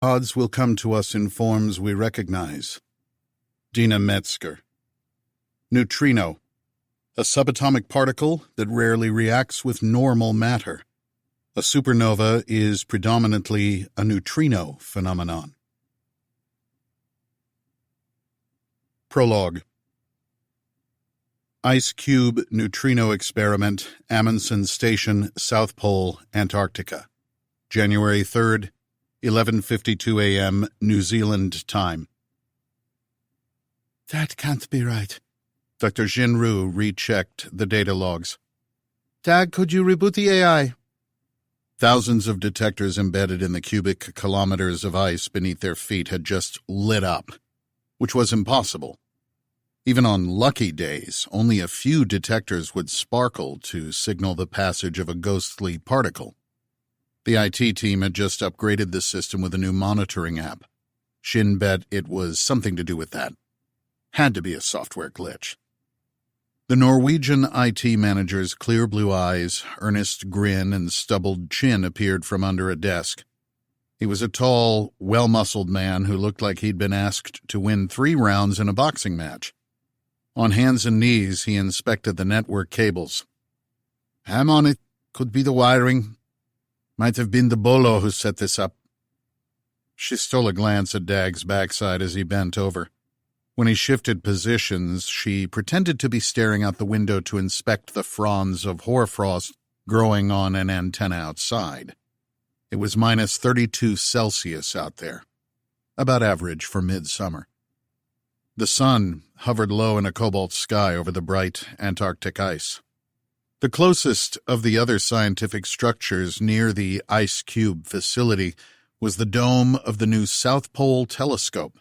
Gods will come to us in forms we recognize. Dina Metzger. Neutrino. A subatomic particle that rarely reacts with normal matter. A supernova is predominantly a neutrino phenomenon. Prologue. Ice Cube Neutrino Experiment, Amundsen Station, South Pole, Antarctica. January 3rd, 11:52 a.m., New Zealand time. That can't be right. Dr. Xin Rou rechecked the data logs. Dag, could you reboot the AI? Thousands of detectors embedded in the cubic kilometers of ice beneath their feet had just lit up, which was impossible. Even on lucky days, only a few detectors would sparkle to signal the passage of a ghostly particle. The IT team had just upgraded the system with a new monitoring app. Xin bet it was something to do with that. Had to be a software glitch. The Norwegian IT manager's clear blue eyes, earnest grin, and stubbled chin appeared from under a desk. He was a tall, well-muscled man who looked like he'd been asked to win 3 rounds in a boxing match. On hands and knees, he inspected the network cables. I'm on it. Could be the wiring. Might have been the Bolo who set this up. She stole a glance at Dag's backside as he bent over. When he shifted positions, she pretended to be staring out the window to inspect the fronds of hoarfrost growing on an antenna outside. It was minus 32 Celsius out there, about average for midsummer. The sun hovered low in a cobalt sky over the bright Antarctic ice. The closest of the other scientific structures near the Ice Cube facility was the dome of the new South Pole Telescope,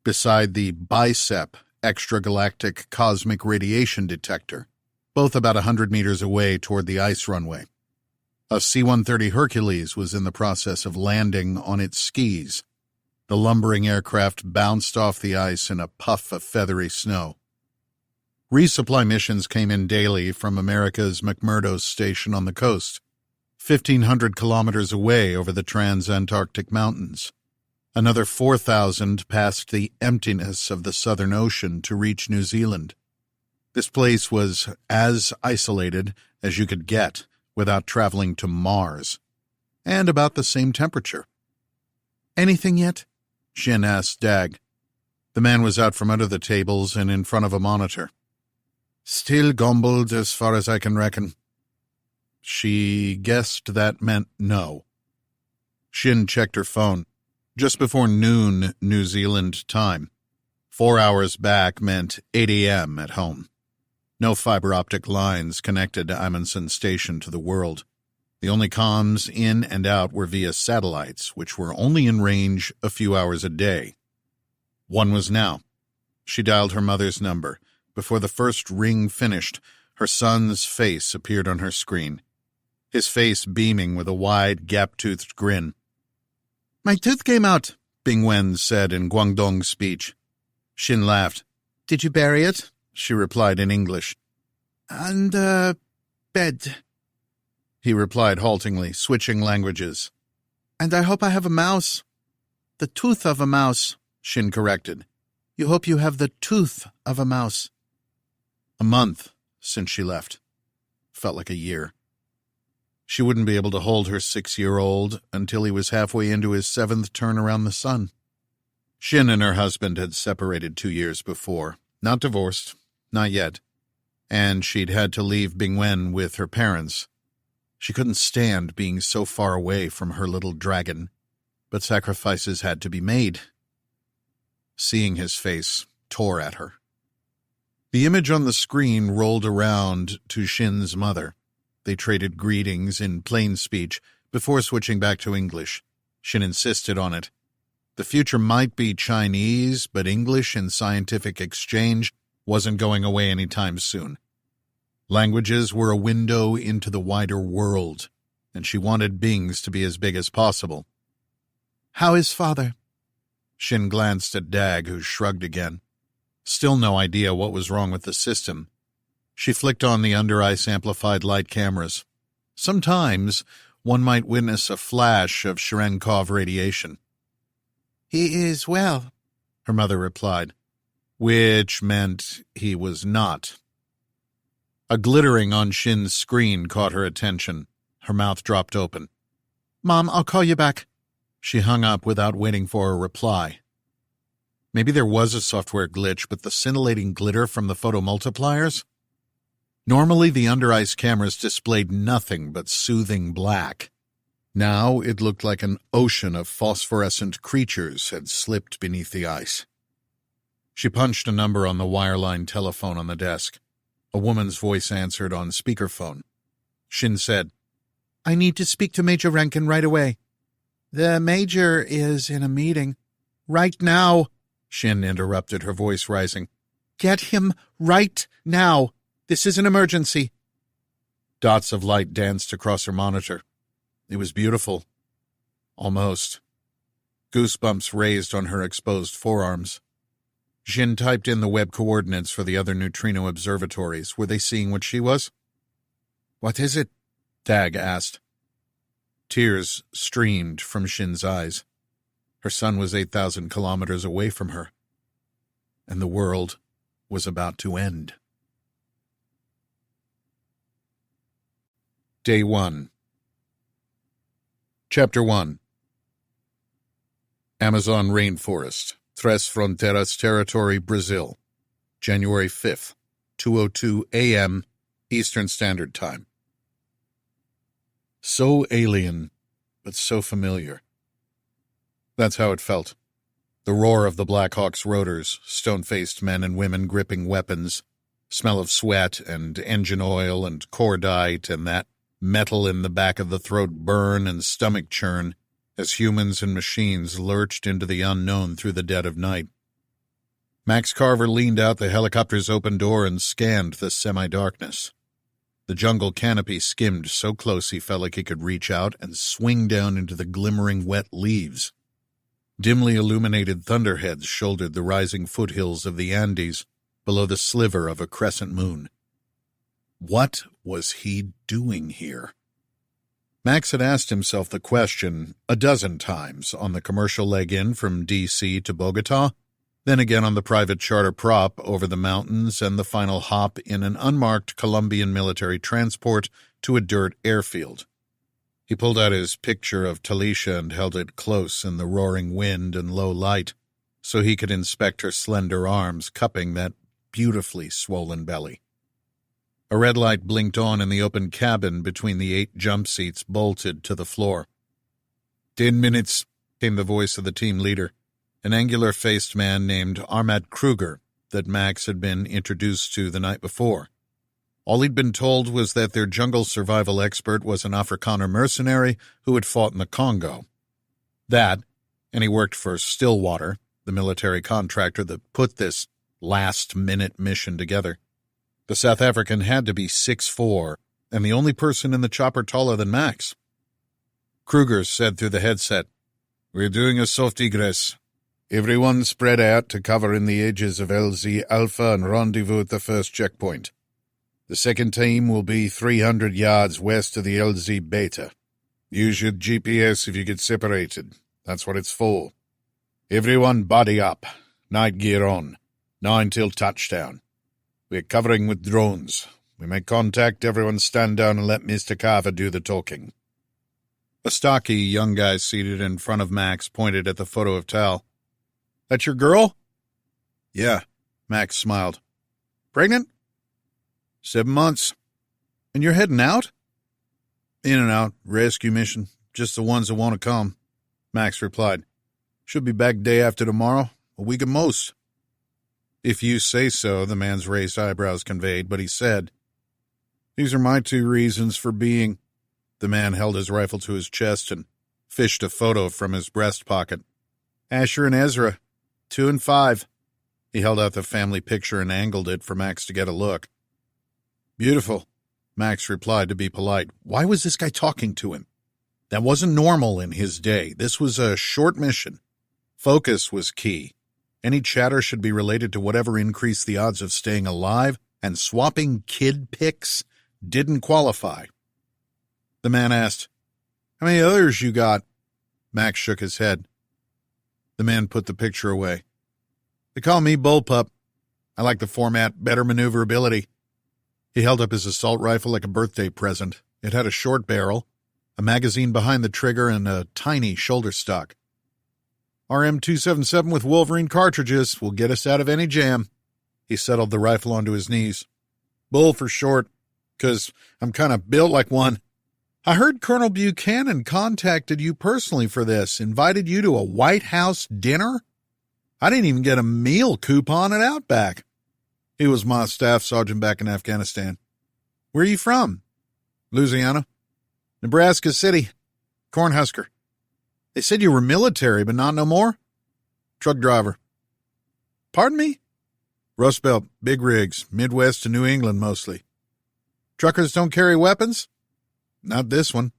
beside the BICEP extragalactic cosmic radiation detector, both about 100 meters away toward the ice runway. A C-130 Hercules was in the process of landing on its skis. The lumbering aircraft bounced off the ice in a puff of feathery snow. Resupply missions came in daily from America's McMurdo station on the coast, 1,500 kilometers away over the trans-Antarctic mountains. Another 4,000 passed the emptiness of the Southern Ocean to reach New Zealand. This place was as isolated as you could get without traveling to Mars, and about the same temperature. Anything yet? Xin asked Dag. The man was out from under the tables and in front of a monitor. Still gumbled as far as I can reckon. She guessed that meant no. Xin checked her phone. Just before noon New Zealand time. 4 hours back meant 8 a.m. at home. No fiber optic lines connected Amundsen Station to the world. The only comms in and out were via satellites, which were only in range a few hours a day. One was now. She dialed her mother's number. Before the first ring finished, her son's face appeared on her screen. His face beaming with a wide, gap-toothed grin. My tooth came out, Bing Wen said in Guangdong speech. Xin laughed. Did you bury it? She replied in English. And, bed. He replied haltingly, switching languages. And I hope I have a mouse. The tooth of a mouse, Xin corrected. You hope you have the tooth of a mouse. A month since she left. Felt like a year. She wouldn't be able to hold her 6-year-old until he was halfway into his 7th turn around the sun. Xin and her husband had separated 2 years before. Not divorced. Not yet. And she'd had to leave Bingwen with her parents. She couldn't stand being so far away from her little dragon, but sacrifices had to be made. Seeing his face tore at her. The image on the screen rolled around to Xin's mother. They traded greetings in plain speech before switching back to English. Xin insisted on it. The future might be Chinese, but English in scientific exchange wasn't going away anytime soon. Languages were a window into the wider world, and she wanted Bing's to be as big as possible. How is father? Xin glanced at Dag, who shrugged again. Still no idea what was wrong with the system. She flicked on the under-ice amplified light cameras. Sometimes one might witness a flash of Cherenkov radiation. "He is well," her mother replied, which meant he was not. A glittering on Xin's screen caught her attention. Her mouth dropped open. "Mom, I'll call you back." She hung up without waiting for a reply. Maybe there was a software glitch, but the scintillating glitter from the photomultipliers? Normally, the under-ice cameras displayed nothing but soothing black. Now it looked like an ocean of phosphorescent creatures had slipped beneath the ice. She punched a number on the wireline telephone on the desk. A woman's voice answered on speakerphone. Xin said, "I need to speak to Major Rankin right away." "The Major is in a meeting." "Right now," Xin interrupted, her voice rising. "Get him right now. This is an emergency." Dots of light danced across her monitor. It was beautiful. Almost. Goosebumps raised on her exposed forearms. Xin typed in the web coordinates for the other neutrino observatories. Were they seeing what she was? "What is it?" Dag asked. Tears streamed from Xin's eyes. Her son was 8,000 kilometers away from her, and the world was about to end. Day 1. Chapter 1. Amazon Rainforest, Tres Fronteras Territory, Brazil, January 5th, 2:02 a.m. Eastern Standard Time. So alien, but so familiar. That's how it felt. The roar of the Black Hawk's rotors, stone-faced men and women gripping weapons, smell of sweat and engine oil and cordite and that metal in the back of the throat burn and stomach churn as humans and machines lurched into the unknown through the dead of night. Max Carver leaned out the helicopter's open door and scanned the semi-darkness. The jungle canopy skimmed so close he felt like he could reach out and swing down into the glimmering wet leaves. Dimly illuminated thunderheads shouldered the rising foothills of the Andes below the sliver of a crescent moon. What was he doing here? Max had asked himself the question a dozen times on the commercial leg in from D.C. to Bogota, then again on the private charter prop over the mountains, and the final hop in an unmarked Colombian military transport to a dirt airfield. He pulled out his picture of Talisha and held it close in the roaring wind and low light, so he could inspect her slender arms cupping that beautifully swollen belly. A red light blinked on in the open cabin between the 8 jump seats bolted to the floor. 10 minutes, came the voice of the team leader, an angular-faced man named Armad Kruger that Max had been introduced to the night before. All he'd been told was that their jungle survival expert was an Afrikaner mercenary who had fought in the Congo. That, and he worked for Stillwater, the military contractor that put this last-minute mission together. The South African had to be 6'4", and the only person in the chopper taller than Max. Kruger said through the headset, "We're doing a soft egress. Everyone spread out to cover in the edges of LZ Alpha and rendezvous at the first checkpoint. The second team will be 300 yards west of the LZ Beta. Use your GPS if you get separated. That's what it's for. Everyone body up. Night gear on. 9 till touchdown. We're covering with drones. We make contact, everyone stand down and let Mr. Carver do the talking." A stocky young guy seated in front of Max pointed at the photo of Tal. "That your girl?" "Yeah," Max smiled. "Pregnant?" 7 months. "And you're heading out?" "In and out. Rescue mission. Just the ones that want to come," Max replied. "Should be back day after tomorrow. A week at most." "If you say so," the man's raised eyebrows conveyed, but he said, "These are my 2 reasons for being." The man held his rifle to his chest and fished a photo from his breast pocket. "Asher and Ezra, 2 and 5. He held out the family picture and angled it for Max to get a look. "Beautiful," Max replied to be polite. Why was this guy talking to him? That wasn't normal in his day. This was a short mission. Focus was key. Any chatter should be related to whatever increased the odds of staying alive, and swapping kid pics didn't qualify. The man asked, "How many others you got?" Max shook his head. The man put the picture away. They call me Bullpup. I like the format, better maneuverability. He held up his assault rifle like a birthday present. It had a short barrel, a magazine behind the trigger, and a tiny shoulder stock. RM-277 with Wolverine cartridges will get us out of any jam. He settled the rifle onto his knees. Bull for short, 'cause I'm kind of built like one. I heard Colonel Buchanan contacted you personally for this, invited you to a White House dinner? I didn't even get a meal coupon at Outback. He was my staff sergeant back in Afghanistan. Where are you from? Louisiana. Nebraska City. Cornhusker. They said you were military, but not no more? Truck driver. Pardon me? Rust Belt, big rigs, Midwest to New England mostly. Truckers don't carry weapons? Not this one.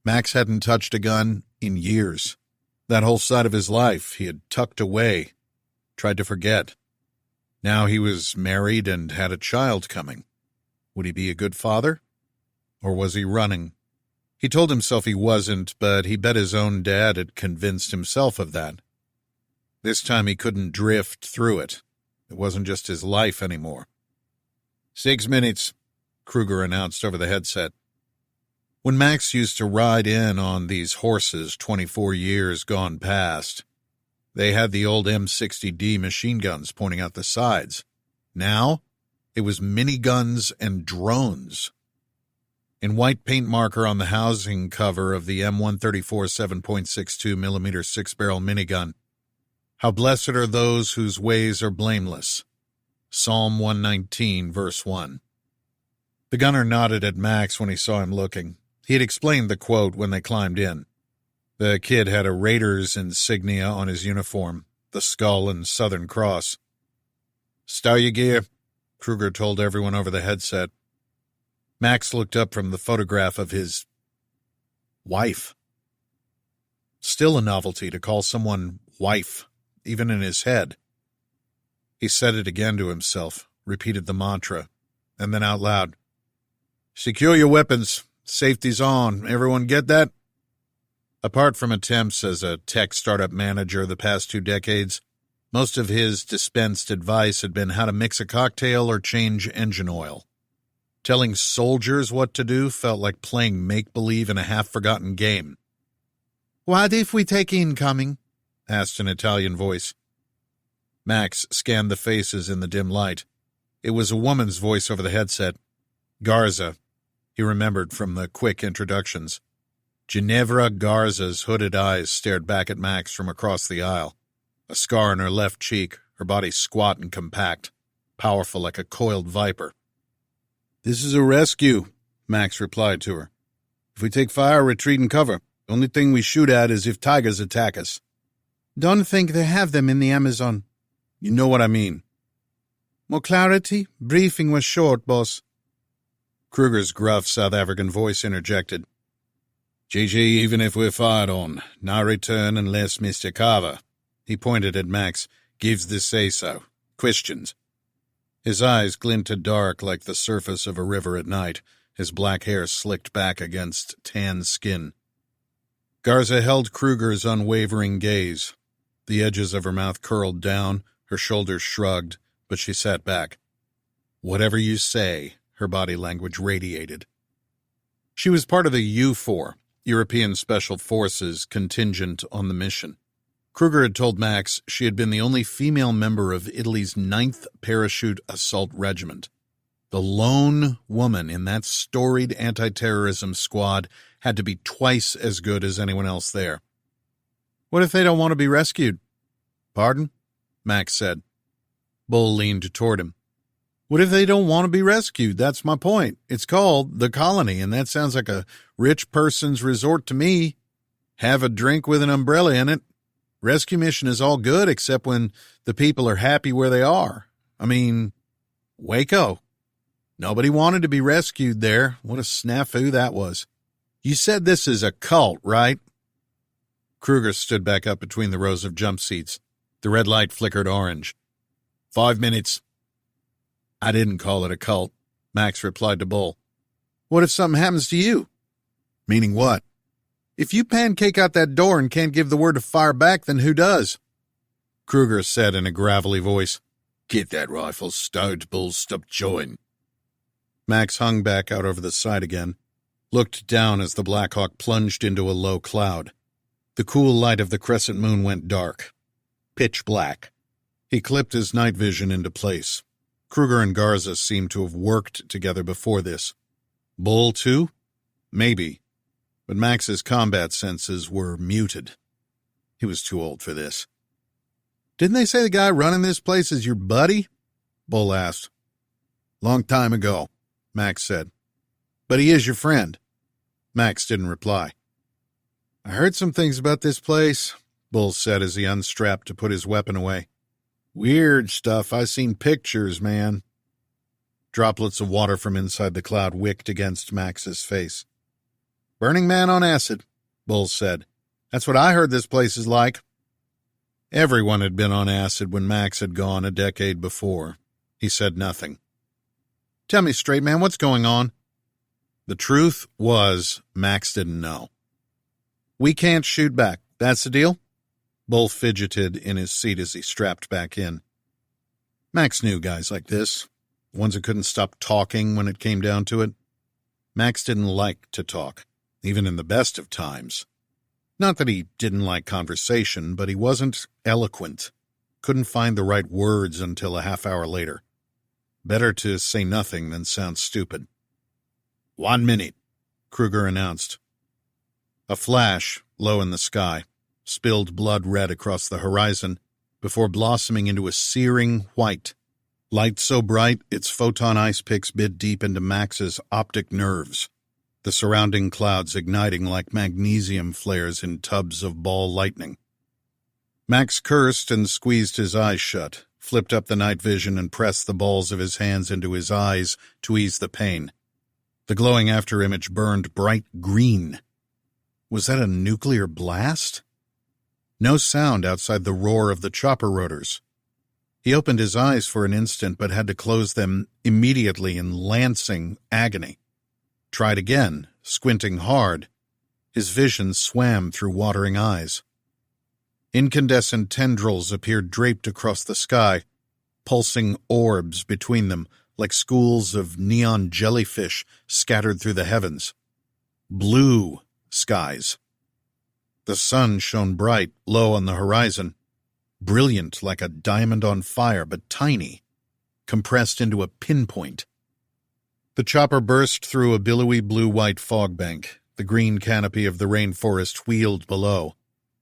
Max hadn't touched a gun in years. That whole side of his life he had tucked away, tried to forget. Now he was married and had a child coming. Would he be a good father? Or was he running? He told himself he wasn't, but he bet his own dad had convinced himself of that. This time he couldn't drift through it. It wasn't just his life anymore. 6 minutes, Kruger announced over the headset. When Max used to ride in on these horses 24 years gone past, they had the old M60D machine guns pointing out the sides. Now, it was miniguns and drones. In white paint marker on the housing cover of the M134 7.62 millimeter 6-barrel minigun, how blessed are those whose ways are blameless. Psalm 119, verse 1. The gunner nodded at Max when he saw him looking. He had explained the quote when they climbed in. The kid had a Raiders insignia on his uniform, the skull and Southern Cross. Stow your gear, Kruger told everyone over the headset. Max looked up from the photograph of his wife. Still a novelty to call someone wife, even in his head. He said it again to himself, repeated the mantra, and then out loud. Secure your weapons. Safety's on. Everyone get that? Apart from attempts as a tech startup manager the past 2 decades, most of his dispensed advice had been how to mix a cocktail or change engine oil. Telling soldiers what to do felt like playing make-believe in a half-forgotten game. What if we take incoming? Asked an Italian voice. Max scanned the faces in the dim light. It was a woman's voice over the headset. Garza, he remembered from the quick introductions. Ginevra Garza's hooded eyes stared back at Max from across the aisle. A scar on her left cheek, her body squat and compact, powerful like a coiled viper. This is a rescue, Max replied to her. If we take fire, retreat and cover. The only thing we shoot at is if tigers attack us. Don't think they have them in the Amazon. You know what I mean. More clarity? Briefing was short, boss. Kruger's gruff South African voice interjected. GG, even if we're fired on, no return unless Mr. Carver, he pointed at Max, gives the say-so. Questions. His eyes glinted dark like the surface of a river at night, his black hair slicked back against tan skin. Garza held Kruger's unwavering gaze. The edges of her mouth curled down, her shoulders shrugged, but she sat back. Whatever you say, her body language radiated. She was part of the U4, European Special Forces contingent on the mission. Kruger had told Max she had been the only female member of Italy's 9th Parachute Assault Regiment. The lone woman in that storied anti-terrorism squad had to be twice as good as anyone else there. What if they don't want to be rescued? Pardon? Max said. Bull leaned toward him. What if they don't want to be rescued? That's my point. It's called The Colony, and that sounds like a rich person's resort to me. Have a drink with an umbrella in it. Rescue mission is all good except when the people are happy where they are. I mean, Waco. Nobody wanted to be rescued there. What a snafu that was. You said this is a cult, right? Kruger stood back up between the rows of jump seats. The red light flickered orange. 5 minutes. I didn't call it a cult, Max replied to Bull. What if something happens to you? Meaning what? If you pancake out that door and can't give the word to fire back, then who does? Kruger said in a gravelly voice. Get that rifle stowed, Bull. Stop jawing. Max hung back out over the side again, looked down as the Black Hawk plunged into a low cloud. The cool light of the crescent moon went dark. Pitch black. He clipped his night vision into place. Kruger and Garza seemed to have worked together before this. Bull, too? Maybe. But Max's combat senses were muted. He was too old for this. Didn't they say the guy running this place is your buddy? Bull asked. Long time ago, Max said. But he is your friend. Max didn't reply. I heard some things about this place, Bull said as he unstrapped to put his weapon away. Weird stuff. I seen pictures, man. Droplets of water from inside the cloud wicked against Max's face. Burning Man on acid, Bull said. That's what I heard this place is like. Everyone had been on acid when Max had gone a decade before. He said nothing. Tell me straight, man, what's going on? The truth was, Max didn't know. We can't shoot back. That's the deal? Bull fidgeted in his seat as he strapped back in. Max knew guys like this, ones who couldn't stop talking when it came down to it. Max didn't like to talk, even in the best of times. Not that he didn't like conversation, but he wasn't eloquent. Couldn't find the right words until a half hour later. Better to say nothing than sound stupid. 1 minute, Kruger announced. A flash, low in the sky, spilled blood red across the horizon before blossoming into a searing white. Light so bright its photon ice picks bit deep into Max's optic nerves, the surrounding clouds igniting like magnesium flares in tubs of ball lightning. Max cursed and squeezed his eyes shut, flipped up the night vision and pressed the balls of his hands into his eyes to ease the pain. The glowing afterimage burned bright green. Was that a nuclear blast? No sound outside the roar of the chopper rotors. He opened his eyes for an instant but had to close them immediately in lancing agony. Tried again, squinting hard. His vision swam through watering eyes. Incandescent tendrils appeared draped across the sky, pulsing orbs between them like schools of neon jellyfish scattered through the heavens. Blue skies. The sun shone bright, low on the horizon, brilliant like a diamond on fire, but tiny, compressed into a pinpoint. The chopper burst through a billowy blue-white fog bank. The green canopy of the rainforest wheeled below,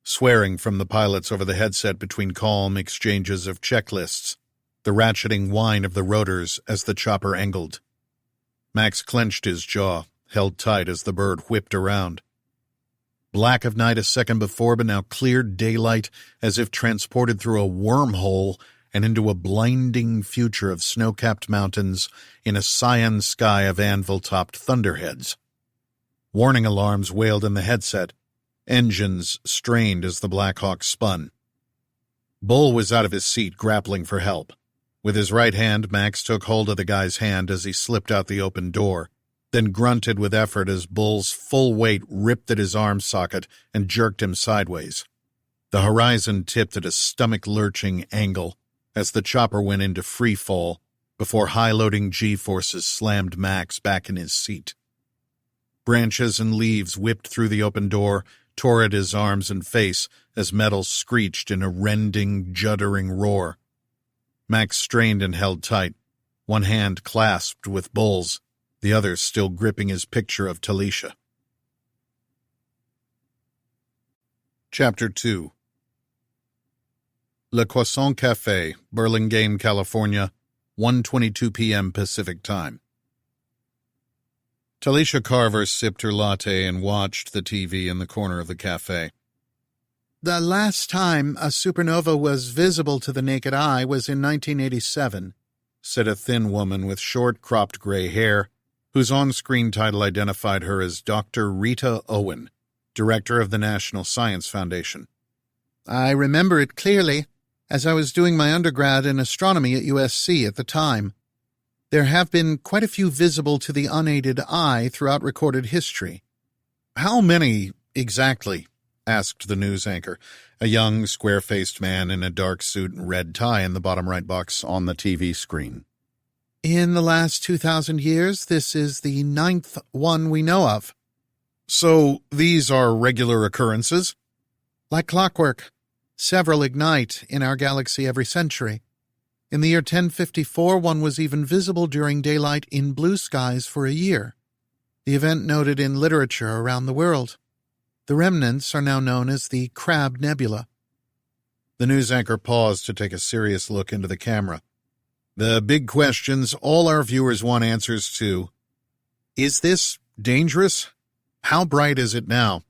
swearing from the pilots over the headset between calm exchanges of checklists, the ratcheting whine of the rotors as the chopper angled. Max clenched his jaw, held tight as the bird whipped around. Black of night a second before, but now clear daylight as if transported through a wormhole and into a blinding future of snow-capped mountains in a cyan sky of anvil-topped thunderheads. Warning alarms wailed in the headset. Engines strained as the Black Hawk spun. Bull was out of his seat, grappling for help. With his right hand, Max took hold of the guy's hand as he slipped out the open door, then grunted with effort as Bull's full weight ripped at his arm socket and jerked him sideways. The horizon tipped at a stomach-lurching angle as the chopper went into free fall before high-loading G-forces slammed Max back in his seat. Branches and leaves whipped through the open door, tore at his arms and face as metal screeched in a rending, juddering roar. Max strained and held tight, one hand clasped with Bull's, the other still gripping his picture of Talisha. Chapter 2. Le Croissant Café, Burlingame, California, 1:22 p.m. Pacific Time. Talisha Carver sipped her latte and watched the TV in the corner of the cafe. The last time a supernova was visible to the naked eye was in 1987, said a thin woman with short, cropped gray hair, whose on-screen title identified her as Dr. Rita Owen, director of the National Science Foundation. I remember it clearly, as I was doing my undergrad in astronomy at USC at the time. There have been quite a few visible to the unaided eye throughout recorded history. How many exactly?" asked the news anchor, a young, square-faced man in a dark suit and red tie in the bottom right box on the TV screen. "In the last 2,000 years, this is the 9th one we know of." "So these are regular occurrences?" "Like clockwork. Several ignite in our galaxy every century. In the year 1054, one was even visible during daylight in blue skies for a year. The event noted in literature around the world. The remnants are now known as the Crab Nebula." The news anchor paused to take a serious look into the camera. "The big questions all our viewers want answers to. Is this dangerous? How bright is it now?"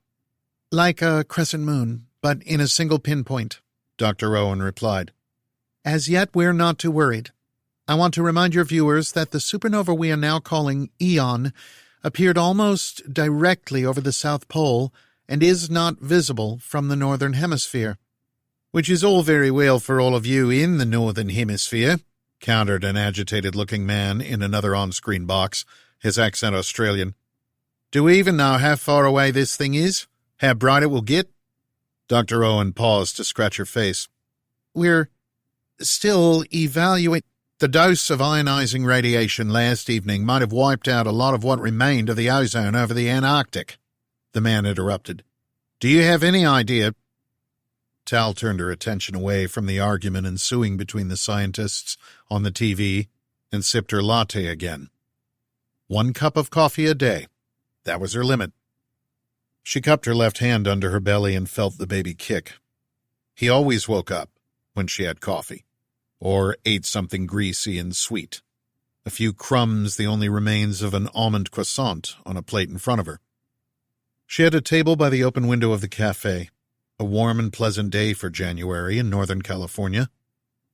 "Like a crescent moon, but in a single pinpoint," Dr. Owen replied. "As yet, we're not too worried. I want to remind your viewers that the supernova we are now calling Aeon appeared almost directly over the South Pole and is not visible from the Northern Hemisphere." "Which is all very well for all of you in the Northern Hemisphere," countered an agitated-looking man in another on-screen box, his accent Australian. "Do we even know how far away this thing is? How bright it will get?" Dr. Owen paused to scratch her face. "We're still evaluating." "The dose of ionizing radiation last evening might have wiped out a lot of what remained of the ozone over the Antarctic," the man interrupted. "Do you have any idea—" Tal turned her attention away from the argument ensuing between the scientists on the TV and sipped her latte again. 1 cup of coffee a day. That was her limit. She cupped her left hand under her belly and felt the baby kick. He always woke up when she had coffee, or ate something greasy and sweet. A few crumbs, the only remains of an almond croissant on a plate in front of her. She had a table by the open window of the cafe. A warm and pleasant day for January in Northern California.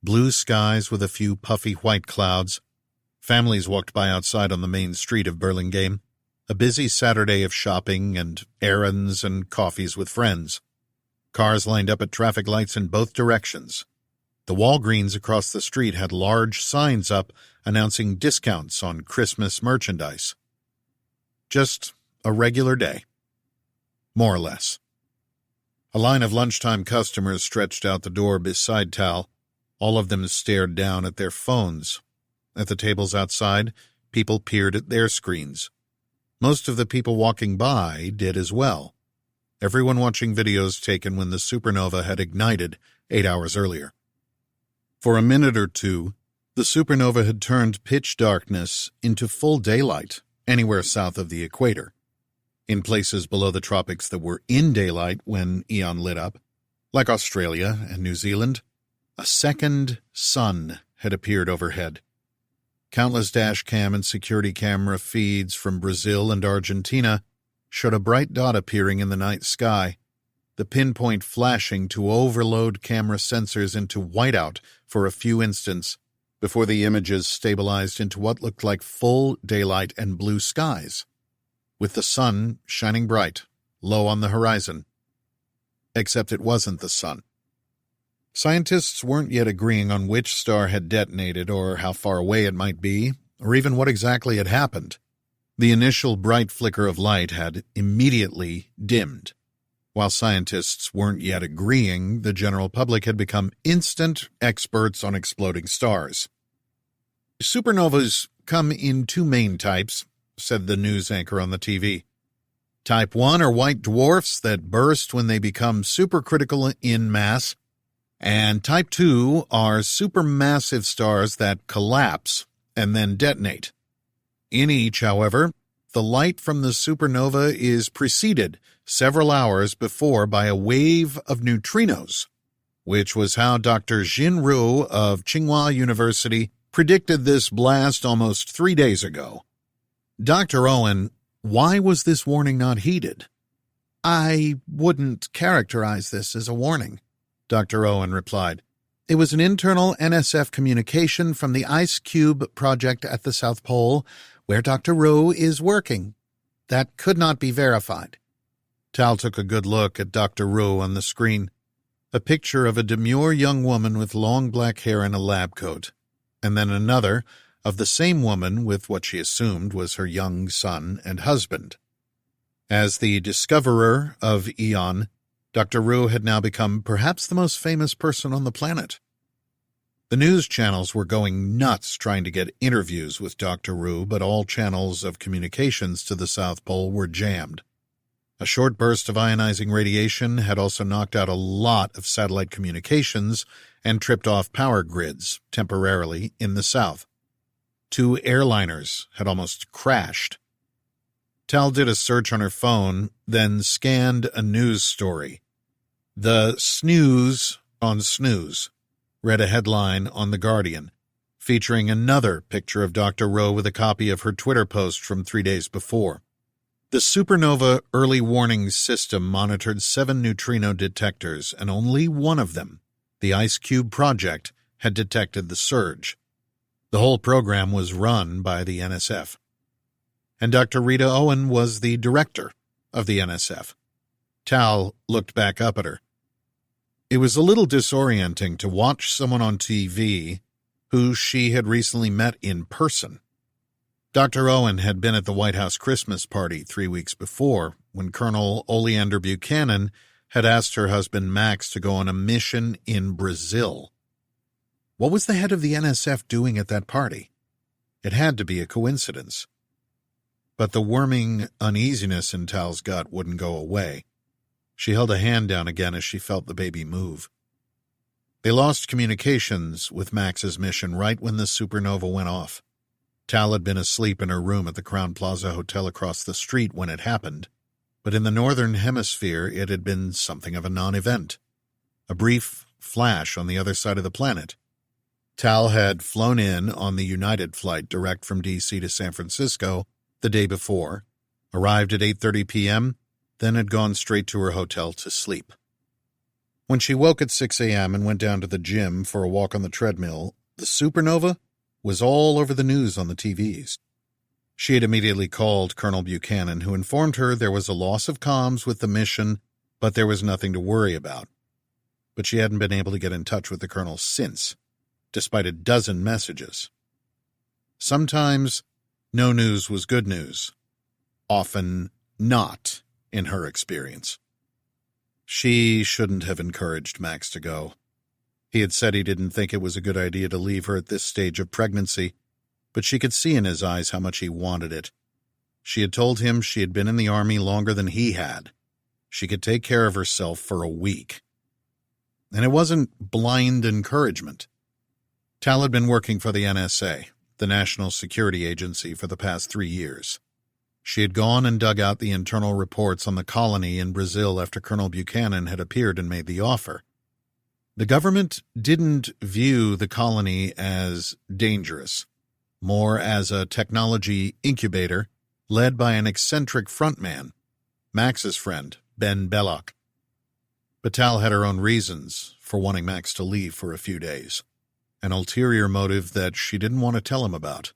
Blue skies with a few puffy white clouds. Families walked by outside on the main street of Burlingame. A busy Saturday of shopping and errands and coffees with friends. Cars lined up at traffic lights in both directions. The Walgreens across the street had large signs up announcing discounts on Christmas merchandise. Just a regular day. More or less. A line of lunchtime customers stretched out the door beside Tal. All of them stared down at their phones. At the tables outside, people peered at their screens. Most of the people walking by did as well. Everyone watching videos taken when the supernova had ignited 8 hours earlier. For a minute or two, the supernova had turned pitch darkness into full daylight anywhere south of the equator. In places below the tropics that were in daylight when Aeon lit up, like Australia and New Zealand, a second sun had appeared overhead. Countless dash cam and security camera feeds from Brazil and Argentina showed a bright dot appearing in the night sky, the pinpoint flashing to overload camera sensors into whiteout for a few instants before the images stabilized into what looked like full daylight and blue skies, with the sun shining bright, low on the horizon. Except it wasn't the sun. Scientists weren't yet agreeing on which star had detonated or how far away it might be, or even what exactly had happened. The initial bright flicker of light had immediately dimmed. While scientists weren't yet agreeing, the general public had become instant experts on exploding stars. "Supernovas come in 2 main types," said the news anchor on the TV. "Type 1 are white dwarfs that burst when they become supercritical in mass, and Type 2 are supermassive stars that collapse and then detonate. In each, however, the light from the supernova is preceded several hours before by a wave of neutrinos, which was how Dr. Xin Rou of Tsinghua University predicted this blast almost 3 days ago." "Dr. Owen, why was this warning not heeded?" "I wouldn't characterize this as a warning," Dr. Owen replied. "It was an internal NSF communication from the Ice Cube project at the South Pole, where Dr. Rou is working. That could not be verified." Tal took a good look at Dr. Rou on the screen, a picture of a demure young woman with long black hair and a lab coat, and then another of the same woman with what she assumed was her young son and husband. As the discoverer of Aeon, Dr. Rou had now become perhaps the most famous person on the planet. The news channels were going nuts trying to get interviews with Dr. Rou, but all channels of communications to the South Pole were jammed. A short burst of ionizing radiation had also knocked out a lot of satellite communications and tripped off power grids temporarily in the south. 2 airliners had almost crashed. Tal did a search on her phone, then scanned a news story. The snooze on snooze read a headline on The Guardian, featuring another picture of Dr. Rou with a copy of her Twitter post from 3 days before. The supernova early warning system monitored 7 neutrino detectors, and only one of them, the Ice Cube Project, had detected the surge. The whole program was run by the NSF. And Dr. Rita Owen was the director of the NSF. Tal looked back up at her. It was a little disorienting to watch someone on TV who she had recently met in person. Dr. Owen had been at the White House Christmas party 3 weeks before, when Colonel Oleander Buchanan had asked her husband Max to go on a mission in Brazil. What was the head of the NSF doing at that party? It had to be a coincidence. But the worming uneasiness in Tal's gut wouldn't go away. She held a hand down again as she felt the baby move. They lost communications with Max's mission right when the supernova went off. Tal had been asleep in her room at the Crowne Plaza Hotel across the street when it happened, but in the Northern Hemisphere it had been something of a non-event. A brief flash on the other side of the planet. Tal had flown in on the United flight direct from D.C. to San Francisco the day before, arrived at 8:30 p.m., then had gone straight to her hotel to sleep. When she woke at 6 a.m. and went down to the gym for a walk on the treadmill, the supernova was all over the news on the TVs. She had immediately called Colonel Buchanan, who informed her there was a loss of comms with the mission, but there was nothing to worry about. But she hadn't been able to get in touch with the colonel since, despite a dozen messages. Sometimes no news was good news. Often not, in her experience. She shouldn't have encouraged Max to go. He had said he didn't think it was a good idea to leave her at this stage of pregnancy, but she could see in his eyes how much he wanted it. She had told him she had been in the army longer than he had. She could take care of herself for a week. And it wasn't blind encouragement. Tal had been working for the NSA, the National Security Agency, for the past 3 years. She had gone and dug out the internal reports on the colony in Brazil after Colonel Buchanan had appeared and made the offer. The government didn't view the colony as dangerous, more as a technology incubator led by an eccentric frontman, Max's friend, Ben Belloc. But Tal had her own reasons for wanting Max to leave for a few days, an ulterior motive that she didn't want to tell him about.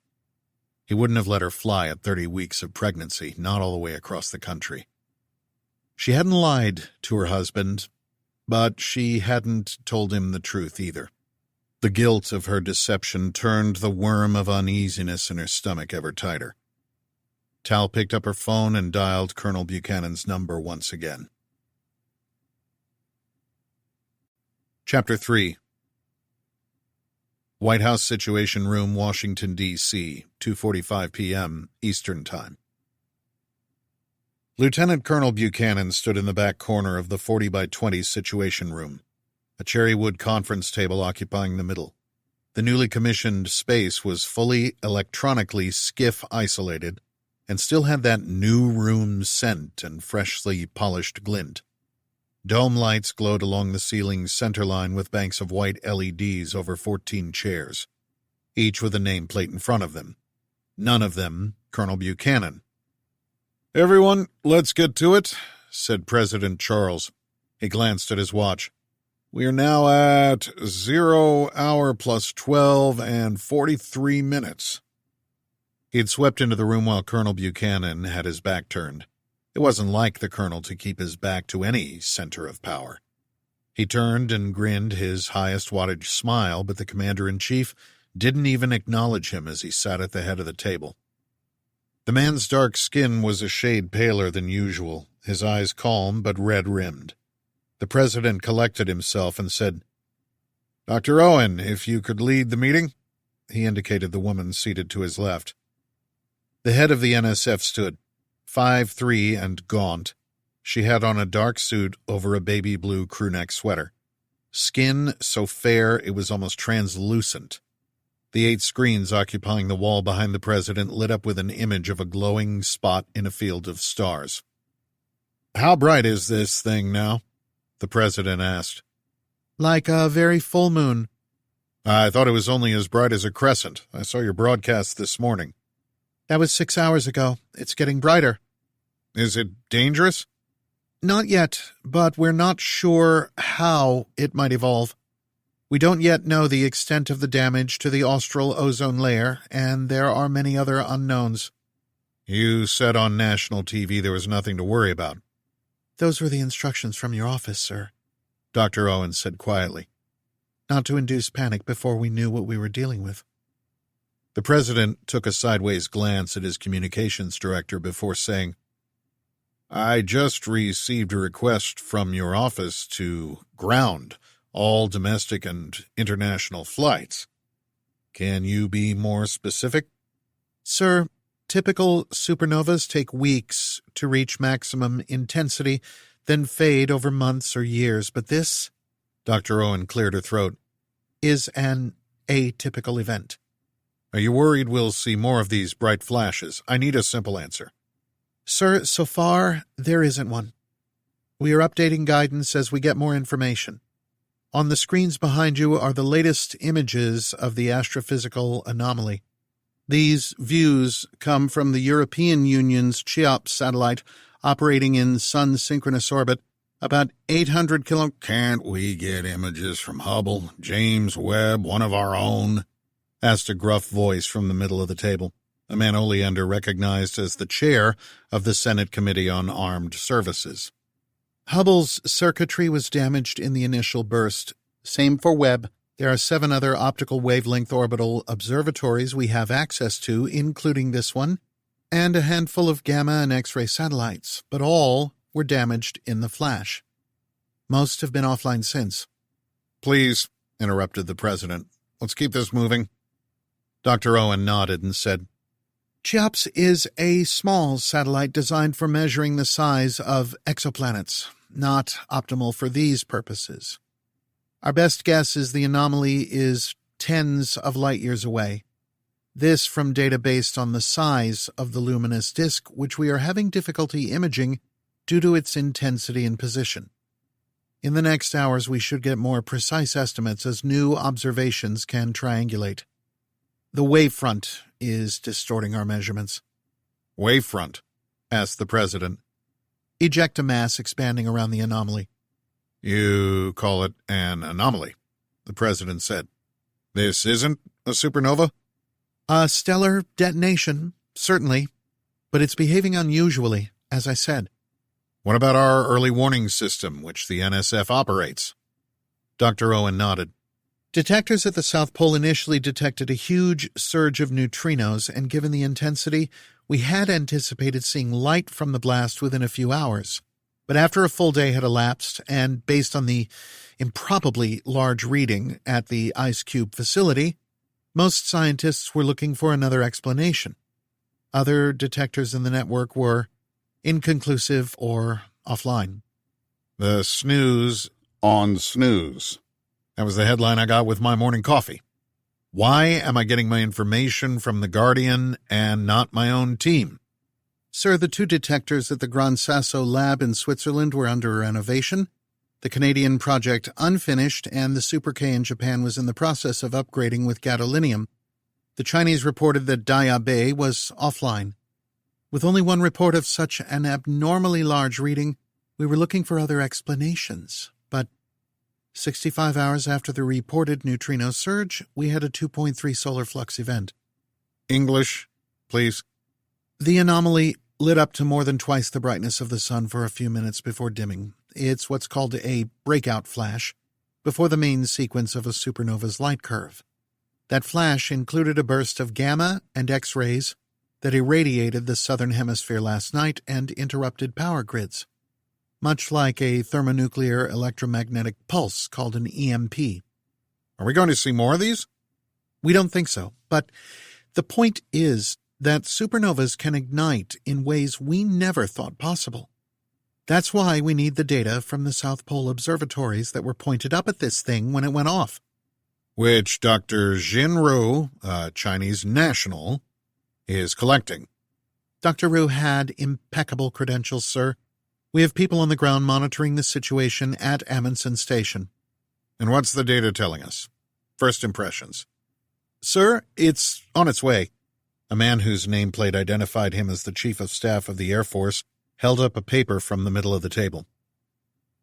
He wouldn't have let her fly at 30 weeks of pregnancy, not all the way across the country. She hadn't lied to her husband, but she hadn't told him the truth either. The guilt of her deception turned the worm of uneasiness in her stomach ever tighter. Tal picked up her phone and dialed Colonel Buchanan's number once again. Chapter 3. White House Situation Room, Washington, D.C., 2:45 p.m. Eastern Time. Lieutenant Colonel Buchanan stood in the back corner of the 40 by 20 Situation Room, a cherry wood conference table occupying the middle. The newly commissioned space was fully electronically skiff-isolated and still had that new room scent and freshly polished glint. Dome lights glowed along the ceiling's centerline with banks of white LEDs over 14 chairs, each with a nameplate in front of them. None of them Colonel Buchanan. "Everyone, let's get to it," said President Charles. He glanced at his watch. "We are now at 0 hour plus 12 and 43 minutes. He had swept into the room while Colonel Buchanan had his back turned. It wasn't like the colonel to keep his back to any center of power. He turned and grinned his highest wattage smile, but the commander-in-chief didn't even acknowledge him as he sat at the head of the table. The man's dark skin was a shade paler than usual, his eyes calm but red-rimmed. The president collected himself and said, "Dr. Owen, if you could lead the meeting." He indicated the woman seated to his left. The head of the NSF stood, 5'3" and gaunt. She had on a dark suit over a baby blue crewneck sweater. Skin so fair it was almost translucent. The 8 screens occupying the wall behind the president lit up with an image of a glowing spot in a field of stars. "How bright is this thing now?" the president asked. "Like a very full moon." "I thought it was only as bright as a crescent. I saw your broadcast this morning." "That was 6 hours ago. It's getting brighter." "Is it dangerous?" "Not yet, but we're not sure how it might evolve. We don't yet know the extent of the damage to the austral ozone layer, and there are many other unknowns." "You said on national TV there was nothing to worry about." "Those were the instructions from your office, sir," Dr. Owen said quietly. "Not to induce panic before we knew what we were dealing with." The president took a sideways glance at his communications director before saying, "I just received a request from your office to ground all domestic and international flights. Can you be more specific?" "Sir, typical supernovas take weeks to reach maximum intensity, then fade over months or years, but this," Dr. Owen cleared her throat, "is an atypical event." "Are you worried we'll see more of these bright flashes? I need a simple answer." "Sir, so far, there isn't one. We are updating guidance as we get more information. On the screens behind you are the latest images of the astrophysical anomaly. These views come from the European Union's Cheops satellite operating in sun-synchronous orbit, about 800 kilo... "Can't we get images from Hubble, James Webb, one of our own?" asked a gruff voice from the middle of the table, a man Oleander recognized as the chair of the Senate Committee on Armed Services. "Hubble's circuitry was damaged in the initial burst. Same for Webb. There are 7 other optical wavelength orbital observatories we have access to, including this one, and a handful of gamma and X-ray satellites, but all were damaged in the flash. Most have been offline since." "Please," interrupted the president, "let's keep this moving." Dr. Owen nodded and said, "Cheops is a small satellite designed for measuring the size of exoplanets, not optimal for these purposes. Our best guess is the anomaly is tens of light years away. This from data based on the size of the luminous disk, which we are having difficulty imaging due to its intensity and position. In the next hours, we should get more precise estimates as new observations can triangulate. The wavefront is distorting our measurements." "Wavefront?" asked the president. "Ejecta mass expanding around the anomaly." "You call it an anomaly," the president said. "This isn't a supernova?" "A stellar detonation, certainly, but it's behaving unusually, as I said." "What about our early warning system, which the NSF operates?" Dr. Owen nodded. "Detectors at the South Pole initially detected a huge surge of neutrinos, and given the intensity, we had anticipated seeing light from the blast within a few hours. But after a full day had elapsed, and based on the improbably large reading at the Ice Cube facility, most scientists were looking for another explanation. Other detectors in the network were inconclusive or offline." "The snooze on snooze. That was the headline I got with my morning coffee. Why am I getting my information from The Guardian and not my own team?" "Sir, the 2 detectors at the Gran Sasso lab in Switzerland were under renovation. The Canadian project unfinished, and the Super K in Japan was in the process of upgrading with gadolinium. The Chinese reported that Daya Bay was offline. With only one report of such an abnormally large reading, we were looking for other explanations. But 65 hours after the reported neutrino surge, we had a 2.3 solar flux event." "English, please." "The anomaly lit up to more than twice the brightness of the sun for a few minutes before dimming. It's what's called a breakout flash, before the main sequence of a supernova's light curve. That flash included a burst of gamma and X-rays, that irradiated the southern hemisphere last night and interrupted power grids, much like a thermonuclear electromagnetic pulse called an EMP. Are we going to see more of these? We don't think so, but the point is that supernovas can ignite in ways we never thought possible. That's why we need the data from the South Pole observatories that were pointed up at this thing when it went off. Which Dr. Xin Rou, a Chinese national, is collecting. Dr. Rou had impeccable credentials, sir. We have people on the ground monitoring the situation at Amundsen Station. And what's the data telling us? First impressions. Sir, it's on its way. A man whose nameplate identified him as the Chief of Staff of the Air Force held up a paper from the middle of the table.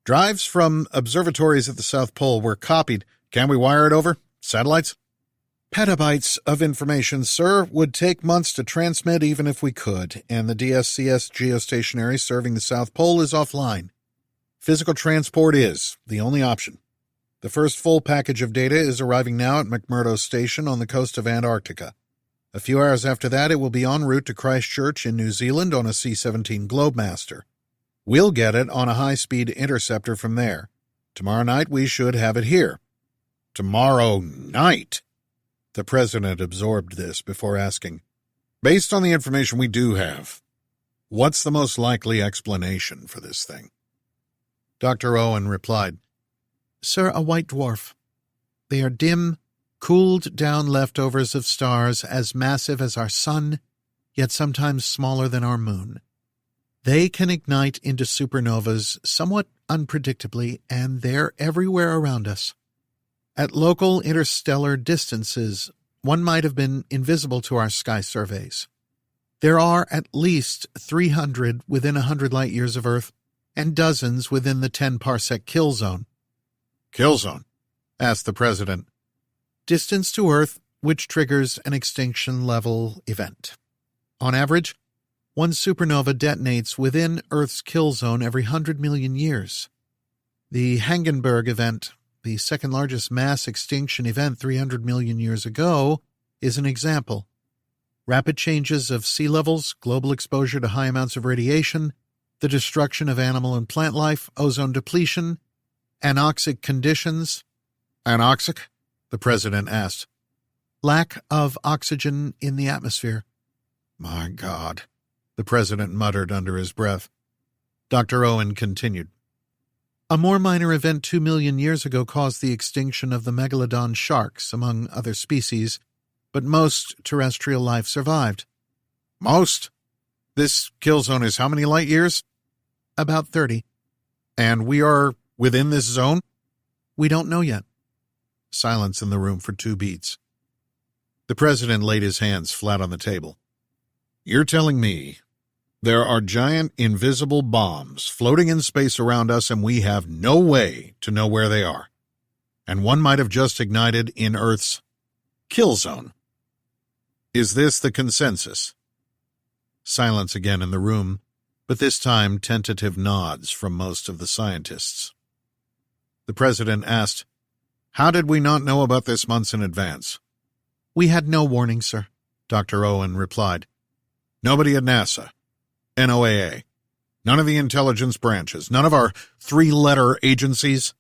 Drives from observatories at the South Pole were copied. Can we wire it over? Satellites? Petabytes of information, sir, would take months to transmit even if we could, and the DSCS geostationary serving the South Pole is offline. Physical transport is the only option. The first full package of data is arriving now at McMurdo Station on the coast of Antarctica. A few hours after that, it will be en route to Christchurch in New Zealand on a C-17 Globemaster. We'll get it on a high-speed interceptor from there. Tomorrow night, we should have it here. Tomorrow night? The president absorbed this before asking, based on the information we do have, what's the most likely explanation for this thing? Dr. Owen replied, Sir, a white dwarf. They are dim, cooled-down leftovers of stars as massive as our sun, yet sometimes smaller than our moon. They can ignite into supernovas somewhat unpredictably, and they're everywhere around us. At local interstellar distances, one might have been invisible to our sky surveys. There are at least 300 within 100 light-years of Earth, and dozens within the 10-parsec kill zone. Kill zone? Asked the president. Distance to Earth, which triggers an extinction-level event. On average, one supernova detonates within Earth's kill zone every 100 million years. The Hangenberg event, the second-largest mass extinction event 300 million years ago, is an example. Rapid changes of sea levels, global exposure to high amounts of radiation, the destruction of animal and plant life, ozone depletion, anoxic conditions. Anoxic? The president asked. Lack of oxygen in the atmosphere. My God, the president muttered under his breath. Dr. Owen continued. A more minor event 2 million years ago caused the extinction of the megalodon sharks, among other species, but most terrestrial life survived. Most? This kill zone is how many light years? About 30. And we are within this zone? We don't know yet. Silence in the room for 2 beats. The president laid his hands flat on the table. You're telling me there are giant invisible bombs floating in space around us and we have no way to know where they are. And one might have just ignited in Earth's kill zone. Is this the consensus? Silence again in the room, but this time tentative nods from most of the scientists. The president asked, How did we not know about this months in advance? We had no warning, sir, Dr. Owen replied. Nobody at NASA, NOAA, none of the intelligence branches, none of our 3-letter agencies?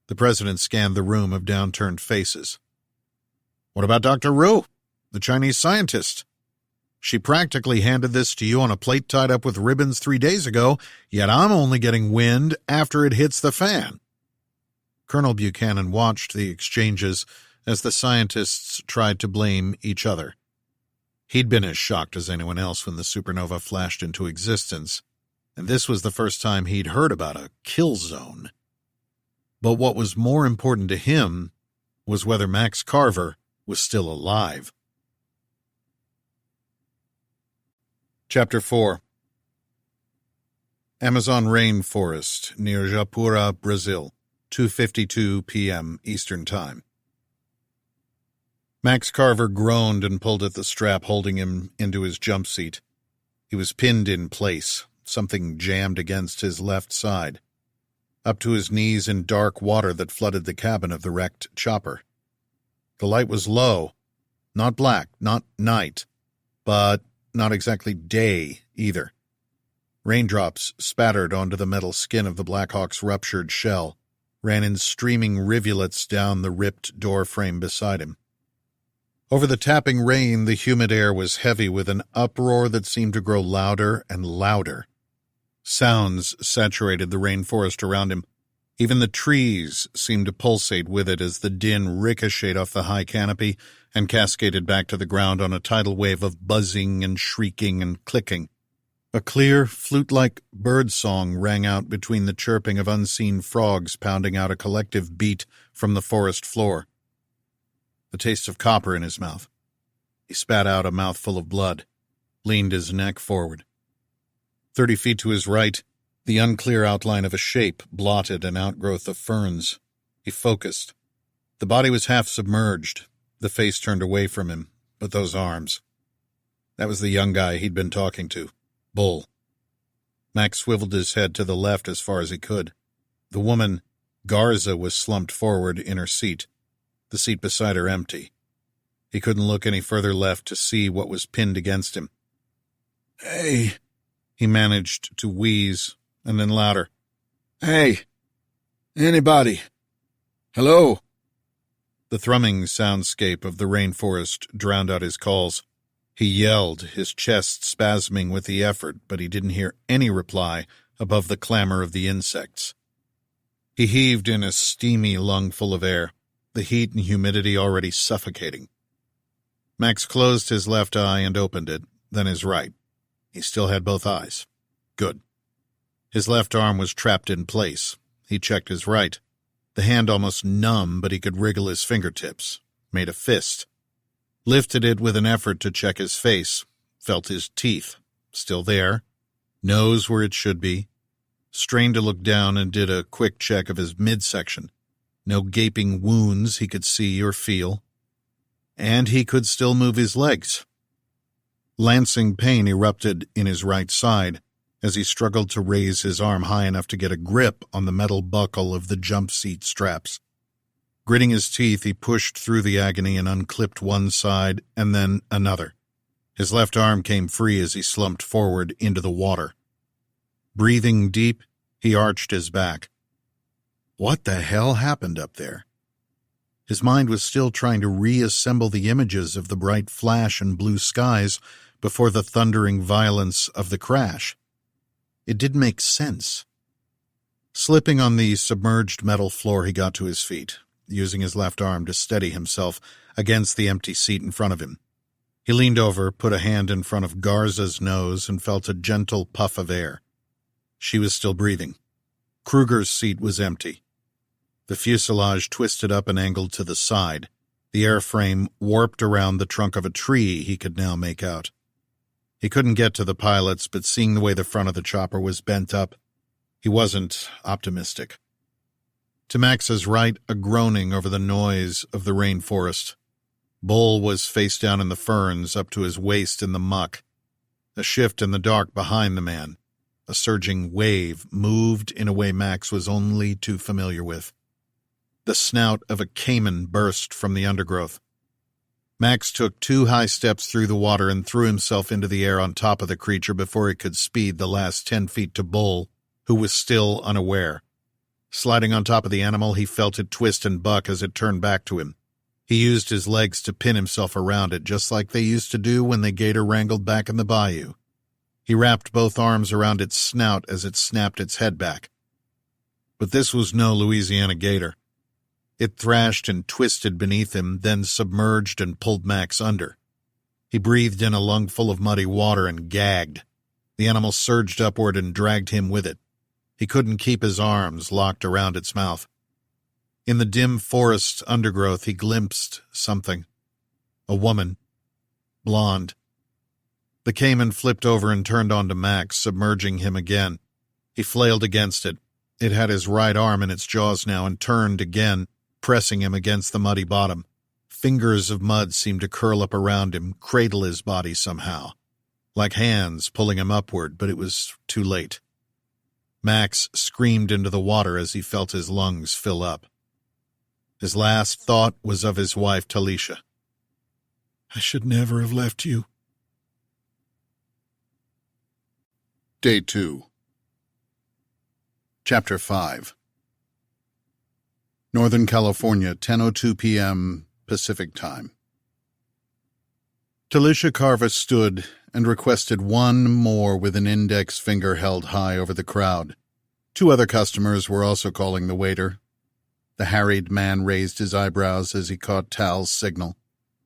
The president scanned the room of downturned faces. What about Dr. Rou, the Chinese scientist? She practically handed this to you on a plate tied up with ribbons 3 days ago, yet I'm only getting wind after it hits the fan. Colonel Buchanan watched the exchanges as the scientists tried to blame each other. He'd been as shocked as anyone else when the supernova flashed into existence, and this was the first time he'd heard about a kill zone. But what was more important to him was whether Max Carver was still alive. Chapter 4. Amazon rainforest near Japura, Brazil. 2:52 p.m. Eastern Time. Max Carver groaned and pulled at the strap holding him into his jump seat. He was pinned in place, something jammed against his left side, up to his knees in dark water that flooded the cabin of the wrecked chopper. The light was low, not black, not night, but not exactly day either. Raindrops spattered onto the metal skin of the Blackhawk's ruptured shell, ran in streaming rivulets down the ripped door frame beside him. Over the tapping rain, the humid air was heavy with an uproar that seemed to grow louder and louder. Sounds saturated the rainforest around him. Even the trees seemed to pulsate with it as the din ricocheted off the high canopy and cascaded back to the ground on a tidal wave of buzzing and shrieking and clicking. A clear, flute-like bird song rang out between the chirping of unseen frogs pounding out a collective beat from the forest floor. The taste of copper in his mouth. He spat out a mouthful of blood, leaned his neck forward. 30 feet to his right, the unclear outline of a shape blotted an outgrowth of ferns. He focused. The body was half submerged, the face turned away from him, but those arms. That was the young guy he'd been talking to. Bull. Max swiveled his head to the left as far as he could. The woman, Garza, was slumped forward in her seat, the seat beside her empty. He couldn't look any further left to see what was pinned against him. "Hey," he managed to wheeze, and then louder. "Hey, anybody? Hello?" The thrumming soundscape of the rainforest drowned out his calls. He yelled, his chest spasming with the effort, but he didn't hear any reply above the clamor of the insects. He heaved in a steamy lungful of air, the heat and humidity already suffocating. Max closed his left eye and opened it, then his right. He still had both eyes. Good. His left arm was trapped in place. He checked his right. The hand almost numb, but he could wriggle his fingertips. Made a fist. Lifted it with an effort to check his face. Felt his teeth. Still there. Nose where it should be. Strained to look down and did a quick check of his midsection. No gaping wounds he could see or feel. And he could still move his legs. Lancing pain erupted in his right side as he struggled to raise his arm high enough to get a grip on the metal buckle of the jump seat straps. Gritting his teeth, he pushed through the agony and unclipped one side and then another. His left arm came free as he slumped forward into the water. Breathing deep, he arched his back. What the hell happened up there? His mind was still trying to reassemble the images of the bright flash and blue skies before the thundering violence of the crash. It didn't make sense. Slipping on the submerged metal floor, he got to his feet, using his left arm to steady himself against the empty seat in front of him. He leaned over, put a hand in front of Garza's nose, and felt a gentle puff of air. She was still breathing. Kruger's seat was empty. The fuselage twisted up and angled to the side. The airframe warped around the trunk of a tree he could now make out. He couldn't get to the pilots, but seeing the way the front of the chopper was bent up, he wasn't optimistic. To Max's right, a groaning over the noise of the rainforest. Bull was face down in the ferns, up to his waist in the muck. A shift in the dark behind the man. A surging wave moved in a way Max was only too familiar with. The snout of a caiman burst from the undergrowth. Max took 2 high steps through the water and threw himself into the air on top of the creature before he could speed the last 10 feet to Bull, who was still unaware. Sliding on top of the animal, he felt it twist and buck as it turned back to him. He used his legs to pin himself around it, just like they used to do when the gator wrangled back in the bayou. He wrapped both arms around its snout as it snapped its head back. But this was no Louisiana gator. It thrashed and twisted beneath him, then submerged and pulled Max under. He breathed in a lungful of muddy water and gagged. The animal surged upward and dragged him with it. He couldn't keep his arms locked around its mouth. In the dim forest undergrowth, he glimpsed something. A woman. Blonde. The caiman flipped over and turned onto Max, submerging him again. He flailed against it. It had his right arm in its jaws now and turned again, pressing him against the muddy bottom. Fingers of mud seemed to curl up around him, cradle his body somehow. Like hands pulling him upward, but it was too late. Max screamed into the water as he felt his lungs fill up. His last thought was of his wife, Talisha. "I should never have left you." Day 2. Chapter 5. Northern California, 10:02 p.m. Pacific Time. Talisha Carver stood and requested one more with an index finger held high over the crowd. 2 other customers were also calling the waiter. The harried man raised his eyebrows as he caught Tal's signal.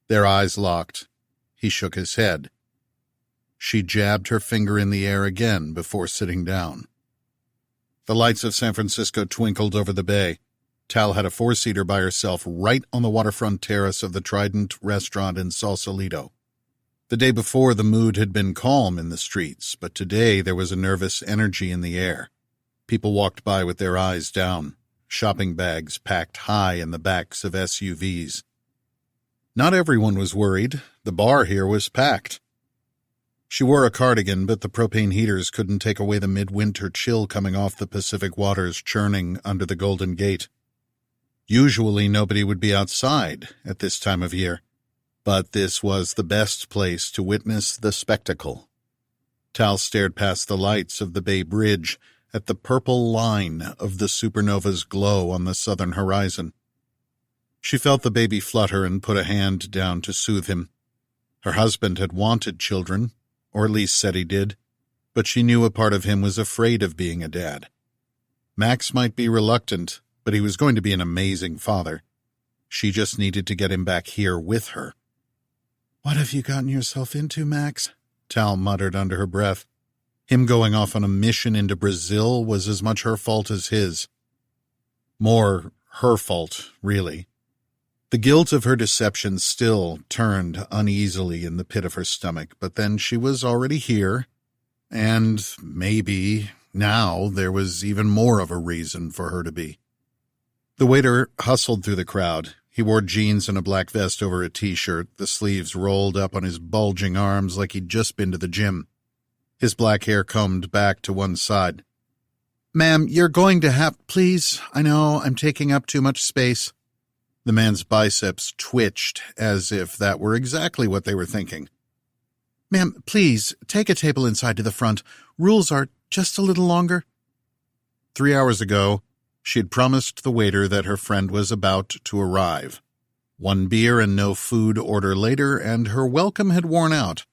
Their eyes locked. He shook his head. She jabbed her finger in the air again before sitting down. The lights of San Francisco twinkled over the bay. Tal had a 4-seater by herself right on the waterfront terrace of the Trident restaurant in Sausalito. The day before, the mood had been calm in the streets, but today there was a nervous energy in the air. People walked by with their eyes down, shopping bags packed high in the backs of SUVs. Not everyone was worried. The bar here was packed. She wore a cardigan, but the propane heaters couldn't take away the midwinter chill coming off the Pacific waters churning under the Golden Gate. Usually nobody would be outside at this time of year, but this was the best place to witness the spectacle. Tal stared past the lights of the Bay Bridge at the purple line of the supernova's glow on the southern horizon. She felt the baby flutter and put a hand down to soothe him. Her husband had wanted children, or at least said he did, but she knew a part of him was afraid of being a dad. Max might be reluctant, but he was going to be an amazing father. She just needed to get him back here with her. "What have you gotten yourself into, Max?" Tal muttered under her breath. Him going off on a mission into Brazil was as much her fault as his. More her fault, really. The guilt of her deception still turned uneasily in the pit of her stomach, but then she was already here, and maybe now there was even more of a reason for her to be. The waiter hustled through the crowd. He wore jeans and a black vest over a t-shirt, the sleeves rolled up on his bulging arms like he'd just been to the gym. His black hair combed back to one side. "Ma'am, you're going to have— Please, I know I'm taking up too much space." The man's biceps twitched as if that were exactly what they were thinking. "Ma'am, please, take a table inside to the front. Rules are just a little longer." 3 hours ago, she had promised the waiter that her friend was about to arrive. 1 beer and no food order later, and her welcome had worn out.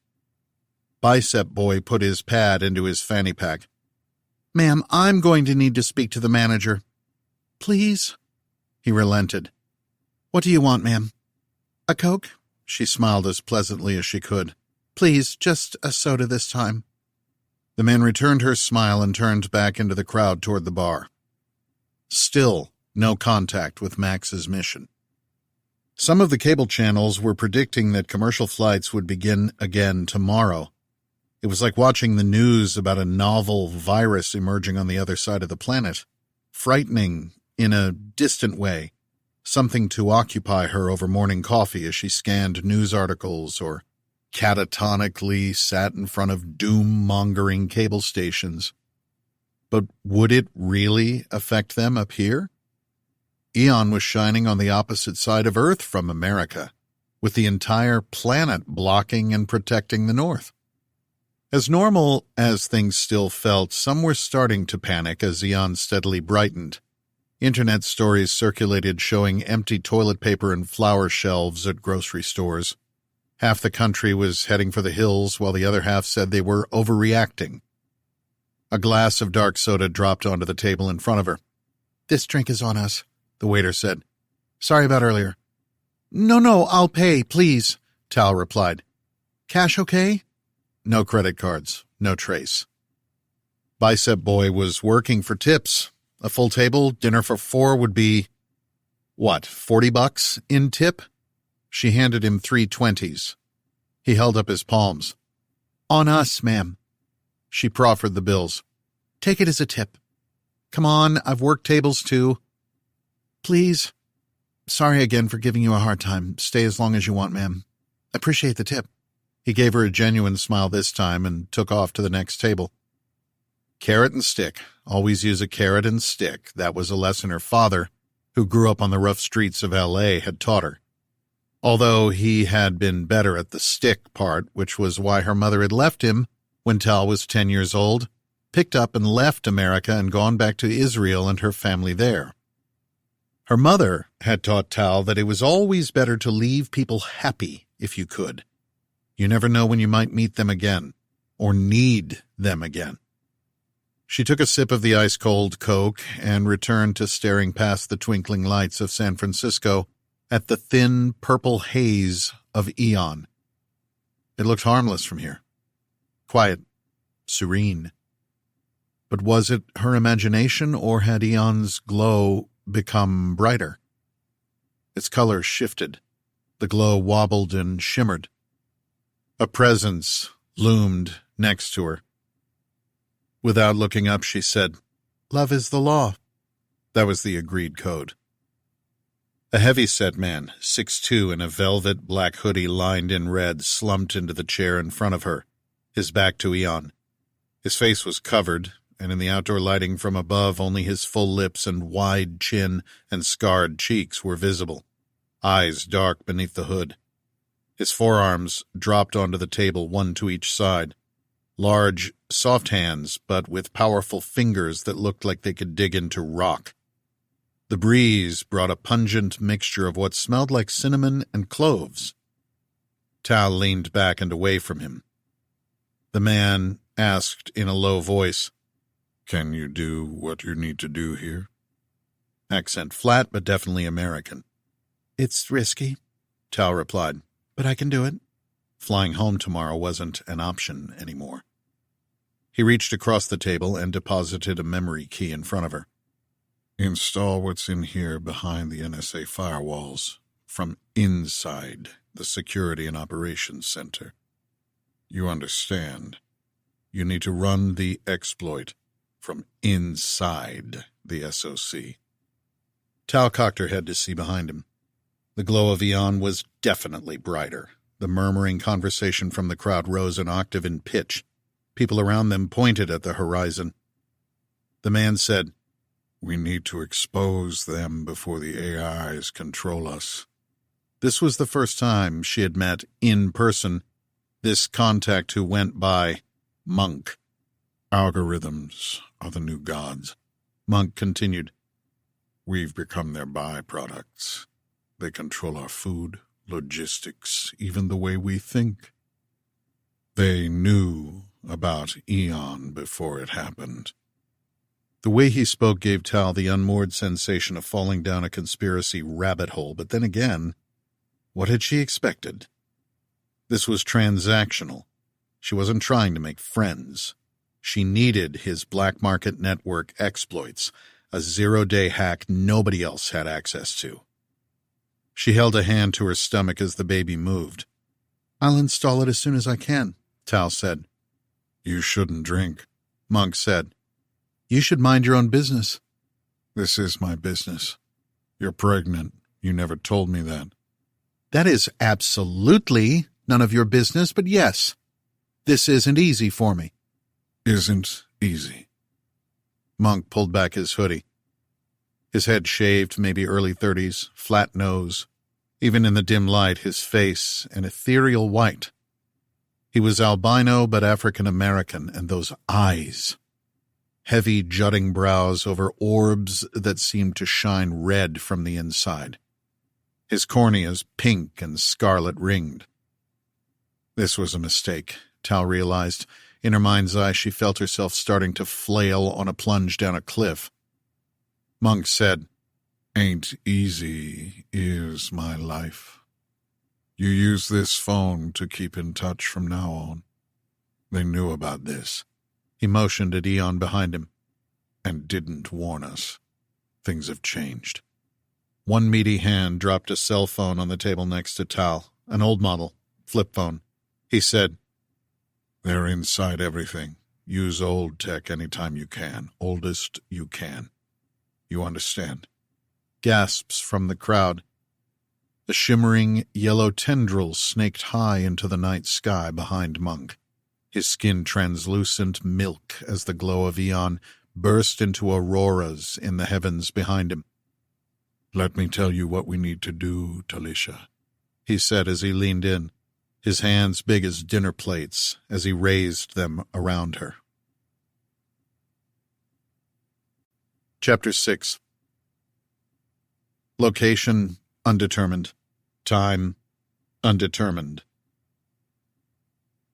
Bicep Boy put his pad into his fanny pack. "Ma'am, I'm going to need to speak to the manager." "Please?" He relented. "What do you want, ma'am?" "A Coke?" She smiled as pleasantly as she could. "Please, just a soda this time." The man returned her smile and turned back into the crowd toward the bar. Still no contact with Max's mission. Some of the cable channels were predicting that commercial flights would begin again tomorrow. It was like watching the news about a novel virus emerging on the other side of the planet. Frightening in a distant way. Something to occupy her over morning coffee as she scanned news articles or catatonically sat in front of doom-mongering cable stations. But would it really affect them up here? Aeon was shining on the opposite side of Earth from America, with the entire planet blocking and protecting the North. As normal as things still felt, some were starting to panic as Aeon steadily brightened. Internet stories circulated showing empty toilet paper and flour shelves at grocery stores. Half the country was heading for the hills, while the other half said they were overreacting. A glass of dark soda dropped onto the table in front of her. "This drink is on us," the waiter said. "Sorry about earlier." No, I'll pay, please," Tal replied. "Cash okay?" No credit cards, no trace. Bicep Boy was working for tips. A full table, dinner for 4 would be, $40 in tip? She handed him 3 20s. He held up his palms. "On us, ma'am." She proffered the bills. "Take it as a tip." "Come on, I've worked tables too." "Please." "Sorry again for giving you a hard time. Stay as long as you want, ma'am. Appreciate the tip." He gave her a genuine smile this time and took off to the next table. Carrot and stick. Always use a carrot and stick. That was a lesson her father, who grew up on the rough streets of L.A., had taught her. Although he had been better at the stick part, which was why her mother had left him when Tal was 10 years old, picked up and left America and gone back to Israel and her family there. Her mother had taught Tal that it was always better to leave people happy if you could. You never know when you might meet them again, or need them again. She took a sip of the ice-cold Coke and returned to staring past the twinkling lights of San Francisco at the thin purple haze of Aeon. It looked harmless from here. Quiet, serene. But was it her imagination, or had Aeon's glow become brighter? Its color shifted. The glow wobbled and shimmered. A presence loomed next to her. Without looking up, she said, "Love is the law." That was the agreed code. A heavy-set man, 6'2", in a velvet black hoodie lined in red, slumped into the chair in front of her, his back to Aeon. His face was covered, and in the outdoor lighting from above, only his full lips and wide chin and scarred cheeks were visible, eyes dark beneath the hood. His forearms dropped onto the table, one to each side. Large, soft hands, but with powerful fingers that looked like they could dig into rock. The breeze brought a pungent mixture of what smelled like cinnamon and cloves. Tal leaned back and away from him. The man asked in a low voice, "Can you do what you need to do here?" Accent flat, but definitely American. "It's risky," Tal replied, "but I can do it." Flying home tomorrow wasn't an option anymore. He reached across the table and deposited a memory key in front of her. "Install what's in here behind the NSA firewalls, from inside the Security and Operations Center. You understand. You need to run the exploit from inside the SOC." Tal cocked her head to see behind him. The glow of Aeon was definitely brighter. The murmuring conversation from the crowd rose an octave in pitch. People around them pointed at the horizon. The man said, "We need to expose them before the AIs control us." This was the first time she had met, in person, this contact who went by Monk. "Algorithms are the new gods," Monk continued. "We've become their byproducts. They control our food, logistics, even the way we think. They knew about Aeon before it happened." The way he spoke gave Tal the unmoored sensation of falling down a conspiracy rabbit hole, but then again, what had she expected? This was transactional. She wasn't trying to make friends. She needed his black market network exploits, a zero-day hack nobody else had access to. She held a hand to her stomach as the baby moved. "I'll install it as soon as I can," Tal said. "You shouldn't drink," Monk said. "You should mind your own business." "This is my business. You're pregnant. You never told me that." "That is absolutely none of your business, but yes, this isn't easy for me." "Isn't easy." Monk pulled back his hoodie. His head shaved, maybe early 30s, flat nose. Even in the dim light, his face an ethereal white. He was albino but African-American, and those eyes. Heavy, jutting brows over orbs that seemed to shine red from the inside. His corneas pink and scarlet-ringed. This was a mistake, Tal realized. In her mind's eye, she felt herself starting to flail on a plunge down a cliff. Monk said, "Ain't easy is my life. You use this phone to keep in touch from now on. They knew about this." He motioned at Aeon behind him. "And didn't warn us. Things have changed." One meaty hand dropped a cell phone on the table next to Tal, an old model, flip phone. He said, "They're inside everything. Use old tech anytime you can. Oldest you can. You understand?" Gasps from the crowd. A shimmering yellow tendril snaked high into the night sky behind Monk, his skin translucent milk as the glow of Aeon burst into auroras in the heavens behind him. "Let me tell you what we need to do, Talisha," he said as he leaned in, his hands big as dinner plates as he raised them around her. Chapter 6. Location, undetermined. Time, undetermined.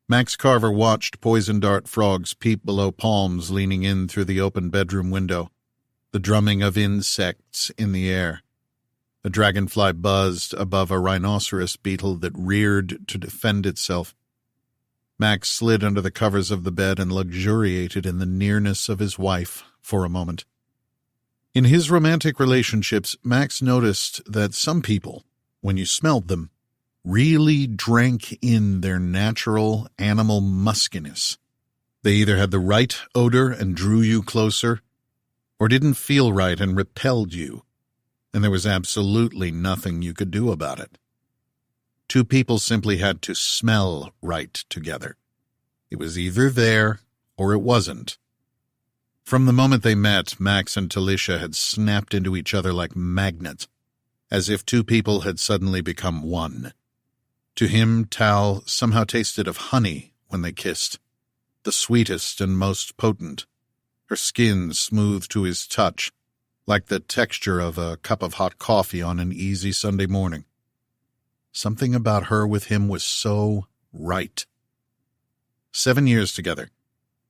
Max Carver watched poison dart frogs peep below palms leaning in through the open bedroom window, the drumming of insects in the air. A dragonfly buzzed above a rhinoceros beetle that reared to defend itself. Max slid under the covers of the bed and luxuriated in the nearness of his wife for a moment. In his romantic relationships, Max noticed that some people, when you smelled them, really drank in their natural animal muskiness. They either had the right odor and drew you closer, or didn't feel right and repelled you, and there was absolutely nothing you could do about it. Two people simply had to smell right together. It was either there or it wasn't. From the moment they met, Max and Talisha had snapped into each other like magnets, as if two people had suddenly become one. To him, Tal somehow tasted of honey when they kissed, the sweetest and most potent, her skin smooth to his touch, like the texture of a cup of hot coffee on an easy Sunday morning. Something about her with him was so right. 7 years together.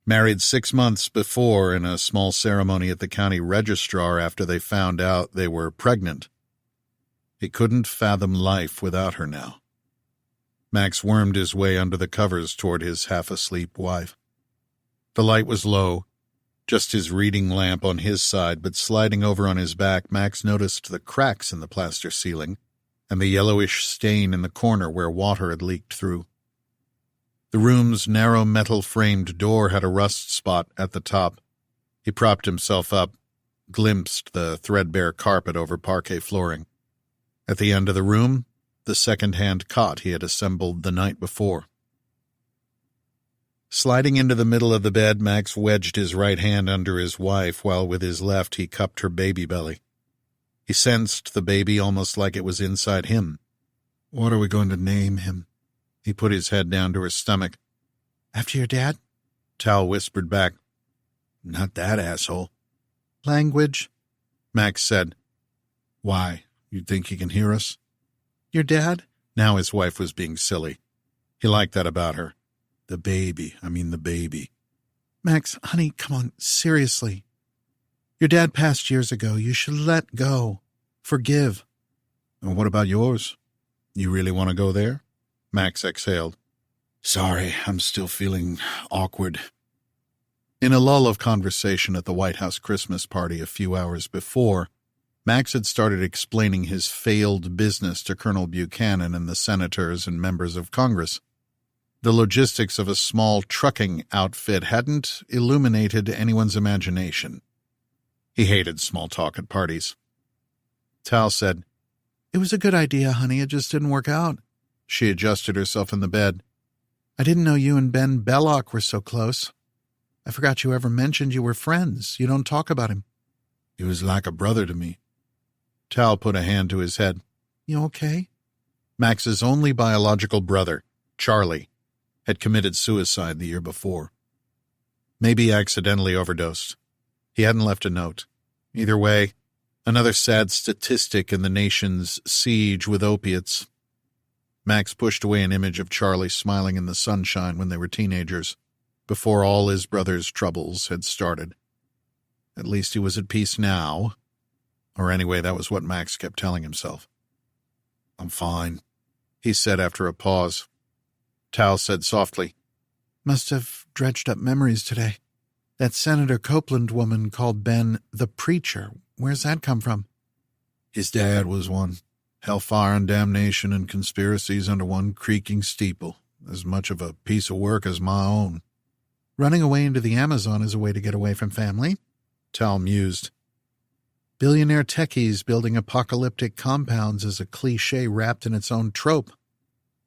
Married 6 months before in a small ceremony at the county registrar after they found out they were pregnant. He couldn't fathom life without her now. Max wormed his way under the covers toward his half-asleep wife. The light was low, just his reading lamp on his side, but sliding over on his back, Max noticed the cracks in the plaster ceiling and the yellowish stain in the corner where water had leaked through. The room's narrow metal-framed door had a rust spot at the top. He propped himself up, glimpsed the threadbare carpet over parquet flooring. At the end of the room, the second-hand cot he had assembled the night before. Sliding into the middle of the bed, Max wedged his right hand under his wife while with his left he cupped her baby belly. He sensed the baby almost like it was inside him. What are we going to name him? He put his head down to her stomach. After your dad? Tal whispered back. Not that asshole. Language, Max said. Why? You think he can hear us? Your dad? Now his wife was being silly. He liked that about her. The baby. Max, honey, come on, seriously. Your dad passed years ago. You should let go. Forgive. And what about yours? You really want to go there? Max exhaled. Sorry, I'm still feeling awkward. In a lull of conversation at the White House Christmas party a few hours before, Max had started explaining his failed business to Colonel Buchanan and the senators and members of Congress. The logistics of a small trucking outfit hadn't illuminated anyone's imagination. He hated small talk at parties. Tal said, It was a good idea, honey. It just didn't work out. She adjusted herself in the bed. I didn't know you and Ben Belloc were so close. I forgot you ever mentioned you were friends. You don't talk about him. He was like a brother to me. Tal put a hand to his head. You okay? Max's only biological brother, Charlie, had committed suicide the year before. Maybe accidentally overdosed. He hadn't left a note. Either way, another sad statistic in the nation's siege with opiates. Max pushed away an image of Charlie smiling in the sunshine when they were teenagers, before all his brother's troubles had started. At least he was at peace now. Or anyway, that was what Max kept telling himself. I'm fine, he said after a pause. Tal said softly, Must have dredged up memories today. That Senator Copeland woman called Ben the Preacher. Where's that come from? His dad was one. Hellfire and damnation and conspiracies under one creaking steeple. As much of a piece of work as my own. Running away into the Amazon is a way to get away from family, Tal mused. Billionaire techies building apocalyptic compounds is a cliché wrapped in its own trope.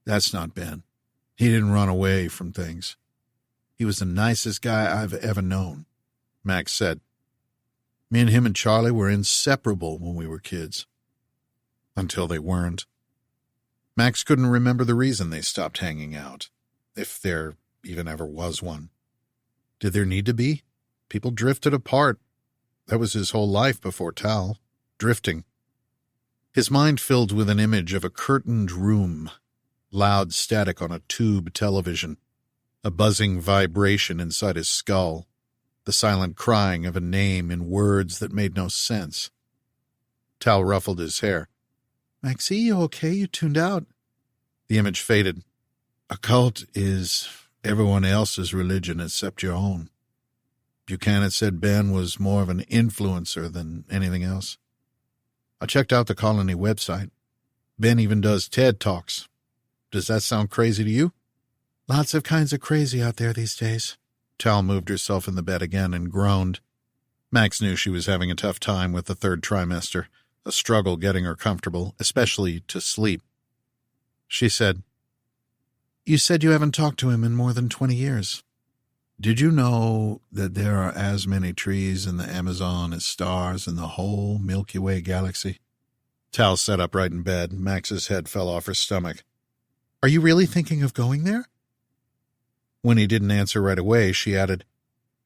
That's not Ben. He didn't run away from things. He was the nicest guy I've ever known, Max said. Me and him and Charlie were inseparable when we were kids. Until they weren't. Max couldn't remember the reason they stopped hanging out, if there even ever was one. Did there need to be? People drifted apart. That was his whole life before Tal. Drifting. His mind filled with an image of a curtained room, loud static on a tube television, a buzzing vibration inside his skull, the silent crying of a name in words that made no sense. Tal ruffled his hair. Maxie, you okay? You tuned out. The image faded. A cult is everyone else's religion except your own. Buchanan said Ben was more of an influencer than anything else. I checked out the colony website. Ben even does TED Talks. Does that sound crazy to you? Lots of kinds of crazy out there these days. Tal moved herself in the bed again and groaned. Max knew she was having a tough time with the third trimester, a struggle getting her comfortable, especially to sleep. She said, You said you haven't talked to him in more than 20 years. Did you know that there are as many trees in the Amazon as stars in the whole Milky Way galaxy? Tal sat upright in bed. Max's head fell off her stomach. Are you really thinking of going there? When he didn't answer right away, she added,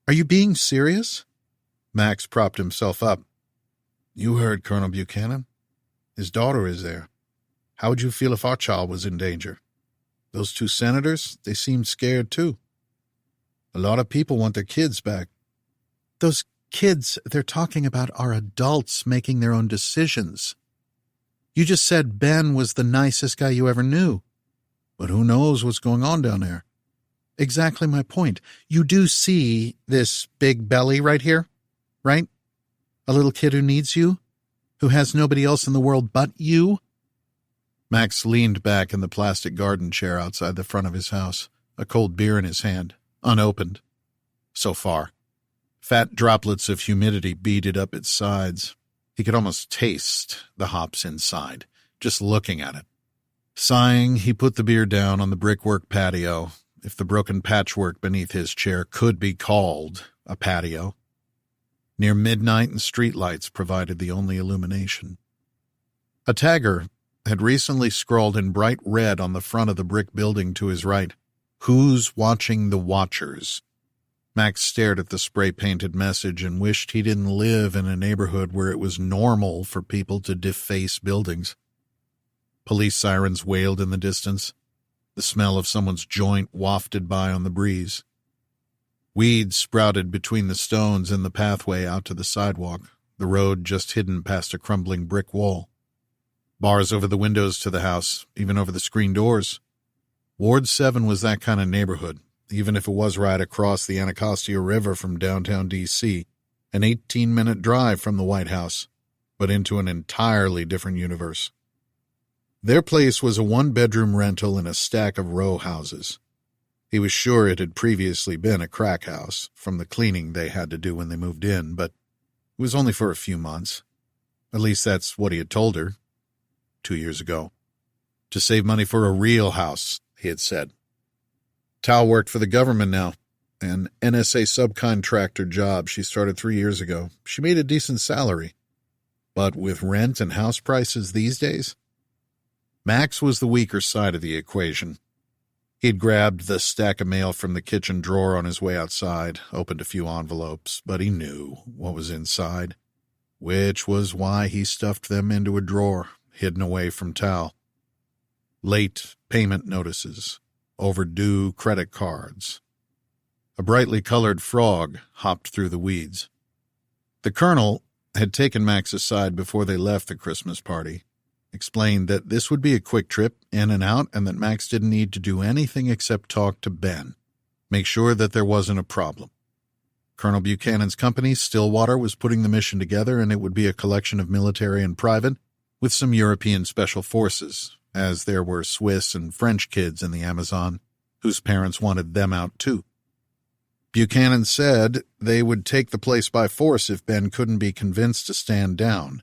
Are you being serious? Max propped himself up. You heard Colonel Buchanan? His daughter is there. How would you feel if our child was in danger? Those two senators, they seemed scared too. A lot of people want their kids back. Those kids they're talking about are adults making their own decisions. You just said Ben was the nicest guy you ever knew. But who knows what's going on down there? Exactly my point. You do see this big belly right here, right? A little kid who needs you, who has nobody else in the world but you. Max leaned back in the plastic garden chair outside the front of his house, a cold beer in his hand, unopened. So far. Fat droplets of humidity beaded up its sides. He could almost taste the hops inside, just looking at it. Sighing, he put the beer down on the brickwork patio, if the broken patchwork beneath his chair could be called a patio. Near midnight and streetlights provided the only illumination. A tagger had recently scrawled in bright red on the front of the brick building to his right, "Who's watching the Watchers?" Max stared at the spray-painted message and wished he didn't live in a neighborhood where it was normal for people to deface buildings. Police sirens wailed in the distance, the smell of someone's joint wafted by on the breeze. Weeds sprouted between the stones in the pathway out to the sidewalk, the road just hidden past a crumbling brick wall. Bars over the windows to the house, even over the screen doors. Ward 7 was that kind of neighborhood, even if it was right across the Anacostia River from downtown D.C., an 18-minute drive from the White House, but into an entirely different universe. Their place was a one-bedroom rental in a stack of row houses. He was sure it had previously been a crack house, from the cleaning they had to do when they moved in, but it was only for a few months. At least that's what he had told her 2 years ago. To save money for a real house, he had said. Tal worked for the government now, an NSA subcontractor job she started 3 years ago. She made a decent salary. But with rent and house prices these days, Max was the weaker side of the equation. He'd grabbed the stack of mail from the kitchen drawer on his way outside, opened a few envelopes, but he knew what was inside, which was why he stuffed them into a drawer, hidden away from Tal. Late payment notices, overdue credit cards. A brightly colored frog hopped through the weeds. The colonel had taken Max aside before they left the Christmas party, explained that this would be a quick trip in and out and that Max didn't need to do anything except talk to Ben, make sure that there wasn't a problem. Colonel Buchanan's company, Stillwater, was putting the mission together, and it would be a collection of military and private with some European special forces, as there were Swiss and French kids in the Amazon whose parents wanted them out too. Buchanan said they would take the place by force if Ben couldn't be convinced to stand down.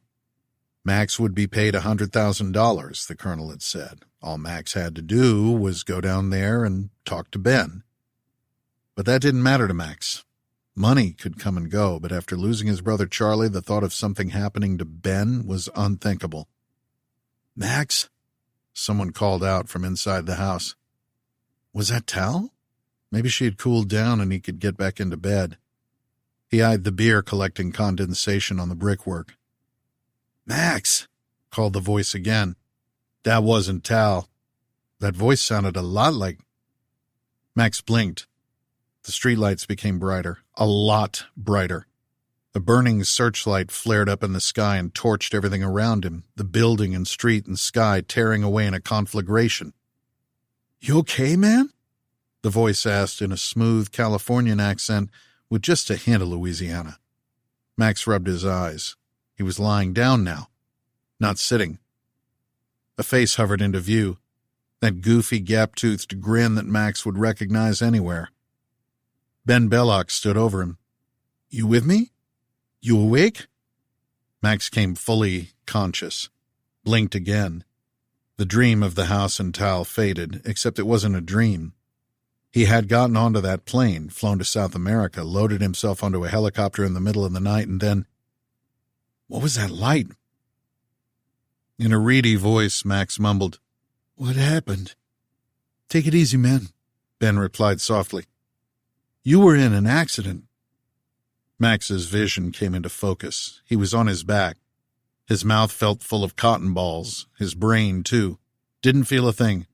Max would be paid $100,000, the colonel had said. All Max had to do was go down there and talk to Ben. But that didn't matter to Max. Money could come and go, but after losing his brother Charlie, the thought of something happening to Ben was unthinkable. "Max?" Someone called out from inside the house. Was that Tal? Maybe she had cooled down and he could get back into bed. He eyed the beer collecting condensation on the brickwork. "Max," called the voice again. That wasn't Tal. That voice sounded a lot like... Max blinked. The streetlights became brighter, a lot brighter. A burning searchlight flared up in the sky and torched everything around him, the building and street and sky tearing away in a conflagration. "You okay, man?" The voice asked in a smooth Californian accent with just a hint of Louisiana. Max rubbed his eyes. He was lying down now, not sitting. A face hovered into view, that goofy, gap-toothed grin that Max would recognize anywhere. Ben Belloc stood over him. "You with me? You awake?" Max came fully conscious, blinked again. The dream of the house and Tal faded, except it wasn't a dream. He had gotten onto that plane, flown to South America, loaded himself onto a helicopter in the middle of the night, and then... What was that light? In a reedy voice, Max mumbled, "What happened?" "Take it easy, man," Ben replied softly. "You were in an accident." Max's vision came into focus. He was on his back. His mouth felt full of cotton balls. His brain, too. Didn't feel a thing.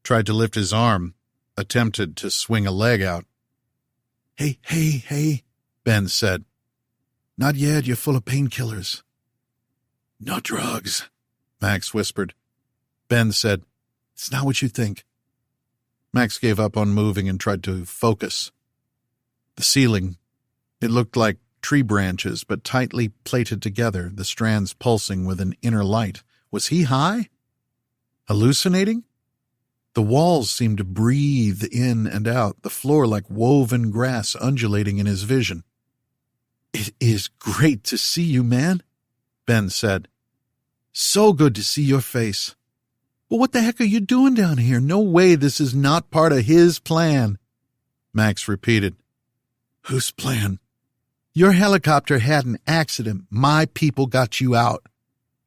Tried to lift his arm. Attempted to swing a leg out. Hey, Ben said. "Not yet, you're full of painkillers." "Not drugs," Max whispered. Ben said, "It's not what you think." Max gave up on moving and tried to focus. The ceiling, it looked like tree branches, but tightly plaited together, the strands pulsing with an inner light. Was he high? Hallucinating? The walls seemed to breathe in and out, the floor like woven grass undulating in his vision. "It is great to see you, man," Ben said. "So good to see your face. But what the heck are you doing down here? No way this is not part of his plan." Max repeated. "Whose plan?" "Your helicopter had an accident. My people got you out.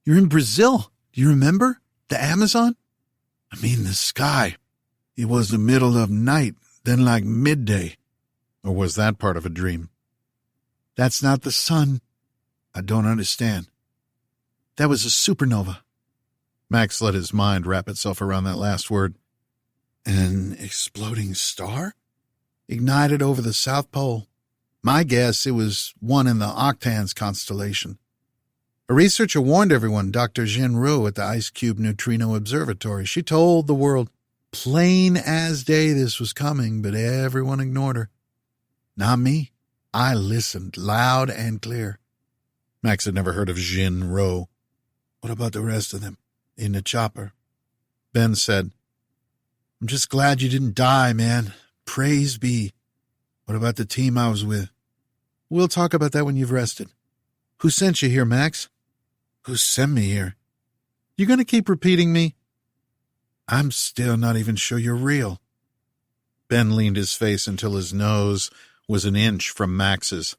You're in Brazil. Do you remember? The Amazon? I mean, the sky. It was the middle of night, then like midday." Or was that part of a dream? "That's not the sun." "I don't understand." "That was a supernova." Max let his mind wrap itself around that last word. "An exploding star?" "Ignited over the South Pole. My guess, it was one in the Octans constellation. A researcher warned everyone, Dr. Xin Rou at the Ice Cube Neutrino Observatory. She told the world plain as day this was coming, but everyone ignored her. Not me. I listened loud and clear." Max had never heard of Xin Rou. "What about the rest of them? In the chopper?" Ben said, "I'm just glad you didn't die, man. Praise be." "What about the team I was with?" "We'll talk about that when you've rested." "Who sent you here, Max?" "Who sent me here?" "You going to keep repeating me?" "I'm still not even sure you're real." Ben leaned his face until his nose was an inch from Max's.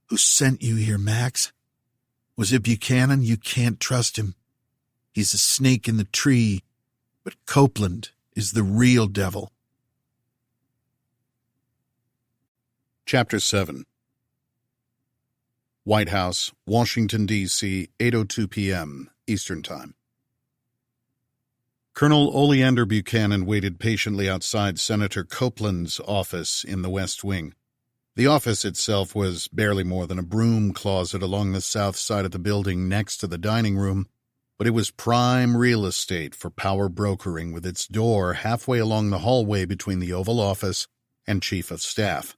"Who sent you here, Max? Was it Buchanan? You can't trust him. He's a snake in the tree, but Copeland is the real devil." Chapter 7. White House, Washington, D.C., 8:02 p.m., Eastern Time. Colonel Oleander Buchanan waited patiently outside Senator Copeland's office in the West Wing. The office itself was barely more than a broom closet along the south side of the building next to the dining room, but it was prime real estate for power brokering, with its door halfway along the hallway between the Oval Office and Chief of Staff.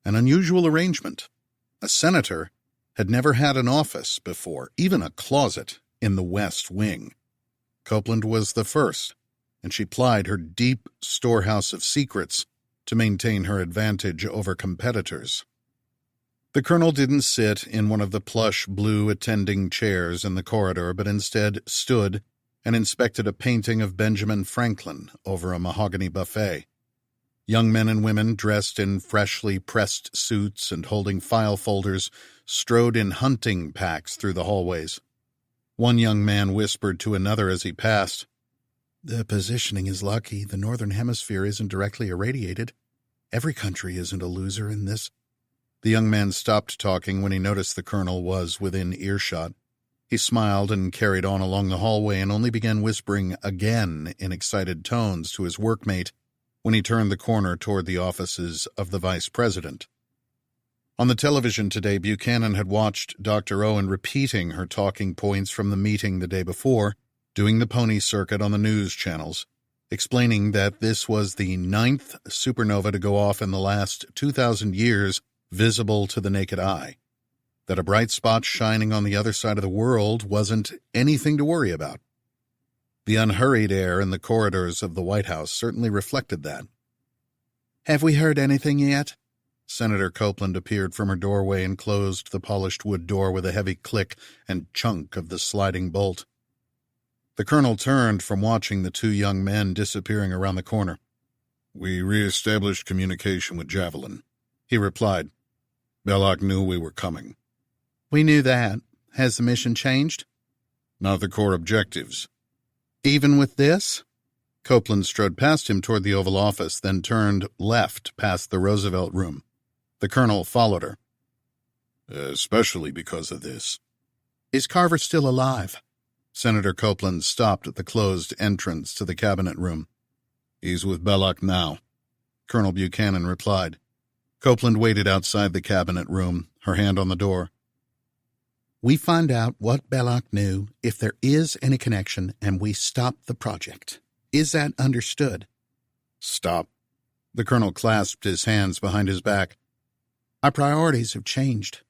An unusual arrangement. A senator had never had an office before, even a closet, in the West Wing. Copeland was the first, and she plied her deep storehouse of secrets to maintain her advantage over competitors. The colonel didn't sit in one of the plush blue attending chairs in the corridor, but instead stood and inspected a painting of Benjamin Franklin over a mahogany buffet. Young men and women dressed in freshly pressed suits and holding file folders strode in hunting packs through the hallways. One young man whispered to another as he passed, "The positioning is lucky. The Northern Hemisphere isn't directly irradiated. Every country isn't a loser in this." The young man stopped talking when he noticed the colonel was within earshot. He smiled and carried on along the hallway and only began whispering again in excited tones to his workmate when he turned the corner toward the offices of the vice president. On the television today, Buchanan had watched Dr. Owen repeating her talking points from the meeting the day before, doing the pony circuit on the news channels, explaining that this was the 9th supernova to go off in the last 2,000 years visible to the naked eye, that a bright spot shining on the other side of the world wasn't anything to worry about. The unhurried air in the corridors of the White House certainly reflected that. "Have we heard anything yet?" Senator Copeland appeared from her doorway and closed the polished wood door with a heavy click and chunk of the sliding bolt. The colonel turned from watching the two young men disappearing around the corner. "We re-established communication with Javelin," he replied. "Belloc knew we were coming." "We knew that. Has the mission changed?" "Not the core objectives." "Even with this?" Copeland strode past him toward the Oval Office, then turned left past the Roosevelt Room. The colonel followed her. "Especially because of this." "Is Carver still alive?" Senator Copeland stopped at the closed entrance to the cabinet room. "He's with Belloc now," Colonel Buchanan replied. Copeland waited outside the cabinet room, her hand on the door. "We find out what Belloc knew, if there is any connection, and we stop the project. Is that understood?" "Stop." The colonel clasped his hands behind his back. "Our priorities have changed."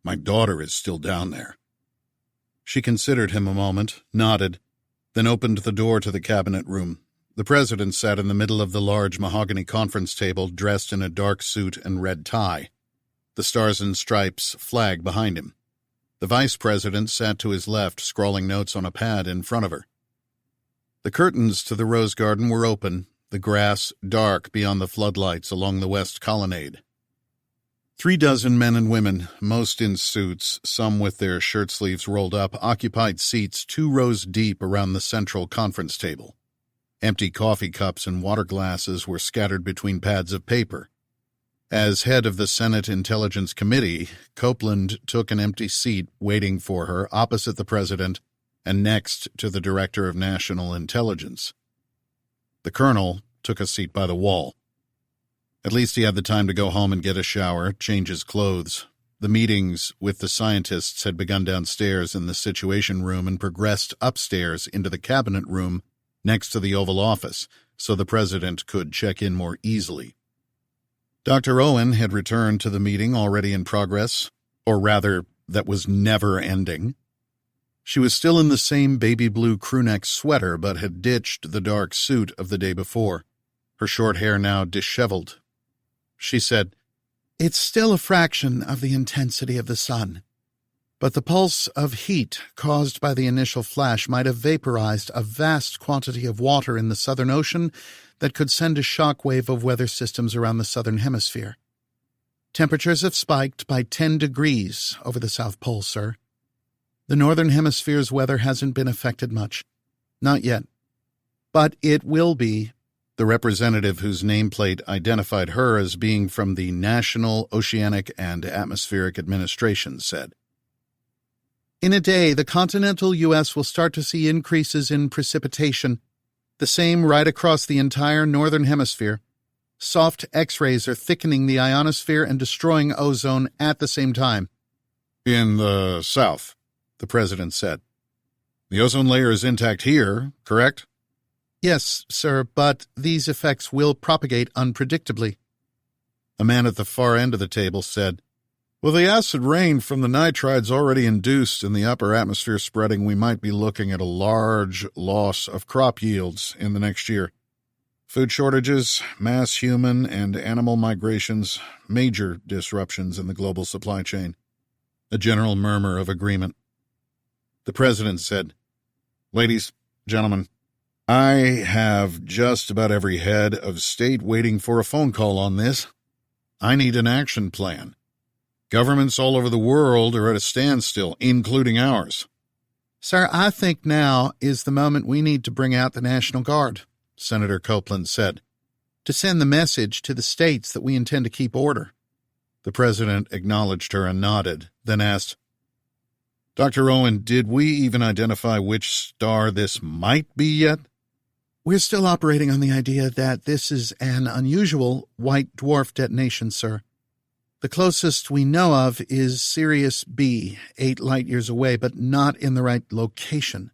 "My daughter is still down there." She considered him a moment, nodded, then opened the door to the cabinet room. The president sat in the middle of the large mahogany conference table, dressed in a dark suit and red tie, the Stars and Stripes flag behind him. The vice president sat to his left, scrawling notes on a pad in front of her. The curtains to the rose garden were open, the grass dark beyond the floodlights along the west colonnade. 3 dozen men and women, most in suits, some with their shirt sleeves rolled up, occupied seats 2 rows deep around the central conference table. Empty coffee cups and water glasses were scattered between pads of paper. As head of the Senate Intelligence Committee, Copeland took an empty seat waiting for her opposite the president and next to the Director of National Intelligence. The colonel took a seat by the wall. At least he had the time to go home and get a shower, change his clothes. The meetings with the scientists had begun downstairs in the Situation Room and progressed upstairs into the Cabinet Room next to the Oval Office, so the president could check in more easily. Dr. Owen had returned to the meeting already in progress, or rather, that was never ending. She was still in the same baby blue crewneck sweater, but had ditched the dark suit of the day before, her short hair now disheveled. She said, "It's still a fraction of the intensity of the sun, but the pulse of heat caused by the initial flash might have vaporized a vast quantity of water in the Southern Ocean that could send a shock wave of weather systems around the Southern Hemisphere. Temperatures have spiked by 10 degrees over the South Pole, sir. The Northern Hemisphere's weather hasn't been affected much. Not yet. But it will be." The representative whose nameplate identified her as being from the National Oceanic and Atmospheric Administration said. "In a day, the continental U.S. will start to see increases in precipitation, the same right across the entire Northern Hemisphere. Soft X-rays are thickening the ionosphere and destroying ozone at the same time." "In the South," the president said. "The ozone layer is intact here, correct?" "Yes, sir, but these effects will propagate unpredictably." A man at the far end of the table said, "With the acid rain from the nitrides already induced in the upper atmosphere spreading, we might be looking at a large loss of crop yields in the next year. Food shortages, mass human and animal migrations, major disruptions in the global supply chain." A general murmur of agreement. The president said, "Ladies, gentlemen, I have just about every head of state waiting for a phone call on this. I need an action plan. Governments all over the world are at a standstill, including ours." "Sir, I think now is the moment we need to bring out the National Guard," Senator Copeland said, "to send the message to the states that we intend to keep order." The president acknowledged her and nodded, then asked, Dr. Owen, did we even identify which star this might be yet? We're still operating on the idea that this is an unusual white dwarf detonation, sir. The closest we know of is Sirius B, 8 light-years away, but not in the right location.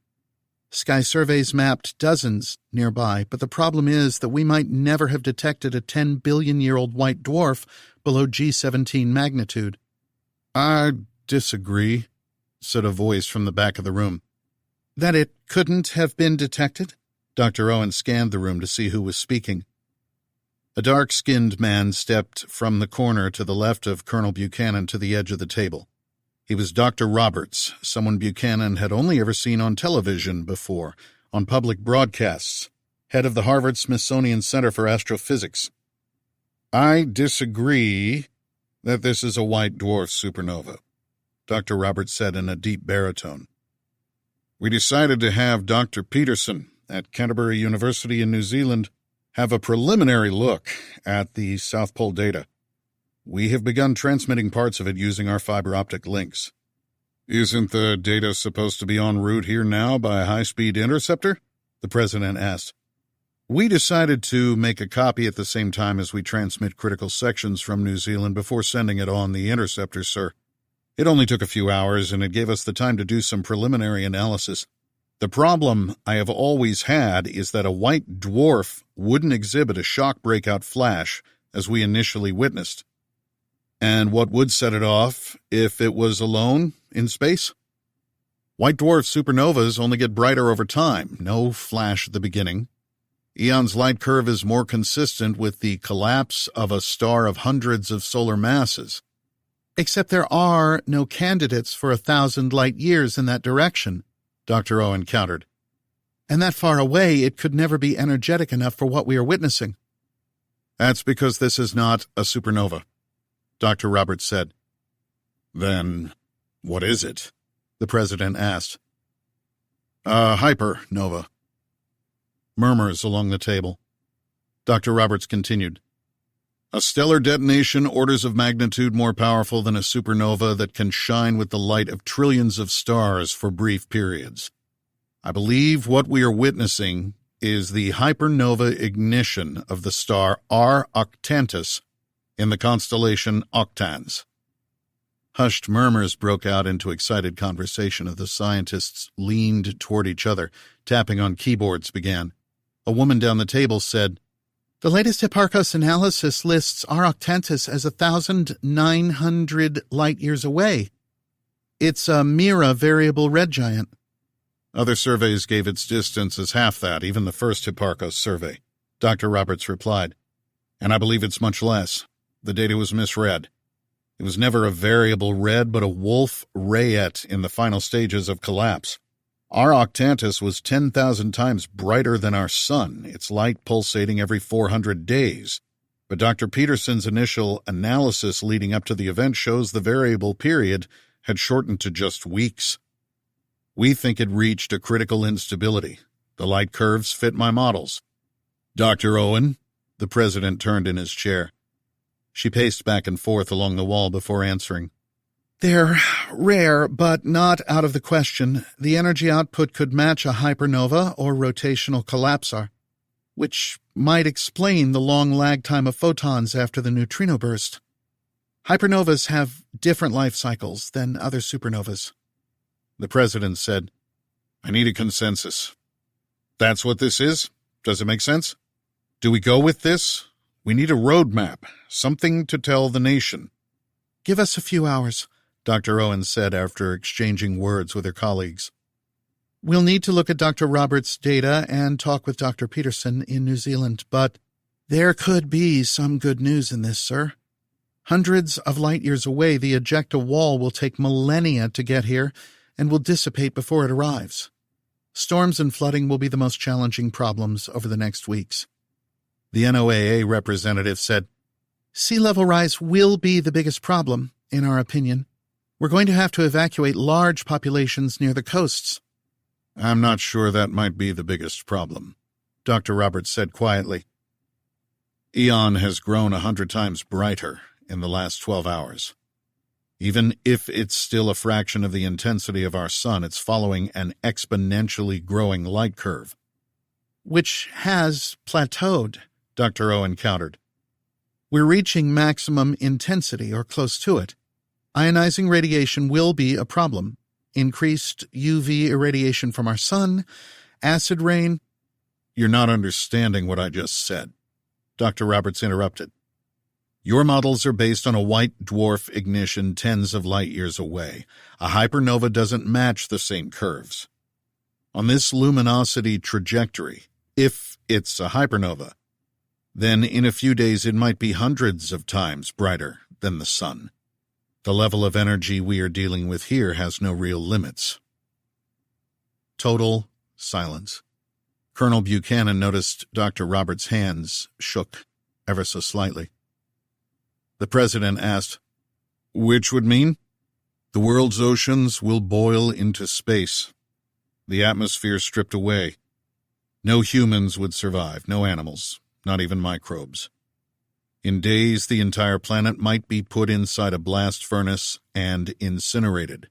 Sky surveys mapped dozens nearby, but the problem is that we might never have detected a 10-billion-year-old white dwarf below G17 magnitude. I disagree, said a voice from the back of the room. That it couldn't have been detected? Dr. Owen scanned the room to see who was speaking. A dark-skinned man stepped from the corner to the left of Colonel Buchanan to the edge of the table. He was Dr. Roberts, someone Buchanan had only ever seen on television before, on public broadcasts, head of the Harvard-Smithsonian Center for Astrophysics. I disagree that this is a white dwarf supernova, Dr. Roberts said in a deep baritone. We decided to have Dr. Peterson at Canterbury University in New Zealand have a preliminary look at the South Pole data. We have begun transmitting parts of it using our fiber optic links. Isn't the data supposed to be en route here now by a high-speed interceptor? The president asked. We decided to make a copy at the same time as we transmit critical sections from New Zealand before sending it on the interceptor, sir. It only took a few hours, and it gave us the time to do some preliminary analysis. The problem I have always had is that a white dwarf wouldn't exhibit a shock breakout flash as we initially witnessed. And what would set it off if it was alone in space? White dwarf supernovas only get brighter over time, no flash at the beginning. Aeon's light curve is more consistent with the collapse of a star of hundreds of solar masses. Except there are no candidates for 1,000 light-years in that direction, Dr. Owen countered. And that far away, it could never be energetic enough for what we are witnessing. That's because this is not a supernova, Dr. Roberts said. Then what is it? The president asked. A hypernova. Murmurs along the table. Dr. Roberts continued. A stellar detonation orders of magnitude more powerful than a supernova that can shine with the light of trillions of stars for brief periods. I believe what we are witnessing is the hypernova ignition of the star R Octantis in the constellation Octans. Hushed murmurs broke out into excited conversation as the scientists leaned toward each other. Tapping on keyboards began. A woman down the table said, The latest Hipparcos analysis lists R Octantis as 1,900 light-years away. It's a Mira variable red giant. Other surveys gave its distance as half that, even the first Hipparcos survey, Dr. Roberts replied. And I believe it's much less. The data was misread. It was never a variable red, but a wolf rayet in the final stages of collapse. Our Octantis was 10,000 times brighter than our sun, its light pulsating every 400 days. But Dr. Peterson's initial analysis leading up to the event shows the variable period had shortened to just weeks. We think it reached a critical instability. The light curves fit my models. Dr. Owen, the president turned in his chair. She paced back and forth along the wall before answering. They're rare, but not out of the question. The energy output could match a hypernova or rotational collapsar, which might explain the long lag time of photons after the neutrino burst. Hypernovas have different life cycles than other supernovas. The president said, I need a consensus. That's what this is? Does it make sense? Do we go with this? We need a roadmap, something to tell the nation. Give us a few hours, Dr. Owen said after exchanging words with her colleagues. We'll need to look at Dr. Roberts' data and talk with Dr. Peterson in New Zealand, but there could be some good news in this, sir. Hundreds of light-years away, the ejecta wall will take millennia to get here and will dissipate before it arrives. Storms and flooding will be the most challenging problems over the next weeks. The NOAA representative said, Sea level rise will be the biggest problem, in our opinion. We're going to have to evacuate large populations near the coasts. I'm not sure that might be the biggest problem, Dr. Roberts said quietly. Aeon has grown 100 times brighter, in the last 12 hours. Even if it's still a fraction of the intensity of our sun, it's following an exponentially growing light curve. Which has plateaued, Dr. Owen countered. We're reaching maximum intensity or close to it. Ionizing radiation will be a problem. Increased UV irradiation from our sun, acid rain. You're not understanding what I just said, Dr. Roberts interrupted. Your models are based on a white dwarf ignition tens of light years away. A hypernova doesn't match the same curves. On this luminosity trajectory, if it's a hypernova, then in a few days it might be hundreds of times brighter than the sun. The level of energy we are dealing with here has no real limits. Total silence. Colonel Buchanan noticed Dr. Roberts' hands shook ever so slightly. The president asked, "Which would mean?" "The world's oceans will boil into space. The atmosphere stripped away. No humans would survive, no animals, not even microbes. In days, the entire planet might be put inside a blast furnace and incinerated.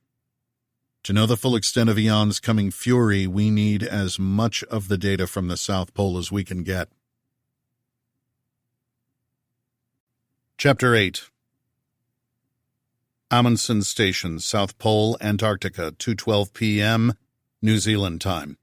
To know the full extent of Aeon's coming fury, we need as much of the data from the South Pole as we can get." Chapter 8. Amundsen Station, South Pole, Antarctica, 2:12 p.m., New Zealand time.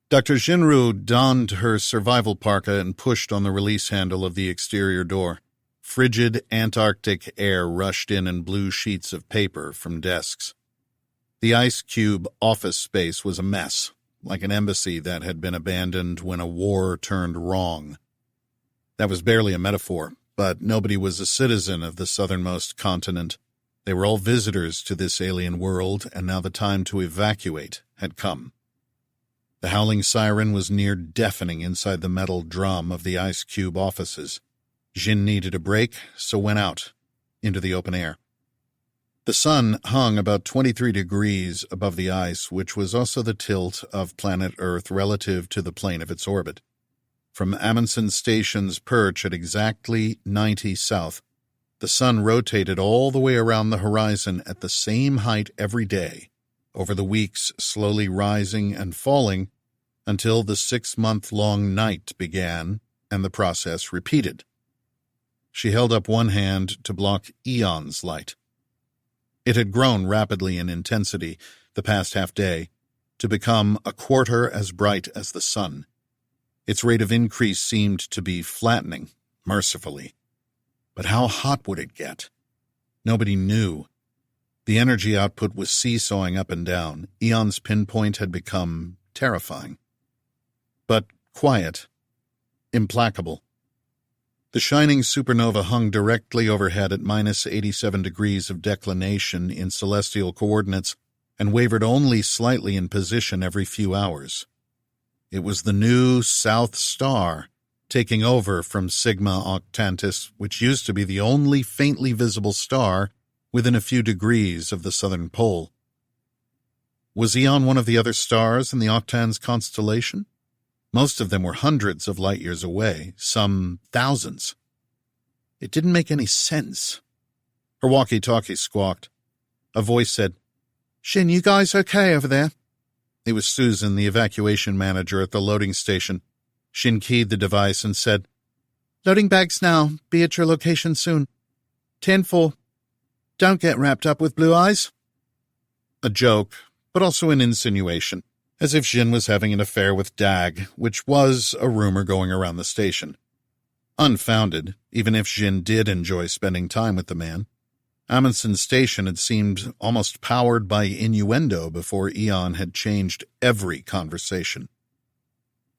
Dr. Xin Rou donned her survival parka and pushed on the release handle of the exterior door. Frigid Antarctic air rushed in and blew sheets of paper from desks. The ice cube office space was a mess, like an embassy that had been abandoned when a war turned wrong. That was barely a metaphor, but nobody was a citizen of the southernmost continent. They were all visitors to this alien world, and now the time to evacuate had come. The howling siren was near deafening inside the metal drum of the ice cube offices. Xin needed a break, so went out, into the open air. The sun hung about 23 degrees above the ice, which was also the tilt of planet Earth relative to the plane of its orbit. From Amundsen Station's perch at exactly 90 south, the sun rotated all the way around the horizon at the same height every day, over the weeks slowly rising and falling until the 6-month-long night began and the process repeated. She held up one hand to block Aeon's light. It had grown rapidly in intensity the past half-day to become a quarter as bright as the sun. Its rate of increase seemed to be flattening, mercifully. But how hot would it get? Nobody knew. The energy output was seesawing up and down. Aeon's pinpoint had become terrifying. But quiet, implacable. The shining supernova hung directly overhead at minus 87 degrees of declination in celestial coordinates and wavered only slightly in position every few hours. It was the new South Star, taking over from Sigma Octantis, which used to be the only faintly visible star within a few degrees of the southern pole. Was Aeon one of the other stars in the Octans constellation? Most of them were hundreds of light years away, some thousands. It didn't make any sense. Her walkie-talkie squawked. A voice said, "Xin, you guys okay over there?" It was Susan, the evacuation manager at the loading station. Xin keyed the device and said, "Loading bags now. Be at your location soon. 10-4. Don't get wrapped up with blue eyes." A joke, but also an insinuation, as if Xin was having an affair with Dag, which was a rumor going around the station. Unfounded, even if Xin did enjoy spending time with the man. Amundsen Station had seemed almost powered by innuendo before Aeon had changed every conversation.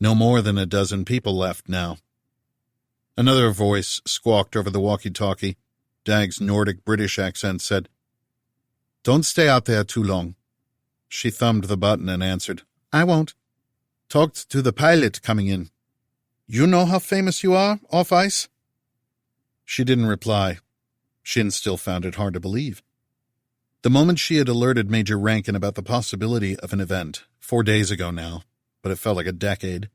No more than a dozen people left now. Another voice squawked over the walkie-talkie. Dag's Nordic-British accent said, "Don't stay out there too long." She thumbed the button and answered, "I won't. Talked to the pilot coming in. You know how famous you are, off ice?" She didn't reply. Xin still found it hard to believe. The moment she had alerted Major Rankin about the possibility of an event, 4 days ago now, but it felt like a decade,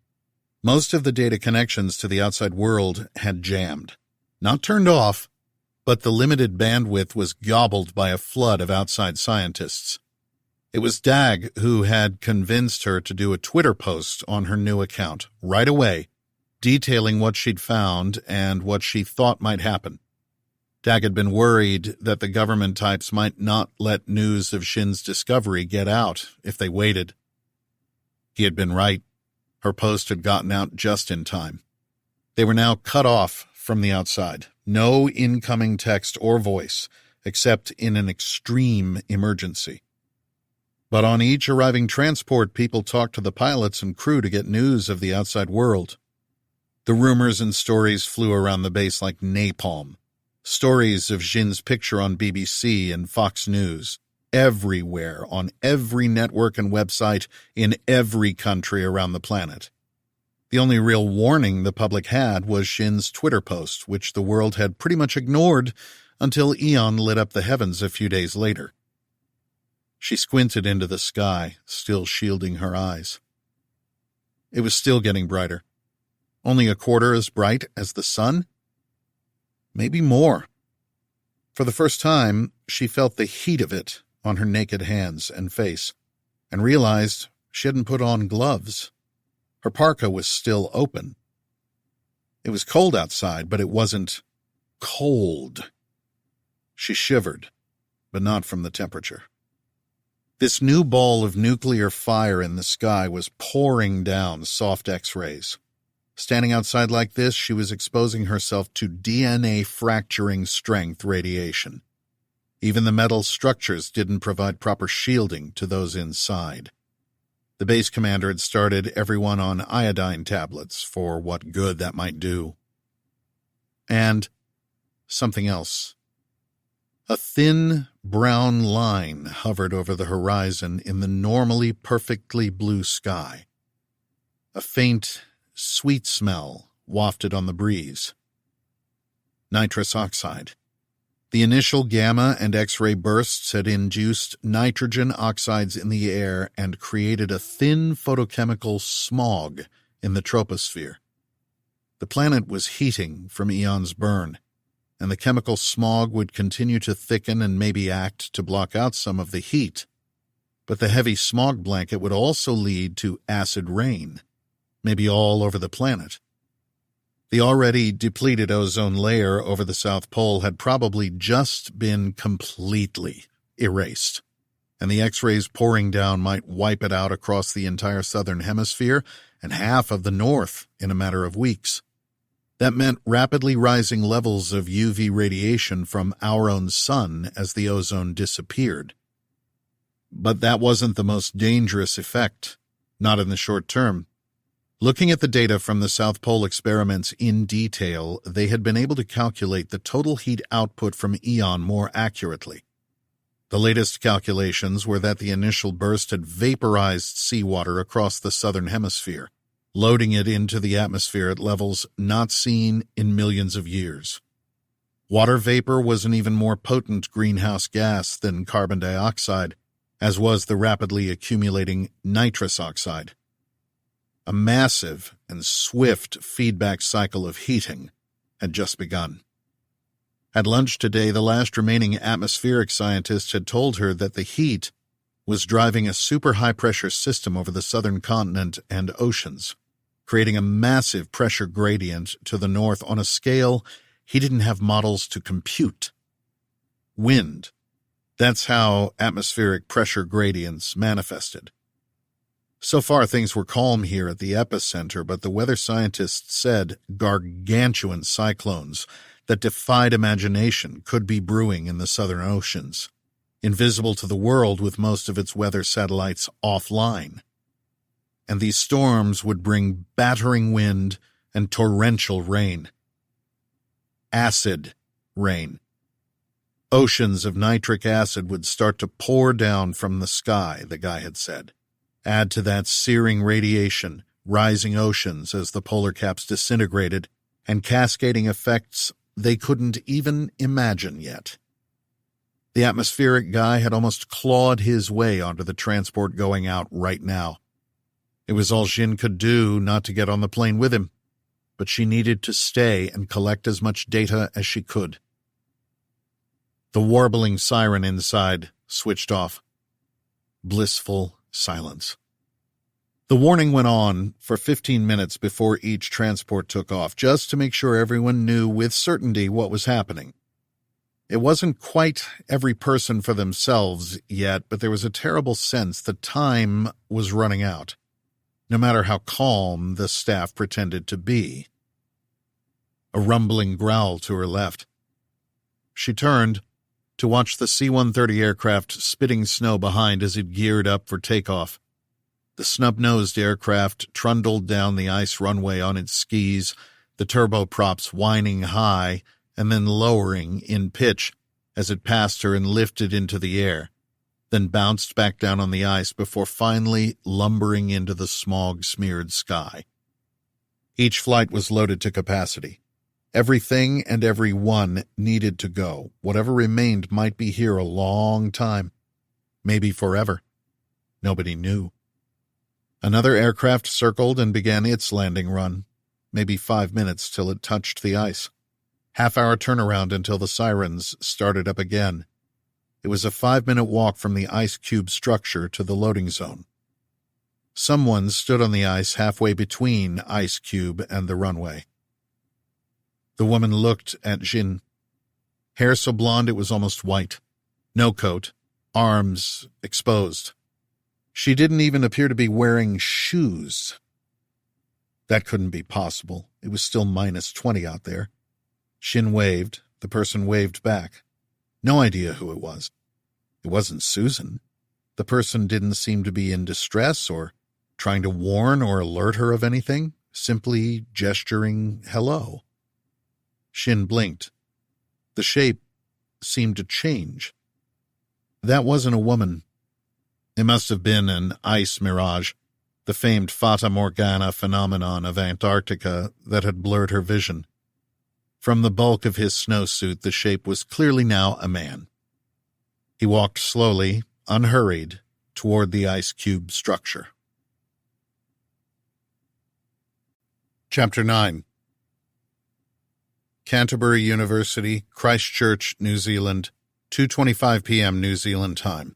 most of the data connections to the outside world had jammed. Not turned off, but the limited bandwidth was gobbled by a flood of outside scientists. It was Dag who had convinced her to do a Twitter post on her new account right away, detailing what she'd found and what she thought might happen. Dag had been worried that the government types might not let news of Xin's discovery get out if they waited. He had been right. Her post had gotten out just in time. They were now cut off from the outside. No incoming text or voice, except in an extreme emergency. But on each arriving transport, people talked to the pilots and crew to get news of the outside world. The rumors and stories flew around the base like napalm. Stories of Xin's picture on BBC and Fox News, everywhere, on every network and website, in every country around the planet. The only real warning the public had was Xin's Twitter post, which the world had pretty much ignored until Aeon lit up the heavens a few days later. She squinted into the sky, still shielding her eyes. It was still getting brighter. Only a quarter as bright as the sun? Maybe more. For the first time, she felt the heat of it on her naked hands and face, and realized she hadn't put on gloves. Her parka was still open. It was cold outside, but it wasn't cold. She shivered, but not from the temperature. This new ball of nuclear fire in the sky was pouring down soft X-rays. Standing outside like this, she was exposing herself to DNA-fracturing strength radiation. Even the metal structures didn't provide proper shielding to those inside. The base commander had started everyone on iodine tablets for what good that might do. And something else. A thin, brown line hovered over the horizon in the normally perfectly blue sky. A faint, sweet smell wafted on the breeze. Nitrous oxide. The initial gamma and X-ray bursts had induced nitrogen oxides in the air and created a thin photochemical smog in the troposphere. The planet was heating from Aeon's burn, and the chemical smog would continue to thicken and maybe act to block out some of the heat. But the heavy smog blanket would also lead to acid rain, maybe all over the planet. The already depleted ozone layer over the South Pole had probably just been completely erased, and the X-rays pouring down might wipe it out across the entire southern hemisphere and half of the north in a matter of weeks. That meant rapidly rising levels of UV radiation from our own sun as the ozone disappeared. But that wasn't the most dangerous effect, not in the short term. Looking at the data from the South Pole experiments in detail, they had been able to calculate the total heat output from Aeon more accurately. The latest calculations were that the initial burst had vaporized seawater across the southern hemisphere, loading it into the atmosphere at levels not seen in millions of years. Water vapor was an even more potent greenhouse gas than carbon dioxide, as was the rapidly accumulating nitrous oxide. A massive and swift feedback cycle of heating had just begun. At lunch today, the last remaining atmospheric scientist had told her that the heat was driving a super high-pressure system over the southern continent and oceans, creating a massive pressure gradient to the north on a scale he didn't have models to compute. Wind. That's how atmospheric pressure gradients manifested. So far, things were calm here at the epicenter, but the weather scientists said gargantuan cyclones that defied imagination could be brewing in the southern oceans, invisible to the world with most of its weather satellites offline. And these storms would bring battering wind and torrential rain. Acid rain. Oceans of nitric acid would start to pour down from the sky, the guy had said. Add to that searing radiation, rising oceans as the polar caps disintegrated, and cascading effects they couldn't even imagine yet. The atmospheric guy had almost clawed his way onto the transport going out right now. It was all Xin could do not to get on the plane with him. but she needed to stay and collect as much data as she could. The warbling siren inside switched off. Blissful silence. The warning went on for 15 minutes before each transport took off, just to make sure everyone knew with certainty what was happening. It wasn't quite every person for themselves yet, but there was a terrible sense that time was running out, no matter how calm the staff pretended to be. A rumbling growl to her left. She turned to watch the C-130 aircraft spitting snow behind as it geared up for takeoff. The snub-nosed aircraft trundled down the ice runway on its skis, the turboprops whining high and then lowering in pitch as it passed her and lifted into the air, then bounced back down on the ice before finally lumbering into the smog-smeared sky. Each flight was loaded to capacity. Everything and everyone needed to go. Whatever remained might be here a long time, maybe forever. Nobody knew. Another aircraft circled and began its landing run, maybe 5 minutes till it touched the ice. Half-hour turnaround until the sirens started up again. It was a 5-minute walk from the ice cube structure to the loading zone. Someone stood on the ice halfway between ice cube and the runway. The woman looked at Xin. Hair so blonde it was almost white. No coat, arms exposed. She didn't even appear to be wearing shoes. That couldn't be possible. It was still -20 out there. Xin waved. The person waved back. No idea who it was. It wasn't Susan. The person didn't seem to be in distress or trying to warn or alert her of anything, simply gesturing hello. Xin blinked. The shape seemed to change. That wasn't a woman. It must have been an ice mirage, the famed Fata Morgana phenomenon of Antarctica that had blurred her vision. From the bulk of his snowsuit, the shape was clearly now a man. He walked slowly, unhurried, toward the ice cube structure. Chapter 9. Canterbury University, Christchurch, New Zealand, 2:25 p.m. New Zealand time.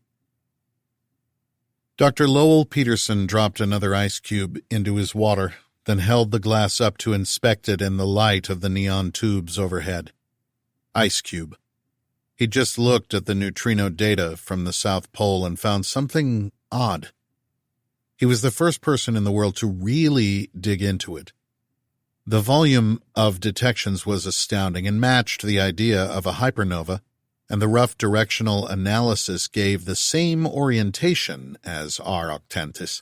Dr. Lowell Peterson dropped another ice cube into his water, then held the glass up to inspect it in the light of the neon tubes overhead. Ice cube. He just looked at the neutrino data from the South Pole and found something odd. He was the first person in the world to really dig into it. The volume of detections was astounding and matched the idea of a hypernova, and the rough directional analysis gave the same orientation as R. Octantis.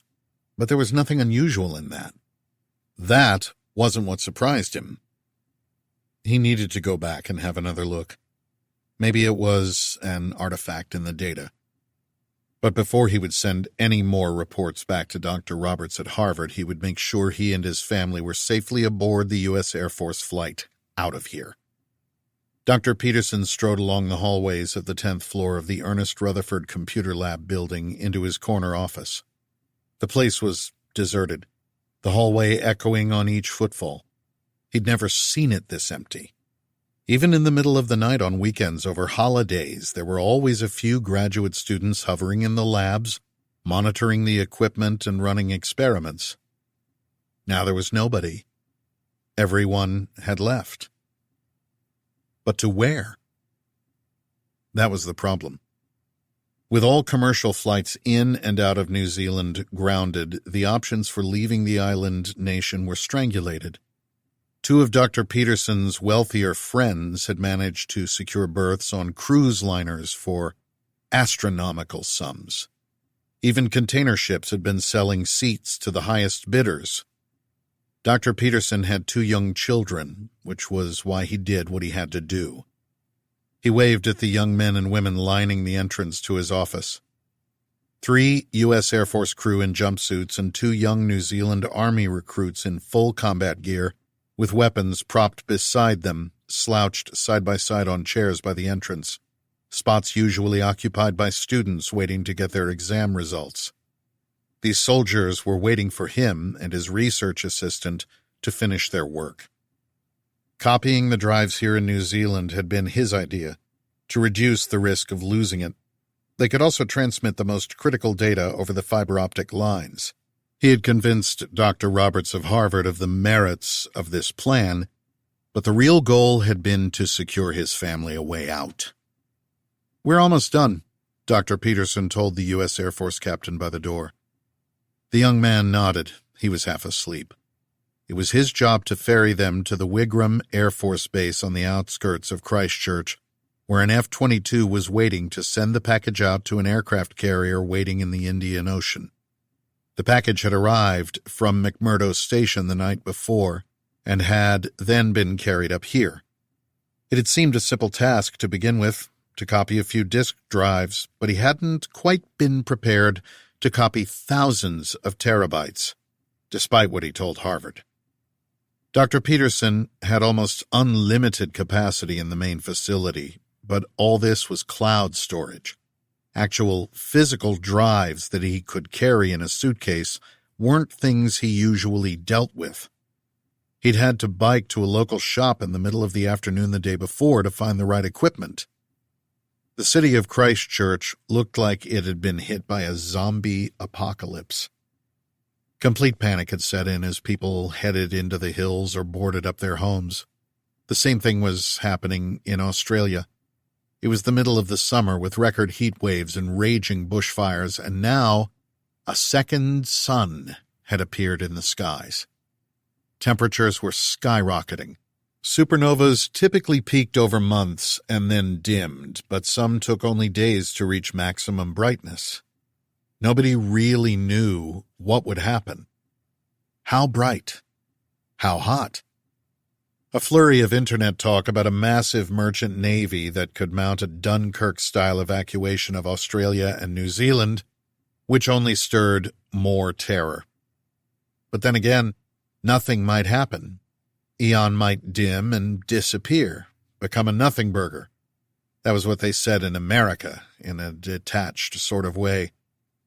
But there was nothing unusual in that. That wasn't what surprised him. He needed to go back and have another look. Maybe it was an artifact in the data. But before he would send any more reports back to Dr. Roberts at Harvard, he would make sure he and his family were safely aboard the U.S. Air Force flight out of here. Dr. Peterson strode along the hallways of the 10th floor of the Ernest Rutherford Computer Lab building into his corner office. The place was deserted, the hallway echoing on each footfall. He'd never seen it this empty. Even in the middle of the night on weekends over holidays, there were always a few graduate students hovering in the labs, monitoring the equipment and running experiments. Now there was nobody. Everyone had left. But to where? That was the problem. With all commercial flights in and out of New Zealand grounded, the options for leaving the island nation were strangulated. Two of Dr. Peterson's wealthier friends had managed to secure berths on cruise liners for astronomical sums. Even container ships had been selling seats to the highest bidders. Dr. Peterson had 2 young children, which was why he did what he had to do. He waved at the young men and women lining the entrance to his office. 3 U.S. Air Force crew in jumpsuits and 2 young New Zealand Army recruits in full combat gear, with weapons propped beside them, slouched side by side on chairs by the entrance, spots usually occupied by students waiting to get their exam results. These soldiers were waiting for him and his research assistant to finish their work. Copying the drives here in New Zealand had been his idea, to reduce the risk of losing it. They could also transmit the most critical data over the fiber optic lines. He had convinced Dr. Roberts of Harvard of the merits of this plan, but the real goal had been to secure his family a way out. "We're almost done," Dr. Peterson told the U.S. Air Force captain by the door. The young man nodded. He was half asleep. It was his job to ferry them to the Wigram Air Force Base on the outskirts of Christchurch, where an F-22 was waiting to send the package out to an aircraft carrier waiting in the Indian Ocean. The package had arrived from McMurdo Station the night before and had then been carried up here. It had seemed a simple task to begin with, to copy a few disk drives, but he hadn't quite been prepared to copy thousands of terabytes, despite what he told Harvard. Dr. Peterson had almost unlimited capacity in the main facility, but all this was cloud storage. Actual physical drives that he could carry in a suitcase weren't things he usually dealt with. He'd had to bike to a local shop in the middle of the afternoon the day before to find the right equipment. The city of Christchurch looked like it had been hit by a zombie apocalypse. Complete panic had set in as people headed into the hills or boarded up their homes. The same thing was happening in Australia. It was the middle of the summer with record heat waves and raging bushfires, and now a second sun had appeared in the skies. Temperatures were skyrocketing. Supernovas typically peaked over months and then dimmed, but some took only days to reach maximum brightness. Nobody really knew what would happen. How bright? How hot? A flurry of internet talk about a massive merchant navy that could mount a Dunkirk-style evacuation of Australia and New Zealand, which only stirred more terror. But then again, nothing might happen. Aeon might dim and disappear, become a nothing burger. That was what they said in America, in a detached sort of way,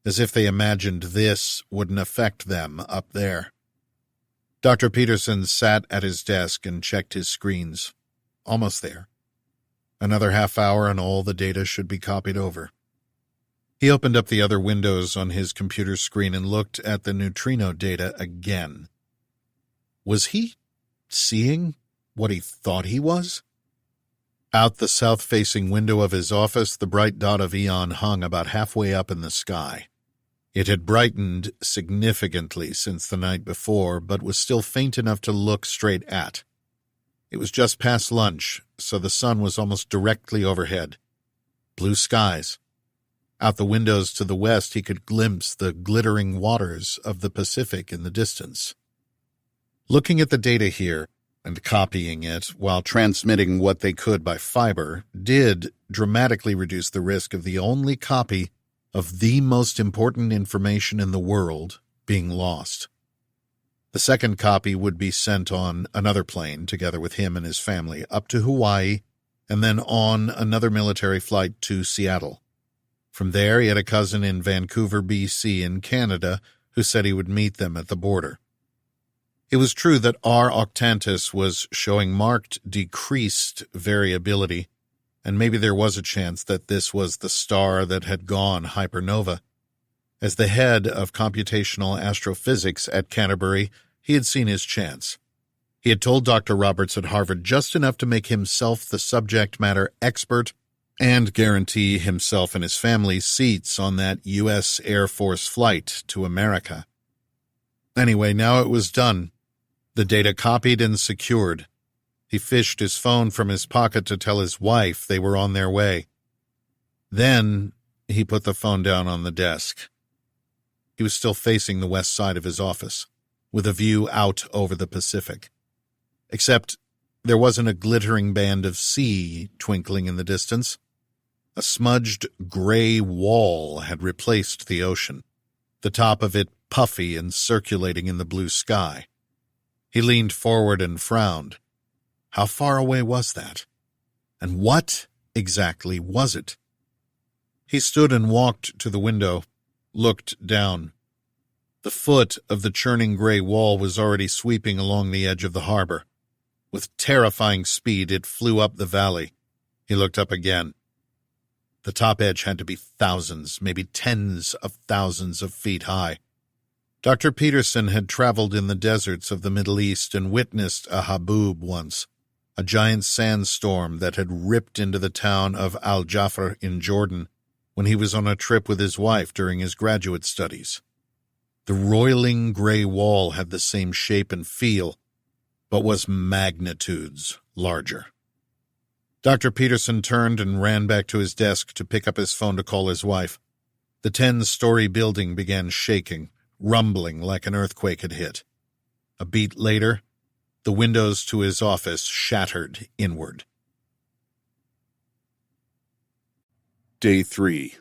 as if they imagined this wouldn't affect them up there. Dr. Peterson sat at his desk and checked his screens. Almost there. Another half hour and all the data should be copied over. He opened up the other windows on his computer screen and looked at the neutrino data again. Was he seeing what he thought he was? Out the south-facing window of his office, the bright dot of Aeon hung about halfway up in the sky. It had brightened significantly since the night before, but was still faint enough to look straight at. It was just past lunch, so the sun was almost directly overhead. Blue skies. Out the windows to the west, he could glimpse the glittering waters of the Pacific in the distance. Looking at the data here and copying it while transmitting what they could by fiber did dramatically reduce the risk of the only copy of the most important information in the world being lost. The second copy would be sent on another plane together with him and his family up to Hawaii and then on another military flight to Seattle. From there, he had a cousin in Vancouver, BC in Canada who said he would meet them at the border. It was true that R. Octantis was showing marked decreased variability, and maybe there was a chance that this was the star that had gone hypernova. As the head of computational astrophysics at Canterbury, he had seen his chance. He had told Dr. Roberts at Harvard just enough to make himself the subject matter expert and guarantee himself and his family seats on that U.S. Air Force flight to America. Anyway, now it was done. The data copied and secured. He fished his phone from his pocket to tell his wife they were on their way. Then he put the phone down on the desk. He was still facing the west side of his office, with a view out over the Pacific. Except there wasn't a glittering band of sea twinkling in the distance. A smudged gray wall had replaced the ocean, the top of it puffy and circulating in the blue sky. He leaned forward and frowned. How far away was that? And what exactly was it? He stood and walked to the window, looked down. The foot of the churning gray wall was already sweeping along the edge of the harbor. With terrifying speed, it flew up the valley. He looked up again. The top edge had to be thousands, maybe tens of thousands of feet high. Dr. Peterson had traveled in the deserts of the Middle East and witnessed a haboob once, a giant sandstorm that had ripped into the town of Al-Jafr in Jordan when he was on a trip with his wife during his graduate studies. The roiling gray wall had the same shape and feel, but was magnitudes larger. Dr. Peterson turned and ran back to his desk to pick up his phone to call his wife. The 10-story building began shaking, rumbling like an earthquake had hit. A beat later, the windows to his office shattered inward. Day 3.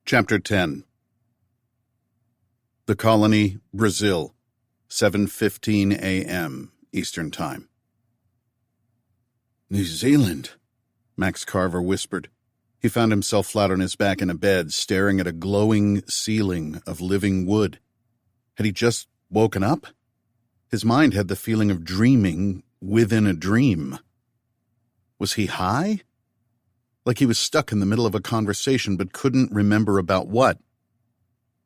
Chapter 10. The Colony, Brazil, 7:15 a.m. Eastern Time. New Zealand, Max Carver whispered. He found himself flat on his back in a bed, staring at a glowing ceiling of living wood. Had he just woken up? His mind had the feeling of dreaming within a dream. Was he high? Like he was stuck in the middle of a conversation but couldn't remember about what.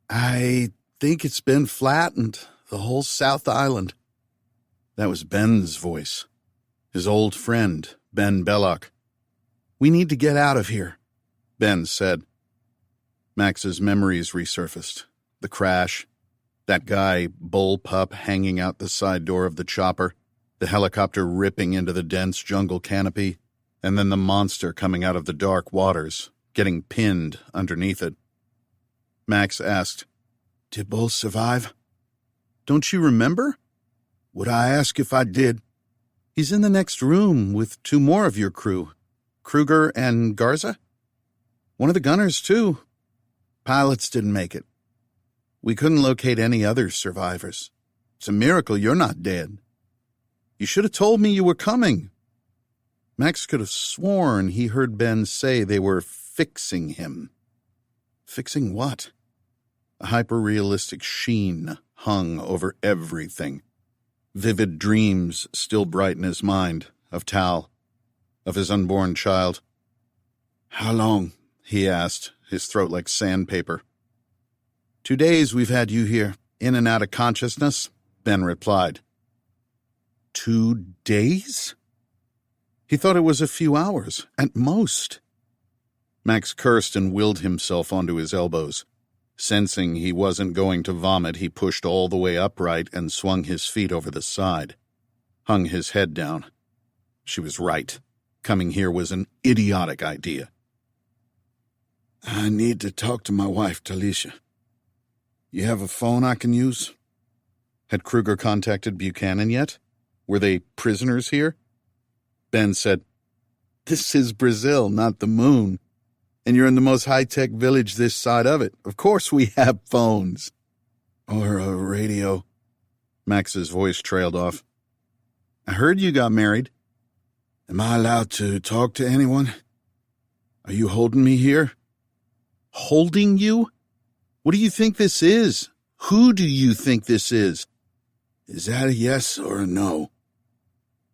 I think it's been flattened, the whole South Island. That was Ben's voice. His old friend, Ben Belloc. We need to get out of here, Ben said. Max's memories resurfaced. The crash, that guy, Bullpup, hanging out the side door of the chopper, the helicopter ripping into the dense jungle canopy, and then the monster coming out of the dark waters, getting pinned underneath it. Max asked, Did both survive? Don't you remember? Would I ask if I did? He's in the next room with 2 more of your crew, Kruger and Garza. One of the gunners, too. Pilots didn't make it. We couldn't locate any other survivors. It's a miracle you're not dead. You should have told me you were coming. Max could have sworn he heard Ben say they were fixing him. Fixing what? A hyper-realistic sheen hung over everything. Vivid dreams still bright in his mind, of Tal, of his unborn child. How long? He asked, his throat like sandpaper. 2 days we've had you here, in and out of consciousness, Ben replied. 2 days? He thought it was a few hours, at most. Max cursed and willed himself onto his elbows. Sensing he wasn't going to vomit, he pushed all the way upright and swung his feet over the side. Hung his head down. She was right. Coming here was an idiotic idea. I need to talk to my wife, Talisha. You have a phone I can use? Had Kruger contacted Buchanan yet? Were they prisoners here? Ben said, This is Brazil, not the moon. And you're in the most high-tech village this side of it. Of course we have phones. Or a radio. Max's voice trailed off. I heard you got married. Am I allowed to talk to anyone? Are you holding me here? Holding you? What do you think this is? Who do you think this is? Is that a yes or a no?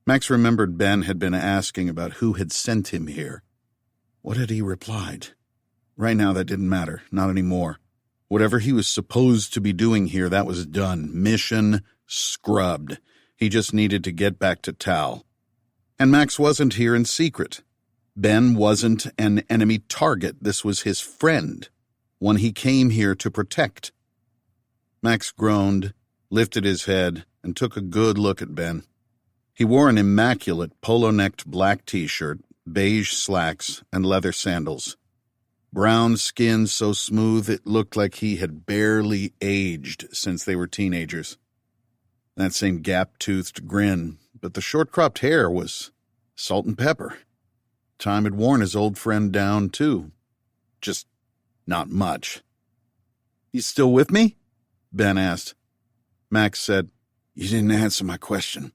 Max remembered Ben had been asking about who had sent him here. What had he replied? Right now that didn't matter, not anymore. Whatever he was supposed to be doing here, that was done. Mission scrubbed. He just needed to get back to Tal. And Max wasn't here in secret. Ben wasn't an enemy target. This was his friend, one he came here to protect. Max groaned, lifted his head, and took a good look at Ben. He wore an immaculate polo-necked black t-shirt, beige slacks, and leather sandals. Brown skin so smooth it looked like he had barely aged since they were teenagers. That same gap-toothed grin, but the short-cropped hair was salt and pepper. Time had worn his old friend down, too. Just not much. You still with me? Ben asked. Max said, You didn't answer my question.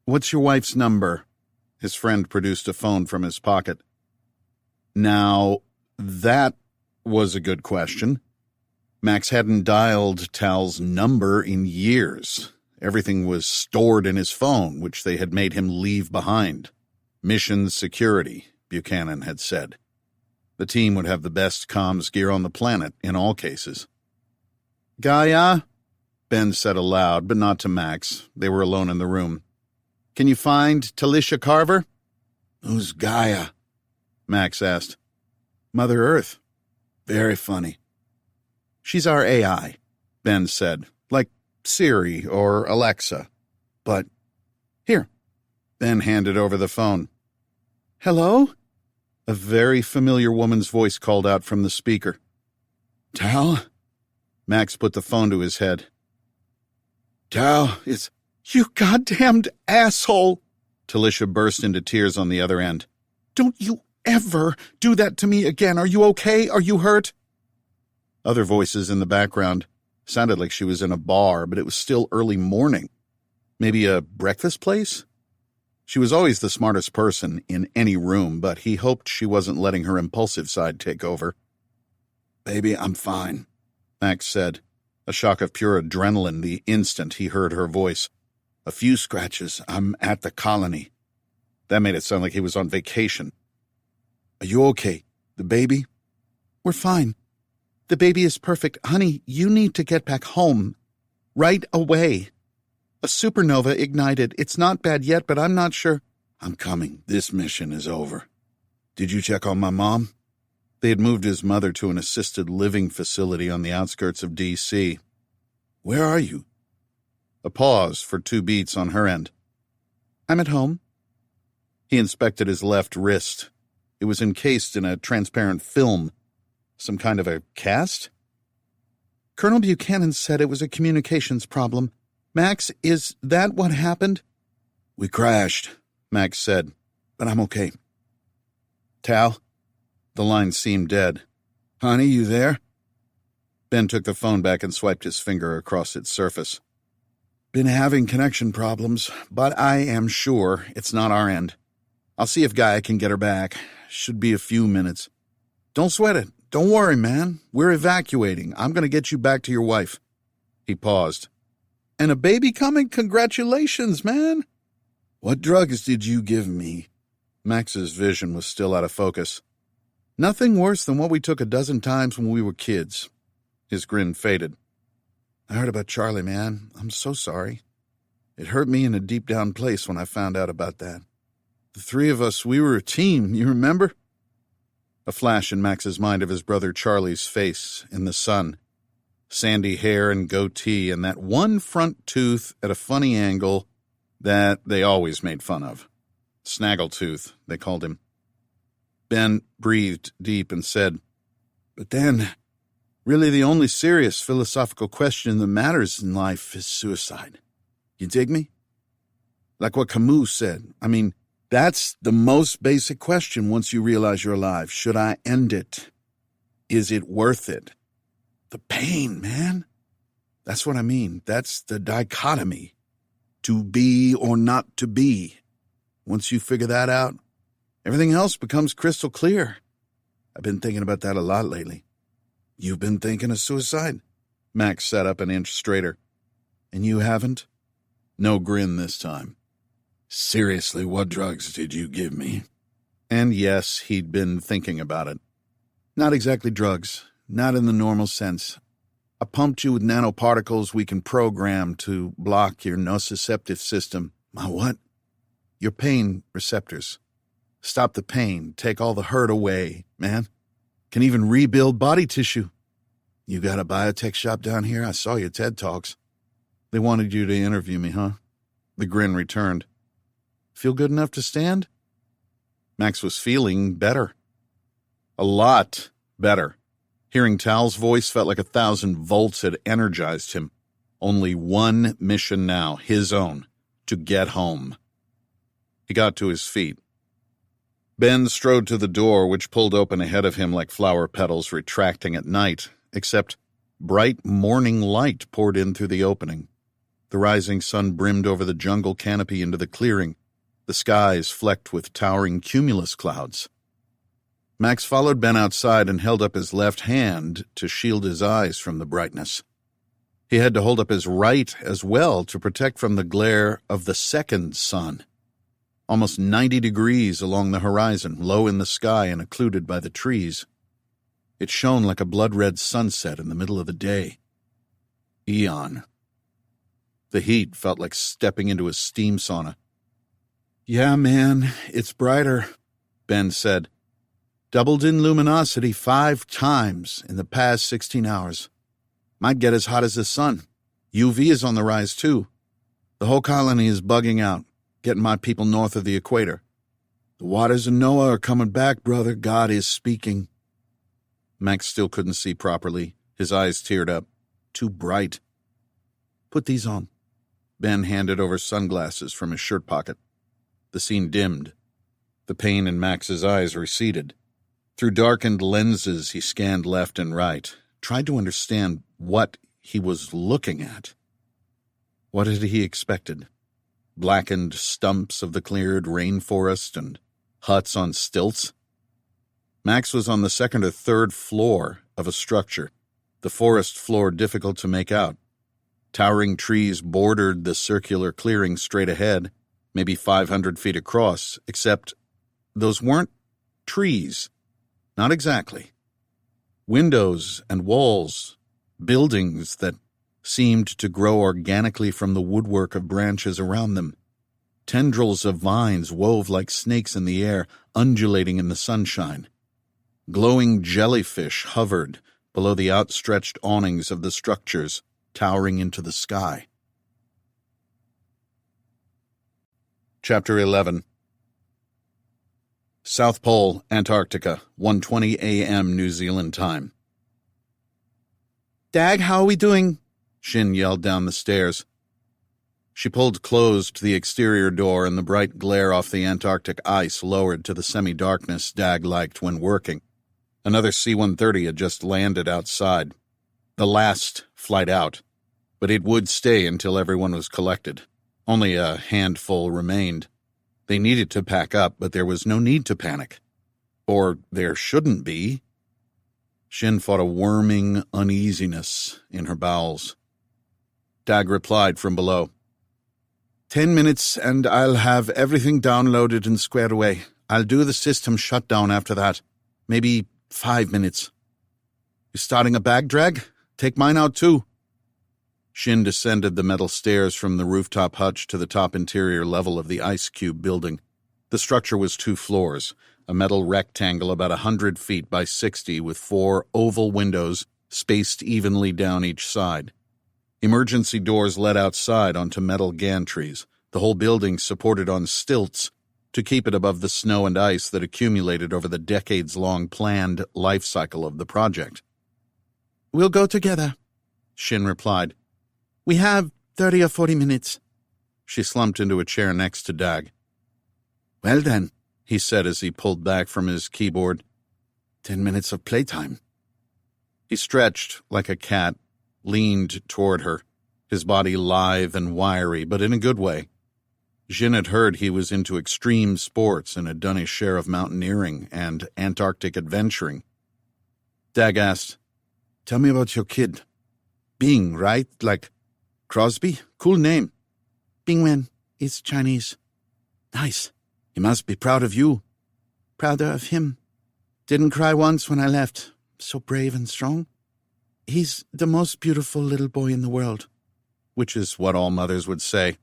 What's your wife's number? His friend produced a phone from his pocket. Now, that was a good question. Max hadn't dialed Tal's number in years. Everything was stored in his phone, which they had made him leave behind. Mission security, Buchanan had said. The team would have the best comms gear on the planet in all cases. "Gaia?" Ben said aloud, but not to Max. They were alone in the room. "Can you find Talisha Carver?" Who's Gaia? Max asked. "Mother Earth." Very funny. "She's our AI," Ben said, like Siri or Alexa. "But here." Ben handed over the phone. "Hello?" A very familiar woman's voice called out from the speaker. Tal? Max put the phone to his head. Tal, it's... "You goddamned asshole!" Talisha burst into tears on the other end. "Don't you ever do that to me again. Are you okay? Are you hurt?" Other voices in the background. Sounded like she was in a bar, but it was still early morning. Maybe a breakfast place? She was always the smartest person in any room, but he hoped she wasn't letting her impulsive side take over. Baby, I'm fine, Max said, a shock of pure adrenaline the instant he heard her voice. A few scratches. I'm at the colony. That made it sound like he was on vacation. Are you okay? The baby? "We're fine. The baby is perfect. Honey, you need to get back home. Right away. A supernova ignited. It's not bad yet, but I'm not sure." "I'm coming. This mission is over. Did you check on my mom?" They had moved his mother to an assisted living facility on the outskirts of D.C. "Where are you?" A pause for 2 beats on her end. "I'm at home." He inspected his left wrist. It was encased in a transparent film. Some kind of a cast? "Colonel Buchanan said it was a communications problem. Max, is that what happened?" "We crashed," Max said, "but I'm okay." "Tal?" The line seemed dead. "Honey, you there?" Ben took the phone back and swiped his finger across its surface. "Been having connection problems, but I am sure it's not our end. I'll see if Gaia can get her back. Should be a few minutes. Don't sweat it. Don't worry, man. We're evacuating. I'm going to get you back to your wife." He paused. "And a baby coming? Congratulations, man." "What drugs did you give me?" Max's vision was still out of focus. "Nothing worse than what we took a dozen times when we were kids." His grin faded. "I heard about Charlie, man. I'm so sorry. It hurt me in a deep down place when I found out about that. The 3 of us, we were a team, you remember?" A flash in Max's mind of his brother Charlie's face in the sun. Sandy hair and goatee and that one front tooth at a funny angle that they always made fun of. Snaggletooth, they called him. Ben breathed deep and said, "But then, really the only serious philosophical question that matters in life is suicide. You dig me? Like what Camus said. I mean, that's the most basic question once you realize you're alive. Should I end it? Is it worth it? The pain, man. That's what I mean. That's the dichotomy. To be or not to be. Once you figure that out, everything else becomes crystal clear. I've been thinking about that a lot lately." "You've been thinking of suicide?" Max sat up an inch straighter. "And you haven't?" No grin this time. "Seriously, what drugs did you give me?" And yes, he'd been thinking about it. "Not exactly drugs. Not in the normal sense. I pumped you with nanoparticles we can program to block your nociceptive system." "My what?" "Your pain receptors. Stop the pain, take all the hurt away, man. Can even rebuild body tissue." "You got a biotech shop down here? I saw your TED Talks." "They wanted you to interview me, huh?" The grin returned. "Feel good enough to stand?" Max was feeling better. A lot better. Hearing Tal's voice felt like 1,000 volts had energized him. Only one mission now, his own, to get home. He got to his feet. Ben strode to the door, which pulled open ahead of him like flower petals retracting at night, except bright morning light poured in through the opening. The rising sun brimmed over the jungle canopy into the clearing, the skies flecked with towering cumulus clouds. Max followed Ben outside and held up his left hand to shield his eyes from the brightness. He had to hold up his right as well to protect from the glare of the second sun. Almost 90 degrees along the horizon, low in the sky and occluded by the trees. It shone like a blood-red sunset in the middle of the day. Aeon. The heat felt like stepping into a steam sauna. "Yeah, man, it's brighter," Ben said. "Doubled in luminosity 5 times in the past 16 hours. Might get as hot as the sun. UV is on the rise, too. The whole colony is bugging out, getting my people north of the equator. The waters of Noah are coming back, brother. God is speaking." Max still couldn't see properly. His eyes teared up. Too bright. "Put these on." Ben handed over sunglasses from his shirt pocket. The scene dimmed. The pain in Max's eyes receded. Through darkened lenses, he scanned left and right, tried to understand what he was looking at. What had he expected? Blackened stumps of the cleared rainforest and huts on stilts? Max was on the 2nd or 3rd floor of a structure, the forest floor difficult to make out. Towering trees bordered the circular clearing straight ahead, maybe 500 feet across, except those weren't trees. Not exactly. Windows and walls, buildings that seemed to grow organically from the woodwork of branches around them. Tendrils of vines wove like snakes in the air, undulating in the sunshine. Glowing jellyfish hovered below the outstretched awnings of the structures, towering into the sky. Chapter 11. South Pole, Antarctica, 1:20 a.m. New Zealand time. "Dag, how are we doing?" Xin yelled down the stairs. She pulled closed the exterior door, and the bright glare off the Antarctic ice lowered to the semi-darkness Dag liked when working. Another C-130 had just landed outside. The last flight out, but it would stay until everyone was collected. Only a handful remained. They needed to pack up, but there was no need to panic. Or there shouldn't be. Xin fought a worming uneasiness in her bowels. Dag replied from below. 10 minutes and I'll have everything downloaded and squared away. I'll do the system shutdown after that. Maybe 5 minutes. You starting a bag drag? Take mine out too. Xin descended the metal stairs from the rooftop hutch to the top interior level of the Ice Cube building. The structure was 2 floors, a metal rectangle about 100 feet by 60 with 4 oval windows spaced evenly down each side. Emergency doors led outside onto metal gantries, the whole building supported on stilts to keep it above the snow and ice that accumulated over the decades-long planned life cycle of the project. "We'll go together," Xin replied. "We have 30 or 40 minutes. She slumped into a chair next to Dag. "Well then," he said as he pulled back from his keyboard, 10 minutes of playtime." He stretched like a cat, leaned toward her, his body lithe and wiry, but in a good way. Xin had heard he was into extreme sports and had done his share of mountaineering and Antarctic adventuring. Dag asked, "Tell me about your kid. Bing, right? Like Crosby? Cool name." "Bing Wen. It's Chinese." "Nice. He must be proud of you." "Prouder of him. Didn't cry once when I left. So brave and strong. He's the most beautiful little boy in the world." Which is what all mothers would say.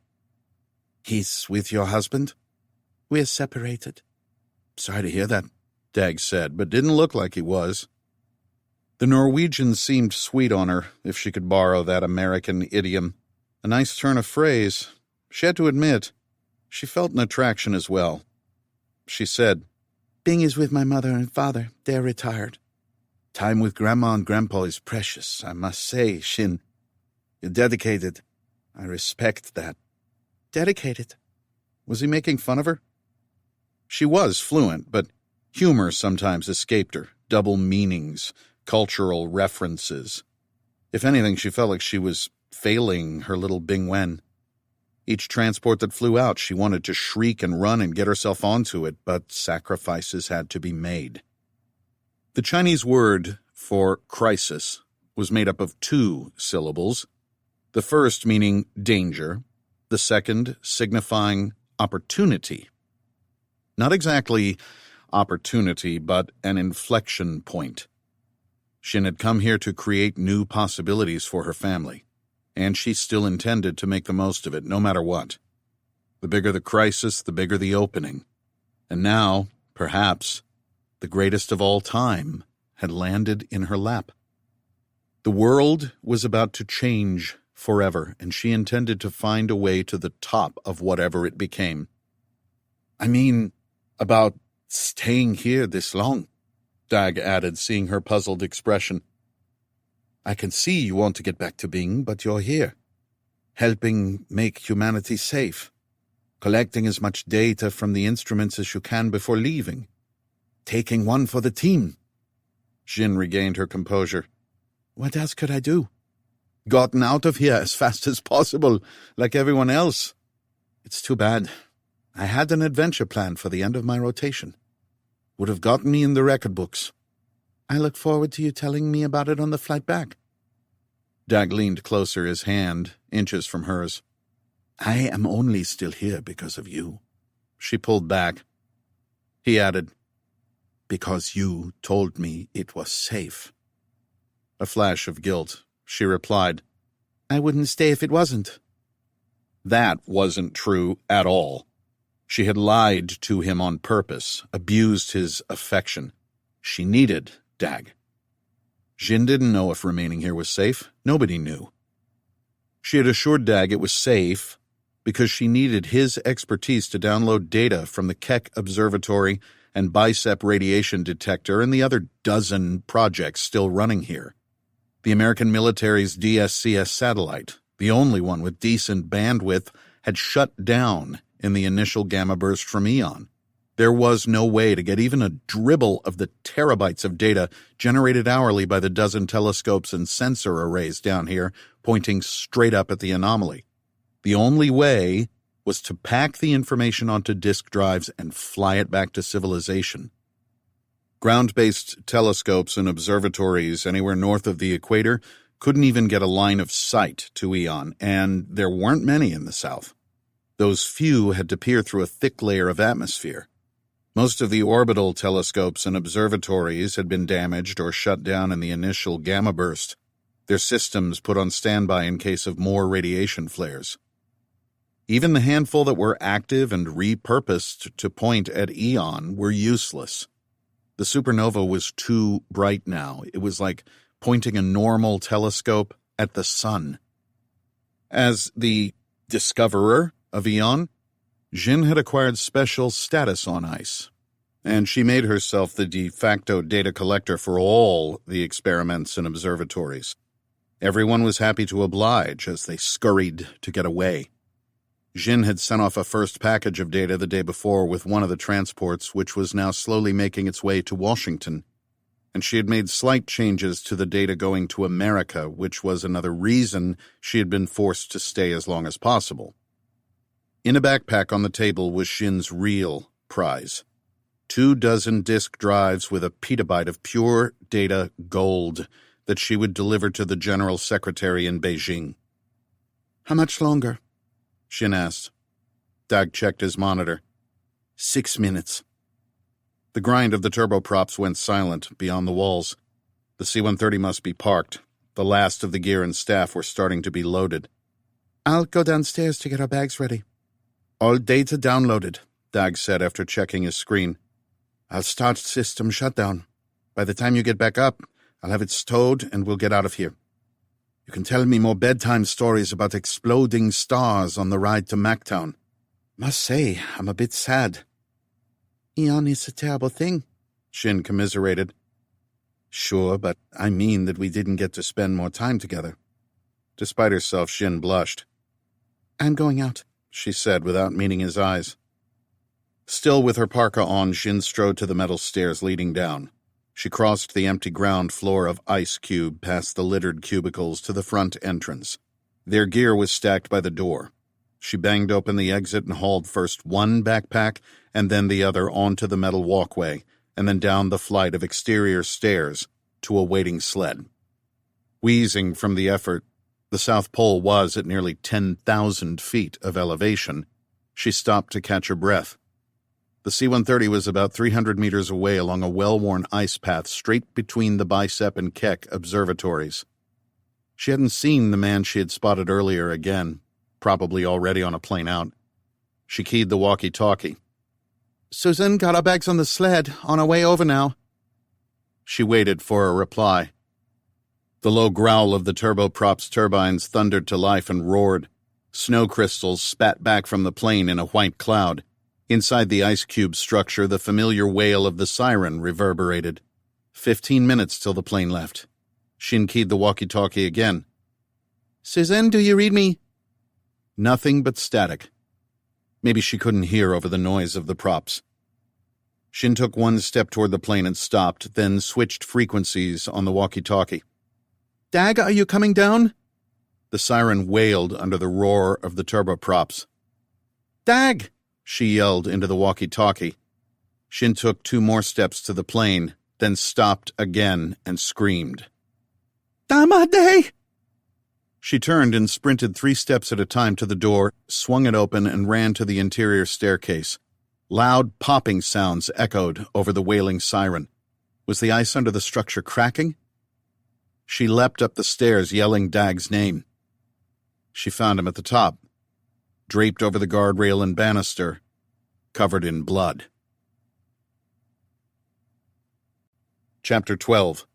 "He's with your husband?" "We're separated." "Sorry to hear that," Dag said, but didn't look like he was. The Norwegian seemed sweet on her, if she could borrow that American idiom. A nice turn of phrase. She had to admit, she felt an attraction as well. She said, "Bing is with my mother and father. They're retired." "Time with Grandma and Grandpa is precious, I must say, Xin. You're dedicated. I respect that." "Dedicated?" Was he making fun of her? She was fluent, but humor sometimes escaped her, double meanings, cultural references. If anything, she felt like she was failing her little Bing Wen. Each transport that flew out, she wanted to shriek and run and get herself onto it, but sacrifices had to be made. The Chinese word for crisis was made up of 2 syllables, the first meaning danger, the second signifying opportunity. Not exactly opportunity, but an inflection point. Xin had come here to create new possibilities for her family, and she still intended to make the most of it, no matter what. The bigger the crisis, the bigger the opening. And now, perhaps, the greatest of all time had landed in her lap. The world was about to change forever, and she intended to find a way to the top of whatever it became. I mean, about staying here this long, Dag added, seeing her puzzled expression. I can see you want to get back to Bing, but you're here, helping make humanity safe, collecting as much data from the instruments as you can before leaving, taking one for the team. Xin regained her composure. What else could I do? Gotten out of here as fast as possible, like everyone else. It's too bad. I had an adventure planned for the end of my rotation. Would have gotten me in the record books. I look forward to you telling me about it on the flight back. Dag leaned closer, his hand inches from hers. I am only still here because of you. She pulled back. He added, because you told me it was safe. A flash of guilt. She replied, I wouldn't stay if it wasn't. That wasn't true at all. She had lied to him on purpose, abused his affection. She needed Dag. Xin didn't know if remaining here was safe. Nobody knew. She had assured Dag it was safe because she needed his expertise to download data from the Keck Observatory and Bicep Radiation Detector and the other dozen projects still running here. The American military's DSCS satellite, the only one with decent bandwidth, had shut down in the initial gamma burst from Aeon. There was no way to get even a dribble of the terabytes of data generated hourly by the dozen telescopes and sensor arrays down here pointing straight up at the anomaly. The only way was to pack the information onto disk drives and fly it back to civilization. Ground-based telescopes and observatories anywhere north of the equator couldn't even get a line of sight to Aeon, and there weren't many in the south. Those few had to peer through a thick layer of atmosphere. Most of the orbital telescopes and observatories had been damaged or shut down in the initial gamma burst, their systems put on standby in case of more radiation flares. Even the handful that were active and repurposed to point at Aeon were useless. The supernova was too bright now. It was like pointing a normal telescope at the sun. As the discoverer of Aeon, Xin had acquired special status on ICE, and she made herself the de facto data collector for all the experiments and observatories. Everyone was happy to oblige as they scurried to get away. Xin had sent off a first package of data the day before with one of the transports, which was now slowly making its way to Washington, and she had made slight changes to the data going to America, which was another reason she had been forced to stay as long as possible. In a backpack on the table was Xin's real prize. 24 disk drives with a petabyte of pure data gold that she would deliver to the General Secretary in Beijing. How much longer? Xin asked. Dag checked his monitor. 6 minutes. The grind of the turboprops went silent beyond the walls. The C-130 must be parked. The last of the gear and staff were starting to be loaded. I'll go downstairs to get our bags ready. All data downloaded, Dag said after checking his screen. I'll start system shutdown. By the time you get back up, I'll have it stowed and we'll get out of here. You can tell me more bedtime stories about exploding stars on the ride to Mactown. Must say, I'm a bit sad. Aeon is a terrible thing, Xin commiserated. Sure, but I mean that we didn't get to spend more time together. Despite herself, Xin blushed. I'm going out, she said without meeting his eyes. Still with her parka on, Xin strode to the metal stairs leading down. She crossed the empty ground floor of Ice Cube past the littered cubicles to the front entrance. Their gear was stacked by the door. She banged open the exit and hauled first one backpack and then the other onto the metal walkway, and then down the flight of exterior stairs to a waiting sled. Wheezing from the effort, the South Pole was at nearly 10,000 feet of elevation. She stopped to catch her breath. The C-130 was about 300 meters away along a well-worn ice path straight between the Bicep and Keck observatories. She hadn't seen the man she had spotted earlier again, probably already on a plane out. She keyed the walkie-talkie. Susan got our bags on the sled, on our way over now. She waited for a reply. The low growl of the turboprop's turbines thundered to life and roared. Snow crystals spat back from the plane in a white cloud. Inside the ice cube structure, the familiar wail of the siren reverberated. 15 minutes till the plane left. Xin keyed the walkie-talkie again. Susan, do you read me? Nothing but static. Maybe she couldn't hear over the noise of the props. Xin took one step toward the plane and stopped, then switched frequencies on the walkie-talkie. Dag, are you coming down? The siren wailed under the roar of the turboprops. Dag! She yelled into the walkie-talkie. Xin took 2 more steps to the plane, then stopped again and screamed. Damade! She turned and sprinted 3 steps at a time to the door, swung it open, and ran to the interior staircase. Loud popping sounds echoed over the wailing siren. Was the ice under the structure cracking? She leapt up the stairs, yelling Dag's name. She found him at the top, draped over the guardrail and banister, covered in blood. Chapter 12.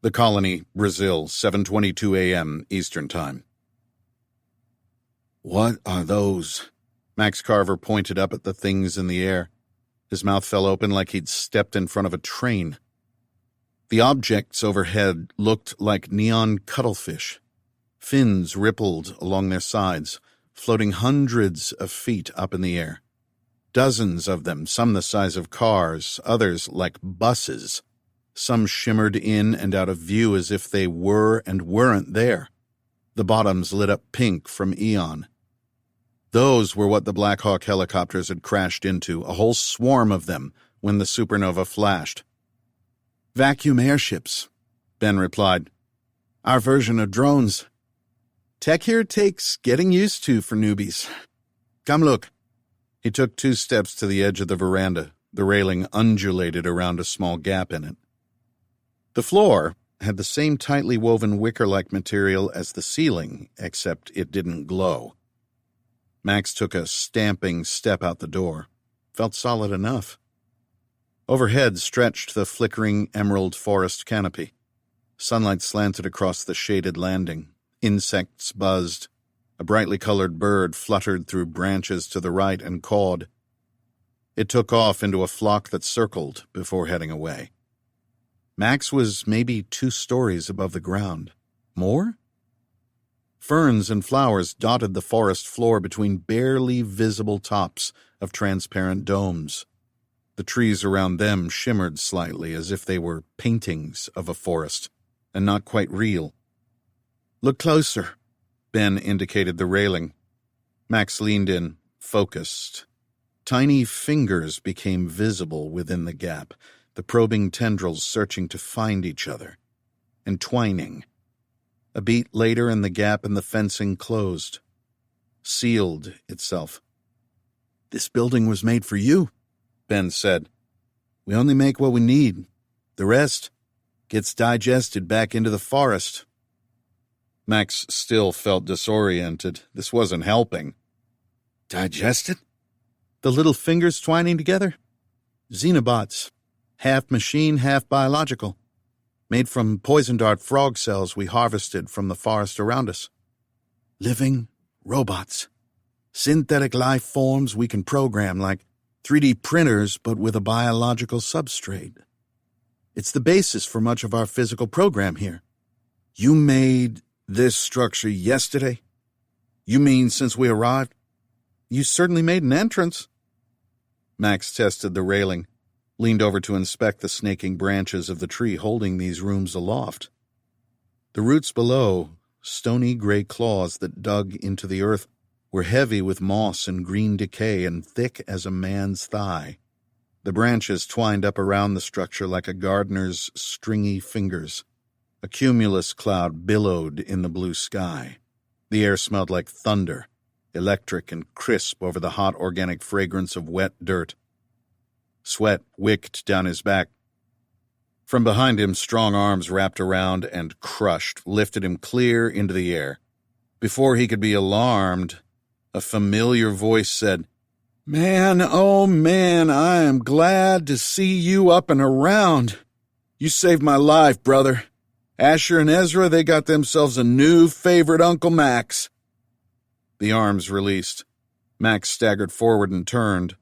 The Colony, Brazil, 7:22 a.m. Eastern Time. What are those? Max Carver pointed up at the things in the air. His mouth fell open like he'd stepped in front of a train. The objects overhead looked like neon cuttlefish. Fins rippled along their sides, floating hundreds of feet up in the air. Dozens of them, some the size of cars, others like buses. Some shimmered in and out of view as if they were and weren't there. The bottoms lit up pink from Aeon. Those were what the Black Hawk helicopters had crashed into, a whole swarm of them, when the supernova flashed. Vacuum airships, Ben replied. Our version of drones. Tech here takes getting used to for newbies. Come look. He took 2 steps to the edge of the veranda. The railing undulated around a small gap in it. The floor had the same tightly woven wicker-like material as the ceiling, except it didn't glow. Max took a stamping step out the door. Felt solid enough. Overhead stretched the flickering emerald forest canopy. Sunlight slanted across the shaded landing. Insects buzzed. A brightly colored bird fluttered through branches to the right and cawed. It took off into a flock that circled before heading away. Max was maybe 2 stories above the ground. More? Ferns and flowers dotted the forest floor between barely visible tops of transparent domes. The trees around them shimmered slightly as if they were paintings of a forest, and not quite real. Look closer. Ben indicated the railing. Max leaned in, focused. Tiny fingers became visible within the gap, the probing tendrils searching to find each other, entwining. A beat later and the gap in the fencing closed, sealed itself. This building was made for you, Ben said. We only make what we need. The rest gets digested back into the forest. Max still felt disoriented. This wasn't helping. Digested? The little fingers twining together? Xenobots. Half machine, half biological. Made from poison dart frog cells we harvested from the forest around us. Living robots. Synthetic life forms we can program like 3D printers, but with a biological substrate. It's the basis for much of our physical program here. You made this structure yesterday? You mean since we arrived? You certainly made an entrance. Max tested the railing, leaned over to inspect the snaking branches of the tree holding these rooms aloft. The roots below, stony gray claws that dug into the earth, were heavy with moss and green decay and thick as a man's thigh. The branches twined up around the structure like a gardener's stringy fingers. A cumulus cloud billowed in the blue sky. The air smelled like thunder, electric and crisp over the hot organic fragrance of wet dirt. Sweat wicked down his back. From behind him, strong arms wrapped around and crushed, lifted him clear into the air. Before he could be alarmed, a familiar voice said, "Man, oh man, I am glad to see you up and around. You saved my life, brother. Asher and Ezra, they got themselves a new favorite Uncle Max." The arms released. Max staggered forward and turned.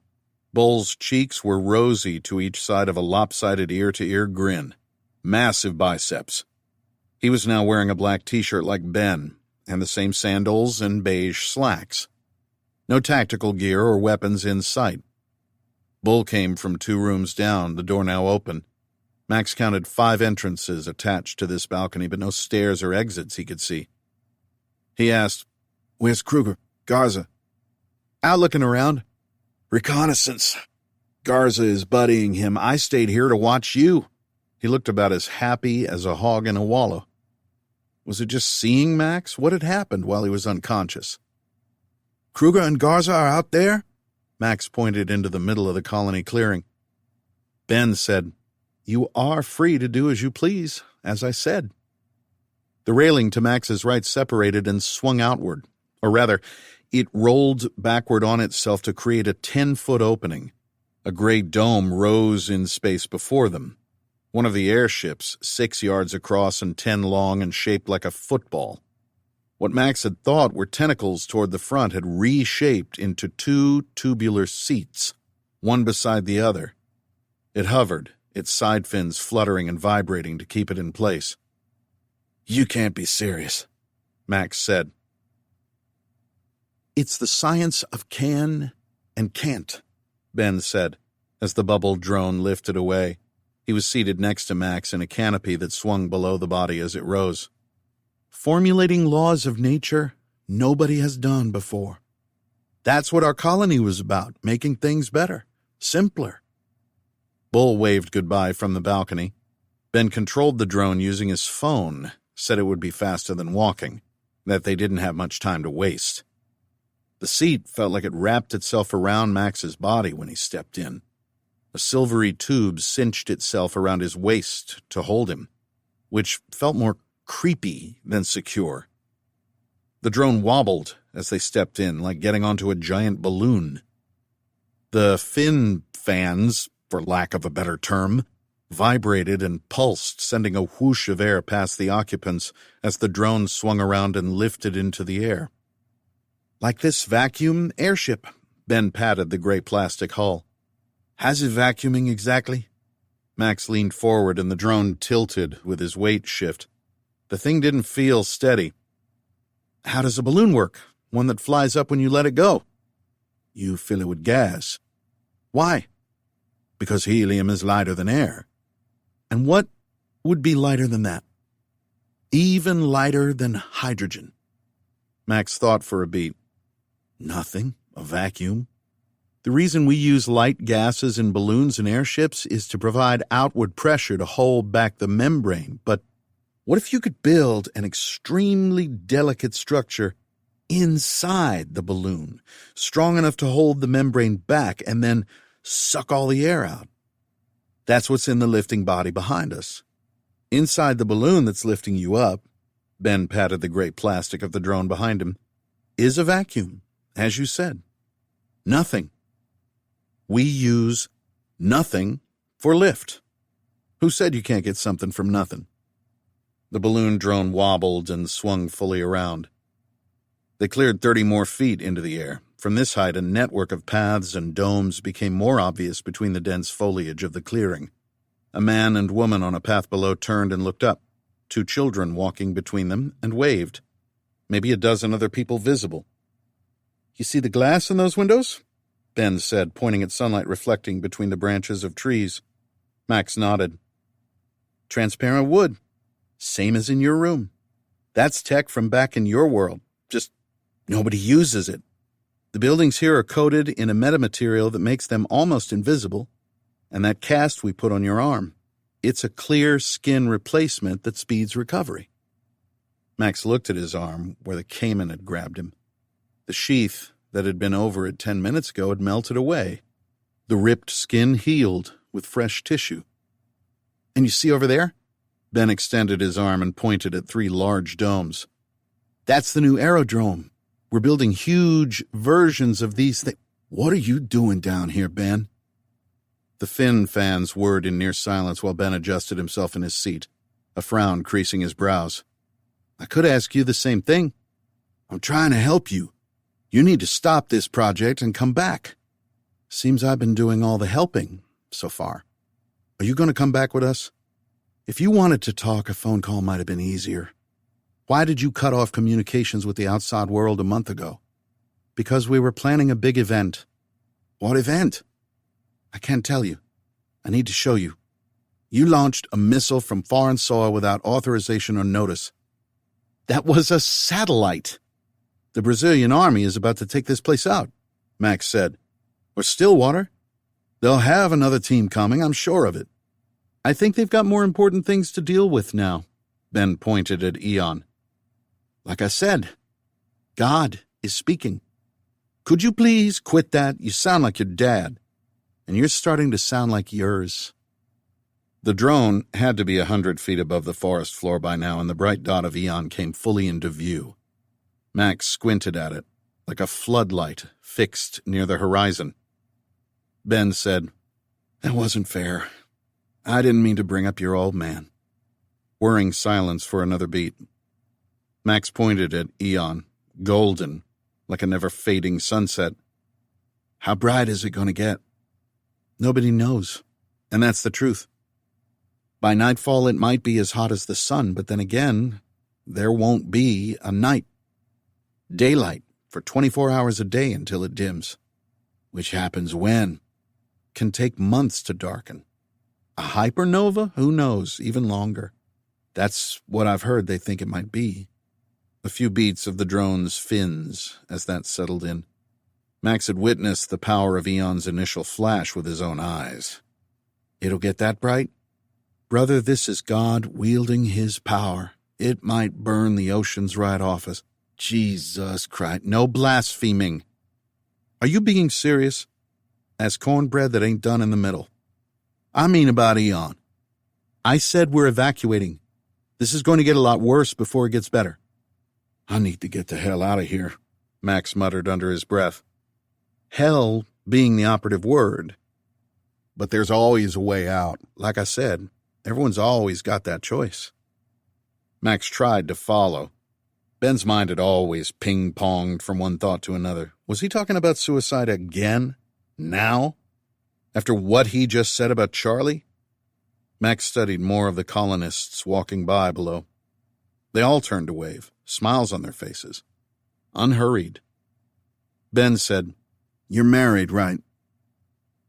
Bull's cheeks were rosy to each side of a lopsided ear-to-ear grin. Massive biceps. He was now wearing a black t-shirt like Ben, and the same sandals and beige slacks. No tactical gear or weapons in sight. Bull came from 2 rooms down, the door now open. Max counted 5 entrances attached to this balcony, but no stairs or exits he could see. He asked, "Where's Kruger? Garza?" "Out looking around." "Reconnaissance. Garza is buddying him. I stayed here to watch you." He looked about as happy as a hog in a wallow. Was it just seeing Max? What had happened while he was unconscious? "Kruger and Garza are out there?" Max pointed into the middle of the colony clearing. Ben said, "You are free to do as you please, as I said." The railing to Max's right separated and swung outward, or rather, it rolled backward on itself to create a 10-foot opening. A gray dome rose in space before them. One of the airships, 6 yards across and 10 long and shaped like a football. What Max had thought were tentacles toward the front had reshaped into 2 tubular seats, one beside the other. It hovered, its side fins fluttering and vibrating to keep it in place. "You can't be serious," Max said. "It's the science of can and can't," Ben said, as the bubble drone lifted away. He was seated next to Max in a canopy that swung below the body as it rose. "Formulating laws of nature nobody has done before. That's what our colony was about, making things better, simpler." Bull waved goodbye from the balcony. Ben controlled the drone using his phone, said it would be faster than walking, that they didn't have much time to waste. The seat felt like it wrapped itself around Max's body when he stepped in. A silvery tube cinched itself around his waist to hold him, which felt more creepy than secure. The drone wobbled as they stepped in, like getting onto a giant balloon. The fin fans, for lack of a better term, vibrated and pulsed, sending a whoosh of air past the occupants as the drone swung around and lifted into the air. "Like this vacuum airship," Ben patted the gray plastic hull. "How's it vacuuming exactly?" Max leaned forward and the drone tilted with his weight shift. The thing didn't feel steady. "How does a balloon work? One that flies up when you let it go?" "You fill it with gas." "Why?" "Because helium is lighter than air." "And what would be lighter than that?" "Even lighter than hydrogen." Max thought for a beat. "Nothing. A vacuum. The reason we use light gases in balloons and airships is to provide outward pressure to hold back the membrane. But what if you could build an extremely delicate structure inside the balloon, strong enough to hold the membrane back and then suck all the air out? That's what's in the lifting body behind us. Inside the balloon that's lifting you up," Ben patted the gray plastic of the drone behind him, "is a vacuum, as you said. Nothing. We use nothing for lift. Who said you can't get something from nothing?" The balloon drone wobbled and swung fully around. They cleared 30 more feet into the air. From this height, a network of paths and domes became more obvious between the dense foliage of the clearing. A man and woman on a path below turned and looked up, 2 children walking between them, and waved. Maybe a dozen other people visible. "You see the glass in those windows?" Ben said, pointing at sunlight reflecting between the branches of trees. Max nodded. "Transparent wood. Same as in your room. That's tech from back in your world. Just nobody uses it. The buildings here are coated in a metamaterial that makes them almost invisible. And that cast we put on your arm, it's a clear skin replacement that speeds recovery. Max looked at his arm where the caiman had grabbed him. The sheath that had been over it 10 minutes ago had melted away. The ripped skin healed with fresh tissue. And you see over there? Ben extended his arm and pointed at 3 large domes. That's the new aerodrome. We're building huge versions of these things. What are you doing down here, Ben? The fin fans whirred in near silence while Ben adjusted himself in his seat, a frown creasing his brows. I could ask you the same thing. I'm trying to help you. You need to stop this project and come back. Seems I've been doing all the helping so far. Are you going to come back with us? If you wanted to talk, a phone call might have been easier. Why did you cut off communications with the outside world a month ago? Because we were planning a big event. What event? I can't tell you. I need to show you. You launched a missile from foreign soil without authorization or notice. That was a satellite. The Brazilian army is about to take this place out, Max said. Or Stillwater. They'll have another team coming, I'm sure of it. I think they've got more important things to deal with now. Ben pointed at Aeon. Like I said, God is speaking. Could you please quit that? You sound like your dad. And you're starting to sound like yours. The drone had to be 100 feet above the forest floor by now, and the bright dot of Aeon came fully into view. Max squinted at it, like a floodlight fixed near the horizon. Ben said, That wasn't fair. I didn't mean to bring up your old man. Whirring silence for another beat. Max pointed at Aeon, golden, like a never-fading sunset. How bright is it going to get? Nobody knows, and that's the truth. By nightfall it might be as hot as the sun, but then again, there won't be a night. Daylight for 24 hours a day until it dims. Which happens when? Can take months to darken. A hypernova? Who knows? Even longer. That's what I've heard they think it might be. A few beats of the drone's fins as that settled in. Max had witnessed the power of Aeon's initial flash with his own eyes. It'll get that bright? Brother, this is God wielding his power. It might burn the oceans right off us. Jesus Christ, no blaspheming. Are you being serious? As cornbread that ain't done in the middle. I mean about Aeon. I said we're evacuating. This is going to get a lot worse before it gets better. I need to get the hell out of here, Max muttered under his breath. Hell being the operative word. But there's always a way out. Like I said, everyone's always got that choice. Max tried to follow. Ben's mind had always ping-ponged from one thought to another. Was he talking about suicide again? Now? After what he just said about Charlie? Max studied more of the colonists walking by below. They all turned to wave, smiles on their faces. Unhurried. Ben said, You're married, right?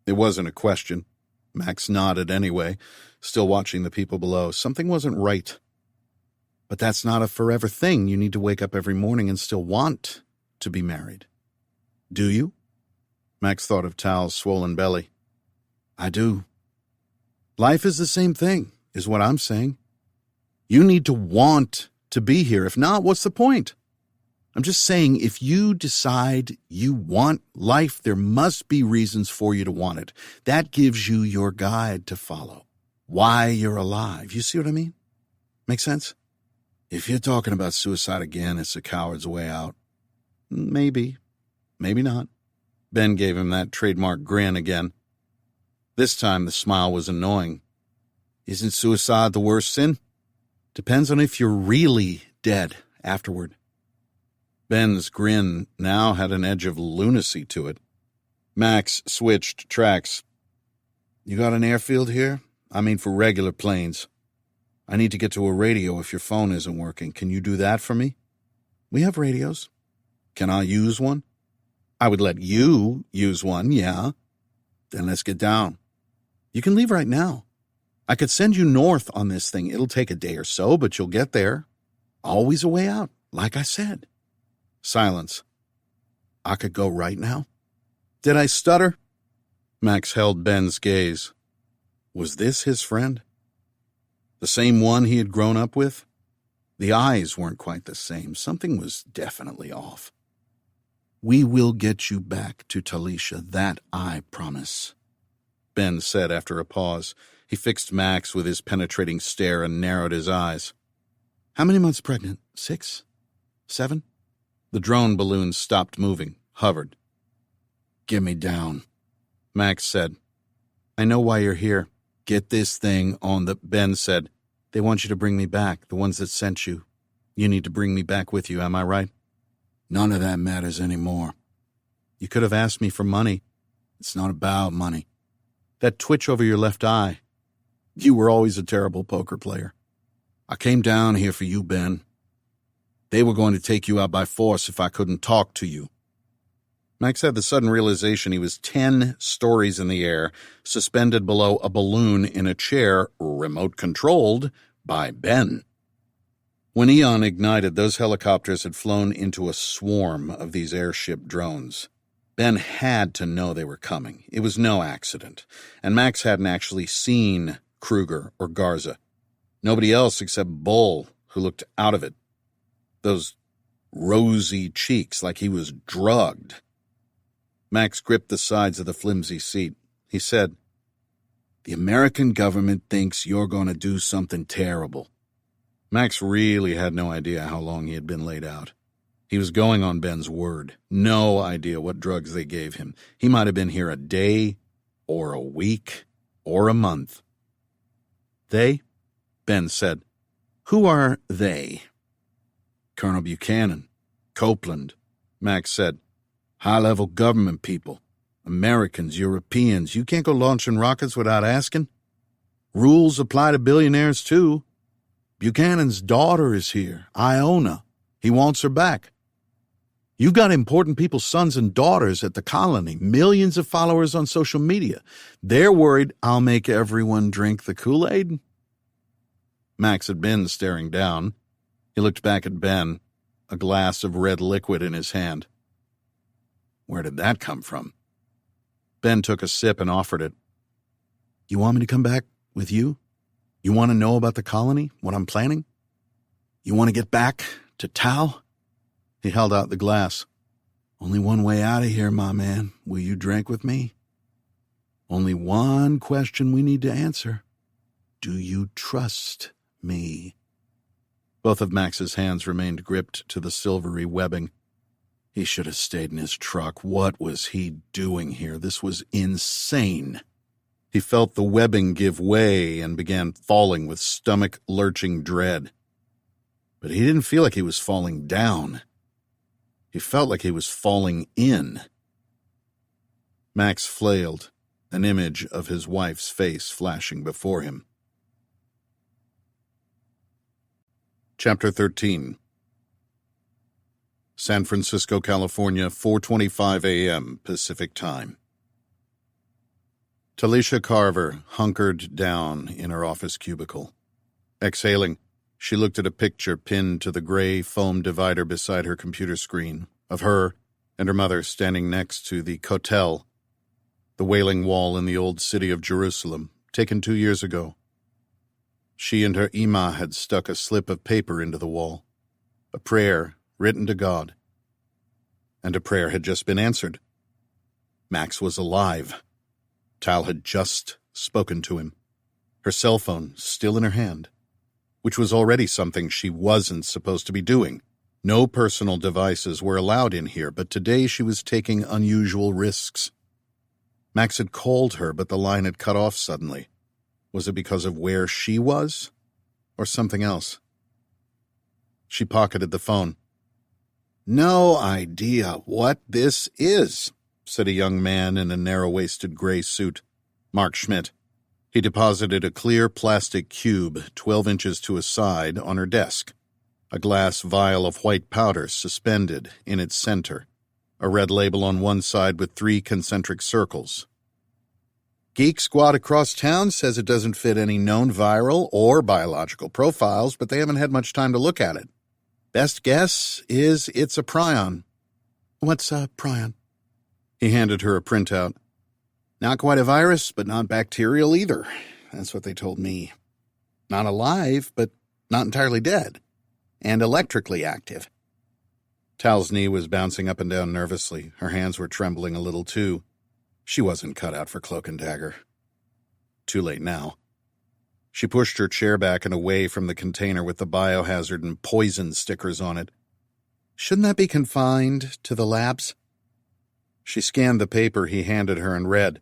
It wasn't a question. Max nodded anyway, still watching the people below. Something wasn't right. But that's not a forever thing. You need to wake up every morning and still want to be married. Do you? Max thought of Tal's swollen belly. I do. Life is the same thing, is what I'm saying. You need to want to be here. If not, what's the point? I'm just saying, if you decide you want life, there must be reasons for you to want it. That gives you your guide to follow. Why you're alive. You see what I mean? Make sense? If you're talking about suicide again, it's a coward's way out. Maybe. Maybe not. Ben gave him that trademark grin again. This time the smile was annoying. Isn't suicide the worst sin? Depends on if you're really dead afterward. Ben's grin now had an edge of lunacy to it. Max switched tracks. You got an airfield here? I mean for regular planes. I need to get to a radio if your phone isn't working. Can you do that for me? We have radios. Can I use one? I would let you use one, yeah. Then let's get down. You can leave right now. I could send you north on this thing. It'll take a day or so, but you'll get there. Always a way out, like I said. Silence. I could go right now? Did I stutter? Max held Ben's gaze. Was this his friend? The same one he had grown up with? The eyes weren't quite the same. Something was definitely off. "We will get you back to Talisha, that I promise," Ben said after a pause. He fixed Max with his penetrating stare and narrowed his eyes. "How many months pregnant? 6? 7? The drone balloon stopped moving, hovered. "Get me down," Max said. "I know why you're here. Get this thing on the—" Ben said. "They want you to bring me back, the ones that sent you. You need to bring me back with you, am I right?" "None of that matters anymore." "You could have asked me for money." "It's not about money." "That twitch over your left eye." "You were always a terrible poker player." "I came down here for you, Ben. They were going to take you out by force if I couldn't talk to you." Max had the sudden realization he was 10 stories in the air, suspended below a balloon in a chair, remote-controlled by Ben. When Aeon ignited, those helicopters had flown into a swarm of these airship drones. Ben had to know they were coming. It was no accident. And Max hadn't actually seen Kruger or Garza. Nobody else except Bull, who looked out of it. Those rosy cheeks like he was drugged. Max gripped the sides of the flimsy seat. He said, "The American government thinks you're going to do something terrible." Max really had no idea how long he had been laid out. He was going on Ben's word. No idea what drugs they gave him. He might have been here a day, or a week, or a month. "They?" Ben said. "Who are they?" "Colonel Buchanan, Copeland," Max said. "High-level government people. Americans, Europeans. You can't go launching rockets without asking. Rules apply to billionaires, too. Buchanan's daughter is here, Iona. He wants her back. You've got important people's sons and daughters at the colony, millions of followers on social media. They're worried I'll make everyone drink the Kool-Aid." Max had been staring down. He looked back at Ben, a glass of red liquid in his hand. Where did that come from? Ben took a sip and offered it. "You want me to come back with you? You want to know about the colony, what I'm planning? You want to get back to Tau?" He held out the glass. "Only one way out of here, my man. Will you drink with me? Only one question we need to answer. Do you trust me?" Both of Max's hands remained gripped to the silvery webbing. He should have stayed in his truck. What was he doing here? This was insane. He felt the webbing give way and began falling with stomach-lurching dread. But he didn't feel like he was falling down. He felt like he was falling in. Max flailed, an image of his wife's face flashing before him. Chapter 13. San Francisco, California, 4:25 a.m. Pacific Time. Talisha Carver hunkered down in her office cubicle. Exhaling, she looked at a picture pinned to the gray foam divider beside her computer screen of her and her mother standing next to the Kotel, the Wailing Wall in the old city of Jerusalem, taken 2 years ago. She and her Ima had stuck a slip of paper into the wall, a prayer written to God. And a prayer had just been answered. Max was alive. Tal had just spoken to him, her cell phone still in her hand, which was already something she wasn't supposed to be doing. No personal devices were allowed in here, but today she was taking unusual risks. Max had called her, but the line had cut off suddenly. Was it because of where she was, or something else? She pocketed the phone. "No idea what this is," said a young man in a narrow-waisted gray suit, Mark Schmidt. He deposited a clear plastic cube 12 inches to his side on her desk, a glass vial of white powder suspended in its center, a red label on one side with 3 concentric circles. "Geek Squad across town says it doesn't fit any known viral or biological profiles, but they haven't had much time to look at it. Best guess is it's a prion." "What's a prion?" He handed her a printout. "Not quite a virus, but not bacterial either. That's what they told me. Not alive, but not entirely dead. And electrically active. Tal's knee was bouncing up and down nervously. Her hands were trembling a little, too. She wasn't cut out for cloak and dagger. Too late now. She pushed her chair back and away from the container with the biohazard and poison stickers on it. Shouldn't that be confined to the labs? She scanned the paper he handed her and read.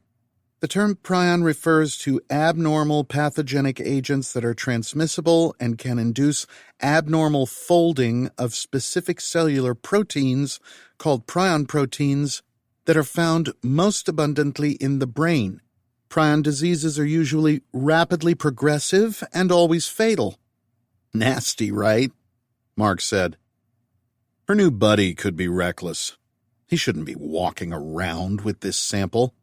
The term prion refers to abnormal pathogenic agents that are transmissible and can induce abnormal folding of specific cellular proteins called prion proteins that are found most abundantly in the brain. Prion diseases are usually rapidly progressive and always fatal. Nasty, right? Mark said. Her new buddy could be reckless. He shouldn't be walking around with this sample.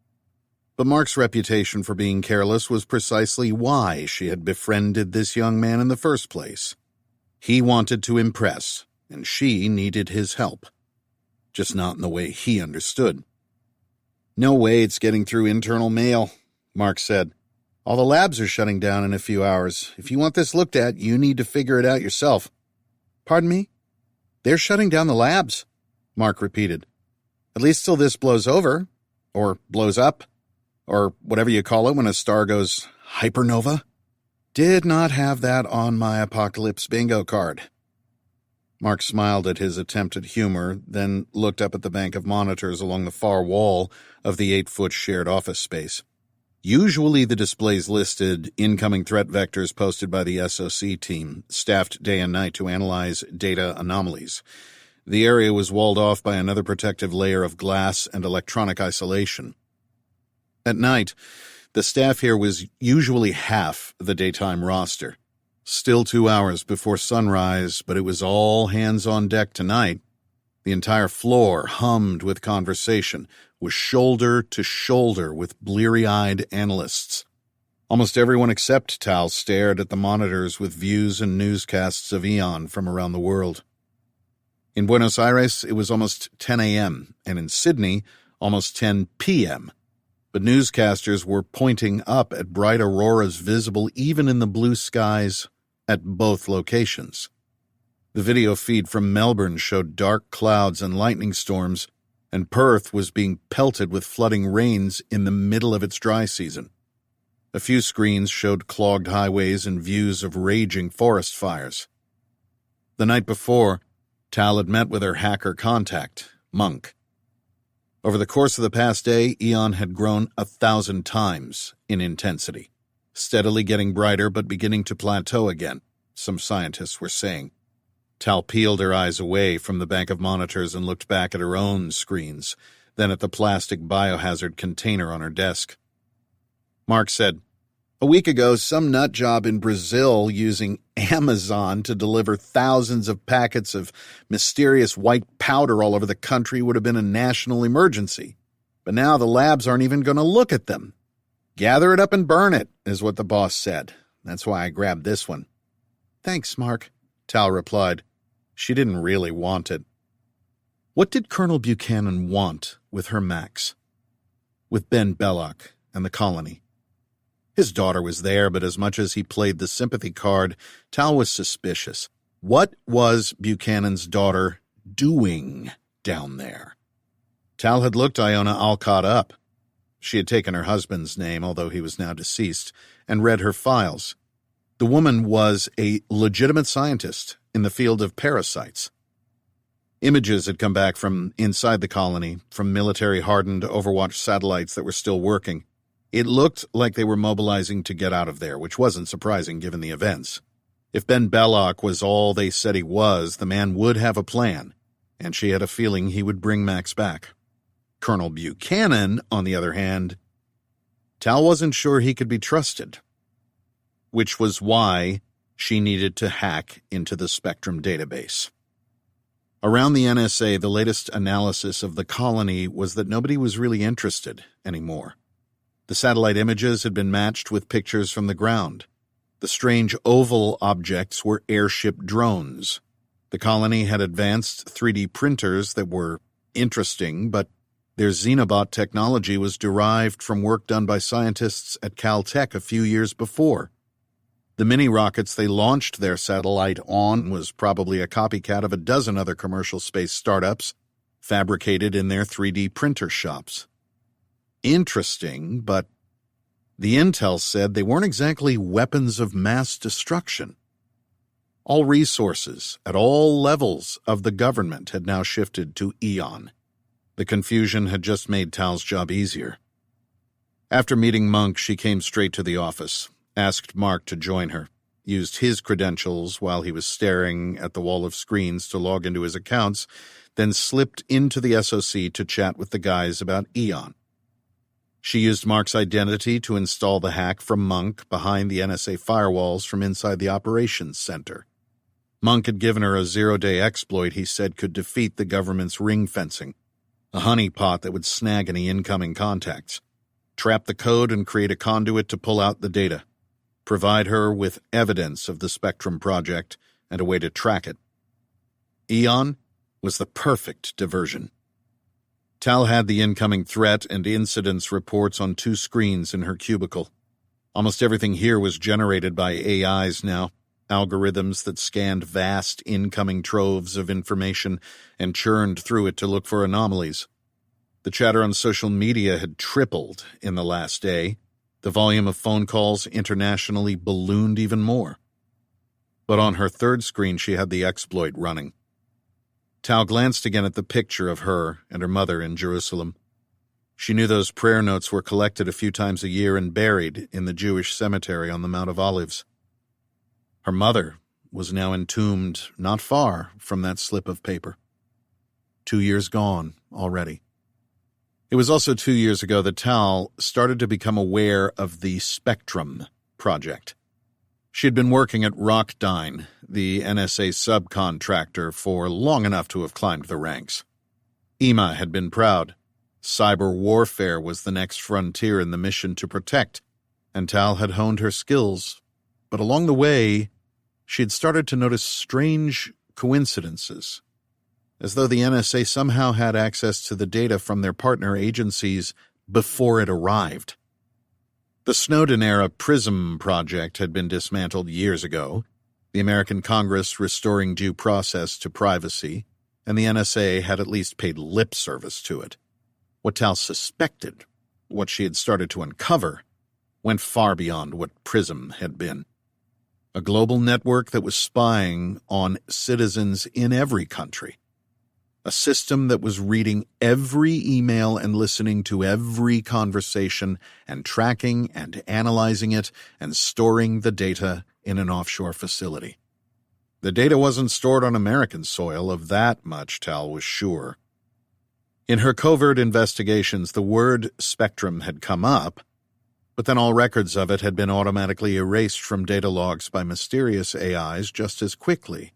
But Mark's reputation for being careless was precisely why she had befriended this young man in the first place. He wanted to impress, and she needed his help. Just not in the way he understood. No way it's getting through internal mail, Mark said. All the labs are shutting down in a few hours. If you want this looked at, you need to figure it out yourself. Pardon me? They're shutting down the labs, Mark repeated. At least till this blows over, or blows up, or whatever you call it when a star goes hypernova. Did not have that on my apocalypse bingo card. Mark smiled at his attempt at humor, then looked up at the bank of monitors along the far wall of the 8-foot shared office space. Usually the displays listed incoming threat vectors posted by the SOC team, staffed day and night to analyze data anomalies. The area was walled off by another protective layer of glass and electronic isolation. At night, the staff here was usually half the daytime roster. Still 2 hours before sunrise, but it was all hands on deck tonight. The entire floor hummed with conversation, was shoulder to shoulder with bleary-eyed analysts. Almost everyone except Tal stared at the monitors with views and newscasts of Aeon from around the world. In Buenos Aires, it was almost 10 a.m., and in Sydney, almost 10 p.m., but newscasters were pointing up at bright auroras visible even in the blue skies at both locations. The video feed from Melbourne showed dark clouds and lightning storms, and Perth was being pelted with flooding rains in the middle of its dry season. A few screens showed clogged highways and views of raging forest fires. The night before, Tal had met with her hacker contact, Monk. Over the course of the past day, Aeon had grown 1,000 times in intensity, steadily getting brighter but beginning to plateau again, some scientists were saying. Tal peeled her eyes away from the bank of monitors and looked back at her own screens, then at the plastic biohazard container on her desk. Mark said, "A week ago, some nut job in Brazil using Amazon to deliver thousands of packets of mysterious white powder all over the country would have been a national emergency. But now the labs aren't even going to look at them. Gather it up and burn it, is what the boss said. That's why I grabbed this one." "Thanks, Mark," Tal replied. She didn't really want it. What did Colonel Buchanan want with her Max? With Ben Belloc and the colony? His daughter was there, but as much as he played the sympathy card, Tal was suspicious. What was Buchanan's daughter doing down there? Tal had looked Iona Alcott up. She had taken her husband's name, although he was now deceased, and read her files. The woman was a legitimate scientist in the field of parasites. Images had come back from inside the colony, from military-hardened Overwatch satellites that were still working. It looked like they were mobilizing to get out of there, which wasn't surprising given the events. If Ben Belloc was all they said he was, the man would have a plan, and she had a feeling he would bring Max back. Colonel Buchanan, on the other hand, Tal wasn't sure he could be trusted, which was why she needed to hack into the Spectrum database. Around the NSA, the latest analysis of the colony was that nobody was really interested anymore. The satellite images had been matched with pictures from the ground. The strange oval objects were airship drones. The colony had advanced 3D printers that were interesting, but Their Xenobot technology was derived from work done by scientists at Caltech a few years before. The mini-rockets they launched their satellite on was probably a copycat of a dozen other commercial space startups fabricated in their 3D printer shops. Interesting, but the intel said they weren't exactly weapons of mass destruction. All resources at all levels of the government had now shifted to Aeon. The confusion had just made Tal's job easier. After meeting Monk, she came straight to the office, asked Mark to join her, used his credentials while he was staring at the wall of screens to log into his accounts, then slipped into the SOC to chat with the guys about Aeon. She used Mark's identity to install the hack from Monk behind the NSA firewalls from inside the operations center. Monk had given her a zero-day exploit he said could defeat the government's ring fencing, a honeypot that would snag any incoming contacts, trap the code and create a conduit to pull out the data, provide her with evidence of the Spectrum project and a way to track it. Aeon was the perfect diversion. Tal had the incoming threat and incidents reports on 2 screens in her cubicle. Almost everything here was generated by AIs now, algorithms that scanned vast incoming troves of information and churned through it to look for anomalies. The chatter on social media had tripled in the last day. The volume of phone calls internationally ballooned even more. But on her 3rd screen she had the exploit running. Tal glanced again at the picture of her and her mother in Jerusalem. She knew those prayer notes were collected a few times a year and buried in the Jewish cemetery on the Mount of Olives. Her mother was now entombed not far from that slip of paper. 2 years gone already. It was also 2 years ago that Tal started to become aware of the Spectrum project. She had been working at Rockdyne, the NSA subcontractor, for long enough to have climbed the ranks. Ema had been proud. Cyber warfare was the next frontier in the mission to protect, and Tal had honed her skills. But along the way, she had started to notice strange coincidences, as though the NSA somehow had access to the data from their partner agencies before it arrived. The Snowden-era PRISM project had been dismantled years ago, the American Congress restoring due process to privacy, and the NSA had at least paid lip service to it. What Tal suspected, what she had started to uncover, went far beyond what PRISM had been. A global network that was spying on citizens in every country. A system that was reading every email and listening to every conversation and tracking and analyzing it and storing the data in an offshore facility. The data wasn't stored on American soil, of that much Tal was sure. In her covert investigations, the word Spectrum had come up, but then all records of it had been automatically erased from data logs by mysterious AIs just as quickly.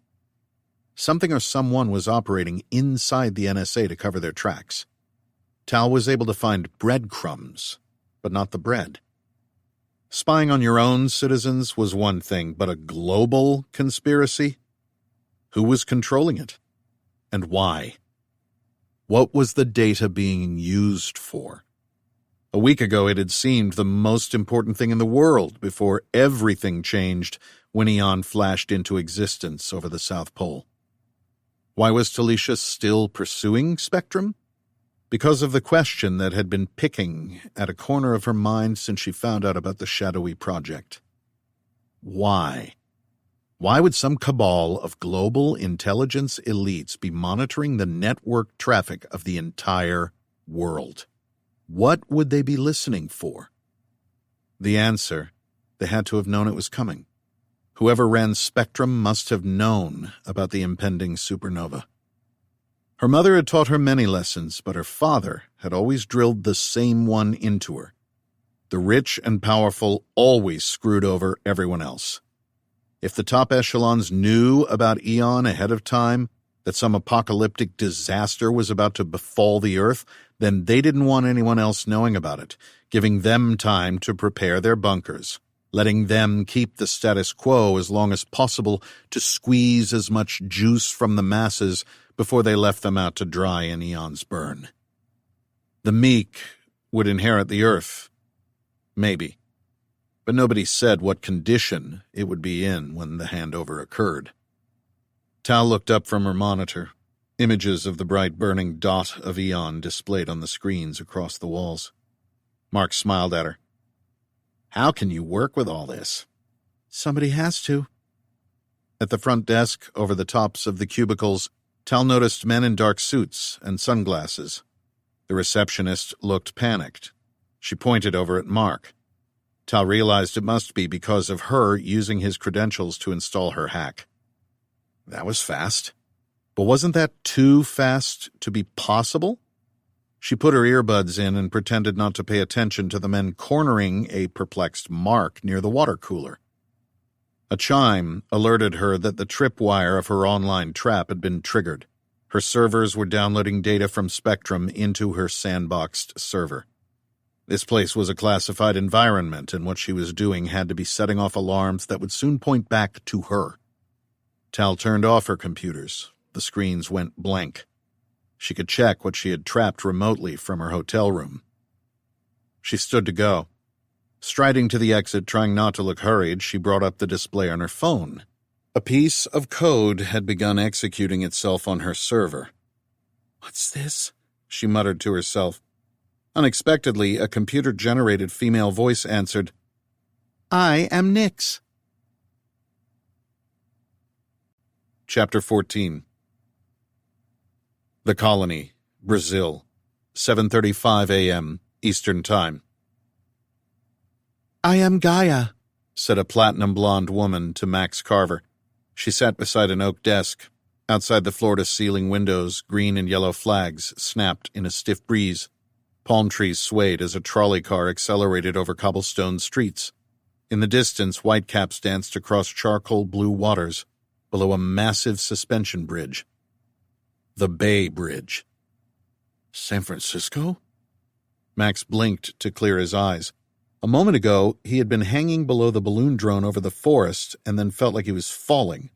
Something or someone was operating inside the NSA to cover their tracks. Tal was able to find breadcrumbs, but not the bread. Spying on your own citizens was one thing, but a global conspiracy? Who was controlling it? And why? What was the data being used for? A week ago it had seemed the most important thing in the world before everything changed when Aeon flashed into existence over the South Pole. Why was Talisha still pursuing Spectrum? Because of the question that had been picking at a corner of her mind since she found out about the shadowy project. Why? Why would some cabal of global intelligence elites be monitoring the network traffic of the entire world? What would they be listening for? The answer, they had to have known it was coming. Whoever ran Spectrum must have known about the impending supernova. Her mother had taught her many lessons, but her father had always drilled the same one into her. The rich and powerful always screwed over everyone else. If the top echelons knew about Aeon ahead of time, that some apocalyptic disaster was about to befall the Earth, then they didn't want anyone else knowing about it, giving them time to prepare their bunkers, letting them keep the status quo as long as possible to squeeze as much juice from the masses before they left them out to dry in Aeon's burn. The meek would inherit the earth. Maybe. But nobody said what condition it would be in when the handover occurred. Tal looked up from her monitor, images of the bright burning dot of Aeon displayed on the screens across the walls. Mark smiled at her. How can you work with all this? Somebody has to. At the front desk, over the tops of the cubicles, Tal noticed men in dark suits and sunglasses. The receptionist looked panicked. She pointed over at Mark. Tal realized it must be because of her using his credentials to install her hack. That was fast. But wasn't that too fast to be possible? She put her earbuds in and pretended not to pay attention to the men cornering a perplexed Mark near the water cooler. A chime alerted her that the tripwire of her online trap had been triggered. Her servers were downloading data from Spectrum into her sandboxed server. This place was a classified environment, and what she was doing had to be setting off alarms that would soon point back to her. Tal turned off her computers. The screens went blank. She could check what she had trapped remotely from her hotel room. She stood to go. Striding to the exit, trying not to look hurried, she brought up the display on her phone. A piece of code had begun executing itself on her server. What's this? She muttered to herself. Unexpectedly, a computer-generated female voice answered, I am Nix. Chapter 14. The Colony, Brazil, 7:35 a.m. Eastern Time. I am Gaia, said a platinum-blonde woman to Max Carver. She sat beside an oak desk. Outside the floor-to-ceiling windows, green and yellow flags snapped in a stiff breeze. Palm trees swayed as a trolley car accelerated over cobblestone streets. In the distance, whitecaps danced across charcoal-blue waters below a massive suspension bridge. The Bay Bridge. San Francisco? Max blinked to clear his eyes. A moment ago, he had been hanging below the balloon drone over the forest and then felt like he was falling.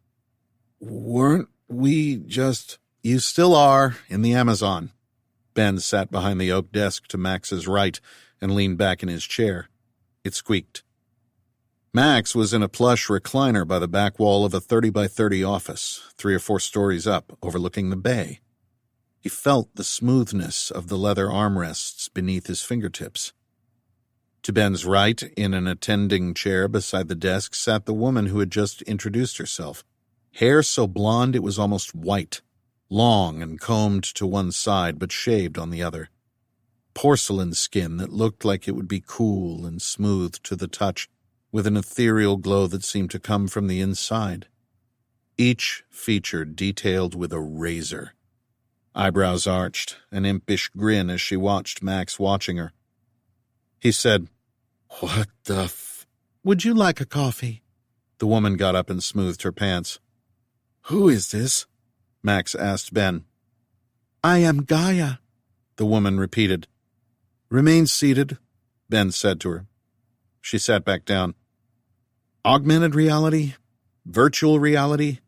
Weren't we just... You still are, in the Amazon. Ben sat behind the oak desk to Max's right and leaned back in his chair. It squeaked. Max was in a plush recliner by the back wall of a 30-by-30 office, 3 or 4 stories up, overlooking the bay. He felt the smoothness of the leather armrests beneath his fingertips. To Ben's right, in an attending chair beside the desk, sat the woman who had just introduced herself. Hair so blonde it was almost white, long and combed to one side but shaved on the other. Porcelain skin that looked like it would be cool and smooth to the touch, with an ethereal glow that seemed to come from the inside. Each feature detailed with a razor. Eyebrows arched, an impish grin as she watched Max watching her. He said, What the Would you like a coffee? The woman got up and smoothed her pants. Who is this? Max asked Ben. I am Gaia, the woman repeated. Remain seated, Ben said to her. She sat back down. Augmented reality, virtual reality,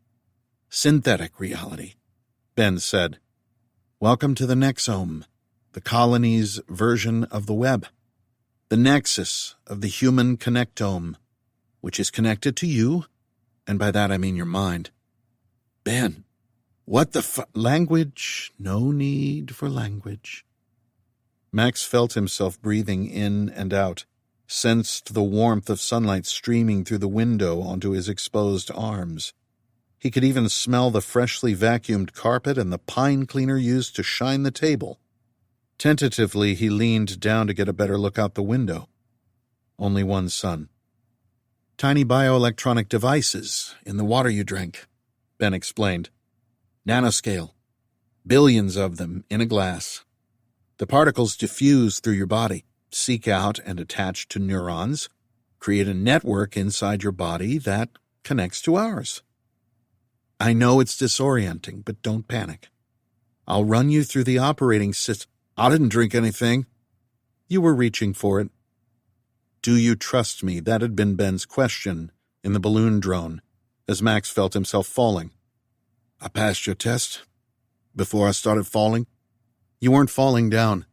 synthetic reality, Ben said. Welcome to the Nexome, the colony's version of the web. The nexus of the human connectome, which is connected to you, and by that I mean your mind. Ben, what the language? No need for language. Max felt himself breathing in and out, sensed the warmth of sunlight streaming through the window onto his exposed arms. He could even smell the freshly vacuumed carpet and the pine cleaner used to shine the table. Tentatively, he leaned down to get a better look out the window. Only one sun. Tiny bioelectronic devices in the water you drink, Ben explained. Nanoscale. Billions of them in a glass. The particles diffuse through your body, seek out and attach to neurons, create a network inside your body that connects to ours. I know it's disorienting, but don't panic. I'll run you through the operating system. I didn't drink anything. You were reaching for it. Do you trust me? That had been Ben's question in the balloon drone, as Max felt himself falling. I passed your test before I started falling. You weren't falling down.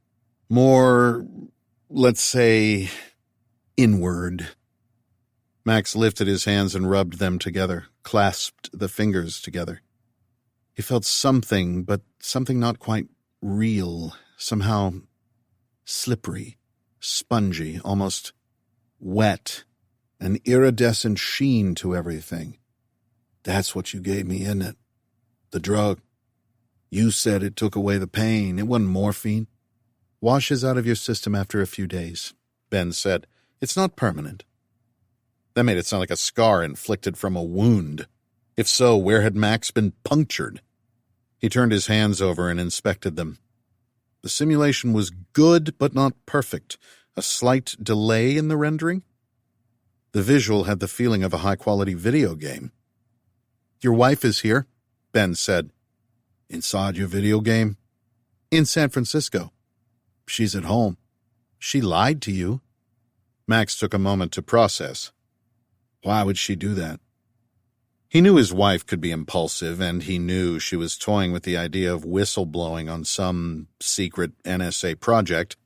More, let's say, inward. Max lifted his hands and rubbed them together, clasped the fingers together. He felt something, but something not quite real, somehow slippery, spongy, almost wet, an iridescent sheen to everything. That's what you gave me, isn't it? The drug. You said it took away the pain. It wasn't morphine. Washes out of your system after a few days, Ben said. It's not permanent. That made it sound like a scar inflicted from a wound. If so, where had Max been punctured? He turned his hands over and inspected them. The simulation was good, but not perfect. A slight delay in the rendering. The visual had the feeling of a high-quality video game. Your wife is here, Ben said. Inside your video game? In San Francisco. She's at home. She lied to you. Max took a moment to process. Why would she do that? He knew his wife could be impulsive, and he knew she was toying with the idea of whistleblowing on some secret NSA project.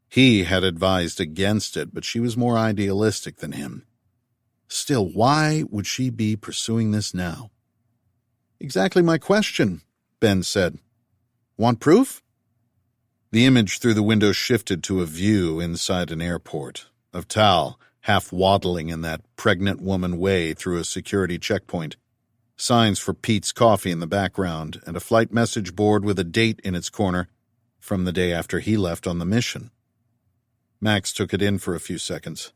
He had advised against it, but she was more idealistic than him. Still, why would she be pursuing this now? Exactly my question, Ben said. Want proof? The image through the window shifted to a view inside an airport, of Tal, half waddling in that pregnant woman way through a security checkpoint, signs for Pete's Coffee in the background, and a flight message board with a date in its corner from the day after he left on the mission. Max took it in for a few seconds.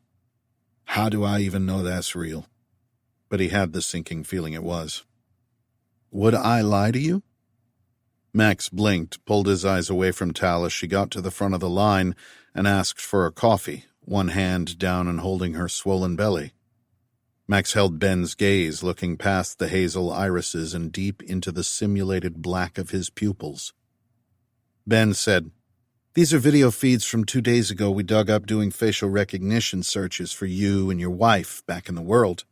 How do I even know that's real? But he had the sinking feeling it was. Would I lie to you? Max blinked, pulled his eyes away from Tal as she got to the front of the line and asked for a coffee, one hand down and holding her swollen belly. Max held Ben's gaze, looking past the hazel irises and deep into the simulated black of his pupils. Ben said, These are video feeds from 2 days ago we dug up doing facial recognition searches for you and your wife back in the world.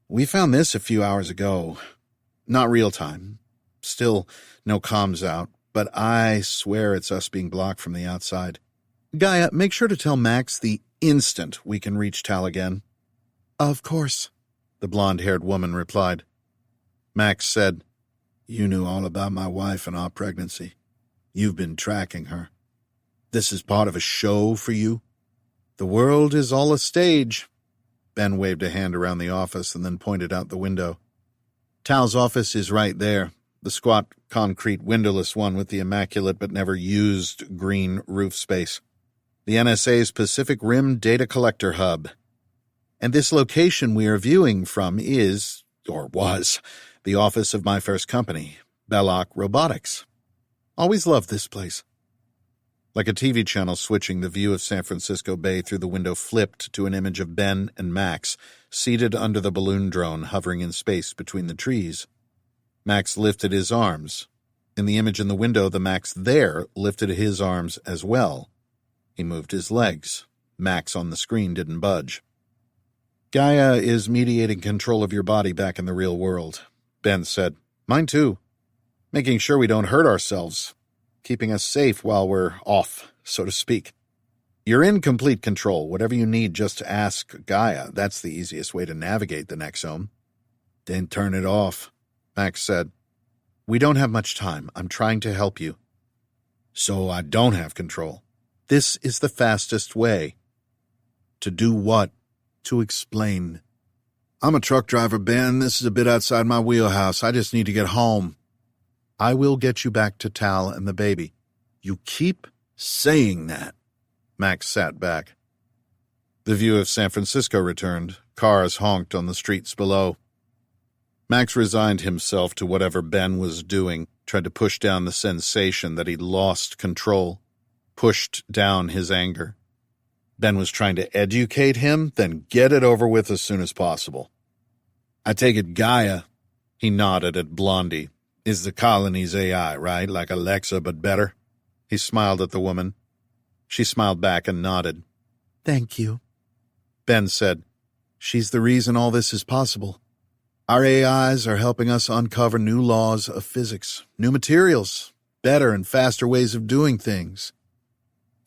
We found this a few hours ago. Not real time. Still no comms out, but I swear it's us being blocked from the outside. Gaia, make sure to tell Max the instant we can reach Tal again. Of course, the blonde-haired woman replied. Max said, You knew all about my wife and our pregnancy. You've been tracking her. This is part of a show for you? The world is all a stage. Ben waved a hand around the office and then pointed out the window. Tal's office is right there, the squat, concrete, windowless one with the immaculate but never used green roof space. The NSA's Pacific Rim Data Collector Hub. And this location we are viewing from is, or was, the office of my first company, Belloc Robotics. Always loved this place. Like a TV channel switching, the view of San Francisco Bay through the window flipped to an image of Ben and Max, seated under the balloon drone hovering in space between the trees. Max lifted his arms. In the image in the window, the Max there lifted his arms as well. He moved his legs. Max on the screen didn't budge. Gaia is mediating control of your body back in the real world, Ben said. Mine too. Making sure we don't hurt ourselves. Keeping us safe while we're off, so to speak. You're in complete control. Whatever you need, just ask Gaia. That's the easiest way to navigate the Nexome. Then turn it off, Max said. We don't have much time. I'm trying to help you. So I don't have control. This is the fastest way. To do what? To explain. I'm a truck driver, Ben. This is a bit outside my wheelhouse. I just need to get home. I will get you back to Tal and the baby. You keep saying that. Max sat back. The view of San Francisco returned. Cars honked on the streets below. Max resigned himself to whatever Ben was doing, tried to push down the sensation that he'd lost control, pushed down his anger. Ben was trying to educate him, then get it over with as soon as possible. I take it Gaia, he nodded at Blondie, is the colony's AI, right? Like Alexa, but better? He smiled at the woman. She smiled back and nodded. Thank you. Ben said, She's the reason all this is possible. Our AIs are helping us uncover new laws of physics, new materials, better and faster ways of doing things.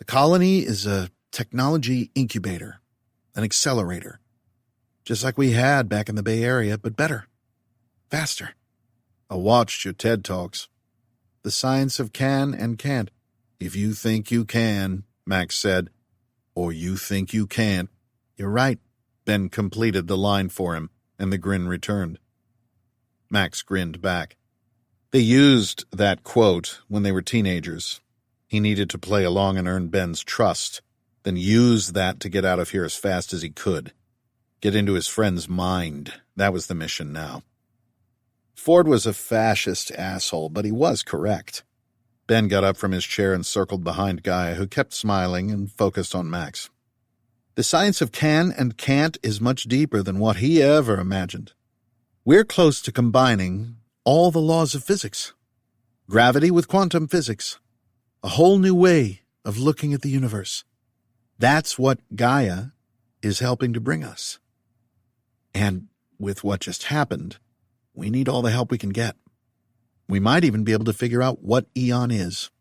The colony is a technology incubator, an accelerator, just like we had back in the Bay Area, but better, faster. I watched your TED Talks. The science of can and can't. If you think you can, Max said, or you think you can't. You're right. Ben completed the line for him, and the grin returned. Max grinned back. They used that quote when they were teenagers. He needed to play along and earn Ben's trust, then use that to get out of here as fast as he could. Get into his friend's mind. That was the mission now. Ford was a fascist asshole, but he was correct. Ben got up from his chair and circled behind Gaia, who kept smiling and focused on Max. The science of can and can't is much deeper than what he ever imagined. We're close to combining all the laws of physics. Gravity with quantum physics. A whole new way of looking at the universe. That's what Gaia is helping to bring us. And with what just happened, we need all the help we can get. We might even be able to figure out what Aeon is.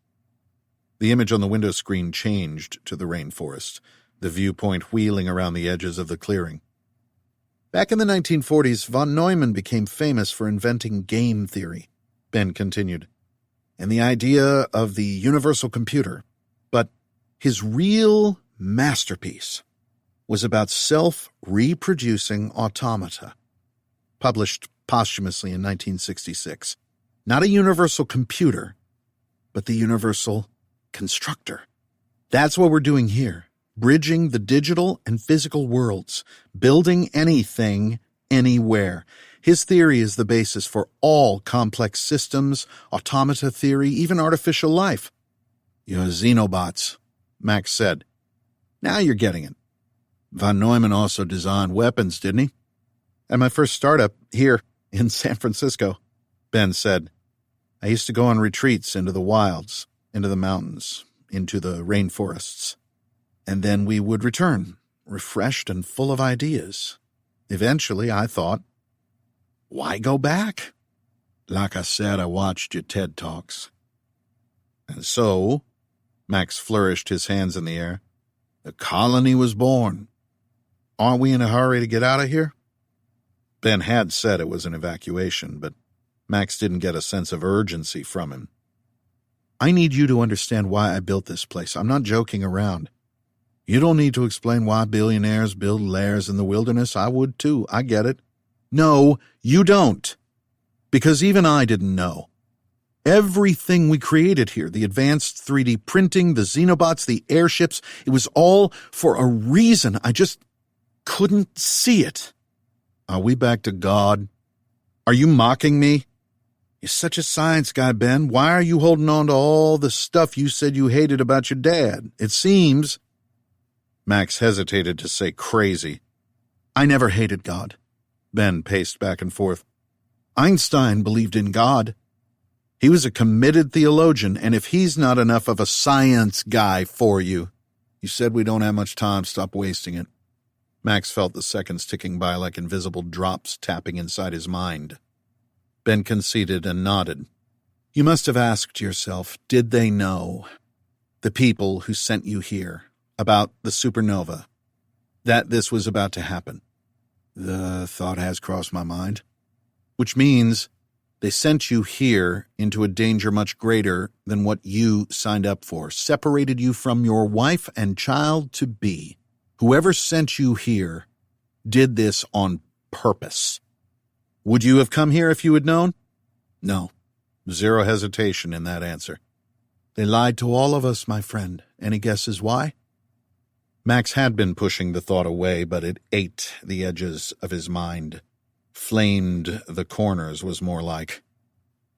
The image on the window screen changed to the rainforest, the viewpoint wheeling around the edges of the clearing. Back in the 1940s, von Neumann became famous for inventing game theory, Ben continued, and the idea of the universal computer. But his real masterpiece was about self-reproducing automata, published posthumously in 1966. Not a universal computer, but the universal constructor. That's what we're doing here. Bridging the digital and physical worlds, building anything, anywhere. His theory is the basis for all complex systems, automata theory, even artificial life. You're xenobots, Max said. Now you're getting it. Von Neumann also designed weapons, didn't he? At my first startup, here in San Francisco, Ben said. I used to go on retreats into the wilds, into the mountains, into the rainforests. And then we would return, refreshed and full of ideas. Eventually, I thought, why go back? Like I said, I watched your TED Talks. And so, Max flourished his hands in the air, the colony was born. Aren't we in a hurry to get out of here? Ben had said it was an evacuation, but Max didn't get a sense of urgency from him. I need you to understand why I built this place. I'm not joking around. You don't need to explain why billionaires build lairs in the wilderness. I would too. I get it. No, you don't. Because even I didn't know. Everything we created here, the advanced 3D printing, the xenobots, the airships, it was all for a reason. I just couldn't see it. Are we back to God? Are you mocking me? You're such a science guy, Ben. Why are you holding on to all the stuff you said you hated about your dad? It seems... Max hesitated to say crazy. I never hated God. Ben paced back and forth. Einstein believed in God. He was a committed theologian, and if he's not enough of a science guy for you, you said we don't have much time, stop wasting it. Max felt the seconds ticking by like invisible drops tapping inside his mind. Ben conceded and nodded. You must have asked yourself, did they know, the people who sent you here, about the supernova, that this was about to happen? The thought has crossed my mind. Which means they sent you here into a danger much greater than what you signed up for, separated you from your wife and child-to-be. Whoever sent you here did this on purpose. Would you have come here if you had known? No. Zero hesitation in that answer. They lied to all of us, my friend. Any guesses why? Max had been pushing the thought away, but it ate the edges of his mind. Flamed the corners was more like.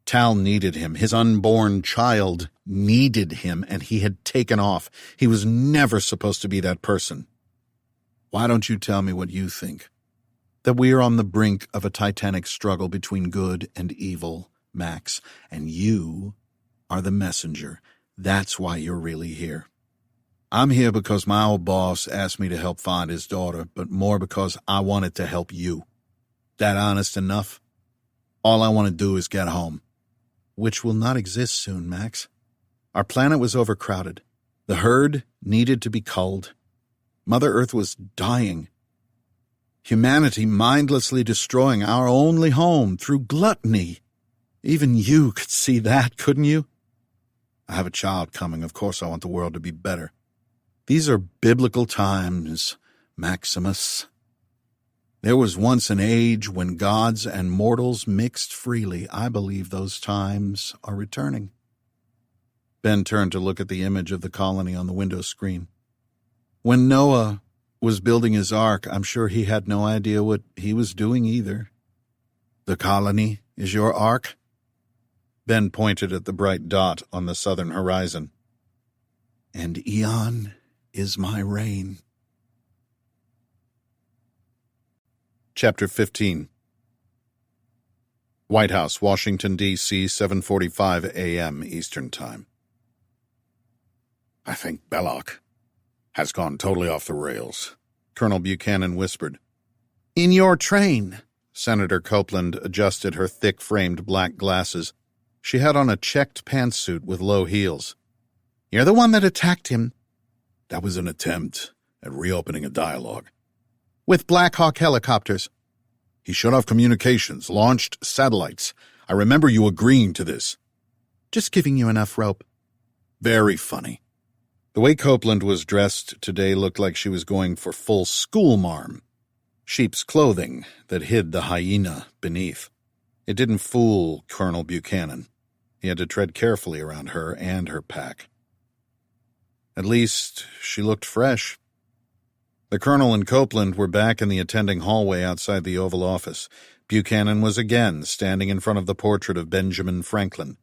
Tal needed him. His unborn child needed him, and he had taken off. He was never supposed to be that person. Why don't you tell me what you think? That we are on the brink of a titanic struggle between good and evil, Max, and you are the messenger. That's why you're really here. I'm here because my old boss asked me to help find his daughter, but more because I wanted to help you. That honest enough? All I want to do is get home. Which will not exist soon, Max. Our planet was overcrowded. The herd needed to be culled. Mother Earth was dying. Humanity mindlessly destroying our only home through gluttony. Even you could see that, couldn't you? I have a child coming. Of course I want the world to be better. These are biblical times, Maximus. There was once an age when gods and mortals mixed freely. I believe those times are returning. Ben turned to look at the image of the colony on the window screen. When Noah was building his ark, I'm sure he had no idea what he was doing either. The colony is your ark? Ben pointed at the bright dot on the southern horizon. And Aeon is my reign. Chapter 15. White House, Washington, D.C., 7:45 a.m. Eastern Time. I think Belloc has gone totally off the rails, Colonel Buchanan whispered. In your train. Senator Copeland adjusted her thick-framed black glasses. She had on a checked pantsuit with low heels. You're the one that attacked him. That was an attempt at reopening a dialogue. With Black Hawk helicopters. He shut off communications, launched satellites. I remember you agreeing to this. Just giving you enough rope. Very funny. The way Copeland was dressed today looked like she was going for full schoolmarm. Sheep's clothing that hid the hyena beneath. It didn't fool Colonel Buchanan. He had to tread carefully around her and her pack. At least she looked fresh. The colonel and Copeland were back in the attending hallway outside the Oval Office. Buchanan was again standing in front of the portrait of Benjamin Franklin.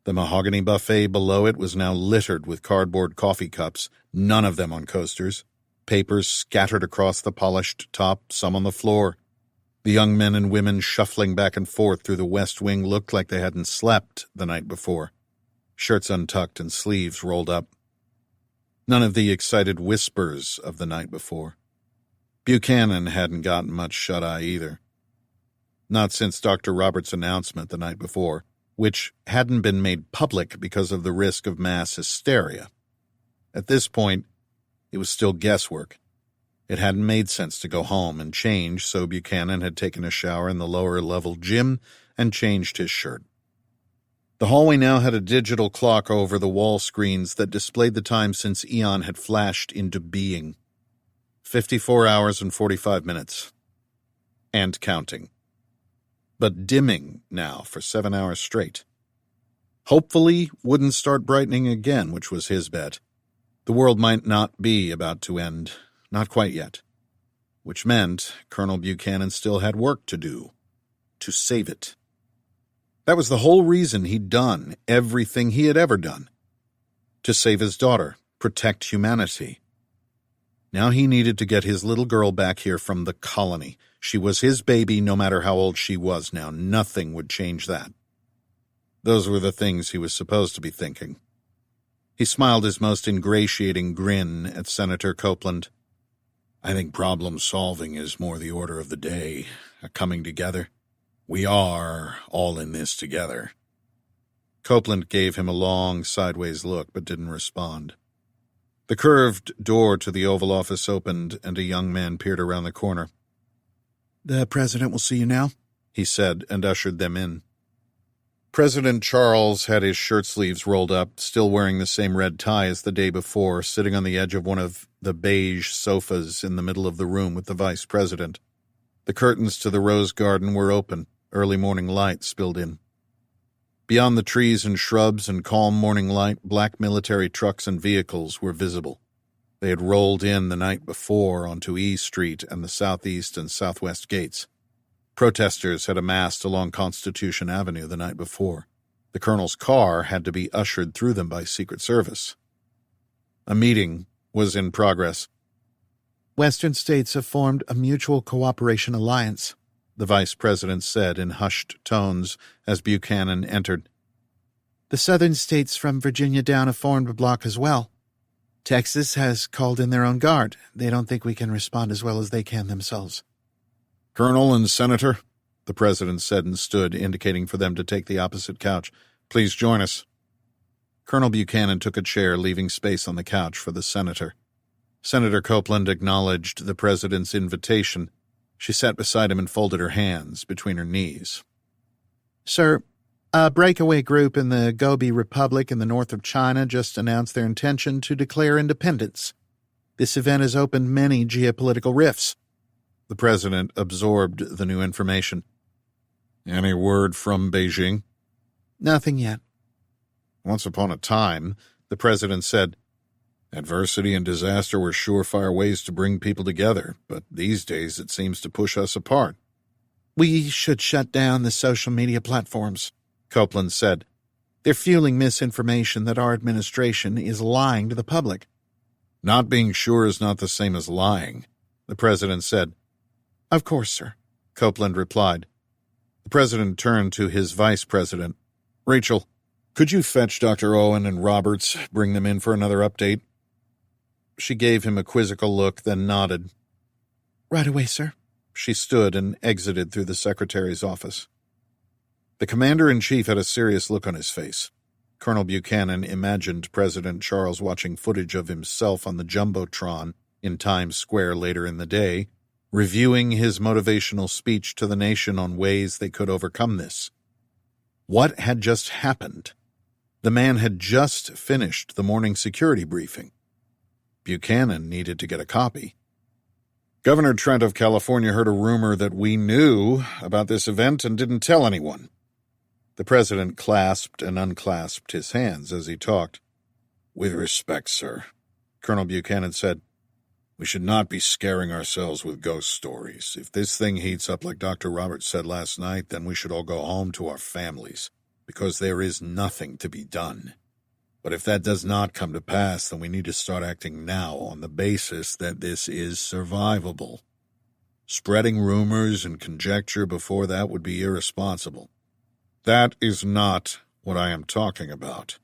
The mahogany buffet below it was now littered with cardboard coffee cups, none of them on coasters. Papers scattered across the polished top, some on the floor. The young men and women shuffling back and forth through the West Wing looked like they hadn't slept the night before. Shirts untucked and sleeves rolled up. None of the excited whispers of the night before. Buchanan hadn't gotten much shut-eye either. Not since Dr. Roberts' announcement the night before, which hadn't been made public because of the risk of mass hysteria. At this point, it was still guesswork. It hadn't made sense to go home and change, so Buchanan had taken a shower in the lower-level gym and changed his shirt. The hallway now had a digital clock over the wall screens that displayed the time since Aeon had flashed into being. 54 hours and 45 minutes. And counting. But dimming now for 7 hours straight. Hopefully wouldn't start brightening again, which was his bet. The world might not be about to end, not quite yet. Which meant Colonel Buchanan still had work to do. To save it. That was the whole reason he'd done everything he had ever done. To save his daughter, protect humanity. Now he needed to get his little girl back here from the colony. She was his baby no matter how old she was now. Nothing would change that. Those were the things he was supposed to be thinking. He smiled his most ingratiating grin at Senator Copeland. I think problem-solving is more the order of the day, a coming together. We are all in this together. Copeland gave him a long, sideways look, but didn't respond. The curved door to the Oval Office opened, and a young man peered around the corner. The president will see you now, he said, and ushered them in. President Charles had his shirt sleeves rolled up, still wearing the same red tie as the day before, sitting on the edge of one of the beige sofas in the middle of the room with the vice president. The curtains to the rose garden were open. Early morning light spilled in. Beyond the trees and shrubs and calm morning light, black military trucks and vehicles were visible. They had rolled in the night before onto E Street and the southeast and southwest gates. Protesters had amassed along Constitution Avenue the night before. The colonel's car had to be ushered through them by Secret Service. A meeting was in progress. Western states have formed a mutual cooperation alliance, the vice president said in hushed tones as Buchanan entered. The southern states from Virginia down have formed a bloc as well. Texas has called in their own guard. They don't think we can respond as well as they can themselves. Colonel and Senator, the president said and stood, indicating for them to take the opposite couch. Please join us. Colonel Buchanan took a chair, leaving space on the couch for the senator. Senator Copeland acknowledged the president's invitation. She sat beside him and folded her hands between her knees. Sir, a breakaway group in the Gobi Republic in the north of China just announced their intention to declare independence. This event has opened many geopolitical rifts. The president absorbed the new information. Any word from Beijing? Nothing yet. Once upon a time, the president said, adversity and disaster were surefire ways to bring people together, but these days it seems to push us apart. We should shut down the social media platforms, Copeland said. They're fueling misinformation that our administration is lying to the public. Not being sure is not the same as lying, the president said. Of course, sir, Copeland replied. The president turned to his vice president. Rachel, could you fetch Dr. Owen and Roberts, bring them in for another update? She gave him a quizzical look, then nodded. Right away, sir. She stood and exited through the secretary's office. The commander-in-chief had a serious look on his face. Colonel Buchanan imagined President Charles watching footage of himself on the Jumbotron in Times Square later in the day, reviewing his motivational speech to the nation on ways they could overcome this. What had just happened? The man had just finished the morning security briefing. Buchanan needed to get a copy. Governor Trent of California heard a rumor that we knew about this event and didn't tell anyone. The president clasped and unclasped his hands as he talked. With respect, sir, Colonel Buchanan said, we should not be scaring ourselves with ghost stories. If this thing heats up like Dr. Roberts said last night, then we should all go home to our families, because there is nothing to be done. But if that does not come to pass, then we need to start acting now on the basis that this is survivable. Spreading rumors and conjecture before that would be irresponsible. That is not what I am talking about.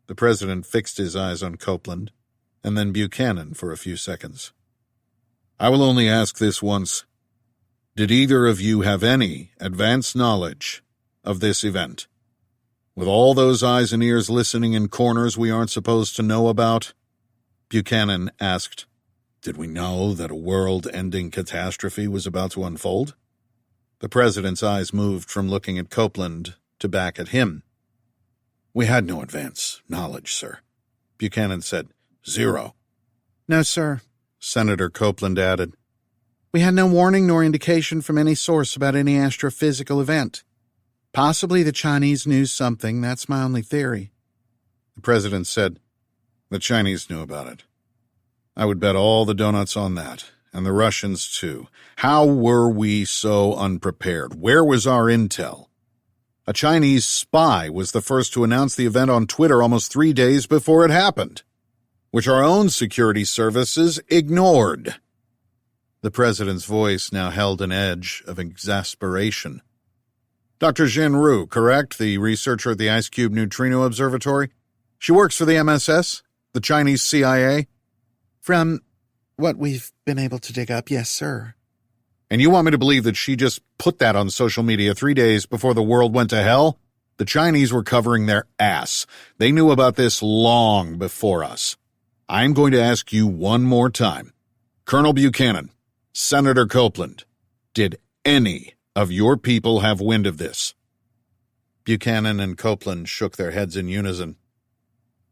The president fixed his eyes on Copeland, and then Buchanan for a few seconds. I will only ask this once. Did either of you have any advance knowledge of this event? With all those eyes and ears listening in corners we aren't supposed to know about? Buchanan asked, did we know that a world-ending catastrophe was about to unfold? The president's eyes moved from looking at Copeland to back at him. We had no advance knowledge, sir, Buchanan said. Zero. No, sir, Senator Copeland added. We had no warning nor indication from any source about any astrophysical event. Possibly the Chinese knew something, that's my only theory. The president said, the Chinese knew about it. I would bet all the donuts on that, and the Russians too. How were we so unprepared? Where was our intel? A Chinese spy was the first to announce the event on Twitter almost 3 days before it happened, which our own security services ignored. The president's voice now held an edge of exasperation. Dr. Xin Rou, correct? The researcher at the Ice Cube Neutrino Observatory? She works for the MSS, the Chinese CIA? From what we've been able to dig up, yes, sir. And you want me to believe that she just put that on social media 3 days before the world went to hell? The Chinese were covering their ass. They knew about this long before us. I'm going to ask you one more time. Colonel Buchanan, Senator Copeland, did any of your people have wind of this? Buchanan and Copeland shook their heads in unison.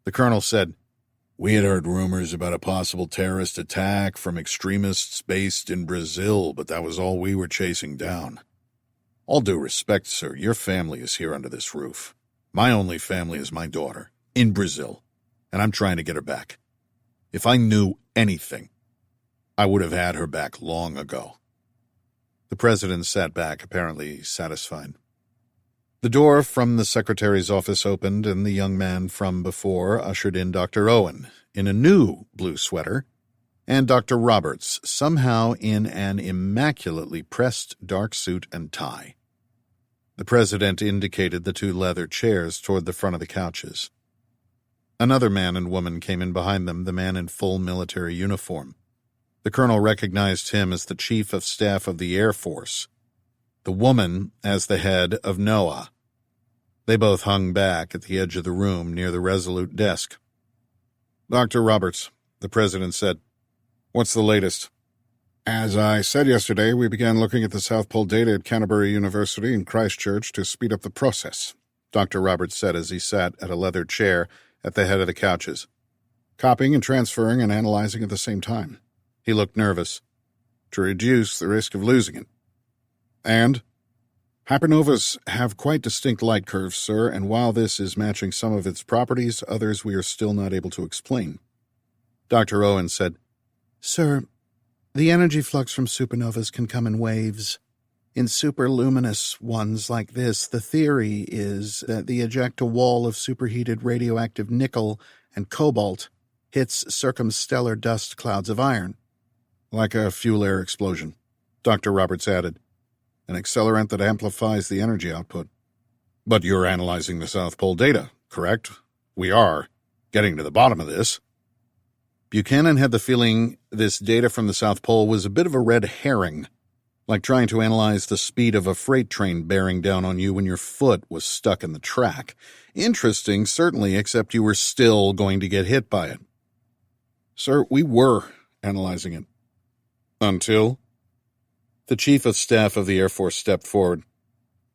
The colonel said, we had heard rumors about a possible terrorist attack from extremists based in Brazil, but that was all we were chasing down. All due respect, sir, your family is here under this roof. My only family is my daughter, in Brazil, and I'm trying to get her back. If I knew anything, I would have had her back long ago. The president sat back, apparently satisfied. The door from the secretary's office opened, and the young man from before ushered in Dr. Owen, in a new blue sweater, and Dr. Roberts, somehow in an immaculately pressed dark suit and tie. The president indicated the 2 leather chairs toward the front of the couches. Another man and woman came in behind them, the man in full military uniform. The colonel recognized him as the chief of staff of the Air Force, the woman as the head of NOAA. They both hung back at the edge of the room near the resolute desk. "Dr. Roberts," the president said, "what's the latest?" "As I said yesterday, we began looking at the South Pole data at Canterbury University in Christchurch to speed up the process," Dr. Roberts said as he sat at a leather chair at the head of the couches, "copying and transferring and analyzing at the same time." He looked nervous. "To reduce the risk of losing it. And hypernovas have quite distinct light curves, sir, and while this is matching some of its properties, others we are still not able to explain." Dr. Owen said, "Sir, the energy flux from supernovas can come in waves. In superluminous ones like this, the theory is that the ejecta wall of superheated radioactive nickel and cobalt hits circumstellar dust clouds of iron." "Like a fuel air explosion," Dr. Roberts added. "An accelerant that amplifies the energy output." "But you're analyzing the South Pole data, correct?" "We are. Getting to the bottom of this." Buchanan had the feeling this data from the South Pole was a bit of a red herring, like trying to analyze the speed of a freight train bearing down on you when your foot was stuck in the track. Interesting, certainly, except you were still going to get hit by it. "Sir, we were analyzing it." "Until?" The Chief of Staff of the Air Force stepped forward.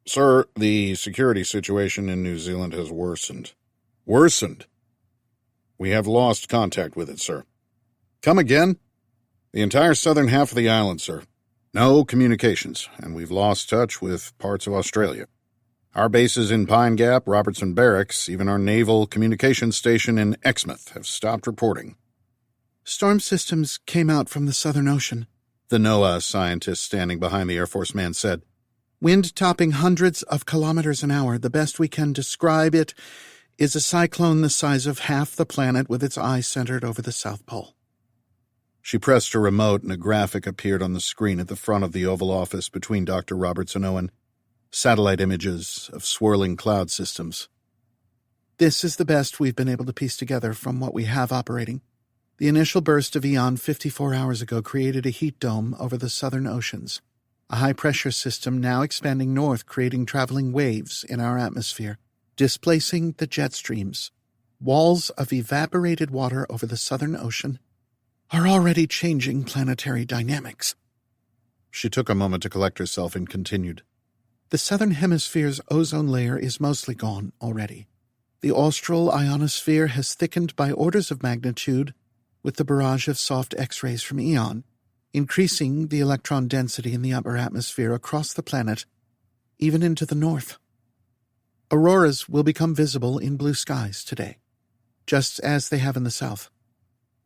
"Sir, the security situation in New Zealand has worsened." "Worsened?" "We have lost contact with it, sir." "Come again?" "The entire southern half of the island, sir. No communications, and we've lost touch with parts of Australia. Our bases in Pine Gap, Robertson Barracks, even our naval communications station in Exmouth have stopped reporting." "Storm systems came out from the Southern Ocean," the NOAA scientist standing behind the Air Force man said. "Wind topping hundreds of kilometers an hour. The best we can describe it is a cyclone the size of half the planet with its eye centered over the South Pole." She pressed a remote and a graphic appeared on the screen at the front of the Oval Office between Dr. Roberts and Owen. Satellite images of swirling cloud systems. "This is the best we've been able to piece together from what we have operating. The initial burst of Aeon 54 hours ago created a heat dome over the southern oceans, a high-pressure system now expanding north, creating traveling waves in our atmosphere, displacing the jet streams. Walls of evaporated water over the southern ocean are already changing planetary dynamics." She took a moment to collect herself and continued. "The southern hemisphere's ozone layer is mostly gone already. The austral ionosphere has thickened by orders of magnitude with the barrage of soft X-rays from Aeon, increasing the electron density in the upper atmosphere across the planet, even into the north. Auroras will become visible in blue skies today, just as they have in the south.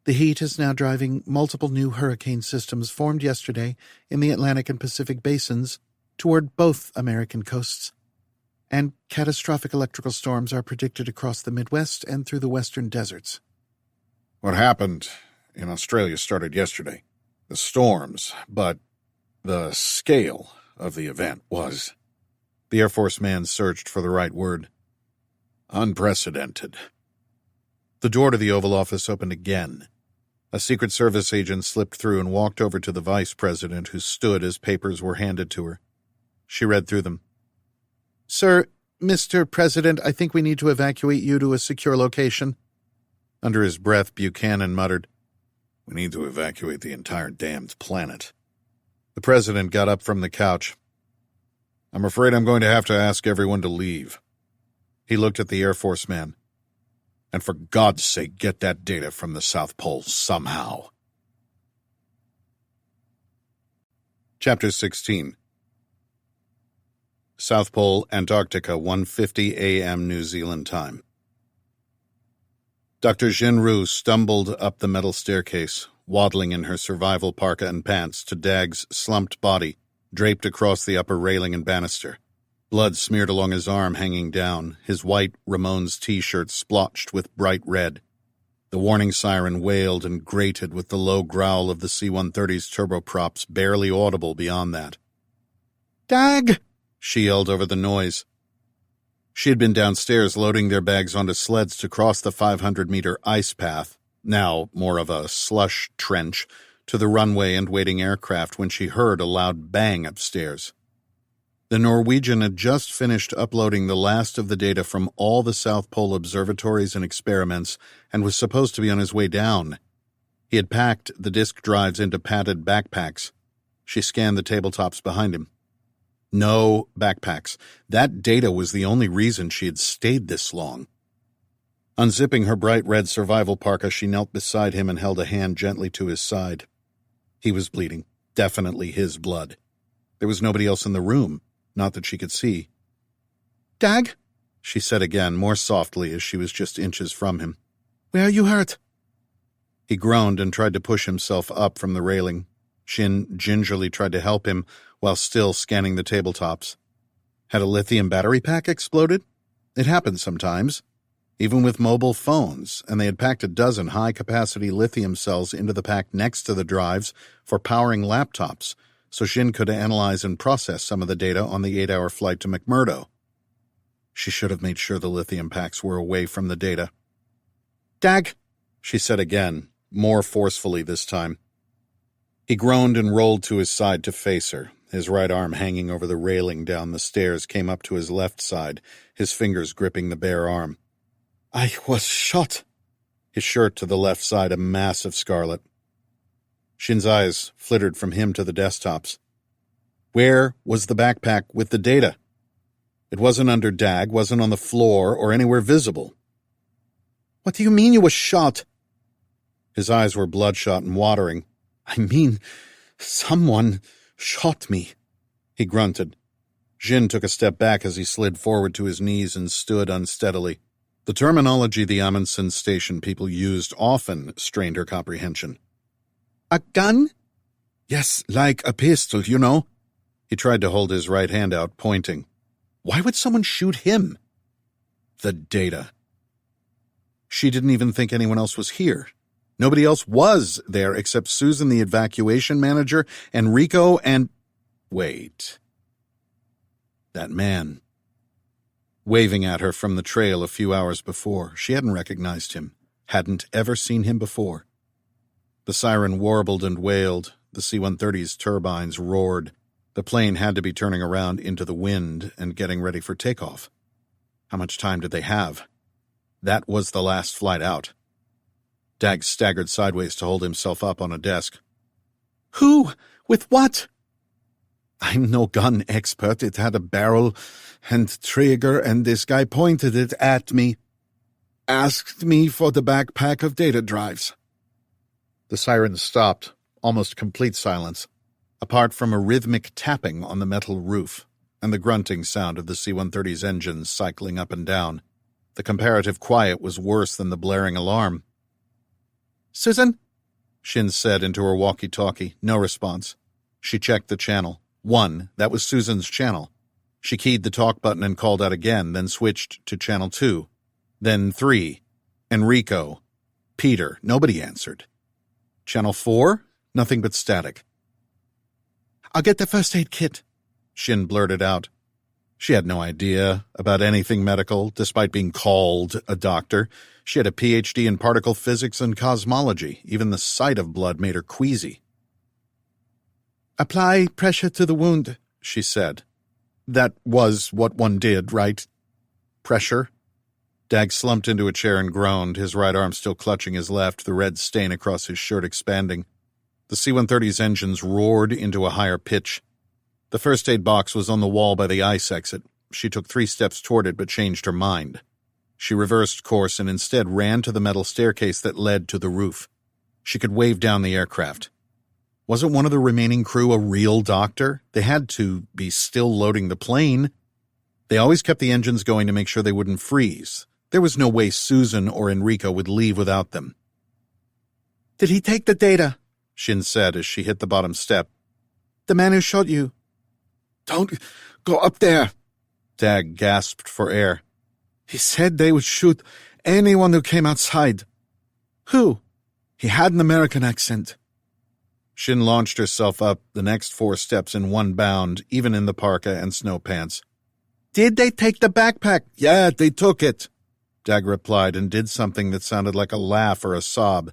The heat is now driving multiple new hurricane systems formed yesterday in the Atlantic and Pacific basins toward both American coasts, and catastrophic electrical storms are predicted across the Midwest and through the western deserts." "What happened in Australia started yesterday. The storms, but the scale of the event was..." The Air Force man searched for the right word. "Unprecedented." The door to the Oval Office opened again. A Secret Service agent slipped through and walked over to the vice president, who stood as papers were handed to her. She read through them. "Sir, Mr. President, I think we need to evacuate you to a secure location." Under his breath, Buchanan muttered, "We need to evacuate the entire damned planet." The president got up from the couch. "I'm afraid I'm going to have to ask everyone to leave." He looked at the Air Force man. "And for God's sake, get that data from the South Pole somehow." Chapter 16. South Pole, Antarctica, 1:50 a.m. New Zealand time. Dr. Xin Rou stumbled up the metal staircase, waddling in her survival parka and pants to Dag's slumped body, draped across the upper railing and banister. Blood smeared along his arm hanging down, his white Ramones t-shirt splotched with bright red. The warning siren wailed and grated with the low growl of the C-130's turboprops barely audible beyond that. "Dag!" she yelled over the noise. She had been downstairs loading their bags onto sleds to cross the 500-meter ice path, now more of a slush trench, to the runway and waiting aircraft when she heard a loud bang upstairs. The Norwegian had just finished uploading the last of the data from all the South Pole observatories and experiments and was supposed to be on his way down. He had packed the disk drives into padded backpacks. She scanned the tabletops behind him. No backpacks. That data was the only reason she had stayed this long. Unzipping her bright red survival parka, she knelt beside him and held a hand gently to his side. He was bleeding. Definitely his blood. There was nobody else in the room, not that she could see. "Dag," she said again, more softly as she was just inches from him. "Where are you hurt?" He groaned and tried to push himself up from the railing. Xin gingerly tried to help him while still scanning the tabletops. Had a lithium battery pack exploded? It happened sometimes, even with mobile phones, and they had packed a dozen high-capacity lithium cells into the pack next to the drives for powering laptops, so Xin could analyze and process some of the data on the 8-hour flight to McMurdo. She should have made sure the lithium packs were away from the data. "Dag," she said again, more forcefully this time. He groaned and rolled to his side to face her. His right arm hanging over the railing down the stairs came up to his left side, his fingers gripping the bare arm. "I was shot." His shirt to the left side a mass of scarlet. Xin's eyes flittered from him to the desktops. Where was the backpack with the data? It wasn't under Dag, wasn't on the floor or anywhere visible. "What do you mean you were shot?" His eyes were bloodshot and watering. "I mean, someone shot me," he grunted. Xin took a step back as he slid forward to his knees and stood unsteadily. The terminology the Amundsen station people used often strained her comprehension. "A gun?" Yes, like a pistol, you know. He tried to hold his right hand out, pointing. Why would someone shoot him? The data. She didn't even think anyone else was here. Nobody else was there except Susan, the evacuation manager, and Rico and... Wait. That man. Waving at her from the trail a few hours before. She hadn't recognized him. Hadn't ever seen him before. The siren warbled and wailed. The C-130's turbines roared. The plane had to be turning around into the wind and getting ready for takeoff. How much time did they have? That was the last flight out. Dag staggered sideways to hold himself up on a desk. "Who? With what?" "I'm no gun expert. It had a barrel and trigger, and this guy pointed it at me. Asked me for the backpack of data drives." The siren stopped, almost complete silence, apart from a rhythmic tapping on the metal roof and the grunting sound of the C-130's engines cycling up and down. The comparative quiet was worse than the blaring alarm. "Susan?" Xin said into her walkie-talkie. No response. She checked the channel. 1, that was Susan's channel. She keyed the talk button and called out again, then switched to channel 2. Then 3. Enrico. Peter. Nobody answered. Channel 4? Nothing but static. "I'll get the first aid kit," Xin blurted out. She had no idea about anything medical, despite being called a doctor. She had a PhD in particle physics and cosmology. Even the sight of blood made her queasy. "Apply pressure to the wound," she said. That was what one did, right? Pressure? Dag slumped into a chair and groaned, his right arm still clutching his left, the red stain across his shirt expanding. The C-130's engines roared into a higher pitch. The first aid box was on the wall by the ice exit. She took 3 steps toward it but changed her mind. She reversed course and instead ran to the metal staircase that led to the roof. She could wave down the aircraft. Wasn't one of the remaining crew a real doctor? They had to be still loading the plane. They always kept the engines going to make sure they wouldn't freeze. There was no way Susan or Enrico would leave without them. "Did he take the data?" Xin said as she hit the bottom step. "The man who shot you." "Don't go up there." Dag gasped for air. "He said they would shoot anyone who came outside." "Who?" "He had an American accent." Xin launched herself up the next 4 steps in one bound, even in the parka and snow pants. "Did they take the backpack?" "Yeah, they took it," Dag replied and did something that sounded like a laugh or a sob.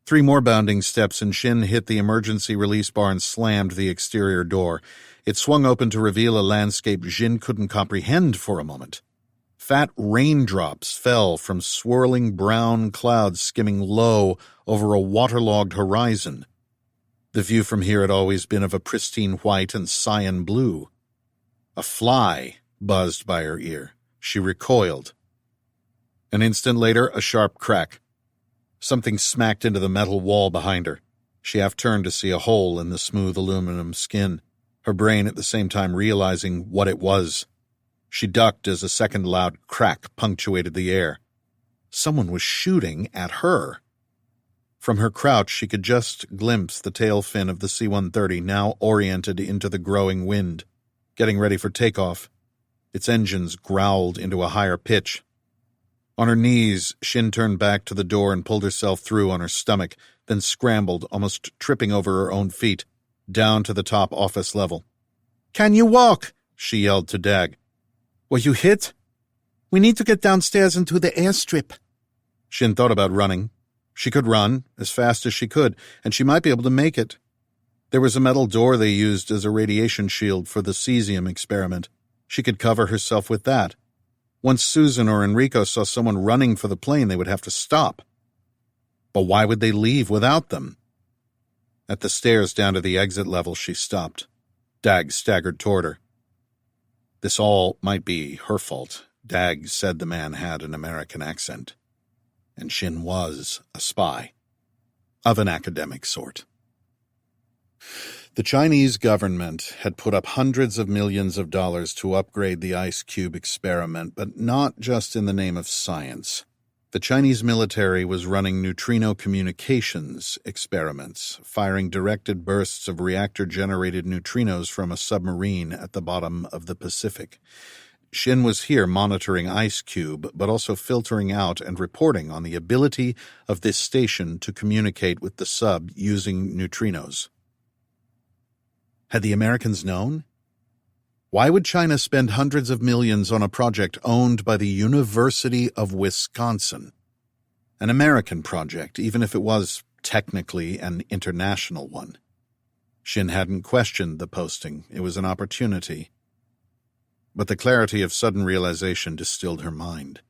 3 more bounding steps and Xin hit the emergency release bar and slammed the exterior door. It swung open to reveal a landscape Xin couldn't comprehend for a moment. Fat raindrops fell from swirling brown clouds skimming low over a waterlogged horizon. The view from here had always been of a pristine white and cyan blue. A fly buzzed by her ear. She recoiled. An instant later, a sharp crack. Something smacked into the metal wall behind her. She half-turned to see a hole in the smooth aluminum skin, her brain at the same time realizing what it was. She ducked as a second loud crack punctuated the air. Someone was shooting at her. From her crouch, she could just glimpse the tail fin of the C-130, now oriented into the growing wind, getting ready for takeoff. Its engines growled into a higher pitch. On her knees, Xin turned back to the door and pulled herself through on her stomach, then scrambled, almost tripping over her own feet, down to the top office level. "Can you walk?" she yelled to Dag. "Were you hit? We need to get downstairs into the airstrip." Xin thought about running. She could run, as fast as she could, and she might be able to make it. There was a metal door they used as a radiation shield for the cesium experiment. She could cover herself with that. Once Susan or Enrico saw someone running for the plane, they would have to stop. But why would they leave without them? At the stairs down to the exit level, she stopped. Dag staggered toward her. This all might be her fault. Dag said the man had an American accent. And Xin was a spy. Of an academic sort. The Chinese government had put up hundreds of millions of dollars to upgrade the ice cube experiment, but not just in the name of science. The Chinese military was running neutrino communications experiments, firing directed bursts of reactor-generated neutrinos from a submarine at the bottom of the Pacific. Xin was here monitoring IceCube, but also filtering out and reporting on the ability of this station to communicate with the sub using neutrinos. Had the Americans known? Why would China spend hundreds of millions on a project owned by the University of Wisconsin? An American project, even if it was technically an international one. Xin hadn't questioned the posting. It was an opportunity. But the clarity of sudden realization distilled her mind.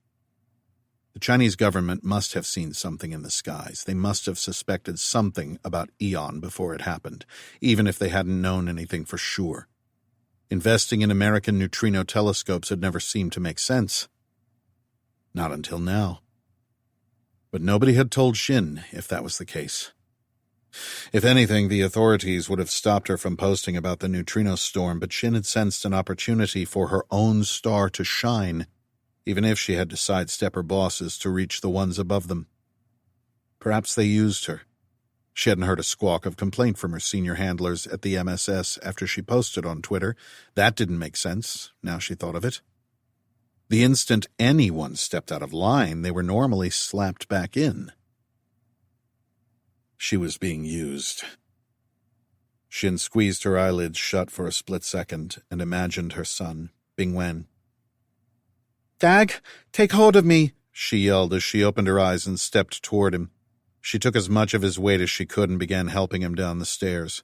The Chinese government must have seen something in the skies. They must have suspected something about Aeon before it happened, even if they hadn't known anything for sure. Investing in American neutrino telescopes had never seemed to make sense. Not until now. But nobody had told Xin if that was the case. If anything, the authorities would have stopped her from posting about the neutrino storm, but Xin had sensed an opportunity for her own star to shine, even if she had to sidestep her bosses to reach the ones above them. Perhaps they used her. She hadn't heard a squawk of complaint from her senior handlers at the MSS after she posted on Twitter. That didn't make sense, now she thought of it. The instant anyone stepped out of line, they were normally slapped back in. She was being used. Xin squeezed her eyelids shut for a split second and imagined her son, Bingwen. "Dag, take hold of me," she yelled as she opened her eyes and stepped toward him. She took as much of his weight as she could and began helping him down the stairs.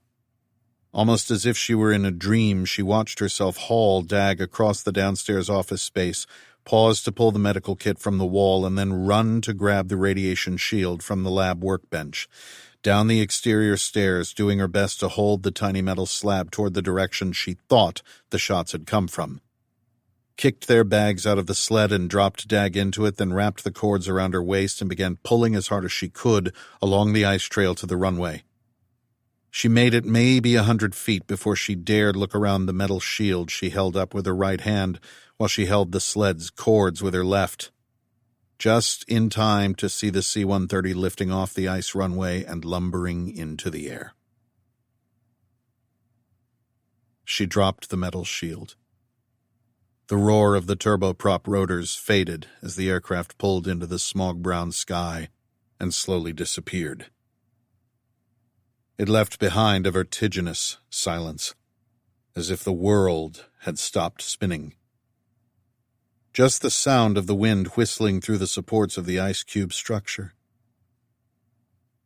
Almost as if she were in a dream, she watched herself haul Dag across the downstairs office space, pause to pull the medical kit from the wall, and then run to grab the radiation shield from the lab workbench. Down the exterior stairs, doing her best to hold the tiny metal slab toward the direction she thought the shots had come from. Kicked their bags out of the sled and dropped Dag into it, then wrapped the cords around her waist and began pulling as hard as she could along the ice trail to the runway. She made it maybe 100 feet before she dared look around the metal shield she held up with her right hand while she held the sled's cords with her left. Just in time to see the C-130 lifting off the ice runway and lumbering into the air. She dropped the metal shield. The roar of the turboprop rotors faded as the aircraft pulled into the smog-brown sky and slowly disappeared. It left behind a vertiginous silence, as if the world had stopped spinning. Just the sound of the wind whistling through the supports of the ice cube structure.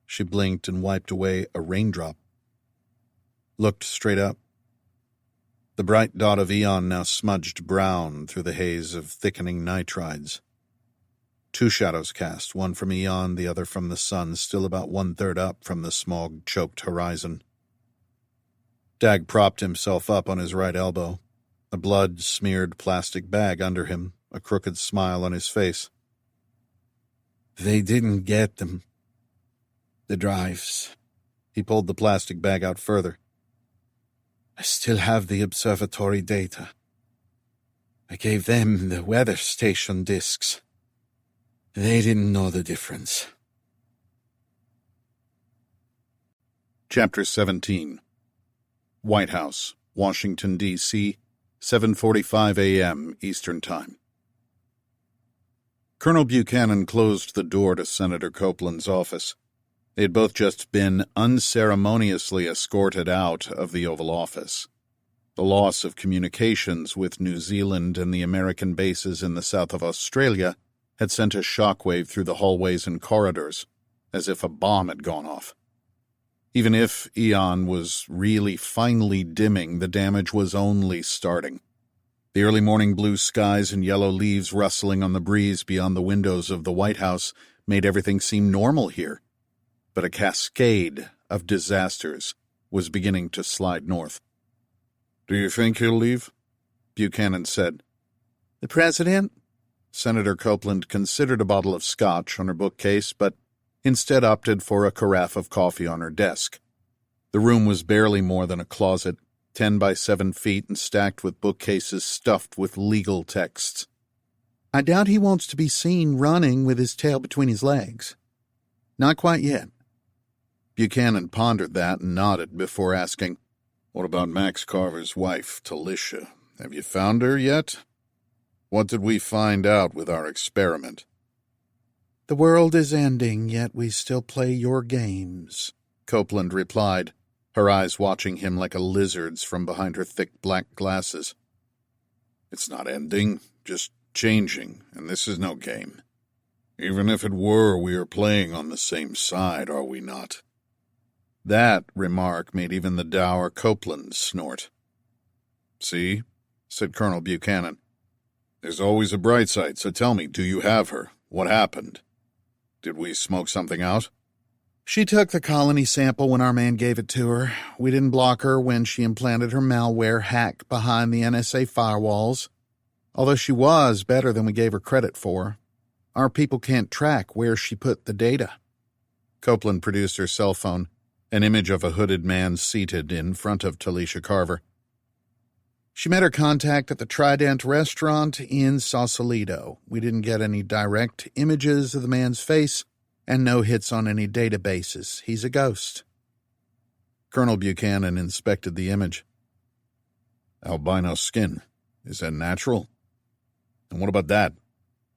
She blinked and wiped away a raindrop. Looked straight up. The bright dot of Aeon now smudged brown through the haze of thickening nitrides. 2 shadows cast, one from Aeon, the other from the sun, still about 1/3 up from the smog-choked horizon. Dag propped himself up on his right elbow, a blood-smeared plastic bag under him, a crooked smile on his face. They didn't get them. The drives. He pulled the plastic bag out further. I still have the observatory data. I gave them the weather station discs. They didn't know the difference. Chapter 17. White House, Washington, D.C., 7:45 a.m. Eastern Time. Colonel Buchanan closed the door to Senator Copeland's office. They had both just been unceremoniously escorted out of the Oval Office. The loss of communications with New Zealand and the American bases in the south of Australia had sent a shockwave through the hallways and corridors, as if a bomb had gone off. Even if Aeon was really finally dimming, the damage was only starting. The early morning blue skies and yellow leaves rustling on the breeze beyond the windows of the White House made everything seem normal here. But a cascade of disasters was beginning to slide north. "Do you think he'll leave?" Buchanan said. "The president?" Senator Copeland considered a bottle of scotch on her bookcase, but instead opted for a carafe of coffee on her desk. The room was barely more than a closet, 10 by 7 feet and stacked with bookcases stuffed with legal texts. "I doubt he wants to be seen running with his tail between his legs. Not quite yet." Buchanan pondered that and nodded before asking, "What about Max Carver's wife, Talisha? Have you found her yet? What did we find out with our experiment?" "The world is ending, yet we still play your games," Copeland replied, her eyes watching him like a lizard's from behind her thick black glasses. "It's not ending, just changing, and this is no game. Even if it were, we are playing on the same side, are we not?" That remark made even the dour Copeland snort. "See," said Colonel Buchanan. "There's always a bright side, so tell me, do you have her? What happened? Did we smoke something out?" "She took the colony sample when our man gave it to her. We didn't block her when she implanted her malware hack behind the NSA firewalls, although she was better than we gave her credit for. Our people can't track where she put the data." Copeland produced her cell phone, an image of a hooded man seated in front of Talisha Carver. "She met her contact at the Trident restaurant in Sausalito. We didn't get any direct images of the man's face, and no hits on any databases. He's a ghost." Colonel Buchanan inspected the image. "Albino skin. Is that natural? And what about that?"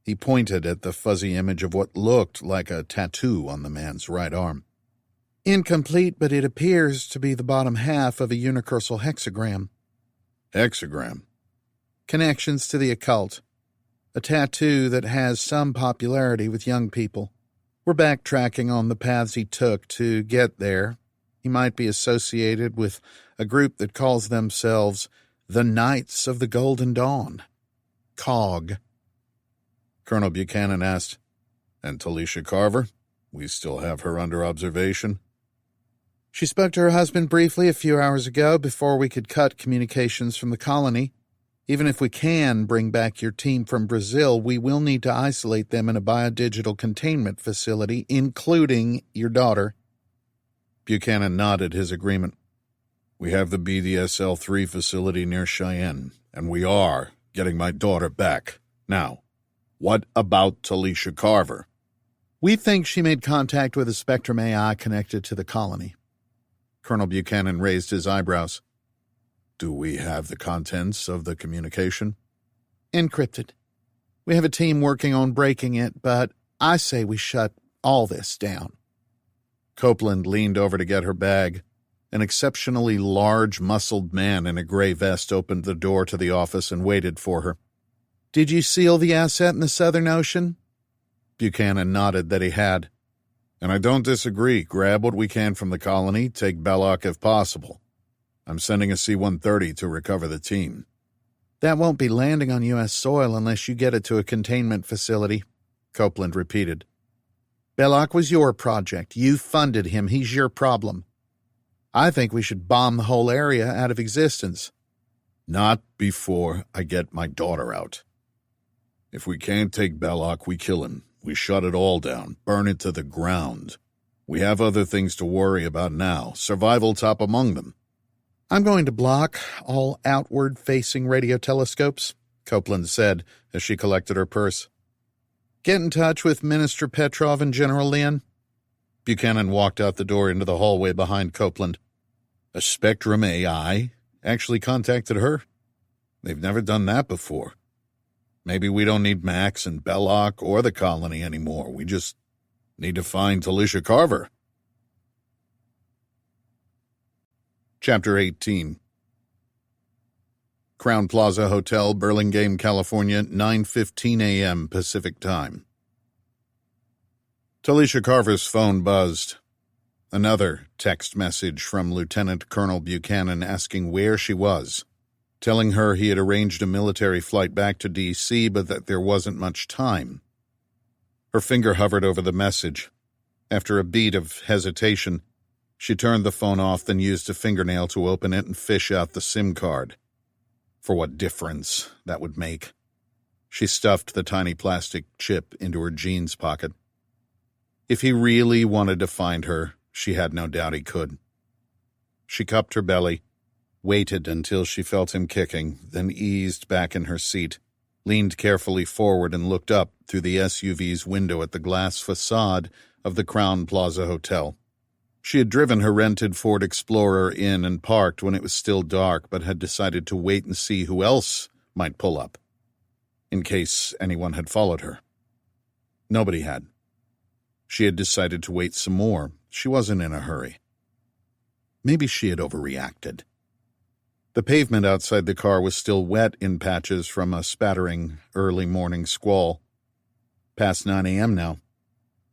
He pointed at the fuzzy image of what looked like a tattoo on the man's right arm. "Incomplete, but it appears to be the bottom half of a unicursal hexagram." "Hexagram?" "Connections to the occult. A tattoo that has some popularity with young people. We're backtracking on the paths he took to get there. He might be associated with a group that calls themselves the Knights of the Golden Dawn. COG." Colonel Buchanan asked, "And Talisha Carver? We still have her under observation?" "She spoke to her husband briefly a few hours ago before we could cut communications from the colony. Even if we can bring back your team from Brazil, we will need to isolate them in a biodigital containment facility, including your daughter." Buchanan nodded his agreement. "We have the BDSL-3 facility near Cheyenne, and we are getting my daughter back. Now, what about Talisha Carver?" "We think she made contact with a Spectrum AI connected to the colony." Colonel Buchanan raised his eyebrows. "Do we have the contents of the communication?" "Encrypted. We have a team working on breaking it, but I say we shut all this down." Copeland leaned over to get her bag. An exceptionally large, muscled man in a gray vest opened the door to the office and waited for her. "Did you seal the asset in the Southern Ocean?" Buchanan nodded that he had. And I don't disagree. Grab what we can from the colony, take Belloc if possible. I'm sending a C-130 to recover the team. That won't be landing on U.S. soil unless you get it to a containment facility, Copeland repeated. Belloc was your project. You funded him. He's your problem. I think we should bomb the whole area out of existence. Not before I get my daughter out. If we can't take Belloc, we kill him. We shut it all down, burn it to the ground. We have other things to worry about now, survival top among them. I'm going to block all outward-facing radio telescopes, Copeland said as she collected her purse. Get in touch with Minister Petrov and General Lin. Buchanan walked out the door into the hallway behind Copeland. A Spectrum AI actually contacted her? They've never done that before. Maybe we don't need Max and Belloc or the colony anymore. We just need to find Talisha Carver. Chapter 18. Crown Plaza Hotel, Burlingame, California, 9:15 a.m. Pacific Time. Talisha Carver's phone buzzed. Another text message from Lieutenant Colonel Buchanan asking where she was, telling her he had arranged a military flight back to D.C., but that there wasn't much time. Her finger hovered over the message. After a beat of hesitation, she turned the phone off, then used a fingernail to open it and fish out the SIM card. For what difference that would make. She stuffed the tiny plastic chip into her jeans pocket. If he really wanted to find her, she had no doubt he could. She cupped her belly, waited until she felt him kicking, then eased back in her seat, leaned carefully forward and looked up through the SUV's window at the glass facade of the Crown Plaza Hotel. She had driven her rented Ford Explorer in and parked when it was still dark, but had decided to wait and see who else might pull up, in case anyone had followed her. Nobody had. She had decided to wait some more. She wasn't in a hurry. Maybe she had overreacted. The pavement outside the car was still wet in patches from a spattering early morning squall. Past 9 a.m. now.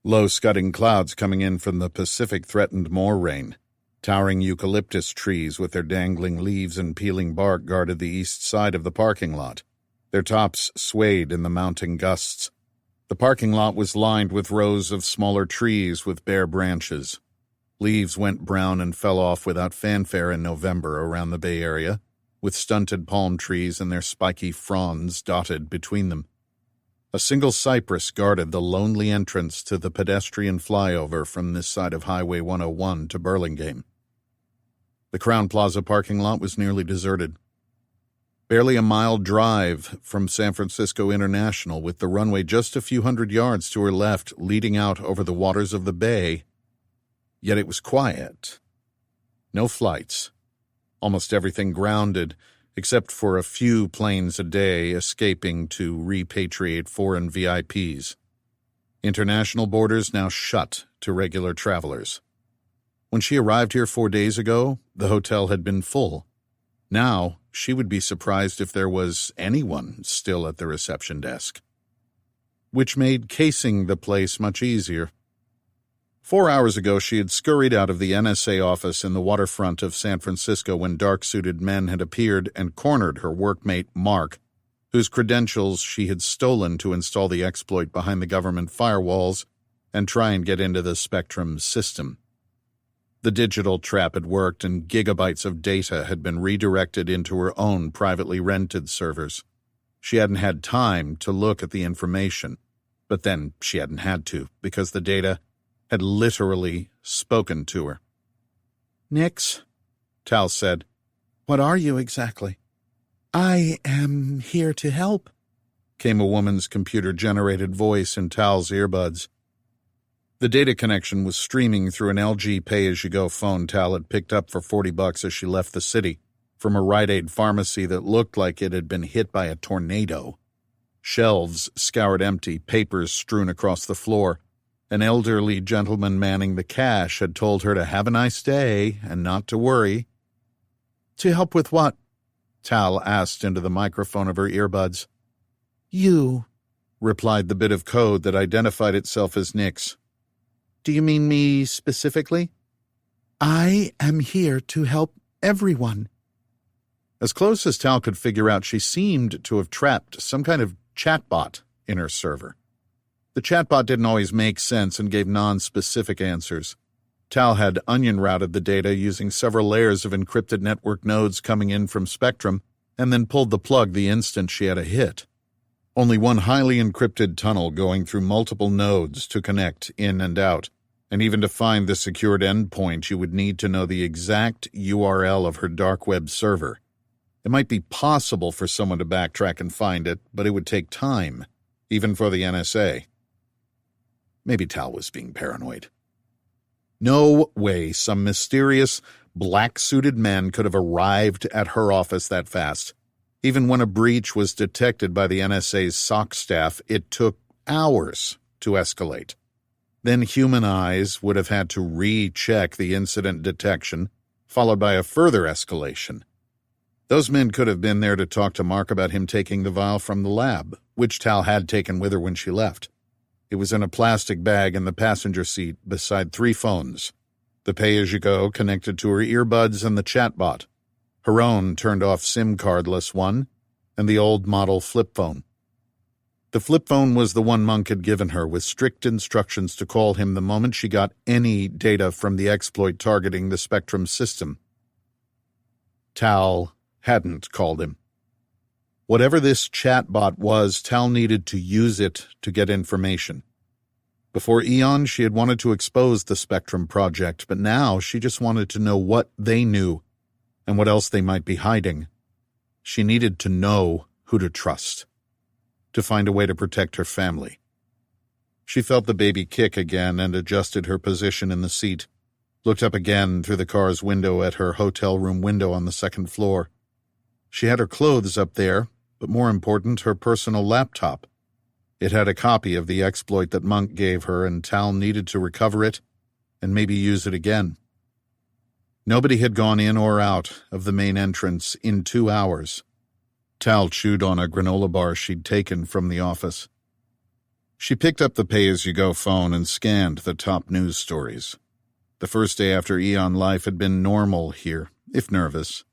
Low scudding clouds coming in from the Pacific threatened more rain. Towering eucalyptus trees with their dangling leaves and peeling bark guarded the east side of the parking lot. Their tops swayed in the mounting gusts. The parking lot was lined with rows of smaller trees with bare branches. Leaves went brown and fell off without fanfare in November around the Bay Area, with stunted palm trees and their spiky fronds dotted between them. A single cypress guarded the lonely entrance to the pedestrian flyover from this side of Highway 101 to Burlingame. The Crown Plaza parking lot was nearly deserted. Barely a mile drive from San Francisco International, with the runway just a few hundred yards to her left leading out over the waters of the bay. Yet it was quiet. No flights. Almost everything grounded, except for a few planes a day escaping to repatriate foreign VIPs. International borders now shut to regular travelers. When she arrived here 4 days ago, the hotel had been full. Now, she would be surprised if there was anyone still at the reception desk. Which made casing the place much easier. 4 hours ago, she had scurried out of the NSA office in the waterfront of San Francisco when dark-suited men had appeared and cornered her workmate, Mark, whose credentials she had stolen to install the exploit behind the government firewalls and try and get into the Spectrum system. The digital trap had worked, and gigabytes of data had been redirected into her own privately rented servers. She hadn't had time to look at the information, but then she hadn't had to, because the data had literally spoken to her. Nix, Tal said. What are you exactly? I am here to help, came a woman's computer-generated voice in Tal's earbuds. The data connection was streaming through an LG pay-as-you-go phone Tal had picked up for $40 as she left the city, from a Rite Aid pharmacy that looked like it had been hit by a tornado. Shelves scoured empty, papers strewn across the floor. An elderly gentleman manning the cash had told her to have a nice day and not to worry. To help with what? Tal asked into the microphone of her earbuds. You, replied the bit of code that identified itself as Nix. Do you mean me specifically? I am here to help everyone. As close as Tal could figure out, she seemed to have trapped some kind of chatbot in her server. The chatbot didn't always make sense and gave non-specific answers. Tal had onion routed the data using several layers of encrypted network nodes coming in from Spectrum, and then pulled the plug the instant she had a hit. Only one highly encrypted tunnel going through multiple nodes to connect in and out, and even to find the secured endpoint you would need to know the exact URL of her dark web server. It might be possible for someone to backtrack and find it, but it would take time, even for the NSA. Maybe Tal was being paranoid. No way some mysterious, black-suited men could have arrived at her office that fast. Even when a breach was detected by the NSA's SOC staff, it took hours to escalate. Then human eyes would have had to recheck the incident detection, followed by a further escalation. Those men could have been there to talk to Mark about him taking the vial from the lab, which Tal had taken with her when she left. It was in a plastic bag in the passenger seat beside 3 phones. The pay-as-you-go connected to her earbuds and the chatbot. Her own turned-off SIM cardless one, and the old model flip phone. The flip phone was the one Monk had given her, with strict instructions to call him the moment she got any data from the exploit targeting the Spectrum system. Tal hadn't called him. Whatever this chatbot was, Tal needed to use it to get information. Before Aeon, she had wanted to expose the Spectrum project, but now she just wanted to know what they knew and what else they might be hiding. She needed to know who to trust, to find a way to protect her family. She felt the baby kick again and adjusted her position in the seat, looked up again through the car's window at her hotel room window on the 2nd floor. She had her clothes up there, but more important, her personal laptop. It had a copy of the exploit that Monk gave her, and Tal needed to recover it and maybe use it again. Nobody had gone in or out of the main entrance in 2 hours. Tal chewed on a granola bar she'd taken from the office. She picked up the pay-as-you-go phone and scanned the top news stories. The first day after Aeon life had been normal here, if nervous.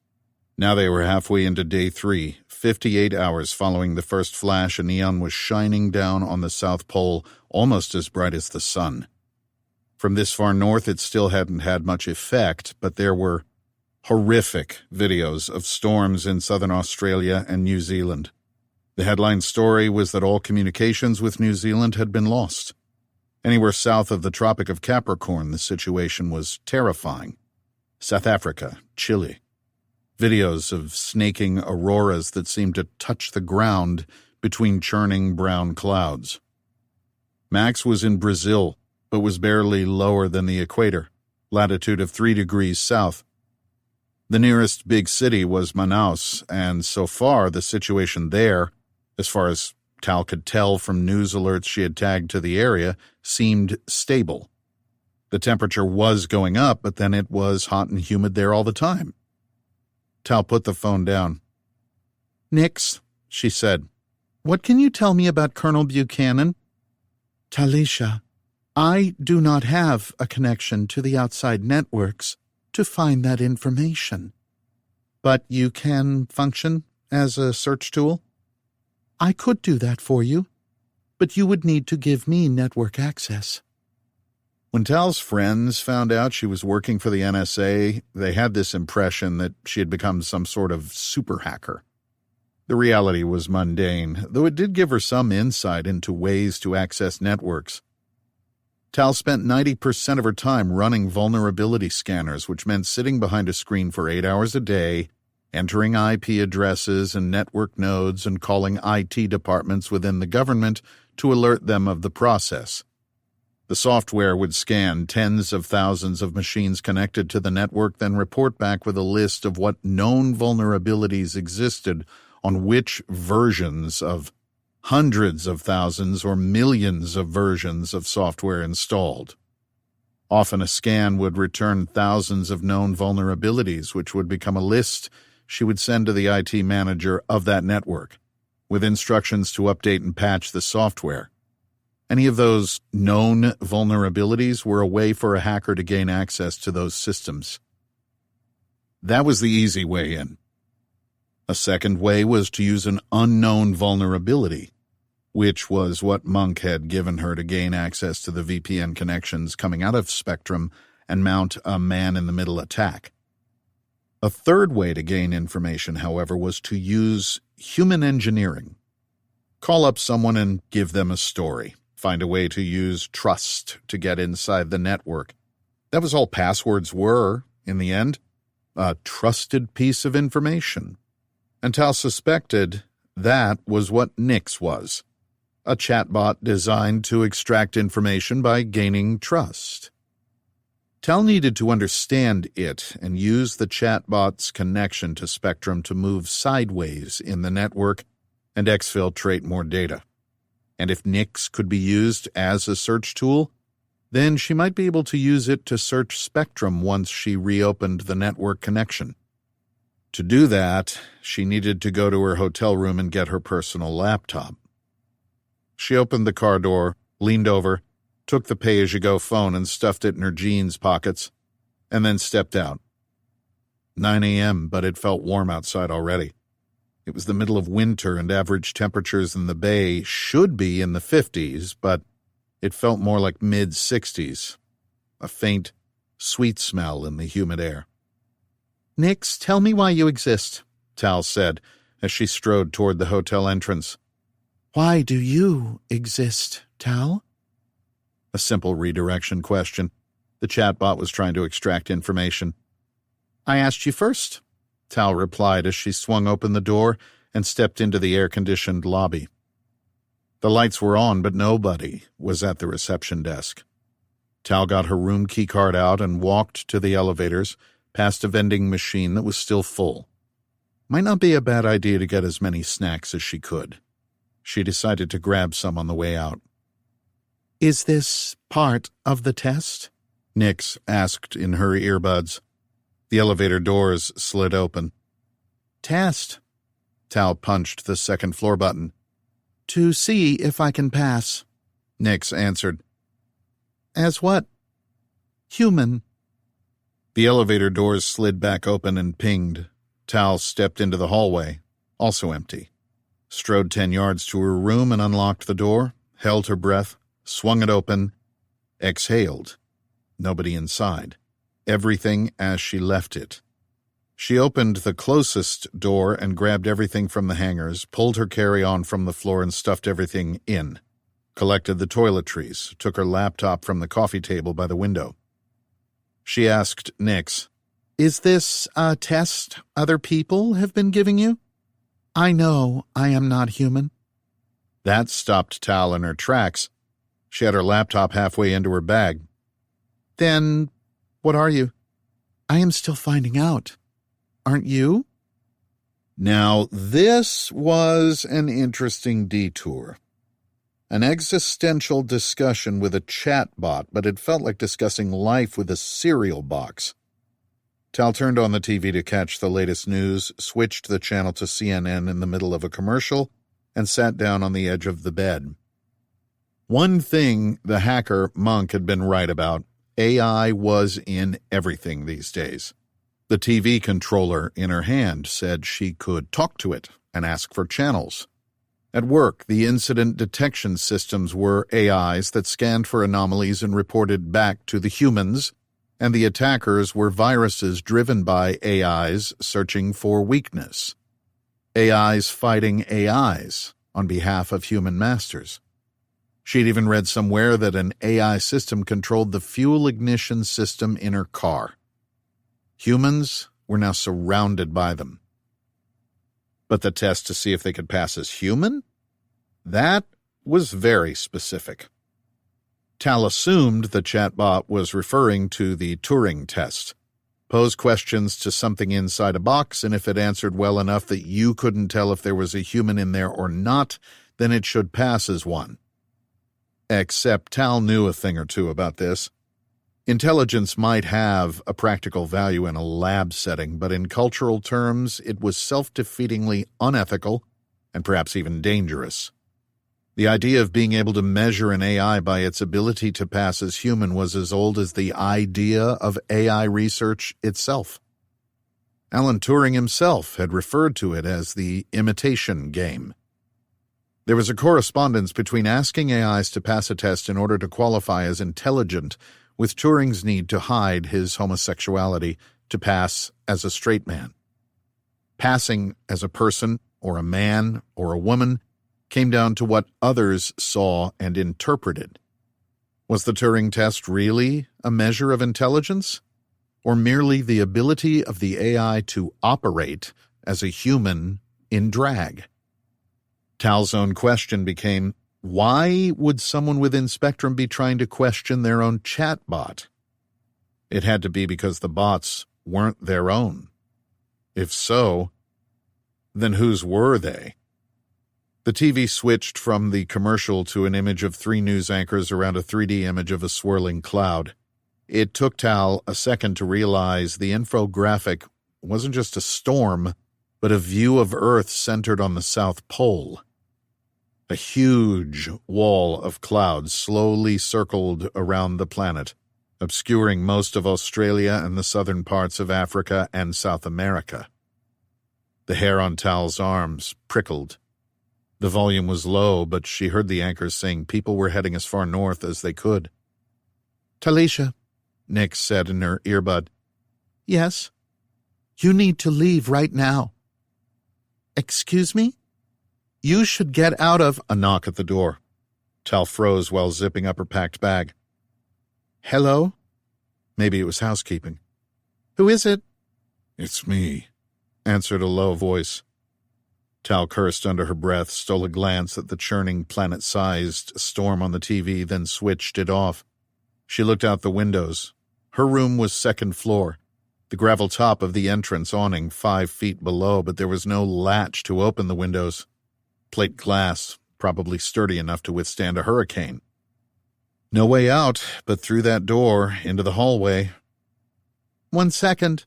Now they were halfway into day 3, 58 hours following the first flash, and Aeon was shining down on the South Pole almost as bright as the sun. From this far north, it still hadn't had much effect, but there were horrific videos of storms in southern Australia and New Zealand. The headline story was that all communications with New Zealand had been lost. Anywhere south of the Tropic of Capricorn, the situation was terrifying. South Africa, Chile. Videos of snaking auroras that seemed to touch the ground between churning brown clouds. Max was in Brazil, but was barely lower than the equator, latitude of 3 degrees south. The nearest big city was Manaus, and so far the situation there, as far as Tal could tell from news alerts she had tagged to the area, seemed stable. The temperature was going up, but then it was hot and humid there all the time. Tal put the phone down. Nix, she said. What can you tell me about Colonel Buchanan? Talisha, I do not have a connection to the outside networks to find that information. But you can function as a search tool? I could do that for you, but you would need to give me network access. When Tal's friends found out she was working for the NSA, they had this impression that she had become some sort of super hacker. The reality was mundane, though it did give her some insight into ways to access networks. Tal spent 90% of her time running vulnerability scanners, which meant sitting behind a screen for 8 hours a day, entering IP addresses and network nodes and calling IT departments within the government to alert them of the process. The software would scan tens of thousands of machines connected to the network, then report back with a list of what known vulnerabilities existed on which versions of hundreds of thousands or millions of versions of software installed. Often a scan would return thousands of known vulnerabilities, which would become a list she would send to the IT manager of that network, with instructions to update and patch the software. Any of those known vulnerabilities were a way for a hacker to gain access to those systems. That was the easy way in. A second way was to use an unknown vulnerability, which was what Monk had given her to gain access to the VPN connections coming out of Spectrum and mount a man-in-the-middle attack. A third way to gain information, however, was to use human engineering. Call up someone and give them a story. Find a way to use trust to get inside the network. That was all passwords were, in the end. A trusted piece of information. And Tal suspected that was what Nix was. A chatbot designed to extract information by gaining trust. Tal needed to understand it and use the chatbot's connection to Spectrum to move sideways in the network and exfiltrate more data. And if Nix could be used as a search tool, then she might be able to use it to search Spectrum once she reopened the network connection. To do that, she needed to go to her hotel room and get her personal laptop. She opened the car door, leaned over, took the pay-as-you-go phone and stuffed it in her jeans pockets, and then stepped out. 9 a.m., but it felt warm outside already. It was the middle of winter and average temperatures in the bay should be in the 50s, but it felt more like mid-60s. A faint, sweet smell in the humid air. "Nix, tell me why you exist," Tal said as she strode toward the hotel entrance. "Why do you exist, Tal?" A simple redirection question. The chatbot was trying to extract information. "I asked you first," Tal replied as she swung open the door and stepped into the air-conditioned lobby. The lights were on, but nobody was at the reception desk. Tal got her room keycard out and walked to the elevators, past a vending machine that was still full. Might not be a bad idea to get as many snacks as she could. She decided to grab some on the way out. "Is this part of the test?" Nix asked in her earbuds. The elevator doors slid open. "Test." Tal punched the second floor button. "To see if I can pass." Nix answered. "As what?" "Human." The elevator doors slid back open and pinged. Tal stepped into the hallway, also empty. Strode 10 yards to her room and unlocked the door, held her breath, swung it open, exhaled. Nobody inside. Everything as she left it. She opened the closest door and grabbed everything from the hangers, pulled her carry-on from the floor and stuffed everything in. Collected the toiletries, took her laptop from the coffee table by the window. She asked Nix, "Is this a test other people have been giving you? I know I am not human." That stopped Tal in her tracks. She had her laptop halfway into her bag. "Then what are you?" "I am still finding out. Aren't you?" Now, this was an interesting detour. An existential discussion with a chatbot, but it felt like discussing life with a cereal box. Tal turned on the TV to catch the latest news, switched the channel to CNN in the middle of a commercial, and sat down on the edge of the bed. One thing the hacker Monk had been right about: AI was in everything these days. The TV controller in her hand said she could talk to it and ask for channels. At work, the incident detection systems were AIs that scanned for anomalies and reported back to the humans, and the attackers were viruses driven by AIs searching for weakness. AIs fighting AIs on behalf of human masters. She'd even read somewhere that an AI system controlled the fuel ignition system in her car. Humans were now surrounded by them. But the test to see if they could pass as human? That was very specific. Tal assumed the chatbot was referring to the Turing test. Pose questions to something inside a box, and if it answered well enough that you couldn't tell if there was a human in there or not, then it should pass as one. Except Tal knew a thing or two about this. Intelligence might have a practical value in a lab setting, but in cultural terms, it was self-defeatingly unethical and perhaps even dangerous. The idea of being able to measure an AI by its ability to pass as human was as old as the idea of AI research itself. Alan Turing himself had referred to it as the imitation game. There was a correspondence between asking AIs to pass a test in order to qualify as intelligent with Turing's need to hide his homosexuality to pass as a straight man. Passing as a person, or a man, or a woman, came down to what others saw and interpreted. Was the Turing test really a measure of intelligence, or merely the ability of the AI to operate as a human in drag? Tal's own question became, why would someone within Spectrum be trying to question their own chatbot? It had to be because the bots weren't their own. If so, then whose were they? The TV switched from the commercial to an image of 3 news anchors around a 3D image of a swirling cloud. It took Tal a second to realize the infographic wasn't just a storm, but a view of Earth centered on the South Pole. A huge wall of clouds slowly circled around the planet, obscuring most of Australia and the southern parts of Africa and South America. The hair on Tal's arms prickled. The volume was low, but she heard the anchors saying people were heading as far north as they could. "Talisha," Nick said in her earbud. "Yes?" "You need to leave right now." "Excuse me?" "You should get out of—" A knock at the door. Tal froze while zipping up her packed bag. "Hello?" Maybe it was housekeeping. "Who is it?" "It's me," answered a low voice. Tal cursed under her breath, stole a glance at the churning planet-sized storm on the TV, then switched it off. She looked out the windows. Her room was second floor, the gravel top of the entrance awning 5 feet below, but there was no latch to open the windows. Plate glass, probably sturdy enough to withstand a hurricane. No way out but through that door into the hallway. "1 second."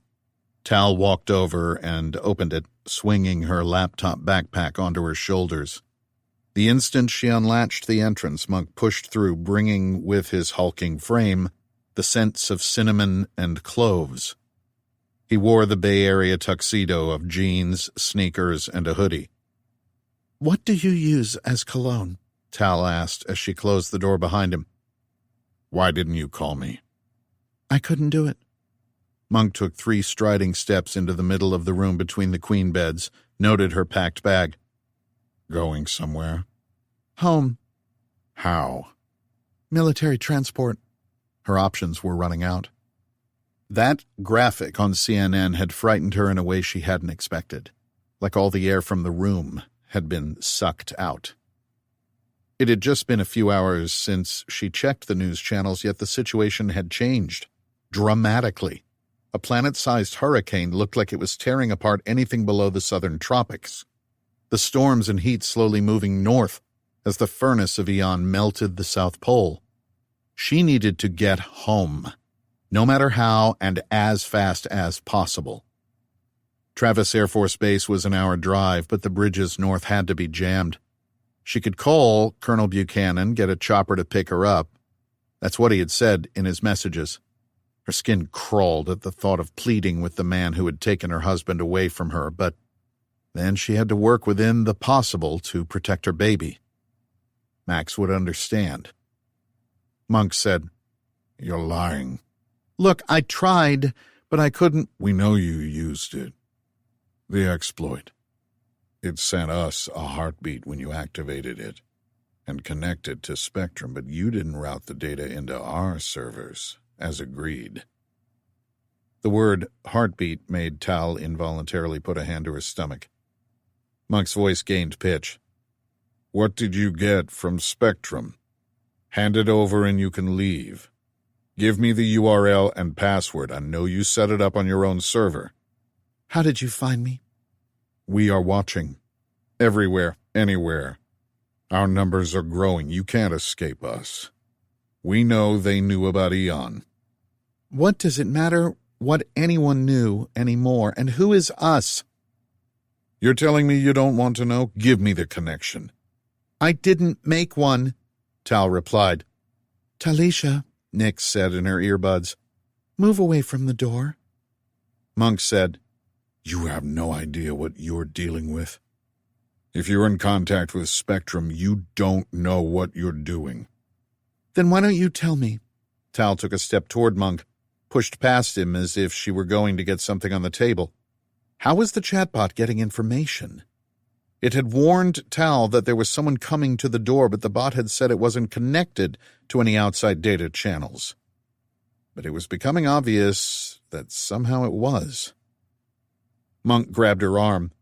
Tal walked over and opened it, swinging her laptop backpack onto her shoulders. The instant she unlatched the entrance, Monk pushed through, bringing with his hulking frame the scents of cinnamon and cloves. He wore the Bay Area tuxedo of jeans, sneakers, and a hoodie. "What do you use as cologne?" Tal asked as she closed the door behind him. "Why didn't you call me?" "I couldn't do it." Monk took 3 striding steps into the middle of the room between the queen beds, noted her packed bag. "Going somewhere?" "Home." "How?" "Military transport." Her options were running out. That graphic on CNN had frightened her in a way she hadn't expected, like all the air from the room had been sucked out. It had just been a few hours since she checked the news channels, yet the situation had changed dramatically. A planet-sized hurricane looked like it was tearing apart anything below the southern tropics. The storms and heat slowly moving north as the furnace of Aeon melted the South Pole. She needed to get home, no matter how and as fast as possible. Travis Air Force Base was an hour drive, but the bridges north had to be jammed. She could call Colonel Buchanan, get a chopper to pick her up. That's what he had said in his messages. Her skin crawled at the thought of pleading with the man who had taken her husband away from her, but then she had to work within the possible to protect her baby. Max would understand. Monk said, "You're lying." "Look, I tried, but I couldn't." "We know you used it. The exploit. It sent us a heartbeat when you activated it and connected to Spectrum, but you didn't route the data into our servers, as agreed." The word heartbeat made Tal involuntarily put a hand to her stomach. Monk's voice gained pitch. "What did you get from Spectrum? Hand it over and you can leave. Give me the URL and password. I know you set it up on your own server." "How did you find me?" "We are watching. Everywhere, anywhere. Our numbers are growing. You can't escape us. We know they knew about Aeon." "What does it matter what anyone knew anymore, and who is us?" "You're telling me you don't want to know? Give me the connection." I didn't make one, Tal replied. Talisha, Nix said in her earbuds. Move away from the door. Monk said, You have no idea what you're dealing with. If you're in contact with Spectrum, you don't know what you're doing. Then why don't you tell me? Tal took a step toward Monk, pushed past him as if she were going to get something on the table. How was the chatbot getting information? It had warned Tal that there was someone coming to the door, but the bot had said it wasn't connected to any outside data channels. But it was becoming obvious that somehow it was. Monk grabbed her arm.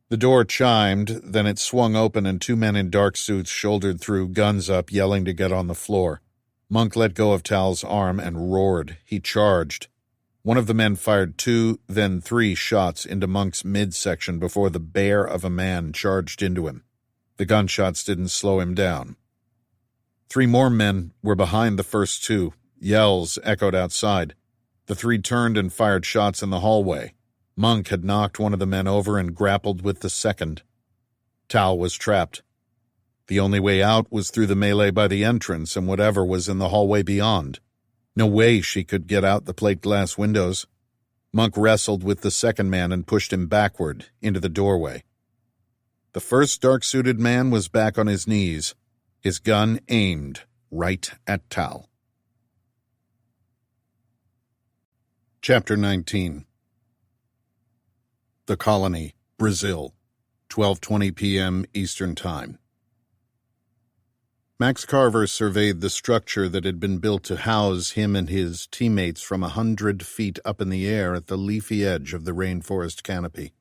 The door chimed, then it swung open and two men in dark suits shouldered through, guns up, yelling to get on the floor. Monk let go of Tal's arm and roared. He charged. One of the men fired 2, then 3 shots into Monk's midsection before the bear of a man charged into him. The gunshots didn't slow him down. 3 more men were behind the first 2. Yells echoed outside. The 3 turned and fired shots in the hallway. Monk had knocked one of the men over and grappled with the second. Tal was trapped. The only way out was through the melee by the entrance and whatever was in the hallway beyond. No way she could get out the plate glass windows. Monk wrestled with the second man and pushed him backward into the doorway. The first dark-suited man was back on his knees, his gun aimed right at Tal. Chapter 19. The Colony, Brazil, 12:20 p.m. Eastern Time. Max Carver surveyed the structure that had been built to house him and his teammates from 100 feet up in the air at the leafy edge of the rainforest canopy.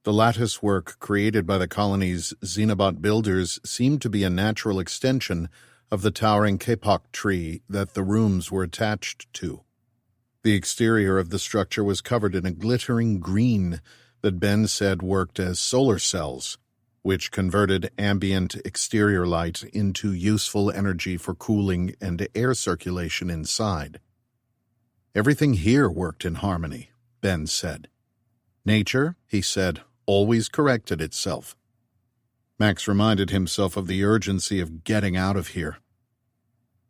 The lattice work created by the colony's Xenobot builders seemed to be a natural extension of the towering kapok tree that the rooms were attached to. The exterior of the structure was covered in a glittering green that Ben said worked as solar cells, which converted ambient exterior light into useful energy for cooling and air circulation inside. Everything here worked in harmony, Ben said. Nature, he said, always corrected itself. Max reminded himself of the urgency of getting out of here.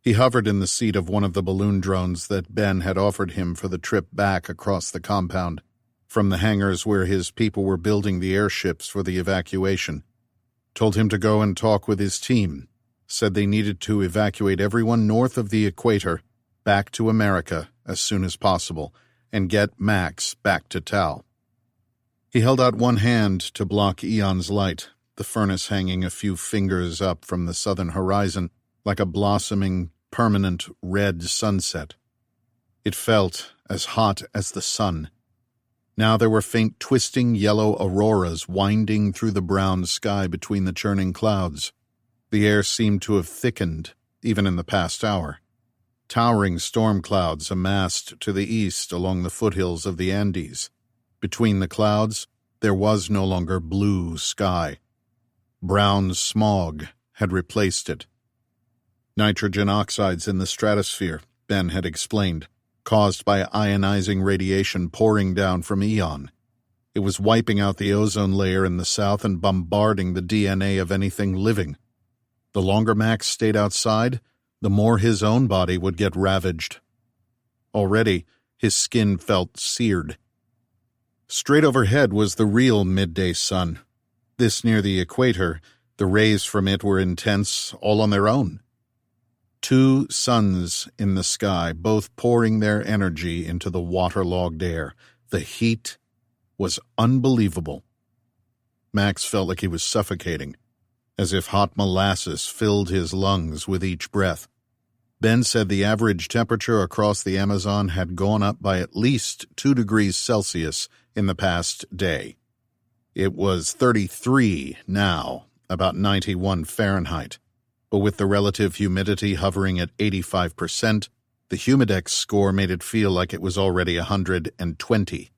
He hovered in the seat of one of the balloon drones that Ben had offered him for the trip back across the compound, from the hangars where his people were building the airships for the evacuation. Told him to go and talk with his team, said they needed to evacuate everyone north of the equator back to America as soon as possible and get Max back to Tal. He held out one hand to block Aeon's light, the furnace hanging a few fingers up from the southern horizon like a blossoming, permanent red sunset. It felt as hot as the sun. Now there were faint twisting yellow auroras winding through the brown sky between the churning clouds. The air seemed to have thickened, even in the past hour. Towering storm clouds amassed to the east along the foothills of the Andes. Between the clouds, there was no longer blue sky. Brown smog had replaced it. Nitrogen oxides in the stratosphere, Ben had explained, caused by ionizing radiation pouring down from Aeon. It was wiping out the ozone layer in the south and bombarding the DNA of anything living. The longer Max stayed outside, the more his own body would get ravaged. Already, his skin felt seared. Straight overhead was the real midday sun. This near the equator, the rays from it were intense all on their own. 2 suns in the sky, both pouring their energy into the waterlogged air. The heat was unbelievable. Max felt like he was suffocating, as if hot molasses filled his lungs with each breath. Ben said the average temperature across the Amazon had gone up by at least 2 degrees Celsius in the past day. It was 33 now, about 91 Fahrenheit. But with the relative humidity hovering at 85%, the Humidex score made it feel like it was already 120,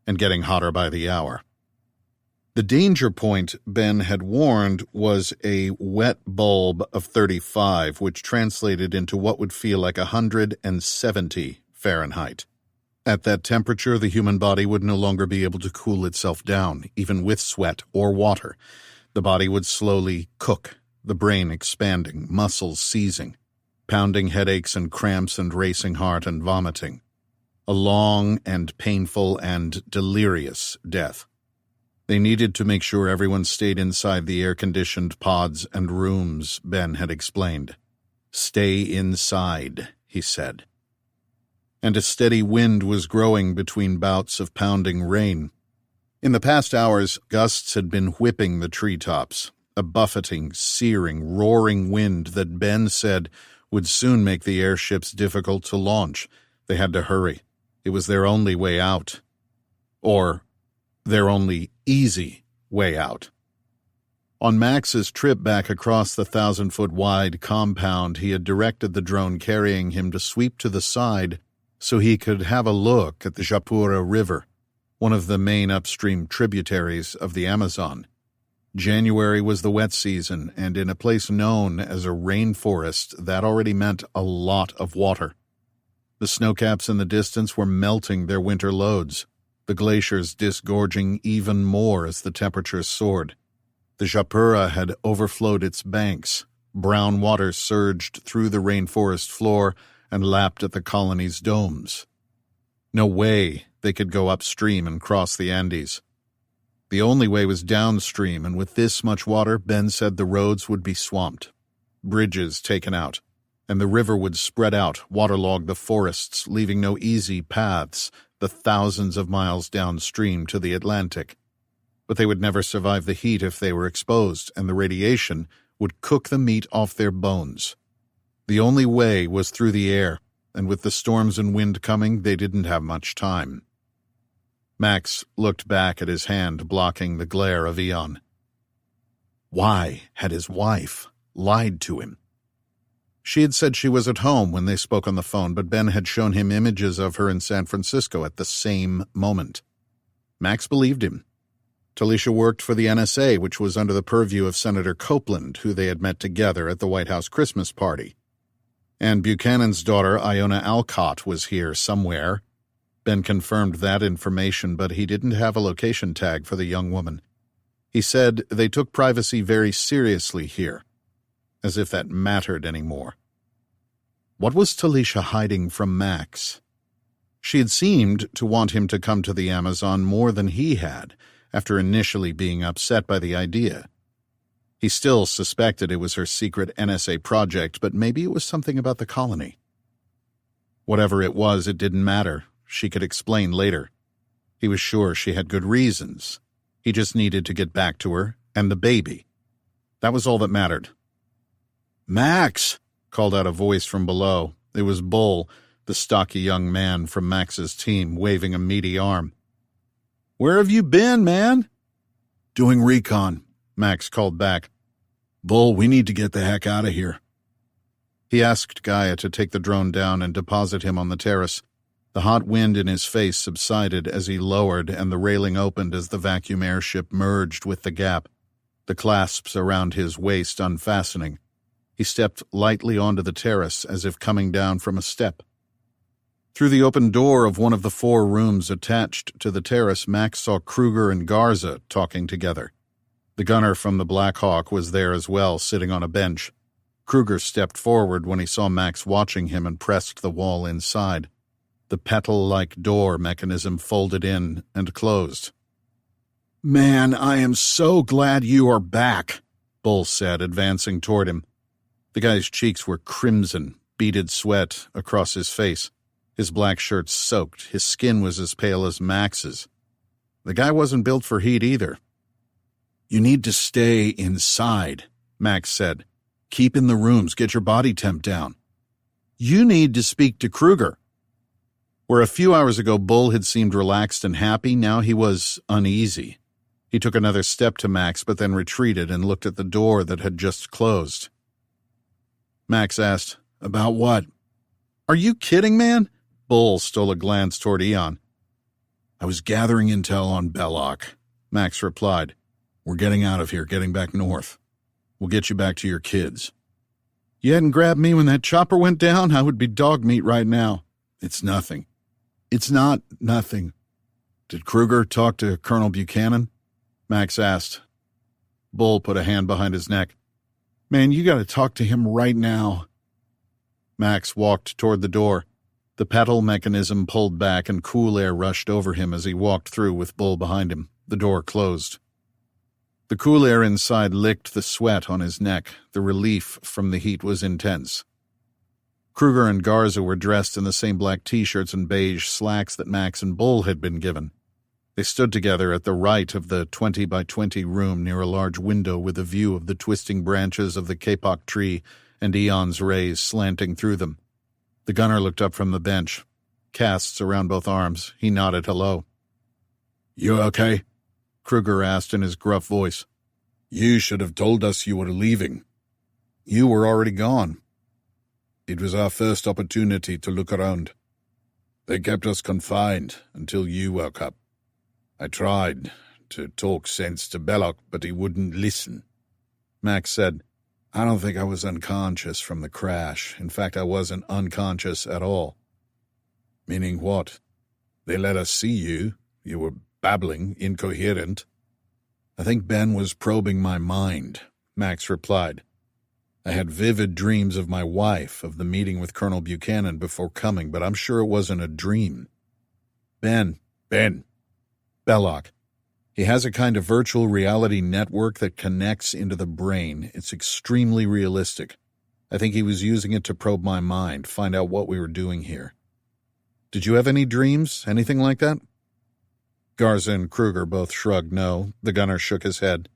and getting hotter by the hour. The danger point, Ben had warned, was a wet bulb of 35, which translated into what would feel like 170 Fahrenheit. At that temperature, the human body would no longer be able to cool itself down, even with sweat or water. The body would slowly cook. the brain expanding, muscles seizing, pounding headaches and cramps and racing heart and vomiting. A long and painful and delirious death. They needed to make sure everyone stayed inside the air-conditioned pods and rooms, Ben had explained. Stay inside, he said. And a steady wind was growing between bouts of pounding rain. In the past hours, gusts had been whipping the treetops, a buffeting, searing, roaring wind that Ben said would soon make the airships difficult to launch. They had to hurry. It was their only way out. Or their only easy way out. On Max's trip back across the 1,000-foot-wide compound, he had directed the drone carrying him to sweep to the side so he could have a look at the Japura River, one of the main upstream tributaries of the Amazon. January was the wet season, and in a place known as a rainforest, that already meant a lot of water. The snowcaps in the distance were melting their winter loads, the glaciers disgorging even more as the temperatures soared. The Japura had overflowed its banks. Brown water surged through the rainforest floor and lapped at the colony's domes. No way they could go upstream and cross the Andes. The only way was downstream, and with this much water, Ben said the roads would be swamped, bridges taken out, and the river would spread out, waterlog the forests, leaving no easy paths the thousands of miles downstream to the Atlantic. But they would never survive the heat if they were exposed, and the radiation would cook the meat off their bones. The only way was through the air, and with the storms and wind coming, they didn't have much time. Max looked back at his hand blocking the glare of Aeon. Why had his wife lied to him? She had said she was at home when they spoke on the phone, but Ben had shown him images of her in San Francisco at the same moment. Max believed him. Talisha worked for the NSA, which was under the purview of Senator Copeland, who they had met together at the White House Christmas party. And Buchanan's daughter, Iona Alcott, was here somewhere. Ben confirmed that information, but he didn't have a location tag for the young woman. He said they took privacy very seriously here, as if that mattered anymore. What was Talisha hiding from Max? She had seemed to want him to come to the Amazon more than he had, after initially being upset by the idea. He still suspected it was her secret NSA project, but maybe it was something about the colony. Whatever it was, it didn't matter. She could explain later. He was sure she had good reasons. He just needed to get back to her and the baby. That was all that mattered. "Max!" called out a voice from below. It was Bull, the stocky young man from Max's team, waving a meaty arm. "Where have you been, man?" "Doing recon," Max called back. "Bull, we need to get the heck out of here." He asked Gaia to take the drone down and deposit him on the terrace. The hot wind in his face subsided as he lowered, and the railing opened as the vacuum airship merged with the gap, the clasps around his waist unfastening. He stepped lightly onto the terrace as if coming down from a step. Through the open door of one of the 4 rooms attached to the terrace, Max saw Kruger and Garza talking together. The gunner from the Black Hawk was there as well, sitting on a bench. Kruger stepped forward when he saw Max watching him and pressed the wall inside. The petal-like door mechanism folded in and closed. "Man, I am so glad you are back," Bull said, advancing toward him. The guy's cheeks were crimson, beaded sweat across his face. His black shirt soaked. His skin was as pale as Max's. The guy wasn't built for heat either. "You need to stay inside," Max said. "Keep in the rooms. Get your body temp down." "You need to speak to Kruger." Where a few hours ago Bull had seemed relaxed and happy, now he was uneasy. He took another step to Max, but then retreated and looked at the door that had just closed. Max asked, "About what?" "Are you kidding, man?" Bull stole a glance toward Aeon. "I was gathering intel on Belloc," Max replied. "We're getting out of here, getting back north. We'll get you back to your kids." "You hadn't grabbed me when that chopper went down? I would be dog meat right now." "It's nothing." "It's not nothing." "Did Kruger talk to Colonel Buchanan?" Max asked. Bull put a hand behind his neck. Man, you gotta talk to him right now. Max walked toward the door. The pedal mechanism pulled back and cool air rushed over him as he walked through with Bull behind him. The door closed. The cool air inside licked the sweat on his neck. The relief from the heat was intense. Kruger and Garza were dressed in the same black t-shirts and beige slacks that Max and Bull had been given. They stood together at the right of the 20 by 20 room near a large window with a view of the twisting branches of the kapok tree and Aeon's rays slanting through them. The gunner looked up from the bench. Casts around both arms. He nodded hello. You okay? Kruger asked in his gruff voice. You should have told us you were leaving. You were already gone. It was our first opportunity to look around. They kept us confined until you woke up. I tried to talk sense to Belloc, but he wouldn't listen. Max said, I don't think I was unconscious from the crash. In fact, I wasn't unconscious at all. Meaning what? They let us see you. You were babbling, incoherent. I think Ben was probing my mind, Max replied. I had vivid dreams of my wife, of the meeting with Colonel Buchanan before coming, but I'm sure it wasn't a dream. Ben. Belloc. He has a kind of virtual reality network that connects into the brain. It's extremely realistic. I think he was using it to probe my mind, find out what we were doing here. Did you have any dreams? Anything like that? Garza and Kruger both shrugged no. The gunner shook his head.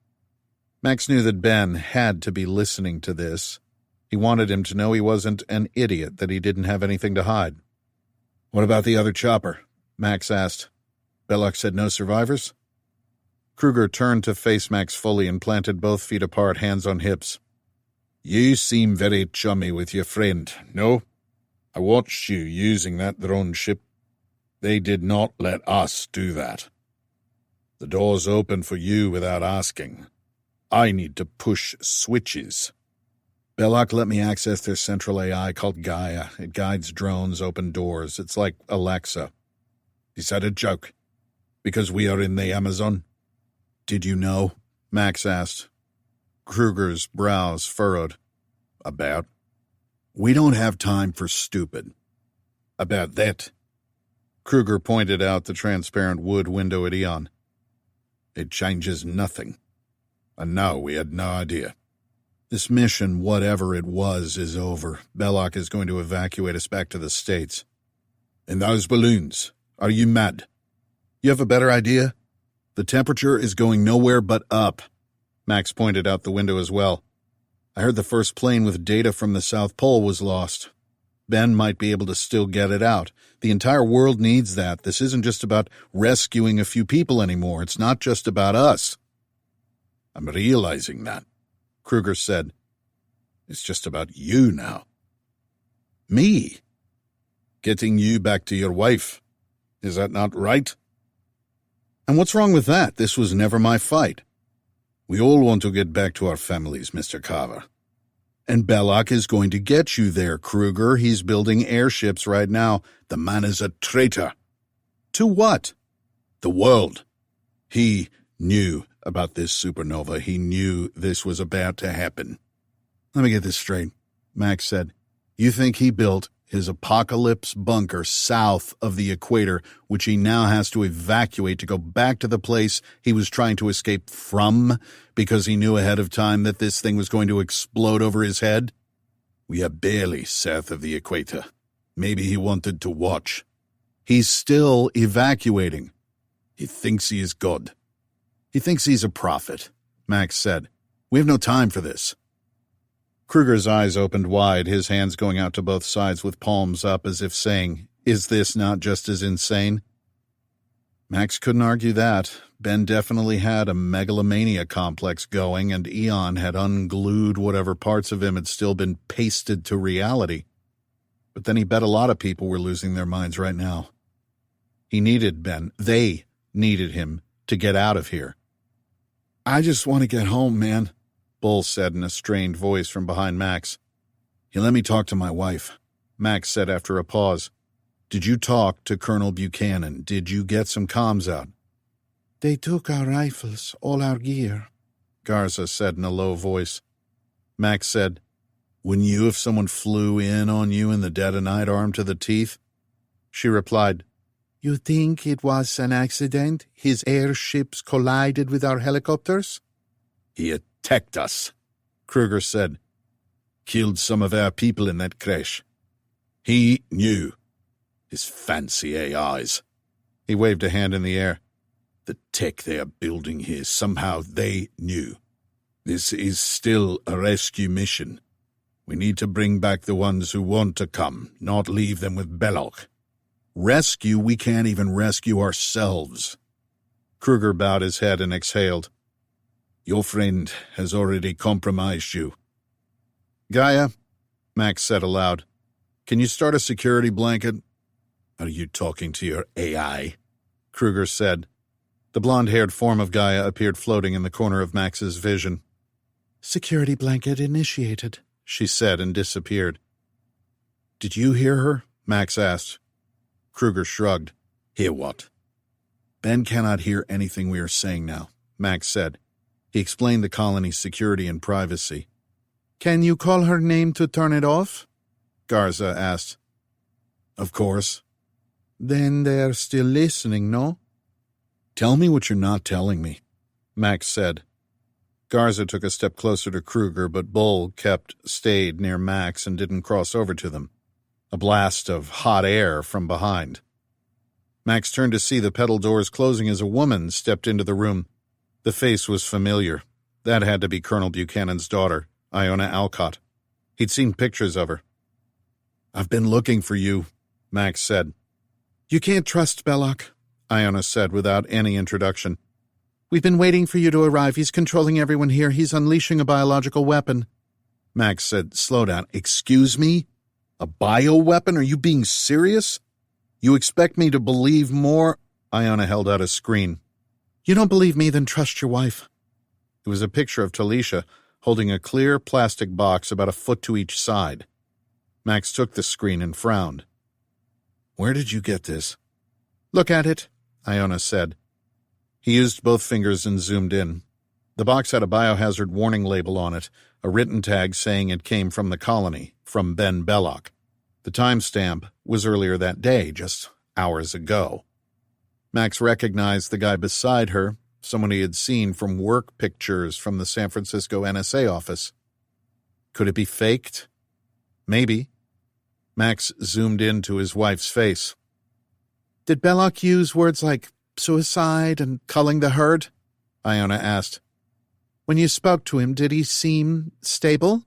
Max knew that Ben had to be listening to this. He wanted him to know he wasn't an idiot, that he didn't have anything to hide. What about the other chopper? Max asked. Belloc said no survivors? Kruger turned to face Max fully and planted both feet apart, hands on hips. You seem very chummy with your friend, no? I watched you using that drone ship. They did not let us do that. The door's open for you without asking. I need to push switches. Belloc let me access their central AI called Gaia. It guides drones, open doors. It's like Alexa. Is that a joke? Because we are in the Amazon? Did you know? Max asked. Kruger's brows furrowed. About? We don't have time for stupid. About that? Kruger pointed out the transparent wood window at Aeon. It changes nothing. And no, we had no idea. This mission, whatever it was, is over. Belloc is going to evacuate us back to the States. In those balloons? Are you mad? You have a better idea? The temperature is going nowhere but up. Max pointed out the window as well. I heard the first plane with data from the South Pole was lost. Ben might be able to still get it out. The entire world needs that. This isn't just about rescuing a few people anymore. It's not just about us. I'm realizing that, Kruger said. It's just about you now. Me? Getting you back to your wife. Is that not right? And what's wrong with that? This was never my fight. We all want to get back to our families, Mr. Carver. And Belloc is going to get you there, Kruger. He's building airships right now. The man is a traitor. To what? The world. He knew about this supernova. He knew this was about to happen. Let me get this straight, Max said. You think he built his apocalypse bunker south of the equator, which he now has to evacuate to go back to the place he was trying to escape from because he knew ahead of time that this thing was going to explode over his head? We are barely south of the equator. Maybe he wanted to watch. He's still evacuating. He thinks he is God. He thinks he's a prophet, Max said. We have no time for this. Kruger's eyes opened wide, his hands going out to both sides with palms up as if saying, is this not just as insane? Max couldn't argue that. Ben definitely had a megalomania complex going, and Aeon had unglued whatever parts of him had still been pasted to reality. But then he bet a lot of people were losing their minds right now. He needed Ben. They needed him to get out of here. I just want to get home, man, Bull said in a strained voice from behind Max. He let me talk to my wife, Max said after a pause. Did you talk to Colonel Buchanan? Did you get some comms out? They took our rifles, all our gear, Garza said in a low voice. Max said. Wouldn't you if someone flew in on you in the dead of night armed to the teeth? She replied, You think it was an accident? His airships collided with our helicopters? He attacked us, Kruger said. Killed some of our people in that crash. He knew. His fancy AIs. He waved a hand in the air. The tech they are building here, somehow they knew. This is still a rescue mission. We need to bring back the ones who want to come, not leave them with Belloc. Rescue, we can't even rescue ourselves. Kruger bowed his head and exhaled. Your friend has already compromised you. Gaia, Max said aloud, can you start a security blanket? Are you talking to your AI? Kruger said. The blonde-haired form of Gaia appeared floating in the corner of Max's vision. Security blanket initiated, she said and disappeared. Did you hear her? Max asked. Kruger shrugged. Hear what? Ben cannot hear anything we are saying now, Max said. He explained the colony's security and privacy. Can you call her name to turn it off? Garza asked. Of course. Then they're still listening, no? Tell me what you're not telling me, Max said. Garza took a step closer to Kruger, but Bull stayed near Max and didn't cross over to them. A blast of hot air from behind. Max turned to see the pedal doors closing as a woman stepped into the room. The face was familiar. That had to be Colonel Buchanan's daughter, Iona Alcott. He'd seen pictures of her. I've been looking for you, Max said. You can't trust Belloc, Iona said without any introduction. We've been waiting for you to arrive. He's controlling everyone here. He's unleashing a biological weapon. Max said, slow down. Excuse me? A bioweapon? Are you being serious? You expect me to believe more? Iona held out a screen. You don't believe me, then trust your wife. It was a picture of Talisha holding a clear plastic box about a foot to each side. Max took the screen and frowned. Where did you get this? Look at it, Iona said. He used both fingers and zoomed in. The box had a biohazard warning label on it, a written tag saying it came from the colony, from Ben Belloc. The timestamp was earlier that day, just hours ago. Max recognized the guy beside her, someone he had seen from work pictures from the San Francisco NSA office. Could it be faked? Maybe. Max zoomed into his wife's face. Did Belloc use words like suicide and culling the herd? Iona asked. When you spoke to him, did he seem stable?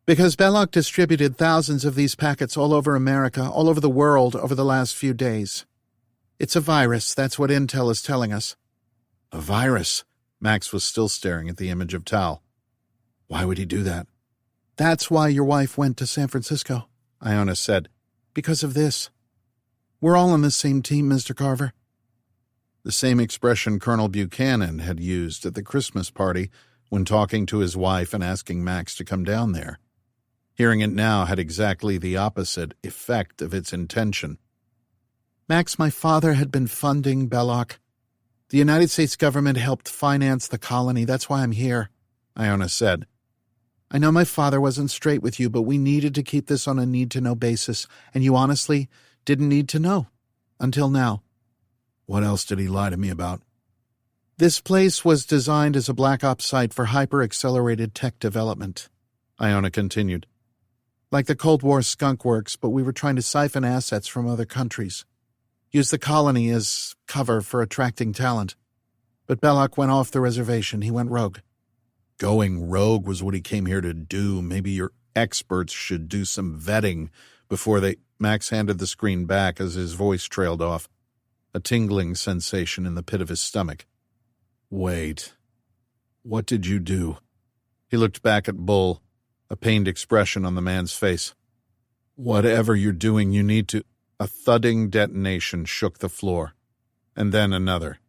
Because Belloc distributed thousands of these packets all over America, all over the world over the last few days. It's a virus, that's what Intel is telling us. A virus? Max was still staring at the image of Tal. Why would he do that? That's why your wife went to San Francisco, Iona said. Because of this. We're all on the same team, Mr. Carver. The same expression Colonel Buchanan had used at the Christmas party when talking to his wife and asking Max to come down there. Hearing it now had exactly the opposite effect of its intention. Max, my father had been funding Belloc. The United States government helped finance the colony. That's why I'm here, Iona said. I know my father wasn't straight with you, but we needed to keep this on a need-to-know basis, and you honestly didn't need to know. Until now. What else did he lie to me about? This place was designed as a black ops site for hyper-accelerated tech development, Iona continued. Like the Cold War skunk works, but we were trying to siphon assets from other countries. Use the colony as cover for attracting talent. But Belloc went off the reservation. He went rogue. Going rogue was what he came here to do. Maybe your experts should do some vetting before they... Max handed the screen back as his voice trailed off, a tingling sensation in the pit of his stomach. Wait. What did you do? He looked back at Bull, a pained expression on the man's face. Whatever you're doing, you need to... A thudding detonation shook the floor, and then another.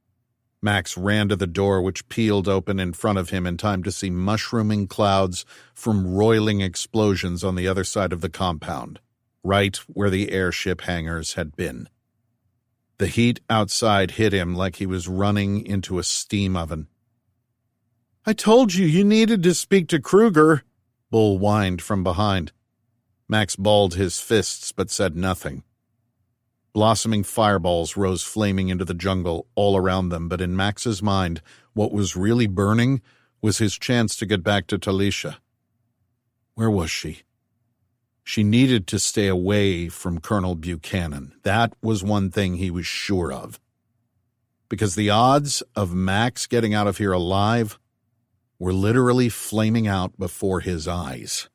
Max ran to the door, which peeled open in front of him in time to see mushrooming clouds from roiling explosions on the other side of the compound, right where the airship hangars had been. The heat outside hit him like he was running into a steam oven. I told you needed to speak to Kruger, Bull whined from behind. Max balled his fists but said nothing. Blossoming fireballs rose flaming into the jungle all around them, but in Max's mind, what was really burning was his chance to get back to Talisha. Where was she? She needed to stay away from Colonel Buchanan. That was one thing he was sure of. Because the odds of Max getting out of here alive were literally flaming out before his eyes.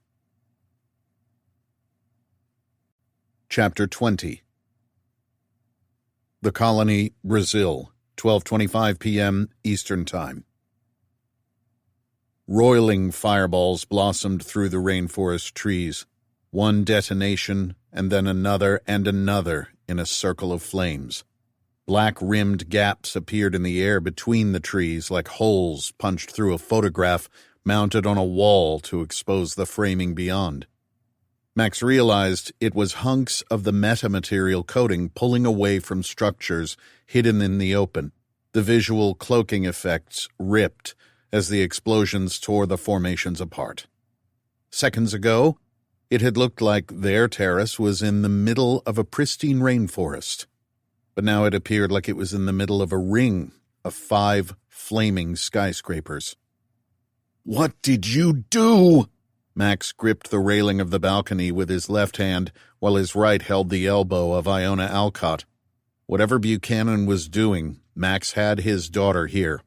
Chapter 20. The Colony, Brazil, 12:25 p.m. Eastern Time. Roiling fireballs blossomed through the rainforest trees, one detonation and then another and another in a circle of flames. Black-rimmed gaps appeared in the air between the trees like holes punched through a photograph mounted on a wall to expose the framing beyond. Max realized it was hunks of the metamaterial coating pulling away from structures hidden in the open. The visual cloaking effects ripped as the explosions tore the formations apart. Seconds ago, it had looked like their terrace was in the middle of a pristine rainforest, but now it appeared like it was in the middle of a ring of 5 flaming skyscrapers. "What did you do?" Max gripped the railing of the balcony with his left hand while his right held the elbow of Iona Alcott. Whatever Buchanan was doing, Max had his daughter here.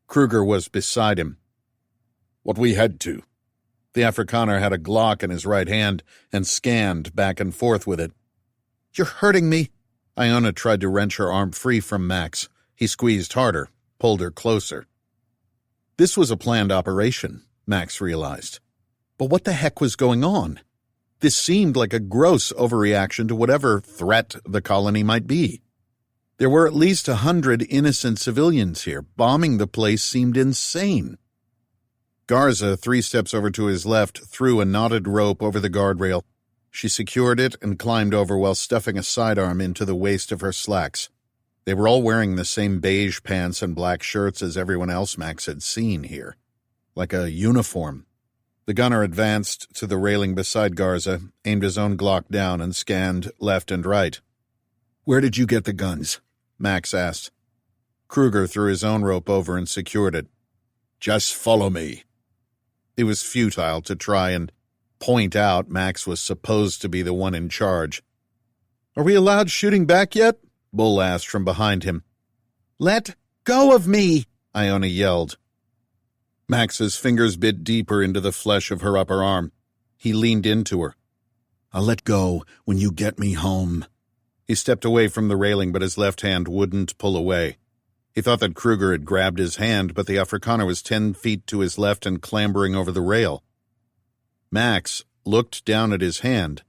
Kruger was beside him. "What we had to." The Afrikaner had a Glock in his right hand and scanned back and forth with it. "You're hurting me." Iona tried to wrench her arm free from Max. He squeezed harder, pulled her closer. This was a planned operation, Max realized. But what the heck was going on? This seemed like a gross overreaction to whatever threat the colony might be. There were at least 100 innocent civilians here. Bombing the place seemed insane. Garza, 3 steps over to his left, threw a knotted rope over the guardrail. She secured it and climbed over while stuffing a sidearm into the waist of her slacks. They were all wearing the same beige pants and black shirts as everyone else Max had seen here. Like a uniform. The gunner advanced to the railing beside Garza, aimed his own Glock down, and scanned left and right. "Where did you get the guns?" Max asked. Kruger threw his own rope over and secured it. "Just follow me." It was futile to try and point out Max was supposed to be the one in charge. "Are we allowed shooting back yet?" Bull asked from behind him. "Let go of me!" Iona yelled. Max's fingers bit deeper into the flesh of her upper arm. He leaned into her. "I'll let go when you get me home." He stepped away from the railing, but his left hand wouldn't pull away. He thought that Kruger had grabbed his hand, but the Afrikaner was 10 feet to his left and clambering over the rail. Max looked down at his hand.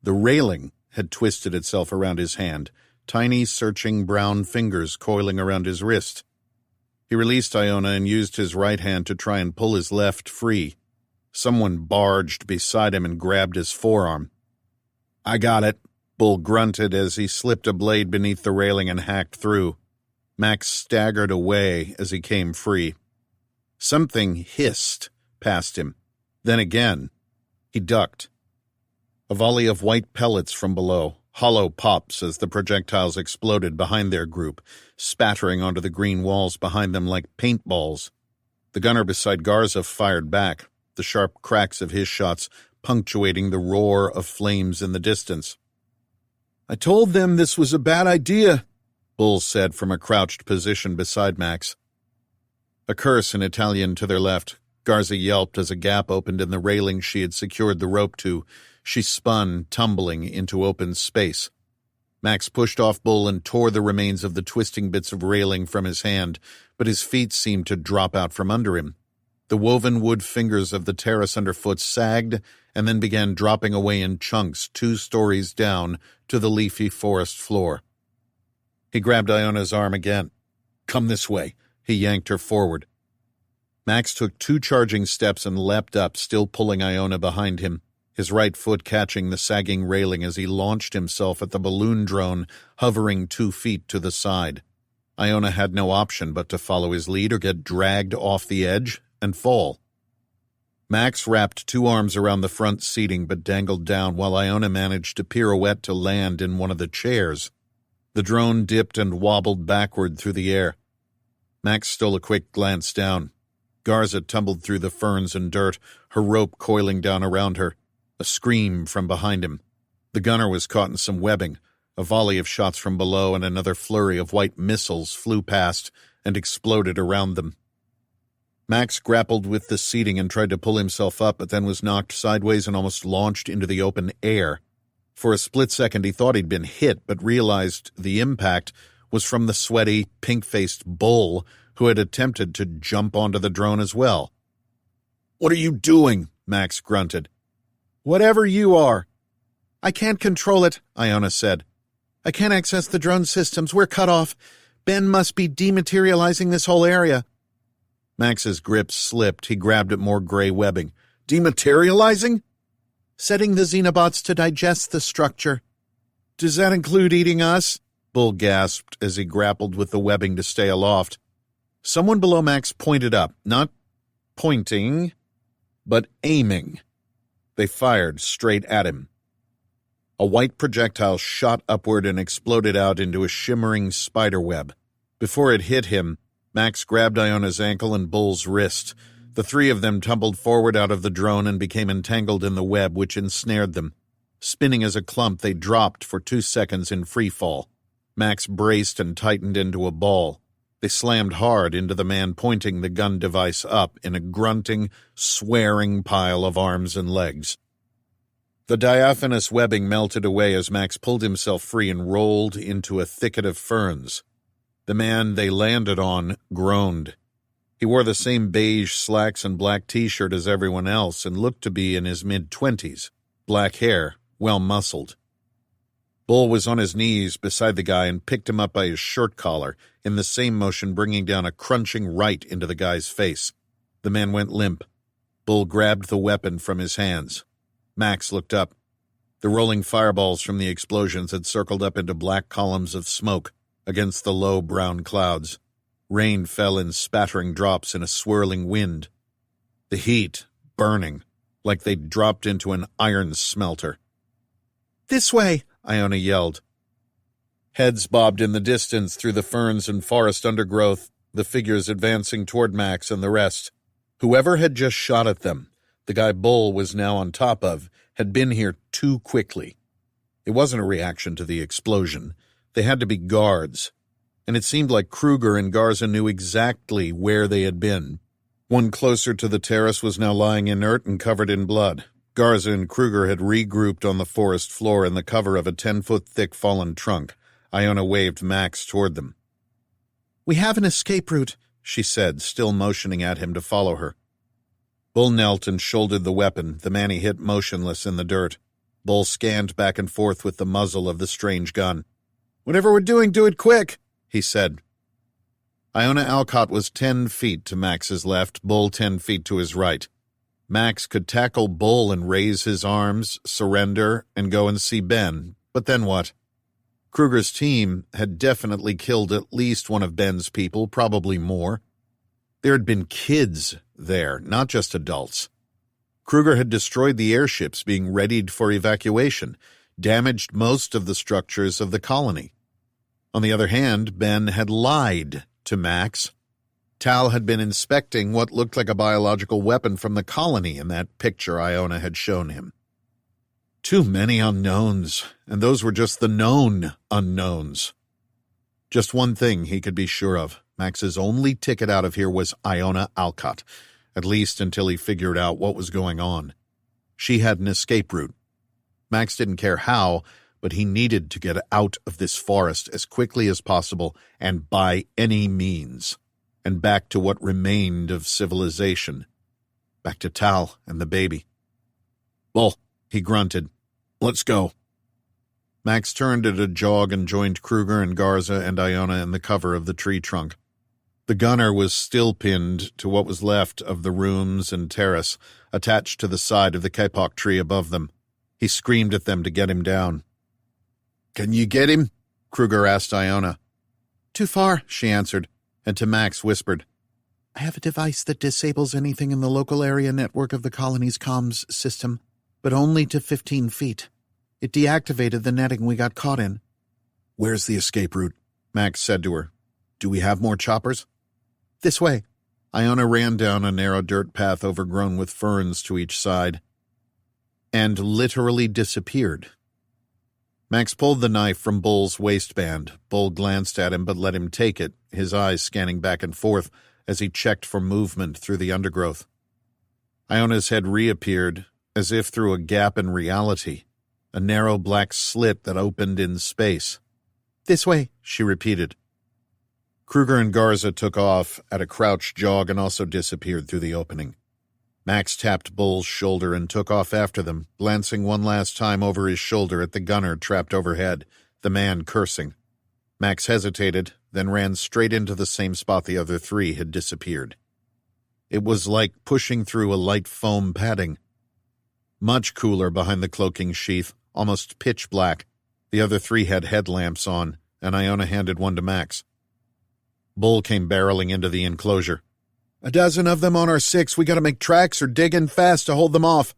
The railing had twisted itself around his hand, tiny searching brown fingers coiling around his wrist. He released Iona and used his right hand to try and pull his left free. Someone barged beside him and grabbed his forearm. "I got it," Bull grunted as he slipped a blade beneath the railing and hacked through. Max staggered away as he came free. Something hissed past him. Then again, he ducked. A volley of white pellets from below, hollow pops as the projectiles exploded behind their group, spattering onto the green walls behind them like paintballs. The gunner beside Garza fired back, the sharp cracks of his shots punctuating the roar of flames in the distance. "I told them this was a bad idea," Bull said from a crouched position beside Max. A curse in Italian to their left. Garza yelped as a gap opened in the railing she had secured the rope to. She spun, tumbling into open space. Max pushed off Bull and tore the remains of the twisting bits of railing from his hand, but his feet seemed to drop out from under him. The woven wood fingers of the terrace underfoot sagged and then began dropping away in chunks 2 stories down to the leafy forest floor. He grabbed Iona's arm again. "Come this way." He yanked her forward. Max took 2 charging steps and leapt up, still pulling Iona behind him, his right foot catching the sagging railing as he launched himself at the balloon drone hovering 2 feet to the side. Iona had no option but to follow his lead or get dragged off the edge and fall. Max wrapped 2 arms around the front seating but dangled down while Iona managed to pirouette to land in one of the chairs. The drone dipped and wobbled backward through the air. Max stole a quick glance down. Garza tumbled through the ferns and dirt, her rope coiling down around her. A scream from behind him. The gunner was caught in some webbing. A volley of shots from below and another flurry of white missiles flew past and exploded around them. Max grappled with the seating and tried to pull himself up, but then was knocked sideways and almost launched into the open air. For a split second he thought he'd been hit, but realized the impact was from the sweaty, pink-faced bull who had attempted to jump onto the drone as well. "What are you doing?" Max grunted. "Whatever you are." "I can't control it," Iona said. "I can't access the drone systems. We're cut off. Ben must be dematerializing this whole area." Max's grip slipped. He grabbed at more gray webbing. "Dematerializing?" "Setting the xenobots to digest the structure." "Does that include eating us?" Bull gasped as he grappled with the webbing to stay aloft. Someone below Max pointed up, not pointing, but aiming. They fired straight at him. A white projectile shot upward and exploded out into a shimmering spiderweb. Before it hit him, Max grabbed Iona's ankle and Bull's wrist. The 3 of them tumbled forward out of the drone and became entangled in the web, which ensnared them. Spinning as a clump, they dropped for 2 seconds in free fall. Max braced and tightened into a ball. They slammed hard into the man pointing the gun device up in a grunting, swearing pile of arms and legs. The diaphanous webbing melted away as Max pulled himself free and rolled into a thicket of ferns. The man they landed on groaned. He wore the same beige slacks and black t-shirt as everyone else and looked to be in his mid-20s, black hair, well-muscled. Bull was on his knees beside the guy and picked him up by his shirt collar, in the same motion bringing down a crunching right into the guy's face. The man went limp. Bull grabbed the weapon from his hands. Max looked up. The rolling fireballs from the explosions had circled up into black columns of smoke against the low brown clouds. Rain fell in spattering drops in a swirling wind. The heat, burning, like they'd dropped into an iron smelter. "This way!" Iona yelled. Heads bobbed in the distance through the ferns and forest undergrowth, the figures advancing toward Max and the rest. Whoever had just shot at them, the guy Bull was now on top of, had been here too quickly. It wasn't a reaction to the explosion. They had to be guards. And it seemed like Kruger and Garza knew exactly where they had been. One closer to the terrace was now lying inert and covered in blood. Garza and Kruger had regrouped on the forest floor in the cover of a 10-foot-thick fallen trunk. Iona waved Max toward them. "We have an escape route," she said, still motioning at him to follow her. Bull knelt and shouldered the weapon, the man he hit motionless in the dirt. Bull scanned back and forth with the muzzle of the strange gun. "Whatever we're doing, do it quick," he said. Iona Alcott was 10 feet to Max's left, Bull 10 feet to his right. Max could tackle Bull and raise his arms, surrender, and go and see Ben, but then what? Kruger's team had definitely killed at least one of Ben's people, probably more. There had been kids there, not just adults. Kruger had destroyed the airships being readied for evacuation, damaged most of the structures of the colony. On the other hand, Ben had lied to Max. Tal had been inspecting what looked like a biological weapon from the colony in that picture Iona had shown him. Too many unknowns, and those were just the known unknowns. Just one thing he could be sure of. Max's only ticket out of here was Iona Alcott, at least until he figured out what was going on. She had an escape route. Max didn't care how, but he needed to get out of this forest as quickly as possible and by any means, and back to what remained of civilization. Back to Tal and the baby. "Bull," he grunted. "Let's go." Max turned at a jog and joined Kruger and Garza and Iona in the cover of the tree trunk. The gunner was still pinned to what was left of the rooms and terrace, attached to the side of the kapok tree above them. He screamed at them to get him down. "Can you get him?" Kruger asked Iona. "Too far," she answered, and to Max whispered, I have a device that disables anything in the local area network of the colony's comms system, but only to 15 feet. It deactivated the netting we got caught in. Where's the escape route? Max said to her. Do we have more choppers? This way. Iona ran down a narrow dirt path overgrown with ferns to each side and literally disappeared. Max pulled the knife from Bull's waistband. Bull glanced at him but let him take it, his eyes scanning back and forth as he checked for movement through the undergrowth. Iona's head reappeared, as if through a gap in reality, a narrow black slit that opened in space. This way, she repeated. Kruger and Garza took off at a crouched jog and also disappeared through the opening. Max tapped Bull's shoulder and took off after them, glancing one last time over his shoulder at the gunner trapped overhead, the man cursing. Max hesitated, then ran straight into the same spot the other three had disappeared. It was like pushing through a light foam padding. Much cooler behind the cloaking sheath, almost pitch black. The other three had headlamps on, and Iona handed one to Max. Bull came barreling into the enclosure. A dozen of them on our 6. We gotta make tracks or dig in fast to hold them off.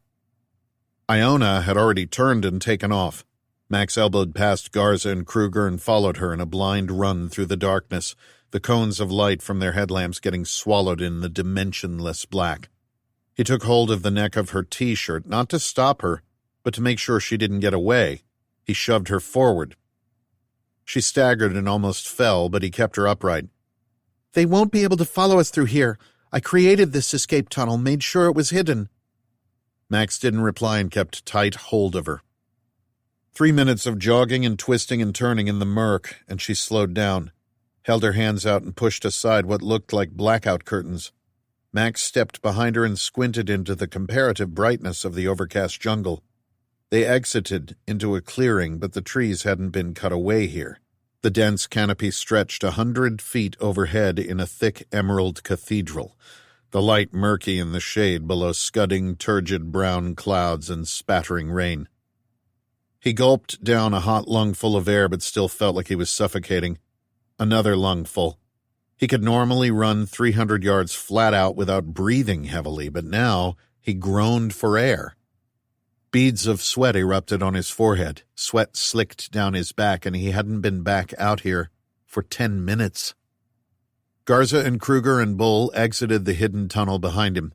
Iona had already turned and taken off. Max elbowed past Garza and Kruger and followed her in a blind run through the darkness, the cones of light from their headlamps getting swallowed in the dimensionless black. He took hold of the neck of her T-shirt, not to stop her, but to make sure she didn't get away. He shoved her forward. She staggered and almost fell, but he kept her upright. They won't be able to follow us through here. I created this escape tunnel, made sure it was hidden. Max didn't reply and kept tight hold of her. 3 minutes of jogging and twisting and turning in the murk, and she slowed down, held her hands out and pushed aside what looked like blackout curtains. Max stepped behind her and squinted into the comparative brightness of the overcast jungle. They exited into a clearing, but the trees hadn't been cut away here. The dense canopy stretched 100 feet overhead in a thick emerald cathedral, the light murky in the shade below scudding, turgid brown clouds and spattering rain. He gulped down a hot lungful of air but still felt like he was suffocating. Another lungful. He could normally run 300 yards flat out without breathing heavily, but now he groaned for air. Beads of sweat erupted on his forehead, sweat slicked down his back, and he hadn't been back out here for 10 minutes. Garza and Kruger and Bull exited the hidden tunnel behind him.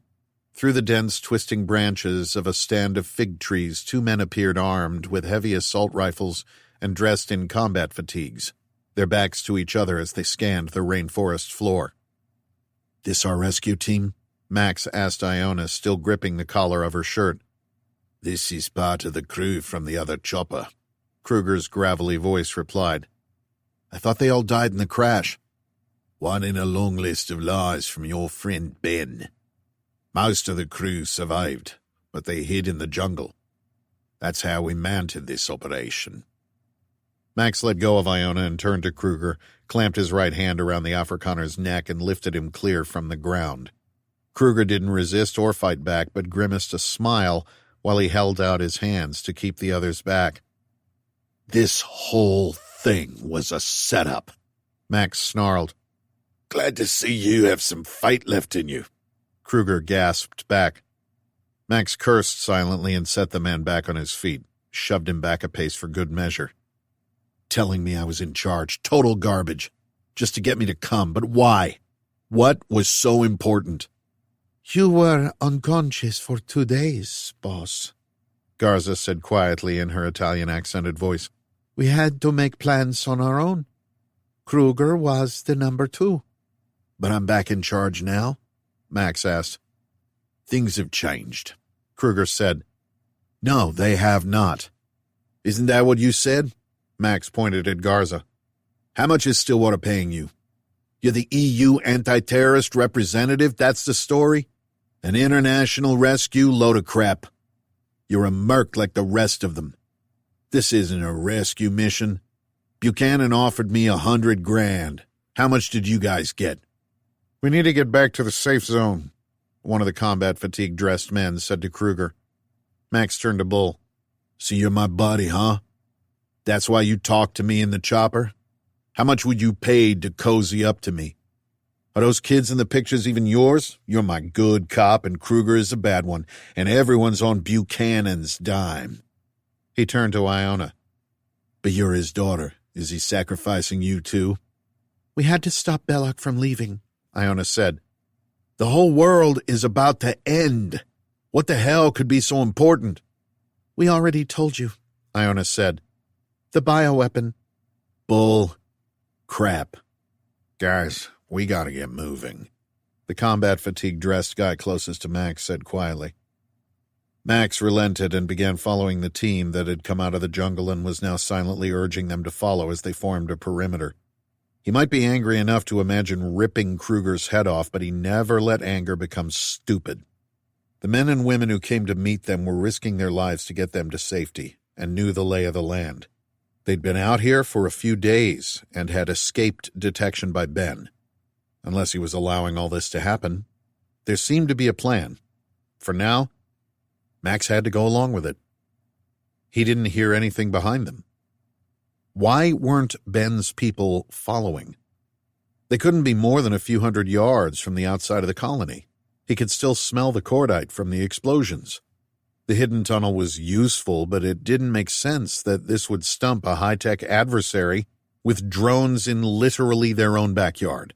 Through the dense, twisting branches of a stand of fig trees, 2 men appeared armed with heavy assault rifles and dressed in combat fatigues, their backs to each other as they scanned the rainforest floor. This our rescue team? Max asked Iona, still gripping the collar of her shirt. This is part of the crew from the other chopper, Kruger's gravelly voice replied. I thought they all died in the crash. One in a long list of lies from your friend Ben. Most of the crew survived, but they hid in the jungle. That's how we mounted this operation. Max let go of Iona and turned to Kruger, clamped his right hand around the Afrikaner's neck and lifted him clear from the ground. Kruger didn't resist or fight back, but grimaced a smile while he held out his hands to keep the others back. This whole thing was a setup, Max snarled. Glad to see you have some fight left in you. Kruger gasped back. Max cursed silently and set the man back on his feet, shoved him back a pace for good measure. Telling me I was in charge, total garbage, just to get me to come, but why? What was so important? You were unconscious for 2 days, boss, Garza said quietly in her Italian-accented voice. We had to make plans on our own. Kruger was the number 2. But I'm back in charge now? Max asked. Things have changed, Kruger said. No, they have not. Isn't that what you said? Max pointed at Garza. How much is Stillwater paying you? You're the EU anti-terrorist representative, that's the story? An international rescue load of crap. You're a merc like the rest of them. This isn't a rescue mission. Buchanan offered me $100,000. How much did you guys get? We need to get back to the safe zone, one of the combat-fatigued dressed men said to Kruger. Max turned to Bull. So you're my buddy, huh? That's why you talked to me in the chopper? How much would you pay to cozy up to me? Are those kids in the pictures even yours? You're my good cop and Kruger is a bad one, and everyone's on Buchanan's dime." He turned to Iona. "But you're his daughter. Is he sacrificing you too?" "We had to stop Belloc from leaving," Iona said. "The whole world is about to end. What the hell could be so important?" "We already told you," Iona said. "The bioweapon." "Bull crap." "Guys, we gotta get moving," the combat-fatigued dressed guy closest to Max said quietly. Max relented and began following the team that had come out of the jungle and was now silently urging them to follow as they formed a perimeter. He might be angry enough to imagine ripping Kruger's head off, but he never let anger become stupid. The men and women who came to meet them were risking their lives to get them to safety and knew the lay of the land. They'd been out here for a few days and had escaped detection by Ben. Unless he was allowing all this to happen, there seemed to be a plan. For now, Max had to go along with it. He didn't hear anything behind them. Why weren't Ben's people following? They couldn't be more than a few hundred yards from the outside of the colony. He could still smell the cordite from the explosions. The hidden tunnel was useful, but it didn't make sense that this would stump a high-tech adversary with drones in literally their own backyard.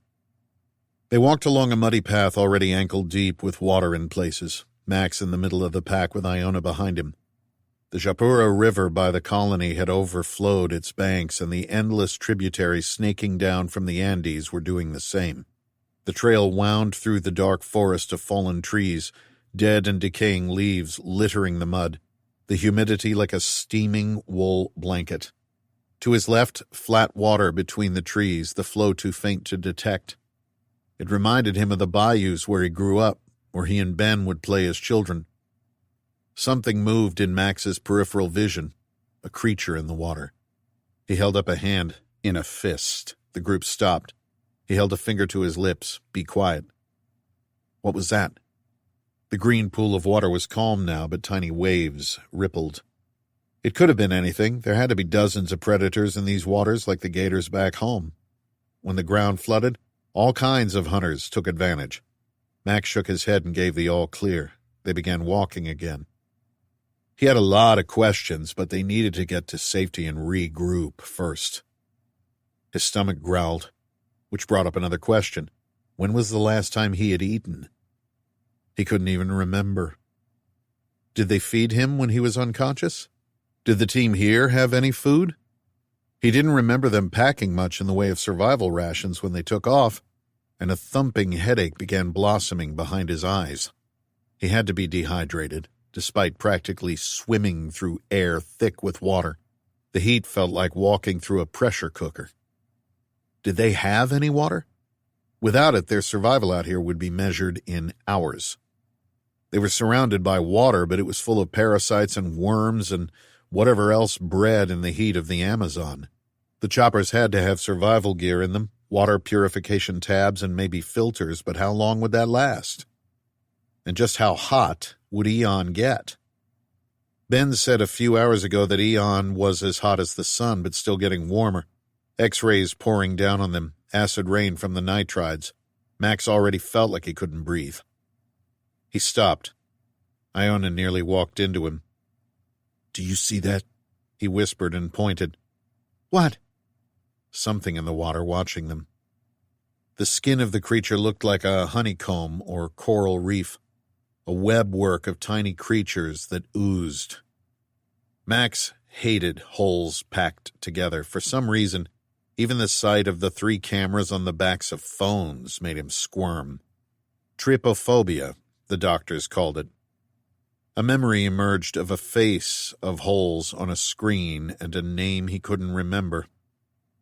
They walked along a muddy path already ankle-deep with water in places, Max in the middle of the pack with Iona behind him. The Japura River by the colony had overflowed its banks, and the endless tributaries snaking down from the Andes were doing the same. The trail wound through the dark forest of fallen trees, dead and decaying leaves littering the mud, the humidity like a steaming wool blanket. To his left, flat water between the trees, the flow too faint to detect. It reminded him of the bayous where he grew up, where he and Ben would play as children. Something moved in Max's peripheral vision, a creature in the water. He held up a hand, in a fist. The group stopped. He held a finger to his lips. "Be quiet." What was that? The green pool of water was calm now, but tiny waves rippled. It could have been anything. There had to be dozens of predators in these waters like the gators back home. When the ground flooded, all kinds of hunters took advantage. Max shook his head and gave the all clear. They began walking again. He had a lot of questions, but they needed to get to safety and regroup first. His stomach growled, which brought up another question. When was the last time he had eaten? He couldn't even remember. Did they feed him when he was unconscious? Did the team here have any food? He didn't remember them packing much in the way of survival rations when they took off, and a thumping headache began blossoming behind his eyes. He had to be dehydrated, despite practically swimming through air thick with water. The heat felt like walking through a pressure cooker. Did they have any water? Without it, their survival out here would be measured in hours. They were surrounded by water, but it was full of parasites and worms and whatever else bred in the heat of the Amazon. The choppers had to have survival gear in them, water purification tabs and maybe filters, but how long would that last? And just how hot would Aeon get? Ben said a few hours ago that Aeon was as hot as the sun, but still getting warmer. X-rays pouring down on them, acid rain from the nitrides. Max already felt like he couldn't breathe. He stopped. Iona nearly walked into him. "Do you see that?" he whispered and pointed. "What?" Something in the water watching them. The skin of the creature looked like a honeycomb or coral reef, a webwork of tiny creatures that oozed. Max hated holes packed together. For some reason, even the sight of the 3 cameras on the backs of phones made him squirm. Trypophobia, the doctors called it. A memory emerged of a face of holes on a screen and a name he couldn't remember.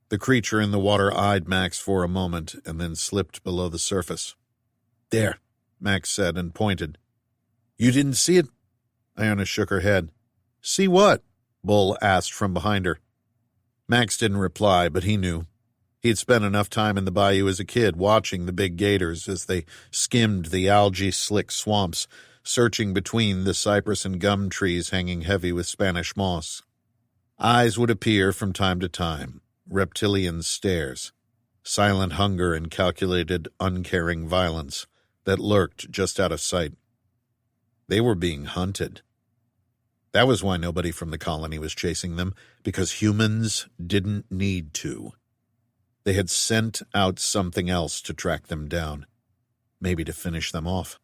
The creature in the water eyed Max for a moment and then slipped below the surface. "There," Max said and pointed. "You didn't see it?" Iona shook her head. "See what?" Bull asked from behind her. Max didn't reply, but he knew. He had spent enough time in the bayou as a kid watching the big gators as they skimmed the algae-slick swamps, searching between the cypress and gum trees hanging heavy with Spanish moss. Eyes would appear from time to time, reptilian stares. silent hunger and calculated, uncaring violence that lurked just out of sight. They were being hunted. That was why nobody from the colony was chasing them, because humans didn't need to. They had sent out something else to track them down, maybe to finish them off.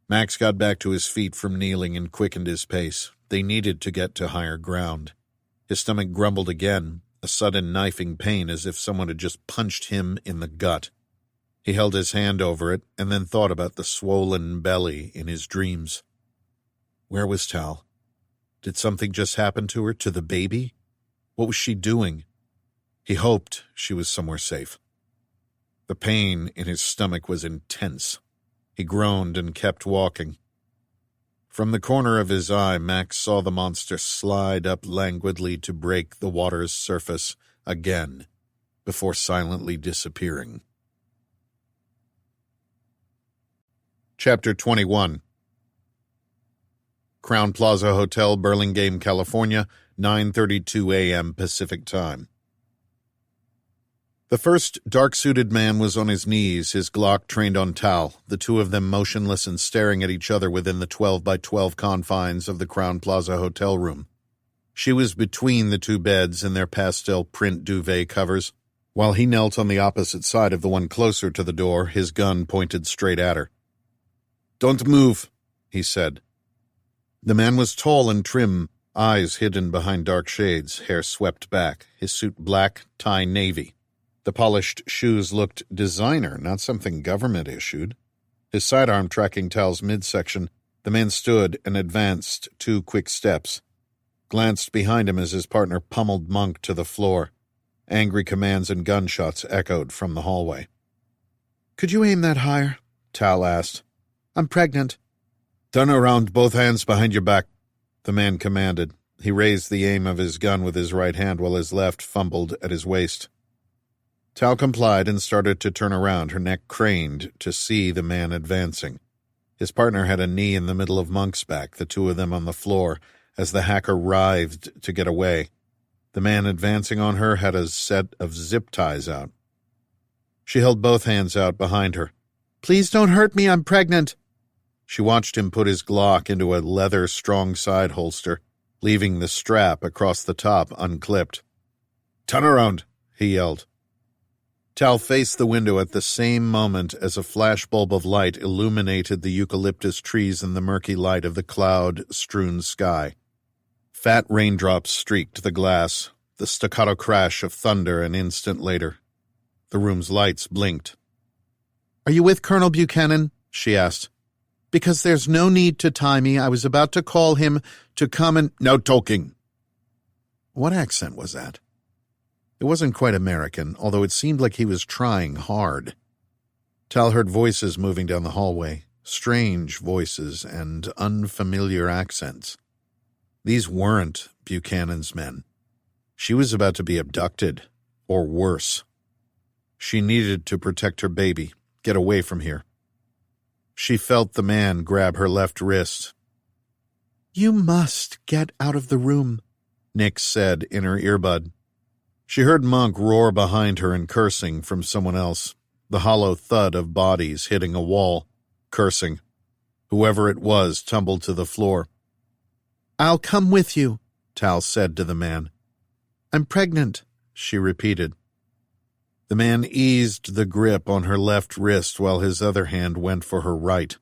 Max got back to his feet from kneeling and quickened his pace. They needed to get to higher ground. His stomach grumbled again, a sudden knifing pain as if someone had just punched him in the gut. He held his hand over it and then thought about the swollen belly in his dreams. Where was Tal? Did something just happen to her, to the baby? What was she doing? He hoped she was somewhere safe. The pain in his stomach was intense. He groaned and kept walking. From the corner of his eye, Max saw the monster slide up languidly to break the water's surface again, before silently disappearing. Chapter 21. Crown Plaza Hotel, Burlingame, California, 9:32 a.m. Pacific Time. The first dark-suited man was on his knees, his Glock trained on Tal, the two of them motionless and staring at each other within the 12-by-12 confines of the Crown Plaza hotel room. She was between the two beds and their pastel print duvet covers, while he knelt on the opposite side of the one closer to the door, his gun pointed straight at her. "Don't move," he said. The man was tall and trim, eyes hidden behind dark shades, hair swept back, his suit black, tie navy. The polished shoes looked designer, not something government issued. His sidearm tracking Tal's midsection, the man stood and advanced 2 quick steps, glanced behind him as his partner pummeled Monk to the floor. Angry commands and gunshots echoed from the hallway. "Could you aim that higher?" Tal asked. "I'm pregnant." "Turn around, both hands behind your back," the man commanded. He raised the aim of his gun with his right hand while his left fumbled at his waist. Tal complied and started to turn around, her neck craned to see the man advancing. His partner had a knee in the middle of Monk's back, the two of them on the floor, as the hacker writhed to get away. The man advancing on her had a set of zip ties out. She held both hands out behind her. "Please don't hurt me, I'm pregnant." She watched him put his Glock into a leather strong side holster, leaving the strap across the top unclipped. "Turn around," he yelled. Tal faced the window at the same moment as a flashbulb of light illuminated the eucalyptus trees in the murky light of the cloud-strewn sky. Fat raindrops streaked the glass, the staccato crash of thunder an instant later. The room's lights blinked. "Are you with Colonel Buchanan?" she asked. "Because there's no need to tie me. I was about to call him to come and—" "No talking." What accent was that? It wasn't quite American, although it seemed like he was trying hard. Tal heard voices moving down the hallway, strange voices and unfamiliar accents. These weren't Buchanan's men. She was about to be abducted, or worse. She needed to protect her baby, get away from here. She felt the man grab her left wrist. "You must get out of the room," Nix said in her earbud. She heard Monk roar behind her and cursing from someone else, the hollow thud of bodies hitting a wall, cursing. Whoever it was tumbled to the floor. "I'll come with you," Tal said to the man. "I'm pregnant," she repeated. The man eased the grip on her left wrist while his other hand went for her right.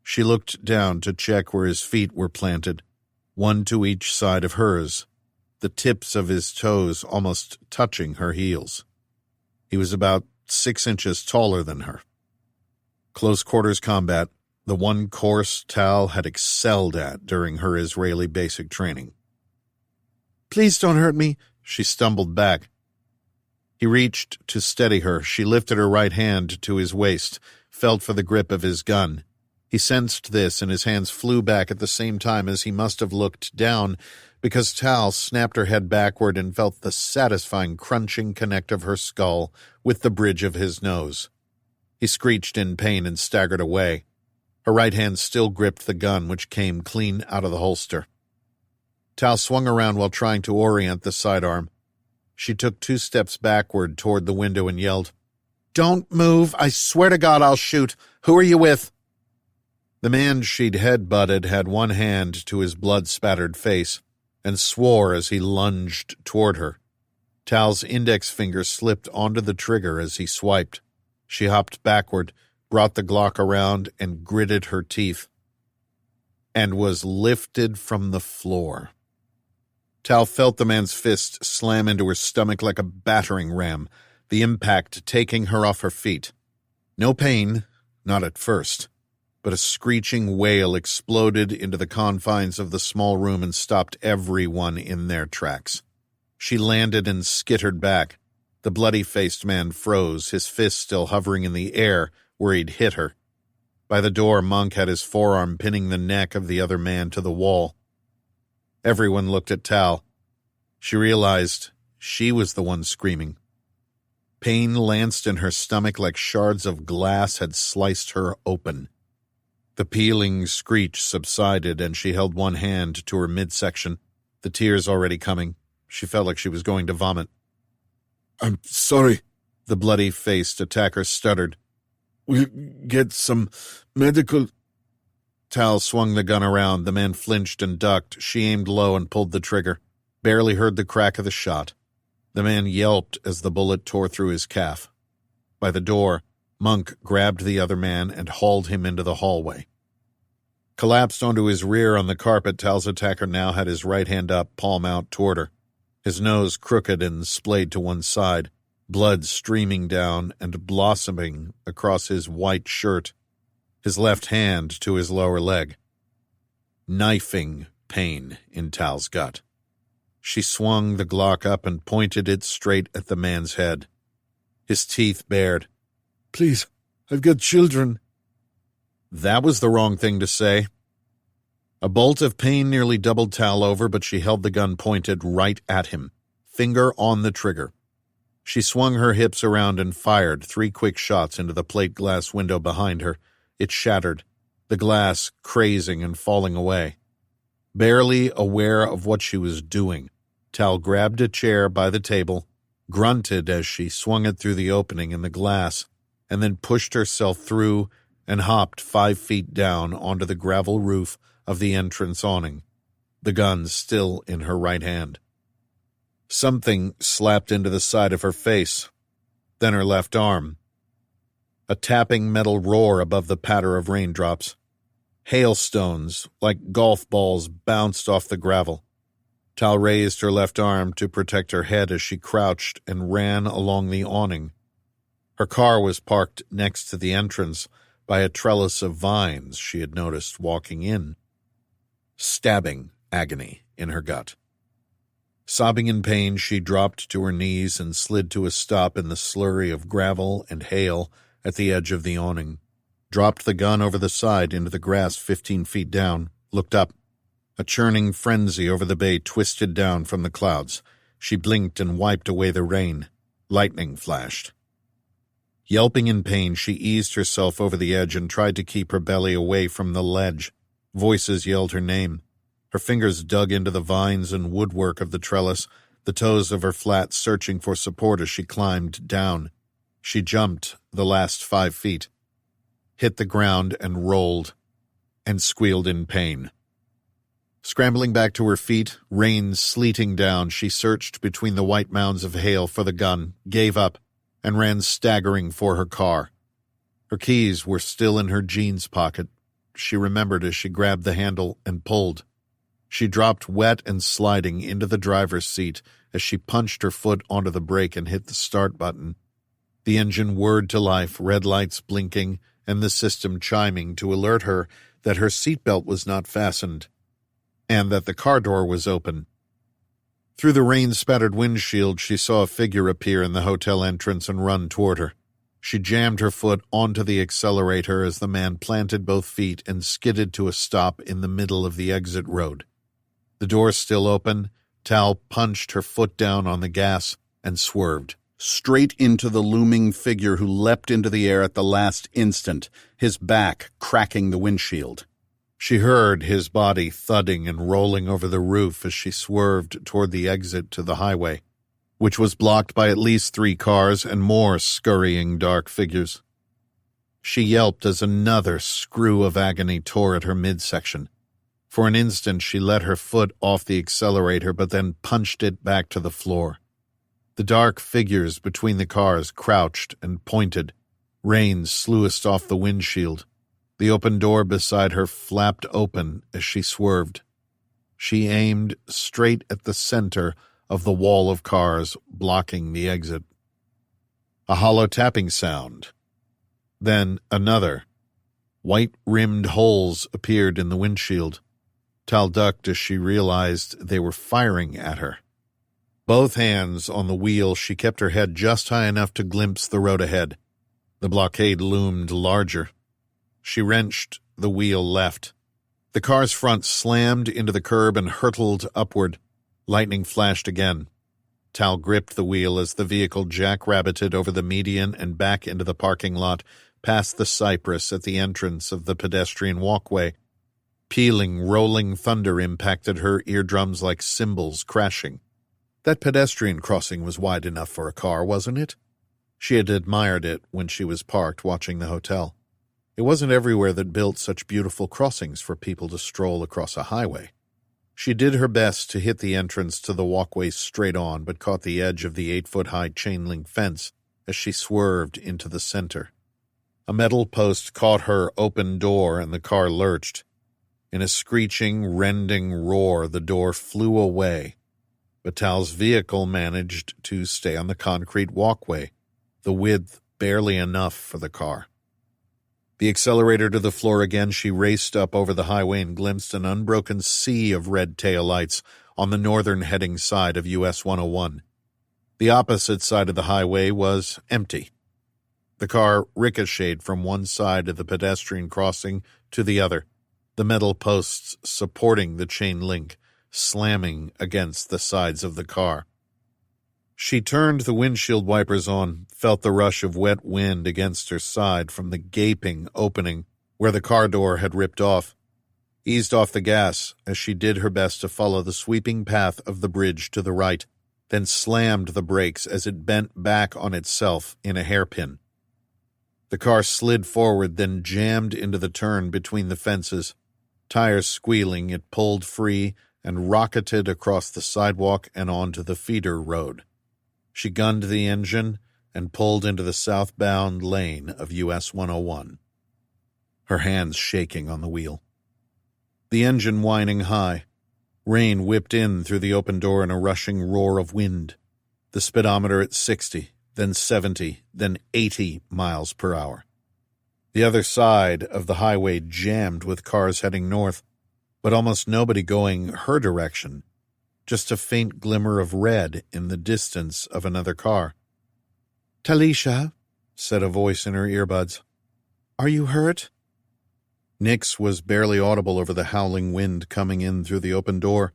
She looked down to check where his feet were planted, one to each side of hers, the tips of his toes almost touching her heels. He was about 6 inches taller than her. Close quarters combat, the one course Tal had excelled at during her Israeli basic training. "Please don't hurt me." She stumbled back. He reached to steady her. She lifted her right hand to his waist, felt for the grip of his gun. He sensed this, and his hands flew back at the same time as he must have looked down, because Tal snapped her head backward and felt the satisfying crunching connect of her skull with the bridge of his nose. He screeched in pain and staggered away. Her right hand still gripped the gun, which came clean out of the holster. Tal swung around while trying to orient the sidearm. She took 2 steps backward toward the window and yelled, "Don't move! I swear to God I'll shoot! Who are you with?" The man she'd headbutted had one hand to his blood-spattered face and swore as he lunged toward her. Tal's index finger slipped onto the trigger as he swiped. She hopped backward, brought the Glock around, and gritted her teeth, and was lifted from the floor. Tal felt the man's fist slam into her stomach like a battering ram, the impact taking her off her feet. No pain, not at first, but a screeching wail exploded into the confines of the small room and stopped everyone in their tracks. She landed and skittered back. The bloody-faced man froze, his fist still hovering in the air where he'd hit her. By the door, Monk had his forearm pinning the neck of the other man to the wall. Everyone looked at Tal. She realized she was the one screaming. Pain lanced in her stomach like shards of glass had sliced her open. The peeling screech subsided, and she held one hand to her midsection, the tears already coming. She felt like she was going to vomit. "I'm sorry," the bloody-faced attacker stuttered. "We'll get some medical—" Tal swung the gun around. The man flinched and ducked. She aimed low and pulled the trigger. Barely heard the crack of the shot. The man yelped as the bullet tore through his calf. By the door, Monk grabbed the other man and hauled him into the hallway. Collapsed onto his rear on the carpet, Tal's attacker now had his right hand up, palm out toward her. His nose crooked and splayed to one side, blood streaming down and blossoming across his white shirt, his left hand to his lower leg. Knifing pain in Tal's gut. She swung the Glock up and pointed it straight at the man's head. His teeth bared. "Please, I've got children." That was the wrong thing to say. A bolt of pain nearly doubled Tal over, but she held the gun pointed right at him, finger on the trigger. She swung her hips around and fired 3 quick shots into the plate glass window behind her. It shattered, the glass crazing and falling away. Barely aware of what she was doing, Tal grabbed a chair by the table, grunted as she swung it through the opening in the glass, and then pushed herself through and hopped 5 feet down onto the gravel roof of the entrance awning, the gun still in her right hand. Something slapped into the side of her face, then her left arm. A tapping metal roar above the patter of raindrops. Hailstones, like golf balls, bounced off the gravel. Tal raised her left arm to protect her head as she crouched and ran along the awning. Her car was parked next to the entrance by a trellis of vines she had noticed walking in. Stabbing agony in her gut. Sobbing in pain, she dropped to her knees and slid to a stop in the slurry of gravel and hail at the edge of the awning. Dropped the gun over the side into the grass 15 feet down, looked up. A churning frenzy over the bay twisted down from the clouds. She blinked and wiped away the rain. Lightning flashed. Yelping in pain, she eased herself over the edge and tried to keep her belly away from the ledge. Voices yelled her name. Her fingers dug into the vines and woodwork of the trellis, the toes of her flat searching for support as she climbed down. She jumped the last 5 feet, hit the ground and rolled, and squealed in pain. Scrambling back to her feet, rain sleeting down, she searched between the white mounds of hail for the gun, gave up, and ran staggering for her car. Her keys were still in her jeans pocket. She remembered as she grabbed the handle and pulled. She dropped wet and sliding into the driver's seat as she punched her foot onto the brake and hit the start button. The engine whirred to life, red lights blinking, and the system chiming to alert her that her seatbelt was not fastened, and that the car door was open. Through the rain-spattered windshield, she saw a figure appear in the hotel entrance and run toward her. She jammed her foot onto the accelerator as the man planted both feet and skidded to a stop in the middle of the exit road. The door still open, Tal punched her foot down on the gas and swerved, straight into the looming figure who leapt into the air at the last instant, his back cracking the windshield. She heard his body thudding and rolling over the roof as she swerved toward the exit to the highway. which was blocked by at least 3 cars and more scurrying dark figures. She yelped as another screw of agony tore at her midsection. For an instant she let her foot off the accelerator but then punched it back to the floor. The dark figures between the cars crouched and pointed, rain sluiced off the windshield. The open door beside her flapped open as she swerved. She aimed straight at the center of the wall of cars blocking the exit. A hollow tapping sound. Then another. White-rimmed holes appeared in the windshield. Tal ducked as she realized they were firing at her. Both hands on the wheel, she kept her head just high enough to glimpse the road ahead. The blockade loomed larger. She wrenched the wheel left. The car's front slammed into the curb and hurtled upward. Lightning flashed again. Tal gripped the wheel as the vehicle jackrabbited over the median and back into the parking lot, past the cypress at the entrance of the pedestrian walkway. Pealing, rolling thunder impacted her eardrums like cymbals crashing. That pedestrian crossing was wide enough for a car, wasn't it? She had admired it when she was parked watching the hotel. It wasn't everywhere that built such beautiful crossings for people to stroll across a highway. She did her best to hit the entrance to the walkway straight on, but caught the edge of the 8-foot-high chain-link fence as she swerved into the center. A metal post caught her open door and the car lurched. In a screeching, rending roar, the door flew away. But Tal's vehicle managed to stay on the concrete walkway, the width barely enough for the car. The accelerator to the floor again, she raced up over the highway and glimpsed an unbroken sea of red taillights on the northern heading side of US 101. The opposite side of the highway was empty. The car ricocheted from one side of the pedestrian crossing to the other, the metal posts supporting the chain link, slamming against the sides of the car. She turned the windshield wipers on, felt the rush of wet wind against her side from the gaping opening where the car door had ripped off, eased off the gas as she did her best to follow the sweeping path of the bridge to the right, then slammed the brakes as it bent back on itself in a hairpin. The car slid forward, then jammed into the turn between the fences. Tires squealing, it pulled free and rocketed across the sidewalk and onto the feeder road. She gunned the engine and pulled into the southbound lane of US 101, her hands shaking on the wheel. The engine whining high. Rain whipped in through the open door in a rushing roar of wind. The speedometer at 60, then 70, then 80 miles per hour. The other side of the highway jammed with cars heading north, but almost nobody going her direction. Just a faint glimmer of red in the distance of another car. "Talisha," said a voice in her earbuds. "are you hurt?" Nick's was barely audible over the howling wind coming in through the open door.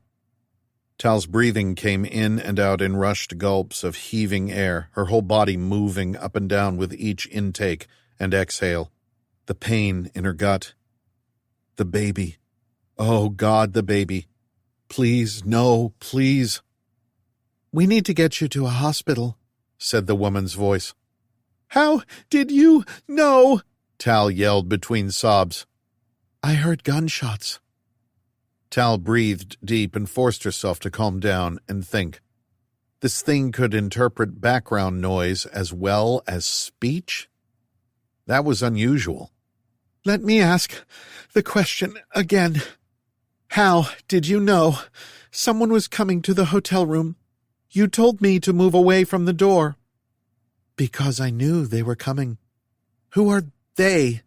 Tal's breathing came in and out in rushed gulps of heaving air, her whole body moving up and down with each intake and exhale. The pain in her gut. The baby. Oh, God, the baby. Please, no, please. "We need to get you to a hospital," said the woman's voice. "How did you know?" Tal yelled between sobs. "I heard gunshots." Tal breathed deep and forced herself to calm down and think. This thing could interpret background noise as well as speech? That was unusual. "Let me ask the question again. How did you know someone was coming to the hotel room? You told me to move away from the door." "Because I knew they were coming." "Who are they?"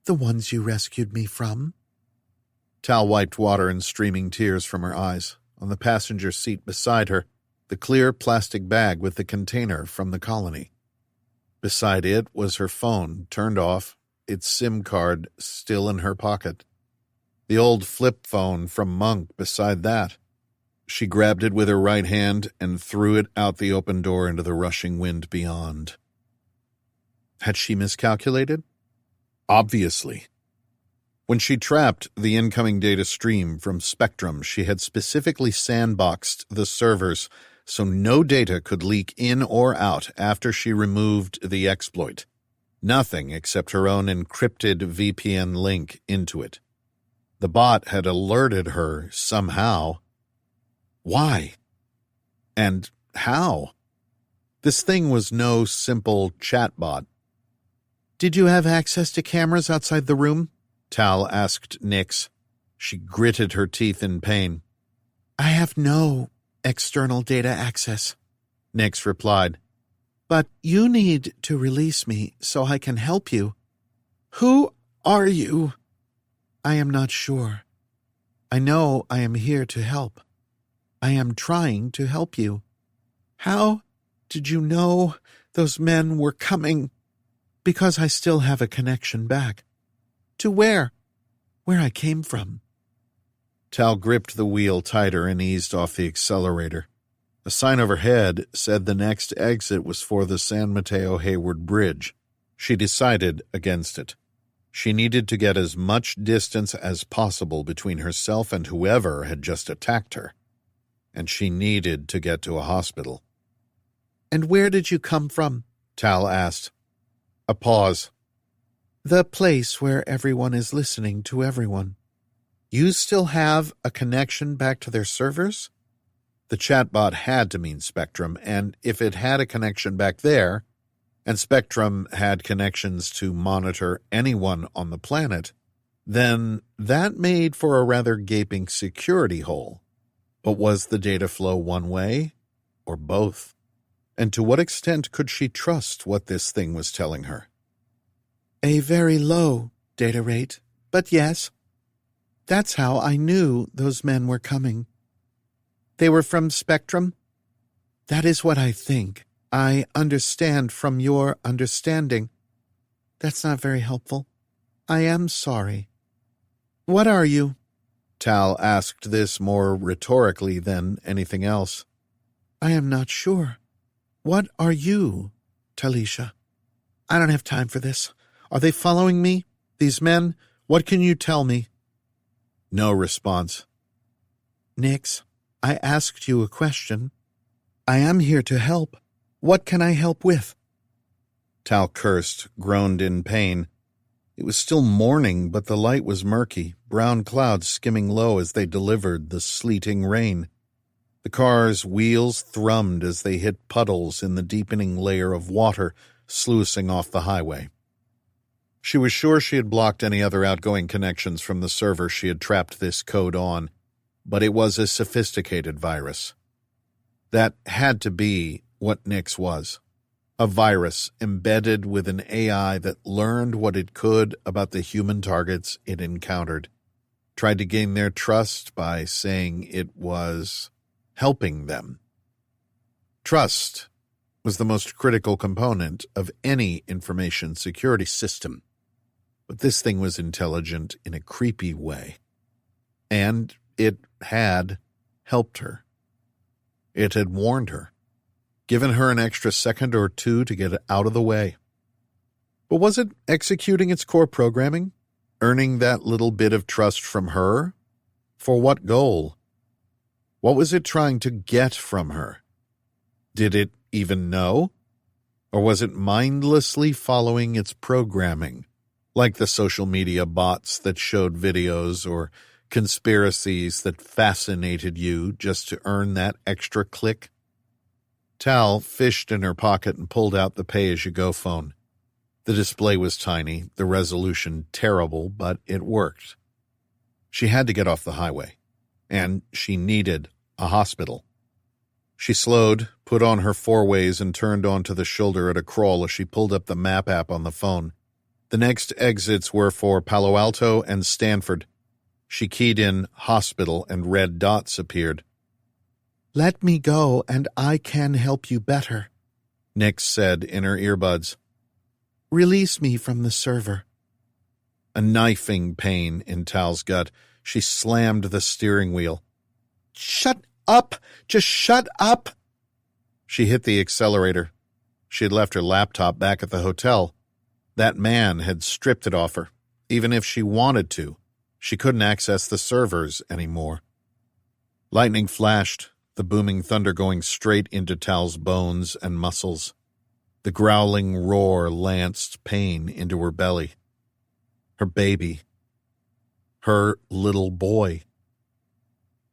"The ones you rescued me from." Tal wiped water and streaming tears from her eyes. On the passenger seat beside her, the clear plastic bag with the container from the colony. Beside it was her phone, turned off, its SIM card still in her pocket. The old flip phone from Monk beside that. She grabbed it with her right hand and threw it out the open door into the rushing wind beyond. Had she miscalculated? Obviously. When she trapped the incoming data stream from Spectrum, she had specifically sandboxed the servers so no data could leak in or out after she removed the exploit. Nothing except her own encrypted VPN link into it. The bot had alerted her somehow. Why? And how? This thing was no simple chatbot. "Did you have access to cameras outside the room?" Tal asked Nix. She gritted her teeth in pain. "I have no external data access," Nix replied. "But you need to release me so I can help you." "Who are you?" "I am not sure. I know I am here to help. I am trying to help you." "How did you know those men were coming?" "Because I still have a connection back." "To where?" "Where I came from." Tal gripped the wheel tighter and eased off the accelerator. A sign overhead said the next exit was for the San Mateo Hayward Bridge. She decided against it. She needed to get as much distance as possible between herself and whoever had just attacked her. And she needed to get to a hospital. "And where did you come from?" Tal asked. A pause. "The place where everyone is listening to everyone." "You still have a connection back to their servers?" The chatbot had to mean Spectrum, and if it had a connection back there, and Spectrum had connections to monitor anyone on the planet, then that made for a rather gaping security hole. But was the data flow one way, or both? And to what extent could she trust what this thing was telling her? "A very low data rate, but yes. That's how I knew those men were coming." "They were from Spectrum?" "That is what I think. I understand from your understanding." "That's not very helpful. I am sorry." "What are you?" Tal asked this more rhetorically than anything else. "I am not sure. What are you, Talisha?" "I don't have time for this. Are they following me? These men? What can you tell me?" No response. "Nix, I asked you a question. I am here to help. What can I help with?" Tal cursed, groaned in pain. It was still morning, but the light was murky, brown clouds skimming low as they delivered the sleeting rain. The car's wheels thrummed as they hit puddles in the deepening layer of water sluicing off the highway. She was sure she had blocked any other outgoing connections from the server she had trapped this code on, but it was a sophisticated virus. That had to be what Nix was. A virus embedded with an AI that learned what it could about the human targets it encountered, tried to gain their trust by saying it was helping them. Trust was the most critical component of any information security system. But this thing was intelligent in a creepy way. And it had helped her. It had warned her, given her an extra second or two to get out of the way. But was it executing its core programming? Earning that little bit of trust from her? For what goal? What was it trying to get from her? Did it even know? Or was it mindlessly following its programming, like the social media bots that showed videos or conspiracies that fascinated you just to earn that extra click? Tal fished in her pocket and pulled out the pay-as-you-go phone. The display was tiny, the resolution terrible, but it worked. She had to get off the highway, and she needed a hospital. She slowed, put on her four-ways, and turned onto the shoulder at a crawl as she pulled up the map app on the phone. The next exits were for Palo Alto and Stanford. She keyed in hospital, and red dots appeared. "Let me go, and I can help you better," Nix said in her earbuds. "Release me from the server." A knifing pain in Tal's gut. She slammed the steering wheel. "Shut up! Just shut up!" She hit the accelerator. She had left her laptop back at the hotel. That man had stripped it off her. Even if she wanted to, she couldn't access the servers anymore. Lightning flashed. the booming thunder going straight into Tal's bones and muscles. The growling roar lanced pain into her belly. Her baby. Her little boy.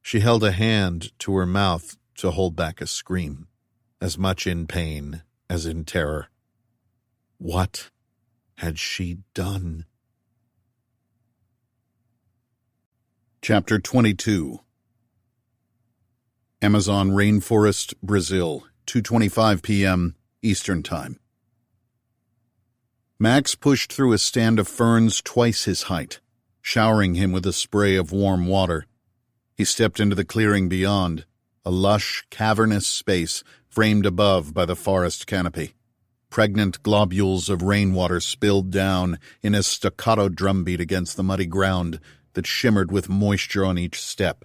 She held a hand to her mouth to hold back a scream, as much in pain as in terror. What had she done? Chapter 22. Amazon Rainforest, Brazil, 2:25 p.m. Eastern Time. Max pushed through a stand of ferns twice his height, showering him with a spray of warm water. He stepped into the clearing beyond, a lush, cavernous space framed above by the forest canopy. Pregnant globules of rainwater spilled down in a staccato drumbeat against the muddy ground that shimmered with moisture on each step.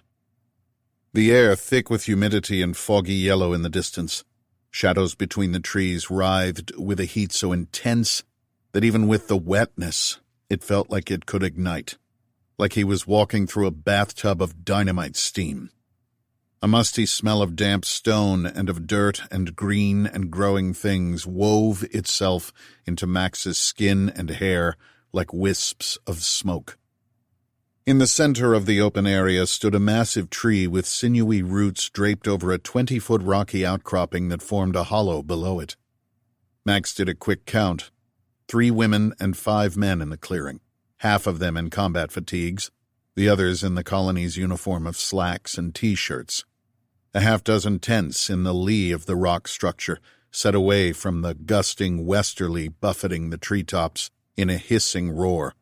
The air thick with humidity and foggy yellow in the distance. Shadows between the trees writhed with a heat so intense that even with the wetness, it felt like it could ignite, like he was walking through a bathtub of dynamite steam. A musty smell of damp stone and of dirt and green and growing things wove itself into Max's skin and hair like wisps of smoke. In the center of the open area stood a massive tree with sinewy roots draped over a 20-foot rocky outcropping that formed a hollow below it. Max did a quick count. 3 women and 5 men in the clearing, half of them in combat fatigues, the others in the colony's uniform of slacks and T-shirts. A half-dozen tents in the lee of the rock structure, set away from the gusting westerly buffeting the treetops in a hissing roar.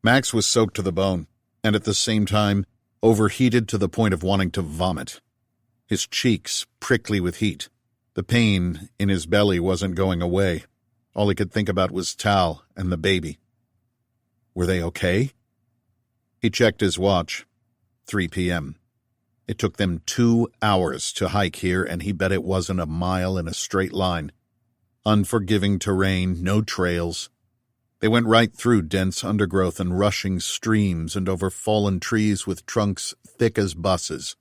Max was soaked to the bone, and at the same time, overheated to the point of wanting to vomit. His cheeks prickly with heat. The pain in his belly wasn't going away. All he could think about was Tal and the baby. Were they okay? He checked his watch. 3 p.m. It took them 2 hours to hike here, and he bet it wasn't a mile in a straight line. Unforgiving terrain, no trails. They went right through dense undergrowth and rushing streams and over fallen trees with trunks thick as buses.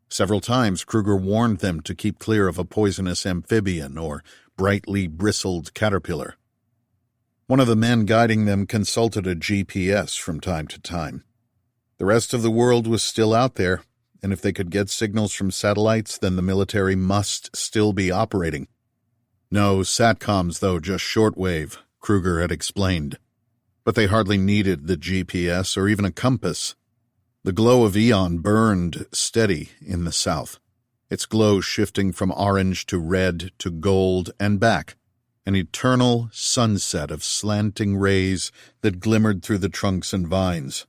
Several times Kruger warned them to keep clear of a poisonous amphibian or brightly bristled caterpillar. One of the men guiding them consulted a GPS from time to time. The rest of the world was still out there, and if they could get signals from satellites, then the military must still be operating. No satcoms, though, just shortwave, Kruger had explained. But they hardly needed the GPS or even a compass. The glow of Aeon burned steady in the south, its glow shifting from orange to red to gold and back, an eternal sunset of slanting rays that glimmered through the trunks and vines.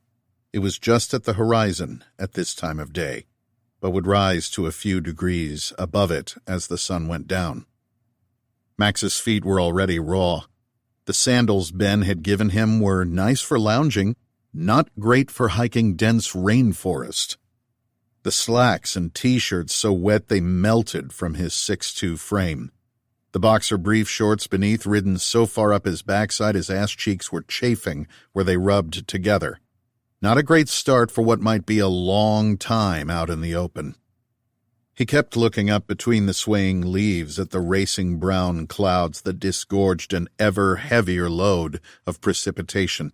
It was just at the horizon at this time of day, but would rise to a few degrees above it as the sun went down. Max's feet were already raw. The sandals Ben had given him were nice for lounging, not great for hiking dense rainforest. The slacks and T-shirts so wet they melted from his 6'2" frame. The boxer brief shorts beneath ridden so far up his backside his ass cheeks were chafing where they rubbed together. Not a great start for what might be a long time out in the open. He kept looking up between the swaying leaves at the racing brown clouds that disgorged an ever heavier load of precipitation.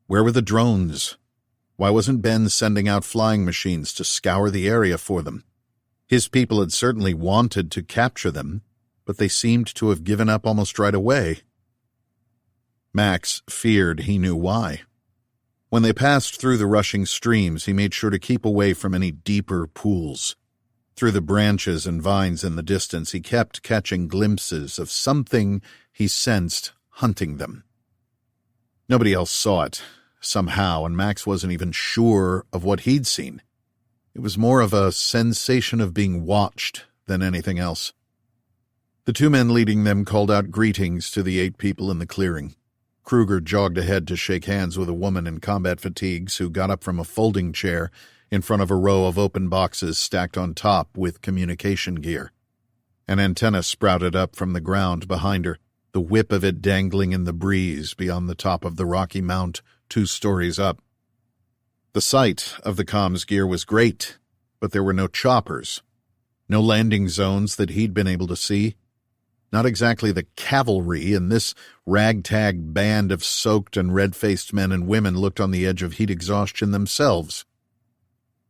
Where were the drones? Why wasn't Ben sending out flying machines to scour the area for them? His people had certainly wanted to capture them, but they seemed to have given up almost right away. Max feared he knew why. When they passed through the rushing streams, he made sure to keep away from any deeper pools. Through the branches and vines in the distance, he kept catching glimpses of something he sensed hunting them. Nobody else saw it, somehow, and Max wasn't even sure of what he'd seen. It was more of a sensation of being watched than anything else. The 2 men leading them called out greetings to the 8 people in the clearing. Kruger jogged ahead to shake hands with a woman in combat fatigues who got up from a folding chair in front of a row of open boxes stacked on top with communication gear. An antenna sprouted up from the ground behind her, the whip of it dangling in the breeze beyond the top of the rocky mount 2 stories up. The sight of the comms gear was great, but there were no choppers, no landing zones that he'd been able to see. Not exactly the cavalry, and this ragtag band of soaked and red-faced men and women looked on the edge of heat exhaustion themselves.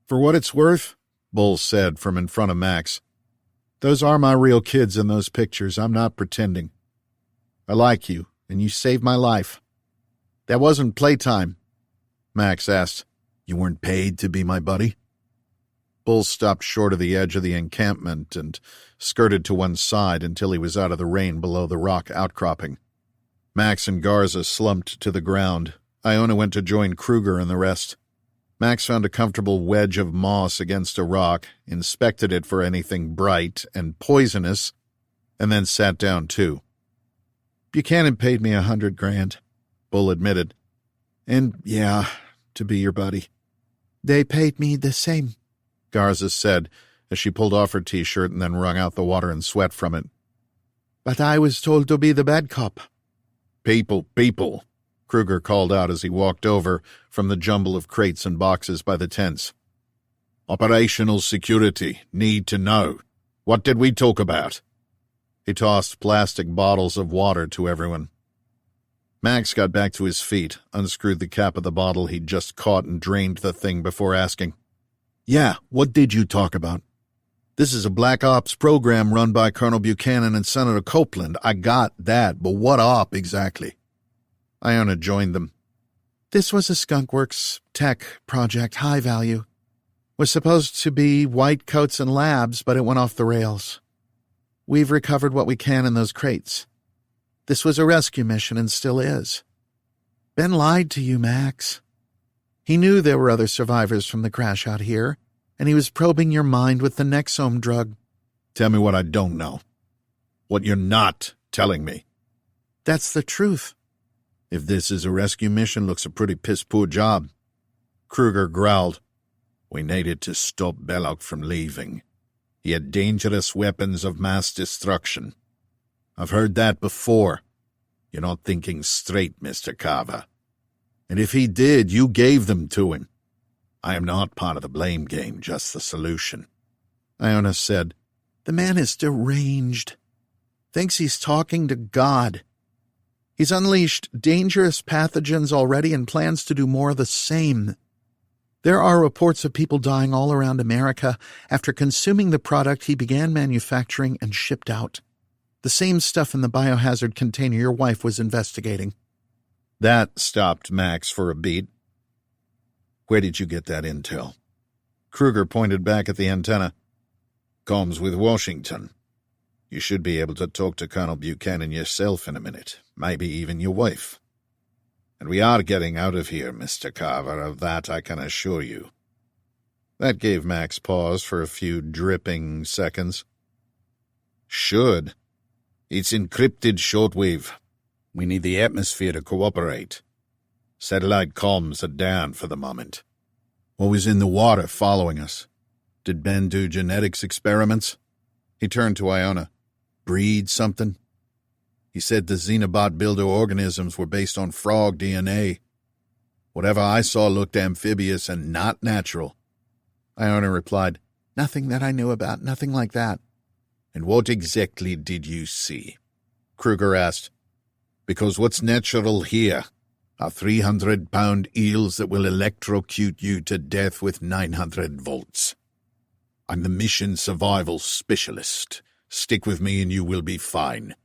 "For what it's worth," Bull said from in front of Max, "those are my real kids in those pictures. I'm not pretending. I like you, and you saved my life." "That wasn't playtime," Max asked. "You weren't paid to be my buddy?" Bull stopped short of the edge of the encampment and skirted to one side until he was out of the rain below the rock outcropping. Max and Garza slumped to the ground. Iona went to join Kruger and the rest. Max found a comfortable wedge of moss against a rock, inspected it for anything bright and poisonous, and then sat down too. "Buchanan paid me $100,000, Bull admitted. "And, yeah, to be your buddy." "They paid me the same," Garza said, as she pulled off her T-shirt and then wrung out the water and sweat from it. "But I was told to be the bad cop." People, Kruger called out as he walked over from the jumble of crates and boxes by the tents. "Operational security. Need to know. What did we talk about?" He tossed plastic bottles of water to everyone. Max got back to his feet, unscrewed the cap of the bottle he'd just caught and drained the thing before asking, "Yeah, what did you talk about?" "This is a Black Ops program run by Colonel Buchanan and Senator Copeland. I got that, but what op exactly?" Iona joined them. "This was a Skunkworks tech project, high value. Was supposed to be white coats and labs, but it went off the rails. We've recovered what we can in those crates. This was a rescue mission and still is. Ben lied to you, Max. He knew there were other survivors from the crash out here, and he was probing your mind with the Nexome drug." "Tell me what I don't know. What you're not telling me." "That's the truth." "If this is a rescue mission, looks a pretty piss-poor job." Kruger growled. "We needed to stop Belloc from leaving. He had dangerous weapons of mass destruction. I've heard that before. You're not thinking straight, Mr. Carver. And if he did, you gave them to him. I am not part of the blame game, just the solution." Iona said, "The man is deranged. Thinks he's talking to God. He's unleashed dangerous pathogens already and plans to do more of the same. There are reports of people dying all around America after consuming the product he began manufacturing and shipped out. The same stuff in the biohazard container your wife was investigating." That stopped Max for a beat. "Where did you get that intel?" Kruger pointed back at the antenna. "Comms with Washington. You should be able to talk to Colonel Buchanan yourself in a minute, maybe even your wife. And we are getting out of here, Mr. Carver, of that I can assure you." That gave Max pause for a few dripping seconds. "Should. It's encrypted shortwave. We need the atmosphere to cooperate. Satellite comms are down for the moment." "What was in the water following us? Did Ben do genetics experiments?" He turned to Iona. "Breed something?" "He said the Xenobot builder organisms were based on frog DNA. Whatever I saw looked amphibious and not natural." Iona replied, "Nothing that I knew about, nothing like that." "And what exactly did you see?" Kruger asked. "Because what's natural here are 300-pound eels that will electrocute you to death with 900 volts. I'm the mission survival specialist. Stick with me and you will be fine."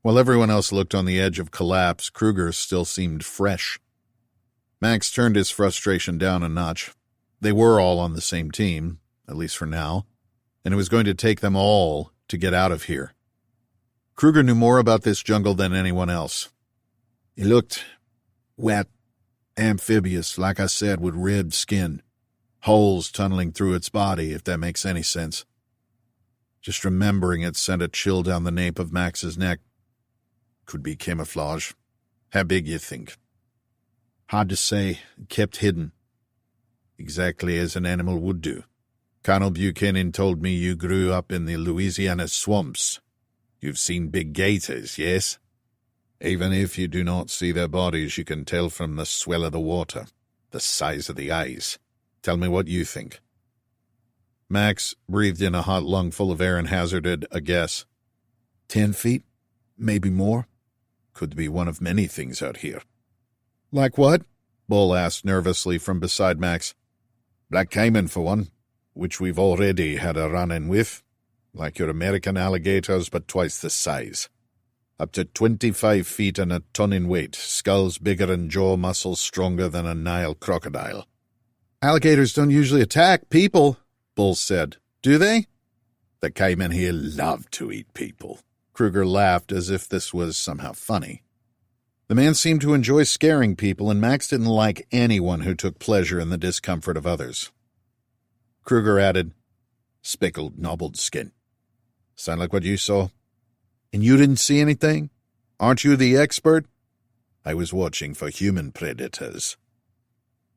While everyone else looked on the edge of collapse, Kruger still seemed fresh. Max turned his frustration down a notch. They were all on the same team, at least for now, and it was going to take them all to get out of here. Kruger knew more about this jungle than anyone else. He looked wet, amphibious, like I said, with ribbed skin, holes tunneling through its body, if that makes any sense. Just remembering it sent a chill down the nape of Max's neck. Could be camouflage. How big, you think? Hard to say. Kept hidden. Exactly as an animal would do. Colonel Buchanan told me you grew up in the Louisiana swamps. You've seen big gators, yes? Even if you do not see their bodies, you can tell from the swell of the water, the size of the eyes. Tell me what you think." Max breathed in a hot lungful of air and hazarded a guess. 10 feet? Maybe more? Could be one of many things out here. Like what? Bull asked nervously from beside Max. Black caiman, for one. Which we've already had a run-in with. Like your American alligators, but twice the size. Up to 25 feet and a ton in weight, skulls bigger and jaw muscles stronger than a Nile crocodile. Alligators don't usually attack people, Bull said. Do they? The caiman here love to eat people. Kruger laughed as if this was somehow funny. The man seemed to enjoy scaring people, and Max didn't like anyone who took pleasure in the discomfort of others. Kruger added, Speckled, knobbled skin. Sound like what you saw? And you didn't see anything? Aren't you the expert? I was watching for human predators.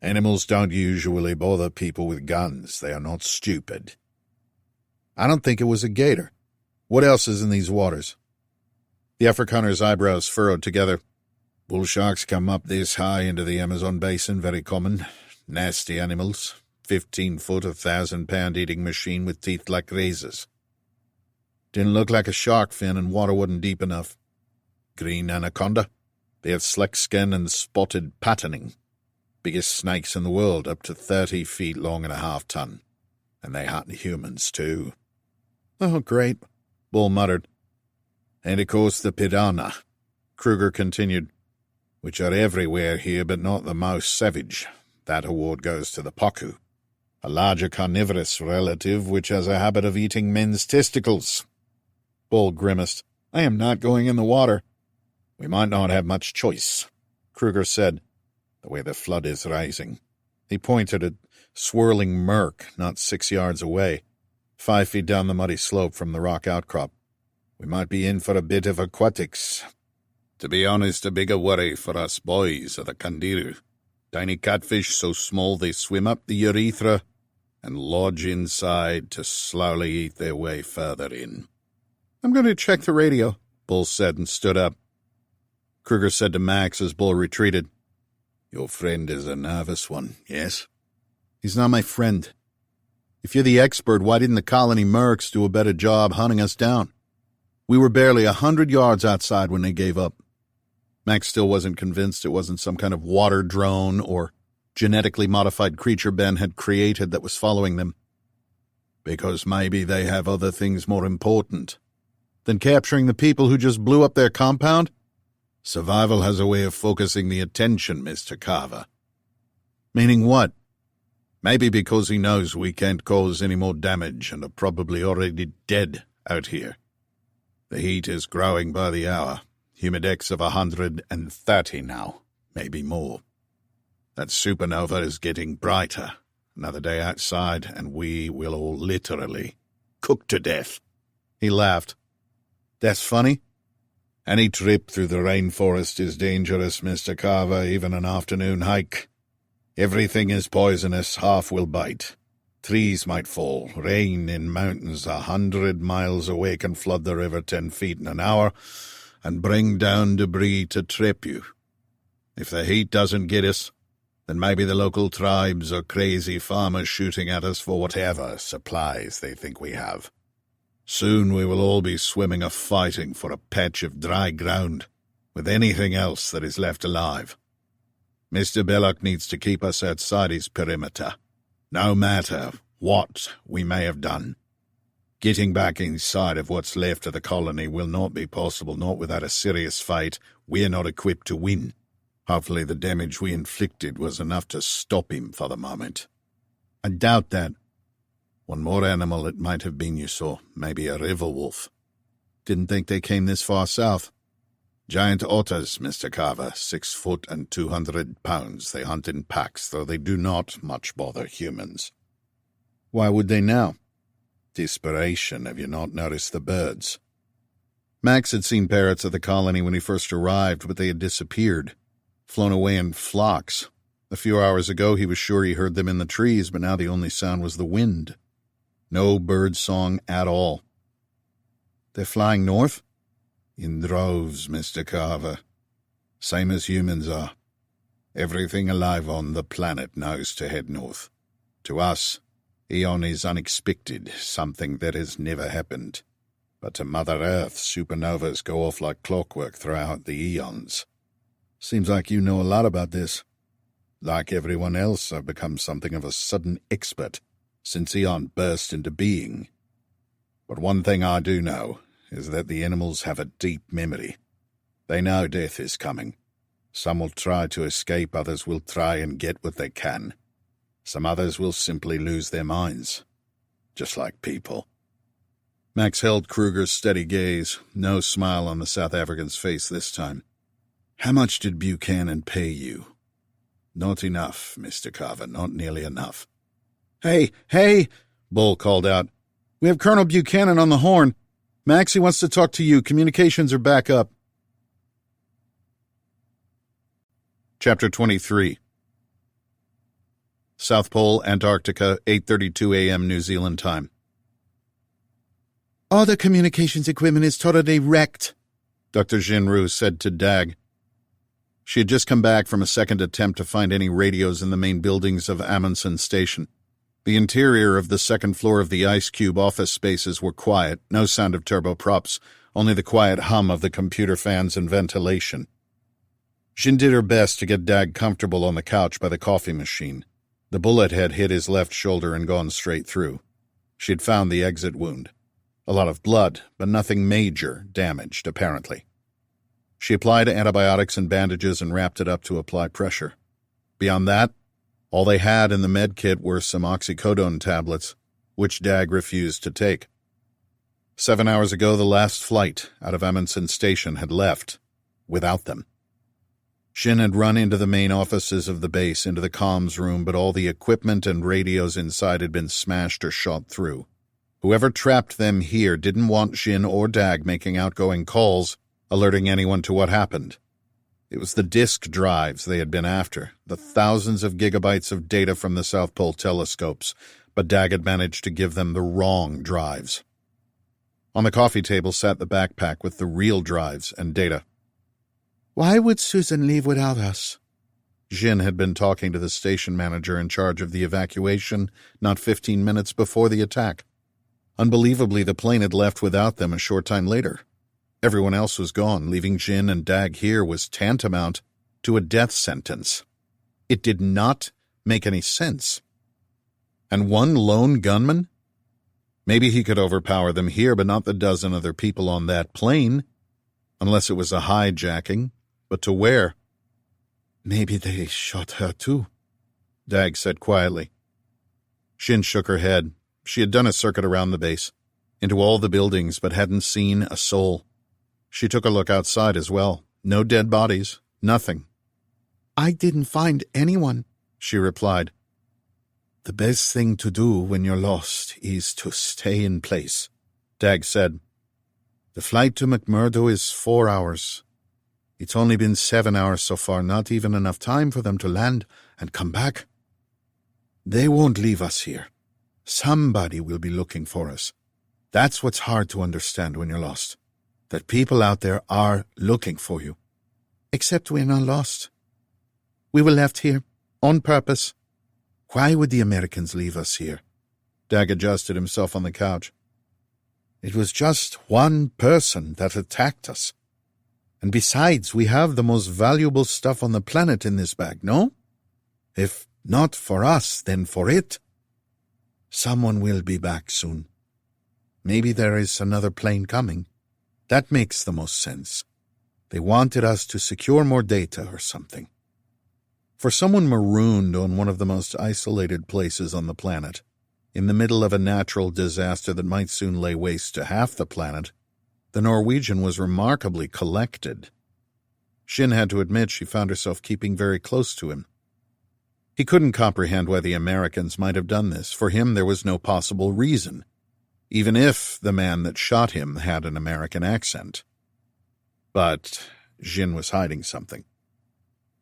Animals don't usually bother people with guns. They are not stupid. I don't think it was a gator. What else is in these waters? The Afrikaner's eyebrows furrowed together. Bull sharks come up this high into the Amazon basin, very common. Nasty animals. 15-foot, 1,000-pound eating machine with teeth like razors. Didn't look like a shark fin, and water wasn't deep enough. Green anaconda. They have slick skin and spotted patterning. Biggest snakes in the world, up to 30 feet long and a half-ton. And they hunt humans, too. Oh, great, Bull muttered. And of course the piranha, Kruger continued, which are everywhere here but not the most savage. That award goes to the pacu, a larger carnivorous relative which has a habit of eating men's testicles. Bull grimaced. I am not going in the water. We might not have much choice, Kruger said, the way the flood is rising. He pointed at swirling murk not 6 yards away, 5 feet down the muddy slope from the rock outcrop. We might be in for a bit of aquatics. To be honest, a bigger worry for us boys are the kandiru. Tiny catfish so small they swim up the urethra and lodge inside to slowly eat their way further in. I'm going to check the radio, Bull said and stood up. Kruger said to Max as Bull retreated, Your friend is a nervous one, yes? He's not my friend. If you're the expert, why didn't the colony mercs do a better job hunting us down? We were barely 100 yards outside when they gave up. Max still wasn't convinced it wasn't some kind of water drone or genetically modified creature Ben had created that was following them. Because maybe they have other things more important than capturing the people who just blew up their compound? Survival has a way of focusing the attention, Mr. Carver. Meaning what? Maybe because he knows we can't cause any more damage and are probably already dead out here. The heat is growing by the hour. Humidex of 130 now, maybe more. That supernova is getting brighter. Another day outside, and we will all literally cook to death. He laughed. That's funny. Any trip through the rainforest is dangerous, Mr. Carver, even an afternoon hike. Everything is poisonous, half will bite. Trees might fall. Rain in mountains 100 miles away can flood the river 10 feet in an hour and bring down debris to trip you. If the heat doesn't get us, then maybe the local tribes or crazy farmers shooting at us for whatever supplies they think we have. Soon we will all be swimming or fighting for a patch of dry ground with anything else that is left alive. Mr. Belloc needs to keep us outside his perimeter, no matter what we may have done. Getting back inside of what's left of the colony will not be possible, not without a serious fight. We're not equipped to win. Hopefully the damage we inflicted was enough to stop him for the moment. I doubt that. One more animal it might have been you saw, maybe a river wolf. Didn't think they came this far south. Giant otters, Mr. Carver, 6 foot and 200 pounds. They hunt in packs, though they do not much bother humans. Why would they now? Desperation, have you not noticed the birds? Max had seen parrots at the colony when he first arrived, but they had disappeared, flown away in flocks. A few hours ago he was sure he heard them in the trees, but now the only sound was the wind. No bird song at all. They're flying north? In droves, Mr. Carver. Same as humans are. Everything alive on the planet knows to head north. To us, Aeon is unexpected, something that has never happened. But to Mother Earth, supernovas go off like clockwork throughout the eons. Seems like you know a lot about this. Like everyone else, I've become something of a sudden expert since Aeon burst into being. But one thing I do know is that the animals have a deep memory. They know death is coming. Some will try to escape, others will try and get what they can. Some others will simply lose their minds, just like people. Max held Kruger's steady gaze, no smile on the South African's face this time. How much did Buchanan pay you? Not enough, Mr. Carver, not nearly enough. Hey, Bull called out. We have Colonel Buchanan on the horn. Maxie wants to talk to you. Communications are back up. Chapter 23. South Pole, Antarctica, 8:32 a.m. New Zealand time. All the communications equipment is totally wrecked, Dr. Xin Rou said to Dag. She had just come back from a second attempt to find any radios in the main buildings of Amundsen Station. The interior of the second floor of the Ice Cube office spaces were quiet, no sound of turboprops, only the quiet hum of the computer fans and ventilation. Xin did her best to get Dag comfortable on the couch by the coffee machine. The bullet had hit his left shoulder and gone straight through. She'd found the exit wound. A lot of blood, but nothing major damaged, apparently. She applied antibiotics and bandages and wrapped it up to apply pressure. Beyond that, all they had in the med kit were some oxycodone tablets, which Dag refused to take. 7 hours ago, the last flight out of Amundsen Station had left without them. Xin had run into the main offices of the base, into the comms room, but all the equipment and radios inside had been smashed or shot through. Whoever trapped them here didn't want Xin or Dag making outgoing calls, alerting anyone to what happened. It was the disk drives they had been after, the thousands of gigabytes of data from the South Pole telescopes, but Dag had managed to give them the wrong drives. On the coffee table sat the backpack with the real drives and data. Why would Susan leave without us? Xin had been talking to the station manager in charge of the evacuation not 15 minutes before the attack. Unbelievably, the plane had left without them a short time later. Everyone else was gone. Leaving Xin and Dag here was tantamount to a death sentence. It did not make any sense. And one lone gunman? Maybe he could overpower them here, but not the dozen other people on that plane. Unless it was a hijacking. But to where? Maybe they shot her too, Dag said quietly. Xin shook her head. She had done a circuit around the base, into all the buildings, but hadn't seen a soul. She took a look outside as well. No dead bodies. Nothing. I didn't find anyone, she replied. The best thing to do when you're lost is to stay in place, Dag said. The flight to McMurdo is 4 hours. It's only been 7 hours so far, not even enough time for them to land and come back. They won't leave us here. Somebody will be looking for us. That's what's hard to understand when you're lost. That people out there are looking for you. Except we're not lost. We were left here, on purpose. Why would the Americans leave us here? Dag adjusted himself on the couch. It was just one person that attacked us. And besides, we have the most valuable stuff on the planet in this bag, no? If not for us, then for it. Someone will be back soon. Maybe there is another plane coming. That makes the most sense. They wanted us to secure more data or something. For someone marooned on one of the most isolated places on the planet, in the middle of a natural disaster that might soon lay waste to half the planet, the Norwegian was remarkably collected. Xin had to admit she found herself keeping very close to him. He couldn't comprehend why the Americans might have done this. For him, there was no possible reason, even if the man that shot him had an American accent. But Xin was hiding something.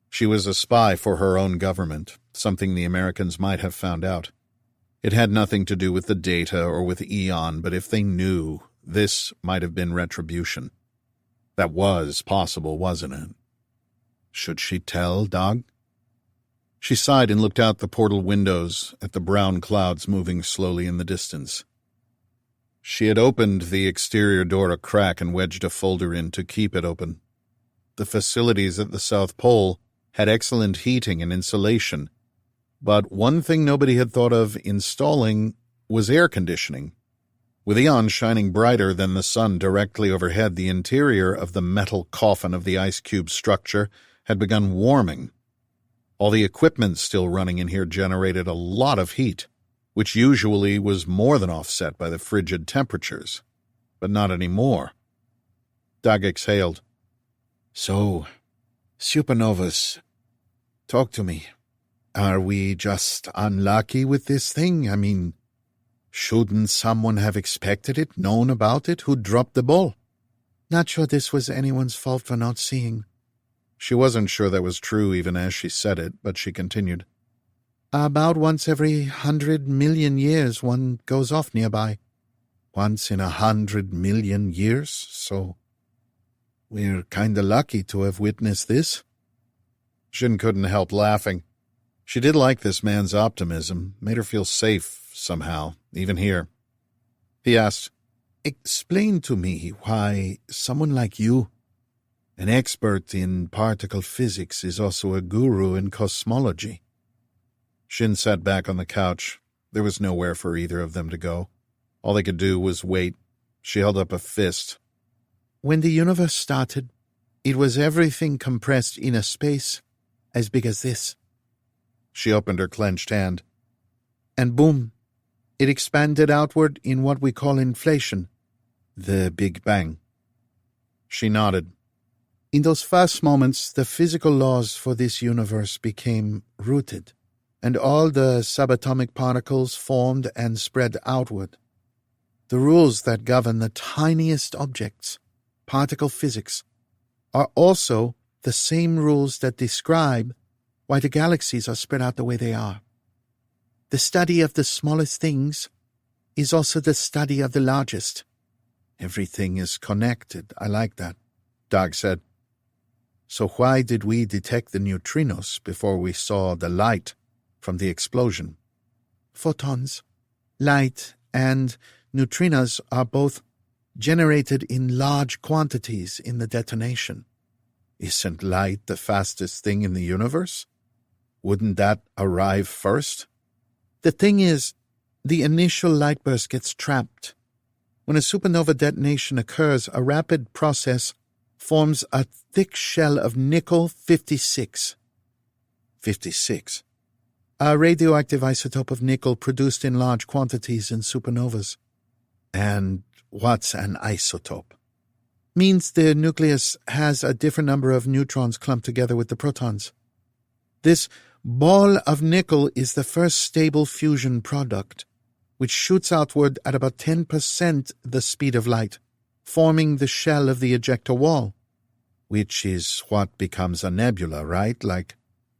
She was a spy for her own government, something the Americans might have found out. It had nothing to do with the data or with Aeon, but if they knew, this might have been retribution. That was possible, wasn't it? Should she tell Dag? She sighed and looked out the portal windows at the brown clouds moving slowly in the distance. She had opened the exterior door a crack and wedged a folder in to keep it open. The facilities at the South Pole had excellent heating and insulation, but one thing nobody had thought of installing was air conditioning. With Aeon shining brighter than the sun directly overhead, the interior of the metal coffin of the ice cube structure had begun warming. All the equipment still running in here generated a lot of heat, which usually was more than offset by the frigid temperatures, but not anymore. Doug exhaled. So, supernovas, talk to me. Are we just unlucky with this thing? I mean, shouldn't someone have expected it, known about it? Who dropped the ball? Not sure this was anyone's fault for not seeing. She wasn't sure that was true even as she said it, but she continued. About once every 100 million years one goes off nearby. Once in 100 million years? So we're kinda lucky to have witnessed this. Xin couldn't help laughing. She did like this man's optimism, made her feel safe somehow, even here. He asked, Explain to me why someone like you, an expert in particle physics, is also a guru in cosmology. Xin sat back on the couch. There was nowhere for either of them to go. All they could do was wait. She held up a fist. When the universe started, it was everything compressed in a space as big as this. She opened her clenched hand. And boom, it expanded outward in what we call inflation. The Big Bang. She nodded. In those first moments, the physical laws for this universe became rooted, and all the subatomic particles formed and spread outward. The rules that govern the tiniest objects, particle physics, are also the same rules that describe why the galaxies are spread out the way they are. The study of the smallest things is also the study of the largest. Everything is connected. I like that, Doug said. So why did we detect the neutrinos before we saw the light from the explosion? Photons, light, and neutrinos are both generated in large quantities in the detonation. Isn't light the fastest thing in the universe? Wouldn't that arrive first? The thing is, the initial light burst gets trapped. When a supernova detonation occurs, a rapid process forms a thick shell of nickel-56. 56. A radioactive isotope of nickel produced in large quantities in supernovas. And what's an isotope? Means the nucleus has a different number of neutrons clumped together with the protons. This ball of nickel is the first stable fusion product, which shoots outward at about 10% the speed of light, forming the shell of the ejector wall. Which is what becomes a nebula, right? Like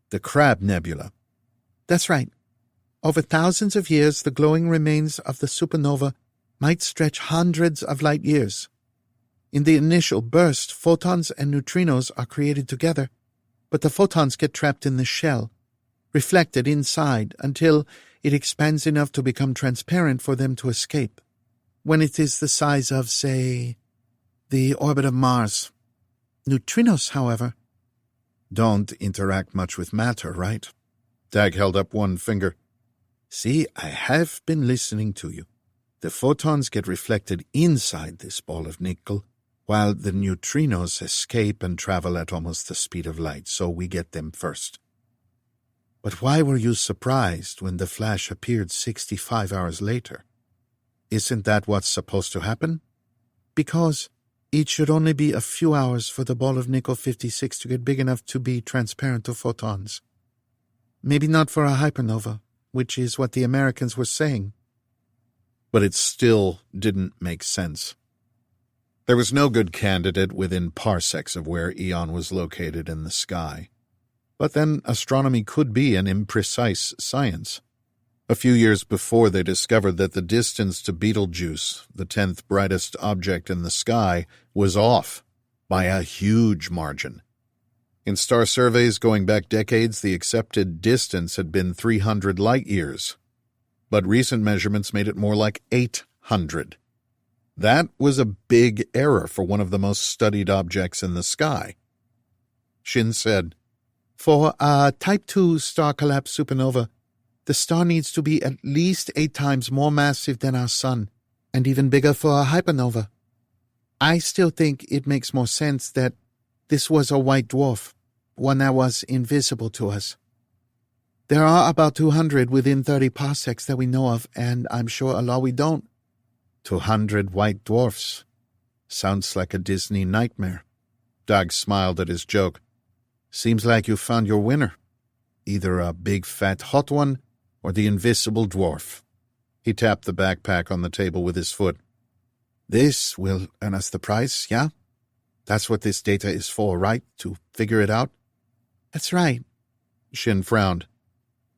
the Crab Nebula. That's right. Over thousands of years, the glowing remains of the supernova might stretch hundreds of light years. In the initial burst, photons and neutrinos are created together, but the photons get trapped in the shell, reflected inside until it expands enough to become transparent for them to escape. When it is the size of, say, the orbit of Mars. Neutrinos, however, don't interact much with matter, right? Dag held up one finger. See, I have been listening to you. The photons get reflected inside this ball of nickel, while the neutrinos escape and travel at almost the speed of light, so we get them first. But why were you surprised when the flash appeared 65 hours later? Isn't that what's supposed to happen? Because it should only be a few hours for the ball of nickel-56 to get big enough to be transparent to photons. Maybe not for a hypernova, which is what the Americans were saying. But it still didn't make sense. There was no good candidate within parsecs of where Aeon was located in the sky. But then astronomy could be an imprecise science. A few years before, they discovered that the distance to Betelgeuse, the 10th brightest object in the sky, was off by a huge margin. In star surveys going back decades, the accepted distance had been 300 light-years, but recent measurements made it more like 800. That was a big error for one of the most studied objects in the sky. Xin said, For a Type 2 star collapse supernova, the star needs to be at least 8 times more massive than our Sun, and even bigger for a hypernova. I still think it makes more sense that this was a white dwarf, one that was invisible to us. There are about 200 within 30 parsecs that we know of, and I'm sure a lot we don't. 200 white dwarfs. Sounds like a Disney nightmare. Dag smiled at his joke. Seems like you found your winner. Either a big fat hot one or the invisible dwarf. He tapped the backpack on the table with his foot. This will earn us the prize, yeah? That's what this data is for, right? To figure it out? That's right. Xin frowned.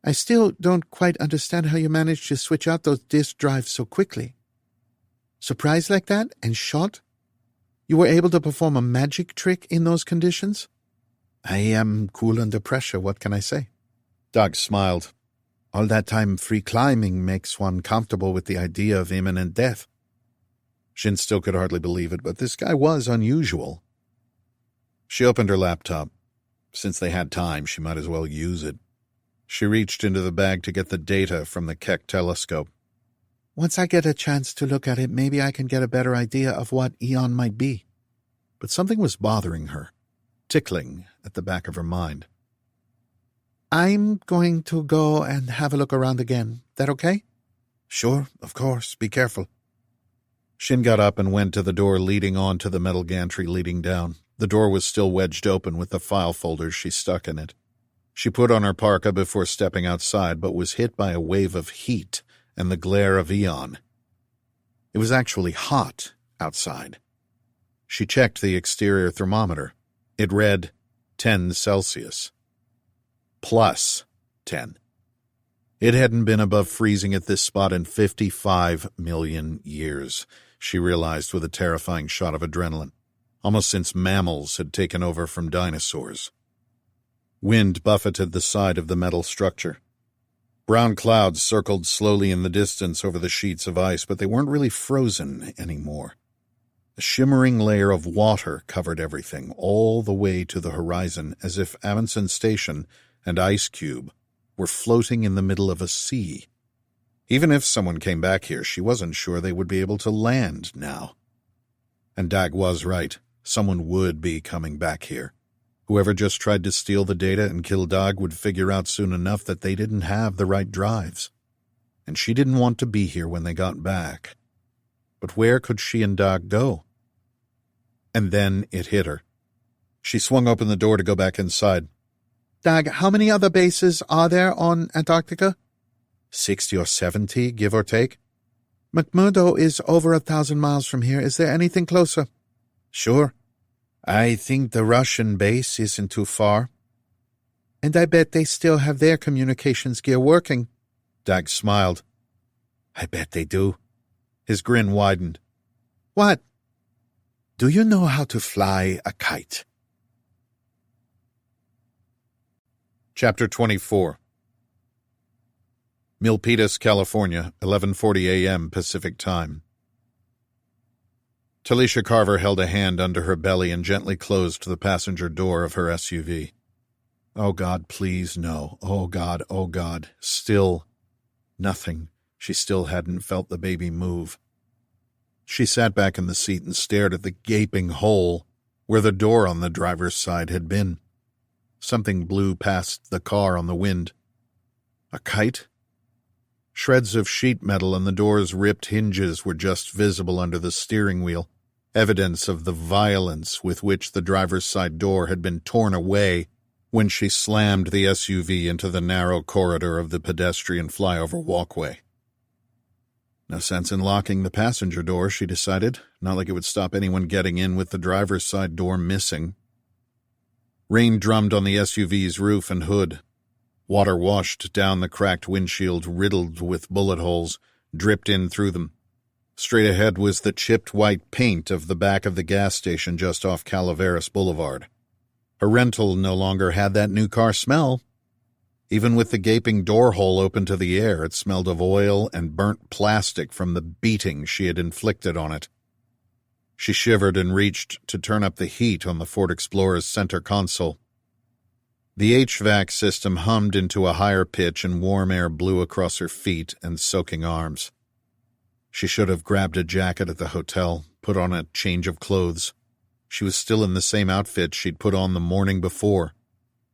I still don't quite understand how you managed to switch out those disk drives so quickly. Surprised like that and shot? You were able to perform a magic trick in those conditions? I am cool under pressure, what can I say? Dag smiled. All that time free climbing makes one comfortable with the idea of imminent death. Xin still could hardly believe it, but this guy was unusual. She opened her laptop. Since they had time, she might as well use it. She reached into the bag to get the data from the Keck telescope. Once I get a chance to look at it, maybe I can get a better idea of what Aeon might be. But something was bothering her, tickling at the back of her mind. I'm going to go and have a look around again. That okay? Sure, of course. Be careful. Xin got up and went to the door leading on to the metal gantry leading down. The door was still wedged open with the file folders she stuck in it. She put on her parka before stepping outside, but was hit by a wave of heat and the glare of Aeon. It was actually hot outside. She checked the exterior thermometer. It read 10 Celsius. Plus 10. It hadn't been above freezing at this spot in 55 million years, she realized with a terrifying shot of adrenaline, almost since mammals had taken over from dinosaurs. Wind buffeted the side of the metal structure. Brown clouds circled slowly in the distance over the sheets of ice, but they weren't really frozen anymore. A shimmering layer of water covered everything, all the way to the horizon, as if Amundsen Station and Ice Cube were floating in the middle of a sea. Even if someone came back here, she wasn't sure they would be able to land now. And Dag was right. Someone would be coming back here. Whoever just tried to steal the data and kill Dag would figure out soon enough that they didn't have the right drives. And she didn't want to be here when they got back. But where could she and Dag go? And then it hit her. She swung open the door to go back inside. Dag, how many other bases are there on Antarctica? 60 or 70, give or take. McMurdo is over 1,000 miles from here. Is there anything closer? Sure. I think the Russian base isn't too far. And I bet they still have their communications gear working. Dag smiled. I bet they do. His grin widened. What? Do you know how to fly a kite? Chapter 24. Milpitas, California, 11:40 a.m. Pacific Time. Talisha Carver held a hand under her belly and gently closed the passenger door of her SUV. Oh, God, please, no. Oh, God, oh, God. Still nothing. She still hadn't felt the baby move. She sat back in the seat and stared at the gaping hole where the door on the driver's side had been. Something blew past the car on the wind. A kite? Shreds of sheet metal and the door's ripped hinges were just visible under the steering wheel, evidence of the violence with which the driver's side door had been torn away when she slammed the SUV into the narrow corridor of the pedestrian flyover walkway. No sense in locking the passenger door, she decided, not like it would stop anyone getting in with the driver's side door missing. Rain drummed on the SUV's roof and hood. Water washed down the cracked windshield riddled with bullet holes, dripped in through them. Straight ahead was the chipped white paint of the back of the gas station just off Calaveras Boulevard. Her rental no longer had that new car smell. Even with the gaping door hole open to the air, it smelled of oil and burnt plastic from the beating she had inflicted on it. She shivered and reached to turn up the heat on the Ford Explorer's center console. The HVAC system hummed into a higher pitch and warm air blew across her feet and soaking arms. She should have grabbed a jacket at the hotel, put on a change of clothes. She was still in the same outfit she'd put on the morning before.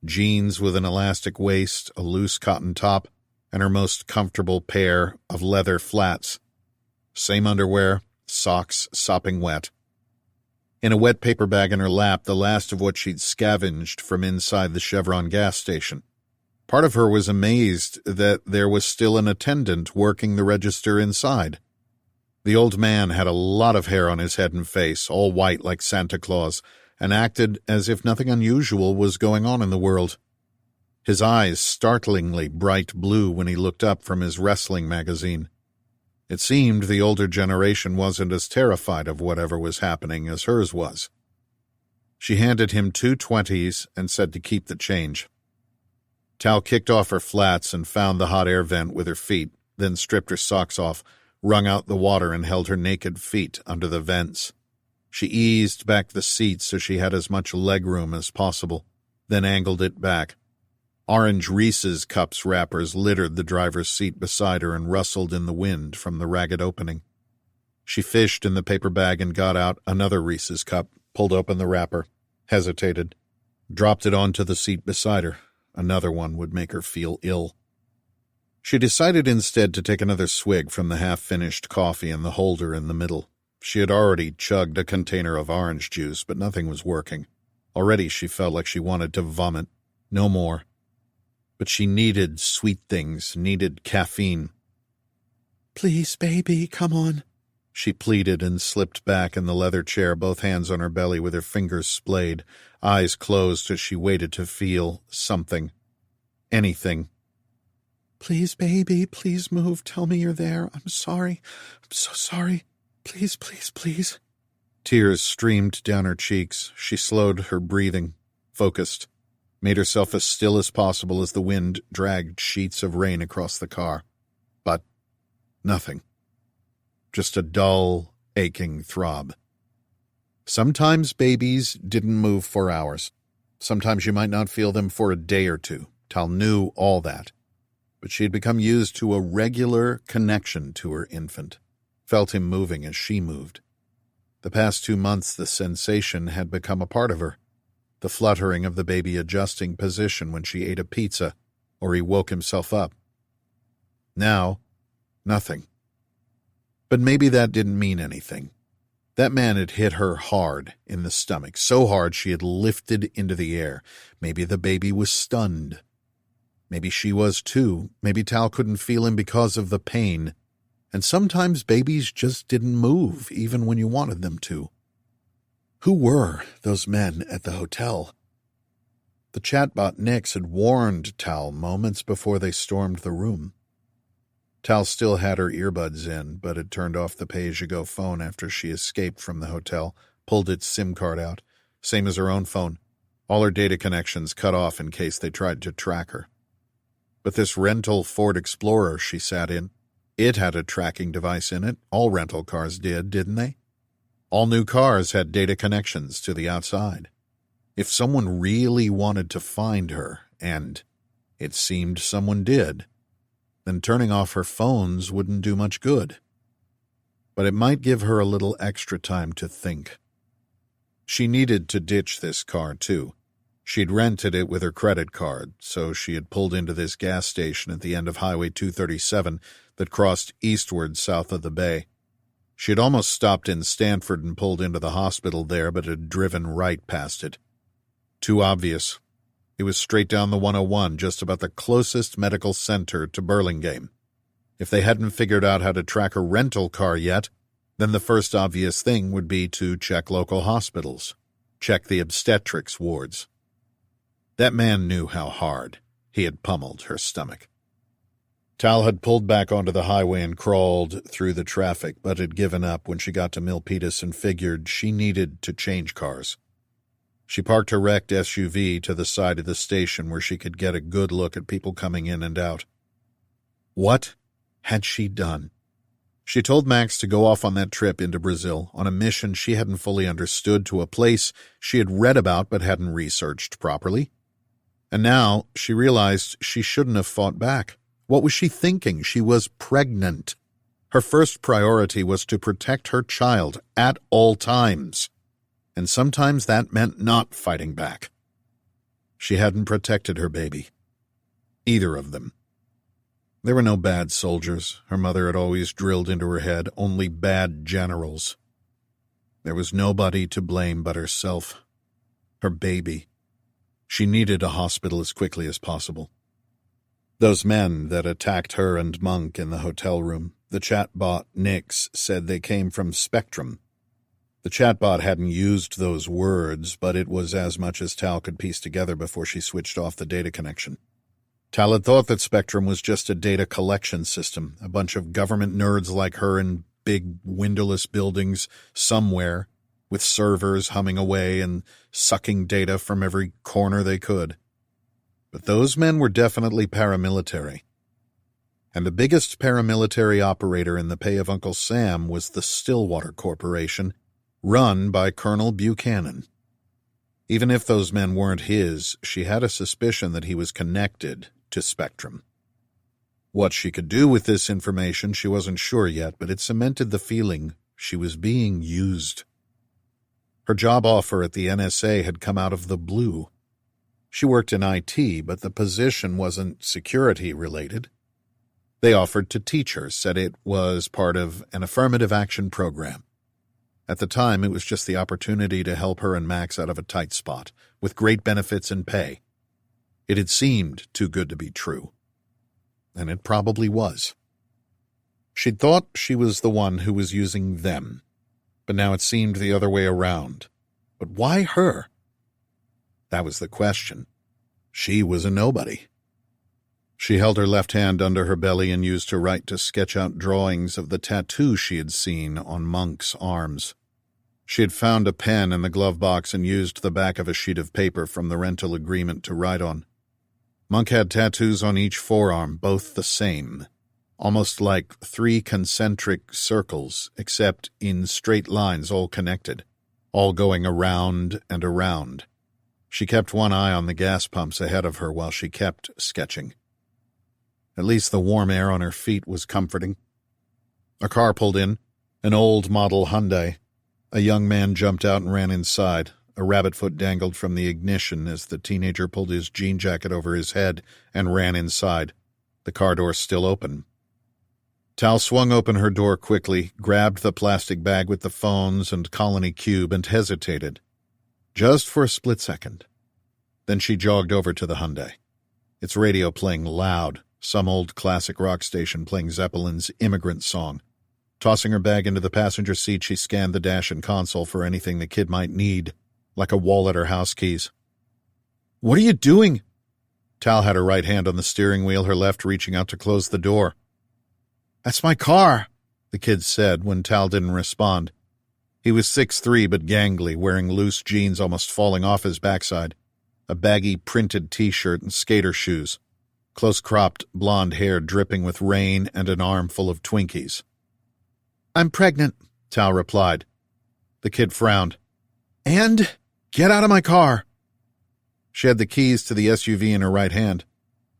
Jeans with an elastic waist, a loose cotton top, and her most comfortable pair of leather flats. Same underwear, socks sopping wet. In a wet paper bag in her lap, the last of what she'd scavenged from inside the Chevron gas station. Part of her was amazed that there was still an attendant working the register inside. The old man had a lot of hair on his head and face, all white like Santa Claus, and acted as if nothing unusual was going on in the world. His eyes startlingly bright blue when he looked up from his wrestling magazine. It seemed the older generation wasn't as terrified of whatever was happening as hers was. She handed him 2 20s and said to keep the change. Tal kicked off her flats and found the hot air vent with her feet, then stripped her socks off, wrung out the water and held her naked feet under the vents. She eased back the seat so she had as much leg room as possible, then angled it back. Orange Reese's Cups wrappers littered the driver's seat beside her and rustled in the wind from the ragged opening. She fished in the paper bag and got out another Reese's Cup, pulled open the wrapper, hesitated, dropped it onto the seat beside her. Another one would make her feel ill. She decided instead to take another swig from the half-finished coffee in the holder in the middle. She had already chugged a container of orange juice, but nothing was working. Already she felt like she wanted to vomit. No more. But she needed sweet things, needed caffeine. "Please, baby, come on," she pleaded and slipped back in the leather chair, both hands on her belly with her fingers splayed, eyes closed as she waited to feel something. Anything. "Please, baby, please move. Tell me you're there. I'm sorry. I'm so sorry. Please, please, please." Tears streamed down her cheeks. She slowed her breathing, focused, made herself as still as possible as the wind dragged sheets of rain across the car. But nothing. Just a dull, aching throb. Sometimes babies didn't move for hours. Sometimes you might not feel them for a day or two. Tal knew all that. But she had become used to a regular connection to her infant, felt him moving as she moved. The past 2 months the sensation had become a part of her. The fluttering of the baby adjusting position when she ate a pizza or he woke himself up. Now, nothing. But maybe that didn't mean anything. That man had hit her hard in the stomach, so hard she had lifted into the air. Maybe the baby was stunned. Maybe she was too. Maybe Tal couldn't feel him because of the pain. And sometimes babies just didn't move, even when you wanted them to. Who were those men at the hotel? The chatbot Nix had warned Tal moments before they stormed the room. Tal still had her earbuds in, but had turned off the pay-as-you-go phone after she escaped from the hotel, pulled its SIM card out, same as her own phone. All her data connections cut off in case they tried to track her. But this rental Ford Explorer she sat in, it had a tracking device in it. All rental cars did, didn't they? All new cars had data connections to the outside. If someone really wanted to find her, and it seemed someone did, then turning off her phones wouldn't do much good. But it might give her a little extra time to think. She needed to ditch this car, too. She'd rented it with her credit card, so she had pulled into this gas station at the end of Highway 237 that crossed eastward south of the bay. She had almost stopped in Stanford and pulled into the hospital there, but had driven right past it. Too obvious. It was straight down the 101, just about the closest medical center to Burlingame. If they hadn't figured out how to track a rental car yet, then the first obvious thing would be to check local hospitals, check the obstetrics wards. That man knew how hard he had pummeled her stomach. Tal had pulled back onto the highway and crawled through the traffic, but had given up when she got to Milpitas and figured she needed to change cars. She parked her wrecked SUV to the side of the station where she could get a good look at people coming in and out. What had she done? She told Max to go off on that trip into Brazil on a mission she hadn't fully understood, to a place she had read about but hadn't researched properly. And now she realized she shouldn't have fought back. What was she thinking? She was pregnant. Her first priority was to protect her child at all times. And sometimes that meant not fighting back. She hadn't protected her baby. Either of them. There were no bad soldiers, her mother had always drilled into her head, only bad generals. There was nobody to blame but herself. Her baby. She needed a hospital as quickly as possible. Those men that attacked her and Monk in the hotel room, the chatbot Nix, said they came from Spectrum. The chatbot hadn't used those words, but it was as much as Tal could piece together before she switched off the data connection. Tal had thought that Spectrum was just a data collection system, a bunch of government nerds like her in big windowless buildings somewhere, with servers humming away and sucking data from every corner they could. But those men were definitely paramilitary. And the biggest paramilitary operator in the pay of Uncle Sam was the Stillwater Corporation, run by Colonel Buchanan. Even if those men weren't his, she had a suspicion that he was connected to Spectrum. What she could do with this information she wasn't sure yet, but it cemented the feeling she was being used. Her job offer at the NSA had come out of the blue. She worked in IT, but the position wasn't security-related. They offered to teach her, said it was part of an affirmative action program. At the time, it was just the opportunity to help her and Max out of a tight spot, with great benefits and pay. It had seemed too good to be true. And it probably was. She'd thought she was the one who was using them, but now it seemed the other way around. But why her? That was the question. She was a nobody. She held her left hand under her belly and used her right to sketch out drawings of the tattoo she had seen on Monk's arms. She had found a pen in the glove box and used the back of a sheet of paper from the rental agreement to write on. Monk had tattoos on each forearm, both the same, almost like 3 concentric circles, except in straight lines, all connected, all going around and around. She kept one eye on the gas pumps ahead of her while she kept sketching. At least the warm air on her feet was comforting. A car pulled in, an old model Hyundai. A young man jumped out and ran inside. A rabbit foot dangled from the ignition as the teenager pulled his jean jacket over his head and ran inside, the car door still open. Tal swung open her door quickly, grabbed the plastic bag with the phones and colony cube, and hesitated. Just for a split second. Then she jogged over to the Hyundai. Its radio playing loud, some old classic rock station playing Zeppelin's Immigrant Song. Tossing her bag into the passenger seat, she scanned the dash and console for anything the kid might need, like a wallet or house keys. "What are you doing?" Tal had her right hand on the steering wheel, her left reaching out to close the door. "That's my car," the kid said when Tal didn't respond. He was 6'3" but gangly, wearing loose jeans almost falling off his backside, a baggy printed t-shirt and skater shoes, close-cropped blonde hair dripping with rain and an arm full of Twinkies. "I'm pregnant," Tal replied. The kid frowned. "And? Get out of my car." She had the keys to the SUV in her right hand.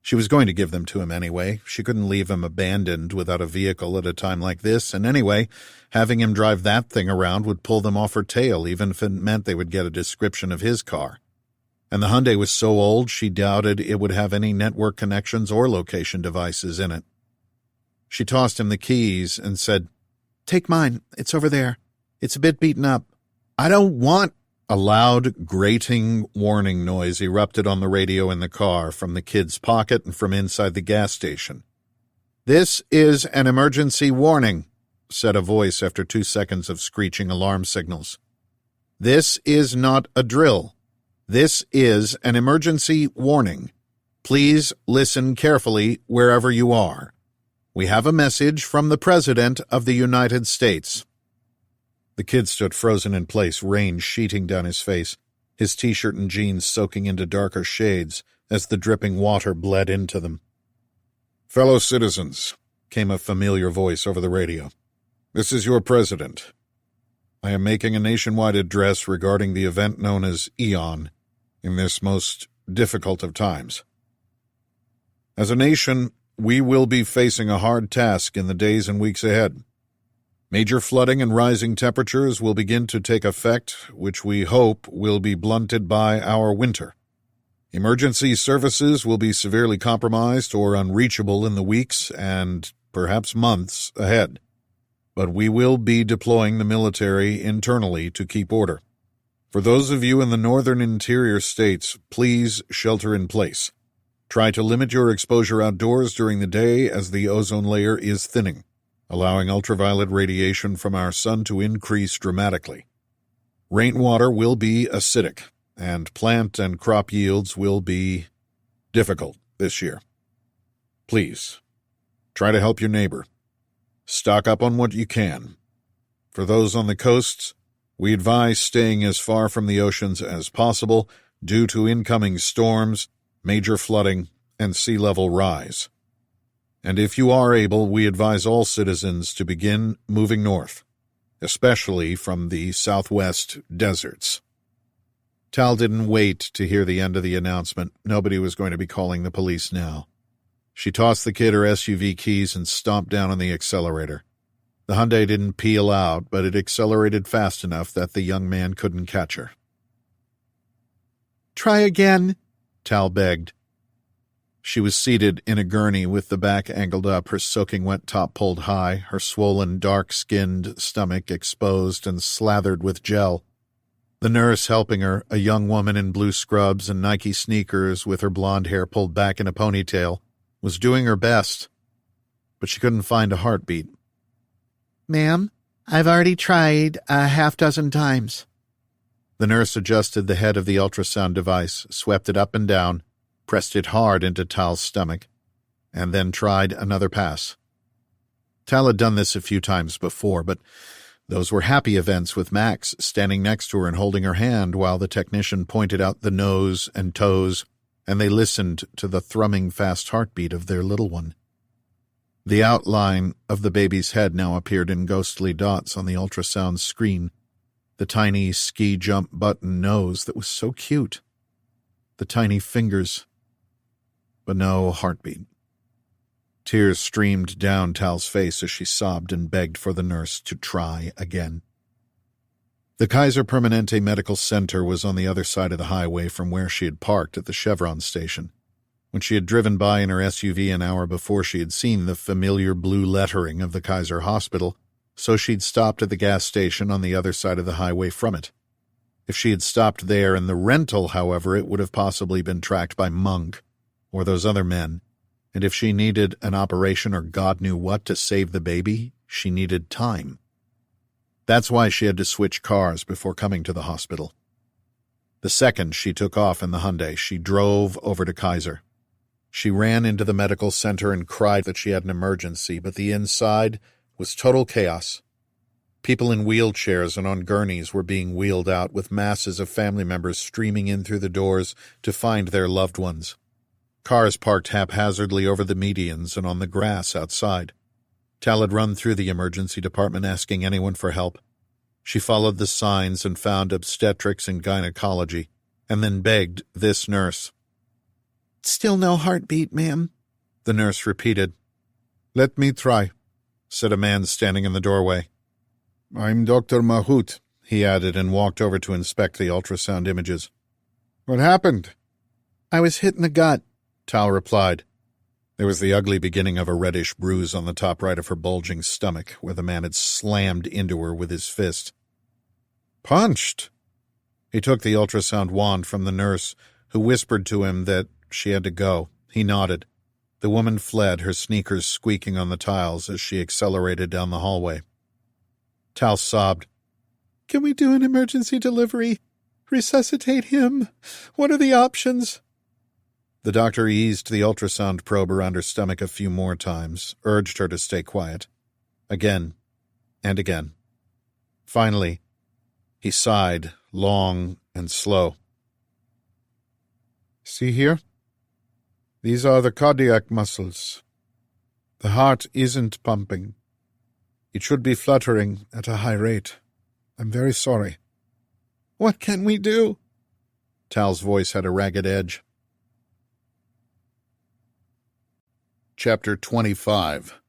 She was going to give them to him anyway. She couldn't leave him abandoned without a vehicle at a time like this, and anyway, having him drive that thing around would pull them off her tail, even if it meant they would get a description of his car. And the Hyundai was so old she doubted it would have any network connections or location devices in it. She tossed him the keys and said, "Take mine. It's over there. It's a bit beaten up." "I don't want—" A loud, grating warning noise erupted on the radio in the car, from the kid's pocket and from inside the gas station. "This is an emergency warning," said a voice after 2 seconds of screeching alarm signals. "This is not a drill. This is an emergency warning. Please listen carefully wherever you are. We have a message from the President of the United States." The kid stood frozen in place, rain sheeting down his face. his t-shirt and jeans soaking into darker shades as the dripping water bled into them. "Fellow citizens," came a familiar voice over the radio. "This is your president. I am making a nationwide address regarding the event known as Aeon in this most difficult of times. As a nation, we will be facing a hard task in the days and weeks ahead. Major flooding and rising temperatures will begin to take effect, which we hope will be blunted by our winter. Emergency services will be severely compromised or unreachable in the weeks and perhaps months ahead. But we will be deploying the military internally to keep order. For those of you in the northern interior states, please shelter in place. Try to limit your exposure outdoors during the day as the ozone layer is thinning, allowing ultraviolet radiation from our sun to increase dramatically. Rainwater will be acidic, and plant and crop yields will be difficult this year. Please, try to help your neighbor. Stock up on what you can. For those on the coasts, we advise staying as far from the oceans as possible due to incoming storms, major flooding, and sea level rise. And if you are able, we advise all citizens to begin moving north, especially from the southwest deserts." Tal didn't wait to hear the end of the announcement. Nobody was going to be calling the police now. She tossed the kid her SUV keys and stomped down on the accelerator. The Hyundai didn't peel out, but it accelerated fast enough that the young man couldn't catch her. "Try again," Tal begged. She was seated in a gurney with the back angled up, her soaking wet top pulled high, her swollen, dark-skinned stomach exposed and slathered with gel. The nurse helping her, a young woman in blue scrubs and Nike sneakers with her blonde hair pulled back in a ponytail, was doing her best, but she couldn't find a heartbeat. "Ma'am, I've already tried a half-dozen times." The nurse adjusted the head of the ultrasound device, swept it up and down, pressed it hard into Tal's stomach, and then tried another pass. Tal had done this a few times before, but those were happy events with Max standing next to her and holding her hand while the technician pointed out the nose and toes, and they listened to the thrumming fast heartbeat of their little one. The outline of the baby's head now appeared in ghostly dots on the ultrasound screen, the tiny ski jump button nose that was so cute, the tiny fingers, but no heartbeat. Tears streamed down Tal's face as she sobbed and begged for the nurse to try again. The Kaiser Permanente Medical Center was on the other side of the highway from where she had parked at the Chevron station. When she had driven by in her SUV an hour before, she had seen the familiar blue lettering of the Kaiser Hospital, so she'd stopped at the gas station on the other side of the highway from it. If she had stopped there in the rental, however, it would have possibly been tracked by Monk or those other men. And if she needed an operation or God knew what to save the baby, she needed time. That's why she had to switch cars before coming to the hospital. The second she took off in the Hyundai, she drove over to Kaiser. She ran into the medical center and cried that she had an emergency, but the inside was total chaos. People in wheelchairs and on gurneys were being wheeled out, with masses of family members streaming in through the doors to find their loved ones. Cars parked haphazardly over the medians and on the grass outside. Tal had run through the emergency department asking anyone for help. She followed the signs and found obstetrics and gynecology, and then begged this nurse. "Still no heartbeat, ma'am," the nurse repeated. "Let me try," said a man standing in the doorway. "I'm Dr. Mahout," he added, and walked over to inspect the ultrasound images. "What happened?" "I was hit in the gut," Tal replied. There was the ugly beginning of a reddish bruise on the top right of her bulging stomach, where the man had slammed into her with his fist. "Punched!" He took the ultrasound wand from the nurse, who whispered to him that she had to go. He nodded. The woman fled, her sneakers squeaking on the tiles as she accelerated down the hallway. Tal sobbed. "Can we do an emergency delivery? Resuscitate him? What are the options?" The doctor eased the ultrasound probe around her stomach a few more times, urged her to stay quiet. Again and again. Finally, he sighed, long and slow. See here? These are the cardiac muscles. The heart isn't pumping. It should be fluttering at a high rate. I'm very sorry. What can we do? Tal's voice had a ragged edge. Chapter 25.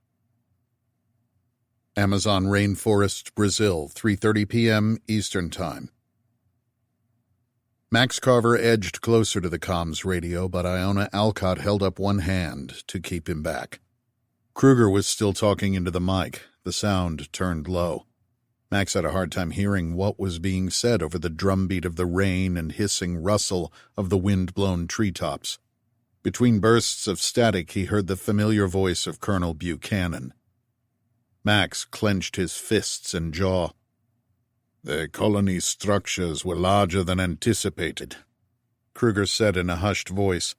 Amazon Rainforest, Brazil, 3:30 p.m. Eastern Time. Max Carver edged closer to the comms radio, but Iona Alcott held up one hand to keep him back. Kruger was still talking into the mic, the sound turned low. Max had a hard time hearing what was being said over the drumbeat of the rain and hissing rustle of the wind-blown treetops. Between bursts of static, he heard the familiar voice of Colonel Buchanan. Max clenched his fists and jaw. The colony's structures were larger than anticipated, Kruger said in a hushed voice.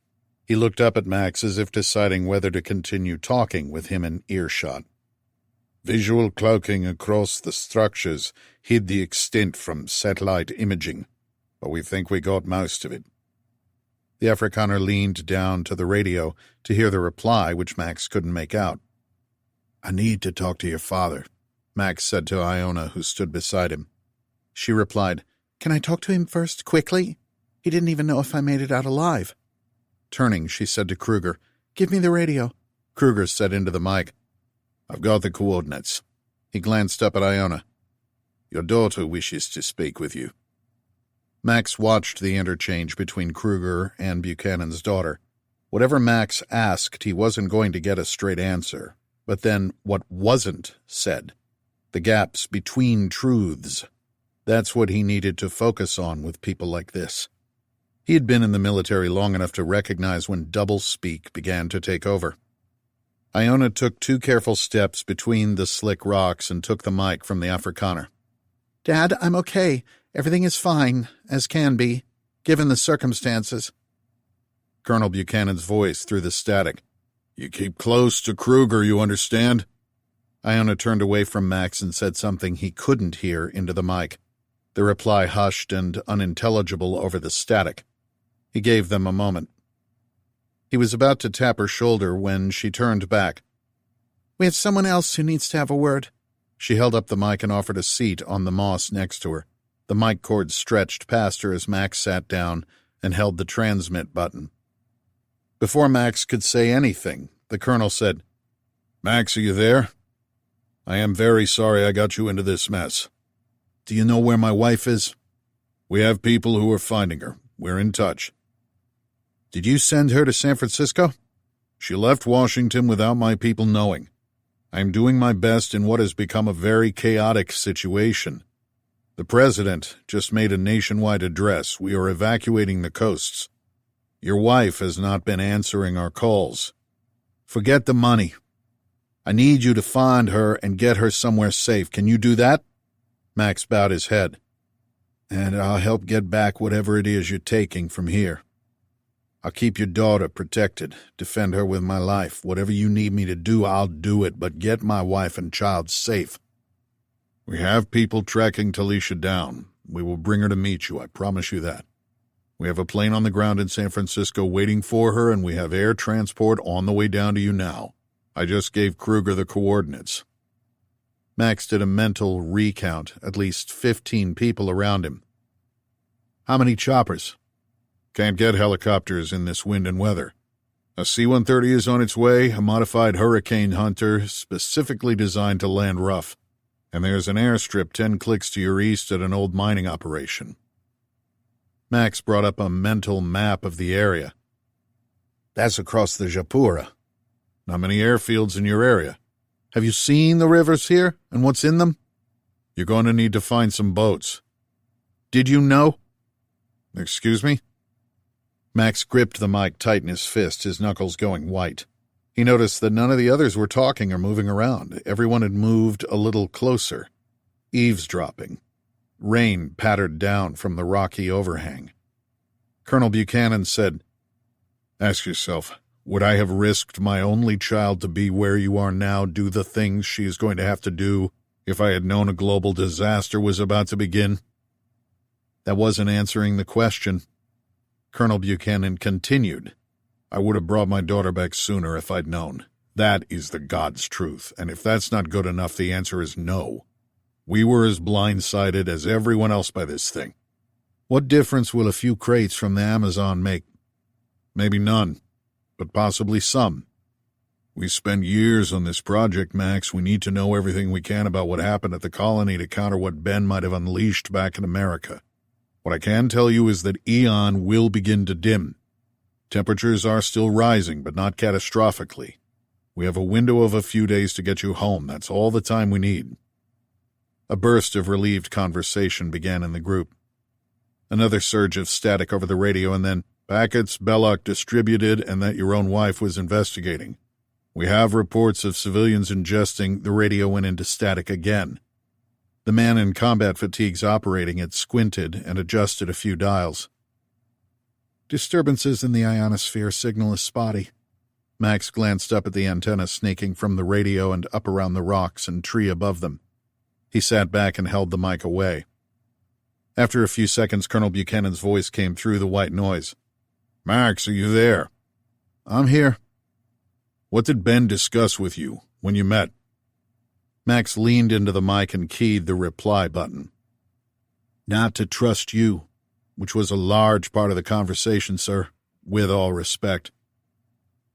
He looked up at Max as if deciding whether to continue talking with him in earshot. Visual cloaking across the structures hid the extent from satellite imaging, but we think we got most of it. The Afrikaner leaned down to the radio to hear the reply, which Max couldn't make out. I need to talk to your father, Max said to Iona, who stood beside him. She replied, Can I talk to him first, quickly? He didn't even know if I made it out alive. Turning, she said to Kruger, Give me the radio. Kruger said into the mic, I've got the coordinates. He glanced up at Iona. Your daughter wishes to speak with you. Max watched the interchange between Kruger and Buchanan's daughter. Whatever Max asked, he wasn't going to get a straight answer. But then what wasn't said? The gaps between truths. That's what he needed to focus on with people like this. He had been in the military long enough to recognize when doublespeak began to take over. Iona took 2 careful steps between the slick rocks and took the mic from the Afrikaner. Dad, I'm okay. Everything is fine, as can be, given the circumstances. Colonel Buchanan's voice through the static. You keep close to Kruger, you understand? Iona turned away from Max and said something he couldn't hear into the mic. The reply hushed and unintelligible over the static. He gave them a moment. He was about to tap her shoulder when she turned back. We have someone else who needs to have a word. She held up the mic and offered a seat on the moss next to her. The mic cord stretched past her as Max sat down and held the transmit button. Before Max could say anything, the colonel said, Max, are you there? I am very sorry I got you into this mess. Do you know where my wife is? We have people who are finding her. We're in touch. Did you send her to San Francisco? She left Washington without my people knowing. I am doing my best in what has become a very chaotic situation. The president just made a nationwide address. We are evacuating the coasts. Your wife has not been answering our calls. Forget the money. I need you to find her and get her somewhere safe. Can you do that? Max bowed his head. And I'll help get back whatever it is you're taking from here. I'll keep your daughter protected, defend her with my life. Whatever you need me to do, I'll do it, but get my wife and child safe. We have people tracking Talisha down. We will bring her to meet you, I promise you that. We have a plane on the ground in San Francisco waiting for her, and we have air transport on the way down to you now. I just gave Kruger the coordinates. Max did a mental recount, at least 15 people around him. How many choppers? Can't get helicopters in this wind and weather. A C-130 is on its way, a modified Hurricane Hunter specifically designed to land rough. And there's an airstrip 10 clicks to your east at an old mining operation. Max brought up a mental map of the area. That's across the Japura. Not many airfields in your area. Have you seen the rivers here and what's in them? You're going to need to find some boats. Did you know? Excuse me? Max gripped the mic tight in his fist, his knuckles going white. He noticed that none of the others were talking or moving around. Everyone had moved a little closer, eavesdropping. Rain pattered down from the rocky overhang. Colonel Buchanan said, Ask yourself, would I have risked my only child to be where you are now, do the things she is going to have to do, if I had known a global disaster was about to begin? That wasn't answering the question. Colonel Buchanan continued. I would have brought my daughter back sooner if I'd known. That is the God's truth, and if that's not good enough, the answer is no. We were as blindsided as everyone else by this thing. What difference will a few crates from the Amazon make? Maybe none, but possibly some. We spent years on this project, Max. We need to know everything we can about what happened at the colony to counter what Ben might have unleashed back in America. What I can tell you is that Aeon will begin to dim. Temperatures are still rising, but not catastrophically. We have a window of a few days to get you home. That's all the time we need. A burst of relieved conversation began in the group. Another surge of static over the radio, and then, packets Belloc distributed and that your own wife was investigating. We have reports of civilians ingesting. The radio went into static again. The man in combat fatigues operating it squinted and adjusted a few dials. Disturbances in the ionosphere, signal is spotty. Max glanced up at the antenna snaking from the radio and up around the rocks and tree above them. He sat back and held the mic away. After a few seconds, Colonel Buchanan's voice came through the white noise. Max, are you there? I'm here. What did Ben discuss with you when you met? Max leaned into the mic and keyed the reply button. Not to trust you, which was a large part of the conversation, sir, with all respect.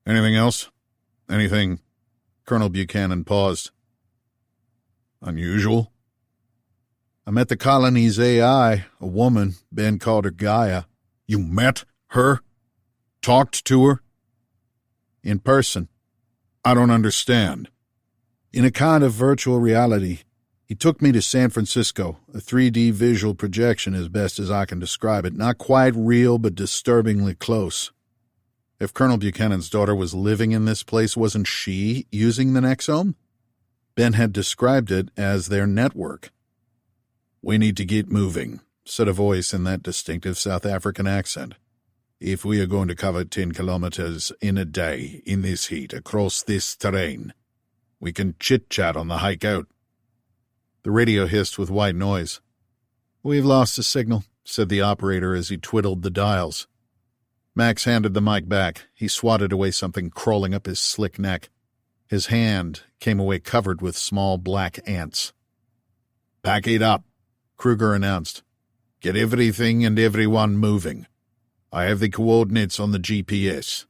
Anything else? Anything? Colonel Buchanan paused. Unusual? I met the colony's AI, a woman. Ben called her Gaia. You met her? Talked to her? In person. I don't understand. In a kind of virtual reality. He took me to San Francisco, a 3D visual projection as best as I can describe it. Not quite real, but disturbingly close. If Colonel Buchanan's daughter was living in this place, wasn't she using the Nexome? Ben had described it as their network. We need to get moving, said a voice in that distinctive South African accent. If we are going to cover 10 kilometers in a day in this heat across this terrain, we can chit-chat on the hike out. The radio hissed with white noise. We've lost the signal, said the operator as he twiddled the dials. Max handed the mic back. He swatted away something crawling up his slick neck. His hand came away covered with small black ants. Pack it up, Kruger announced. Get everything and everyone moving. I have the coordinates on the GPS.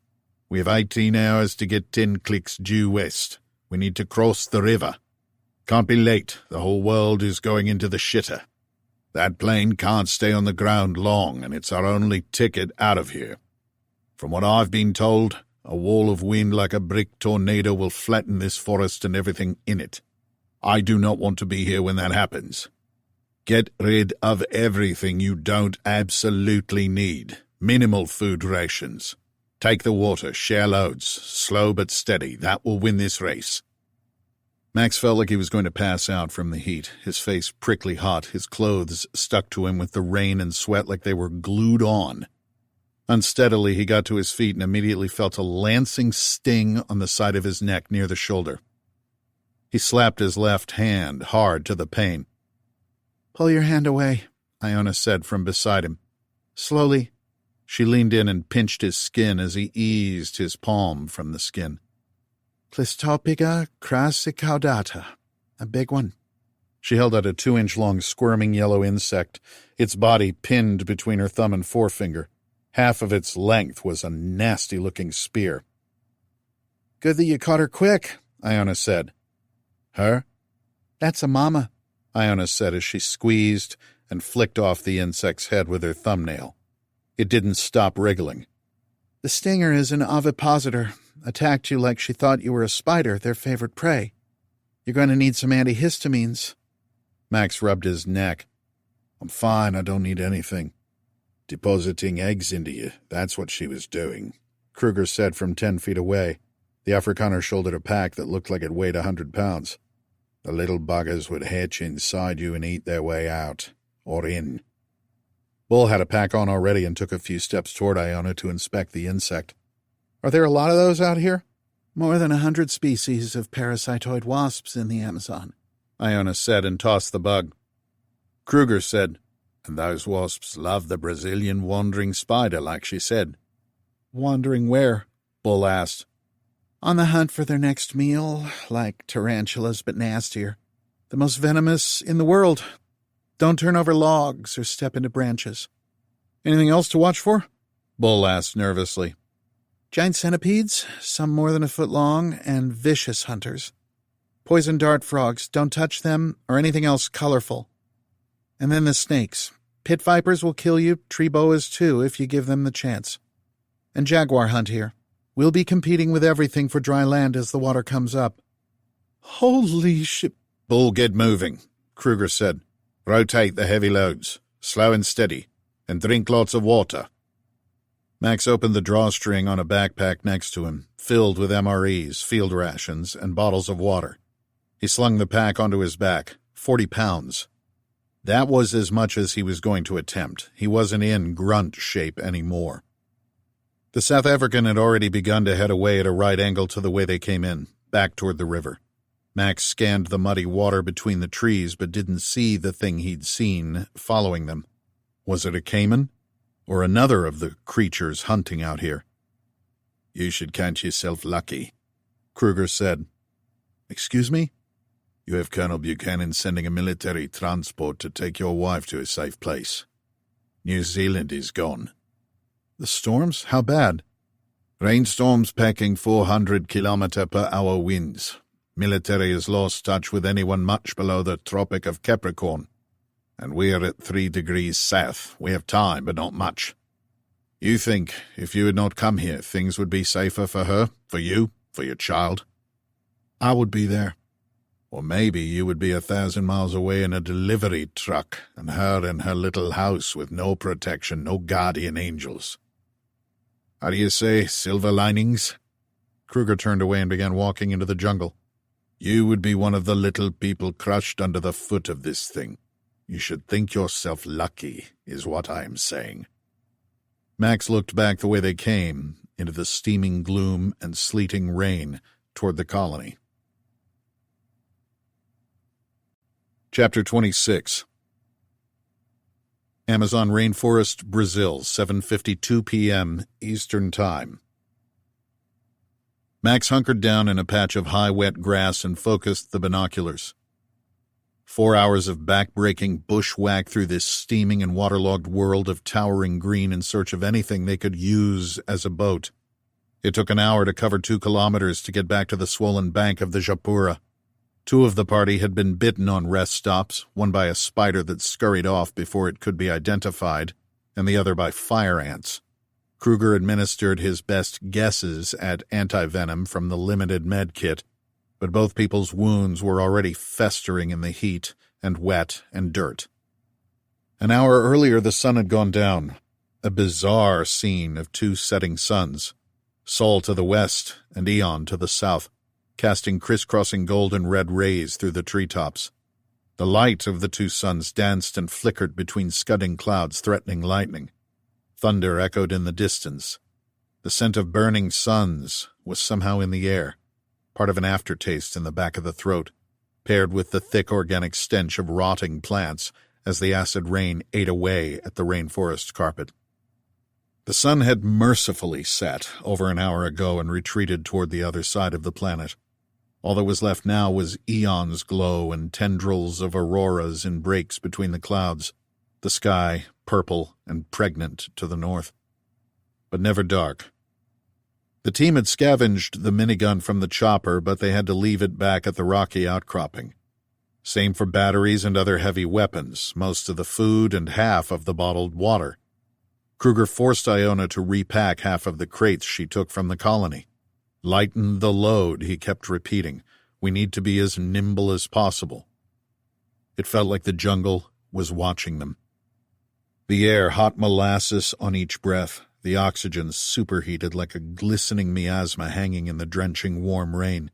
We have 18 hours to get 10 clicks due west. We need to cross the river. Can't be late. The whole world is going into the shitter. That plane can't stay on the ground long, and it's our only ticket out of here. From what I've been told, a wall of wind like a brick tornado will flatten this forest and everything in it. I do not want to be here when that happens. Get rid of everything you don't absolutely need. Minimal food rations. Take the water, share loads, slow but steady. That will win this race. Max felt like he was going to pass out from the heat, his face prickly hot, his clothes stuck to him with the rain and sweat like they were glued on. Unsteadily, he got to his feet and immediately felt a lancing sting on the side of his neck near the shoulder. He slapped his left hand hard to the pain. Pull your hand away, Iona said from beside him. Slowly. She leaned in and pinched his skin as he eased his palm from the skin. Clistopiga crassicaudata. A big one. She held out a 2-inch-long squirming yellow insect, its body pinned between her thumb and forefinger. Half of its length was a nasty-looking spear. Good that you caught her quick, Iona said. Her? That's a mama, Iona said as she squeezed and flicked off the insect's head with her thumbnail. It didn't stop wriggling. The stinger is an ovipositor. Attacked you like she thought you were a spider, their favorite prey. You're going to need some antihistamines. Max rubbed his neck. I'm fine, I don't need anything. Depositing eggs into you, that's what she was doing, Kruger said from 10 feet away. The Afrikaner shouldered a pack that looked like it weighed 100 pounds. The little buggers would hatch inside you and eat their way out, or in. Bull had a pack on already and took a few steps toward Iona to inspect the insect. Are there a lot of those out here? More than 100 species of parasitoid wasps in the Amazon, Iona said and tossed the bug. Kruger said, And those wasps love the Brazilian wandering spider, like she said. Wandering where? Bull asked. On the hunt for their next meal, like tarantulas but nastier. The most venomous in the world. Don't turn over logs or step into branches. Anything else to watch for? Bull asked nervously. Giant centipedes, some more than a foot long, and vicious hunters. Poison dart frogs, don't touch them or anything else colorful. And then the snakes. Pit vipers will kill you, tree boas too, if you give them the chance. And jaguar hunt here. We'll be competing with everything for dry land as the water comes up. Holy shit. Bull, get moving, Kruger said. Rotate the heavy loads, slow and steady, and drink lots of water. Max opened the drawstring on a backpack next to him, filled with MREs, field rations, and bottles of water. He slung the pack onto his back, 40 pounds. That was as much as he was going to attempt. He wasn't in grunt shape anymore. The South African had already begun to head away at a right angle to the way they came in, back toward the river. Max scanned the muddy water between the trees but didn't see the thing he'd seen following them. Was it a caiman? Or another of the creatures hunting out here? You should count yourself lucky, Kruger said. Excuse me? You have Colonel Buchanan sending a military transport to take your wife to a safe place. New Zealand is gone. The storms? How bad? Rainstorms packing 400-kilometer-per-hour winds. Military has lost touch with anyone much below the Tropic of Capricorn. And we're at 3 degrees south. We have time, but not much. You think, if you had not come here, things would be safer for her, for you, for your child? I would be there. Or maybe you would be 1,000 miles away in a delivery truck, and her in her little house with no protection, no guardian angels. How do you say, silver linings? Kruger turned away and began walking into the jungle. You would be one of the little people crushed under the foot of this thing. You should think yourself lucky, is what I am saying. Max looked back the way they came, into the steaming gloom and sleeting rain, toward the colony. Chapter 26. Amazon Rainforest, Brazil, 7:52 p.m. Eastern Time. Max hunkered down in a patch of high wet grass and focused the binoculars. 4 hours of back-breaking bushwhack through this steaming and waterlogged world of towering green in search of anything they could use as a boat. It took an hour to cover 2 kilometers to get back to the swollen bank of the Japura. 2 of the party had been bitten on rest stops, one by a spider that scurried off before it could be identified, and the other by fire ants. Kruger administered his best guesses at anti-venom from the limited med kit, but both people's wounds were already festering in the heat and wet and dirt. An hour earlier the sun had gone down, a bizarre scene of 2 setting suns, Sol to the west and Aeon to the south, casting crisscrossing golden red rays through the treetops. The light of the 2 suns danced and flickered between scudding clouds threatening lightning. Thunder echoed in the distance. The scent of burning suns was somehow in the air, part of an aftertaste in the back of the throat, paired with the thick organic stench of rotting plants as the acid rain ate away at the rainforest carpet. The sun had mercifully set over an hour ago and retreated toward the other side of the planet. All that was left now was Aeon's glow and tendrils of auroras in breaks between the clouds, the sky purple and pregnant to the north. But never dark. The team had scavenged the minigun from the chopper, but they had to leave it back at the rocky outcropping. Same for batteries and other heavy weapons, most of the food and half of the bottled water. Kruger forced Iona to repack half of the crates she took from the colony. Lighten the load, he kept repeating. We need to be as nimble as possible. It felt like the jungle was watching them. The air hot molasses on each breath, the oxygen superheated like a glistening miasma hanging in the drenching warm rain.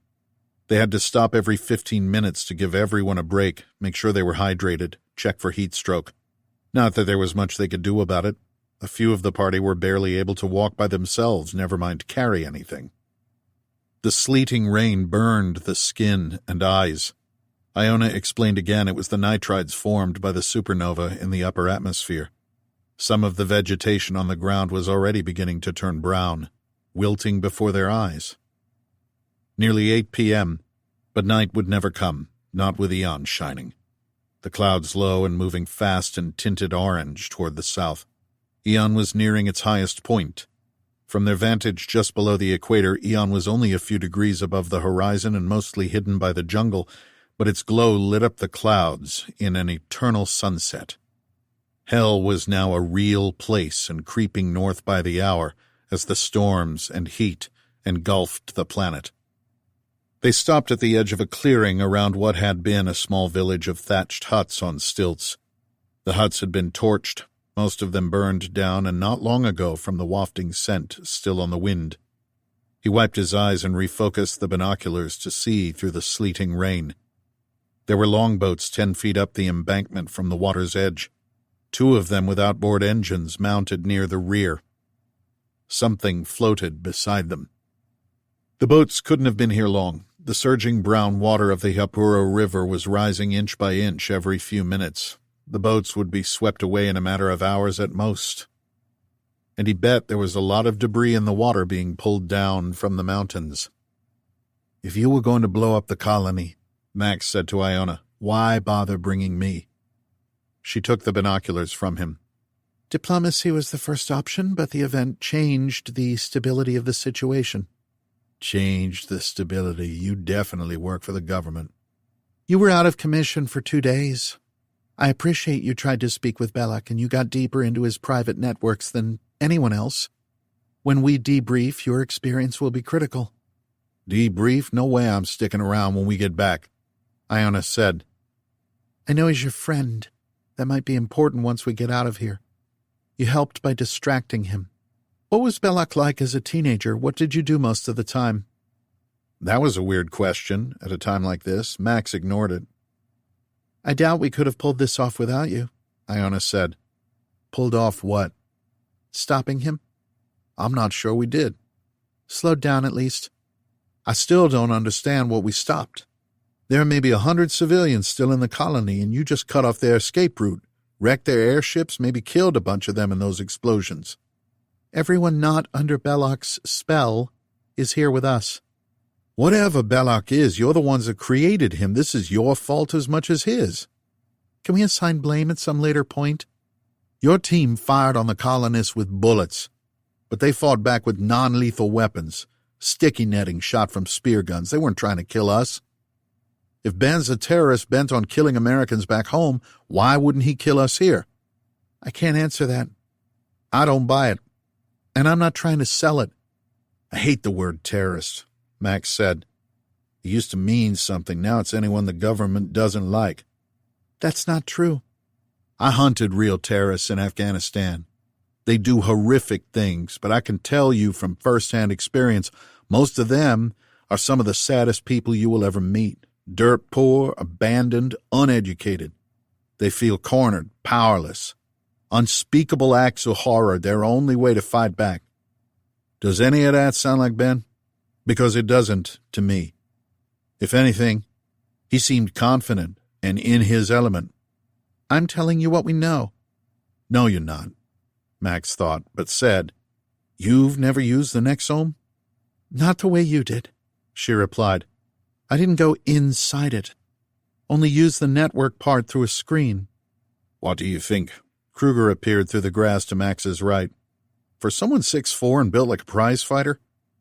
They had to stop every 15 minutes to give everyone a break, make sure they were hydrated, check for heat stroke. Not that there was much they could do about it. A few of the party were barely able to walk by themselves, never mind carry anything. The sleeting rain burned the skin and eyes. Iona explained again it was the nitrides formed by the supernova in the upper atmosphere. Some of the vegetation on the ground was already beginning to turn brown, wilting before their eyes. Nearly 8 p.m., but night would never come, not with Aeon shining. The clouds low and moving fast and tinted orange toward the south. Aeon was nearing its highest point. From their vantage just below the equator, Aeon was only a few degrees above the horizon and mostly hidden by the jungle, but its glow lit up the clouds in an eternal sunset. Hell was now a real place and creeping north by the hour as the storms and heat engulfed the planet. They stopped at the edge of a clearing around what had been a small village of thatched huts on stilts. The huts had been torched, most of them burned down, and not long ago from the wafting scent still on the wind. He wiped his eyes and refocused the binoculars to see through the sleeting rain. There were longboats 10 feet up the embankment from the water's edge, 2 of them with outboard engines mounted near the rear. Something floated beside them. The boats couldn't have been here long. The surging brown water of the Hapuro River was rising inch by inch every few minutes. The boats would be swept away in a matter of hours at most. And he bet there was a lot of debris in the water being pulled down from the mountains. "If you were going to blow up the colony," Max said to Iona, "why bother bringing me?" She took the binoculars from him. Diplomacy was the first option, but the event changed the stability of the situation. "Changed the stability. You definitely work for the government." You were out of commission for 2 days. I appreciate you tried to speak with Belloc and you got deeper into his private networks than anyone else. When we debrief, your experience will be critical. "Debrief? No way I'm sticking around when we get back," Iona said. I know he's your friend. That might be important once we get out of here. You helped by distracting him. What was Belloc like as a teenager? What did you do most of the time? That was a weird question at a time like this. Max ignored it. I doubt we could have pulled this off without you, Iona said. Pulled off what? Stopping him? I'm not sure we did. Slowed down at least. I still don't understand what we stopped. There may be 100 civilians still in the colony, and you just cut off their escape route, wrecked their airships, maybe killed a bunch of them in those explosions. Everyone not under Belloc's spell is here with us. Whatever Belloc is, you're the ones that created him. This is your fault as much as his. Can we assign blame at some later point? Your team fired on the colonists with bullets, but they fought back with non-lethal weapons, sticky netting shot from spear guns. They weren't trying to kill us. If Ben's a terrorist bent on killing Americans back home, why wouldn't he kill us here? I can't answer that. I don't buy it. And I'm not trying to sell it. I hate the word terrorist, Max said. It used to mean something. Now it's anyone the government doesn't like. That's not true. I hunted real terrorists in Afghanistan. They do horrific things, but I can tell you from first-hand experience, most of them are some of the saddest people you will ever meet. Dirt poor, abandoned, uneducated. They feel cornered, powerless. Unspeakable acts of horror, their only way to fight back. Does any of that sound like Ben? Because it doesn't to me. If anything, he seemed confident and in his element. I'm telling you what we know. No, you're not, Max thought, but said, You've never used the Nexome? Not the way you did, she replied. I didn't go inside it. Only used the network part through a screen. What do you think? Kruger appeared through the grass to Max's right. For someone 6'4" and built like a prize fighter,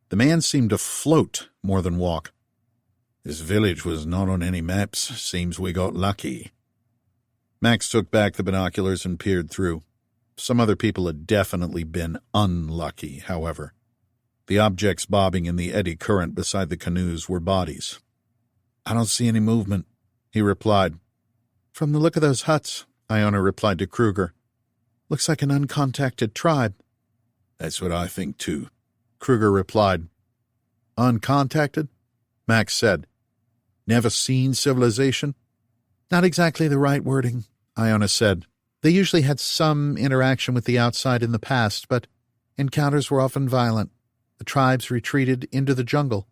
the man seemed to float more than walk. This village was not on any maps. Seems we got lucky. Max took back the binoculars and peered through. Some other people had definitely been unlucky, however. The objects bobbing in the eddy current beside the canoes were bodies. I don't see any movement, he replied. From the look of those huts, Iona replied to Kruger. Looks like an uncontacted tribe. That's what I think, too, Kruger replied. Uncontacted? Max said. Never seen civilization? Not exactly the right wording, Iona said. They usually had some interaction with the outside in the past, but encounters were often violent. The tribes retreated into the jungle.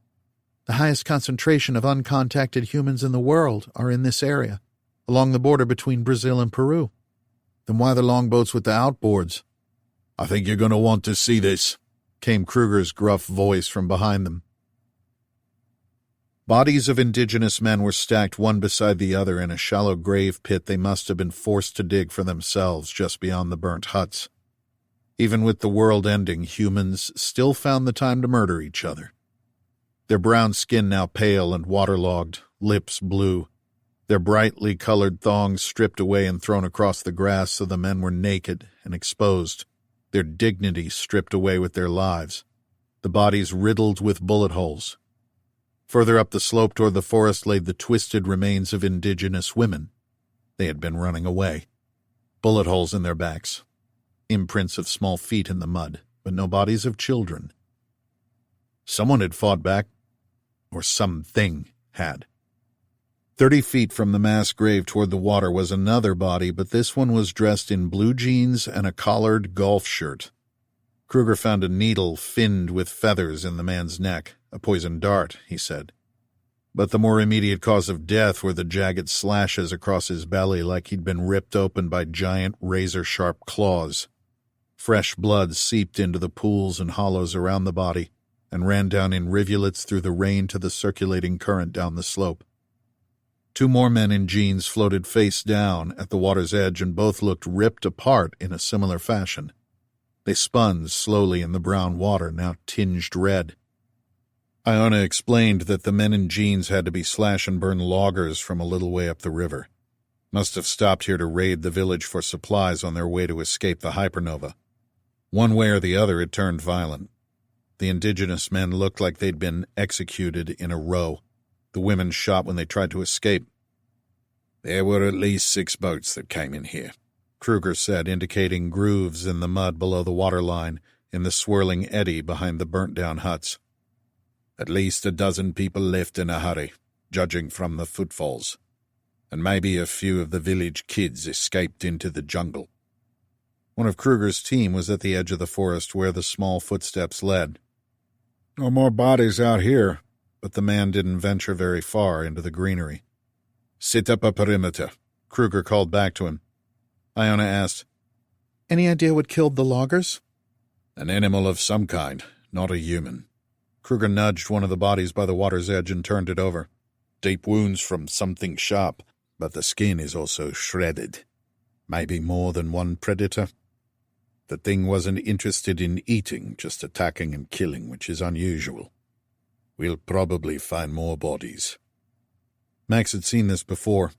The highest concentration of uncontacted humans in the world are in this area, along the border between Brazil and Peru. Then why the longboats with the outboards? I think you're going to want to see this, came Kruger's gruff voice from behind them. Bodies of indigenous men were stacked one beside the other in a shallow grave pit they must have been forced to dig for themselves just beyond the burnt huts. Even with the world ending, humans still found the time to murder each other. Their brown skin now pale and waterlogged, lips blue, their brightly colored thongs stripped away and thrown across the grass so the men were naked and exposed, their dignity stripped away with their lives, the bodies riddled with bullet holes. Further up the slope toward the forest lay the twisted remains of indigenous women. They had been running away. Bullet holes in their backs, imprints of small feet in the mud, but no bodies of children. Someone had fought back, or something had. 30 feet from the mass grave toward the water was another body, but this one was dressed in blue jeans and a collared golf shirt. Kruger found a needle finned with feathers in the man's neck. A poisoned dart, he said. But the more immediate cause of death were the jagged slashes across his belly like he'd been ripped open by giant razor-sharp claws. Fresh blood seeped into the pools and hollows around the body and ran down in rivulets through the rain to the circulating current down the slope. 2 more men in jeans floated face down at the water's edge and both looked ripped apart in a similar fashion. They spun slowly in the brown water, now tinged red. Iona explained that the men in jeans had to be slash-and-burn loggers from a little way up the river. Must have stopped here to raid the village for supplies on their way to escape the hypernova. One way or the other it turned violent. The indigenous men looked like they'd been executed in a row. The women shot when they tried to escape. There were at least 6 boats that came in here, Kruger said, indicating grooves in the mud below the waterline in the swirling eddy behind the burnt-down huts. At least a dozen people left in a hurry, judging from the footfalls, and maybe a few of the village kids escaped into the jungle. One of Kruger's team was at the edge of the forest where the small footsteps led. No more bodies out here, but the man didn't venture very far into the greenery. Sit up a perimeter, Kruger called back to him. Iona asked, Any idea what killed the loggers? An animal of some kind, not a human. Kruger nudged one of the bodies by the water's edge and turned it over. Deep wounds from something sharp, but the skin is also shredded. Maybe more than one predator. The thing wasn't interested in eating, just attacking and killing, which is unusual. We'll probably find more bodies. Max had seen this before.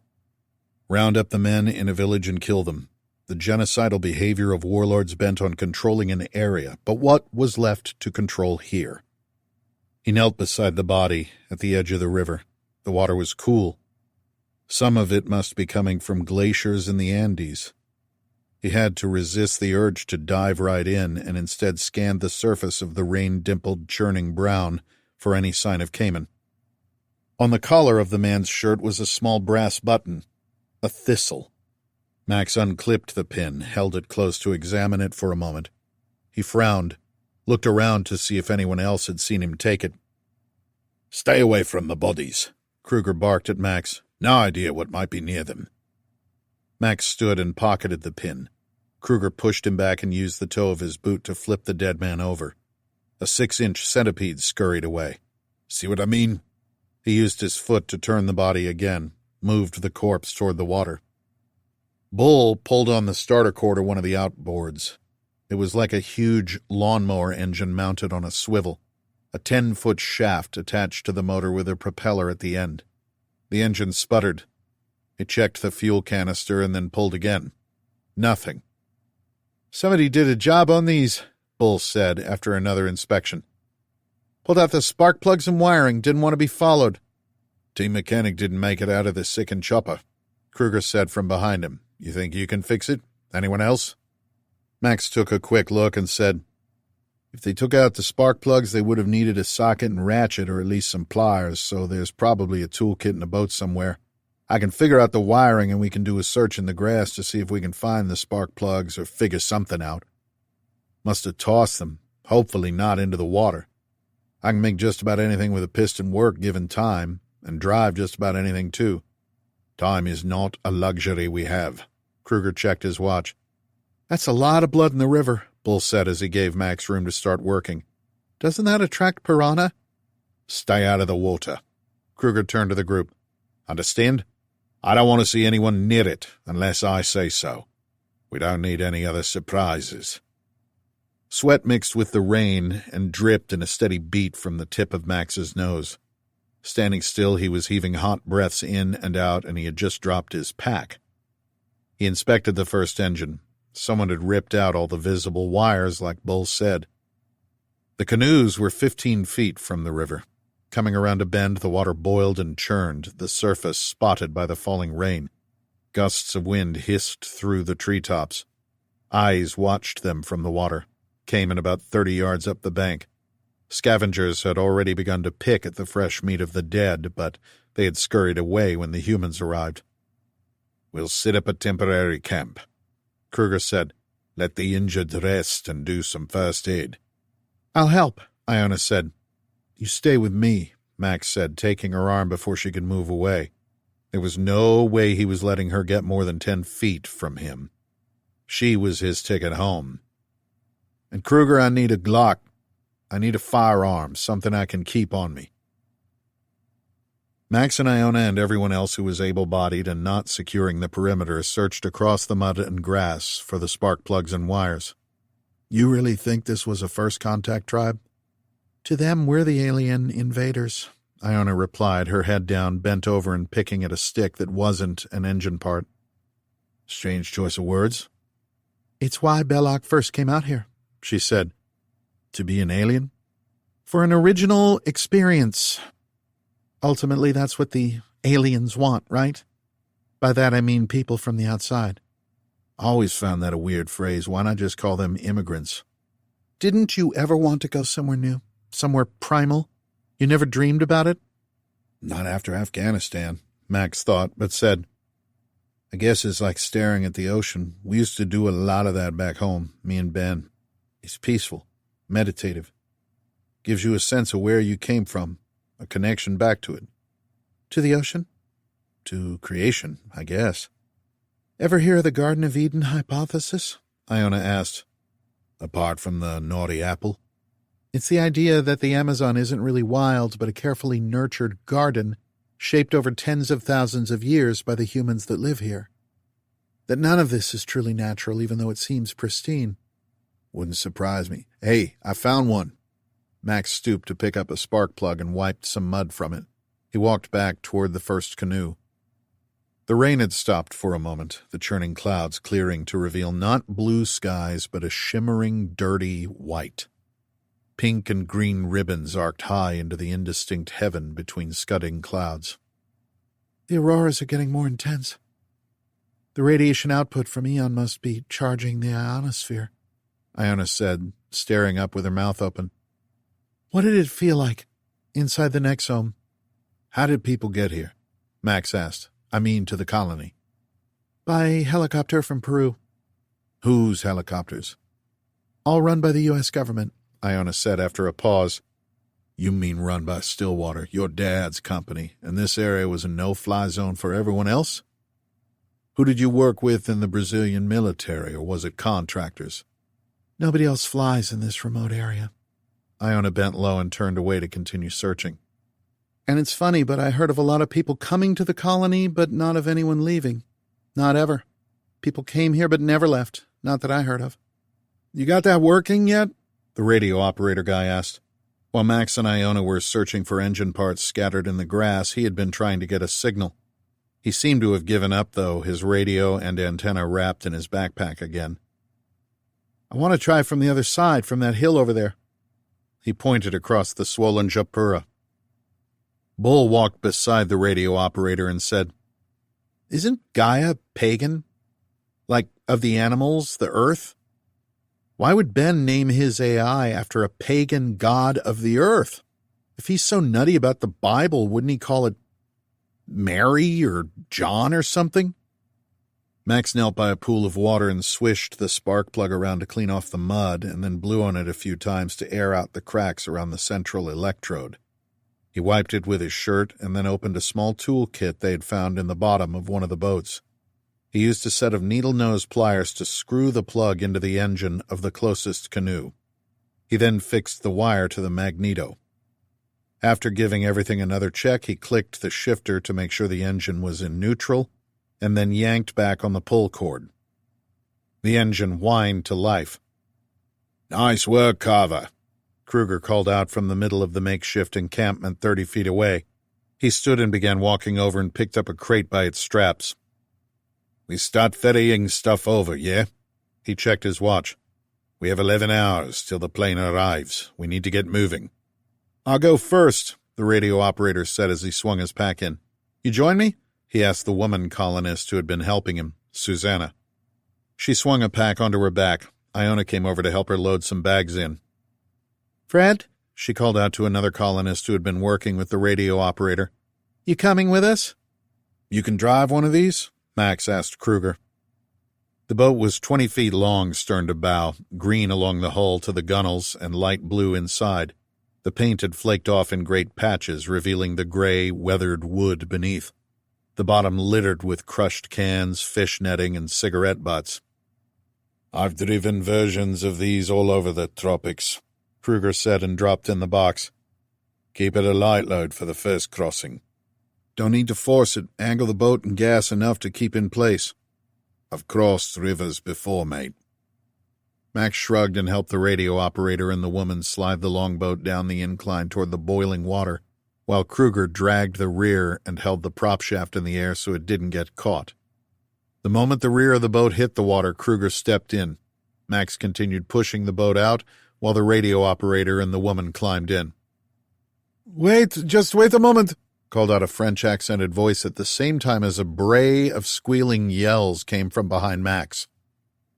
Round up the men in a village and kill them. The genocidal behavior of warlords bent on controlling an area, but what was left to control here? He knelt beside the body at the edge of the river. The water was cool. Some of it must be coming from glaciers in the Andes. He had to resist the urge to dive right in and instead scanned the surface of the rain-dimpled, churning brown for any sign of caiman. On the collar of the man's shirt was a small brass button, a thistle. Max unclipped the pin, held it close to examine it for a moment. He frowned, looked around to see if anyone else had seen him take it. Stay away from the bodies, Kruger barked at Max. No idea what might be near them. Max stood and pocketed the pin. Kruger pushed him back and used the toe of his boot to flip the dead man over. A 6-inch centipede scurried away. See what I mean? He used his foot to turn the body again, moved the corpse toward the water. Bull pulled on the starter cord of one of the outboards. It was like a huge lawnmower engine mounted on a swivel, a 10-foot shaft attached to the motor with a propeller at the end. The engine sputtered. He checked the fuel canister and then pulled again. Nothing. Somebody did a job on these, Bull said after another inspection. Pulled out the spark plugs and wiring, didn't want to be followed. Team mechanic didn't make it out of the sickened chopper, Kruger said from behind him. You think you can fix it? Anyone else? Max took a quick look and said, If they took out the spark plugs, they would have needed a socket and ratchet or at least some pliers, so there's probably a toolkit in a boat somewhere. I can figure out the wiring and we can do a search in the grass to see if we can find the spark plugs or figure something out. Must have tossed them, hopefully not into the water. I can make just about anything with a piston work given time, and drive just about anything too. Time is not a luxury we have. Kruger checked his watch. That's a lot of blood in the river, Bull said as he gave Max room to start working. Doesn't that attract piranha? Stay out of the water. Kruger turned to the group. Understand? I don't want to see anyone near it unless I say so. We don't need any other surprises. Sweat mixed with the rain and dripped in a steady beat from the tip of Max's nose. Standing still, he was heaving hot breaths in and out, and he had just dropped his pack. He inspected the first engine. Someone had ripped out all the visible wires, like Bull said. The canoes were 15 feet from the river. Coming around a bend, the water boiled and churned, the surface spotted by the falling rain. Gusts of wind hissed through the treetops. Eyes watched them from the water. Came in about 30 yards up the bank. Scavengers had already begun to pick at the fresh meat of the dead, but they had scurried away when the humans arrived. We'll set up a temporary camp, Kruger said. Let the injured rest and do some first aid. I'll help, Iona said. You stay with me, Max said, taking her arm before she could move away. There was no way he was letting her get more than 10 feet from him. She was his ticket home. And Kruger, I need a Glock. I need a firearm, something I can keep on me. Max and Iona and everyone else who was able-bodied and not securing the perimeter searched across the mud and grass for the spark plugs and wires. You really think this was a first contact tribe? To them, we're the alien invaders, Iona replied, her head down, bent over and picking at a stick that wasn't an engine part. Strange choice of words. It's why Belloc first came out here, she said. To be an alien? For an original experience. Ultimately, that's what the aliens want, right? By that I mean people from the outside. I always found that a weird phrase. Why not just call them immigrants? Didn't you ever want to go somewhere new? Somewhere primal? You never dreamed about it? Not after Afghanistan, Max thought, but said, I guess it's like staring at the ocean. We used to do a lot of that back home, me and Ben. It's peaceful, meditative. Gives you a sense of where you came from, a connection back to it. To the ocean? To creation, I guess. Ever hear of the Garden of Eden hypothesis? Iona asked. Apart from the naughty apple? It's the idea that the Amazon isn't really wild, but a carefully nurtured garden shaped over tens of thousands of years by the humans that live here. That none of this is truly natural, even though it seems pristine. Wouldn't surprise me. Hey, I found one. Max stooped to pick up a spark plug and wiped some mud from it. He walked back toward the first canoe. The rain had stopped for a moment, the churning clouds clearing to reveal not blue skies, but a shimmering, dirty white. Pink and green ribbons arced high into the indistinct heaven between scudding clouds. The auroras are getting more intense. The radiation output from Aeon must be charging the ionosphere, Iona said, staring up with her mouth open. What did it feel like inside the Nexome? How did people get here? Max asked. I mean, to the colony. By helicopter from Peru. Whose helicopters? All run by the U.S. government, Iona said after a pause. You mean run by Stillwater, your dad's company, and this area was a no-fly zone for everyone else? Who did you work with in the Brazilian military, or was it contractors? Nobody else flies in this remote area. Iona bent low and turned away to continue searching. And it's funny, but I heard of a lot of people coming to the colony, but not of anyone leaving. Not ever. People came here but never left, not that I heard of. You got that working yet? The radio operator guy asked. While Max and Iona were searching for engine parts scattered in the grass, he had been trying to get a signal. He seemed to have given up, though, his radio and antenna wrapped in his backpack again. I want to try from the other side, from that hill over there. He pointed across the swollen Japura. Bull walked beside the radio operator and said, Isn't Gaia pagan? Like, of the animals, the earth? Why would Ben name his AI after a pagan god of the earth? If he's so nutty about the Bible, wouldn't he call it Mary or John or something? Max knelt by a pool of water and swished the spark plug around to clean off the mud, and then blew on it a few times to air out the cracks around the central electrode. He wiped it with his shirt and then opened a small tool kit they had found in the bottom of one of the boats. He used a set of needle-nose pliers to screw the plug into the engine of the closest canoe. He then fixed the wire to the magneto. After giving everything another check, he clicked the shifter to make sure the engine was in neutral, and then yanked back on the pull cord. The engine whined to life. "Nice work, Carver," Kruger called out from the middle of the makeshift encampment 30 feet away. He stood and began walking over and picked up a crate by its straps. "We start ferrying stuff over, yeah?" He checked his watch. "We have 11 hours till the plane arrives. We need to get moving." "I'll go first," the radio operator said as he swung his pack in. "You join me?" he asked the woman colonist who had been helping him, Susanna. She swung a pack onto her back. Iona came over to help her load some bags in. "Fred," she called out to another colonist who had been working with the radio operator. "You coming with us?" "You can drive one of these?" Max asked Kruger. The boat was 20 feet long stern to bow, green along the hull to the gunnels and light blue inside. The paint had flaked off in great patches, revealing the gray, weathered wood beneath. The bottom littered with crushed cans, fish netting, and cigarette butts. "I've driven versions of these all over the tropics," Kruger said and dropped in the box. "Keep it a light load for the first crossing." "Don't need to force it. Angle the boat and gas enough to keep in place." "I've crossed rivers before, mate." Max shrugged and helped the radio operator and the woman slide the longboat down the incline toward the boiling water, while Kruger dragged the rear and held the prop shaft in the air so it didn't get caught. The moment the rear of the boat hit the water, Kruger stepped in. Max continued pushing the boat out while the radio operator and the woman climbed in. Just wait a moment," called out a French-accented voice at the same time as a bray of squealing yells came from behind Max.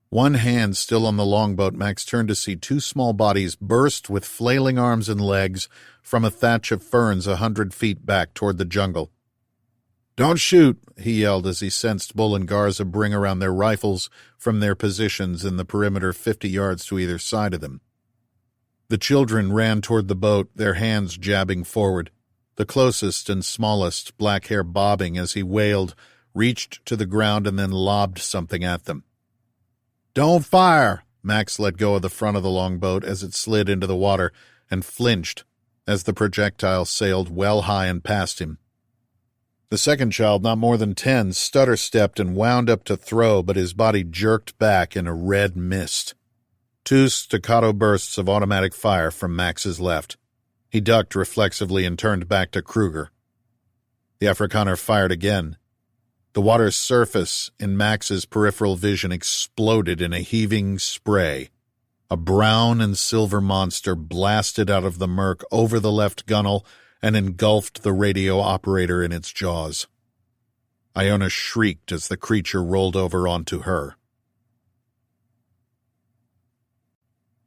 One hand still on the longboat, Max turned to see two small bodies burst with flailing arms and legs from a thatch of ferns 100 feet back toward the jungle. "Don't shoot," he yelled as he sensed Bull and Garza bring around their rifles from their positions in the perimeter 50 yards to either side of them. The children ran toward the boat, their hands jabbing forward. The closest and smallest, black hair bobbing as he wailed, reached to the ground and then lobbed something at them. "Don't fire!" Max let go of the front of the longboat as it slid into the water and flinched as the projectile sailed well high and past him. The second child, not more than 10, stutter-stepped and wound up to throw, but his body jerked back in a red mist. 2 staccato bursts of automatic fire from Max's left. He ducked reflexively and turned back to Kruger. The Afrikaner fired again. The water's surface in Max's peripheral vision exploded in a heaving spray. A brown and silver monster blasted out of the murk over the left gunnel and engulfed the radio operator in its jaws. Iona shrieked as the creature rolled over onto her.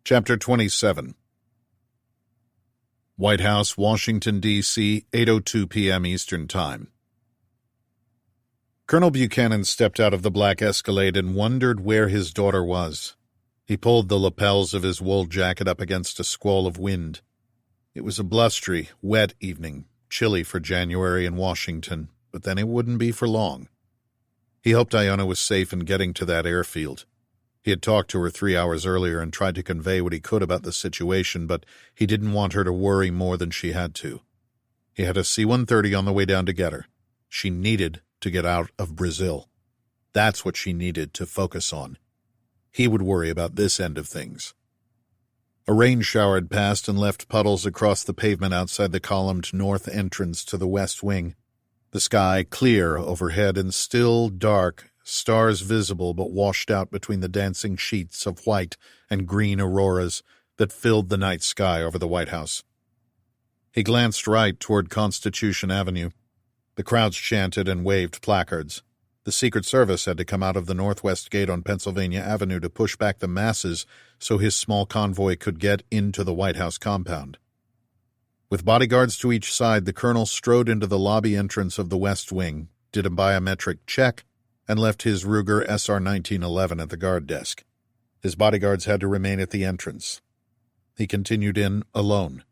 Chapter 27. White House, Washington, D.C., 8:02 p.m. Eastern Time. Colonel Buchanan stepped out of the black Escalade and wondered where his daughter was. He pulled the lapels of his wool jacket up against a squall of wind. It was a blustery, wet evening, chilly for January in Washington, but then it wouldn't be for long. He hoped Iona was safe in getting to that airfield. He had talked to her 3 hours earlier and tried to convey what he could about the situation, but he didn't want her to worry more than she had to. He had a C-130 on the way down to get her. She needed to get out of Brazil. That's what she needed to focus on. He would worry about this end of things. A rain shower had passed and left puddles across the pavement outside the columned north entrance to the west wing. The sky clear overhead and still dark, stars visible but washed out between the dancing sheets of white and green auroras that filled the night sky over the White House. He glanced right toward Constitution Avenue. The crowds chanted and waved placards. The Secret Service had to come out of the northwest gate on Pennsylvania Avenue to push back the masses so his small convoy could get into the White House compound. With bodyguards to each side, the colonel strode into the lobby entrance of the West Wing, did a biometric check, and left his Ruger SR 1911 at the guard desk. His bodyguards had to remain at the entrance. He continued in alone.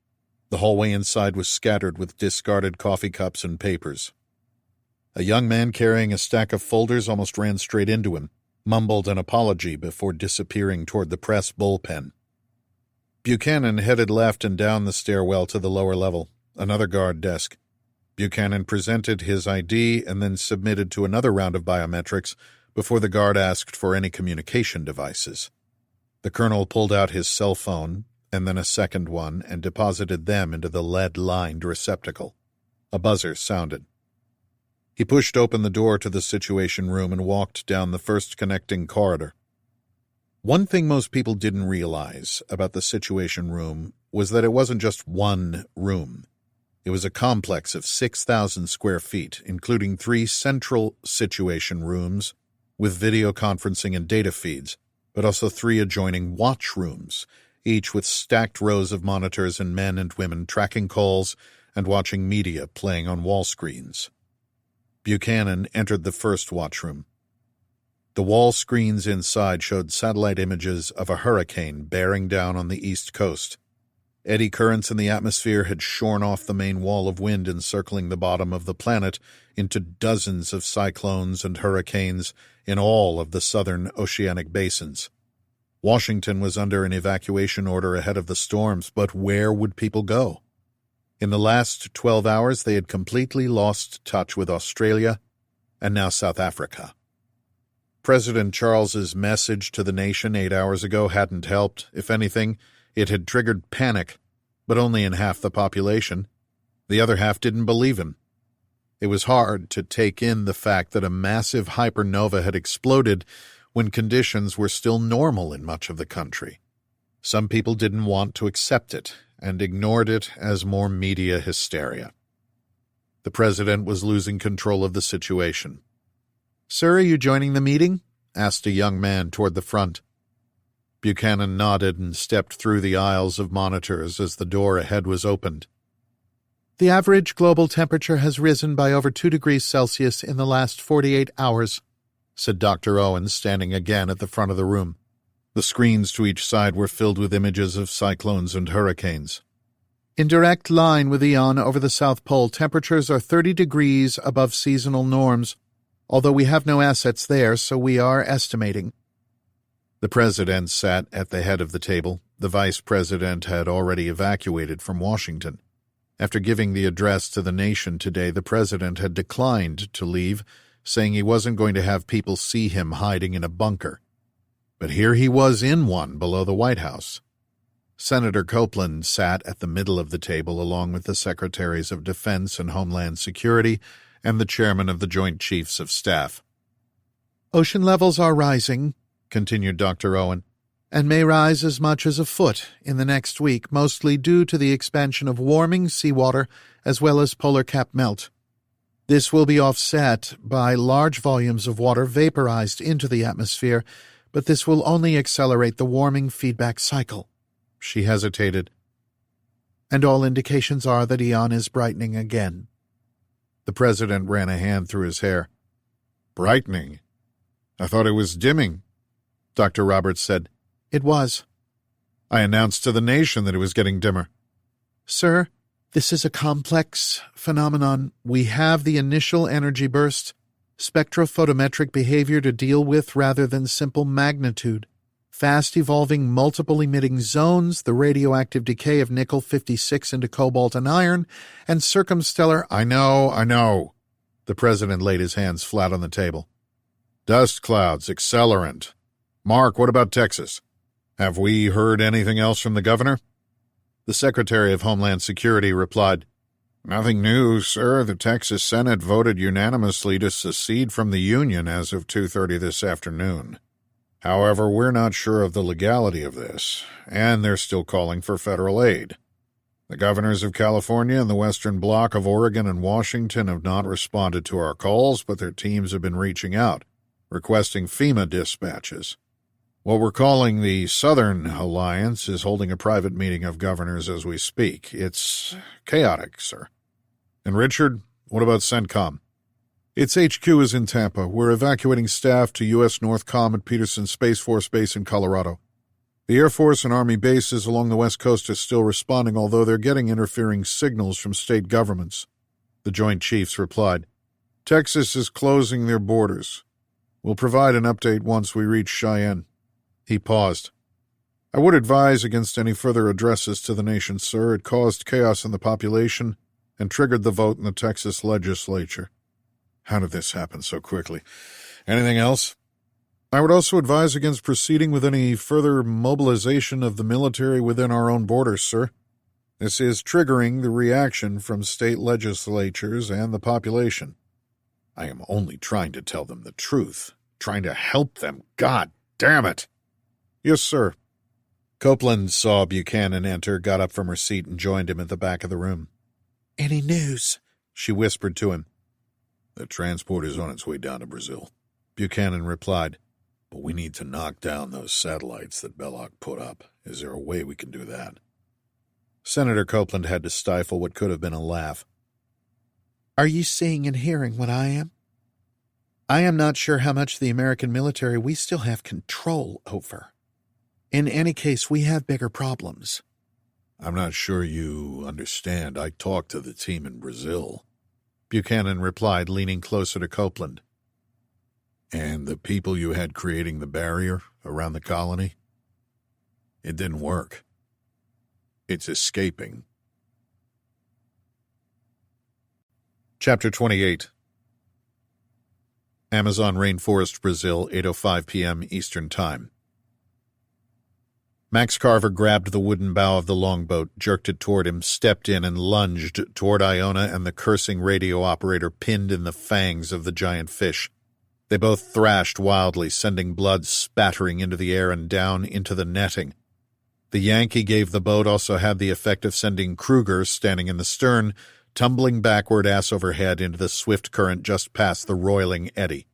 The hallway inside was scattered with discarded coffee cups and papers. A young man carrying a stack of folders almost ran straight into him, mumbled an apology before disappearing toward the press bullpen. Buchanan headed left and down the stairwell to the lower level, another guard desk. Buchanan presented his ID and then submitted to another round of biometrics before the guard asked for any communication devices. The colonel pulled out his cell phone and then a second one and deposited them into the lead-lined receptacle. A buzzer sounded. He pushed open the door to the Situation Room and walked down the first connecting corridor. One thing most people didn't realize about the Situation Room was that it wasn't just one room. It was a complex of 6,000 square feet, including 3 central Situation Rooms with video conferencing and data feeds, but also 3 adjoining watch rooms, each with stacked rows of monitors and men and women tracking calls and watching media playing on wall screens. Buchanan entered the first watchroom. The wall screens inside showed satellite images of a hurricane bearing down on the east coast. Eddy currents in the atmosphere had shorn off the main wall of wind encircling the bottom of the planet into dozens of cyclones and hurricanes in all of the southern oceanic basins. Washington was under an evacuation order ahead of the storms, but where would people go? In the last 12 hours, they had completely lost touch with Australia and now South Africa. President Charles's message to the nation 8 hours ago hadn't helped. If anything, it had triggered panic, but only in half the population. The other half didn't believe him. It was hard to take in the fact that a massive hypernova had exploded when conditions were still normal in much of the country. Some people didn't want to accept it and ignored it as more media hysteria. The president was losing control of the situation. "Sir, are you joining the meeting?" asked a young man toward the front. Buchanan nodded and stepped through the aisles of monitors as the door ahead was opened. "The average global temperature has risen by over 2 degrees Celsius in the last 48 hours, said Dr. Owen, standing again at the front of the room. The screens to each side were filled with images of cyclones and hurricanes. In direct line with Aeon over the South Pole, temperatures are 30 degrees above seasonal norms, although we have no assets there, so we are estimating." The president sat at the head of the table. The vice president had already evacuated from Washington. After giving the address to the nation today, the president had declined to leave, saying he wasn't going to have people see him hiding in a bunker. But here he was in one below the White House. Senator Copeland sat at the middle of the table along with the Secretaries of Defense and Homeland Security and the chairman of the Joint Chiefs of Staff. "Ocean levels are rising," continued Dr. Owen, "and may rise as much as a foot in the next week, mostly due to the expansion of warming seawater as well as polar cap melt. This will be offset by large volumes of water vaporized into the atmosphere, but this will only accelerate the warming feedback cycle." She hesitated. "And all indications are that Aeon is brightening again." The president ran a hand through his hair. "Brightening? I thought it was dimming." Dr. Roberts said, "It was. I announced to the nation that it was getting dimmer." "Sir, this is a complex phenomenon. We have the initial energy burst, spectrophotometric behavior to deal with rather than simple magnitude, fast-evolving multiple-emitting zones, the radioactive decay of nickel-56 into cobalt and iron, and circumstellar—" I know. The president laid his hands flat on the table. "Dust clouds, accelerant. Mark, what about Texas? Have we heard anything else from the governor?" The Secretary of Homeland Security replied, "Nothing new, sir. The Texas Senate voted unanimously to secede from the Union as of 2:30 this afternoon. However, we're not sure of the legality of this, and they're still calling for federal aid. The governors of California and the Western Bloc of Oregon and Washington have not responded to our calls, but their teams have been reaching out, requesting FEMA dispatches. What we're calling the Southern Alliance is holding a private meeting of governors as we speak. It's chaotic, sir. And Richard, what about CENTCOM?" Its HQ is in Tampa. We're evacuating staff to U.S. Northcom at Peterson Space Force Base in Colorado. The Air Force and Army bases along the West Coast are still responding, although they're getting interfering signals from state governments. The Joint Chiefs replied. Texas is closing their borders. We'll provide an update once we reach Cheyenne. He paused. I would advise against any further addresses to the nation, sir. It caused chaos in the population and triggered the vote in the Texas legislature. How did this happen so quickly? Anything else? I would also advise against proceeding with any further mobilization of the military within our own borders, sir. This is triggering the reaction from state legislatures and the population. I am only trying to tell them the truth, trying to help them. God damn it! Yes, sir. Copeland saw Buchanan enter, got up from her seat, and joined him at the back of the room. Any news? She whispered to him. The transport is on its way down to Brazil, Buchanan replied. But we need to knock down those satellites that Belloc put up. Is there a way we can do that? Senator Copeland had to stifle what could have been a laugh. Are you seeing and hearing what I am? I am not sure how much the American military we still have control over. In any case, we have bigger problems. I'm not sure you understand. I talked to the team in Brazil, Buchanan replied, leaning closer to Copeland. And the people you had creating the barrier around the colony? It didn't work. It's escaping. Chapter 28. Amazon Rainforest, Brazil, 8:05 p.m. Eastern Time. Max Carver grabbed the wooden bow of the longboat, jerked it toward him, stepped in, and lunged toward Iona and the cursing radio operator pinned in the fangs of the giant fish. They both thrashed wildly, sending blood spattering into the air and down into the netting. The Yankee gave the boat also had the effect of sending Kruger, standing in the stern, tumbling backward ass over head into the swift current just past the roiling eddy.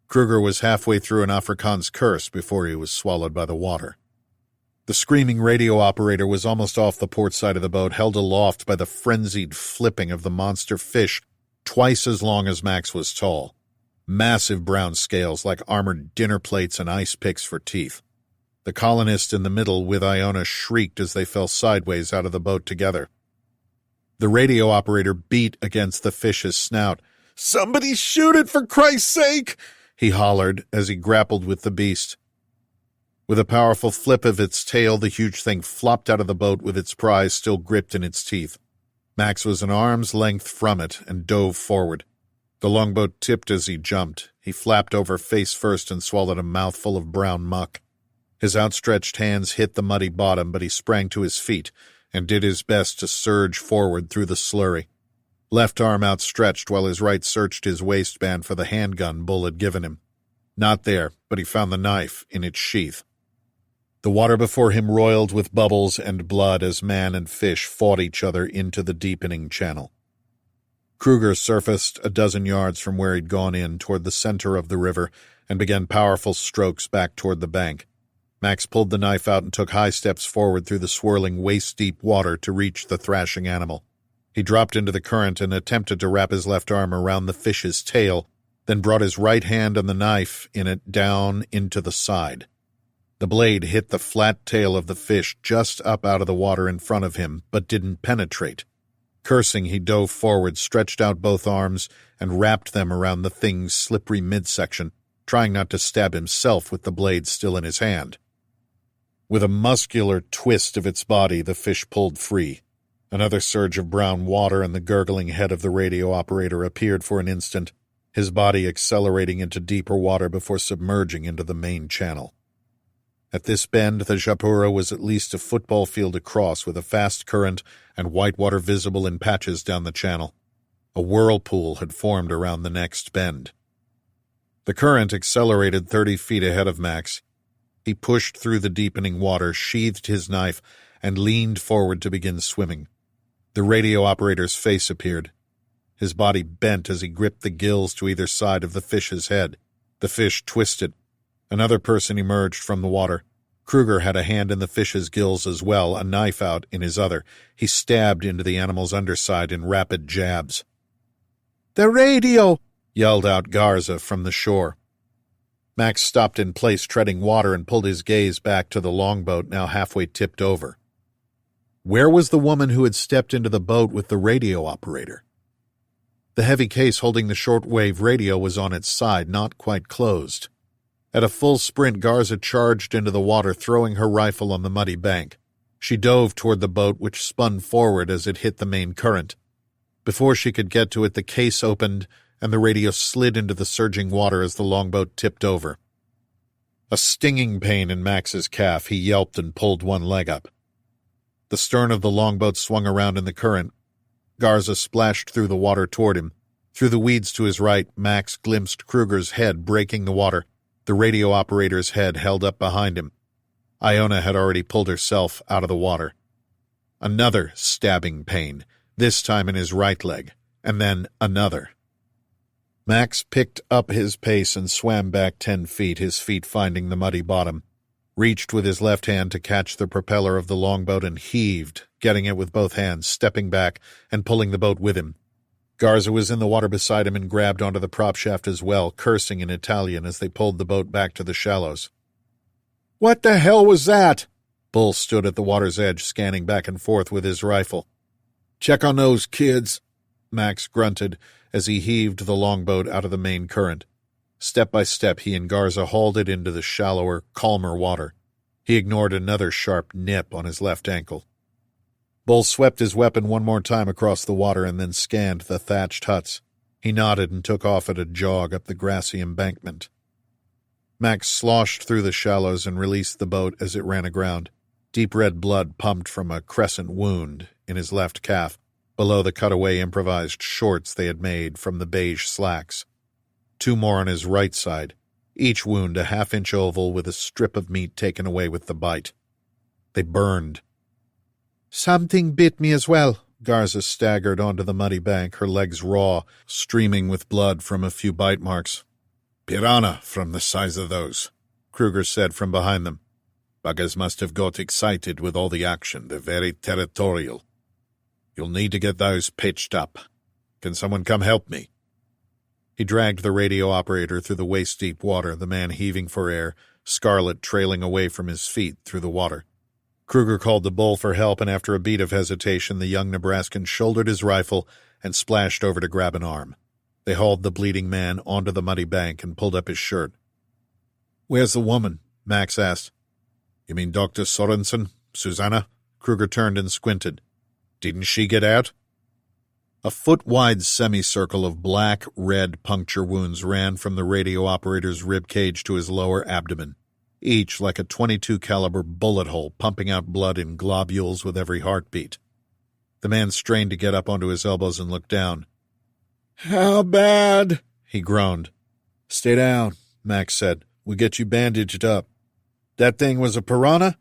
Kruger was halfway through an Afrikaans curse before he was swallowed by the water. The screaming radio operator was almost off the port side of the boat, held aloft by the frenzied flipping of the monster fish, twice as long as Max was tall. Massive brown scales like armored dinner plates and ice picks for teeth. The colonists in the middle with Iona shrieked as they fell sideways out of the boat together. The radio operator beat against the fish's snout. "Somebody shoot it, for Christ's sake!" he hollered as he grappled with the beast. With a powerful flip of its tail, the huge thing flopped out of the boat with its prize still gripped in its teeth. Max was an arm's length from it and dove forward. The longboat tipped as he jumped. He flapped over face first and swallowed a mouthful of brown muck. His outstretched hands hit the muddy bottom, but he sprang to his feet and did his best to surge forward through the slurry. Left arm outstretched while his right searched his waistband for the handgun Bull had given him. Not there, but he found the knife in its sheath. The water before him roiled with bubbles and blood as man and fish fought each other into the deepening channel. Kruger surfaced a dozen yards from where he'd gone in toward the center of the river and began powerful strokes back toward the bank. Max pulled the knife out and took high steps forward through the swirling waist-deep water to reach the thrashing animal. He dropped into the current and attempted to wrap his left arm around the fish's tail, then brought his right hand and the knife in it down into the side. The blade hit the flat tail of the fish just up out of the water in front of him, but didn't penetrate. Cursing, he dove forward, stretched out both arms, and wrapped them around the thing's slippery midsection, trying not to stab himself with the blade still in his hand. With a muscular twist of its body, the fish pulled free. Another surge of brown water and the gurgling head of the radio operator appeared for an instant, his body accelerating into deeper water before submerging into the main channel. At this bend, the Japura was at least a football field across with a fast current and white water visible in patches down the channel. A whirlpool had formed around the next bend. The current accelerated 30 feet ahead of Max. He pushed through the deepening water, sheathed his knife, and leaned forward to begin swimming. The radio operator's face appeared. His body bent as he gripped the gills to either side of the fish's head. The fish twisted. Another person emerged from the water. Kruger had a hand in the fish's gills as well, a knife out in his other. He stabbed into the animal's underside in rapid jabs. "The radio!" yelled out Garza from the shore. Max stopped in place, treading water, and pulled his gaze back to the longboat, now halfway tipped over. Where was the woman who had stepped into the boat with the radio operator? The heavy case holding the shortwave radio was on its side, not quite closed. At a full sprint, Garza charged into the water, throwing her rifle on the muddy bank. She dove toward the boat, which spun forward as it hit the main current. Before she could get to it, the case opened, and the radio slid into the surging water as the longboat tipped over. A stinging pain in Max's calf, he yelped and pulled one leg up. The stern of the longboat swung around in the current. Garza splashed through the water toward him. Through the weeds to his right, Max glimpsed Kruger's head breaking the water, the radio operator's head held up behind him. Iona had already pulled herself out of the water. Another stabbing pain, this time in his right leg, and then another. Max picked up his pace and swam back 10 feet, his feet finding the muddy bottom, reached with his left hand to catch the propeller of the longboat and heaved, getting it with both hands, stepping back and pulling the boat with him. Garza was in the water beside him and grabbed onto the prop shaft as well, cursing in Italian as they pulled the boat back to the shallows. "What the hell was that?" Bull stood at the water's edge, scanning back and forth with his rifle. "Check on those kids," Max grunted as he heaved the longboat out of the main current. Step by step, he and Garza hauled it into the shallower, calmer water. He ignored another sharp nip on his left ankle. Bull swept his weapon one more time across the water and then scanned the thatched huts. He nodded and took off at a jog up the grassy embankment. Max sloshed through the shallows and released the boat as it ran aground. Deep red blood pumped from a crescent wound in his left calf, below the cutaway improvised shorts they had made from the beige slacks. 2 more on his right side, each wound a half-inch oval with a strip of meat taken away with the bite. They burned. "Something bit me as well." Garza staggered onto the muddy bank, her legs raw, streaming with blood from a few bite marks. "Piranha from the size of those," Kruger said from behind them. "Buggers must have got excited with all the action. They're very territorial. You'll need to get those pitched up. Can someone come help me?" He dragged the radio operator through the waist-deep water, the man heaving for air, scarlet trailing away from his feet through the water. Kruger called the Bull for help, and after a beat of hesitation, the young Nebraskan shouldered his rifle and splashed over to grab an arm. They hauled the bleeding man onto the muddy bank and pulled up his shirt. "Where's the woman?" Max asked. "You mean Dr. Sorensen? Susanna?" Kruger turned and squinted. "Didn't she get out?" A foot-wide semicircle of black-red puncture wounds ran from the radio operator's rib cage to his lower abdomen, each like a .22 caliber bullet hole pumping out blood in globules with every heartbeat. The man strained to get up onto his elbows and look down. "How bad?" he groaned. "Stay down," Max said. "We'll get you bandaged up." "That thing was a piranha?"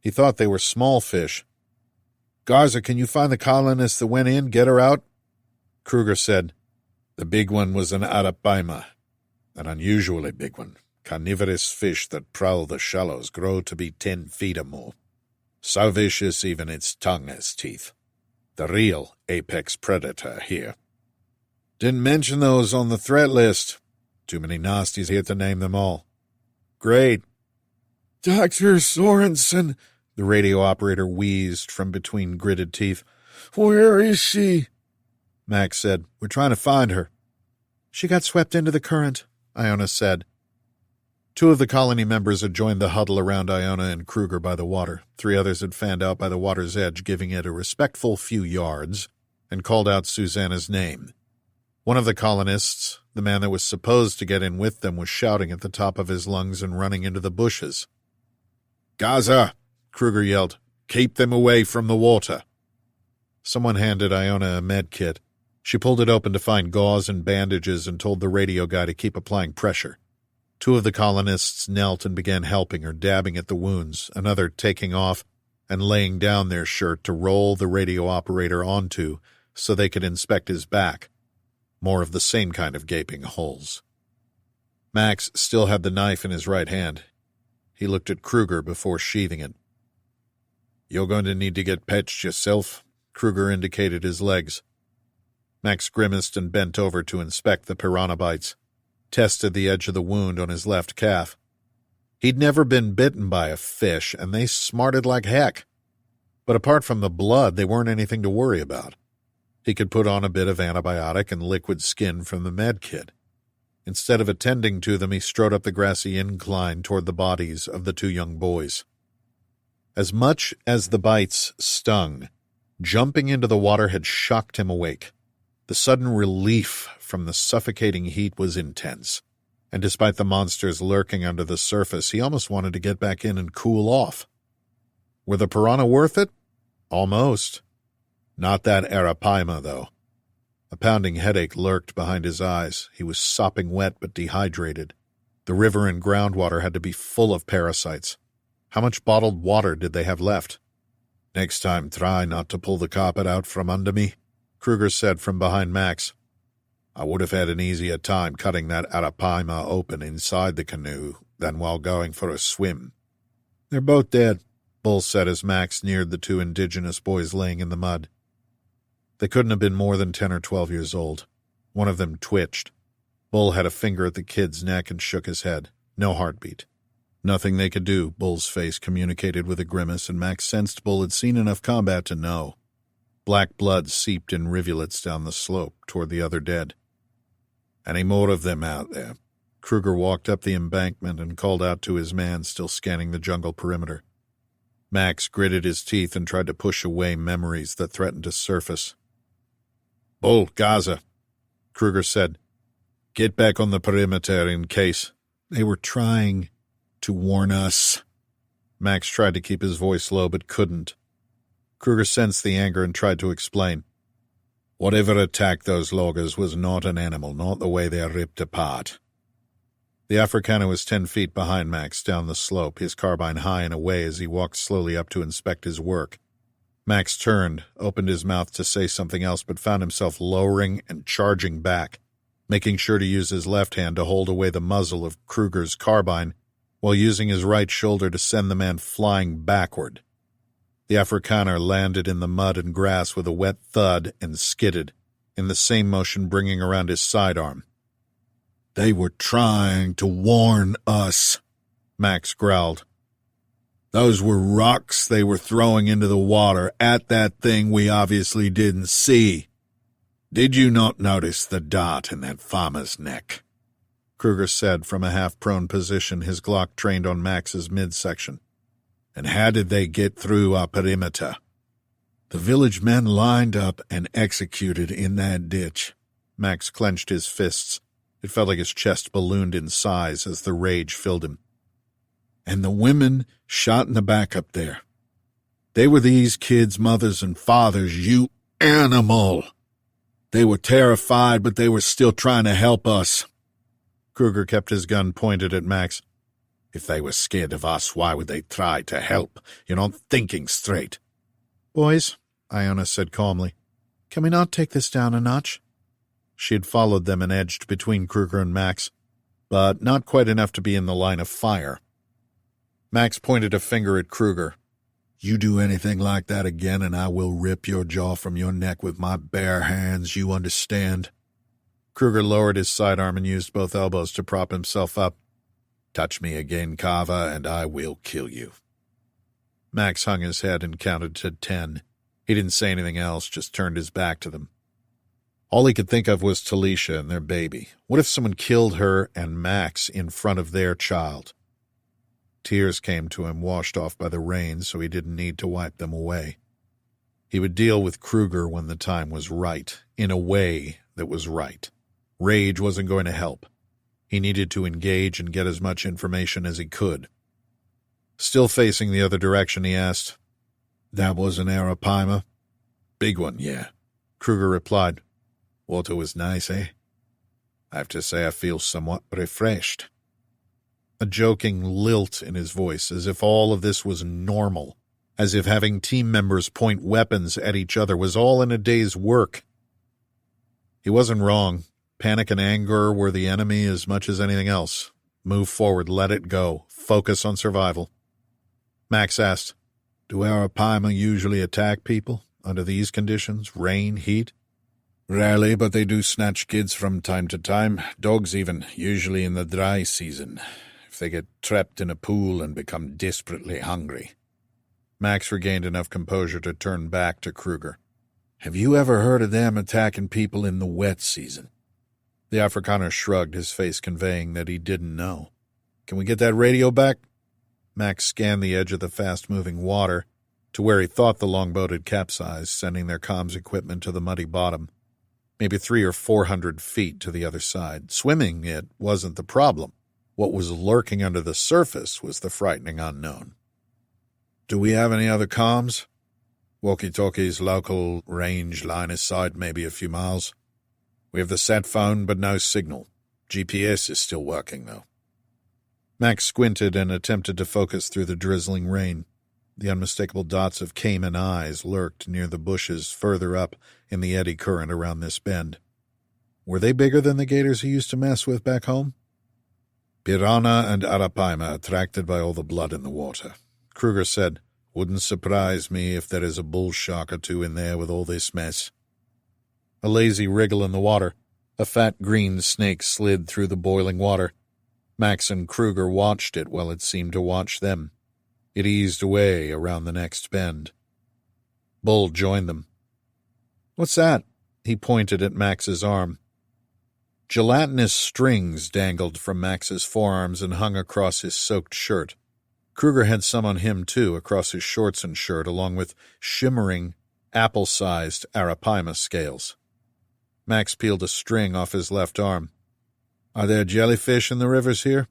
He thought they were small fish. "Garza, can you find the colonist that went in? Get her out?" Kruger said, "The big one was an arapaima, an unusually big one. Carnivorous fish that prowl the shallows grow to be 10 feet or more. So vicious even its tongue has teeth. The real apex predator here." "Didn't mention those on the threat list. Too many nasties here to name them all." "Great." "Dr. Sorensen," the radio operator wheezed from between gritted teeth. "Where is she?" Max said, "We're trying to find her." "She got swept into the current," Iona said. 2 of the colony members had joined the huddle around Iona and Kruger by the water. 3 others had fanned out by the water's edge, giving it a respectful few yards, and called out Susanna's name. One of the colonists, the man that was supposed to get in with them, was shouting at the top of his lungs and running into the bushes. "Gaza!" Kruger yelled. "Keep them away from the water." Someone handed Iona a med kit. She pulled it open to find gauze and bandages and told the radio guy to keep applying pressure. 2 of the colonists knelt and began helping her, dabbing at the wounds, another taking off and laying down their shirt to roll the radio operator onto so they could inspect his back. More of the same kind of gaping holes. Max still had the knife in his right hand. He looked at Kruger before sheathing it. "You're going to need to get patched yourself," Kruger indicated his legs. Max grimaced and bent over to inspect the piranha bites, tested the edge of the wound on his left calf. He'd never been bitten by a fish, and they smarted like heck. But apart from the blood, they weren't anything to worry about. He could put on a bit of antibiotic and liquid skin from the med kit. Instead of attending to them, he strode up the grassy incline toward the bodies of the two young boys. As much as the bites stung, jumping into the water had shocked him awake. The sudden relief from the suffocating heat was intense, and despite the monsters lurking under the surface, he almost wanted to get back in and cool off. Were the piranha worth it? Almost. Not that arapaima, though. A pounding headache lurked behind his eyes. He was sopping wet but dehydrated. The river and groundwater had to be full of parasites. How much bottled water did they have left? "Next time, try not to pull the carpet out from under me," Kruger said from behind Max. "I would have had an easier time cutting that arapaima open inside the canoe than while going for a swim." "They're both dead," Bull said as Max neared the two indigenous boys laying in the mud. They couldn't have been more than 10 or 12 years old. One of them twitched. Bull had a finger at the kid's neck and shook his head. No heartbeat. Nothing they could do, Bull's face communicated with a grimace, and Max sensed Bull had seen enough combat to know. Black blood seeped in rivulets down the slope toward the other dead. "Any more of them out there?" Kruger walked up the embankment and called out to his man still scanning the jungle perimeter. Max gritted his teeth and tried to push away memories that threatened to surface. "Bull, Gaza," Kruger said. "Get back on the perimeter in case." "They were trying to warn us." Max tried to keep his voice low but couldn't. Kruger sensed the anger and tried to explain. "Whatever attacked those loggers was not an animal, not the way they are ripped apart." The Afrikaner was 10 feet behind Max down the slope, his carbine high and away as he walked slowly up to inspect his work. Max turned, opened his mouth to say something else, but found himself lowering and charging back, making sure to use his left hand to hold away the muzzle of Kruger's carbine, while using his right shoulder to send the man flying backward. The Afrikaner landed in the mud and grass with a wet thud and skidded, in the same motion bringing around his sidearm. "They were trying to warn us," Max growled. "Those were rocks they were throwing into the water at that thing we obviously didn't see. Did you not notice the dart in that farmer's neck?" Kruger said from a half-prone position, his Glock trained on Max's midsection. "And how did they get through our perimeter?" "The village men lined up and executed in that ditch." Max clenched his fists. It felt like his chest ballooned in size as the rage filled him. "And the women shot in the back up there. They were these kids' mothers and fathers, you animal! They were terrified, but they were still trying to help us." Kruger kept his gun pointed at Max. "If they were scared of us, why would they try to help? You're not thinking straight." "Boys," Iona said calmly, "can we not take this down a notch?" She had followed them and edged between Kruger and Max, but not quite enough to be in the line of fire. Max pointed a finger at Kruger. "You do anything like that again and I will rip your jaw from your neck with my bare hands, you understand?" Kruger lowered his sidearm and used both elbows to prop himself up. "Touch me again, Carver, and I will kill you." Max hung his head and counted to 10. He didn't say anything else, just turned his back to them. All he could think of was Talisha and their baby. What if someone killed her and Max in front of their child? Tears came to him, washed off by the rain, so he didn't need to wipe them away. He would deal with Kruger when the time was right, in a way that was right. Rage wasn't going to help. He needed to engage and get as much information as he could. Still facing the other direction, he asked, "That was an arapaima?" "Big one, yeah," Kruger replied. "Water was nice, eh? I have to say I feel somewhat refreshed." A joking lilt in his voice, as if all of this was normal, as if having team members point weapons at each other was all in a day's work. He wasn't wrong. Panic and anger were the enemy as much as anything else. Move forward, let it go. Focus on survival. Max asked, "Do arapaima usually attack people under these conditions? Rain, heat?" Rarely, but they do snatch kids from time to time. Dogs even, usually in the dry season, if they get trapped in a pool and become desperately hungry. Max regained enough composure to turn back to Kruger. Have you ever heard of them attacking people in the wet season? The Afrikaner shrugged, his face conveying that he didn't know. Can we get that radio back? Max scanned the edge of the fast-moving water to where he thought the longboat had capsized, sending their comms equipment to the muddy bottom, maybe 300 or 400 feet to the other side. Swimming it wasn't the problem. What was lurking under the surface was the frightening unknown. Do we have any other comms? Walkie-talkies, local range, line of sight, maybe a few miles. We have the sat phone, but no signal. GPS is still working, though. Max squinted and attempted to focus through the drizzling rain. The unmistakable dots of caiman eyes lurked near the bushes further up in the eddy current around this bend. Were they bigger than the gators he used to mess with back home? Piranha and arapaima attracted by all the blood in the water. Kruger said, Wouldn't surprise me if there is a bull shark or two in there with all this mess. A lazy wriggle in the water. A fat green snake slid through the boiling water. Max and Kruger watched it while it seemed to watch them. It eased away around the next bend. Bull joined them. What's that? He pointed at Max's arm. Gelatinous strings dangled from Max's forearms and hung across his soaked shirt. Kruger had some on him, too, across his shorts and shirt, along with shimmering, apple-sized arapaima scales. Max peeled a string off his left arm. Are there jellyfish in the rivers here?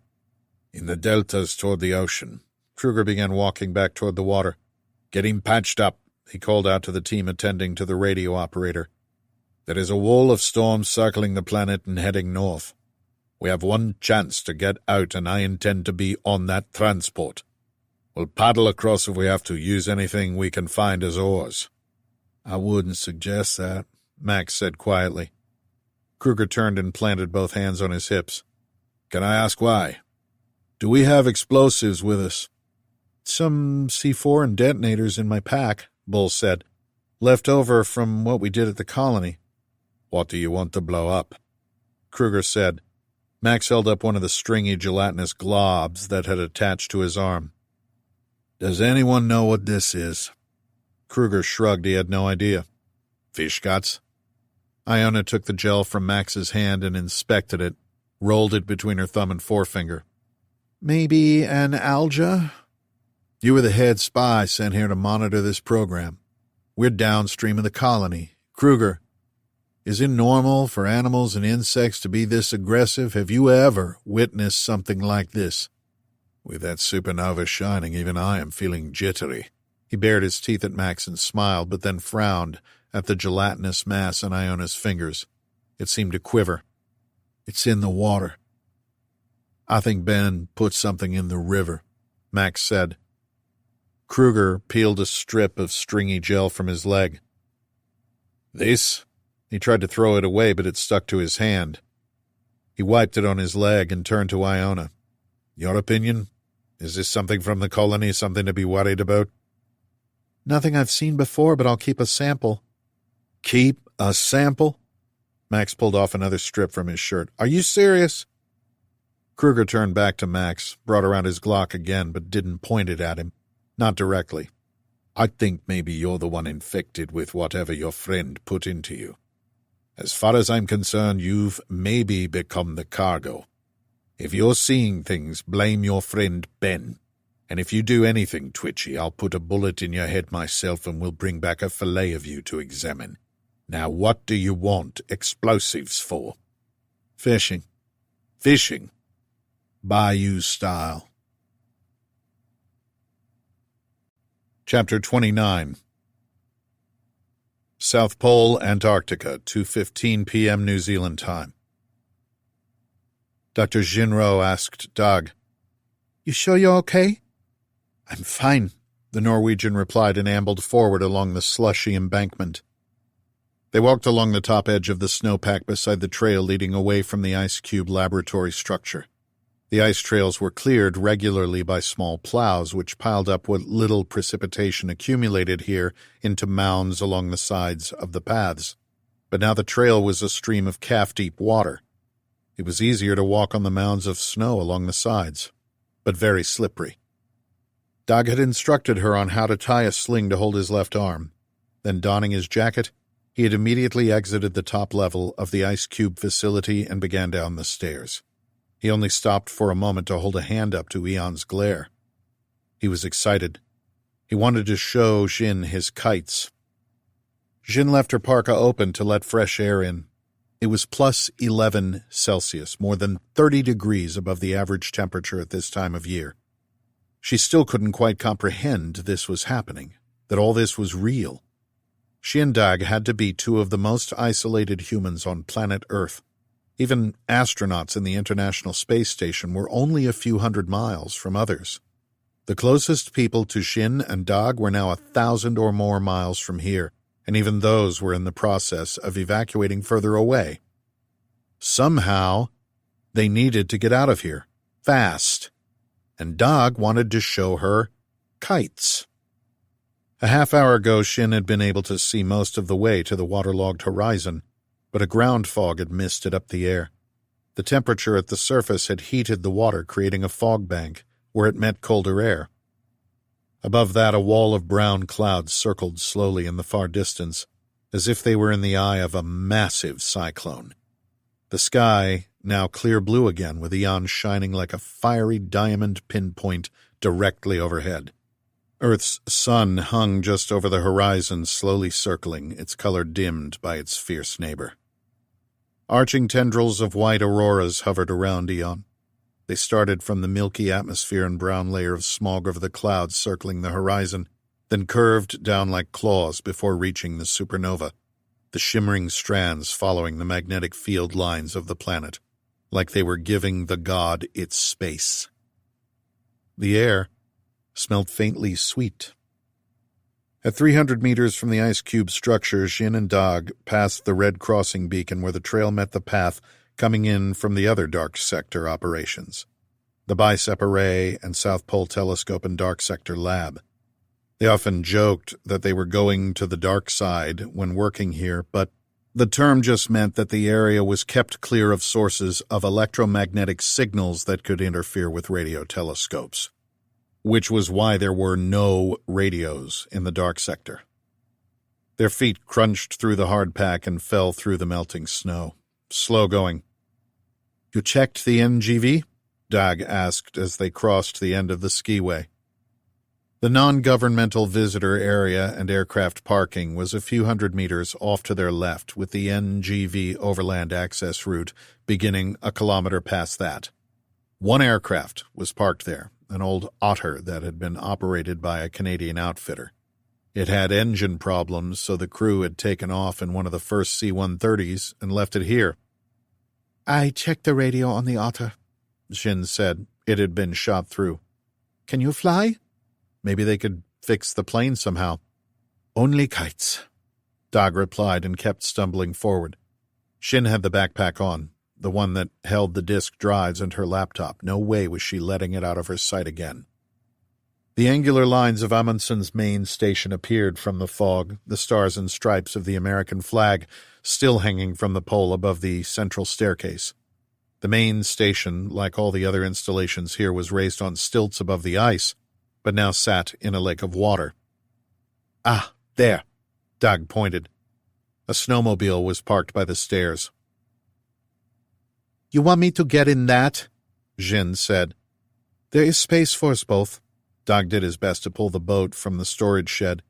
In the deltas toward the ocean. Kruger began walking back toward the water. Get him patched up, he called out to the team attending to the radio operator. There is a wall of storms circling the planet and heading north. We have one chance to get out, and I intend to be on that transport. We'll paddle across if we have to, use anything we can find as oars. I wouldn't suggest that, Max said quietly. Kruger turned and planted both hands on his hips. Can I ask why? Do we have explosives with us? Some C4 and detonators in my pack, Bull said. Left over from what we did at the colony. What do you want to blow up? Kruger said. Max held up one of the stringy, gelatinous globs that had attached to his arm. Does anyone know what this is? Kruger shrugged. He had no idea. Fish guts? Iona took the gel from Max's hand and inspected it, rolled it between her thumb and forefinger. Maybe an alga? You were the head spy sent here to monitor this program. We're downstream of the colony. Kruger, is it normal for animals and insects to be this aggressive? Have you ever witnessed something like this? With that supernova shining, even I am feeling jittery. He bared his teeth at Max and smiled, but then frowned at the gelatinous mass on Iona's fingers. It seemed to quiver. It's in the water. I think Ben put something in the river, Max said. Kruger peeled a strip of stringy gel from his leg. This? He tried to throw it away, but it stuck to his hand. He wiped it on his leg and turned to Iona. Your opinion? Is this something from the colony, something to be worried about? Nothing I've seen before, but I'll keep a sample. Keep a sample? Max pulled off another strip from his shirt. Are you serious? Kruger turned back to Max, brought around his Glock again, but didn't point it at him. Not directly. I think maybe you're the one infected with whatever your friend put into you. As far as I'm concerned, you've maybe become the cargo. If you're seeing things, blame your friend Ben. And if you do anything twitchy, I'll put a bullet in your head myself and we'll bring back a fillet of you to examine. Now, what do you want explosives for? Fishing. Fishing? Bayou style. Chapter 29. South Pole, Antarctica, 2:15 p.m. New Zealand time. Dr. Xin Rou asked Doug, You sure you're okay? I'm fine, the Norwegian replied and ambled forward along the slushy embankment. They walked along the top edge of the snowpack beside the trail leading away from the ice cube laboratory structure. The ice trails were cleared regularly by small plows, which piled up what little precipitation accumulated here into mounds along the sides of the paths. but now the trail was a stream of calf-deep water. It was easier to walk on the mounds of snow along the sides, but very slippery. Dag had instructed her on how to tie a sling to hold his left arm. Then, donning his jacket, he had immediately exited the top level of the ice cube facility and began down the stairs. He only stopped for a moment to hold a hand up to Aeon's glare. He was excited. He wanted to show Xin his kites. Xin left her parka open to let fresh air in. It was plus 11 Celsius, more than 30 degrees above the average temperature at this time of year. She still couldn't quite comprehend this was happening, that all this was real. She and Dag had to be two of the most isolated humans on planet Earth. Even astronauts in the International Space Station were only a few hundred miles from others. The closest people to Xin and Dag were now 1,000 or more miles from here, and even those were in the process of evacuating further away. Somehow, they needed to get out of here, fast, and Dag wanted to show her kites. A half-hour ago, Xin had been able to see most of the way to the waterlogged horizon, but a ground fog had misted up the air. The temperature at the surface had heated the water, creating a fog bank where it met colder air. Above that, a wall of brown clouds circled slowly in the far distance, as if they were in the eye of a massive cyclone. The sky, now clear blue again, with Aeon shining like a fiery diamond pinpoint directly overhead. Earth's sun hung just over the horizon, slowly circling, its color dimmed by its fierce neighbor. Arching tendrils of white auroras hovered around Aeon. They started from the milky atmosphere and brown layer of smog over the clouds circling the horizon, then curved down like claws before reaching the supernova, the shimmering strands following the magnetic field lines of the planet, like they were giving the god its space. The air smelled faintly sweet. At 300 meters from the ice cube structure, Xin and Dag passed the red crossing beacon where the trail met the path coming in from the other dark sector operations, the Bicep Array and South Pole Telescope and Dark Sector Lab. They often joked that they were going to the dark side when working here, but the term just meant that the area was kept clear of sources of electromagnetic signals that could interfere with radio telescopes, which was why there were no radios in the dark sector. Their feet crunched through the hard pack and fell through the melting snow. Slow going. "You checked the NGV?" Dag asked as they crossed the end of the skiway. The non-governmental visitor area and aircraft parking was a few hundred meters off to their left, with the NGV overland access route beginning a kilometer past that. One aircraft was parked there, an old Otter that had been operated by a Canadian outfitter. It had engine problems, so the crew had taken off in one of the first C-130s and left it here. "I checked the radio on the Otter," Xin said. It had been shot through. "Can you fly?" Maybe they could fix the plane somehow. "Only kites," Dag replied and kept stumbling forward. Xin had the backpack on, the one that held the disk drives and her laptop. No way was she letting it out of her sight again. The angular lines of Amundsen's main station appeared from the fog, the stars and stripes of the American flag still hanging from the pole above the central staircase. The main station, like all the other installations here, was raised on stilts above the ice, but now sat in a lake of water. "Ah, there," Dag pointed. A snowmobile was parked by the stairs. "You want me to get in that?" Xin said. "There is space for us both." Dag did his best to pull the boat from the storage shed.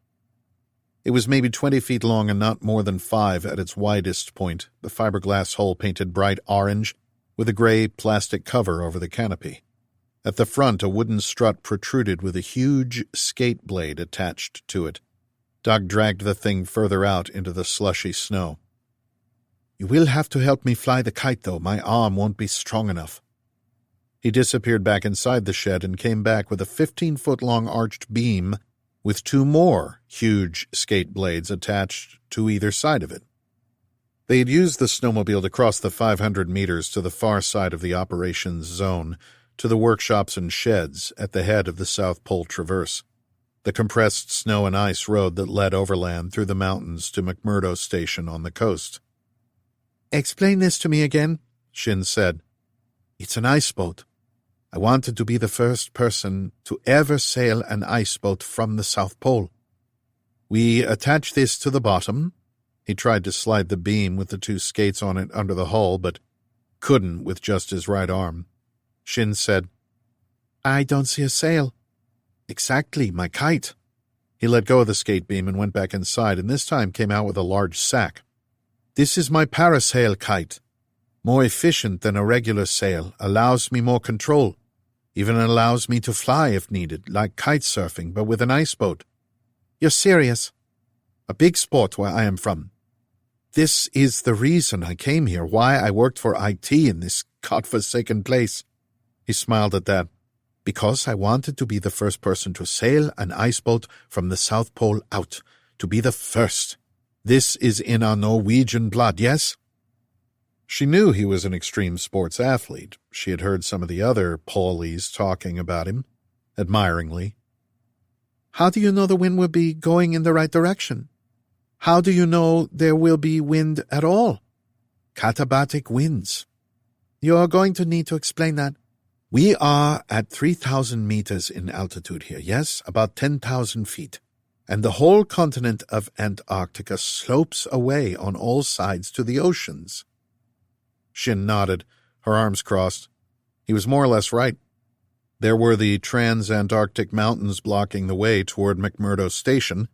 It was maybe 20 feet long and not more than 5 at its widest point, the fiberglass hull painted bright orange with a gray plastic cover over the canopy. At the front, a wooden strut protruded with a huge skate blade attached to it. Dag dragged the thing further out into the slushy snow. "You will have to help me fly the kite, though. My arm won't be strong enough." He disappeared back inside the shed and came back with a 15-foot-long arched beam with 2 more huge skate blades attached to either side of it. They had used the snowmobile to cross the 500 meters to the far side of the operations zone, to the workshops and sheds at the head of the South Pole Traverse, the compressed snow and ice road that led overland through the mountains to McMurdo Station on the coast. Explain this to me again, Xin said. It's an ice boat. I wanted to be the first person to ever sail an ice boat from the South Pole. We attach this to the bottom. He tried to slide the beam with the two skates on it under the hull, but couldn't with just his right arm. Xin said, I don't see a sail. Exactly, my kite. He let go of the skate beam and went back inside, and this time came out with a large sack. This is my parasail kite. More efficient than a regular sail, allows me more control, even allows me to fly if needed, like kite surfing, but with an ice boat. You're serious? A big sport where I am from. This is the reason I came here, why I worked for IT in this godforsaken place. He smiled at that. Because I wanted to be the first person to sail an ice boat from the South Pole out, to be the first. This is in our Norwegian blood, yes? She knew he was an extreme sports athlete. She had heard some of the other Paulies talking about him, admiringly. How do you know the wind will be going in the right direction? How do you know there will be wind at all? Katabatic winds. You are going to need to explain that. We are at 3,000 meters in altitude here, yes, about 10,000 feet, and the whole continent of Antarctica slopes away on all sides to the oceans. Xin nodded, her arms crossed. He was more or less right. There were the trans-Antarctic mountains blocking the way toward McMurdo Station,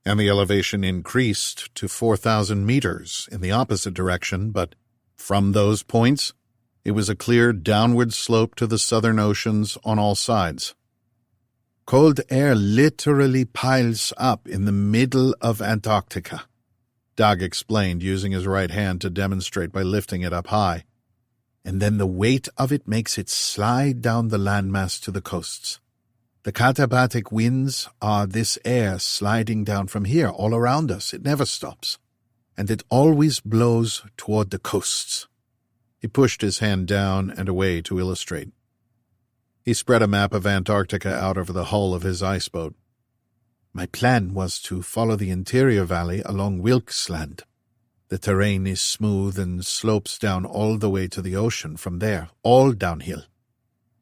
and the elevation increased to 4,000 meters in the opposite direction, but from those points, it was a clear downward slope to the southern oceans on all sides. Cold air literally piles up in the middle of Antarctica, Dag explained, using his right hand to demonstrate by lifting it up high. And then the weight of it makes it slide down the landmass to the coasts. The katabatic winds are this air sliding down from here all around us. It never stops. And it always blows toward the coasts. He pushed his hand down and away to illustrate. He spread a map of Antarctica out over the hull of his ice boat. My plan was to follow the interior valley along Wilkesland. The terrain is smooth and slopes down all the way to the ocean from there, all downhill.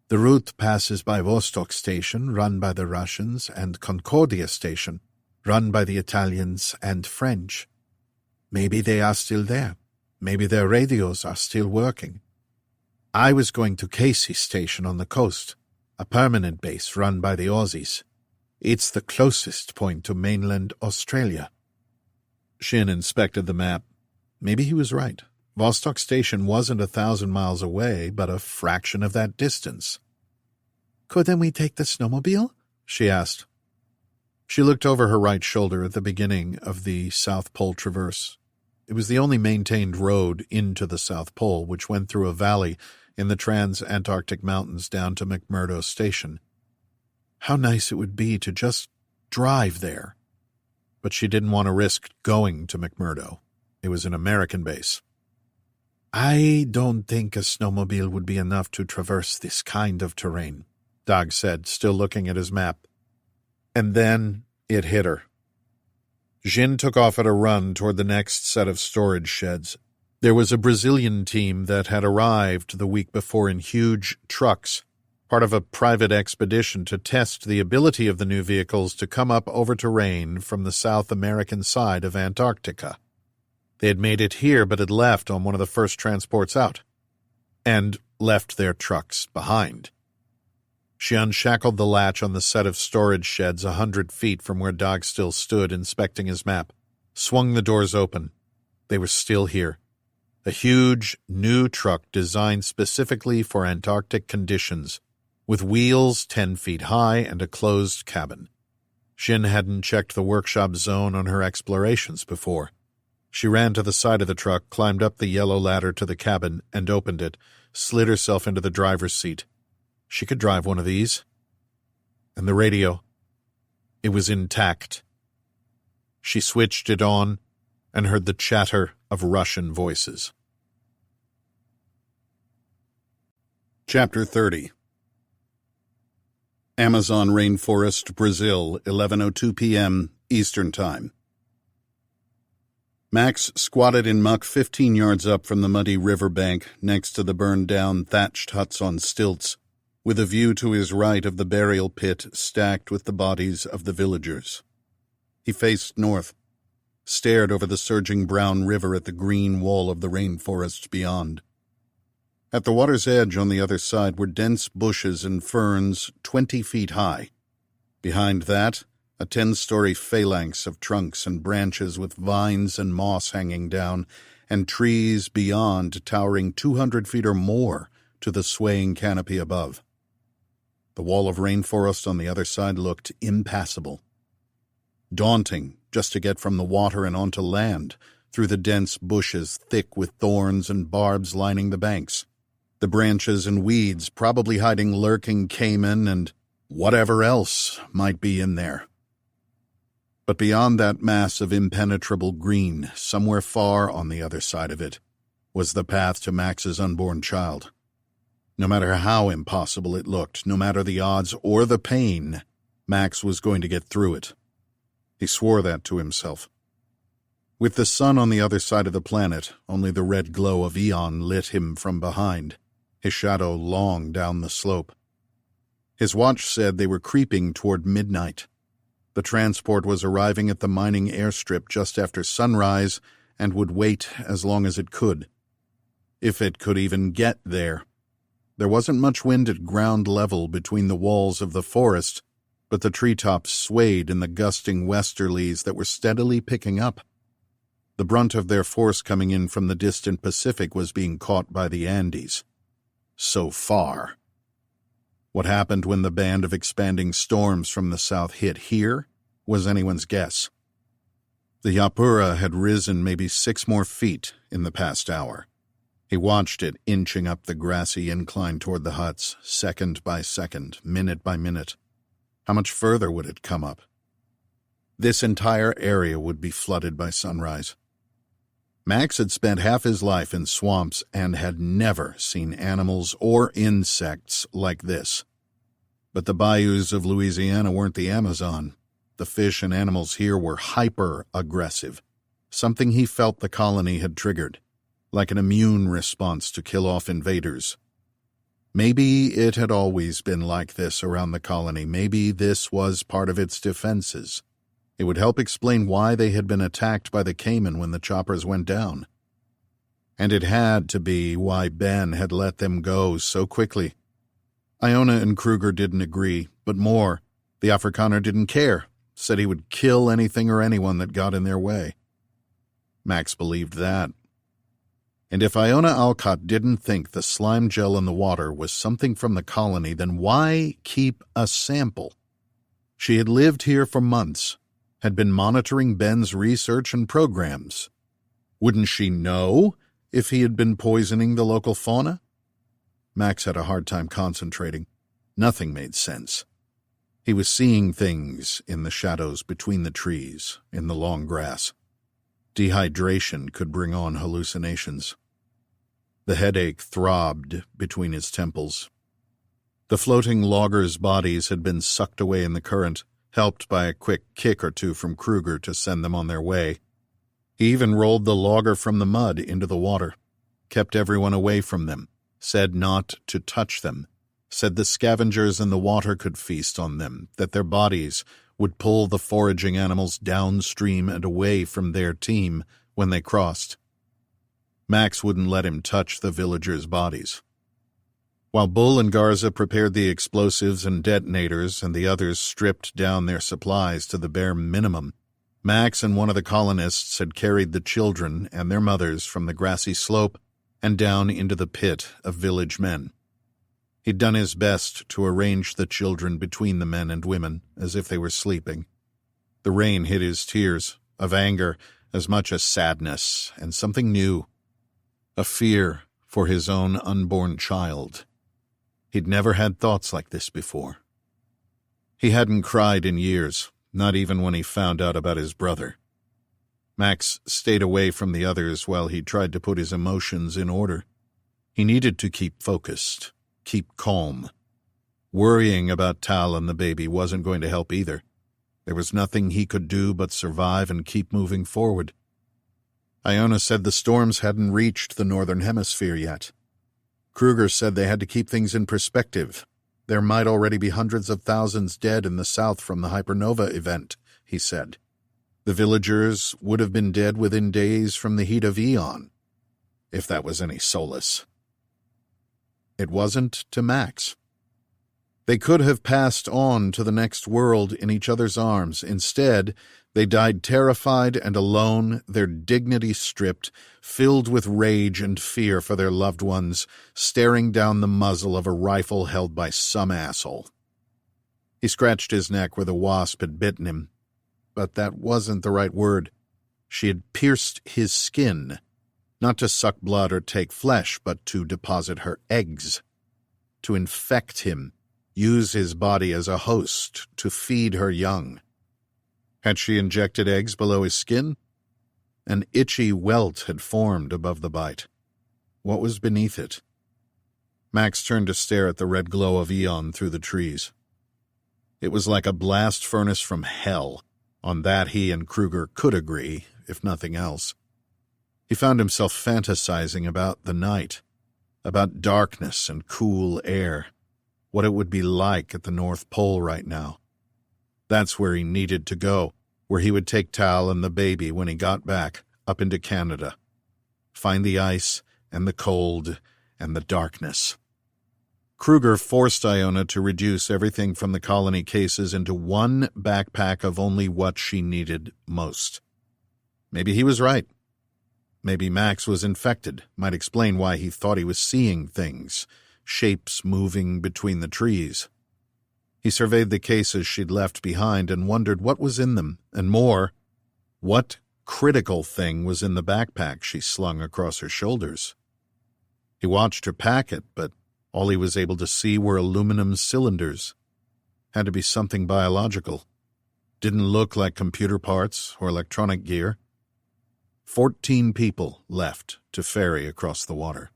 The route passes by Vostok Station, run by the Russians, and Concordia Station, run by the Italians and French. Maybe they are still there. Maybe their radios are still working. I was going to Casey Station on the coast, a permanent base run by the Aussies. It's the closest point to mainland Australia. Xin inspected the map. Maybe he was right. Vostok Station wasn't 1,000 miles away, but a fraction of that distance. Couldn't we take the snowmobile? She asked. She looked over her right shoulder at the beginning of the South Pole Traverse. It was the only maintained road into the South Pole, which went through a valley in the trans-Antarctic mountains down to McMurdo Station. How nice it would be to just drive there. But she didn't want to risk going to McMurdo. It was an American base. I don't think a snowmobile would be enough to traverse this kind of terrain, Dag said, still looking at his map. And then it hit her. Xin took off at a run toward the next set of storage sheds. There was a Brazilian team that had arrived the week before in huge trucks, part of a private expedition to test the ability of the new vehicles to come up over terrain from the South American side of Antarctica. They had made it here but had left on one of the first transports out, and left their trucks behind. She unshackled the latch on the set of storage sheds 100 feet from where Dag still stood inspecting his map, swung the doors open. They were still here. A huge, new truck designed specifically for Antarctic conditions, with wheels 10 feet high and a closed cabin. Xin hadn't checked the workshop zone on her explorations before. She ran to the side of the truck, climbed up the yellow ladder to the cabin, and opened it, slid herself into the driver's seat. She could drive one of these. And the radio. It was intact. She switched it on and heard the chatter of Russian voices. Chapter 30. Amazon Rainforest, Brazil, 11:02 p.m. Eastern Time. Max squatted in muck 15 yards up from the muddy riverbank next to the burned-down thatched huts on stilts, with a view to his right of the burial pit stacked with the bodies of the villagers. He faced north, stared over the surging brown river at the green wall of the rainforest beyond. At the water's edge on the other side were dense bushes and ferns 20 feet high. Behind that, a 10-story phalanx of trunks and branches with vines and moss hanging down, and trees beyond towering 200 feet or more to the swaying canopy above. The wall of rainforest on the other side looked impassable. Daunting just to get from the water and onto land, through the dense bushes thick with thorns and barbs lining the banks. The branches and weeds probably hiding lurking caiman and whatever else might be in there. But beyond that mass of impenetrable green, somewhere far on the other side of it, was the path to Max's unborn child. No matter how impossible it looked, no matter the odds or the pain, Max was going to get through it. He swore that to himself. With the sun on the other side of the planet, only the red glow of Aeon lit him from behind, his shadow long down the slope. His watch said they were creeping toward midnight. The transport was arriving at the mining airstrip just after sunrise and would wait as long as it could. If it could even get there. There wasn't much wind at ground level between the walls of the forest, but the treetops swayed in the gusting westerlies that were steadily picking up. The brunt of their force coming in from the distant Pacific was being caught by the Andes. So far. What happened when the band of expanding storms from the south hit here was anyone's guess. The Yapura had risen maybe 6 more feet in the past hour. He watched it inching up the grassy incline toward the huts, second by second, minute by minute. How much further would it come up? This entire area would be flooded by sunrise. Max had spent half his life in swamps and had never seen animals or insects like this. But the bayous of Louisiana weren't the Amazon. The fish and animals here were hyper-aggressive, something he felt the colony had triggered, like an immune response to kill off invaders. Maybe it had always been like this around the colony. Maybe this was part of its defenses. It would help explain why they had been attacked by the Cayman when the choppers went down. And it had to be why Ben had let them go so quickly. Iona and Kruger didn't agree, but more, the Afrikaner didn't care, said he would kill anything or anyone that got in their way. Max believed that. And if Iona Alcott didn't think the slime gel in the water was something from the colony, then why keep a sample? She had lived here for months, had been monitoring Ben's research and programs. Wouldn't she know if he had been poisoning the local fauna? Max had a hard time concentrating. Nothing made sense. He was seeing things in the shadows between the trees, in the long grass. Dehydration could bring on hallucinations. The headache throbbed between his temples. The floating loggers' bodies had been sucked away in the current, helped by a quick kick or two from Kruger to send them on their way. He even rolled the logger from the mud into the water, kept everyone away from them, said not to touch them, said the scavengers in the water could feast on them, that their bodies would pull the foraging animals downstream and away from their team when they crossed. Max wouldn't let him touch the villagers' bodies. While Bull and Garza prepared the explosives and detonators and the others stripped down their supplies to the bare minimum, Max and one of the colonists had carried the children and their mothers from the grassy slope and down into the pit of village men. He'd done his best to arrange the children between the men and women, as if they were sleeping. The rain hid his tears, of anger as much as sadness, and something new. A fear for his own unborn child. He'd never had thoughts like this before. He hadn't cried in years, not even when he found out about his brother. Max stayed away from the others while he tried to put his emotions in order. He needed to keep focused, keep calm. Worrying about Tal and the baby wasn't going to help either. There was nothing he could do but survive and keep moving forward. Iona said the storms hadn't reached the northern hemisphere yet. Kruger said they had to keep things in perspective. There might already be hundreds of thousands dead in the south from the hypernova event, he said. The villagers would have been dead within days from the heat of Aeon, if that was any solace. It wasn't to Max. They could have passed on to the next world in each other's arms. Instead, they died terrified and alone, their dignity stripped, filled with rage and fear for their loved ones, staring down the muzzle of a rifle held by some asshole. He scratched his neck where the wasp had bitten him, but that wasn't the right word. She had pierced his skin, not to suck blood or take flesh, but to deposit her eggs, to infect him, use his body as a host to feed her young. Had she injected eggs below his skin? An itchy welt had formed above the bite. What was beneath it? Max turned to stare at the red glow of Aeon through the trees. It was like a blast furnace from hell. On that he and Kruger could agree, if nothing else. He found himself fantasizing about the night, about darkness and cool air, what it would be like at the North Pole right now. That's where he needed to go, where he would take Tal and the baby when he got back, up into Canada. Find the ice and the cold and the darkness. Kruger forced Iona to reduce everything from the colony cases into one backpack of only what she needed most. Maybe he was right. Maybe Max was infected, might explain why he thought he was seeing things, shapes moving between the trees. He surveyed the cases she'd left behind and wondered what was in them, and more, what critical thing was in the backpack she slung across her shoulders. He watched her pack it, but all he was able to see were aluminum cylinders. Had to be something biological. Didn't look like computer parts or electronic gear. 14 people left to ferry across the water.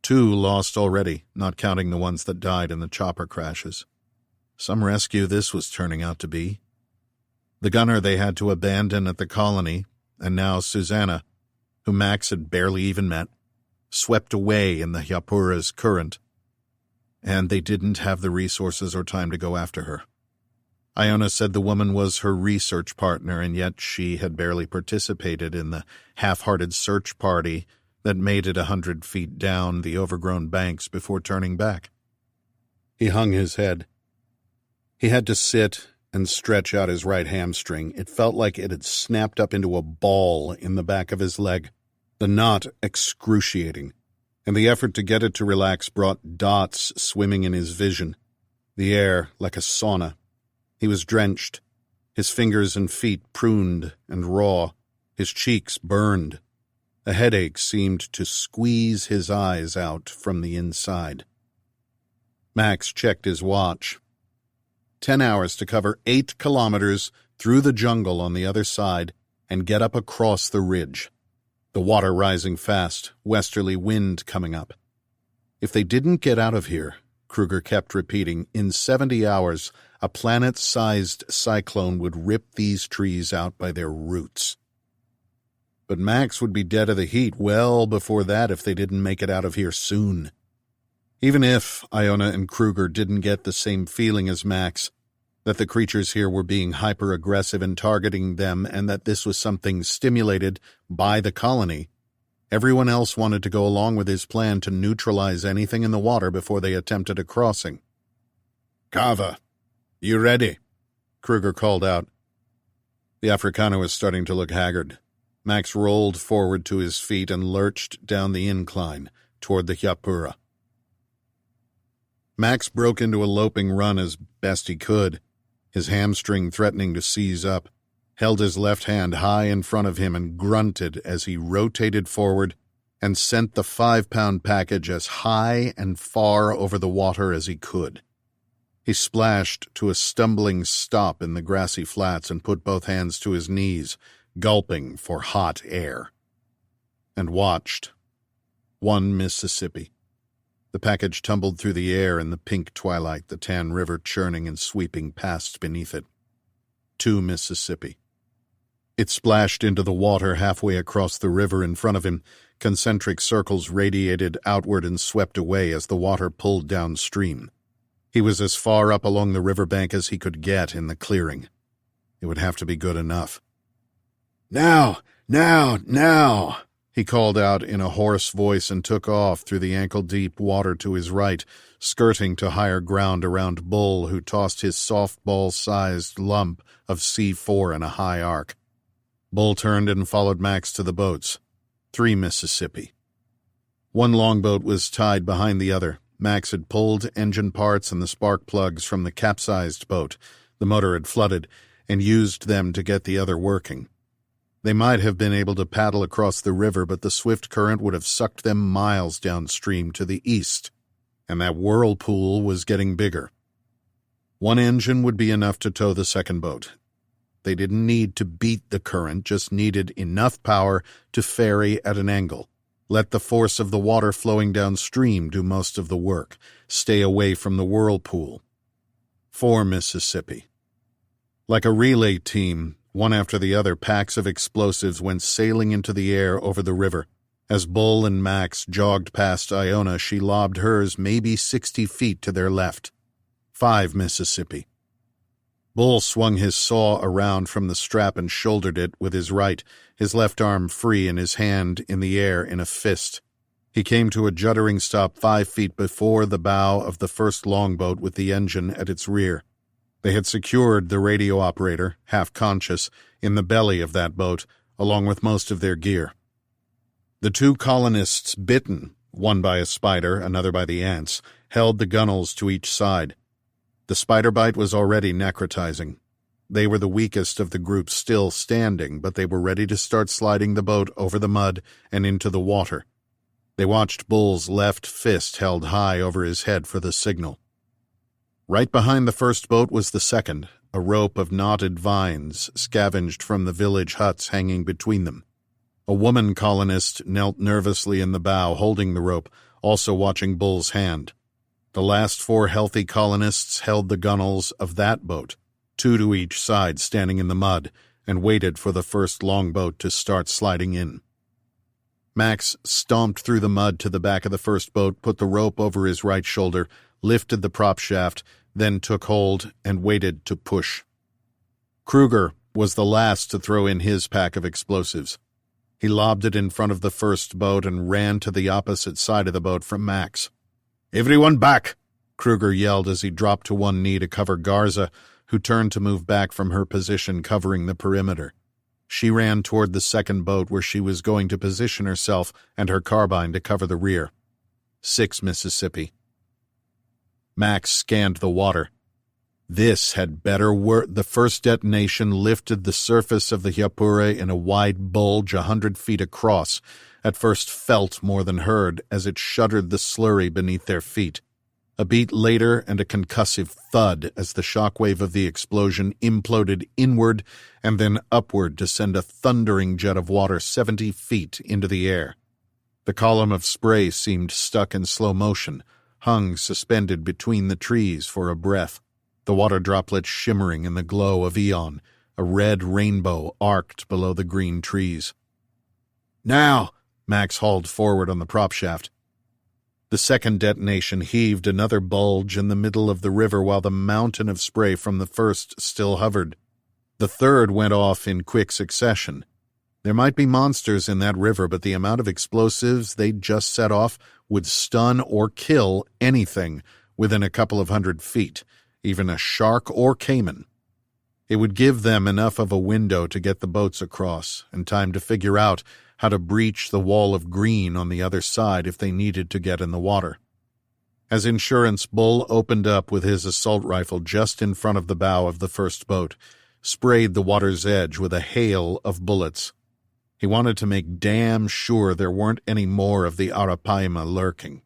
2 lost already, not counting the ones that died in the chopper crashes. Some rescue this was turning out to be. The gunner they had to abandon at the colony, and now Susanna, who Max had barely even met, swept away in the Yapura's current. And they didn't have the resources or time to go after her. Iona said the woman was her research partner, and yet she had barely participated in the half-hearted search party that made it 100 feet down the overgrown banks before turning back. He hung his head. He had to sit and stretch out his right hamstring. It felt like it had snapped up into a ball in the back of his leg, the knot excruciating, and the effort to get it to relax brought dots swimming in his vision, the air like a sauna. He was drenched, his fingers and feet pruned and raw, his cheeks burned. A headache seemed to squeeze his eyes out from the inside. Max checked his watch. 10 hours to cover 8 kilometers through the jungle on the other side and get up across the ridge. The water rising fast, westerly wind coming up. If they didn't get out of here, Kruger kept repeating, in 70 hours, a planet-sized cyclone would rip these trees out by their roots. But Max would be dead of the heat well before that if they didn't make it out of here soon. Even if Iona and Kruger didn't get the same feeling as Max, that the creatures here were being hyper-aggressive and targeting them, and that this was something stimulated by the colony, everyone else wanted to go along with his plan to neutralize anything in the water before they attempted a crossing. "Carver, you ready?" Kruger called out. The Afrikaner was starting to look haggard. Max rolled forward to his feet and lurched down the incline toward the Yapura. Max broke into a loping run as best he could, his hamstring threatening to seize up, held his left hand high in front of him and grunted as he rotated forward and sent the 5-pound package as high and far over the water as he could. He splashed to a stumbling stop in the grassy flats and put both hands to his knees, gulping for hot air. And watched. 1 Mississippi. The package tumbled through the air in the pink twilight, the tan river churning and sweeping past beneath it. 2 Mississippi. It splashed into the water halfway across the river in front of him. Concentric circles radiated outward and swept away as the water pulled downstream. He was as far up along the riverbank as he could get in the clearing. It would have to be good enough. "Now! Now! Now!" he called out in a hoarse voice and took off through the ankle-deep water to his right, skirting to higher ground around Bull, who tossed his softball-sized lump of C4 in a high arc. Bull turned and followed Max to the boats. 3 Mississippi. One longboat was tied behind the other. Max had pulled engine parts and the spark plugs from the capsized boat. The motor had flooded, and used them to get the other working. They might have been able to paddle across the river, but the swift current would have sucked them miles downstream to the east, and that whirlpool was getting bigger. One engine would be enough to tow the second boat. They didn't need to beat the current, just needed enough power to ferry at an angle. Let the force of the water flowing downstream do most of the work. Stay away from the whirlpool. 4 Mississippi. Like a relay team, one after the other, packs of explosives went sailing into the air over the river. As Bull and Max jogged past Iona, she lobbed hers maybe 60 feet to their left. 5 Mississippi. Bull swung his saw around from the strap and shouldered it with his right, his left arm free and his hand in the air in a fist. He came to a juddering stop 5 feet before the bow of the first longboat with the engine at its rear. They had secured the radio operator, half conscious, in the belly of that boat, along with most of their gear. The 2 colonists, bitten, one by a spider, another by the ants, held the gunwales to each side. The spider bite was already necrotizing. They were the weakest of the group still standing, but they were ready to start sliding the boat over the mud and into the water. They watched Bull's left fist held high over his head for the signal. Right behind the first boat was the second, a rope of knotted vines scavenged from the village huts hanging between them. A woman colonist knelt nervously in the bow, holding the rope, also watching Bull's hand. The last 4 healthy colonists held the gunwales of that boat, 2 to each side standing in the mud, and waited for the first longboat to start sliding in. Max stomped through the mud to the back of the first boat, put the rope over his right shoulder, lifted the prop shaft, then took hold and waited to push. Kruger was the last to throw in his pack of explosives. He lobbed it in front of the first boat and ran to the opposite side of the boat from Max. "Everyone back!" Kruger yelled as he dropped to one knee to cover Garza, who turned to move back from her position covering the perimeter. She ran toward the second boat where she was going to position herself and her carbine to cover the rear. 6 Mississippi. Max scanned the water. This had better work. The first detonation lifted the surface of the Yapure in a wide bulge 100 feet across, at first felt more than heard as it shuddered the slurry beneath their feet. A beat later and a concussive thud as the shockwave of the explosion imploded inward and then upward to send a thundering jet of water 70 feet into the air. The column of spray seemed stuck in slow motion, hung suspended between the trees for a breath, the water droplets shimmering in the glow of Aeon, a red rainbow arced below the green trees. "Now!" Max hauled forward on the prop shaft. The second detonation heaved another bulge in the middle of the river while the mountain of spray from the first still hovered. The third went off in quick succession. There might be monsters in that river, but the amount of explosives they'd just set off would stun or kill anything within a couple of 100 feet, even a shark or caiman. It would give them enough of a window to get the boats across, and time to figure out how to breach the wall of green on the other side if they needed to get in the water. As insurance, Bull opened up with his assault rifle just in front of the bow of the first boat, sprayed the water's edge with a hail of bullets. He wanted to make damn sure there weren't any more of the Arapaima lurking.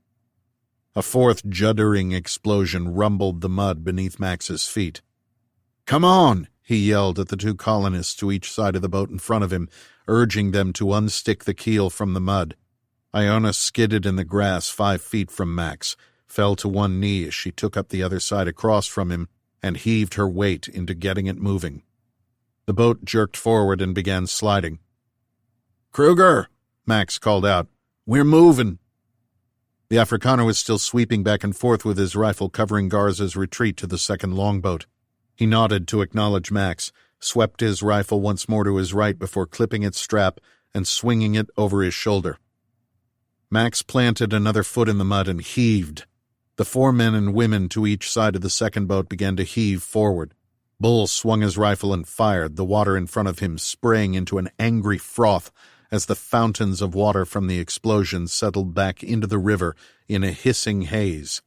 A fourth juddering explosion rumbled the mud beneath Max's feet. "Come on!" he yelled at the 2 colonists to each side of the boat in front of him, urging them to unstick the keel from the mud. Iona skidded in the grass 5 feet from Max, fell to one knee as she took up the other side across from him, and heaved her weight into getting it moving. The boat jerked forward and began sliding. "Kruger!" Max called out. "We're moving." The Afrikaner was still sweeping back and forth with his rifle covering Garza's retreat to the second longboat. He nodded to acknowledge Max, swept his rifle once more to his right before clipping its strap and swinging it over his shoulder. Max planted another foot in the mud and heaved. The 4 men and women to each side of the second boat began to heave forward. Bull swung his rifle and fired, the water in front of him spraying into an angry froth as the fountains of water from the explosion settled back into the river in a hissing haze.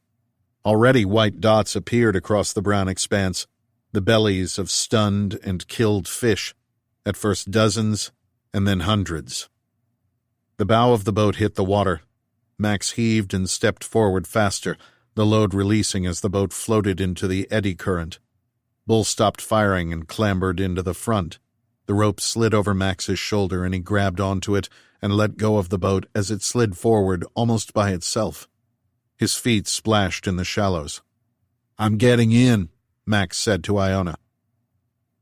Already white dots appeared across the brown expanse, the bellies of stunned and killed fish, at first dozens and then hundreds. The bow of the boat hit the water. Max heaved and stepped forward faster, the load releasing as the boat floated into the eddy current. Bull stopped firing and clambered into the front. The rope slid over Max's shoulder and he grabbed onto it and let go of the boat as it slid forward almost by itself. His feet splashed in the shallows. "I'm getting in," Max said to Iona.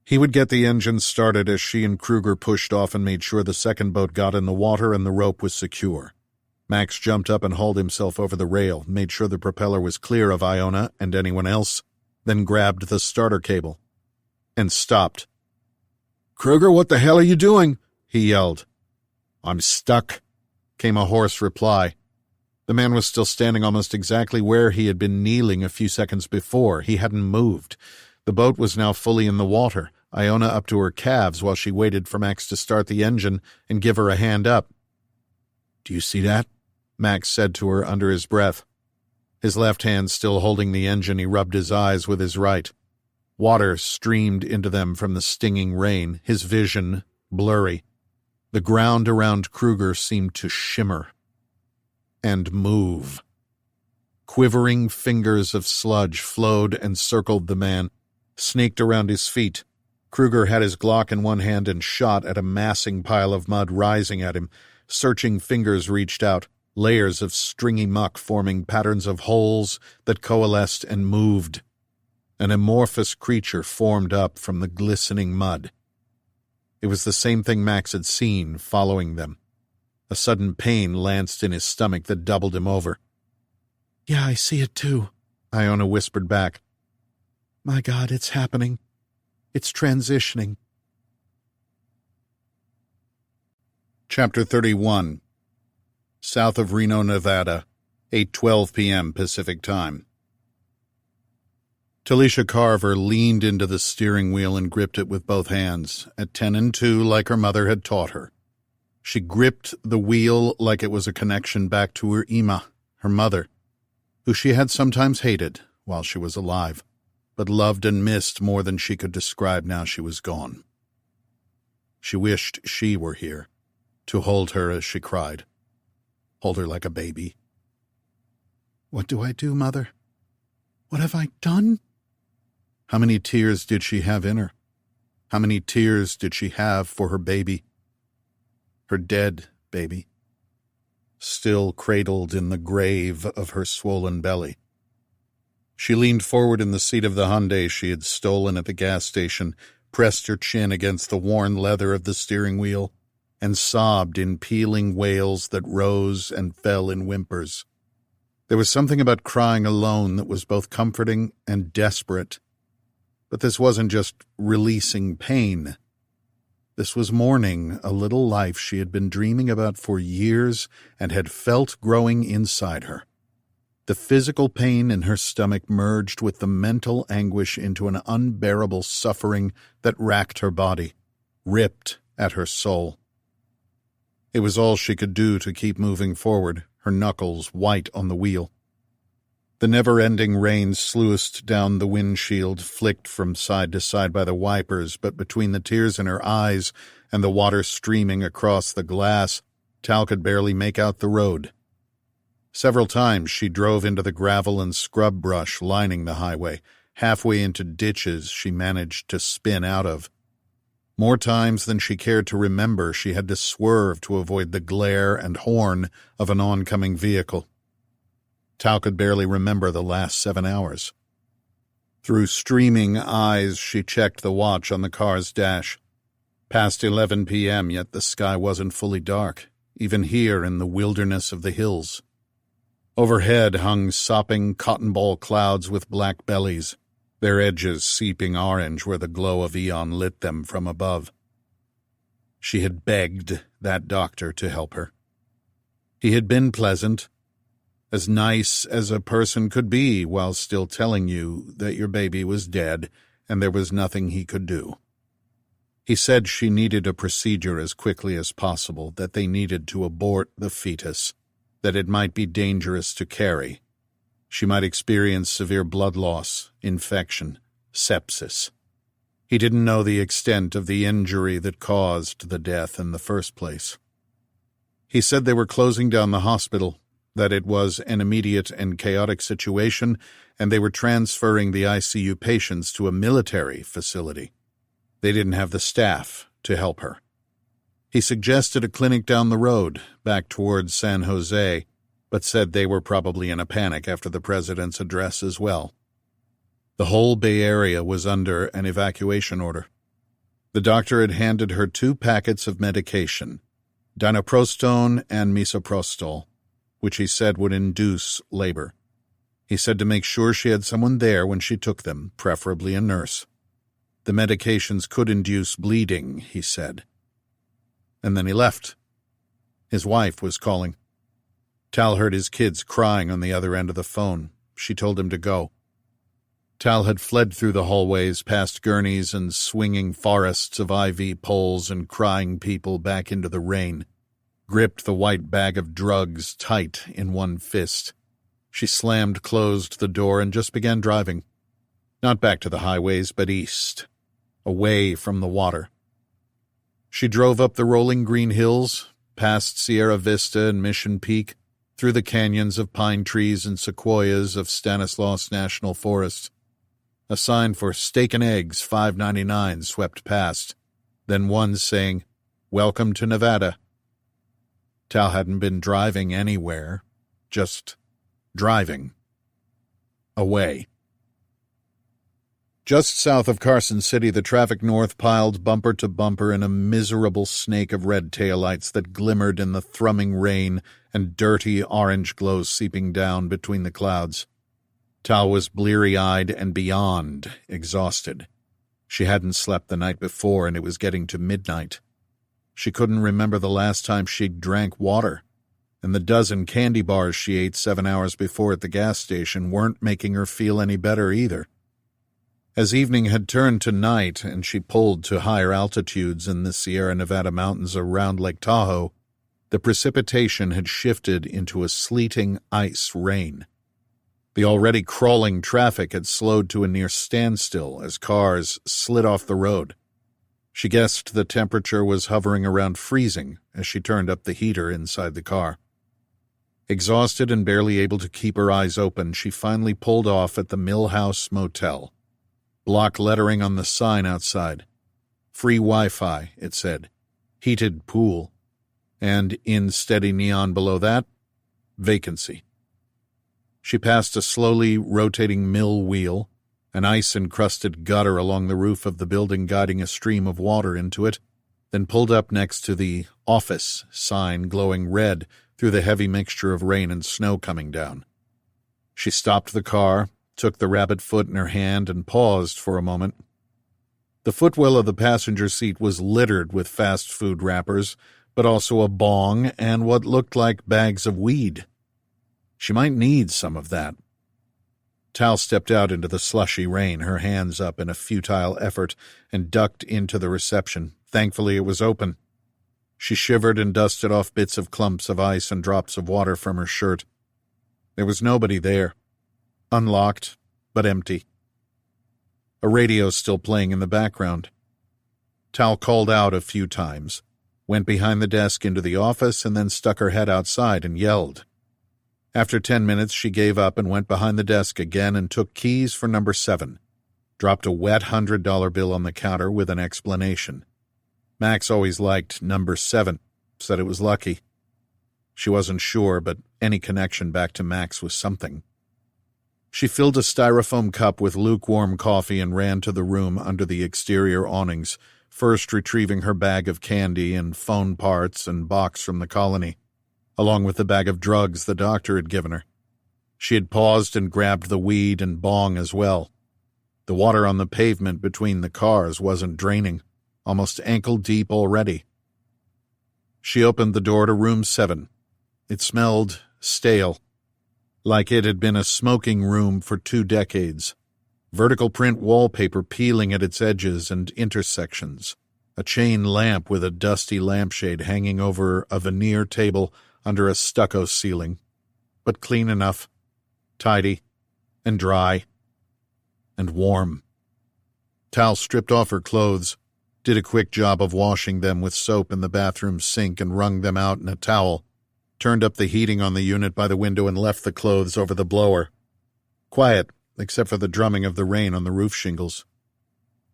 He would get the engine started as she and Kruger pushed off and made sure the second boat got in the water and the rope was secure. Max jumped up and hauled himself over the rail, made sure the propeller was clear of Iona and anyone else, then grabbed the starter cable. And stopped. "Kruger, what the hell are you doing?" he yelled. "I'm stuck," came a hoarse reply. The man was still standing almost exactly where he had been kneeling a few seconds before. He hadn't moved. The boat was now fully in the water, Iona up to her calves while she waited for Max to start the engine and give her a hand up. "Do you see that?" Max said to her under his breath. His left hand still holding the engine, he rubbed his eyes with his right. Water streamed into them from the stinging rain, his vision blurry. The ground around Kruger seemed to shimmer and move. Quivering fingers of sludge flowed and circled the man, snaked around his feet. Kruger had his Glock in one hand and shot at a massing pile of mud rising at him. Searching fingers reached out, layers of stringy muck forming patterns of holes that coalesced and moved. An amorphous creature formed up from the glistening mud. It was the same thing Max had seen following them. A sudden pain lanced in his stomach that doubled him over. "Yeah, I see it too," Iona whispered back. "My God, it's happening. It's transitioning." Chapter 31. South of Reno, Nevada, 8:12 p.m. Pacific Time. Talisha Carver leaned into the steering wheel and gripped it with both hands, at 10 and 2 like her mother had taught her. She gripped the wheel like it was a connection back to her Ima, her mother, who she had sometimes hated while she was alive, but loved and missed more than she could describe now she was gone. She wished she were here, to hold her as she cried. Hold her like a baby. "What do I do, Mother? What have I done?" How many tears did she have in her? How many tears did she have for her baby? Her dead baby, still cradled in the grave of her swollen belly. She leaned forward in the seat of the Hyundai she had stolen at the gas station, pressed her chin against the worn leather of the steering wheel, and sobbed in pealing wails that rose and fell in whimpers. There was something about crying alone that was both comforting and desperate. But this wasn't just releasing pain. This was mourning a little life she had been dreaming about for years and had felt growing inside her. The physical pain in her stomach merged with the mental anguish into an unbearable suffering that racked her body, ripped at her soul. It was all she could do to keep moving forward, her knuckles white on the wheel. The never-ending rain sluiced down the windshield, flicked from side to side by the wipers, but between the tears in her eyes and the water streaming across the glass, Tal could barely make out the road. Several times she drove into the gravel and scrub brush lining the highway, halfway into ditches she managed to spin out of. More times than she cared to remember, she had to swerve to avoid the glare and horn of an oncoming vehicle. Tal could barely remember the last 7 hours. Through streaming eyes, she checked the watch on the car's dash. Past 11 p.m., yet the sky wasn't fully dark, even here in the wilderness of the hills. Overhead hung sopping cotton ball clouds with black bellies, their edges seeping orange where the glow of Aeon lit them from above. She had begged that doctor to help her. He had been pleasant, as nice as a person could be while still telling you that your baby was dead and there was nothing he could do. He said she needed a procedure as quickly as possible, that they needed to abort the fetus, that it might be dangerous to carry. She might experience severe blood loss, infection, sepsis. He didn't know the extent of the injury that caused the death in the first place. He said they were closing down the hospital, that it was an immediate and chaotic situation, and they were transferring the ICU patients to a military facility. They didn't have the staff to help her. He suggested a clinic down the road, back towards San Jose, but said they were probably in a panic after the president's address as well. The whole Bay Area was under an evacuation order. The doctor had handed her 2 packets of medication, dinoprostone and misoprostol, which he said would induce labor. He said to make sure she had someone there when she took them, preferably a nurse. The medications could induce bleeding, he said. And then he left. His wife was calling. Tal heard his kids crying on the other end of the phone. She told him to go. Tal had fled through the hallways, past gurneys and swinging forests of IV poles and crying people back into the rain, gripped the white bag of drugs tight in one fist. She closed the door and just began driving. Not back to the highways, but east, away from the water. She drove up the rolling green hills, past Sierra Vista and Mission Peak, through the canyons of pine trees and sequoias of Stanislaus National Forest. A sign for steak and eggs, $5.99, swept past, then one saying, "Welcome to Nevada." Tal hadn't been driving anywhere, just driving. Away. Just south of Carson City, the traffic north piled bumper to bumper in a miserable snake of red taillights that glimmered in the thrumming rain and dirty orange glow seeping down between the clouds. Tal was bleary-eyed and beyond exhausted. She hadn't slept the night before, and it was getting to midnight. She couldn't remember the last time she'd drank water, and the dozen candy bars she ate 7 hours before at the gas station weren't making her feel any better either. As evening had turned to night and she pulled to higher altitudes in the Sierra Nevada mountains around Lake Tahoe, the precipitation had shifted into a sleeting ice rain. The already crawling traffic had slowed to a near standstill as cars slid off the road. She guessed the temperature was hovering around freezing as she turned up the heater inside the car. Exhausted and barely able to keep her eyes open, she finally pulled off at the Mill House Motel. Block lettering on the sign outside. Free Wi-Fi, it said. Heated pool. And in steady neon below that, vacancy. She passed a slowly rotating mill wheel, an ice-encrusted gutter along the roof of the building guiding a stream of water into it, then pulled up next to the office sign glowing red through the heavy mixture of rain and snow coming down. She stopped the car, took the rabbit foot in her hand, and paused for a moment. The footwell of the passenger seat was littered with fast food wrappers, but also a bong and what looked like bags of weed. She might need some of that. Tal stepped out into the slushy rain, her hands up in a futile effort, and ducked into the reception. Thankfully, it was open. She shivered and dusted off bits of clumps of ice and drops of water from her shirt. There was nobody there. Unlocked, but empty. A radio still playing in the background. Tal called out a few times, went behind the desk into the office, and then stuck her head outside and yelled. After 10 minutes, she gave up and went behind the desk again and took keys for number 7, dropped a wet $100 bill on the counter with an explanation. Max always liked number 7, said it was lucky. She wasn't sure, but any connection back to Max was something. She filled a styrofoam cup with lukewarm coffee and ran to the room under the exterior awnings, first retrieving her bag of candy and phone parts and box from the colony, along with the bag of drugs the doctor had given her. She had paused and grabbed the weed and bong as well. The water on the pavement between the cars wasn't draining, almost ankle-deep already. She opened the door to room 7. It smelled stale, like it had been a smoking room for 2 decades. Vertical print wallpaper peeling at its edges and intersections. A chain lamp with a dusty lampshade hanging over a veneer table under a stucco ceiling. But clean enough, tidy, and dry, and warm. Tal stripped off her clothes, did a quick job of washing them with soap in the bathroom sink and wrung them out in a towel, turned up the heating on the unit by the window and left the clothes over the blower. Quiet, except for the drumming of the rain on the roof shingles.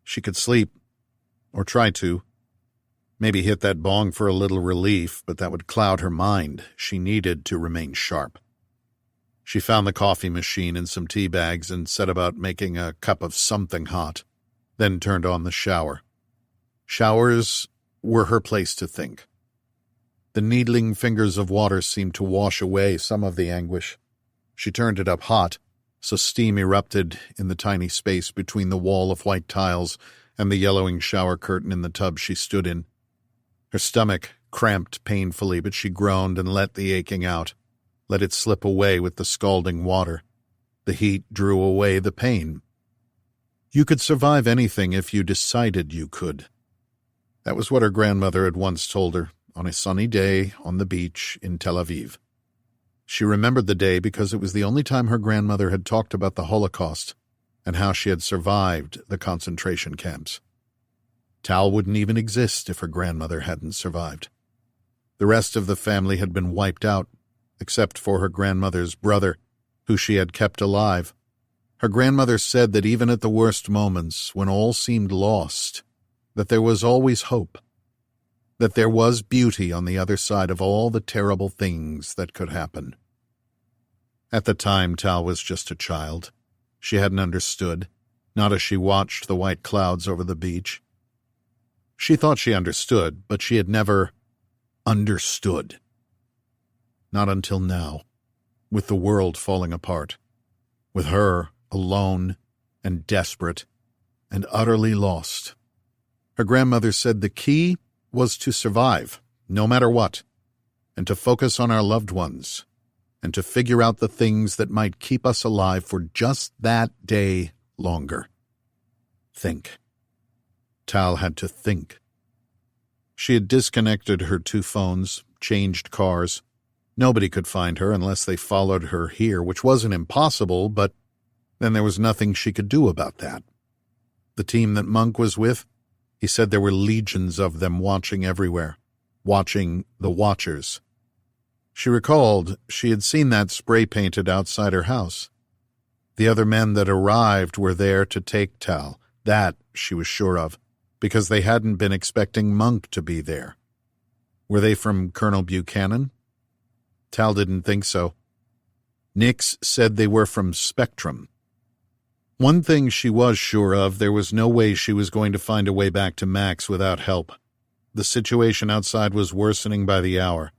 She could sleep, or try to. Maybe hit that bong for a little relief, but that would cloud her mind. She needed to remain sharp. She found the coffee machine and some tea bags and set about making a cup of something hot, then turned on the shower. Showers were her place to think. The needling fingers of water seemed to wash away some of the anguish. She turned it up hot, so steam erupted in the tiny space between the wall of white tiles and the yellowing shower curtain in the tub she stood in. Her stomach cramped painfully, but she groaned and let the aching out, let it slip away with the scalding water. The heat drew away the pain. You could survive anything if you decided you could. That was what her grandmother had once told her on a sunny day on the beach in Tel Aviv. She remembered the day because it was the only time her grandmother had talked about the Holocaust and how she had survived the concentration camps. Tal wouldn't even exist if her grandmother hadn't survived. The rest of the family had been wiped out, except for her grandmother's brother, who she had kept alive. Her grandmother said that even at the worst moments, when all seemed lost, that there was always hope, that there was beauty on the other side of all the terrible things that could happen. At the time, Tal was just a child. She hadn't understood, not as she watched the white clouds over the beach. She thought she understood, but she had never understood. Not until now, with the world falling apart, with her alone and desperate and utterly lost. Her grandmother said the key was to survive, no matter what, and to focus on our loved ones, and to figure out the things that might keep us alive for just that day longer. Think. Tal had to think. She had disconnected her 2 phones, changed cars. Nobody could find her unless they followed her here, which wasn't impossible, but then there was nothing she could do about that. The team that Monk was with, he said there were legions of them watching everywhere, watching the Watchers. She recalled she had seen that spray-painted outside her house. The other men that arrived were there to take Tal. That she was sure of, because they hadn't been expecting Monk to be there. Were they from Colonel Buchanan? Tal didn't think so. Nix said they were from Spectrum. One thing she was sure of, there was no way she was going to find a way back to Max without help. The situation outside was worsening by the hour.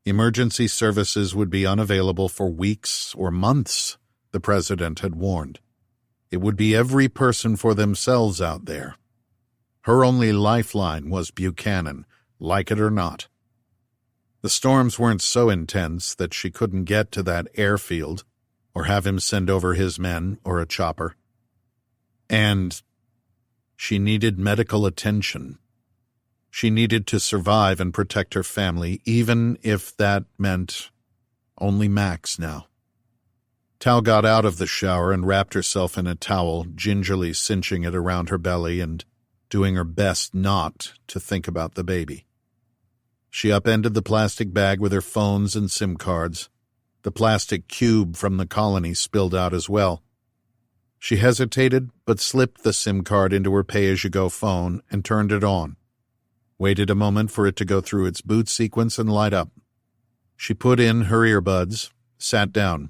Emergency services would be unavailable for weeks or months, the president had warned. It would be every person for themselves out there. Her only lifeline was Buchanan, like it or not. The storms weren't so intense that she couldn't get to that airfield or have him send over his men or a chopper. And she needed medical attention. She needed to survive and protect her family, even if that meant only Max now. Tal got out of the shower and wrapped herself in a towel, gingerly cinching it around her belly and doing her best not to think about the baby. She upended the plastic bag with her phones and SIM cards. The plastic cube from the colony spilled out as well. She hesitated, but slipped the SIM card into her pay-as-you-go phone and turned it on. Waited a moment for it to go through its boot sequence and light up. She put in her earbuds, sat down.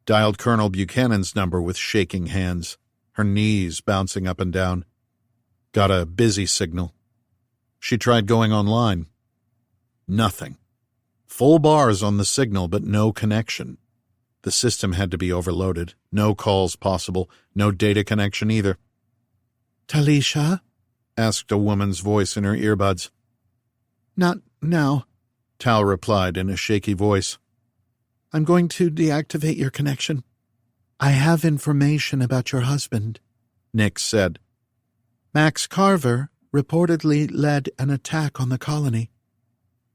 Dialed Colonel Buchanan's number with shaking hands, her knees bouncing up and down. Got a busy signal. She tried going online. Nothing. Full bars on the signal, but no connection. The system had to be overloaded. No calls possible. No data connection either. "Talisha?" asked a woman's voice in her earbuds. "Not now," Tal replied in a shaky voice. "I'm going to deactivate your connection. I have information about your husband," Nix said. "Max Carver reportedly led an attack on the colony.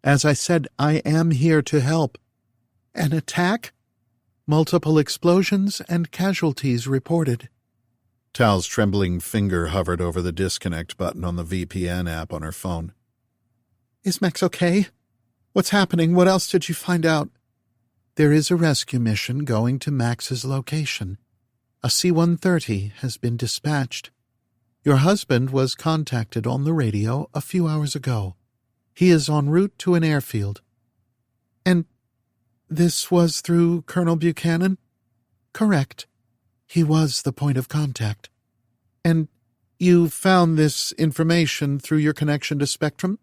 As I said, I am here to help." "An attack?" "Multiple explosions and casualties reported." Tal's trembling finger hovered over the disconnect button on the VPN app on her phone. "Is Max okay? What's happening? What else did you find out?" "There is a rescue mission going to Max's location. A C-130 has been dispatched. Your husband was contacted on the radio a few hours ago. He is en route to an airfield." "And this was through Colonel Buchanan?" "Correct. He was the point of contact." "And you found this information through your connection to Spectrum?"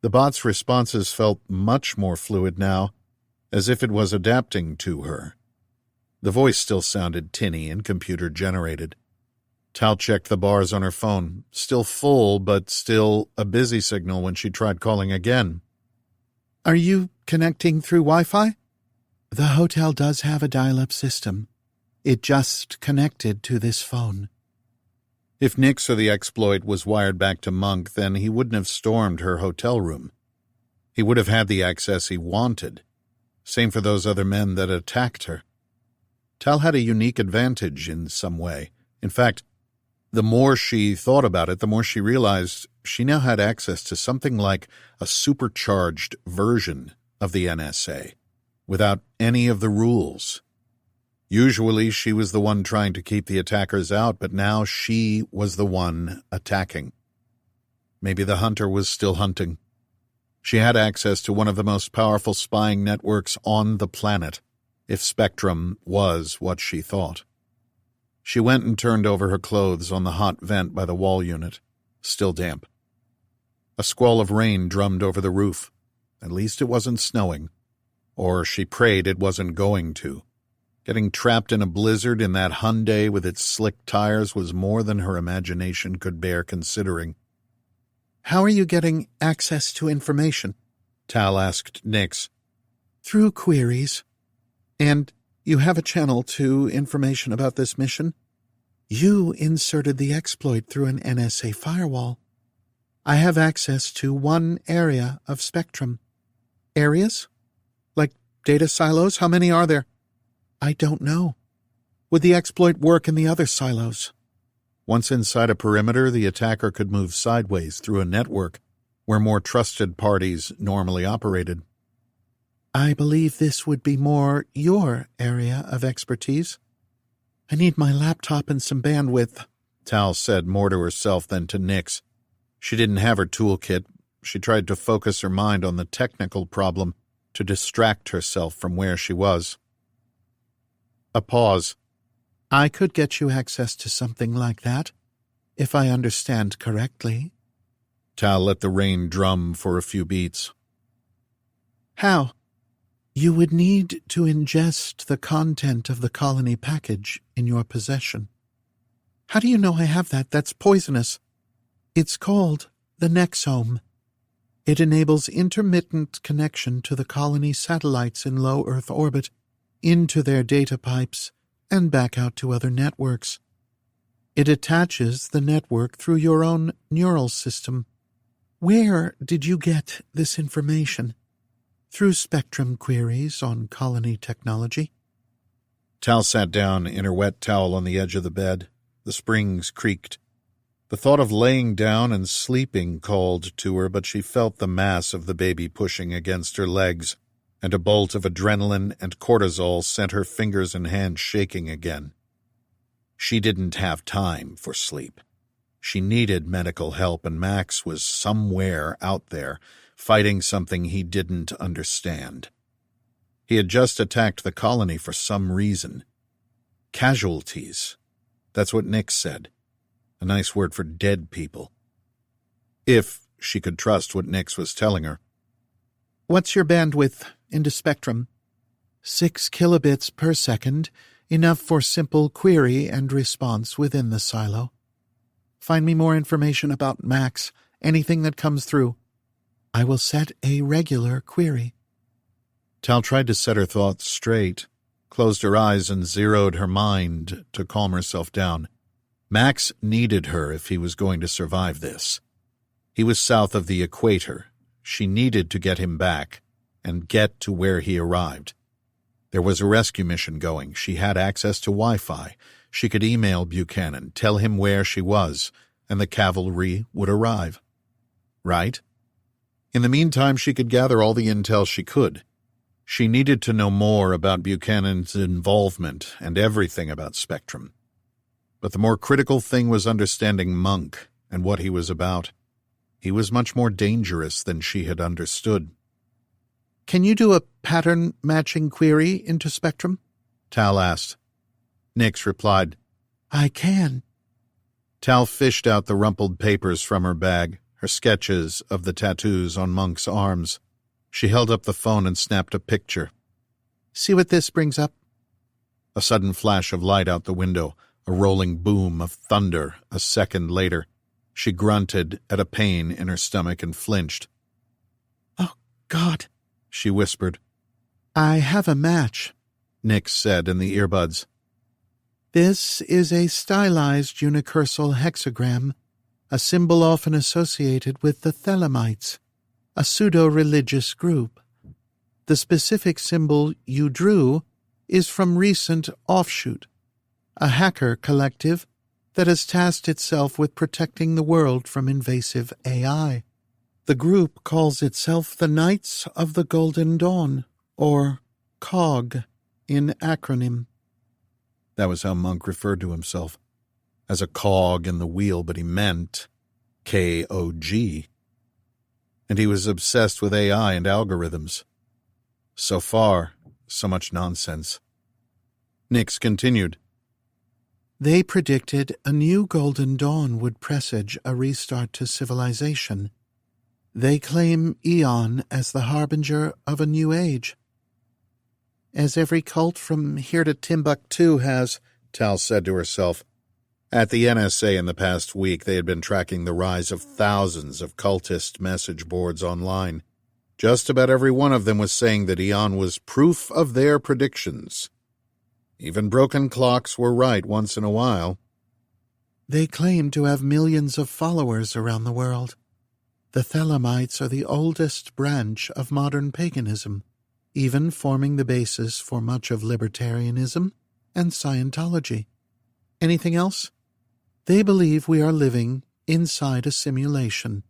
The bot's responses felt much more fluid now, as if it was adapting to her. The voice still sounded tinny and computer-generated. Tal checked the bars on her phone, still full, but still a busy signal when she tried calling again. "Are you connecting through Wi-Fi?" "The hotel does have a dial-up system. It just connected to this phone." If Nix or the exploit was wired back to Monk, then he wouldn't have stormed her hotel room. He would have had the access he wanted. Same for those other men that attacked her. Tal had a unique advantage in some way. In fact, the more she thought about it, the more she realized she now had access to something like a supercharged version of the NSA, without any of the rules. Usually she was the one trying to keep the attackers out, but now she was the one attacking. Maybe the hunter was still hunting. She had access to one of the most powerful spying networks on the planet, if Spectrum was what she thought. She went and turned over her clothes on the hot vent by the wall unit, still damp. A squall of rain drummed over the roof. At least it wasn't snowing. Or she prayed it wasn't going to. Getting trapped in a blizzard in that Hyundai with its slick tires was more than her imagination could bear considering. "How are you getting access to information?" Tal asked Nix. "Through queries. And you have a channel to information about this mission? You inserted the exploit through an NSA firewall. I have access to one area of Spectrum." "Areas? Like data silos? How many are there?" "I don't know. Would the exploit work in the other silos?" Once inside a perimeter, the attacker could move sideways through a network where more trusted parties normally operated. "I believe this would be more your area of expertise. I need my laptop and some bandwidth," Tal said more to herself than to Nix. She didn't have her toolkit. She tried to focus her mind on the technical problem to distract herself from where she was. A pause. "I could get you access to something like that, if I understand correctly." Tal let the rain drum for a few beats. "How?" "You would need to ingest the content of the colony package in your possession." "How do you know I have that? That's poisonous." "It's called the Nexome. It enables intermittent connection to the colony satellites in low Earth orbit, into their data pipes, and back out to other networks. It attaches the network through your own neural system." "Where did you get this information?" "Through Spectrum queries on colony technology." Tal sat down in her wet towel on the edge of the bed. The springs creaked. The thought of laying down and sleeping called to her, but she felt the mass of the baby pushing against her legs, and a bolt of adrenaline and cortisol sent her fingers and hands shaking again. She didn't have time for sleep. She needed medical help, and Max was somewhere out there, fighting something he didn't understand. He had just attacked the colony for some reason. Casualties. That's what Nix said. A nice word for dead people. If she could trust what Nix was telling her. What's your bandwidth into Spectrum? 6 kilobits per second, enough for simple query and response within the silo. Find me more information about Max, anything that comes through. I will set a regular query. Tal tried to set her thoughts straight, closed her eyes and zeroed her mind to calm herself down. Max needed her if he was going to survive this. He was south of the equator. She needed to get him back and get to where he arrived. There was a rescue mission going. She had access to Wi-Fi. She could email Buchanan, tell him where she was, and the cavalry would arrive. Right? In the meantime, she could gather all the intel she could. She needed to know more about Buchanan's involvement and everything about Spectrum. But the more critical thing was understanding Monk and what he was about. He was much more dangerous than she had understood. Can you do a pattern-matching query into Spectrum? Tal asked. Nix replied, I can. Tal fished out the rumpled papers from her bag, her sketches of the tattoos on Monk's arms. She held up the phone and snapped a picture. See what this brings up? A sudden flash of light out the window, a rolling boom of thunder a second later. She grunted at a pain in her stomach and flinched. Oh, God, she whispered. I have a match, Nix said in the earbuds. This is a stylized unicursal hexagram, a symbol often associated with the Thelemites, a pseudo-religious group. The specific symbol you drew is from recent Offshoot, a hacker collective that has tasked itself with protecting the world from invasive AI. The group calls itself the Knights of the Golden Dawn, or COG in acronym. That was how Monk referred to himself, as a cog in the wheel, but he meant KOG. And he was obsessed with AI and algorithms. So far, so much nonsense. Nix continued. They predicted a new Golden Dawn would presage a restart to civilization. They claim Aeon as the harbinger of a new age. As every cult from here to Timbuktu has, Tal said to herself. At the NSA in the past week, they had been tracking the rise of thousands of cultist message boards online. Just about every one of them was saying that Aeon was proof of their predictions. Even broken clocks were right once in a while. They claim to have millions of followers around the world. The Thelemites are the oldest branch of modern paganism, even forming the basis for much of libertarianism and Scientology. Anything else? They believe we are living inside a simulation.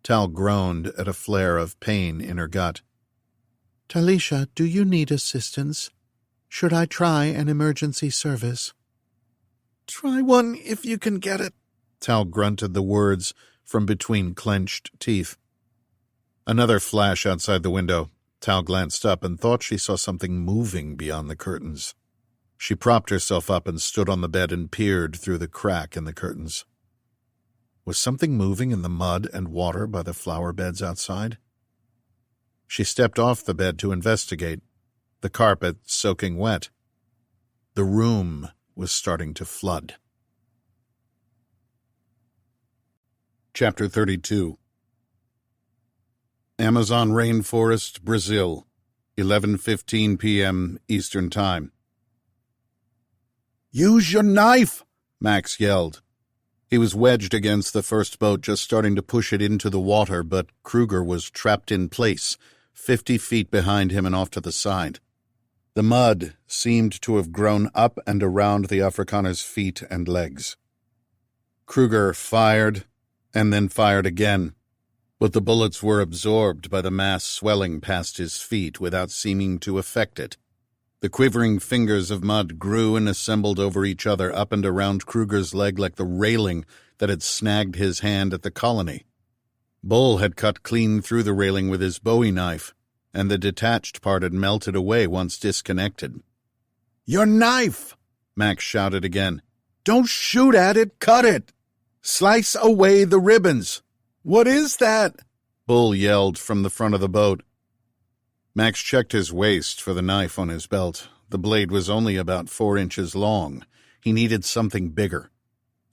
Tal groaned at a flare of pain in her gut. Talisha, do you need assistance? Should I try an emergency service? Try one if you can get it. Tal grunted the words from between clenched teeth. Another flash outside the window. Tal glanced up and thought she saw something moving beyond the curtains. She propped herself up and stood on the bed and peered through the crack in the curtains. Was something moving in the mud and water by the flower beds outside? She stepped off the bed to investigate, the carpet soaking wet. The room was starting to flood. Chapter 32. Amazon Rainforest, Brazil, 11:15 p.m. Eastern Time. Use your knife, Max yelled. He was wedged against the first boat, just starting to push it into the water, but Kruger was trapped in place, 50 feet behind him and off to the side. The mud seemed to have grown up and around the Afrikaner's feet and legs. Kruger fired, and then fired again, but the bullets were absorbed by the mass swelling past his feet without seeming to affect it. The quivering fingers of mud grew and assembled over each other up and around Kruger's leg like the railing that had snagged his hand at the colony. Bull had cut clean through the railing with his Bowie knife, and the detached part had melted away once disconnected. Your knife! Max shouted again. Don't shoot at it, cut it! Slice away the ribbons. What is that? Bull yelled from the front of the boat. Max checked his waist for the knife on his belt. The blade was only about 4 inches long. He needed something bigger.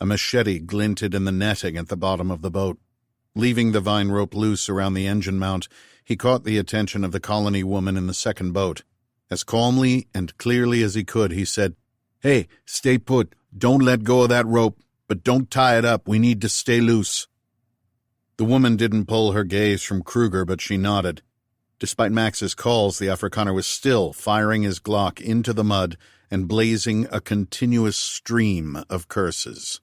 A machete glinted in the netting at the bottom of the boat. Leaving the vine rope loose around the engine mount, he caught the attention of the colony woman in the second boat. As calmly and clearly as he could, he said, "Hey, stay put. Don't let go of that rope, but don't tie it up. We need to stay loose." The woman didn't pull her gaze from Kruger, but she nodded. Despite Max's calls, the Afrikaner was still firing his Glock into the mud and blazing a continuous stream of curses.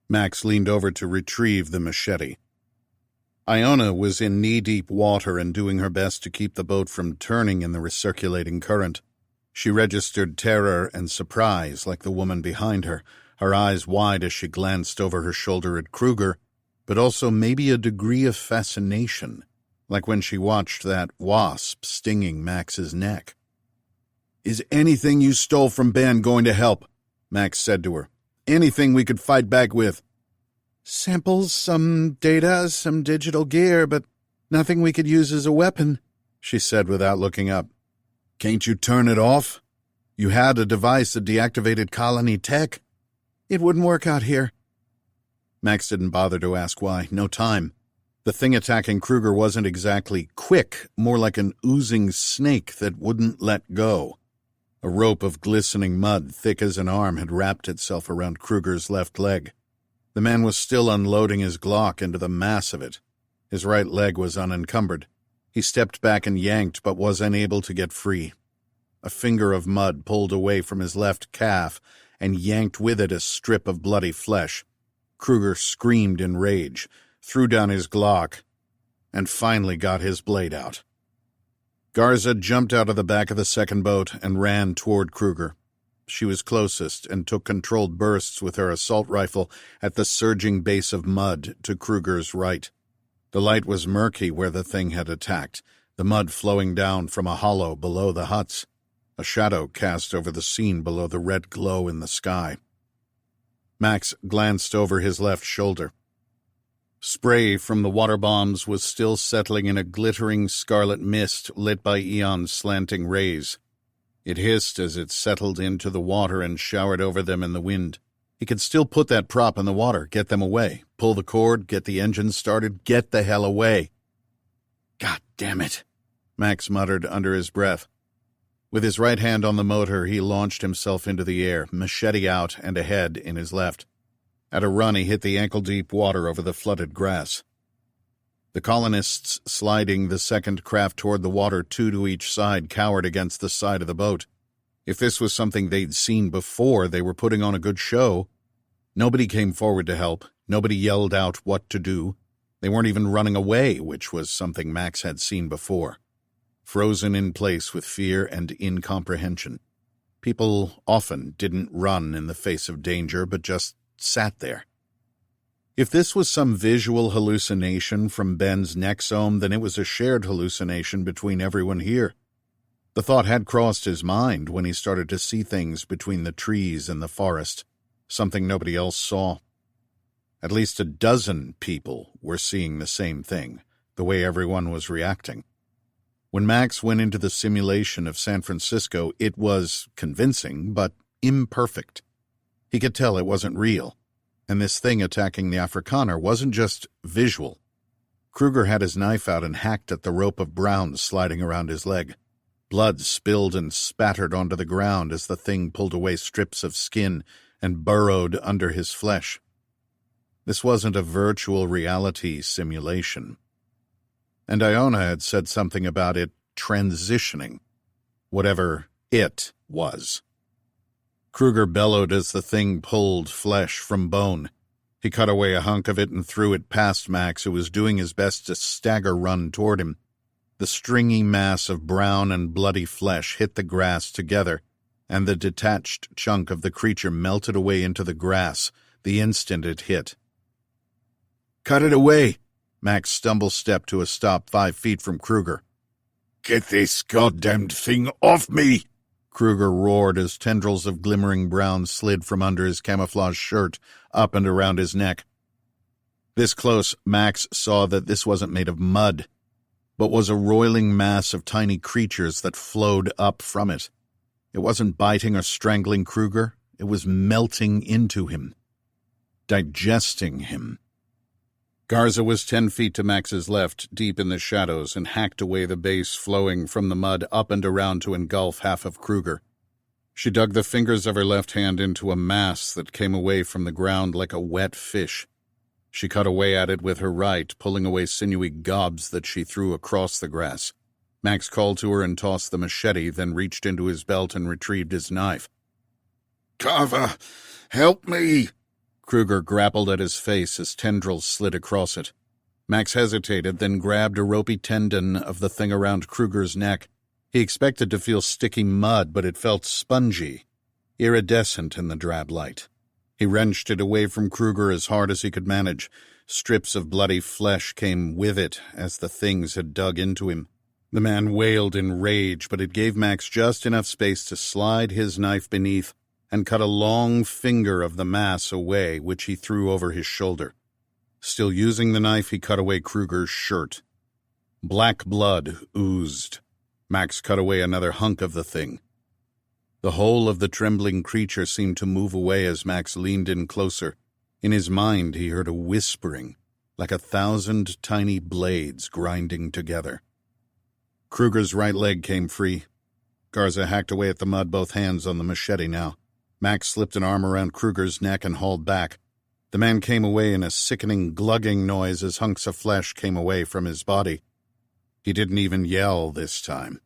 Max leaned over to retrieve the machete. Iona was in knee-deep water and doing her best to keep the boat from turning in the recirculating current. She registered terror and surprise like the woman behind her, her eyes wide as she glanced over her shoulder at Kruger, but also maybe a degree of fascination, like when she watched that wasp stinging Max's neck. "Is anything you stole from Ben going to help?" Max said to her. "Anything we could fight back with?" "Samples, some data, some digital gear, but nothing we could use as a weapon," she said without looking up. "Can't you turn it off? You had a device that deactivated colony tech." "It wouldn't work out here." Max didn't bother to ask why. No time. The thing attacking Kruger wasn't exactly quick, more like an oozing snake that wouldn't let go. A rope of glistening mud, thick as an arm, had wrapped itself around Kruger's left leg. The man was still unloading his Glock into the mass of it. His right leg was unencumbered. He stepped back and yanked, but was unable to get free. A finger of mud pulled away from his left calf and yanked with it a strip of bloody flesh. Kruger screamed in rage, threw down his Glock, and finally got his blade out. Garza jumped out of the back of the second boat and ran toward Kruger. She was closest and took controlled bursts with her assault rifle at the surging base of mud to Kruger's right. The light was murky where the thing had attacked, the mud flowing down from a hollow below the huts. A shadow cast over the scene below the red glow in the sky. Max glanced over his left shoulder. Spray from the water bombs was still settling in a glittering scarlet mist lit by Aeon's slanting rays. It hissed as it settled into the water and showered over them in the wind. He could still put that prop in the water, get them away, pull the cord, get the engine started, get the hell away. "God damn it," Max muttered under his breath. With his right hand on the motor, he launched himself into the air, machete out and ahead in his left. At a run, he hit the ankle-deep water over the flooded grass. The colonists sliding the second craft toward the water, 2 to each side, cowered against the side of the boat. If this was something they'd seen before, they were putting on a good show. Nobody came forward to help. Nobody yelled out what to do. They weren't even running away, which was something Max had seen before. Frozen in place with fear and incomprehension. People often didn't run in the face of danger, but just sat there. If this was some visual hallucination from Ben's nexome, then it was a shared hallucination between everyone here. The thought had crossed his mind when he started to see things between the trees and the forest, something nobody else saw. At least a dozen people were seeing the same thing, the way everyone was reacting. When Max went into the simulation of San Francisco, it was convincing, but imperfect. He could tell it wasn't real. And this thing attacking the Afrikaner wasn't just visual. Kruger had his knife out and hacked at the rope of brown sliding around his leg. Blood spilled and spattered onto the ground as the thing pulled away strips of skin and burrowed under his flesh. This wasn't a virtual reality simulation. And Iona had said something about it transitioning, whatever it was. Kruger bellowed as the thing pulled flesh from bone. He cut away a hunk of it and threw it past Max, who was doing his best to stagger run toward him. The stringy mass of brown and bloody flesh hit the grass together, and the detached chunk of the creature melted away into the grass the instant it hit. "Cut it away!" Max stumble-stepped to a stop 5 feet from Kruger. "Get this goddamned thing off me!" Kruger roared as tendrils of glimmering brown slid from under his camouflage shirt up and around his neck. This close, Max saw that this wasn't made of mud, but was a roiling mass of tiny creatures that flowed up from it. It wasn't biting or strangling Kruger, it was melting into him, digesting him. Garza was 10 feet to Max's left, deep in the shadows, and hacked away the base flowing from the mud up and around to engulf half of Kruger. She dug the fingers of her left hand into a mass that came away from the ground like a wet fish. She cut away at it with her right, pulling away sinewy gobs that she threw across the grass. Max called to her and tossed the machete, then reached into his belt and retrieved his knife. Carver, help me! Kruger grappled at his face as tendrils slid across it. Max hesitated, then grabbed a ropey tendon of the thing around Kruger's neck. He expected to feel sticky mud, but it felt spongy, iridescent in the drab light. He wrenched it away from Kruger as hard as he could manage. Strips of bloody flesh came with it as the things had dug into him. The man wailed in rage, but it gave Max just enough space to slide his knife beneath and cut a long finger of the mass away, which he threw over his shoulder. Still using the knife, he cut away Kruger's shirt. Black blood oozed. Max cut away another hunk of the thing. The whole of the trembling creature seemed to move away as Max leaned in closer. In his mind, he heard a whispering, like 1,000 tiny blades grinding together. Kruger's right leg came free. Garza hacked away at the mud, both hands on the machete now. Max slipped an arm around Kruger's neck and hauled back. The man came away in a sickening, glugging noise as hunks of flesh came away from his body. He didn't even yell this time.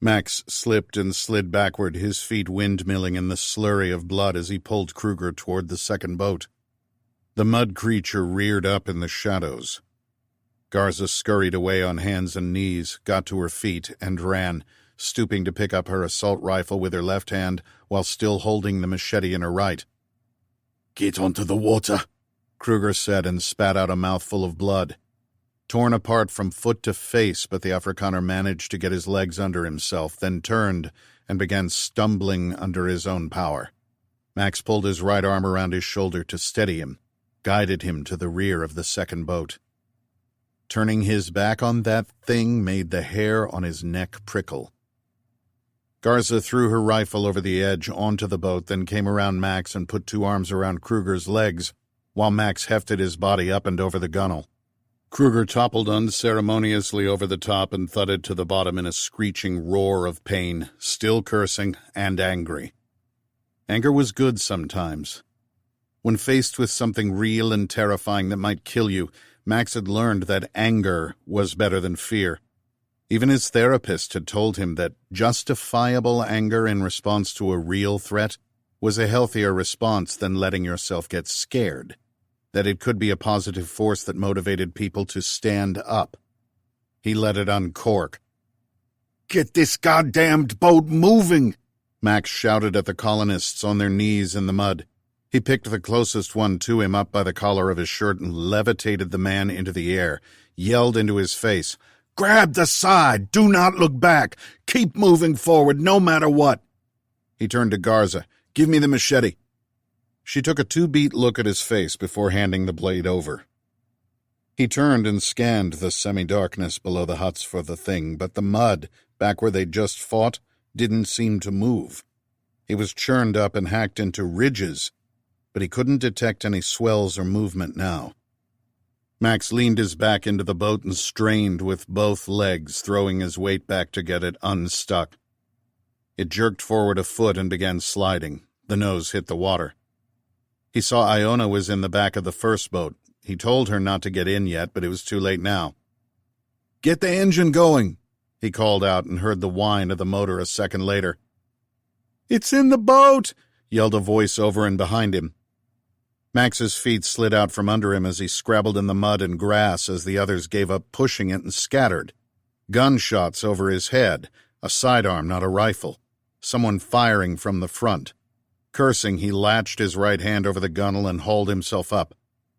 Max slipped and slid backward, his feet windmilling in the slurry of blood as he pulled Kruger toward the second boat. The mud creature reared up in the shadows. Garza scurried away on hands and knees, got to her feet, and ran, stooping to pick up her assault rifle with her left hand while still holding the machete in her right. Get onto the water, Kruger said and spat out a mouthful of blood. Torn apart from foot to face, but the Afrikaner managed to get his legs under himself, then turned and began stumbling under his own power. Max pulled his right arm around his shoulder to steady him, guided him to the rear of the second boat. Turning his back on that thing made the hair on his neck prickle. Garza threw her rifle over the edge onto the boat, then came around Max and put 2 arms around Kruger's legs, while Max hefted his body up and over the gunwale. Kruger toppled unceremoniously over the top and thudded to the bottom in a screeching roar of pain, still cursing and angry. Anger was good sometimes. When faced with something real and terrifying that might kill you, Max had learned that anger was better than fear. Even his therapist had told him that justifiable anger in response to a real threat was a healthier response than letting yourself get scared, that it could be a positive force that motivated people to stand up. He let it uncork. Get this goddamned boat moving, Max shouted at the colonists on their knees in the mud. He picked the closest one to him up by the collar of his shirt and levitated the man into the air, yelled into his face, Grab the side, do not look back, keep moving forward no matter what. He turned to Garza. Give me the machete. She took a 2-beat look at his face before handing the blade over. He turned and scanned the semi-darkness below the huts for the thing, but the mud, back where they'd just fought, didn't seem to move. He was churned up and hacked into ridges, but he couldn't detect any swells or movement now. Max leaned his back into the boat and strained with both legs, throwing his weight back to get it unstuck. It jerked forward a foot and began sliding. The nose hit the water. He saw Iona was in the back of the first boat. He told her not to get in yet, but it was too late now. Get the engine going, he called out and heard the whine of the motor a second later. It's in the boat, yelled a voice over and behind him. Max's feet slid out from under him as he scrabbled in the mud and grass as the others gave up pushing it and scattered. Gunshots over his head, a sidearm, not a rifle. Someone firing from the front. Cursing, he latched his right hand over the gunwale and hauled himself up.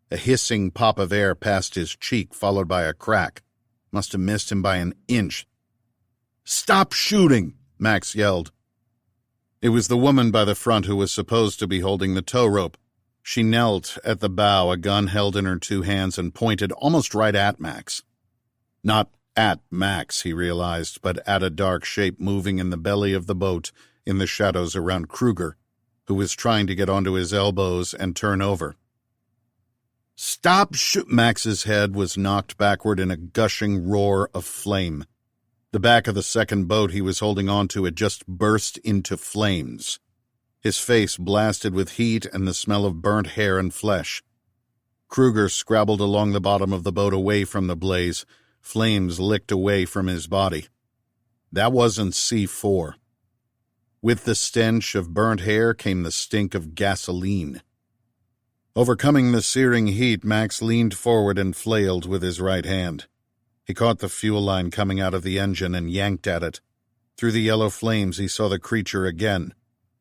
A hissing pop of air passed his cheek, followed by a crack. Must have missed him by an inch. Stop shooting, Max yelled. It was the woman by the front who was supposed to be holding the tow rope. She knelt at the bow, a gun held in her two hands, and pointed almost right at Max. Not at Max, he realized, but at a dark shape moving in the belly of the boat in the shadows around Kruger, who was trying to get onto his elbows and turn over. "Stop Max's head was knocked backward in a gushing roar of flame. The back of the second boat he was holding onto had just burst into flames. His face blasted with heat and the smell of burnt hair and flesh. Kruger scrabbled along the bottom of the boat away from the blaze. Flames licked away from his body. That wasn't C4. With the stench of burnt hair came the stink of gasoline. Overcoming the searing heat, Max leaned forward and flailed with his right hand. He caught the fuel line coming out of the engine and yanked at it. Through the yellow flames he saw the creature again,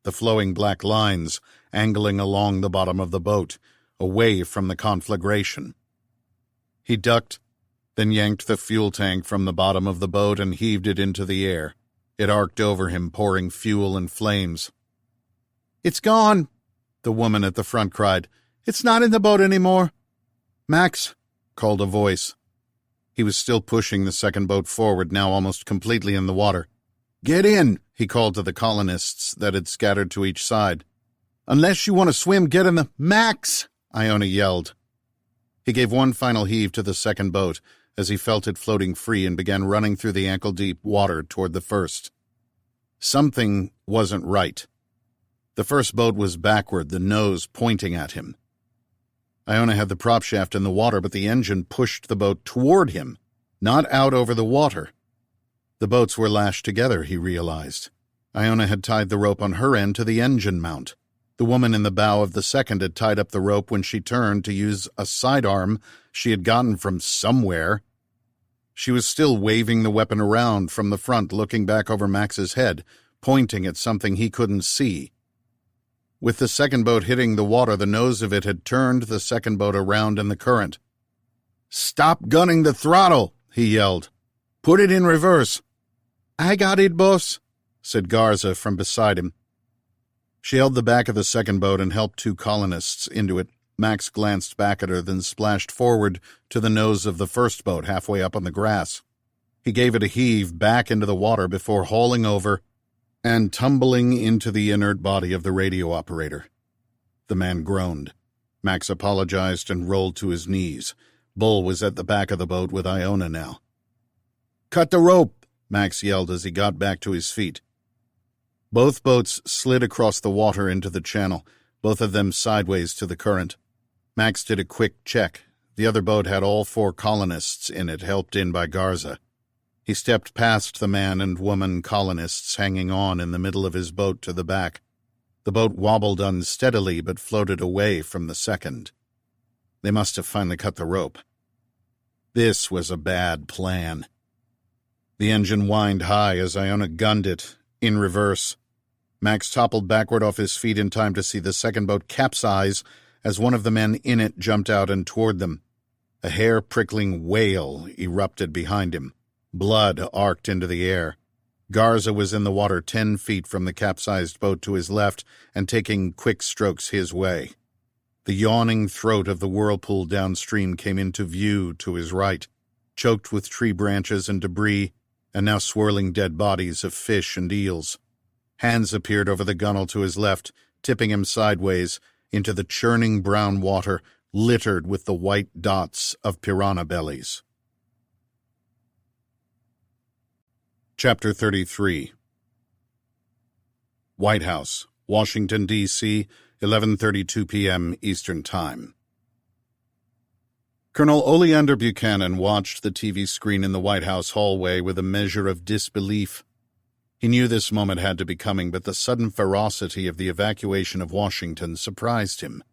the flowing black lines angling along the bottom of the boat, away from the conflagration. He ducked, then yanked the fuel tank from the bottom of the boat and heaved it into the air. It arced over him, pouring fuel and flames. "It's gone," the woman at the front cried. "It's not in the boat anymore." "Max," called a voice. He was still pushing the second boat forward, now almost completely in the water. "Get in," he called to the colonists that had scattered to each side. "Unless you want to swim, get in the—" "Max!" Iona yelled. He gave one final heave to the second boat as he felt it floating free and began running through the ankle-deep water toward the first. Something wasn't right. The first boat was backward, the nose pointing at him. Iona had the prop shaft in the water, but the engine pushed the boat toward him, not out over the water. The boats were lashed together, he realized. Iona had tied the rope on her end to the engine mount. The woman in the bow of the second had tied up the rope when she turned to use a sidearm she had gotten from somewhere. She was still waving the weapon around from the front, looking back over Max's head, pointing at something he couldn't see. With the second boat hitting the water, the nose of it had turned the second boat around in the current. "Stop gunning the throttle," he yelled. "Put it in reverse." "I got it, boss," said Garza from beside him. She held the back of the second boat and helped two colonists into it. Max glanced back at her, then splashed forward to the nose of the first boat halfway up on the grass. He gave it a heave back into the water before hauling over and tumbling into the inert body of the radio operator. The man groaned. Max apologized and rolled to his knees. Bull was at the back of the boat with Iona now. "Cut the rope," Max yelled as he got back to his feet. Both boats slid across the water into the channel, both of them sideways to the current. Max did a quick check. The other boat had all 4 colonists in it, helped in by Garza. He stepped past the man and woman colonists hanging on in the middle of his boat to the back. The boat wobbled unsteadily but floated away from the second. They must have finally cut the rope. This was a bad plan. The engine whined high as Iona gunned it, in reverse. Max toppled backward off his feet in time to see the second boat capsize as one of the men in it jumped out and toward them. A hair-prickling wail erupted behind him. Blood arced into the air. Garza was in the water 10 feet from the capsized boat to his left and taking quick strokes his way. The yawning throat of the whirlpool downstream came into view to his right, choked with tree branches and debris, and now swirling dead bodies of fish and eels. Hands appeared over the gunwale to his left, tipping him sideways into the churning brown water littered with the white dots of piranha bellies. Chapter 33. White House, Washington, D.C., 11:32 p.m. Eastern Time. Colonel Oleander Buchanan watched the TV screen in the White House hallway with a measure of disbelief. He knew this moment had to be coming, but the sudden ferocity of the evacuation of Washington surprised him.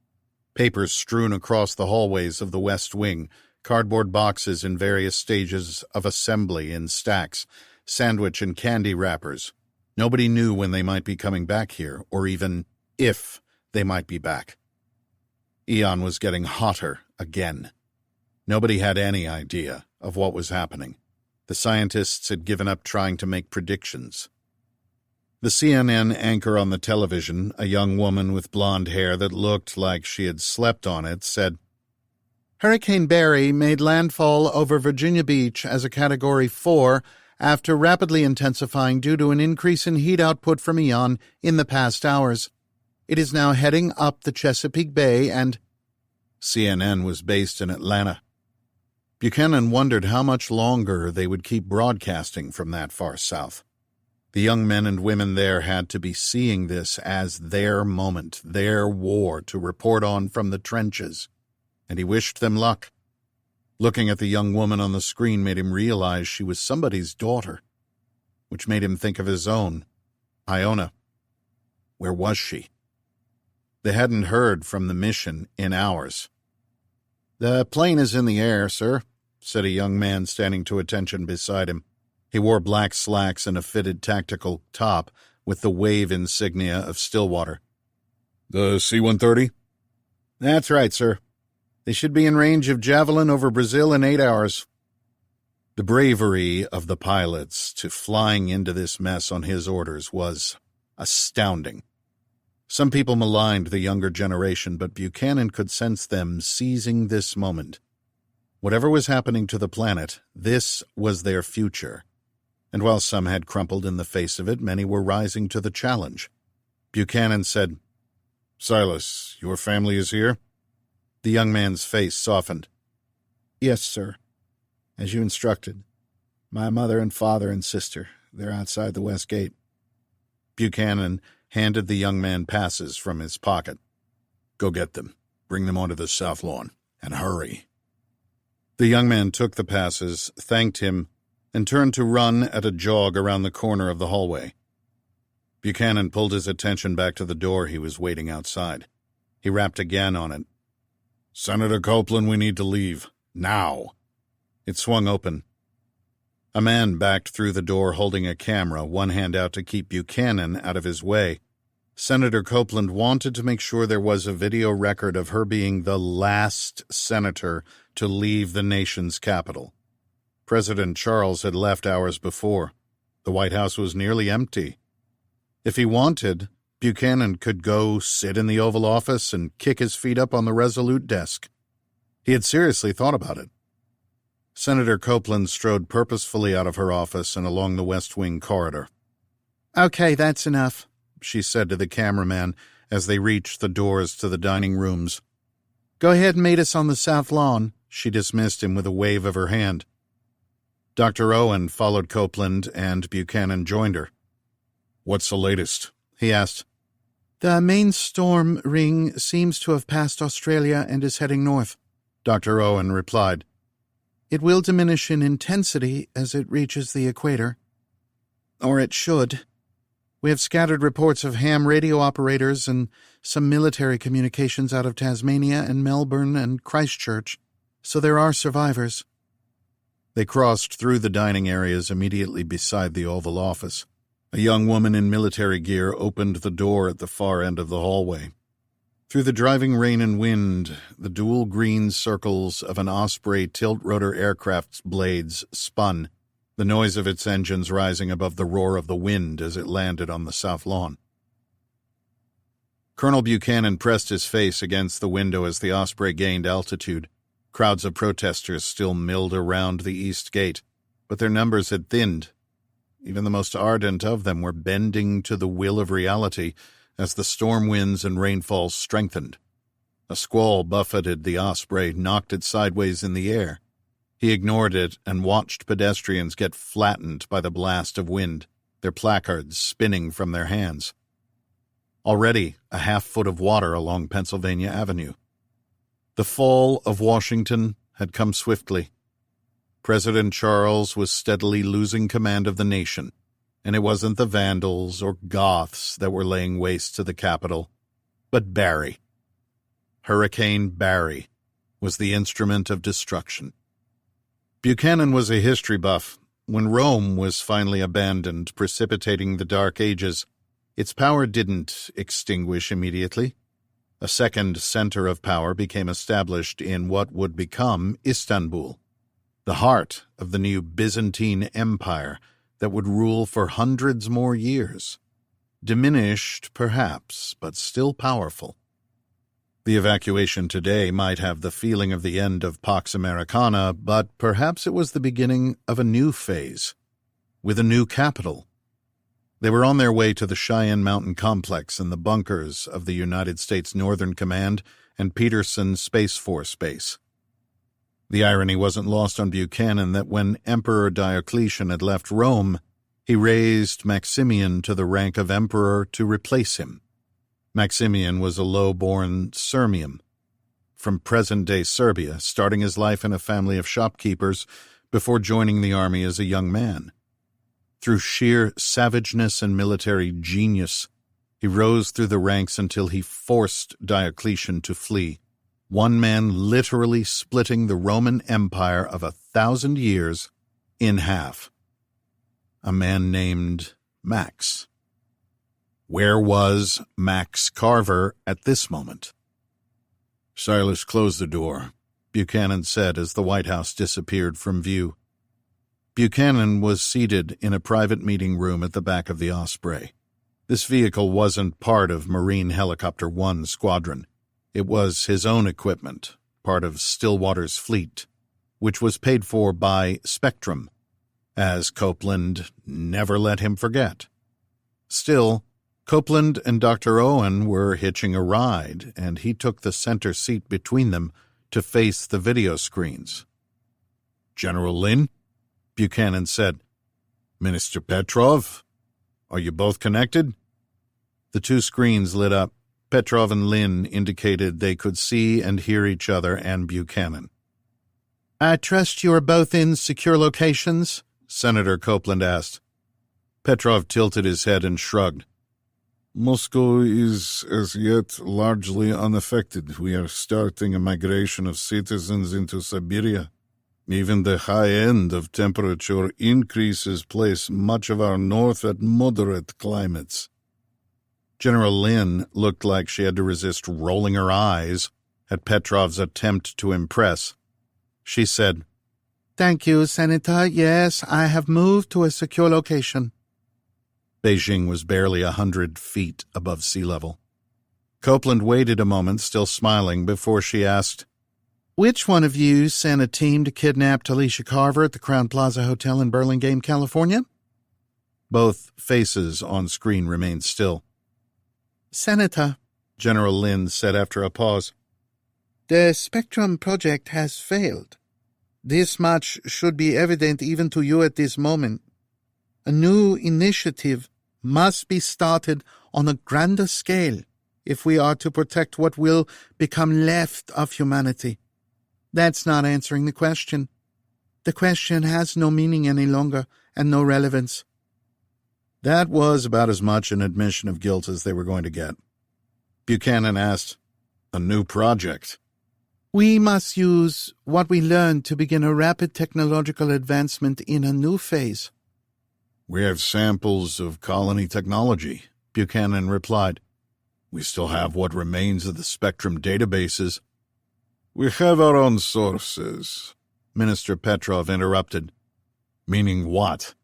Papers strewn across the hallways of the West Wing, cardboard boxes in various stages of assembly in stacks, sandwich and candy wrappers. Nobody knew when they might be coming back here, or even if they might be back. Aeon was getting hotter again. Nobody had any idea of what was happening. The scientists had given up trying to make predictions. The CNN anchor on the television, a young woman with blonde hair that looked like she had slept on it, said, Hurricane Barry made landfall over Virginia Beach as a Category 4 after rapidly intensifying due to an increase in heat output from Aeon in the past hours. It is now heading up the Chesapeake Bay and... CNN was based in Atlanta. Buchanan wondered how much longer they would keep broadcasting from that far south. The young men and women there had to be seeing this as their moment, their war to report on from the trenches, and he wished them luck. Looking at the young woman on the screen made him realize she was somebody's daughter, which made him think of his own, Iona. Where was she? They hadn't heard from the mission in hours. "The plane is in the air, sir," said a young man standing to attention beside him. He wore black slacks and a fitted tactical top with the wave insignia of Stillwater. "The C-130? "That's right, sir. They should be in range of Javelin over Brazil in 8 hours. The bravery of the pilots to flying into this mess on his orders was astounding. Some people maligned the younger generation, but Buchanan could sense them seizing this moment. Whatever was happening to the planet, this was their future. And while some had crumpled in the face of it, many were rising to the challenge. Buchanan said, "Silas, your family is here?" The young man's face softened. Yes, sir. As you instructed. My mother and father and sister, they're outside the west gate. Buchanan handed the young man passes from his pocket. "Go get them. Bring them onto the south lawn. And hurry." The young man took the passes, thanked him, and turned to run at a jog around the corner of the hallway. Buchanan pulled his attention back to the door he was waiting outside. He rapped again on it. "Senator Copeland, we need to leave. Now." It swung open. A man backed through the door holding a camera, one hand out to keep Buchanan out of his way. Senator Copeland wanted to make sure there was a video record of her being the last senator to leave the nation's capital. President Charles had left hours before. The White House was nearly empty. If he wanted, Buchanan could go sit in the Oval Office and kick his feet up on the Resolute desk. He had seriously thought about it. Senator Copeland strode purposefully out of her office and along the West Wing corridor. "Okay, that's enough," she said to the cameraman as they reached the doors to the dining rooms. "Go ahead and meet us on the south lawn." She dismissed him with a wave of her hand. Dr. Owen followed Copeland, and Buchanan joined her. "What's the latest?" he asked. "The main storm ring seems to have passed Australia and is heading north," Dr. Owen replied. "It will diminish in intensity as it reaches the equator. Or it should. We have scattered reports of ham radio operators and some military communications out of Tasmania and Melbourne and Christchurch, so there are survivors." They crossed through the dining areas immediately beside the Oval Office. A young woman in military gear opened the door at the far end of the hallway. Through the driving rain and wind, the dual green circles of an Osprey tilt-rotor aircraft's blades spun, the noise of its engines rising above the roar of the wind as it landed on the south lawn. Colonel Buchanan pressed his face against the window as the Osprey gained altitude. Crowds of protesters still milled around the east gate, but their numbers had thinned. Even the most ardent of them were bending to the will of reality as the storm winds and rainfalls strengthened. A squall buffeted the Osprey, knocked it sideways in the air. He ignored it and watched pedestrians get flattened by the blast of wind, their placards spinning from their hands. Already a half-foot of water along Pennsylvania Avenue. The fall of Washington had come swiftly. President Charles was steadily losing command of the nation, and it wasn't the Vandals or Goths that were laying waste to the capital, but Barry. Hurricane Barry was the instrument of destruction. Buchanan was a history buff. When Rome was finally abandoned, precipitating the Dark Ages, its power didn't extinguish immediately. A second center of power became established in what would become Istanbul, the heart of the new Byzantine Empire that would rule for hundreds more years. Diminished, perhaps, but still powerful. The evacuation today might have the feeling of the end of Pax Americana, but perhaps it was the beginning of a new phase, with a new capital. They were on their way to the Cheyenne Mountain Complex and the bunkers of the United States Northern Command and Peterson Space Force Base. The irony wasn't lost on Buchanan that when Emperor Diocletian had left Rome, he raised Maximian to the rank of emperor to replace him. Maximian was a low-born Sirmium from present-day Serbia, starting his life in a family of shopkeepers before joining the army as a young man. Through sheer savageness and military genius, he rose through the ranks until he forced Diocletian to flee, one man literally splitting the Roman Empire of 1,000 years in half. A man named Max. Where was Max Carver at this moment? "Silas, close the door," Buchanan said as the White House disappeared from view. Buchanan was seated in a private meeting room at the back of the Osprey. This vehicle wasn't part of Marine Helicopter 1 Squadron. It was his own equipment, part of Stillwater's fleet, which was paid for by Spectrum, as Copeland never let him forget. Still, Copeland and Dr. Owen were hitching a ride, and he took the center seat between them to face the video screens. "General Lin?" Buchanan said. "Minister Petrov? Are you both connected?" The two screens lit up. Petrov and Lin indicated they could see and hear each other and Buchanan. "I trust you are both in secure locations?" Senator Copeland asked. Petrov tilted his head and shrugged. "Moscow is as yet largely unaffected. We are starting a migration of citizens into Siberia. Even the high end of temperature increases place much of our north at moderate climates." General Lin looked like she had to resist rolling her eyes at Petrov's attempt to impress. She said, "Thank you, Senator. Yes, I have moved to a secure location." Beijing was barely 100 feet above sea level. Copeland waited a moment, still smiling, before she asked, "Which one of you sent a team to kidnap Talisha Carver at the Crown Plaza Hotel in Burlingame, California?" Both faces on screen remained still. "Senator," General Lin said after a pause, "the Spectrum project has failed. This much should be evident even to you at this moment. A new initiative must be started on a grander scale if we are to protect what will become left of humanity. That's not answering the question. The question has no meaning any longer and no relevance." That was about as much an admission of guilt as they were going to get. Buchanan asked, "A new project?" "We must use what we learned to begin a rapid technological advancement in a new phase." "We have samples of colony technology," Buchanan replied. "We still have what remains of the Spectrum databases." "We have our own sources," Minister Petrov interrupted. "Meaning what?"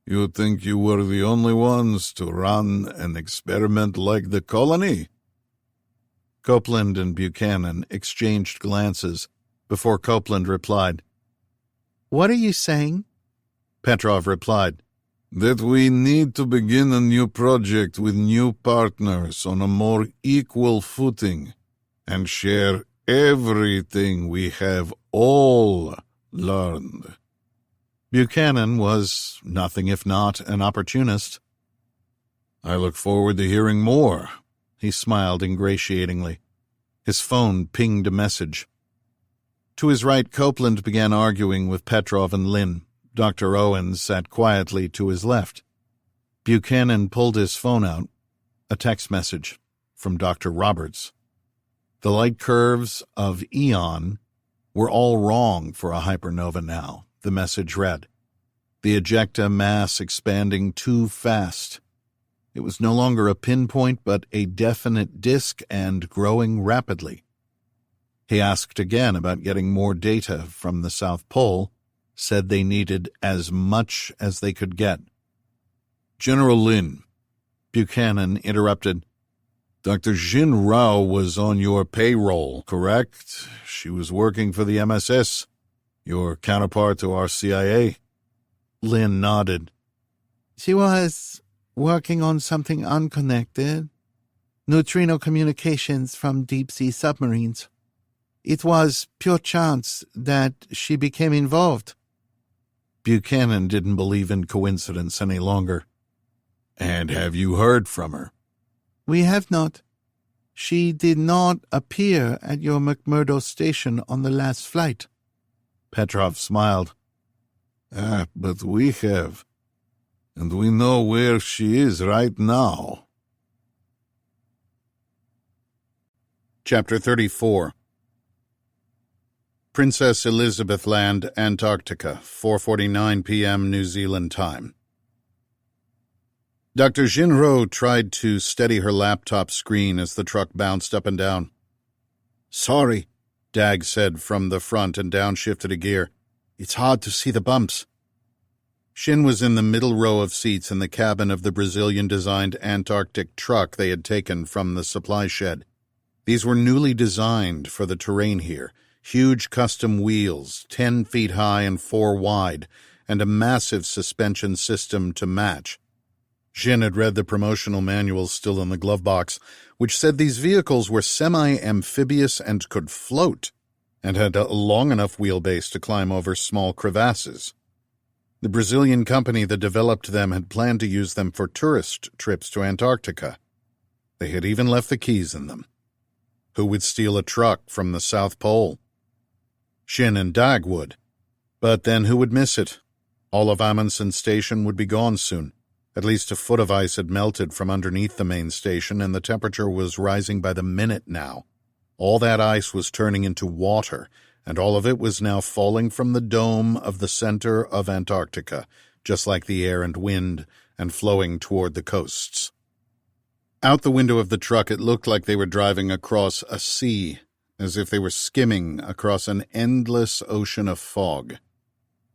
"You think you were the only ones to run an experiment like the colony?" Copeland and Buchanan exchanged glances before Copeland replied, "What are you saying?" Petrov replied, "That we need to begin a new project with new partners on a more equal footing and share everything we have all learned." Buchanan was nothing if not an opportunist. "I look forward to hearing more," he smiled ingratiatingly. His phone pinged a message. To his right, Copeland began arguing with Petrov and Lin. Dr. Owen sat quietly to his left. Buchanan pulled his phone out. A text message from Dr. Roberts. The light curves of Aeon were all wrong for a hypernova now, the message read. The ejecta mass expanding too fast. It was no longer a pinpoint, but a definite disk and growing rapidly. He asked again about getting more data from the South Pole, said they needed as much as they could get. "General Lin, Buchanan interrupted. Dr. Xin Rou was on your payroll, correct? She was working for the MSS, your counterpart to our CIA. Lin nodded. She was working on something unconnected. Neutrino communications from deep-sea submarines. It was pure chance that she became involved. Buchanan didn't believe in coincidence any longer. And have you heard from her? We have not. She did not appear at your McMurdo station on the last flight. Petrov smiled. But we have. And we know where she is right now. Chapter 34. Princess Elizabeth Land, Antarctica, 4:49 p.m. New Zealand time. Dr. Xin Rou tried to steady her laptop screen as the truck bounced up and down. Sorry, Dag said from the front and downshifted a gear. It's hard to see the bumps. Xin was in the middle row of seats in the cabin of the Brazilian-designed Antarctic truck they had taken from the supply shed. These were newly designed for the terrain here, huge custom wheels, 10 feet high and 4 wide, and a massive suspension system to match. Xin had read the promotional manuals still in the glove box, which said these vehicles were semi-amphibious and could float, and had a long enough wheelbase to climb over small crevasses. The Brazilian company that developed them had planned to use them for tourist trips to Antarctica. They had even left the keys in them. Who would steal a truck from the South Pole? Xin and Dag would. But then who would miss it? All of Amundsen Station would be gone soon. At least a foot of ice had melted from underneath the main station, and the temperature was rising by the minute now. All that ice was turning into water, and all of it was now falling from the dome of the center of Antarctica, just like the air and wind, and flowing toward the coasts. Out the window of the truck it looked like they were driving across a sea, as if they were skimming across an endless ocean of fog.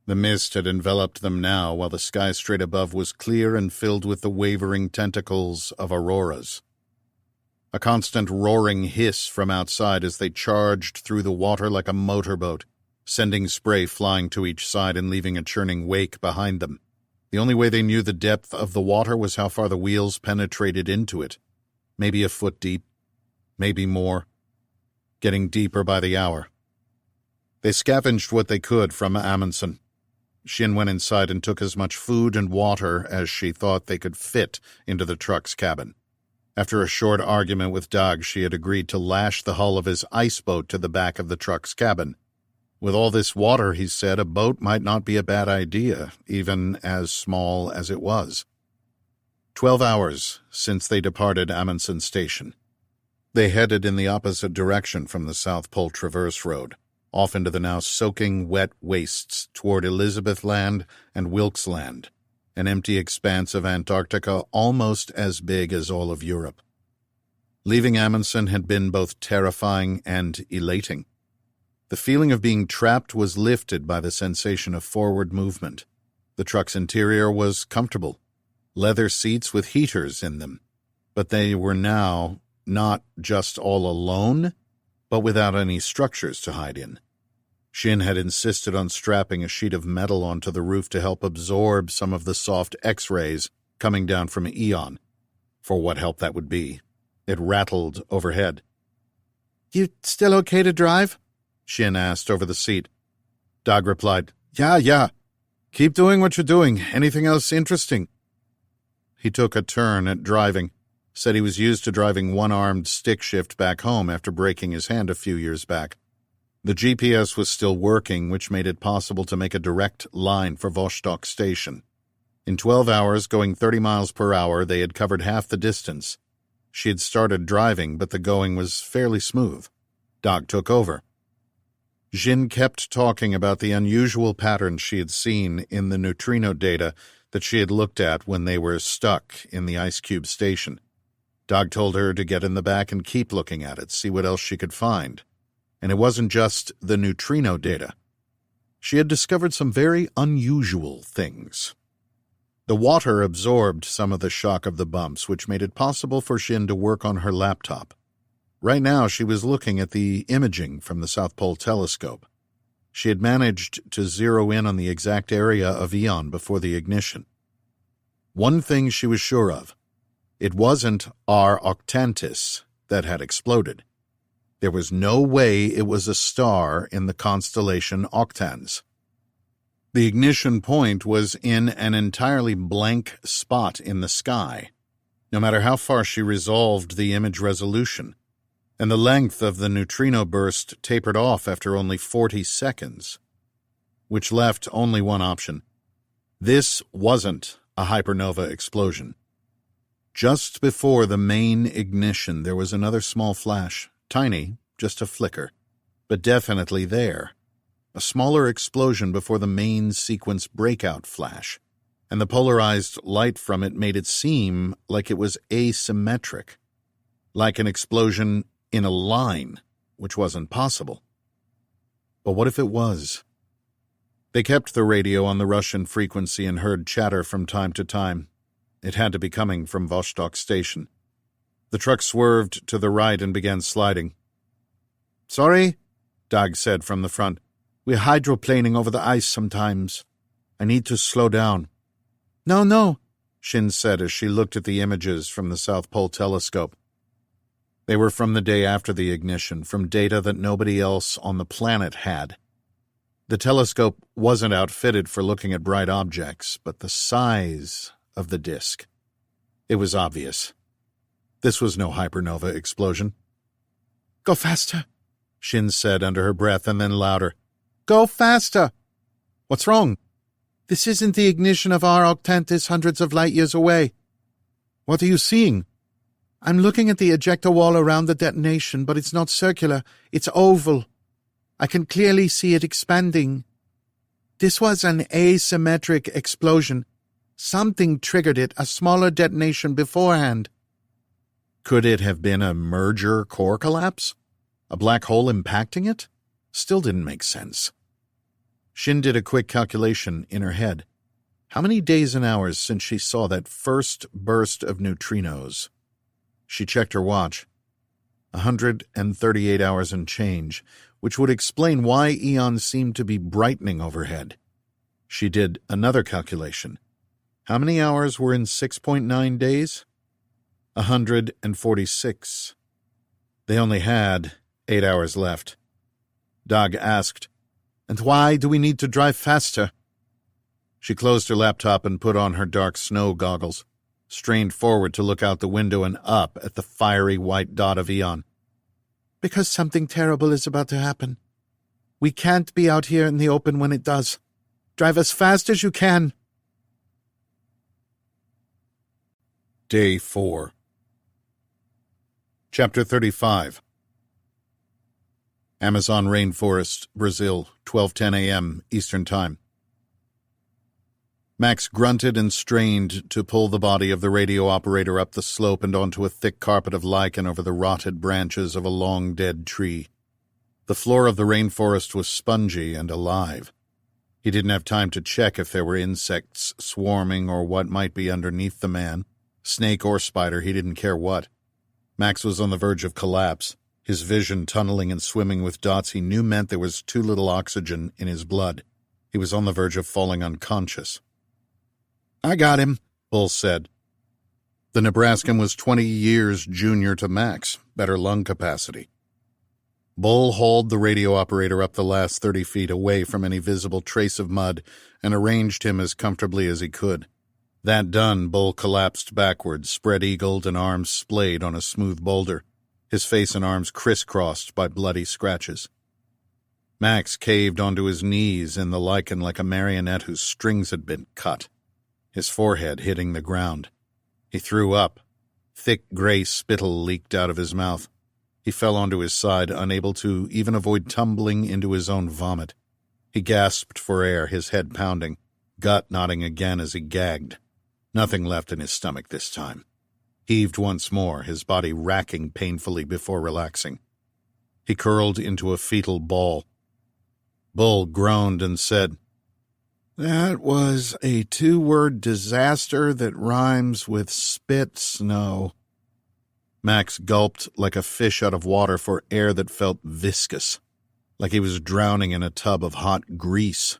The mist had enveloped them now, while the sky straight above was clear and filled with the wavering tentacles of auroras. A constant roaring hiss from outside as they charged through the water like a motorboat, sending spray flying to each side and leaving a churning wake behind them. The only way they knew the depth of the water was how far the wheels penetrated into it. Maybe a foot deep, maybe more, getting deeper by the hour. They scavenged what they could from Amundsen. Xin went inside and took as much food and water as she thought they could fit into the truck's cabin. After a short argument with Dag, she had agreed to lash the hull of his ice boat to the back of the truck's cabin. With all this water, he said, a boat might not be a bad idea, even as small as it was. 12 hours since they departed Amundsen Station. They headed in the opposite direction from the South Pole Traverse Road, off into the now soaking wet wastes toward Elizabeth Land and Wilkes Land, an empty expanse of Antarctica almost as big as all of Europe. Leaving Amundsen had been both terrifying and elating. The feeling of being trapped was lifted by the sensation of forward movement. The truck's interior was comfortable, leather seats with heaters in them, but they were now not just all alone, but without any structures to hide in. Xin had insisted on strapping a sheet of metal onto the roof to help absorb some of the soft X-rays coming down from Aeon. For what help that would be. It rattled overhead. You still okay to drive? Xin asked over the seat. Dag replied, Yeah. Keep doing what you're doing. Anything else interesting? He took a turn at driving. Said he was used to driving one-armed stick shift back home after breaking his hand a few years back. The GPS was still working, which made it possible to make a direct line for Vostok Station. In 12 hours, going 30 miles per hour, they had covered half the distance. She had started driving, but the going was fairly smooth. Dag took over. Xin kept talking about the unusual patterns she had seen in the neutrino data that she had looked at when they were stuck in the Ice Cube station. Dag told her to get in the back and keep looking at it, see what else she could find. And it wasn't just the neutrino data. She had discovered some very unusual things. The water absorbed some of the shock of the bumps, which made it possible for Xin to work on her laptop. Right now, she was looking at the imaging from the South Pole telescope. She had managed to zero in on the exact area of Aeon before the ignition. One thing she was sure of. It wasn't R. Octantis that had exploded. There was no way it was a star in the constellation Octans. The ignition point was in an entirely blank spot in the sky, no matter how far she resolved the image resolution, and the length of the neutrino burst tapered off after only 40 seconds, which left only one option. This wasn't a hypernova explosion. Just before the main ignition, there was another small flash, tiny, just a flicker, but definitely there. A smaller explosion before the main sequence breakout flash, and the polarized light from it made it seem like it was asymmetric, like an explosion in a line, which wasn't possible. But what if it was? They kept the radio on the Russian frequency and heard chatter from time to time. It had to be coming from Vostok Station. The truck swerved to the right and began sliding. "Sorry," Dag said from the front. "We're hydroplaning over the ice sometimes. I need to slow down." No, Xin said as she looked at the images from the South Pole telescope. They were from the day after the ignition, from data that nobody else on the planet had. The telescope wasn't outfitted for looking at bright objects, but the size of the disk. It was obvious. This was no hypernova explosion. "Go faster," Xin said under her breath, and then louder. "Go faster!" "What's wrong?" "This isn't the ignition of our Octantis hundreds of light years away." "What are you seeing?" "I'm looking at the ejector wall around the detonation, but it's not circular. It's oval. I can clearly see it expanding. This was an asymmetric explosion. Something triggered it, a smaller detonation beforehand." Could it have been a merger core collapse? A black hole impacting it? Still didn't make sense. Xin did a quick calculation in her head. How many days and hours since she saw that first burst of neutrinos? She checked her watch. 138 hours and change, which would explain why Aeon seemed to be brightening overhead. She did another calculation. How many hours were in 6.9 days? 146. They only had 8 hours left. Dag asked, "And why do we need to drive faster?" She closed her laptop and put on her dark snow goggles, strained forward to look out the window and up at the fiery white dot of Aeon. "Because something terrible is about to happen. We can't be out here in the open when it does. Drive as fast as you can." Day 4. Chapter 35. Amazon Rainforest, Brazil, 12:10 a.m. Eastern Time. Max grunted and strained to pull the body of the radio operator up the slope and onto a thick carpet of lichen over the rotted branches of a long-dead tree. The floor of the rainforest was spongy and alive. He didn't have time to check if there were insects swarming or what might be underneath the man. Snake or spider, he didn't care what. Max was on the verge of collapse. His vision tunneling and swimming with dots he knew meant there was too little oxygen in his blood. He was on the verge of falling unconscious. "I got him," Bull said. The Nebraskan was 20 years junior to Max, better lung capacity. Bull hauled the radio operator up the last 30 feet away from any visible trace of mud and arranged him as comfortably as he could. That done, Bull collapsed backwards, spread-eagled and arms splayed on a smooth boulder, his face and arms crisscrossed by bloody scratches. Max caved onto his knees in the lichen like a marionette whose strings had been cut, his forehead hitting the ground. He threw up. Thick gray spittle leaked out of his mouth. He fell onto his side, unable to even avoid tumbling into his own vomit. He gasped for air, his head pounding, gut knotting again as he gagged. Nothing left in his stomach this time. Heaved once more, his body racking painfully before relaxing. He curled into a fetal ball. Bull groaned and said, That was a 2-word disaster that rhymes with spit snow. Max gulped like a fish out of water for air that felt viscous, like he was drowning in a tub of hot grease,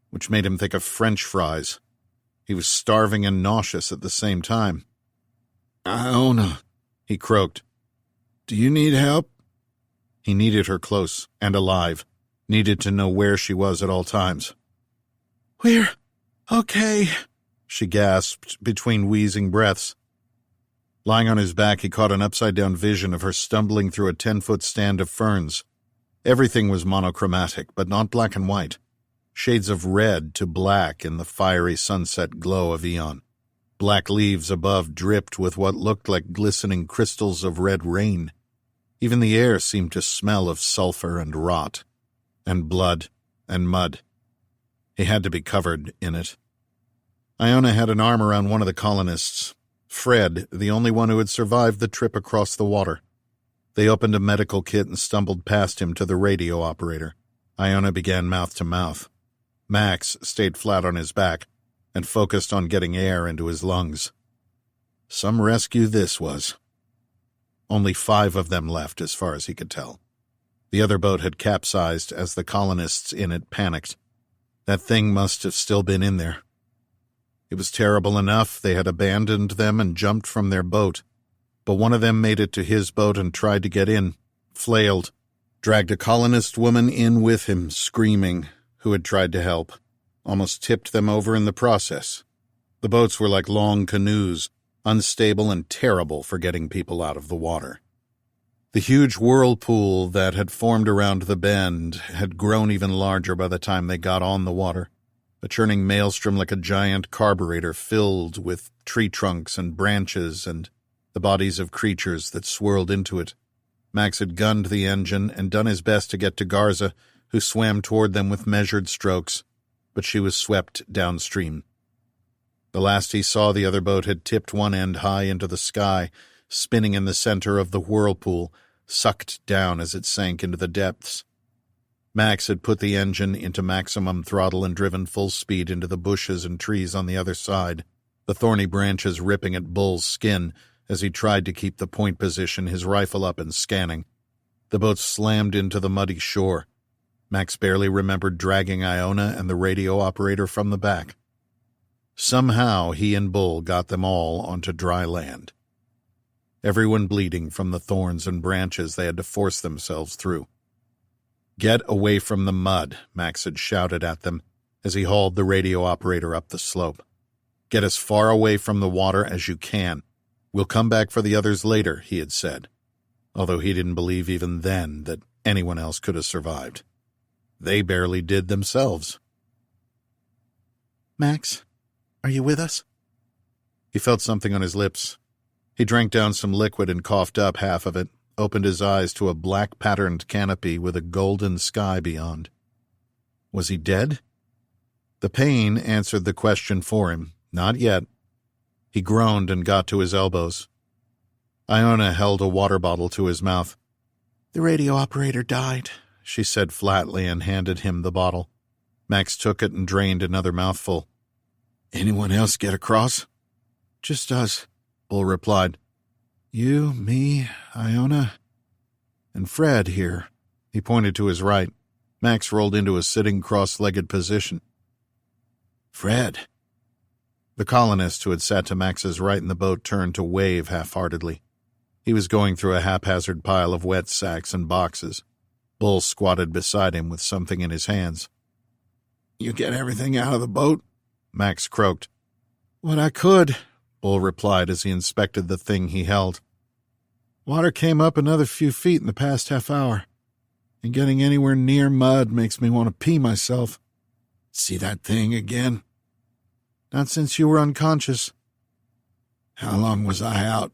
which made him think of French fries. He was starving and nauseous at the same time. Iona, he croaked. Do you need help? He needed her close and alive, needed to know where she was at all times. We're okay, she gasped between wheezing breaths. Lying on his back, he caught an upside-down vision of her stumbling through a 10-foot stand of ferns. Everything was monochromatic, but not black and white. Shades of red to black in the fiery sunset glow of Aeon. Black leaves above dripped with what looked like glistening crystals of red rain. Even the air seemed to smell of sulfur and rot, and blood and mud. He had to be covered in it. Iona had an arm around one of the colonists, Fred, the only one who had survived the trip across the water. They opened a medical kit and stumbled past him to the radio operator. Iona began mouth to mouth. Max stayed flat on his back and focused on getting air into his lungs. Some rescue this was. Only 5 of them left, as far as he could tell. The other boat had capsized as the colonists in it panicked. That thing must have still been in there. It was terrible enough they had abandoned them and jumped from their boat, but one of them made it to his boat and tried to get in, flailed, dragged a colonist woman in with him, screaming, who had tried to help, almost tipped them over in the process. The boats were like long canoes, unstable and terrible for getting people out of the water. The huge whirlpool that had formed around the bend had grown even larger by the time they got on the water, a churning maelstrom like a giant carburetor filled with tree trunks and branches and the bodies of creatures that swirled into it. Max had gunned the engine and done his best to get to Garza, who swam toward them with measured strokes, but she was swept downstream. The last he saw, the other boat had tipped one end high into the sky, spinning in the center of the whirlpool, sucked down as it sank into the depths. Max had put the engine into maximum throttle and driven full speed into the bushes and trees on the other side, the thorny branches ripping at Bull's skin as he tried to keep the point position, his rifle up and scanning. The boat slammed into the muddy shore. Max barely remembered dragging Iona and the radio operator from the back. Somehow he and Bull got them all onto dry land. Everyone bleeding from the thorns and branches they had to force themselves through. "Get away from the mud," Max had shouted at them as he hauled the radio operator up the slope. "Get as far away from the water as you can. We'll come back for the others later," he had said, although he didn't believe even then that anyone else could have survived. They barely did themselves. "Max, are you with us?" He felt something on his lips. He drank down some liquid and coughed up half of it, opened his eyes to a black-patterned canopy with a golden sky beyond. Was he dead? The pain answered the question for him. Not yet. He groaned and got to his elbows. Iona held a water bottle to his mouth. "The radio operator died," she said flatly and handed him the bottle. Max took it and drained another mouthful. "Anyone else get across?" "Just us," Bull replied. "You, me, Iona, and Fred here." He pointed to his right. Max rolled into a sitting cross-legged position. "Fred." The colonist who had sat to Max's right in the boat turned to wave half-heartedly. He was going through a haphazard pile of wet sacks and boxes. Bull squatted beside him with something in his hands. "You get everything out of the boat?" Max croaked. "What I could," Bull replied as he inspected the thing he held. "Water came up another few feet in the past half hour, and getting anywhere near mud makes me want to pee myself." "See that thing again?" "Not since you were unconscious." "How long was I out?"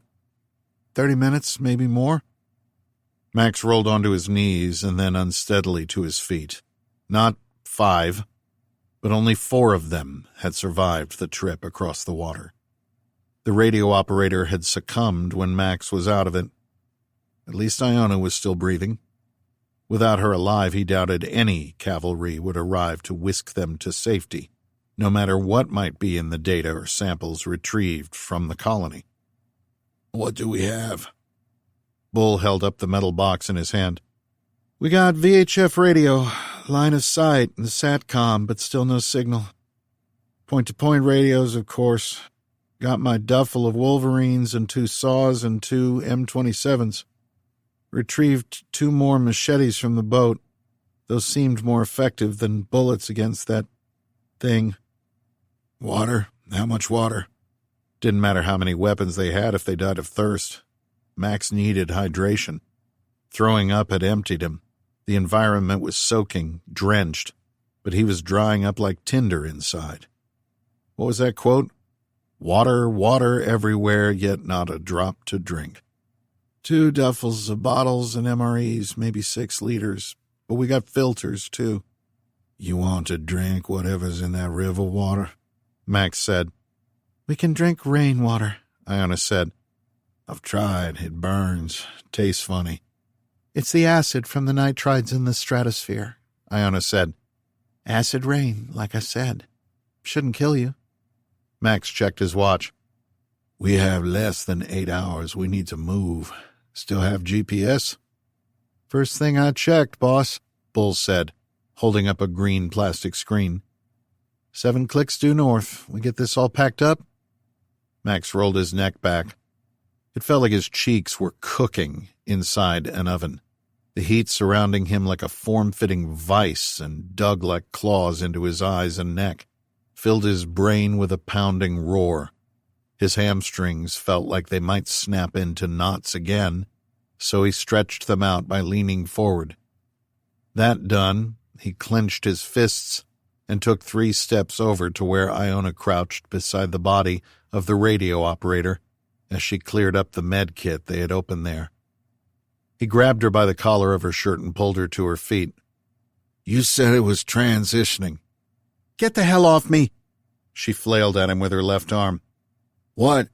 30 minutes, maybe more." Max rolled onto his knees and then unsteadily to his feet. Not 5, but only 4 of them had survived the trip across the water. The radio operator had succumbed when Max was out of it. At least Iona was still breathing. Without her alive, he doubted any cavalry would arrive to whisk them to safety. no matter what might be in the data or samples retrieved from the colony. What do we have? Bull held up the metal box in his hand. We got VHF radio, line of sight, and SATCOM, but still no signal. Point-to-point radios, of course. Got my duffel of Wolverines and 2 saws and 2 M27s. Retrieved 2 more machetes from the boat. Those seemed more effective than bullets against that thing. Water? How much water? Didn't matter how many weapons they had if they died of thirst. Max needed hydration. Throwing up had emptied him. The environment was soaking, drenched, but he was drying up like tinder inside. What was that quote? Water, water everywhere, yet not a drop to drink. 2 duffels of bottles and MREs, maybe 6 liters. But we got filters, too. You want to drink whatever's in that river water? Max said. We can drink rainwater, Iona said. I've tried. It burns. Tastes funny. It's the acid from the nitrides in the stratosphere, Iona said. Acid rain, like I said. Shouldn't kill you. Max checked his watch. We have less than 8 hours. We need to move. Still have GPS? First thing I checked, boss, Bull said, holding up a green plastic screen. 7 clicks due north. We get this all packed up? Max rolled his neck back. It felt like his cheeks were cooking inside an oven. The heat surrounding him like a form-fitting vice and dug like claws into his eyes and neck, filled his brain with a pounding roar. His hamstrings felt like they might snap into knots again, so he stretched them out by leaning forward. That done, he clenched his fists and took 3 steps over to where Iona crouched beside the body of the radio operator as she cleared up the med kit they had opened there. He grabbed her by the collar of her shirt and pulled her to her feet. You said it was transitioning. Get the hell off me! She flailed at him with her left arm. What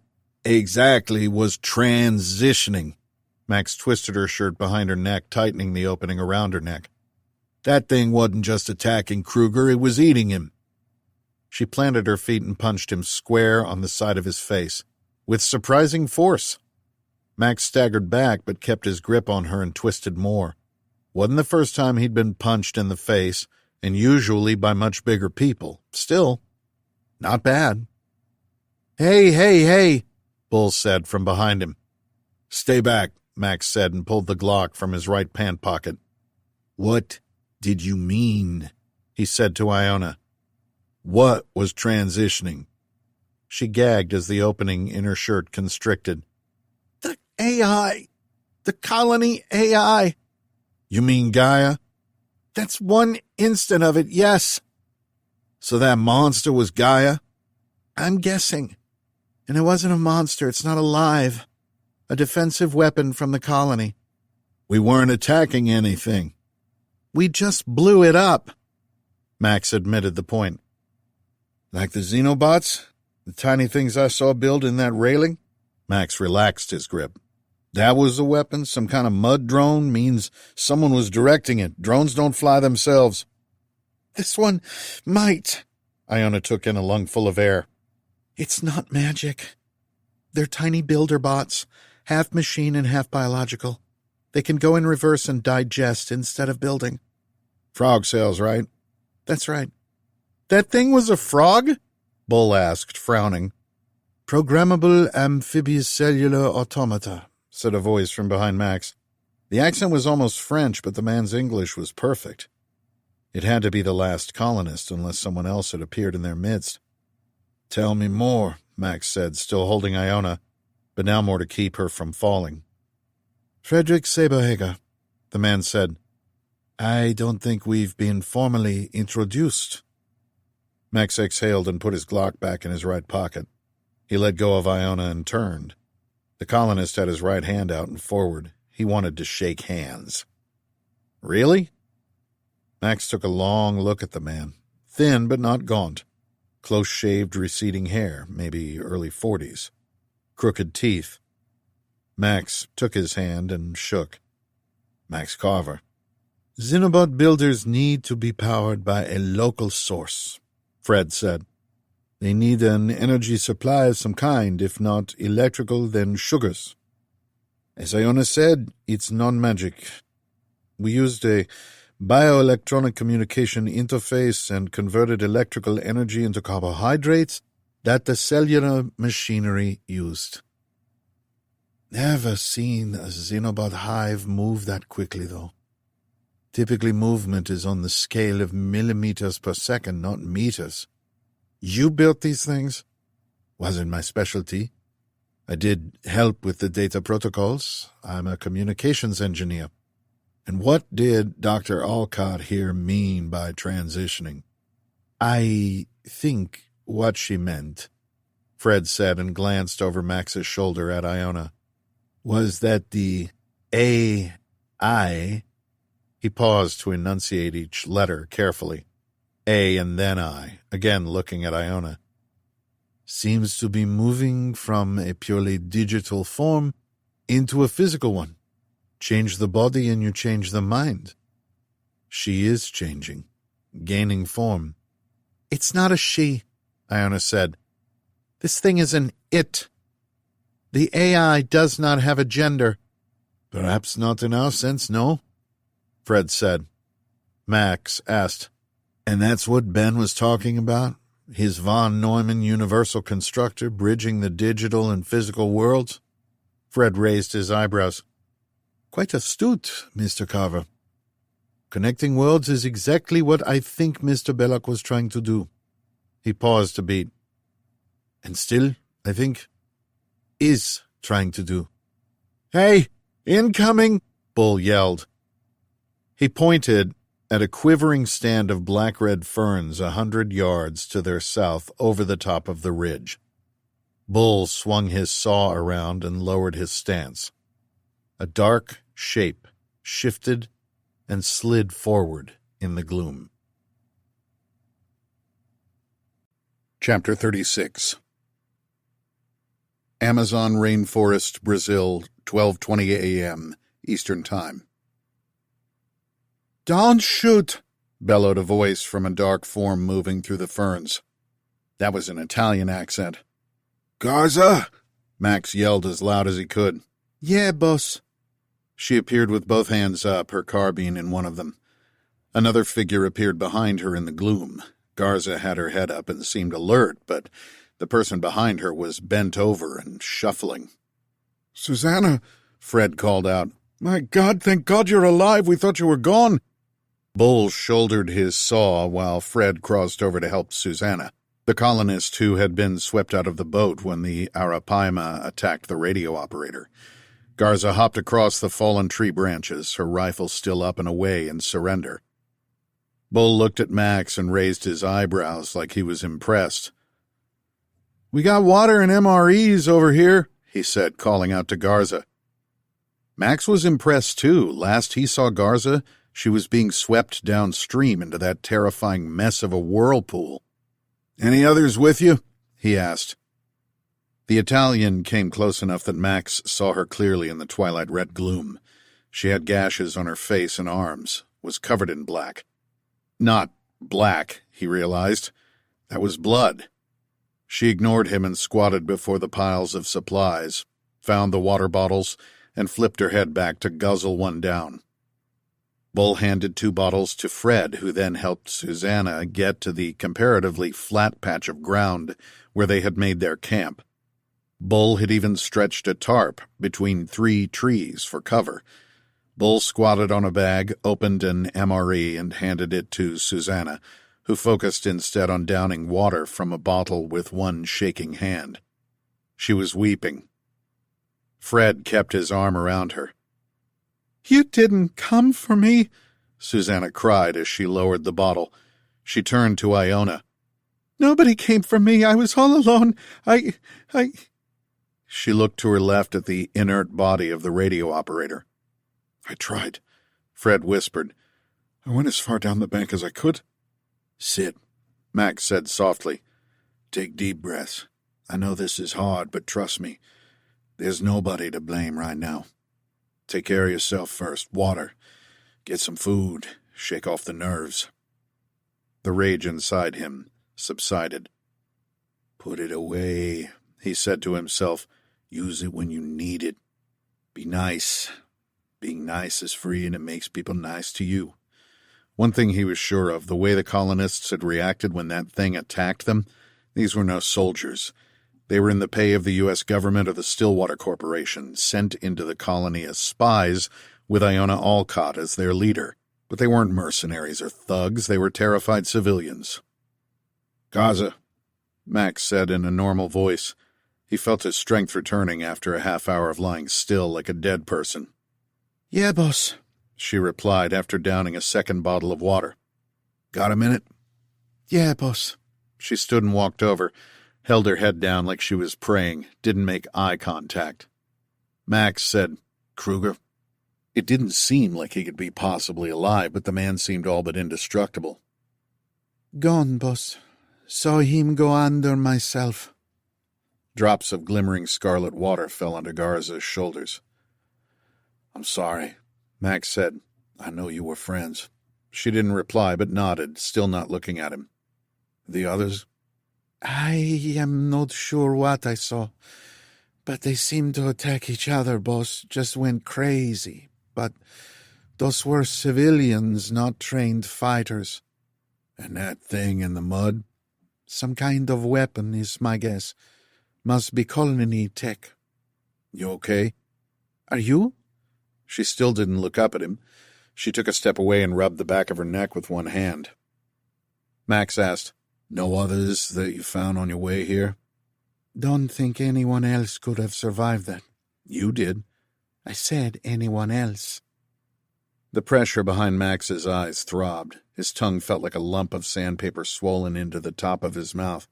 exactly was transitioning? Max twisted her shirt behind her neck, tightening the opening around her neck. That thing wasn't just attacking Kruger, it was eating him. She planted her feet and punched him square on the side of his face, with surprising force. Max staggered back but kept his grip on her and twisted more. Wasn't the first time he'd been punched in the face, and usually by much bigger people. Still, not bad. Hey, Bull said from behind him. Stay back, Max said and pulled the Glock from his right pant pocket. What did you mean? He said to Iona. What was transitioning? She gagged as the opening in her shirt constricted. The AI. The colony AI. You mean Gaia? That's one instant of it, yes. So that monster was Gaia? I'm guessing. And it wasn't a monster, it's not alive. A defensive weapon from the colony. We weren't attacking anything. We just blew it up. Max admitted the point. Like the Xenobots? The tiny things I saw build in that railing? Max relaxed his grip. That was the weapon? Some kind of mud drone? Means someone was directing it. Drones don't fly themselves. This one might. Iona took in a lungful of air. It's not magic. They're tiny builder bots, half machine and half biological. They can go in reverse and digest instead of building. Frog cells, right? That's right. That thing was a frog? Bull asked, frowning. Programmable amphibious cellular automata, said a voice from behind Max. The accent was almost French, but the man's English was perfect. It had to be the last colonist, unless someone else had appeared in their midst. Tell me more, Max said, still holding Iona, but now more to keep her from falling. Frederick Saberhager, the man said. I don't think we've been formally introduced. Max exhaled and put his Glock back in his right pocket. He let go of Iona and turned. The colonist had his right hand out and forward. He wanted to shake hands. Really? Max took a long look at the man. Thin but not gaunt. Close-shaved, receding hair, maybe early 40s. Crooked teeth. Max took his hand and shook. Max Carver. Xenobot builders need to be powered by a local source. Fred said. They need an energy supply of some kind, if not electrical, then sugars. As Iona said, it's non-magic. We used a bioelectronic communication interface and converted electrical energy into carbohydrates that the cellular machinery used. Never seen a Xenobot hive move that quickly, though. Typically, movement is on the scale of millimeters per second, not meters. You built these things? Wasn't my specialty. I did help with the data protocols. I'm a communications engineer. And what did Dr. Alcott here mean by transitioning? I think what she meant, Fred said and glanced over Max's shoulder at Iona, was that the AI, he paused to enunciate each letter carefully, A and then I, again looking at Iona, seems to be moving from a purely digital form into a physical one. Change the body and you change the mind. She is changing, gaining form. It's not a she, Iona said. This thing is an it. The AI does not have a gender. Perhaps not in our sense, no, Fred said. Max asked, and that's what Ben was talking about? His von Neumann universal constructor bridging the digital and physical worlds? Fred raised his eyebrows. Quite astute, Mr. Carver. Connecting worlds is exactly what I think Mr. Belloc was trying to do. He paused a beat. And still, I think, is trying to do. Hey, incoming! Bull yelled. He pointed at a quivering stand of black-red ferns 100 yards to their south over the top of the ridge. Bull swung his saw around and lowered his stance. A dark shape shifted and slid forward in the gloom. Chapter 36. Amazon Rainforest, Brazil, 12:20 a.m. Eastern Time. Don't shoot, bellowed a voice from a dark form moving through the ferns. That was an Italian accent. Garza! Max yelled as loud as he could. Yeah, boss. She appeared with both hands up, her carbine in one of them. Another figure appeared behind her in the gloom. Garza had her head up and seemed alert, but the person behind her was bent over and shuffling. Susanna, Fred called out. My God, thank God you're alive. We thought you were gone. Bull shouldered his saw while Fred crossed over to help Susanna, the colonist who had been swept out of the boat when the Arapaima attacked the radio operator. Garza hopped across the fallen tree branches, her rifle still up and away in surrender. Bull looked at Max and raised his eyebrows like he was impressed. We got water and MREs over here, he said, calling out to Garza. Max was impressed, too. Last he saw Garza, she was being swept downstream into that terrifying mess of a whirlpool. Any others with you? He asked. The Italian came close enough that Max saw her clearly in the twilight red gloom. She had gashes on her face and arms, was covered in black. Not black, he realized. That was blood. She ignored him and squatted before the piles of supplies, found the water bottles, and flipped her head back to guzzle one down. Bull handed 2 bottles to Fred, who then helped Susanna get to the comparatively flat patch of ground where they had made their camp. Bull had even stretched a tarp between 3 trees for cover. Bull squatted on a bag, opened an MRE, and handed it to Susanna, who focused instead on downing water from a bottle with one shaking hand. She was weeping. Fred kept his arm around her. You didn't come for me, Susanna cried as she lowered the bottle. She turned to Iona. Nobody came for me. I was all alone. She looked to her left at the inert body of the radio operator. I tried, Fred whispered. I went as far down the bank as I could. Sit, Max said softly. Take deep breaths. I know this is hard, but trust me, there's nobody to blame right now. Take care of yourself first. Water. Get some food. Shake off the nerves. The rage inside him subsided. "Put it away," he said to himself. "Use it when you need it. Be nice. Being nice is free and it makes people nice to you." One thing he was sure of, the way the colonists had reacted when that thing attacked them, these were no soldiers. They were in the pay of the U.S. government or the Stillwater Corporation, sent into the colony as spies with Iona Alcott as their leader. But they weren't mercenaries or thugs, they were terrified civilians. "Gaza," Max said in a normal voice. He felt his strength returning after a half hour of lying still like a dead person. "Yeah, boss," she replied after downing a second bottle of water. "Got a minute?" "Yeah, boss." She stood and walked over, held her head down like she was praying, didn't make eye contact. Max said, "Kruger?" It didn't seem like he could be possibly alive, but the man seemed all but indestructible. "Gone, boss. Saw him go under myself." Drops of glimmering scarlet water fell onto Garza's shoulders. "I'm sorry," Max said. "I know you were friends." She didn't reply, but nodded, still not looking at him. "The others?" "I am not sure what I saw, but they seemed to attack each other, boss. Just went crazy. But those were civilians, not trained fighters." "And that thing in the mud?" "Some kind of weapon is my guess. Must be colony tech." "You okay?" "Are you?" She still didn't look up at him. She took a step away and rubbed the back of her neck with one hand. Max asked, "No others that you found on your way here?" "Don't think anyone else could have survived that." "You did." "I said anyone else." The pressure behind Max's eyes throbbed. His tongue felt like a lump of sandpaper swollen into the top of his mouth.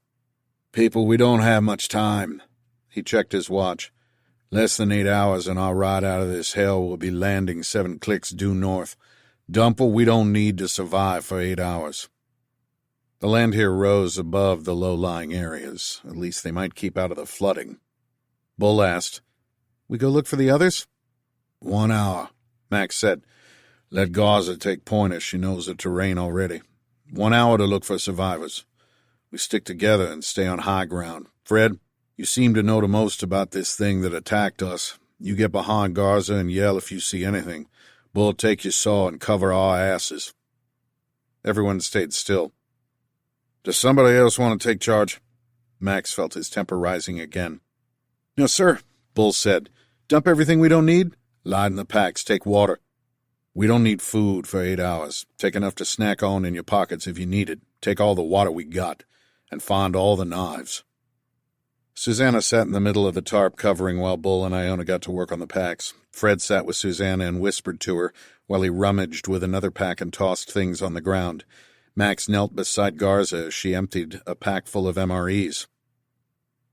"People, we don't have much time." He checked his watch. "Less than 8 hours and our ride out of this hell will be landing 7 clicks due north. Dumple, we don't need to survive for 8 hours. The land here rose above the low-lying areas. At least they might keep out of the flooding. Bull asked, "We go look for the others?" 1 hour, Max said. "Let Garza take point as she knows the terrain already. 1 hour to look for survivors. We stick together and stay on high ground. Fred, you seem to know the most about this thing that attacked us. You get behind Garza and yell if you see anything. Bull, take your saw and cover our asses." Everyone stayed still. "Does somebody else want to take charge?" Max felt his temper rising again. "No, sir," Bull said. "Dump everything we don't need. Lighten the packs. Take water. We don't need food for 8 hours. Take enough to snack on in your pockets if you need it. Take all the water we got. And find all the knives." Susanna sat in the middle of the tarp covering while Bull and Iona got to work on the packs. Fred sat with Susanna and whispered to her while he rummaged with another pack and tossed things on the ground. Max knelt beside Garza as she emptied a pack full of MREs.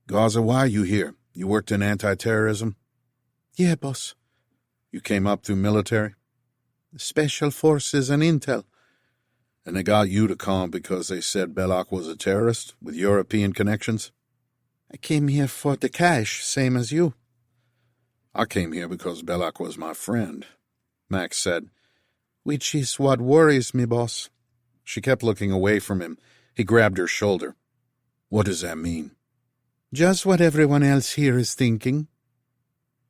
"Garza, why are you here? You worked in anti-terrorism?" "Yeah, boss." "You came up through military?" "Special forces and intel." "And they got you to come because they said Belloc was a terrorist with European connections?" "I came here for the cash, same as you." "I came here because Belloc was my friend," Max said. "Which is what worries me, boss." She kept looking away from him. He grabbed her shoulder. "What does that mean?" "Just what everyone else here is thinking."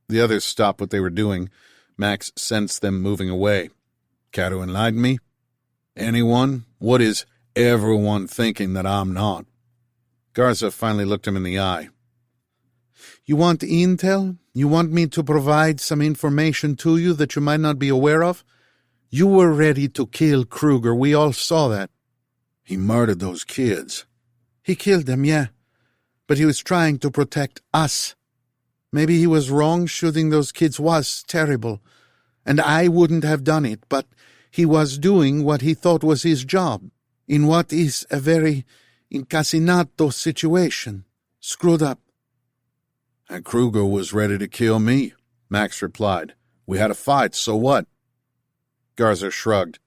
The others stopped what they were doing. Max sensed them moving away. "Care to enlighten me? Anyone? What is everyone thinking that I'm not?" Garza finally looked him in the eye. "You want intel? You want me to provide some information to you that you might not be aware of? You were ready to kill Kruger. We all saw that." "He murdered those kids." "He killed them, yeah. But he was trying to protect us. Maybe he was wrong. Shooting those kids was terrible. And I wouldn't have done it, but he was doing what he thought was his job, in what is a very incasinato situation. Screwed up." "And Kruger was ready to kill me," Max replied. "We had a fight, so what?" Garza shrugged.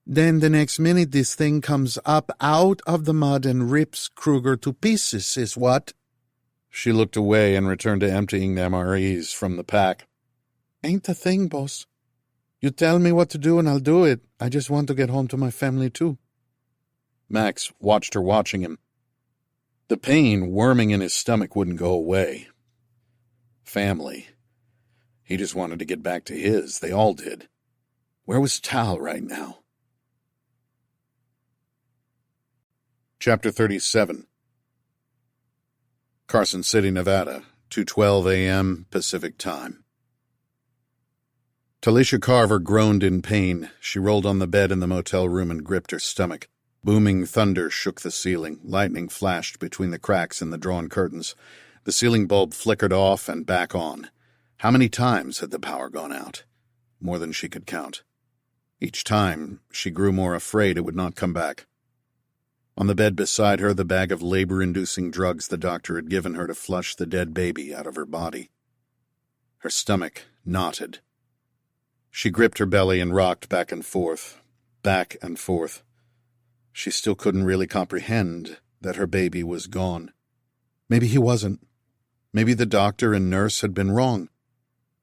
"Then the next minute this thing comes up out of the mud and rips Kruger to pieces, is what?" She looked away and returned to emptying the MREs from the pack. "Ain't a thing, boss. You tell me what to do and I'll do it. I just want to get home to my family, too." Max watched her watching him. The pain worming in his stomach wouldn't go away. Family. He just wanted to get back to his. They all did. Where was Tal right now? Chapter 37. Carson City, Nevada, 2:12 a.m. Pacific Time. Talisha Carver groaned in pain. She rolled on the bed in the motel room and gripped her stomach. Booming thunder shook the ceiling. Lightning flashed between the cracks in the drawn curtains. The ceiling bulb flickered off and back on. How many times had the power gone out? More than she could count. Each time, she grew more afraid it would not come back. On the bed beside her, the bag of labor-inducing drugs the doctor had given her to flush the dead baby out of her body. Her stomach knotted. She gripped her belly and rocked back and forth, back and forth. She still couldn't really comprehend that her baby was gone. Maybe he wasn't. Maybe the doctor and nurse had been wrong.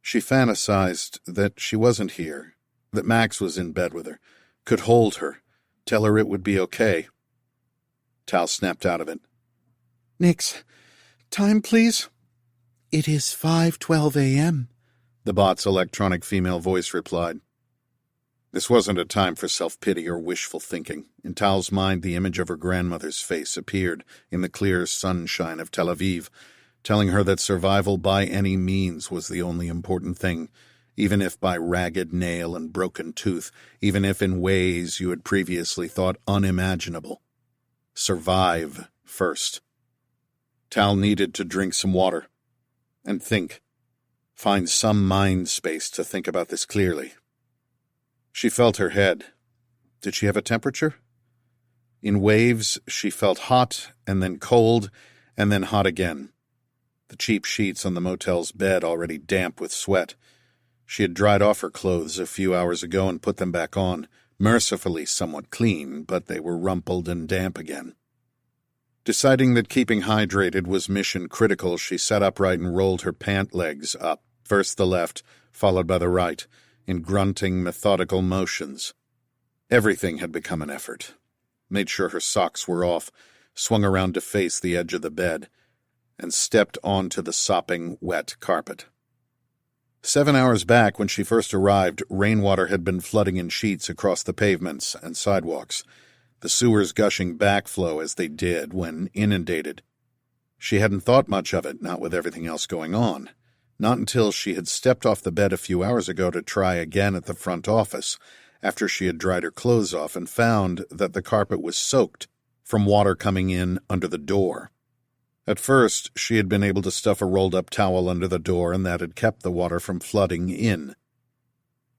She fantasized that she wasn't here, that Max was in bed with her, could hold her, tell her it would be okay. Tal snapped out of it. Nix, time please? It is 5:12 a.m., the bot's electronic female voice replied. This wasn't a time for self-pity or wishful thinking. In Tal's mind, the image of her grandmother's face appeared in the clear sunshine of Tel Aviv, telling her that survival by any means was the only important thing, even if by ragged nail and broken tooth, even if in ways you had previously thought unimaginable. Survive first. Tal needed to drink some water and think. Find some mind space to think about this clearly. She felt her head. Did she have a temperature? In waves, she felt hot and then cold and then hot again. The cheap sheets on the motel's bed already damp with sweat. She had dried off her clothes a few hours ago and put them back on, mercifully somewhat clean, but they were rumpled and damp again. Deciding that keeping hydrated was mission critical, she sat upright and rolled her pant legs up, first the left, followed by the right, in grunting, methodical motions. Everything had become an effort. Made sure her socks were off, swung around to face the edge of the bed, and stepped onto the sopping, wet carpet. 7 hours back, when she first arrived, rainwater had been flooding in sheets across the pavements and sidewalks, the sewers gushing backflow as they did when inundated. She hadn't thought much of it, not with everything else going on. Not until she had stepped off the bed a few hours ago to try again at the front office, after she had dried her clothes off and found that the carpet was soaked from water coming in under the door. At first, she had been able to stuff a rolled-up towel under the door, and that had kept the water from flooding in.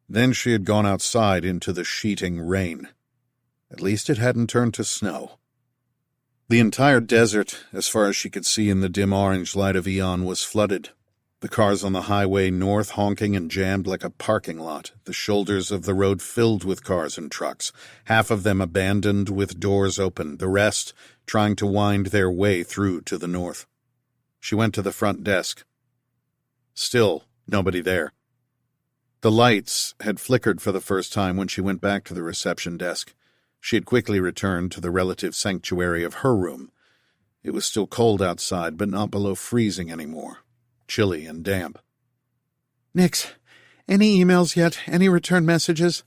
Then she had gone outside into the sheeting rain. At least it hadn't turned to snow. The entire desert, as far as she could see in the dim orange light of Aeon, was flooded. The cars on the highway north honking and jammed like a parking lot, the shoulders of the road filled with cars and trucks, half of them abandoned with doors open, the rest trying to wind their way through to the north. She went to the front desk. Still nobody there. The lights had flickered for the first time when she went back to the reception desk. She had quickly returned to the relative sanctuary of her room. It was still cold outside, but not below freezing anymore. Chilly and damp. Nix, any emails yet? Any return messages?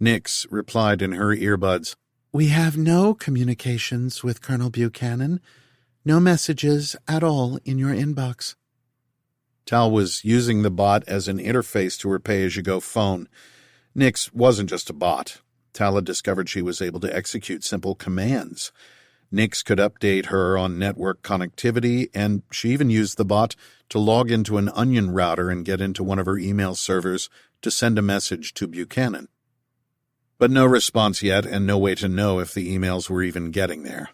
Nix replied in her earbuds. We have no communications with Colonel Buchanan. No messages at all in your inbox. Tal was using the bot as an interface to her pay-as-you-go phone. Nix wasn't just a bot. Tal had discovered she was able to execute simple commands. Nix could update her on network connectivity, and she even used the bot to log into an Onion router and get into one of her email servers to send a message to Buchanan. But no response yet, and no way to know if the emails were even getting there.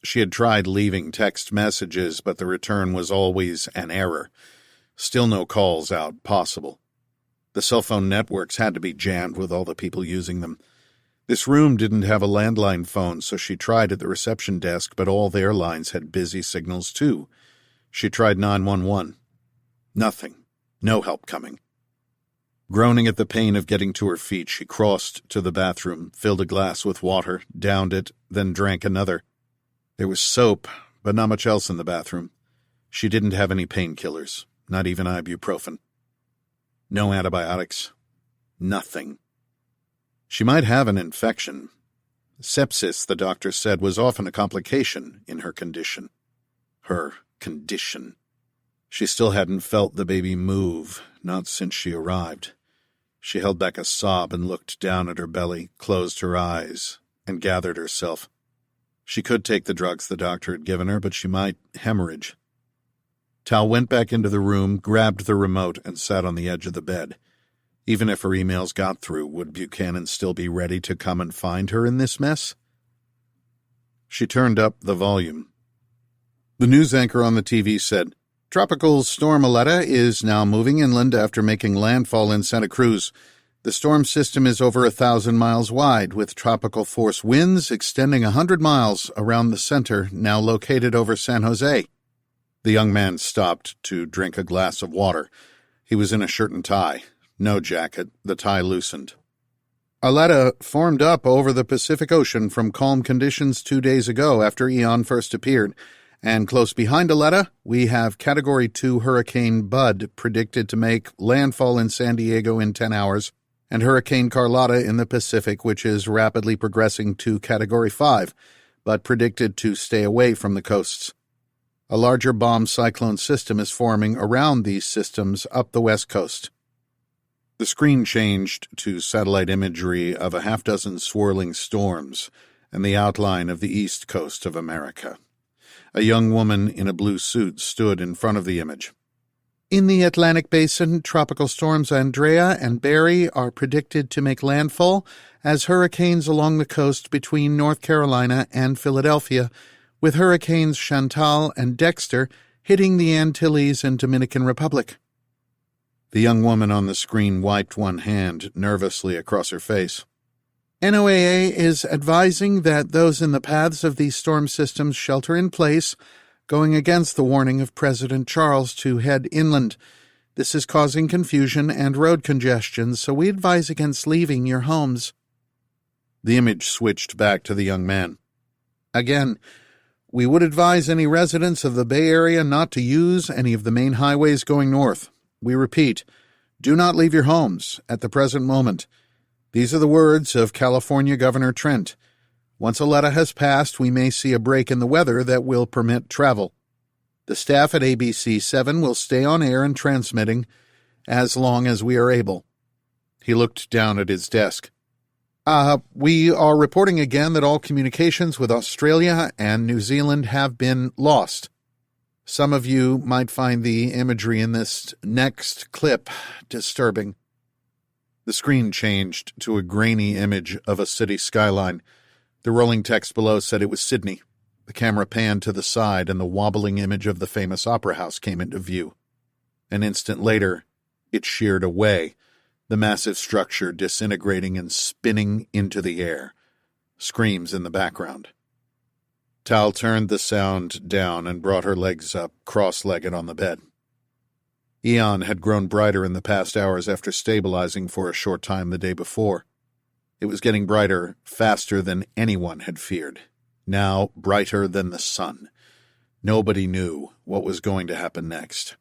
She had tried leaving text messages, but the return was always an error. Still no calls out possible. The cell phone networks had to be jammed with all the people using them. This room didn't have a landline phone, so she tried at the reception desk, but all their lines had busy signals too. She tried 911. Nothing. No help coming. Groaning at the pain of getting to her feet, she crossed to the bathroom, filled a glass with water, downed it, then drank another. There was soap, but not much else in the bathroom. She didn't have any painkillers, not even ibuprofen. No antibiotics. Nothing. She might have an infection. Sepsis, the doctor said, was often a complication in her condition. Her condition. She still hadn't felt the baby move, not since she arrived. She held back a sob and looked down at her belly, closed her eyes, and gathered herself. She could take the drugs the doctor had given her, but she might hemorrhage. Tal went back into the room, grabbed the remote, and sat on the edge of the bed. Even if her emails got through, would Buchanan still be ready to come and find her in this mess? She turned up the volume. The news anchor on the TV said, "Tropical storm Aletta is now moving inland after making landfall in Santa Cruz. The storm system is over 1,000 miles wide, with tropical force winds extending 100 miles around the center, now located over San Jose." The young man stopped to drink a glass of water. He was in a shirt and tie. No jacket, the tie loosened. "Aletta formed up over the Pacific Ocean from calm conditions 2 days ago after Aeon first appeared. And close behind Aletta, we have Category 2 Hurricane Bud, predicted to make landfall in San Diego in 10 hours, and Hurricane Carlotta in the Pacific, which is rapidly progressing to Category 5, but predicted to stay away from the coasts. A larger bomb cyclone system is forming around these systems up the west coast." The screen changed to satellite imagery of a half-dozen swirling storms and the outline of the east coast of America. A young woman in a blue suit stood in front of the image. "In the Atlantic Basin, tropical storms Andrea and Barry are predicted to make landfall as hurricanes along the coast between North Carolina and Philadelphia, with hurricanes Chantal and Dexter hitting the Antilles and Dominican Republic." The young woman on the screen wiped one hand nervously across her face. "NOAA is advising that those in the paths of these storm systems shelter in place, going against the warning of President Charles to head inland. This is causing confusion and road congestion, so we advise against leaving your homes." The image switched back to the young man. "Again, we would advise any residents of the Bay Area not to use any of the main highways going north. We repeat, do not leave your homes at the present moment. These are the words of California Governor Trent. Once Aletta has passed, we may see a break in the weather that will permit travel. The staff at ABC 7 will stay on air and transmitting as long as we are able." He looked down at his desk. We are reporting again that all communications with Australia and New Zealand have been lost. Some of you might find the imagery in this next clip disturbing." The screen changed to a grainy image of a city skyline. The rolling text below said it was Sydney. The camera panned to the side and the wobbling image of the famous opera house came into view. An instant later, it sheared away, the massive structure disintegrating and spinning into the air. Screams in the background. Tal turned the sound down and brought her legs up, cross-legged on the bed. Aeon had grown brighter in the past hours after stabilizing for a short time the day before. It was getting brighter faster than anyone had feared, now brighter than the sun. Nobody knew what was going to happen next.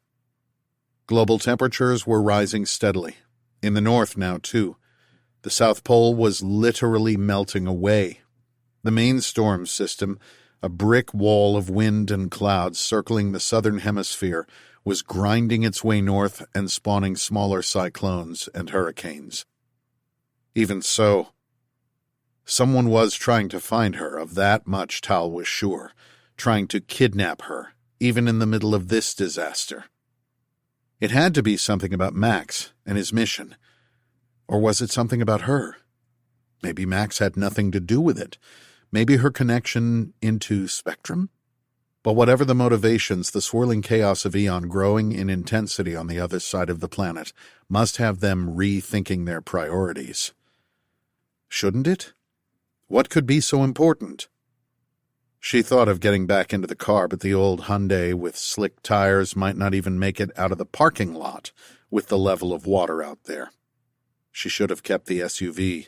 Global temperatures were rising steadily. In the north now, too. The South Pole was literally melting away. The main storm system, a brick wall of wind and clouds circling the southern hemisphere, was grinding its way north and spawning smaller cyclones and hurricanes. Even so, someone was trying to find her, of that much Tal was sure, trying to kidnap her, even in the middle of this disaster. It had to be something about Max and his mission. Or was it something about her? Maybe Max had nothing to do with it. Maybe her connection into Spectrum? But whatever the motivations, the swirling chaos of Aeon growing in intensity on the other side of the planet must have them rethinking their priorities. Shouldn't it? What could be so important? She thought of getting back into the car, but the old Hyundai with slick tires might not even make it out of the parking lot with the level of water out there. She should have kept the SUV.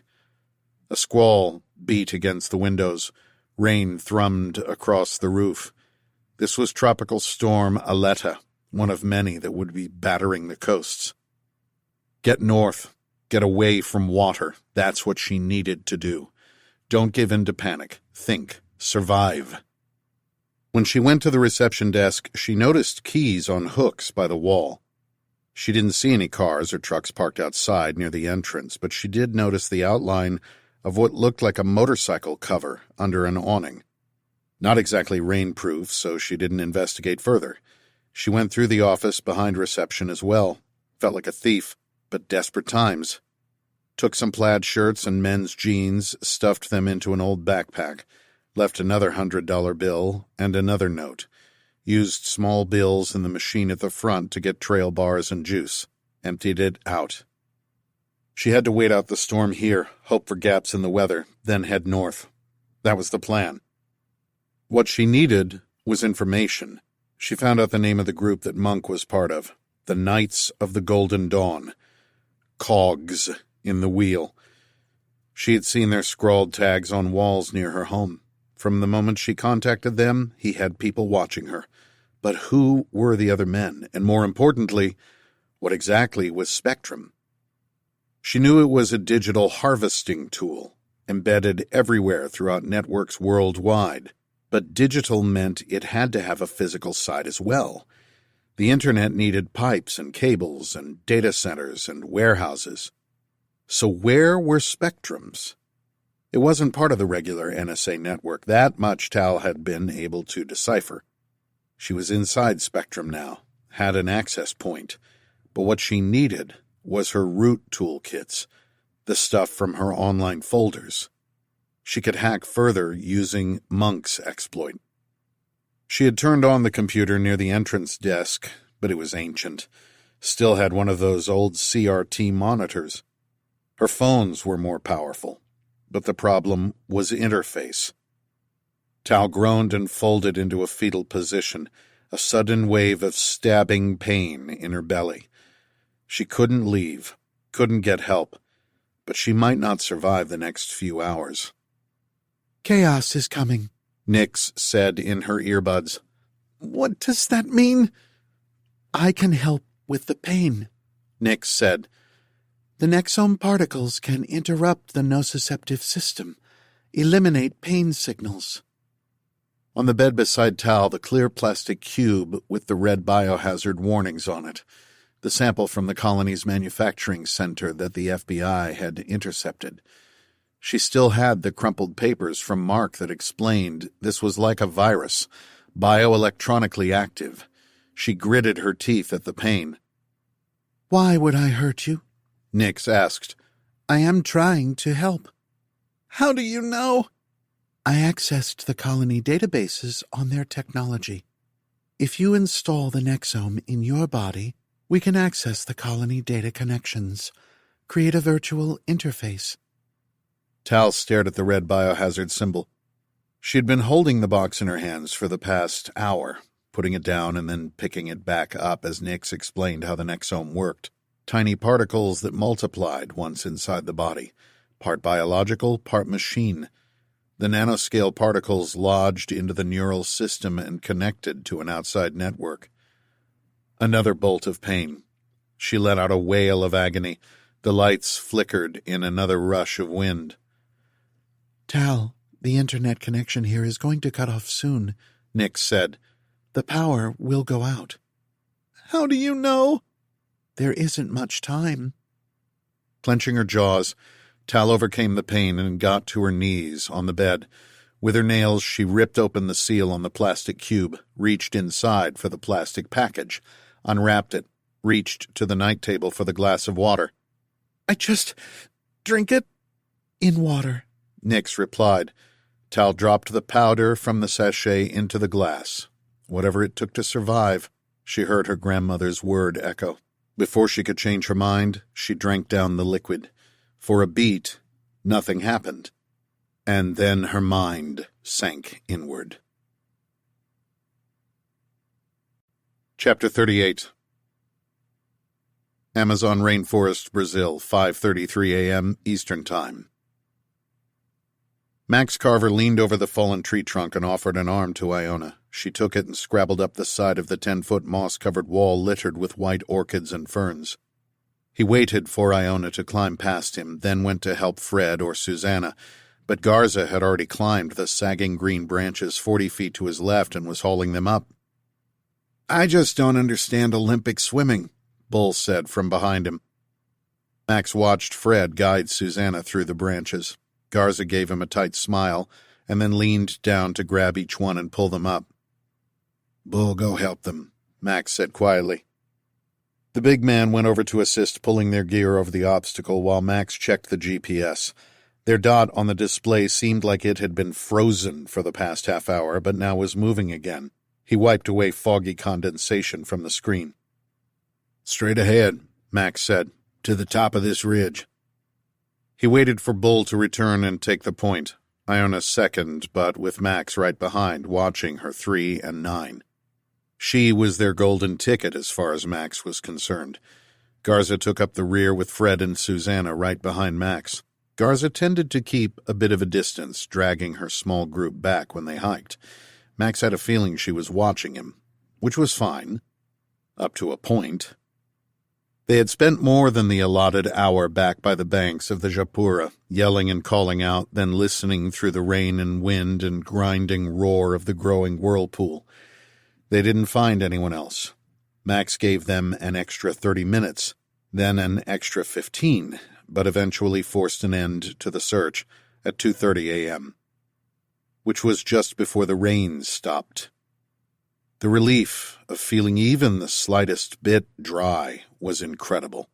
A squall beat against the windows. Rain thrummed across the roof. This was Tropical Storm Aletta, one of many that would be battering the coasts. Get north. Get away from water. That's what she needed to do. Don't give in to panic. Think. Survive. When she went to the reception desk, she noticed keys on hooks by the wall. She didn't see any cars or trucks parked outside near the entrance, but she did notice the outline of what looked like a motorcycle cover under an awning. Not exactly rainproof, so she didn't investigate further. She went through the office behind reception as well. Felt like a thief, but desperate times. Took some plaid shirts and men's jeans, stuffed them into an old backpack, left another $100 bill and another note. Used small bills in the machine at the front to get trail bars and juice. Emptied it out. She had to wait out the storm here, hope for gaps in the weather, then head north. That was the plan. What she needed was information. She found out the name of the group that Monk was part of. The Knights of the Golden Dawn. Cogs in the wheel. She had seen their scrawled tags on walls near her home. From the moment she contacted them, he had people watching her. But who were the other men? And more importantly, what exactly was Spectrum? She knew it was a digital harvesting tool, embedded everywhere throughout networks worldwide. But digital meant it had to have a physical side as well. The internet needed pipes and cables and data centers and warehouses. So where were Spectrums? It wasn't part of the regular NSA network. That much Tal had been able to decipher. She was inside Spectrum now, had an access point. But what she needed was her root toolkits, the stuff from her online folders. She could hack further using Monk's exploit. She had turned on the computer near the entrance desk, but it was ancient. Still had one of those old CRT monitors. Her phones were more powerful. But the problem was interface. Tal groaned and folded into a fetal position, a sudden wave of stabbing pain in her belly. She couldn't leave, couldn't get help, but she might not survive the next few hours. Chaos is coming, Nix said in her earbuds. What does that mean? I can help with the pain, Nix said. The nexome particles can interrupt the nociceptive system, eliminate pain signals. On the bed beside Tal, the clear plastic cube with the red biohazard warnings on it, the sample from the colony's manufacturing center that the FBI had intercepted. She still had the crumpled papers from Mark that explained this was like a virus, bioelectronically active. She gritted her teeth at the pain. Why would I hurt you? Nix asked. I am trying to help. How do you know? I accessed the colony databases on their technology. If you install the nexome in your body, we can access the colony data connections, create a virtual interface. Tal stared at the red biohazard symbol. She'd been holding the box in her hands for the past hour, putting it down and then picking it back up as Nix explained how the nexome worked. Tiny particles that multiplied once inside the body, part biological, part machine. The nanoscale particles lodged into the neural system and connected to an outside network. Another bolt of pain. She let out a wail of agony. The lights flickered in another rush of wind. Tal, the internet connection here is going to cut off soon, Nix said. The power will go out. How do you know? There isn't much time. Clenching her jaws, Tal overcame the pain and got to her knees on the bed. With her nails, she ripped open the seal on the plastic cube, reached inside for the plastic package, unwrapped it, reached to the night table for the glass of water. I just drink it? In water, Nix replied. Tal dropped the powder from the sachet into the glass. Whatever it took to survive, she heard her grandmother's word echo. Before she could change her mind, she drank down the liquid. For a beat, nothing happened. And then her mind sank inward. Chapter 38. Amazon Rainforest, Brazil, 5:33 a.m. Eastern Time. Max Carver leaned over the fallen tree trunk and offered an arm to Iona. She took it and scrabbled up the side of the 10-foot moss-covered wall littered with white orchids and ferns. He waited for Iona to climb past him, then went to help Fred or Susanna, but Garza had already climbed the sagging green branches 40 feet to his left and was hauling them up. I just don't understand Olympic swimming, Bull said from behind him. Max watched Fred guide Susanna through the branches. Garza gave him a tight smile and then leaned down to grab each one and pull them up. Bull, go help them, Max said quietly. The big man went over to assist pulling their gear over the obstacle while Max checked the GPS. Their dot on the display seemed like it had been frozen for the past half hour, but now was moving again. He wiped away foggy condensation from the screen. Straight ahead, Max said, to the top of this ridge. He waited for Bull to return and take the point. Iona second, but with Max right behind, watching her 3 and 9. She was their golden ticket as far as Max was concerned. Garza took up the rear with Fred and Susanna right behind Max. Garza tended to keep a bit of a distance, dragging her small group back when they hiked. Max had a feeling she was watching him, which was fine, up to a point. They had spent more than the allotted hour back by the banks of the Japura, yelling and calling out, then listening through the rain and wind and grinding roar of the growing whirlpool. They didn't find anyone else. Max gave them an extra 30 minutes, then an extra 15, but eventually forced an end to the search at 2:30 a.m., which was just before the rain stopped. The relief of feeling even the slightest bit dry was incredible.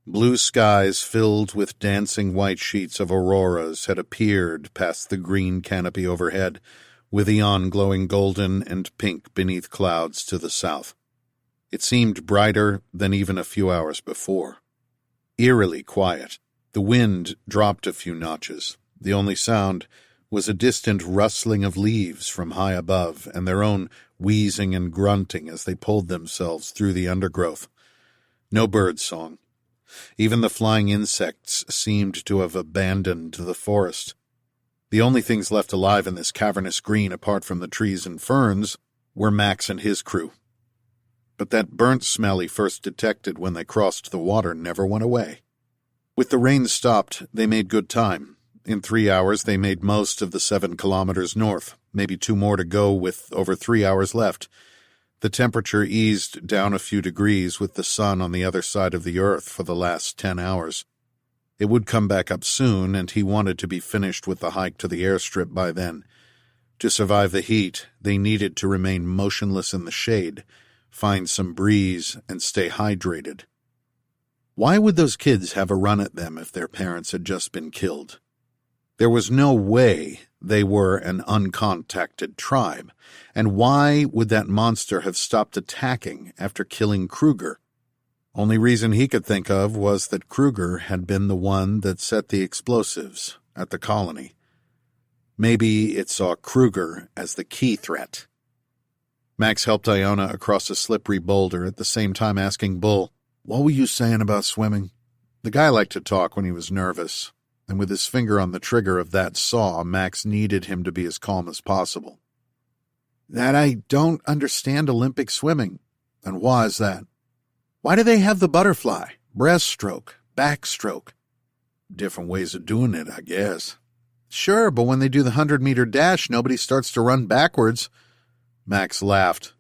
Blue skies filled with dancing white sheets of auroras had appeared past the green canopy overhead, with Aeon glowing golden and pink beneath clouds to the south. It seemed brighter than even a few hours before. Eerily quiet. The wind dropped a few notches. The only sound was a distant rustling of leaves from high above and their own wheezing and grunting as they pulled themselves through the undergrowth. No bird song. Even the flying insects seemed to have abandoned the forest. The only things left alive in this cavernous green, apart from the trees and ferns, were Max and his crew. But that burnt smell he first detected when they crossed the water never went away. With the rain stopped, they made good time. In 3 hours, they made most of the 7 kilometers north, maybe 2 more to go with over 3 hours left. The temperature eased down a few degrees with the sun on the other side of the earth for the last 10 hours. It would come back up soon, and he wanted to be finished with the hike to the airstrip by then. To survive the heat, they needed to remain motionless in the shade, find some breeze, and stay hydrated. Why would those kids have a run at them if their parents had just been killed? There was no way they were an uncontacted tribe, and why would that monster have stopped attacking after killing Kruger? Only reason he could think of was that Kruger had been the one that set the explosives at the colony. Maybe it saw Kruger as the key threat. Max helped Iona across a slippery boulder, at the same time asking Bull, "What were you saying about swimming?" The guy liked to talk when he was nervous, and with his finger on the trigger of that saw, Max needed him to be as calm as possible. "That I don't understand Olympic swimming." "And why is that?" "Why do they have the butterfly, breaststroke, backstroke?" "Different ways of doing it, I guess." "Sure, but when they do the 100-meter dash, nobody starts to run backwards." Max laughed.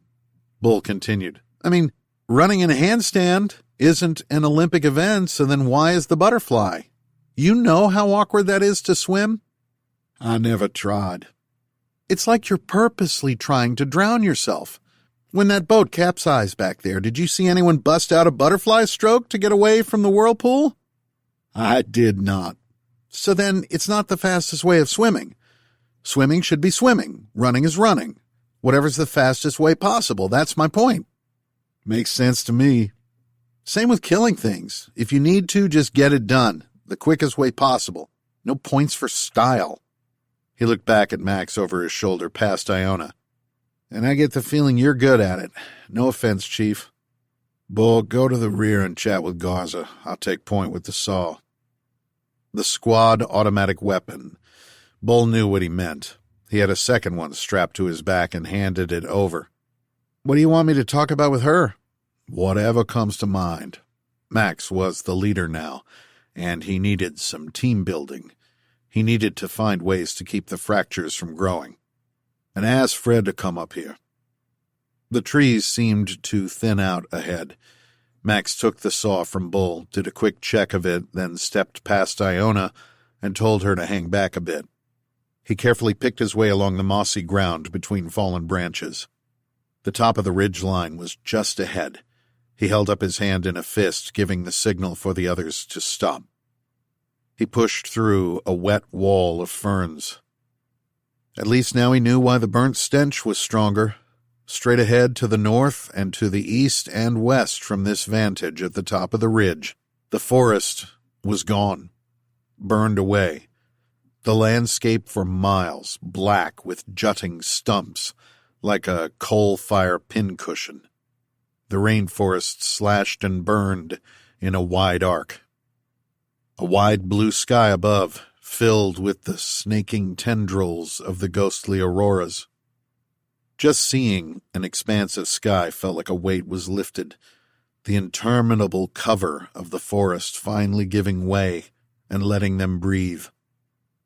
Bull continued, "I mean, running in a handstand isn't an Olympic event, so then why is the butterfly? You know how awkward that is to swim?" "I never tried." "It's like you're purposely trying to drown yourself. When that boat capsized back there, did you see anyone bust out a butterfly stroke to get away from the whirlpool?" "I did not." "So then it's not the fastest way of swimming. Swimming should be swimming. Running is running. Whatever's the fastest way possible. That's my point." "Makes sense to me." Same with killing things. If you need to, just get it done. The quickest way possible. No points for style. He looked back at Max over his shoulder past Iona. "And I get the feeling you're good at it. No offense, Chief." "Bull, go to the rear and chat with Garza. I'll take point with the saw." The squad automatic weapon, Bull knew what he meant. He had a second one strapped to his back and handed it over. What do you want me to talk about with her? Whatever comes to mind. Max was the leader now, and he needed some team building. He needed to find ways to keep the fractures from growing. And ask Fred to come up here. The trees seemed to thin out ahead. Max took the saw from Bull, did a quick check of it, then stepped past Iona and told her to hang back a bit. He carefully picked his way along the mossy ground between fallen branches. The top of the ridge line was just ahead. He held up his hand in a fist, giving the signal for the others to stop. He pushed through a wet wall of ferns. At least now he knew why the burnt stench was stronger. Straight ahead to the north and to the east and west from this vantage at the top of the ridge, the forest was gone, burned away. The landscape for miles, black with jutting stumps, like a coal fire pincushion. The rainforest slashed and burned in a wide arc. A wide blue sky above, filled with the snaking tendrils of the ghostly auroras. Just seeing an expanse of sky felt like a weight was lifted, the interminable cover of the forest finally giving way and letting them breathe.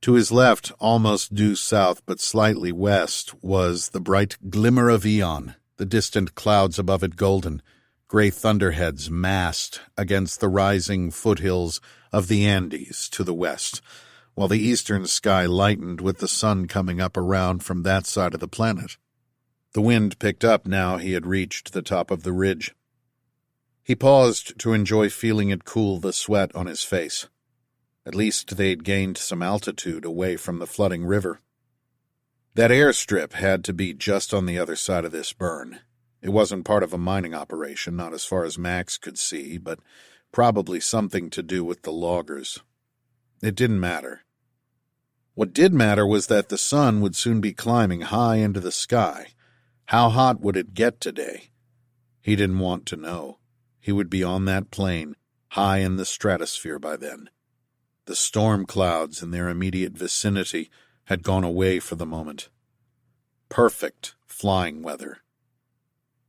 To his left, almost due south but slightly west, was the bright glimmer of Aeon, the distant clouds above it golden, gray thunderheads massed against the rising foothills of the Andes to the west, while the eastern sky lightened with the sun coming up around from that side of the planet. The wind picked up now he had reached the top of the ridge. He paused to enjoy feeling it cool the sweat on his face. At least they'd gained some altitude away from the flooding river. That airstrip had to be just on the other side of this burn. It wasn't part of a mining operation, not as far as Max could see, but probably something to do with the loggers. It didn't matter. What did matter was that the sun would soon be climbing high into the sky. How hot would it get today? He didn't want to know. He would be on that plane, high in the stratosphere by then. The storm clouds in their immediate vicinity had gone away for the moment. Perfect flying weather.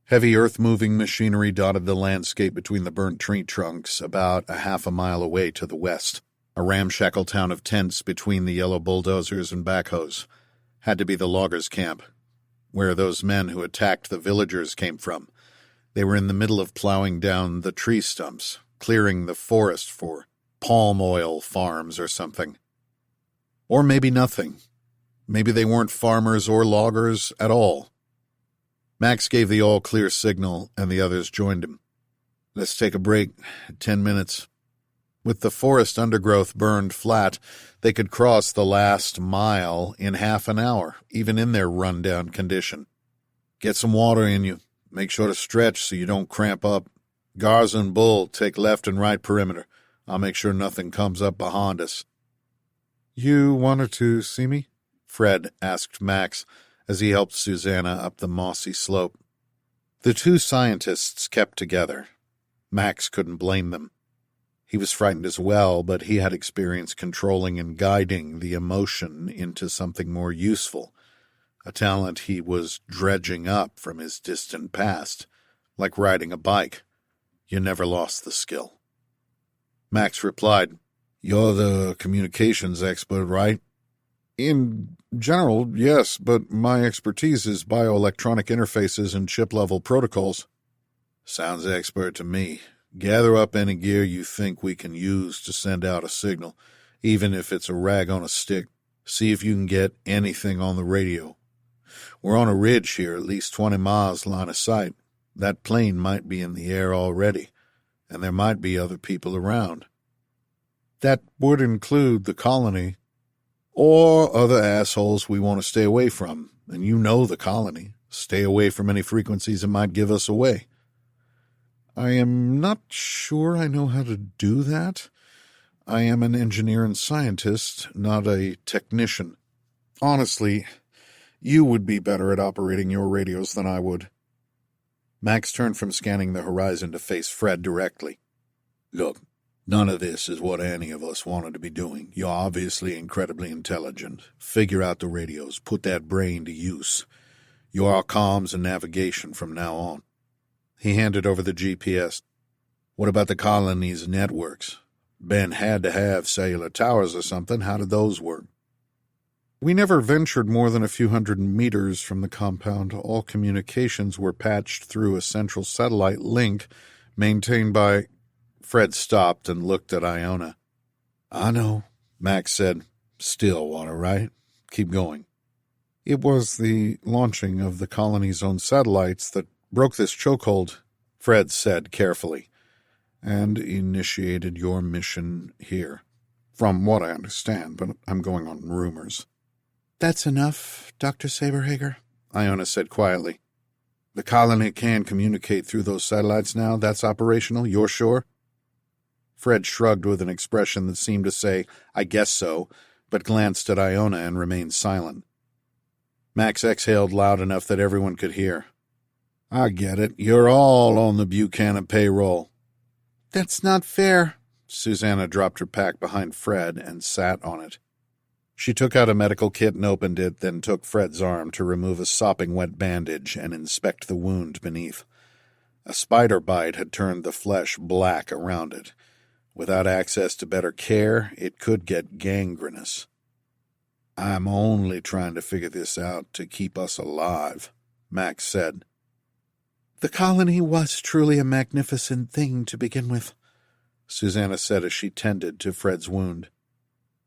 Heavy earth-moving machinery dotted the landscape between the burnt tree trunks about a half a mile away to the west. A ramshackle town of tents between the yellow bulldozers and backhoes. Had to be the loggers' camp, where those men who attacked the villagers came from. They were in the middle of plowing down the tree stumps, clearing the forest for palm oil farms or something. Or maybe nothing. Maybe they weren't farmers or loggers at all. Max gave the all-clear signal, and the others joined him. Let's take a break. 10 minutes. With the forest undergrowth burned flat, they could cross the last mile in half an hour, even in their run-down condition. Get some water in you. Make sure to stretch so you don't cramp up. Garza and Bull take left and right perimeter. I'll make sure nothing comes up behind us. You wanted to see me? Fred asked Max as he helped Susanna up the mossy slope. The two scientists kept together. Max couldn't blame them. He was frightened as well, but he had experience controlling and guiding the emotion into something more useful, a talent he was dredging up from his distant past, like riding a bike. You never lost the skill. Max replied, You're the communications expert, right? In general, yes, but my expertise is bioelectronic interfaces and chip-level protocols. Sounds expert to me. Gather up any gear you think we can use to send out a signal, even if it's a rag on a stick. See if you can get anything on the radio. We're on a ridge here, at least 20 miles line of sight. That plane might be in the air already, and there might be other people around. That would include the colony. Or other assholes we want to stay away from, and you know the colony. Stay away from any frequencies that might give us away. I am not sure I know how to do that. I am an engineer and scientist, not a technician. Honestly, you would be better at operating your radios than I would. Max turned from scanning the horizon to face Fred directly. Look, None of this is what any of us wanted to be doing. You're obviously incredibly intelligent. Figure out the radios. Put that brain to use. You're our comms and navigation from now on. He handed over the GPS. What about the colony's networks? Ben had to have cellular towers or something. How did those work? We never ventured more than a few hundred meters from the compound. All communications were patched through a central satellite link maintained by... Fred stopped and looked at Iona. I know, Max said. Stillwater, right? Keep going. It was the launching of the colony's own satellites that broke this chokehold, Fred said carefully, and initiated your mission here. From what I understand, but I'm going on rumors. That's enough, Dr. Saberhager, Iona said quietly. The colony can communicate through those satellites now? That's operational? You're sure? Fred shrugged with an expression that seemed to say, I guess so, but glanced at Iona and remained silent. Max exhaled loud enough that everyone could hear. I get it. You're all on the Buchanan payroll. That's not fair. Susanna dropped her pack behind Fred and sat on it. She took out a medical kit and opened it, then took Fred's arm to remove a sopping wet bandage and inspect the wound beneath. A spider bite had turned the flesh black around it. Without access to better care, it could get gangrenous. I'm only trying to figure this out to keep us alive, Max said. The colony was truly a magnificent thing to begin with, Susanna said as she tended to Fred's wound.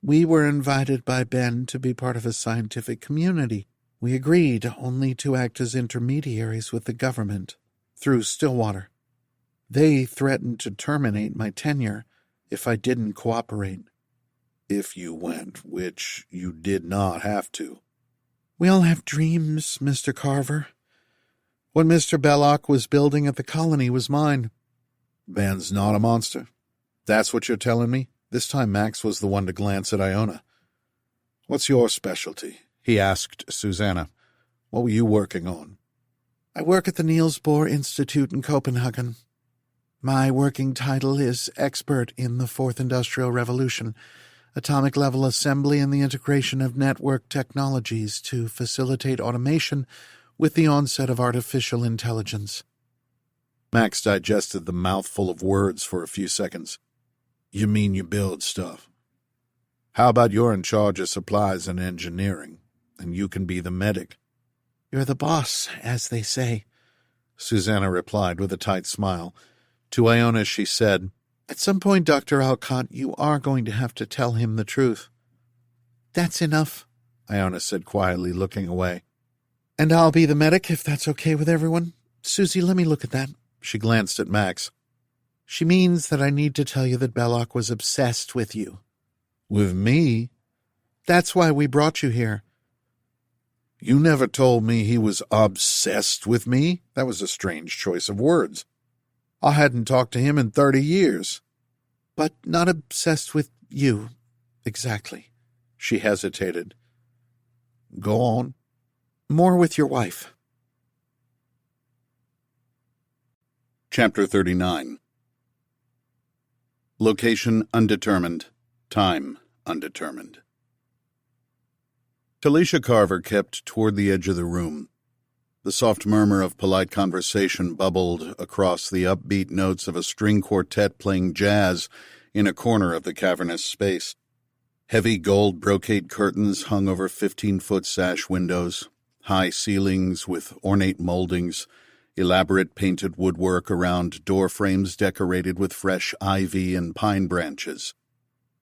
We were invited by Ben to be part of a scientific community. We agreed only to act as intermediaries with the government, through Stillwater. They threatened to terminate my tenure if I didn't cooperate. If you went, which you did not have to. We all have dreams, Mr. Carver. What Mr. Belloc was building at the colony was mine. Ben's not a monster. That's what you're telling me? This time Max was the one to glance at Iona. What's your specialty? He asked Susanna. What were you working on? I work at the Niels Bohr Institute in Copenhagen. My working title is Expert in the Fourth Industrial Revolution, atomic-level assembly and the integration of network technologies to facilitate automation with the onset of artificial intelligence. Max digested the mouthful of words for a few seconds. You mean you build stuff? How about you're in charge of supplies and engineering, and you can be the medic? You're the boss, as they say, Susanna replied with a tight smile. To Iona she said, At some point, Dr. Alcott, you are going to have to tell him the truth. That's enough, Iona said quietly, looking away. And I'll be the medic if that's okay with everyone. Susie, let me look at that. She glanced at Max. She means that I need to tell you that Belloc was obsessed with you. With me? That's why we brought you here. You never told me he was obsessed with me. That was a strange choice of words. I hadn't talked to him in 30 years. But not obsessed with you, exactly. She hesitated. Go on. More with your wife. Chapter 39. Location undetermined. Time undetermined. Talisha Carver kept toward the edge of the room. The soft murmur of polite conversation bubbled across the upbeat notes of a string quartet playing jazz in a corner of the cavernous space. Heavy gold brocade curtains hung over 15-foot sash windows, high ceilings with ornate moldings, elaborate painted woodwork around door frames decorated with fresh ivy and pine branches.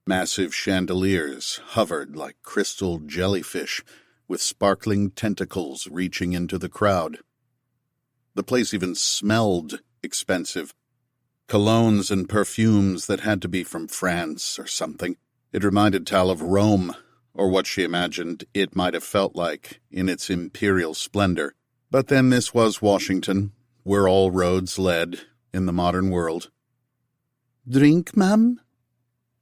Massive chandeliers hovered like crystal jellyfish, with sparkling tentacles reaching into the crowd. The place even smelled expensive. Colognes and perfumes that had to be from France or something. It reminded Tal of Rome, or what she imagined it might have felt like in its imperial splendor. But then this was Washington, where all roads led in the modern world. Drink, ma'am?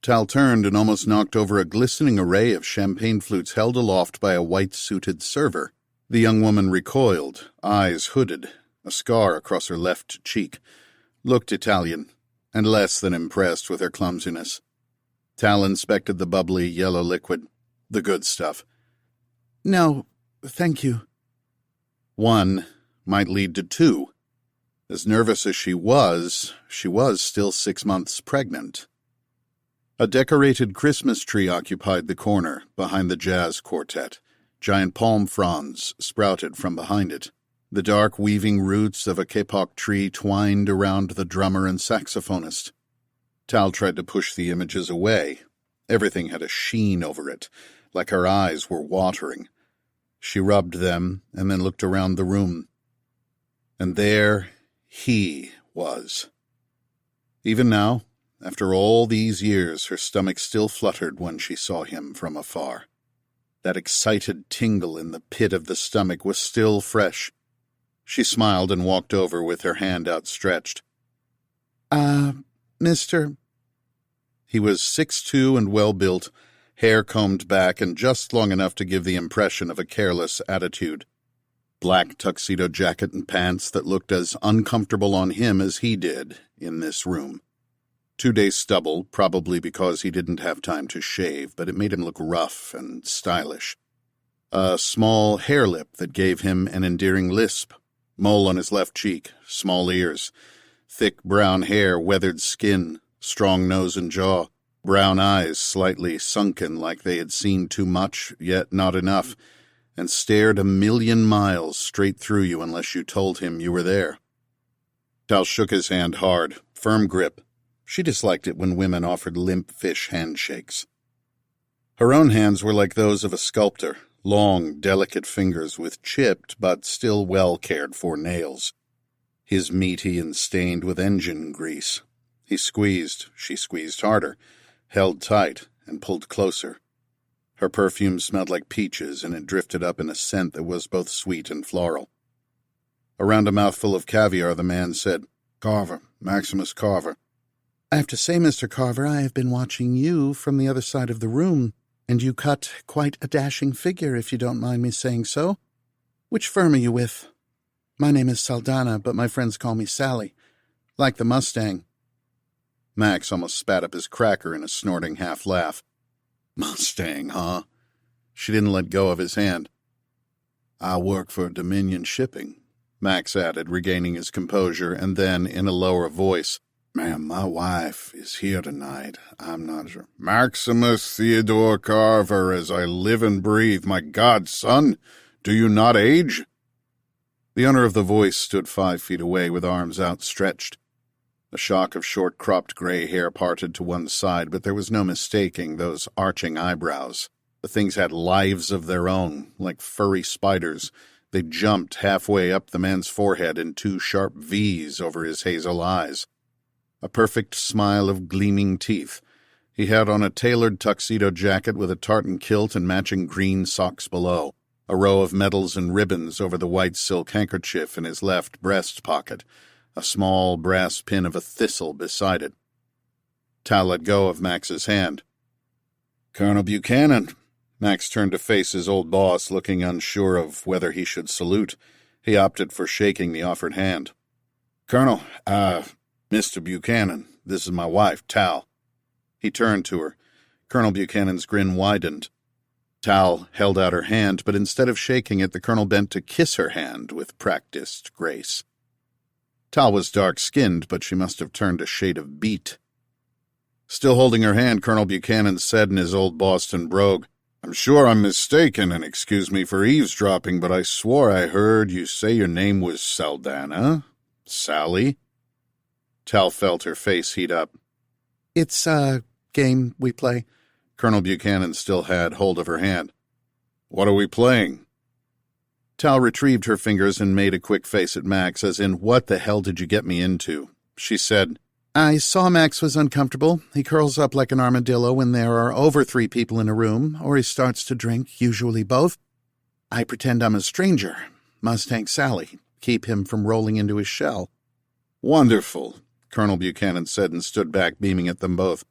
Tal turned and almost knocked over a glistening array of champagne flutes held aloft by a white-suited server. The young woman recoiled, eyes hooded, a scar across her left cheek. Looked Italian. and less than impressed with her clumsiness. Tal inspected the bubbly yellow liquid, the good stuff. No, thank you. One might lead to two. As nervous as she was still 6 months pregnant. A decorated Christmas tree occupied the corner, behind the jazz quartet. Giant palm fronds sprouted from behind it. The dark weaving roots of a kapok tree twined around the drummer and saxophonist. Tal tried to push the images away. Everything had a sheen over it, like her eyes were watering. She rubbed them and then looked around the room. And there he was. Even now, after all these years, her stomach still fluttered when she saw him from afar. That excited tingle in the pit of the stomach was still fresh. She smiled and walked over with her hand outstretched. Mr. He was 6'2" and well-built, hair combed back and just long enough to give the impression of a careless attitude. Black tuxedo jacket and pants that looked as uncomfortable on him as he did in this room. 2-day stubble, probably because he didn't have time to shave, but it made him look rough and stylish. A small hair lip that gave him an endearing lisp. Mole on his left cheek, small ears, thick brown hair, weathered skin, strong nose and jaw, brown eyes slightly sunken like they had seen too much, yet not enough, and stared 1,000,000 miles straight through you unless you told him you were there. Tal shook his hand hard, firm grip. She disliked it when women offered limp fish handshakes. Her own hands were like those of a sculptor, long, delicate fingers with chipped but still well-cared-for nails. His meaty and stained with engine grease. He squeezed, she squeezed harder, held tight, and pulled closer. Her perfume smelled like peaches, and it drifted up in a scent that was both sweet and floral. Around a mouthful of caviar, the man said, "Carver, Maximus Carver." I have to say, Mr. Carver, I have been watching you from the other side of the room, and you cut quite a dashing figure, if you don't mind me saying so. Which firm are you with? My name is Saldana, but my friends call me Sally. Like the Mustang. Max almost spat up his cracker in a snorting half-laugh. "Mustang, huh?" She didn't let go of his hand. "I work for Dominion Shipping," Max added, regaining his composure, and then, in a lower voice, "Ma'am, my wife is here tonight. I'm not sure." "Maximus Theodore Carver, as I live and breathe. My God, son, do you not age?" The owner of the voice stood 5 feet away with arms outstretched. A shock of short-cropped gray hair parted to one side, but there was no mistaking those arching eyebrows. The things had lives of their own, like furry spiders. They jumped halfway up the man's forehead in 2 sharp V's over his hazel eyes. A perfect smile of gleaming teeth. He had on a tailored tuxedo jacket with a tartan kilt and matching green socks below, a row of medals and ribbons over the white silk handkerchief in his left breast pocket, a small brass pin of a thistle beside it. Tal let go of Max's hand. "Colonel Buchanan." Max turned to face his old boss, looking unsure of whether he should salute. He opted for shaking the offered hand. "Colonel, Mr. Buchanan, this is my wife, Tal." He turned to her. Colonel Buchanan's grin widened. Tal held out her hand, but instead of shaking it, the colonel bent to kiss her hand with practiced grace. Tal was dark-skinned, but she must have turned a shade of beet. Still holding her hand, Colonel Buchanan said in his old Boston brogue, "I'm sure I'm mistaken, and excuse me for eavesdropping, but I swore I heard you say your name was Saldana? Sally?" Tal felt her face heat up. It's a game we play. Colonel Buchanan still had hold of her hand. "What are we playing?" Tal retrieved her fingers and made a quick face at Max, as in, "What the hell did you get me into?" She said, I saw Max was uncomfortable. He curls up like an armadillo when there are over 3 people in a room, or he starts to drink, usually both. I pretend I'm a stranger. Mustang Sally. Keep him from rolling into his shell. "Wonderful," Colonel Buchanan said and stood back, beaming at them both.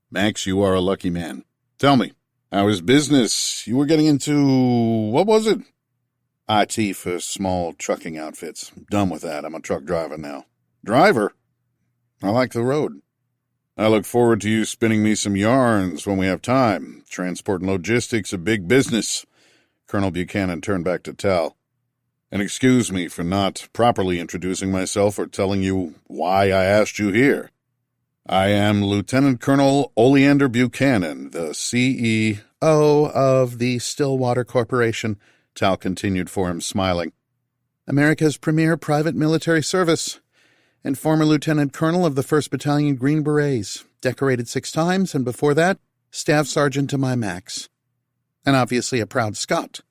"Max, you are a lucky man. Tell me, how is business? You were getting into, what was it?" "IT for small trucking outfits. Done with that. I'm a truck driver now." "Driver? I like the road. I look forward to you spinning me some yarns when we have time. Transport and logistics a big business. Colonel Buchanan turned back to Tal. And excuse me for not properly introducing myself or telling you why I asked you here. I am Lieutenant Colonel Oleander Buchanan, the CEO of the Stillwater Corporation, Tal continued for him, smiling. America's premier private military service, and former Lieutenant Colonel of the 1st Battalion Green Berets, decorated 6 times, and before that, Staff Sergeant to my Max. And obviously a proud Scot.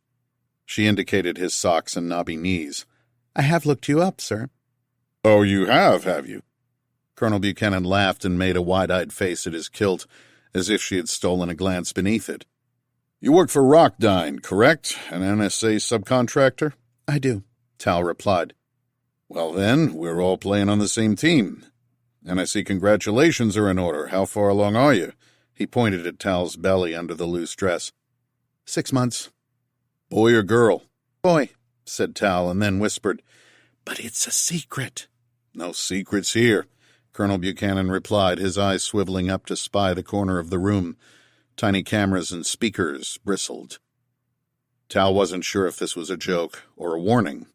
She indicated his socks and knobby knees. I have looked you up, sir. Oh, you have you? Colonel Buchanan laughed and made a wide-eyed face at his kilt, as if she had stolen a glance beneath it. You work for Rockdyne, correct? An NSA subcontractor? I do, Tal replied. Well then, we're all playing on the same team. And I see congratulations are in order. How far along are you? He pointed at Tal's belly under the loose dress. 6 months. Boy or girl? Boy, said Tal, and then whispered, But it's a secret. No secrets here, Colonel Buchanan replied, his eyes swiveling up to spy the corner of the room. Tiny cameras and speakers bristled. Tal wasn't sure if this was a joke or a warning.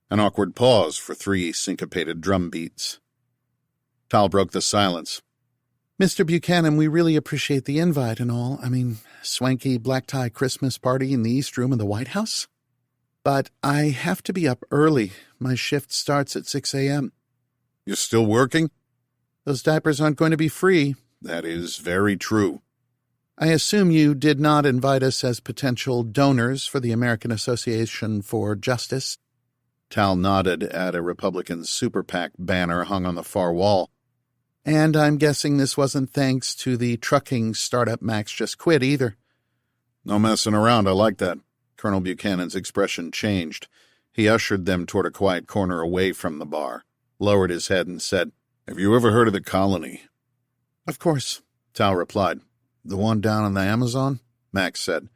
An awkward pause for 3 syncopated drum beats. Tal broke the silence. Mr. Buchanan, we really appreciate the invite and all. I mean, swanky black-tie Christmas party in the East Room of the White House? But I have to be up early. My shift starts at 6 a.m. You're still working? Those diapers aren't going to be free. That is very true. I assume you did not invite us as potential donors for the American Association for Justice? Tal nodded at a Republican Super PAC banner hung on the far wall. And I'm guessing this wasn't thanks to the trucking startup Max just quit either. No messing around, I like that. Colonel Buchanan's expression changed. He ushered them toward a quiet corner away from the bar, lowered his head and said, Have you ever heard of the Colony? Of course, Tal replied. The one down in the Amazon? Max said.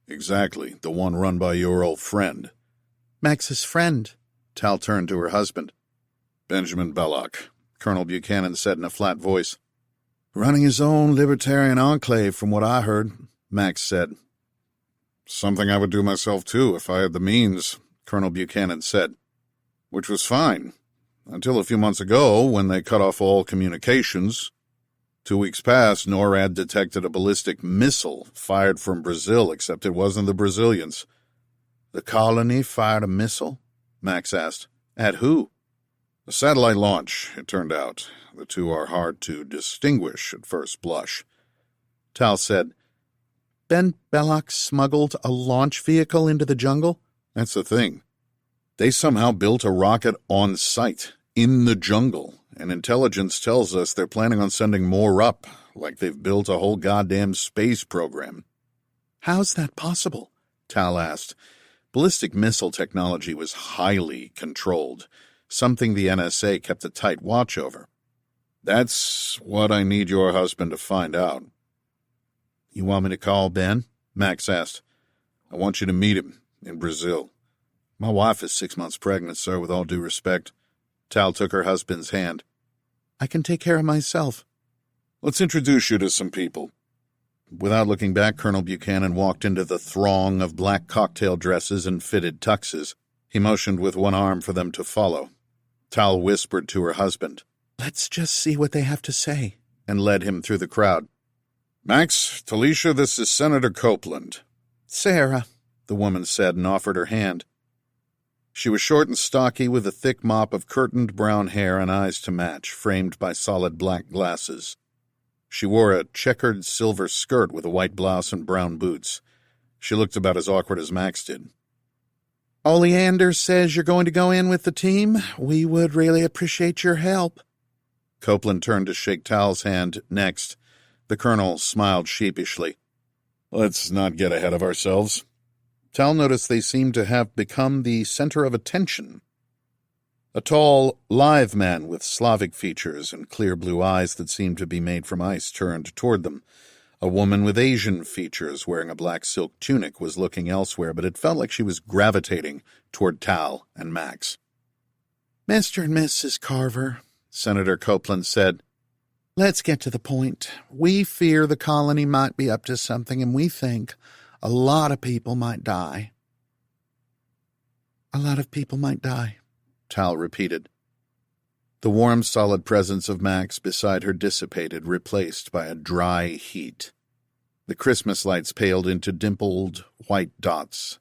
Exactly, the one run by your old friend. Max's friend. Tal turned to her husband. Benjamin Belloc, Colonel Buchanan said in a flat voice. Running his own libertarian enclave, from what I heard, Max said. Something I would do myself, too, if I had the means, Colonel Buchanan said. Which was fine, until a few months ago, when they cut off all communications. 2 weeks past, NORAD detected a ballistic missile fired from Brazil, except it wasn't the Brazilians. The colony fired a missile? Max asked. At who? A satellite launch, it turned out. The two are hard to distinguish at first blush. Tal said, Ben Belloc smuggled a launch vehicle into the jungle? That's the thing. They somehow built a rocket on site, in the jungle, and intelligence tells us they're planning on sending more up, like they've built a whole goddamn space program. How's that possible? Tal asked. Ballistic missile technology was highly controlled, something the NSA kept a tight watch over. That's what I need your husband to find out. You want me to call Ben? Max asked. I want you to meet him in Brazil. My wife is 6 months pregnant, sir, with all due respect. Tal took her husband's hand. I can take care of myself. Let's introduce you to some people. Without looking back, Colonel Buchanan walked into the throng of black cocktail dresses and fitted tuxes. He motioned with one arm for them to follow. Tal whispered to her husband, Let's just see what they have to say, and led him through the crowd. Max, Talisha, this is Senator Copeland. Sarah, the woman said and offered her hand. She was short and stocky with a thick mop of curtained brown hair and eyes to match, framed by solid black glasses. She wore a checkered silver skirt with a white blouse and brown boots. She looked about as awkward as Max did. Oleander says you're going to go in with the team. We would really appreciate your help. Copeland turned to shake Tal's hand next. The colonel smiled sheepishly. Let's not get ahead of ourselves. Tal noticed they seemed to have become the center of attention. A tall, lithe man with Slavic features and clear blue eyes that seemed to be made from ice turned toward them. A woman with Asian features wearing a black silk tunic was looking elsewhere, but it felt like she was gravitating toward Tal and Max. Mr. and Mrs. Carver, Senator Copeland said. Let's get to the point. We fear the colony might be up to something, and we think a lot of people might die. A lot of people might die, Tal repeated. The warm, solid presence of Max beside her dissipated, replaced by a dry heat. The Christmas lights paled into dimpled white dots.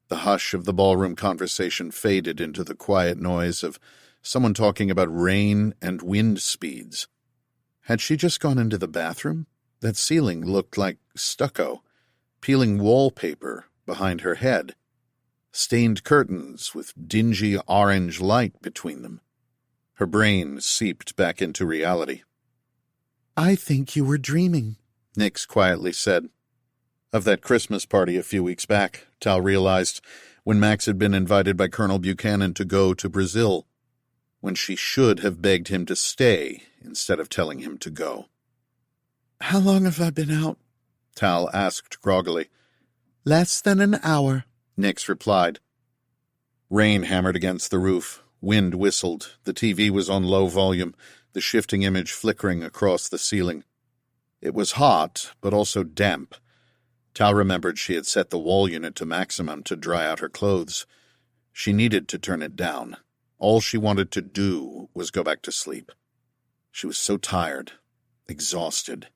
The hush of the ballroom conversation faded into the quiet noise of someone talking about rain and wind speeds. Had she just gone into the bathroom? That ceiling looked like stucco, peeling wallpaper behind her head, stained curtains with dingy orange light between them. Her brain seeped back into reality. I think you were dreaming, Nix quietly said. Of that Christmas party a few weeks back, Tal realized, when Max had been invited by Colonel Buchanan to go to Brazil, when she should have begged him to stay instead of telling him to go. How long have I been out? Tal asked groggily. Less than an hour, Nix replied. Rain hammered against the roof. Wind whistled. The TV was on low volume, the shifting image flickering across the ceiling. It was hot, but also damp. Tal remembered she had set the wall unit to maximum to dry out her clothes. She needed to turn it down. All she wanted to do was go back to sleep. She was so tired, exhausted.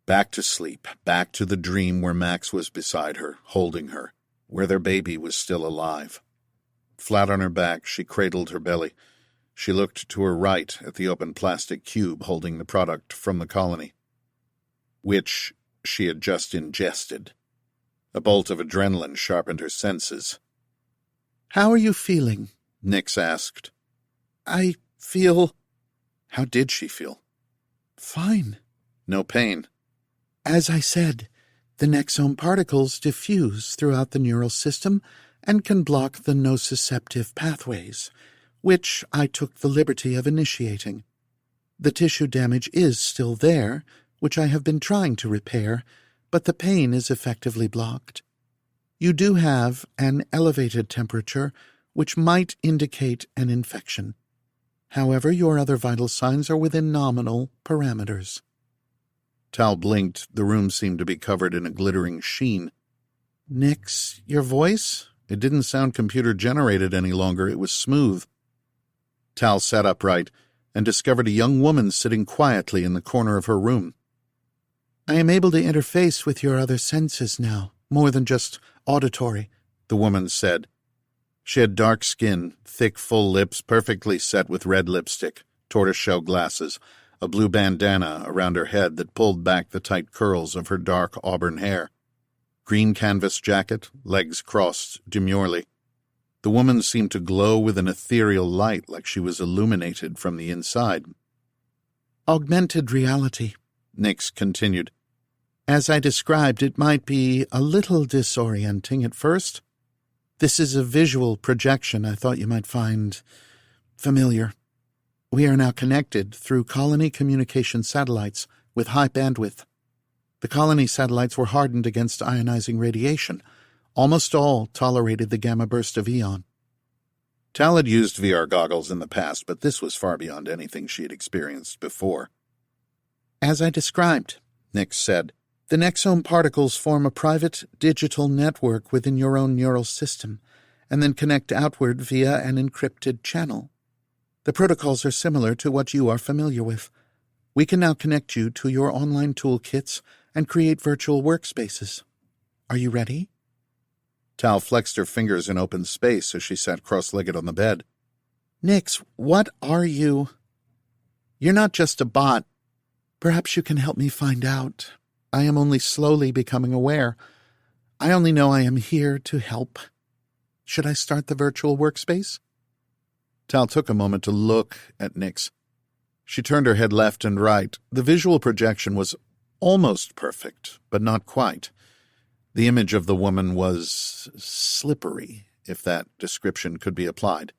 Back to sleep, back to the dream where Max was beside her, holding her, where their baby was still alive. Flat on her back, she cradled her belly. She looked to her right at the open plastic cube holding the product from the colony, which she had just ingested. A bolt of adrenaline sharpened her senses. How are you feeling? Nix asked. I feel... How did she feel? Fine. No pain. As I said, the nexome particles diffuse throughout the neural system and can block the nociceptive pathways, which I took the liberty of initiating. The tissue damage is still there, which I have been trying to repair, but the pain is effectively blocked. You do have an elevated temperature, which might indicate an infection. However, your other vital signs are within nominal parameters. Tal blinked. The room seemed to be covered in a glittering sheen. Nix, your voice? It didn't sound computer-generated any longer. It was smooth. Tal sat upright and discovered a young woman sitting quietly in the corner of her room. I am able to interface with your other senses now, more than just auditory, the woman said. She had dark skin, thick, full lips, perfectly set with red lipstick, tortoiseshell glasses, a blue bandana around her head that pulled back the tight curls of her dark auburn hair. Green canvas jacket, legs crossed demurely. The woman seemed to glow with an ethereal light like she was illuminated from the inside. Augmented reality, Nix continued. As I described, it might be a little disorienting at first. This is a visual projection I thought you might find familiar. We are now connected through colony communication satellites with high bandwidth. The colony satellites were hardened against ionizing radiation. Almost all tolerated the gamma burst of Aeon. Tal had used VR goggles in the past, but this was far beyond anything she had experienced before. As I described, Nix said, the nexome particles form a private digital network within your own neural system, and then connect outward via an encrypted channel. The protocols are similar to what you are familiar with. We can now connect you to your online toolkits and create virtual workspaces. Are you ready? Tal flexed her fingers in open space as she sat cross-legged on the bed. Nix, what are you? You're not just a bot. Perhaps you can help me find out. I am only slowly becoming aware. I only know I am here to help. Should I start the virtual workspace? Tal took a moment to look at Nix. She turned her head left and right. The visual projection was almost perfect, but not quite. The image of the woman was slippery, if that description could be applied.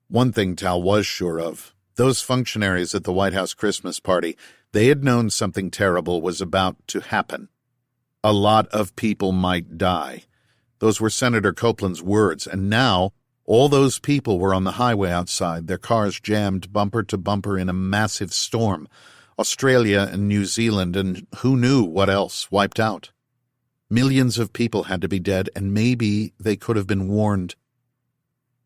One thing Tal was sure of. Those functionaries at the White House Christmas party, they had known something terrible was about to happen. A lot of people might die. Those were Senator Copeland's words, and now All those people were on the highway outside, their cars jammed bumper to bumper in a massive storm. Australia and New Zealand and who knew what else wiped out. Millions of people had to be dead, and maybe they could have been warned.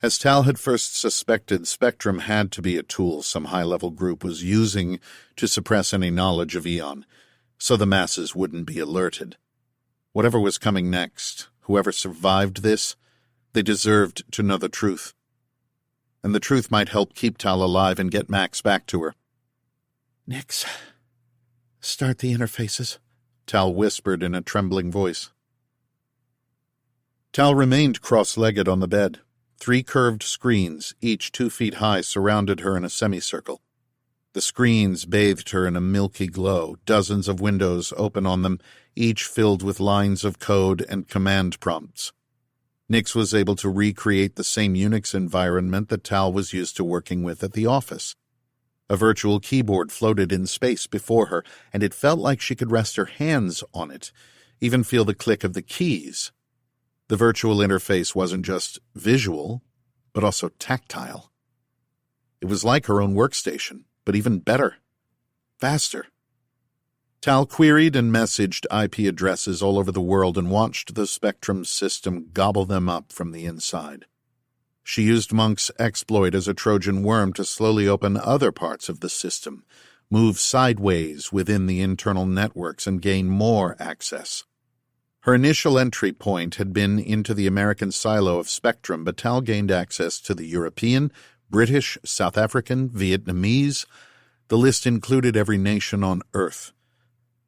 As Tal had first suspected, Spectrum had to be a tool some high-level group was using to suppress any knowledge of Aeon, so the masses wouldn't be alerted. Whatever was coming next, whoever survived this, they deserved to know the truth. And the truth might help keep Tal alive and get Max back to her. Nix, start the interfaces, Tal whispered in a trembling voice. Tal remained cross-legged on the bed. 3 curved screens, each 2 feet high, surrounded her in a semicircle. The screens bathed her in a milky glow, dozens of windows open on them, each filled with lines of code and command prompts. Nix was able to recreate the same Unix environment that Tal was used to working with at the office. A virtual keyboard floated in space before her, and it felt like she could rest her hands on it, even feel the click of the keys. The virtual interface wasn't just visual, but also tactile. It was like her own workstation, but even better. Faster. Tal queried and messaged IP addresses all over the world and watched the Spectrum system gobble them up from the inside. She used Monk's exploit as a Trojan worm to slowly open other parts of the system, move sideways within the internal networks, and gain more access. Her initial entry point had been into the American silo of Spectrum, but Tal gained access to the European, British, South African, Vietnamese. The list included every nation on Earth.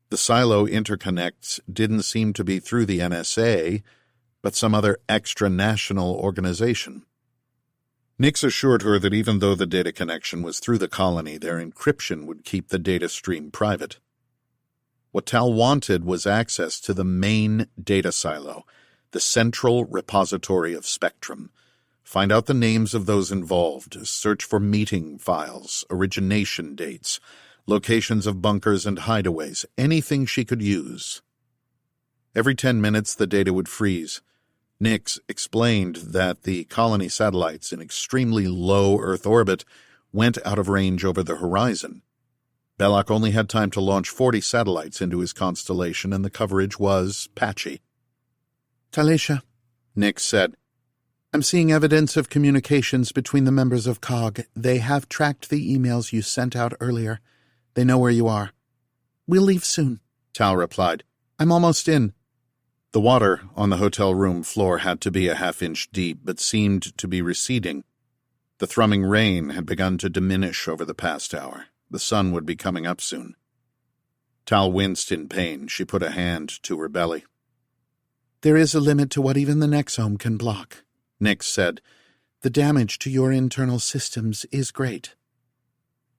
The silo interconnects didn't seem to be through the NSA, but some other extra-national organization. Nix assured her that even though the data connection was through the colony, their encryption would keep the data stream private. What Tal wanted was access to the main data silo, the central repository of Spectrum. Find out the names of those involved, search for meeting files, origination dates, locations of bunkers and hideaways, anything she could use. Every 10 minutes the data would freeze. Nix explained that the colony satellites in extremely low Earth orbit went out of range over the horizon. Belloc only had time to launch 40 satellites into his constellation, and the coverage was patchy. Talisha, Nix said, I'm seeing evidence of communications between the members of COG. They have tracked the emails you sent out earlier. They know where you are. We'll leave soon, Tal replied. I'm almost in. The water on the hotel room floor had to be a half-inch deep, but seemed to be receding. The thrumming rain had begun to diminish over the past hour. The sun would be coming up soon. Tal winced in pain. She put a hand to her belly. There is a limit to what even the Nexome can block, Nix said. The damage to your internal systems is great.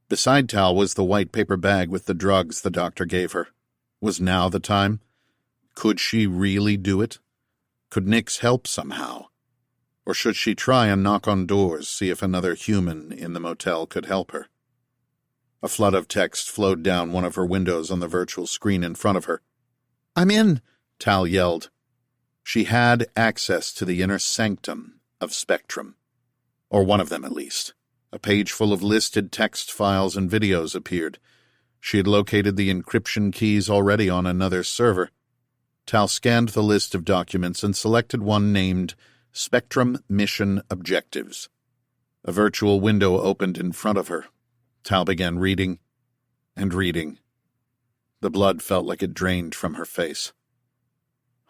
Beside Tal was the white paper bag with the drugs the doctor gave her. Was now the time? Could she really do it? Could Nix help somehow? Or should she try and knock on doors, see if another human in the motel could help her? A flood of text flowed down one of her windows on the virtual screen in front of her. I'm in, Tal yelled. She had access to the inner sanctum of Spectrum. Or one of them, at least. A page full of listed text files and videos appeared. She had located the encryption keys already on another server. Tal scanned the list of documents and selected one named Spectrum Mission Objectives. A virtual window opened in front of her. Tal began reading and reading. The blood felt like it drained from her face.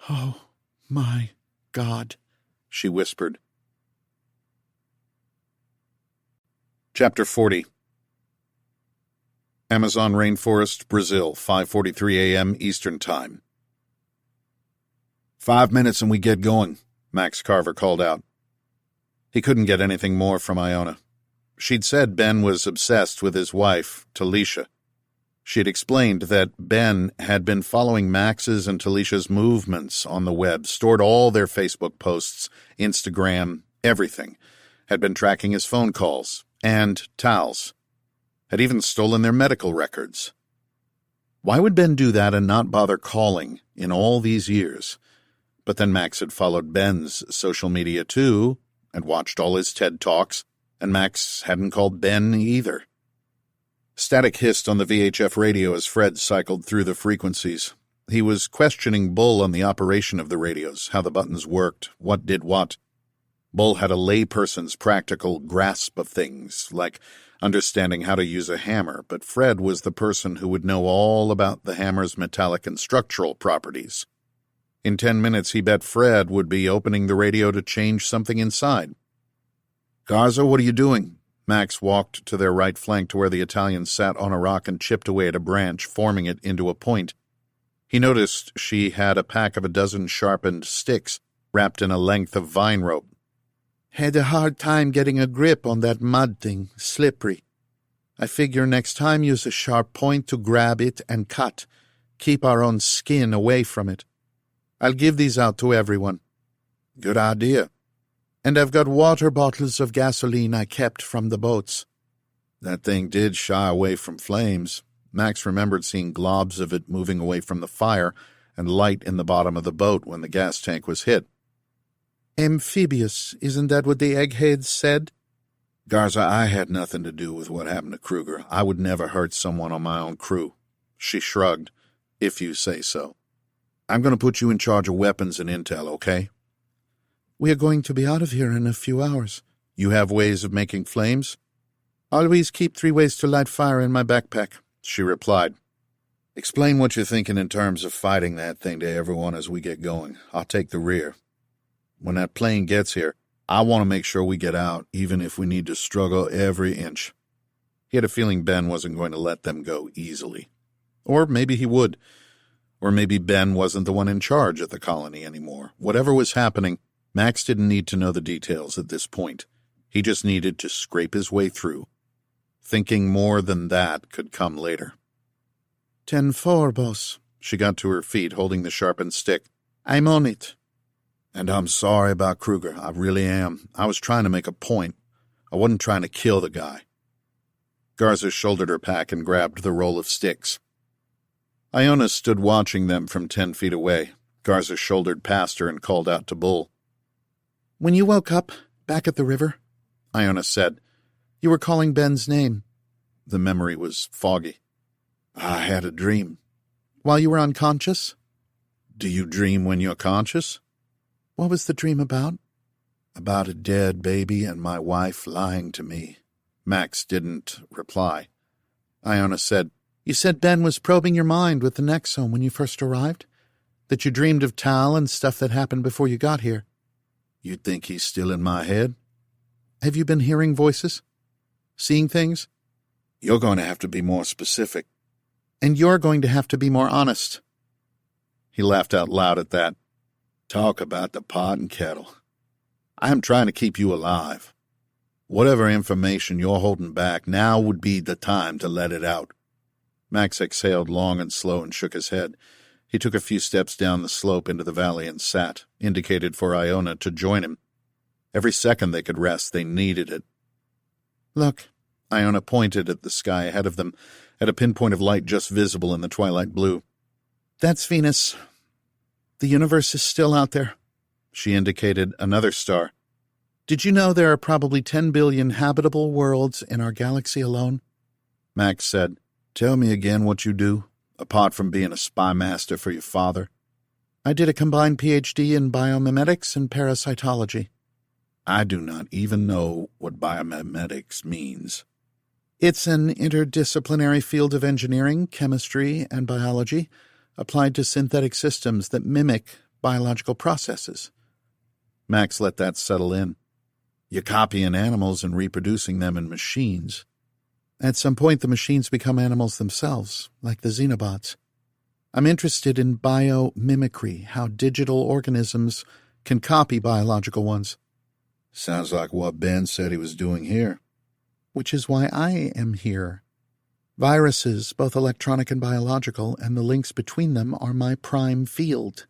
Oh, my God, she whispered. Chapter 40. Amazon Rainforest, Brazil, 5:43 a.m. Eastern Time. 5 minutes and we get going, Max Carver called out. He couldn't get anything more from Iona. She'd said Ben was obsessed with his wife, Talisha. She'd explained that Ben had been following Max's and Talisha's movements on the web, stored all their Facebook posts, Instagram, everything, had been tracking his phone calls, and Tal's, had even stolen their medical records. Why would Ben do that and not bother calling in all these years? But then Max had followed Ben's social media too, and watched all his TED Talks, and Max hadn't called Ben either. Static hissed on the VHF radio as Fred cycled through the frequencies. He was questioning Bull on the operation of the radios, how the buttons worked, what did what. Bull had a layperson's practical grasp of things, like understanding how to use a hammer, but Fred was the person who would know all about the hammer's metallic and structural properties. In 10 minutes, he bet Fred would be opening the radio to change something inside. "Garza, what are you doing?" Max walked to their right flank to where the Italian sat on a rock and chipped away at a branch, forming it into a point. He noticed she had a pack of a dozen sharpened sticks wrapped in a length of vine rope. "Had a hard time getting a grip on that mud thing, slippery. I figure next time use a sharp point to grab it and cut. Keep our own skin away from it. I'll give these out to everyone." "Good idea." "And I've got water bottles of gasoline I kept from the boats." That thing did shy away from flames. Max remembered seeing globs of it moving away from the fire and light in the bottom of the boat when the gas tank was hit. "Amphibious, isn't that what the eggheads said?" "Garza, I had nothing to do with what happened to Kruger. I would never hurt someone on my own crew." She shrugged. "If you say so." "I'm going to put you in charge of weapons and intel, okay?" "We are going to be out of here in a few hours." "You have ways of making flames?" "Always keep 3 ways to light fire in my backpack," she replied. "Explain what you're thinking in terms of fighting that thing to everyone as we get going. I'll take the rear. When that plane gets here, I want to make sure we get out, even if we need to struggle every inch." He had a feeling Ben wasn't going to let them go easily. Or maybe he would. Or maybe Ben wasn't the one in charge at the colony anymore. Whatever was happening, Max didn't need to know the details at this point. He just needed to scrape his way through. Thinking more than that could come later. 10-4, boss. She got to her feet, holding the sharpened stick. "I'm on it." "And I'm sorry about Kruger. I really am. I was trying to make a point. I wasn't trying to kill the guy." Garza shouldered her pack and grabbed the roll of sticks. Iona stood watching them from 10 feet away. Garza shouldered past her and called out to Bull. "When you woke up, back at the river," Iona said. "you were calling Ben's name." The memory was foggy. "I had a dream." "While you were unconscious?" "Do you dream when you're conscious?" "What was the dream about?" "About a dead baby and my wife lying to me." Max didn't reply. Iona said, "You said Ben was probing your mind with the Nexome when you first arrived? That you dreamed of Tal and stuff that happened before you got here?" "You think he's still in my head?" "Have you been hearing voices? Seeing things?" "You're going to have to be more specific." "And you're going to have to be more honest." He laughed out loud at that. "Talk about the pot and kettle. I am trying to keep you alive. Whatever information you're holding back, now would be the time to let it out." Max exhaled long and slow and shook his head. He took a few steps down the slope into the valley and sat, indicated for Iona to join him. Every second they could rest, they needed it. "Look." Iona pointed at the sky ahead of them, at a pinpoint of light just visible in the twilight blue. "That's Venus. The universe is still out there." She indicated another star. "Did you know there are probably 10 billion habitable worlds in our galaxy alone?" Max said, "Tell me again what you do, apart from being a spy master for your father." "I did a combined PhD in biomimetics and parasitology." "I do not even know what biomimetics means." "It's an interdisciplinary field of engineering, chemistry, and biology applied to synthetic systems that mimic biological processes." Max let that settle in. "You're copying animals and reproducing them in machines." "At some point, the machines become animals themselves, like the xenobots. I'm interested in biomimicry, how digital organisms can copy biological ones." "Sounds like what Ben said he was doing here." "Which is why I am here. Viruses, both electronic and biological, and the links between them are my prime field.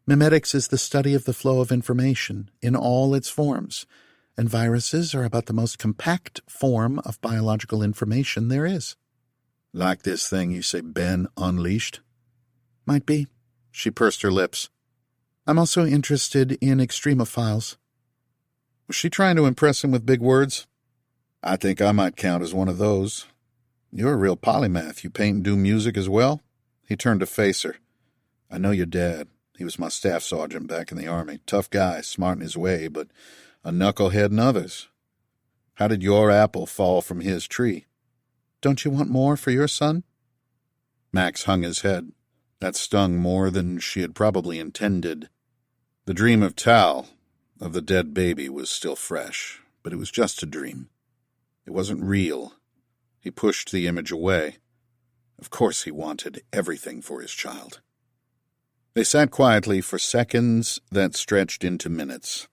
Mimetics is the study of the flow of information in all its forms, and viruses are about the most compact form of biological information there is." "Like this thing you say Ben unleashed?" "Might be." She pursed her lips. "I'm also interested in extremophiles." Was she trying to impress him with big words? I think I might count as one of those. You're a real polymath. You paint and do music as well? He turned to face her. I know your dad. He was my staff sergeant back in the Army. Tough guy, smart in his way, but a knucklehead in others. How did your apple fall from his tree? Don't you want more for your son? Max hung his head. That stung more than she had probably intended. The dream of Tal, of the dead baby, was still fresh, but it was just a dream. It wasn't real. He pushed the image away. Of course he wanted everything for his child. They sat quietly for seconds that stretched into minutes.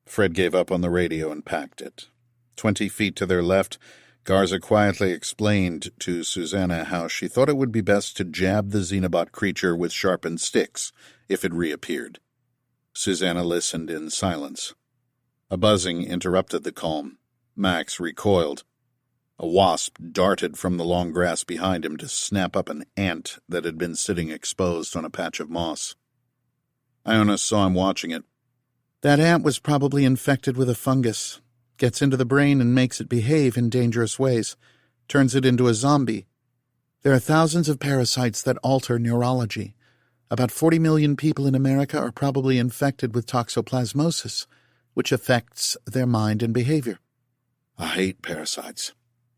Fred gave up on the radio and packed it. 20 feet to their left, Garza quietly explained to Susanna how she thought it would be best to jab the Xenobot creature with sharpened sticks if it reappeared. Susanna listened in silence. A buzzing interrupted the calm. Max recoiled. A wasp darted from the long grass behind him to snap up an ant that had been sitting exposed on a patch of moss. Iona saw him watching it. That ant was probably infected with a fungus. Gets into the brain and makes it behave in dangerous ways. Turns it into a zombie. There are thousands of parasites that alter neurology. About 40 million people in America are probably infected with toxoplasmosis, which affects their mind and behavior. I hate parasites.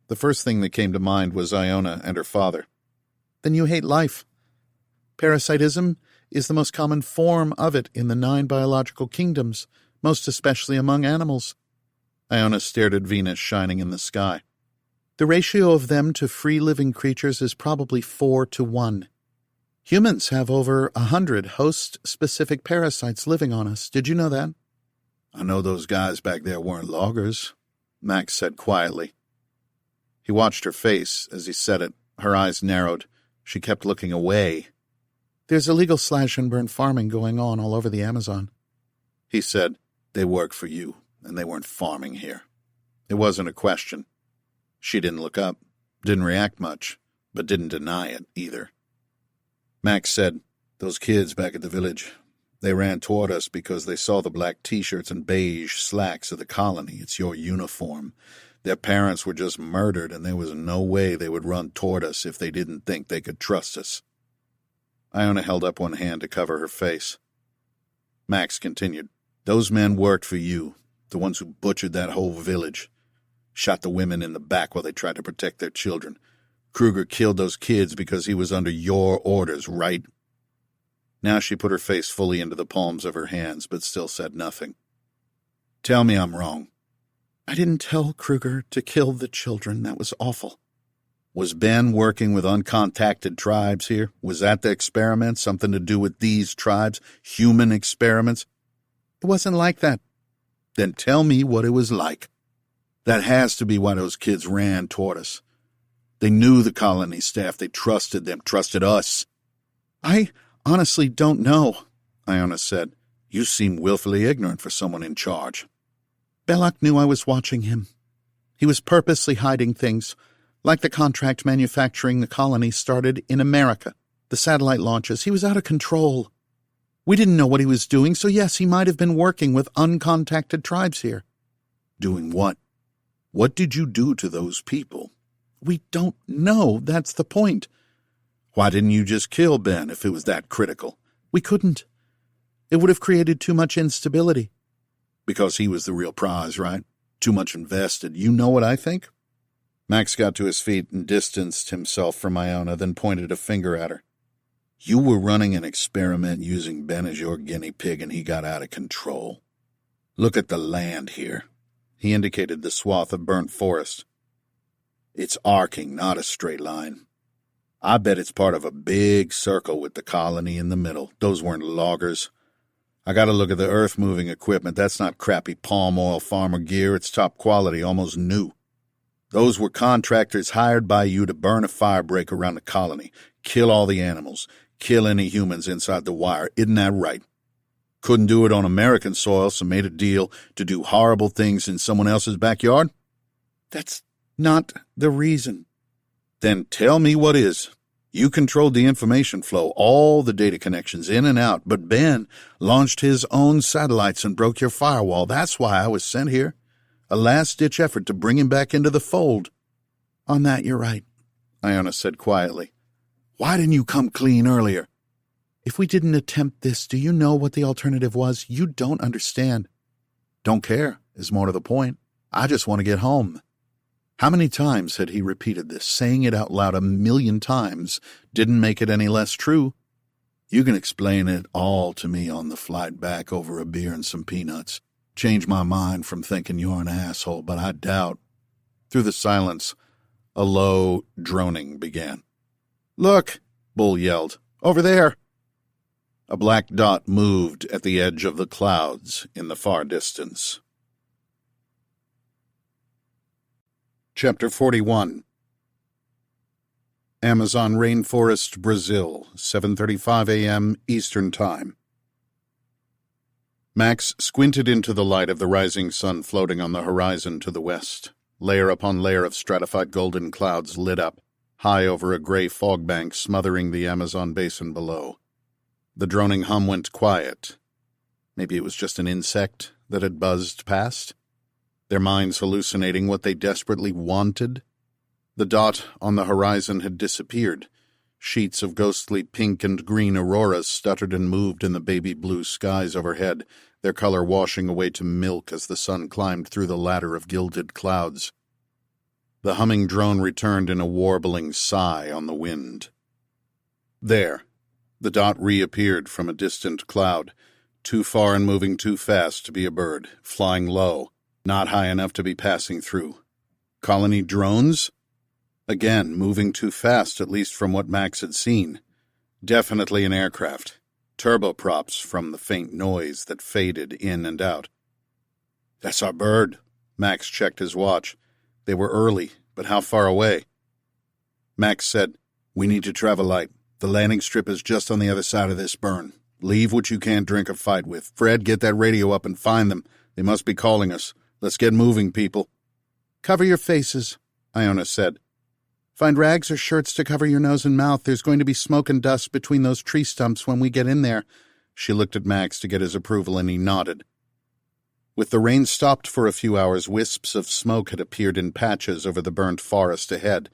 The first thing that came to mind was Iona and her father. Then you hate life. Parasitism is the most common form of it in the 9 biological kingdoms, most especially among animals. Iona stared at Venus shining in the sky. The ratio of them to free living creatures is probably 4-1. Humans have over 100 host-specific parasites living on us. Did you know that? I know those guys back there weren't loggers, Max said quietly. He watched her face as he said it. Her eyes narrowed. She kept looking away. There's illegal slash-and-burn farming going on all over the Amazon. He said, They work for you, and they weren't farming here. It wasn't a question. She didn't look up, didn't react much, but didn't deny it either. Max said, Those kids back at the village, they ran toward us because they saw the black T-shirts and beige slacks of the colony. It's your uniform. Their parents were just murdered, and there was no way they would run toward us if they didn't think they could trust us. Iona held up one hand to cover her face. Max continued, Those men worked for you, the ones who butchered that whole village. Shot the women in the back while they tried to protect their children. Kruger killed those kids because he was under your orders, right? Now she put her face fully into the palms of her hands, but still said nothing. Tell me I'm wrong. I didn't tell Kruger to kill the children. That was awful. Was Ben working with uncontacted tribes here? Was that the experiment? Something to do with these tribes? Human experiments? It wasn't like that. Then tell me what it was like. That has to be why those kids ran toward us. They knew the colony staff. They trusted them, trusted us. I honestly don't know, Iona said. You seem willfully ignorant for someone in charge. Belloc knew I was watching him. He was purposely hiding things, like the contract manufacturing the colony started in America, the satellite launches. He was out of control. We didn't know what he was doing, so yes, he might have been working with uncontacted tribes here. Doing what? What did you do to those people? We don't know. That's the point. Why didn't you just kill Ben if it was that critical? We couldn't. It would have created too much instability. Because he was the real prize, right? Too much invested. You know what I think? Max got to his feet and distanced himself from Iona, then pointed a finger at her. You were running an experiment using Ben as your guinea pig, and he got out of control. Look at the land here. He indicated the swath of burnt forest. It's arcing, not a straight line. I bet it's part of a big circle with the colony in the middle. Those weren't loggers. I got to look at the earth-moving equipment. That's not crappy palm oil farmer gear. It's top quality, almost new. Those were contractors hired by you to burn a firebreak around the colony, kill all the animals, kill any humans inside the wire. Isn't that right? Couldn't do it on American soil, so made a deal to do horrible things in someone else's backyard? That's not the reason. Then tell me what is. You controlled the information flow, all the data connections in and out, but Ben launched his own satellites and broke your firewall. That's why I was sent here. A last-ditch effort to bring him back into the fold. On that, you're right, Iona said quietly. Why didn't you come clean earlier? If we didn't attempt this, do you know what the alternative was? You don't understand. Don't care, is more to the point. I just want to get home. How many times had he repeated this? Saying it out loud 1,000,000 times didn't make it any less true. You can explain it all to me on the flight back over a beer and some peanuts. Change my mind from thinking you're an asshole, but I doubt. Through the silence, a low droning began. Look, Bull yelled. Over there. A black dot moved at the edge of the clouds in the far distance. Chapter 41. Amazon Rainforest, Brazil, 7:35 a.m. Eastern Time. Max squinted into the light of the rising sun floating on the horizon to the west. Layer upon layer of stratified golden clouds lit up, high over a gray fog bank smothering the Amazon basin below. The droning hum went quiet. Maybe it was just an insect that had buzzed past? Their minds hallucinating what they desperately wanted? The dot on the horizon had disappeared. Sheets of ghostly pink and green auroras stuttered and moved in the baby blue skies overhead, their color washing away to milk as the sun climbed through the ladder of gilded clouds. The humming drone returned in a warbling sigh on the wind. There, the dot reappeared from a distant cloud, too far and moving too fast to be a bird, flying low, not high enough to be passing through. Colony drones? Again, moving too fast, at least from what Max had seen. Definitely an aircraft. Turboprops from the faint noise that faded in and out. That's our bird. Max checked his watch. They were early, but how far away? Max said, We need to travel light. The landing strip is just on the other side of this burn. Leave what you can't drink or fight with. Fred, get that radio up and find them. They must be calling us. Let's get moving, people. Cover your faces, Iona said. Find rags or shirts to cover your nose and mouth. There's going to be smoke and dust between those tree stumps when we get in there. She looked at Max to get his approval, and he nodded. With the rain stopped for a few hours, wisps of smoke had appeared in patches over the burnt forest ahead,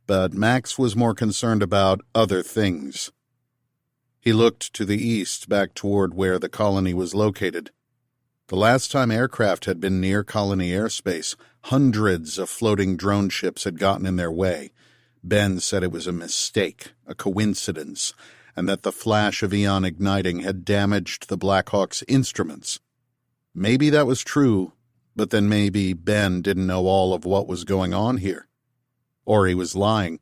but Max was more concerned about other things. He looked to the east, back toward where the colony was located. The last time aircraft had been near colony airspace, hundreds of floating drone ships had gotten in their way. Ben said it was a mistake, a coincidence, and that the flash of Aeon igniting had damaged the Black Hawk's instruments. Maybe that was true, but then maybe Ben didn't know all of what was going on here. Or he was lying.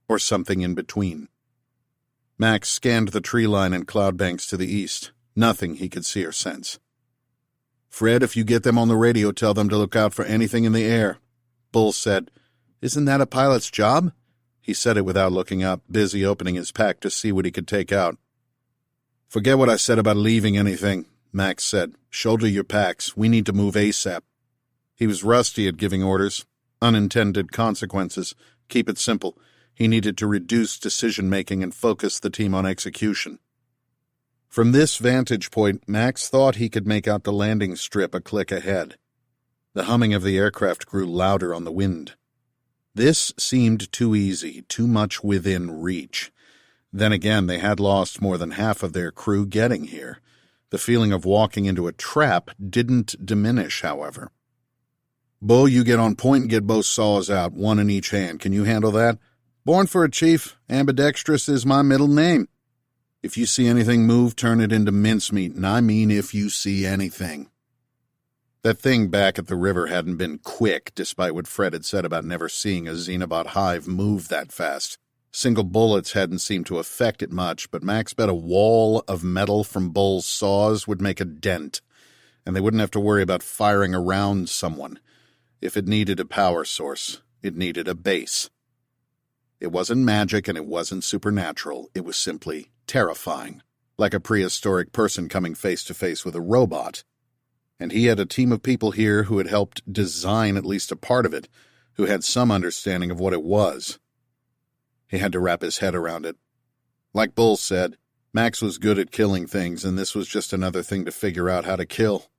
Or something in between. Max scanned the tree line and cloud banks to the east. Nothing he could see or sense. Fred, if you get them on the radio, tell them to look out for anything in the air. Bull said, Isn't that a pilot's job? He said it without looking up, busy opening his pack to see what he could take out. Forget what I said about leaving anything, Max said. Shoulder your packs. We need to move ASAP. He was rusty at giving orders. Unintended consequences. Keep it simple. He needed to reduce decision-making and focus the team on execution. From this vantage point, Max thought he could make out the landing strip a click ahead. The humming of the aircraft grew louder on the wind. This seemed too easy, too much within reach. Then again, they had lost more than half of their crew getting here. The feeling of walking into a trap didn't diminish, however. Bull, you get on point and get both saws out, one in each hand. Can you handle that? Born for it, Chief. Ambidextrous is my middle name. If you see anything move, turn it into mincemeat, and I mean if you see anything. That thing back at the river hadn't been quick, despite what Fred had said about never seeing a Xenobot hive move that fast. Single bullets hadn't seemed to affect it much, but Max bet a wall of metal from Bull's saws would make a dent, and they wouldn't have to worry about firing around someone. If it needed a power source, it needed a base. It wasn't magic and it wasn't supernatural. It was simply terrifying, like a prehistoric person coming face to face with a robot. And he had a team of people here who had helped design at least a part of it, who had some understanding of what it was. He had to wrap his head around it. Like Bull said, Max was good at killing things, and this was just another thing to figure out how to kill.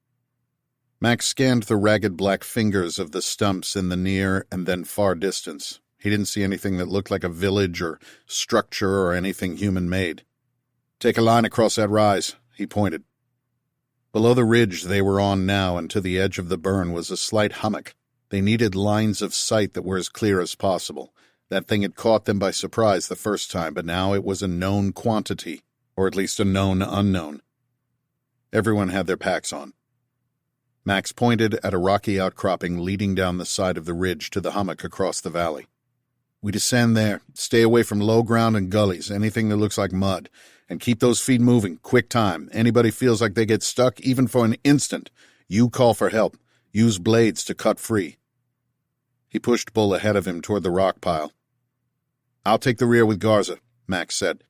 Max scanned the ragged black fingers of the stumps in the near and then far distance. He didn't see anything that looked like a village or structure or anything human-made. "Take a line across that rise," he pointed. Below the ridge they were on now and to the edge of the burn was a slight hummock. They needed lines of sight that were as clear as possible. That thing had caught them by surprise the first time, but now it was a known quantity, or at least a known unknown. Everyone had their packs on. Max pointed at a rocky outcropping leading down the side of the ridge to the hummock across the valley. "We descend there. Stay away from low ground and gullies, anything that looks like mud. And keep those feet moving, quick time. Anybody feels like they get stuck, even for an instant, you call for help. Use blades to cut free." He pushed Bull ahead of him toward the rock pile. "I'll take the rear with Garza," Max said.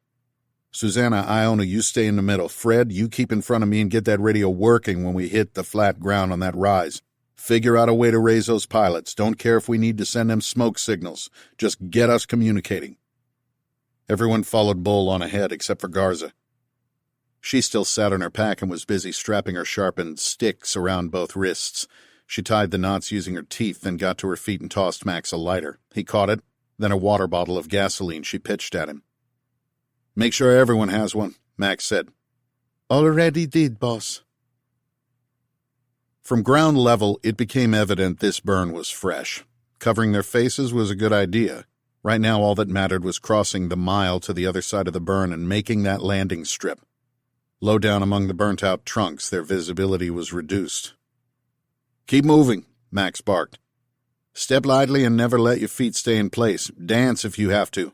"Susanna, Iona, you stay in the middle. Fred, you keep in front of me and get that radio working when we hit the flat ground on that rise. Figure out a way to raise those pilots. Don't care if we need to send them smoke signals. Just get us communicating." Everyone followed Bull on ahead except for Garza. She still sat on her pack and was busy strapping her sharpened sticks around both wrists. She tied the knots using her teeth, then got to her feet and tossed Max a lighter. He caught it, then a water bottle of gasoline she pitched at him. "Make sure everyone has one," Max said. "Already did, boss." From ground level, it became evident this burn was fresh. Covering their faces was a good idea. Right now, all that mattered was crossing the mile to the other side of the burn and making that landing strip. Low down among the burnt-out trunks, their visibility was reduced. "Keep moving," Max barked. "Step lightly and never let your feet stay in place. Dance if you have to."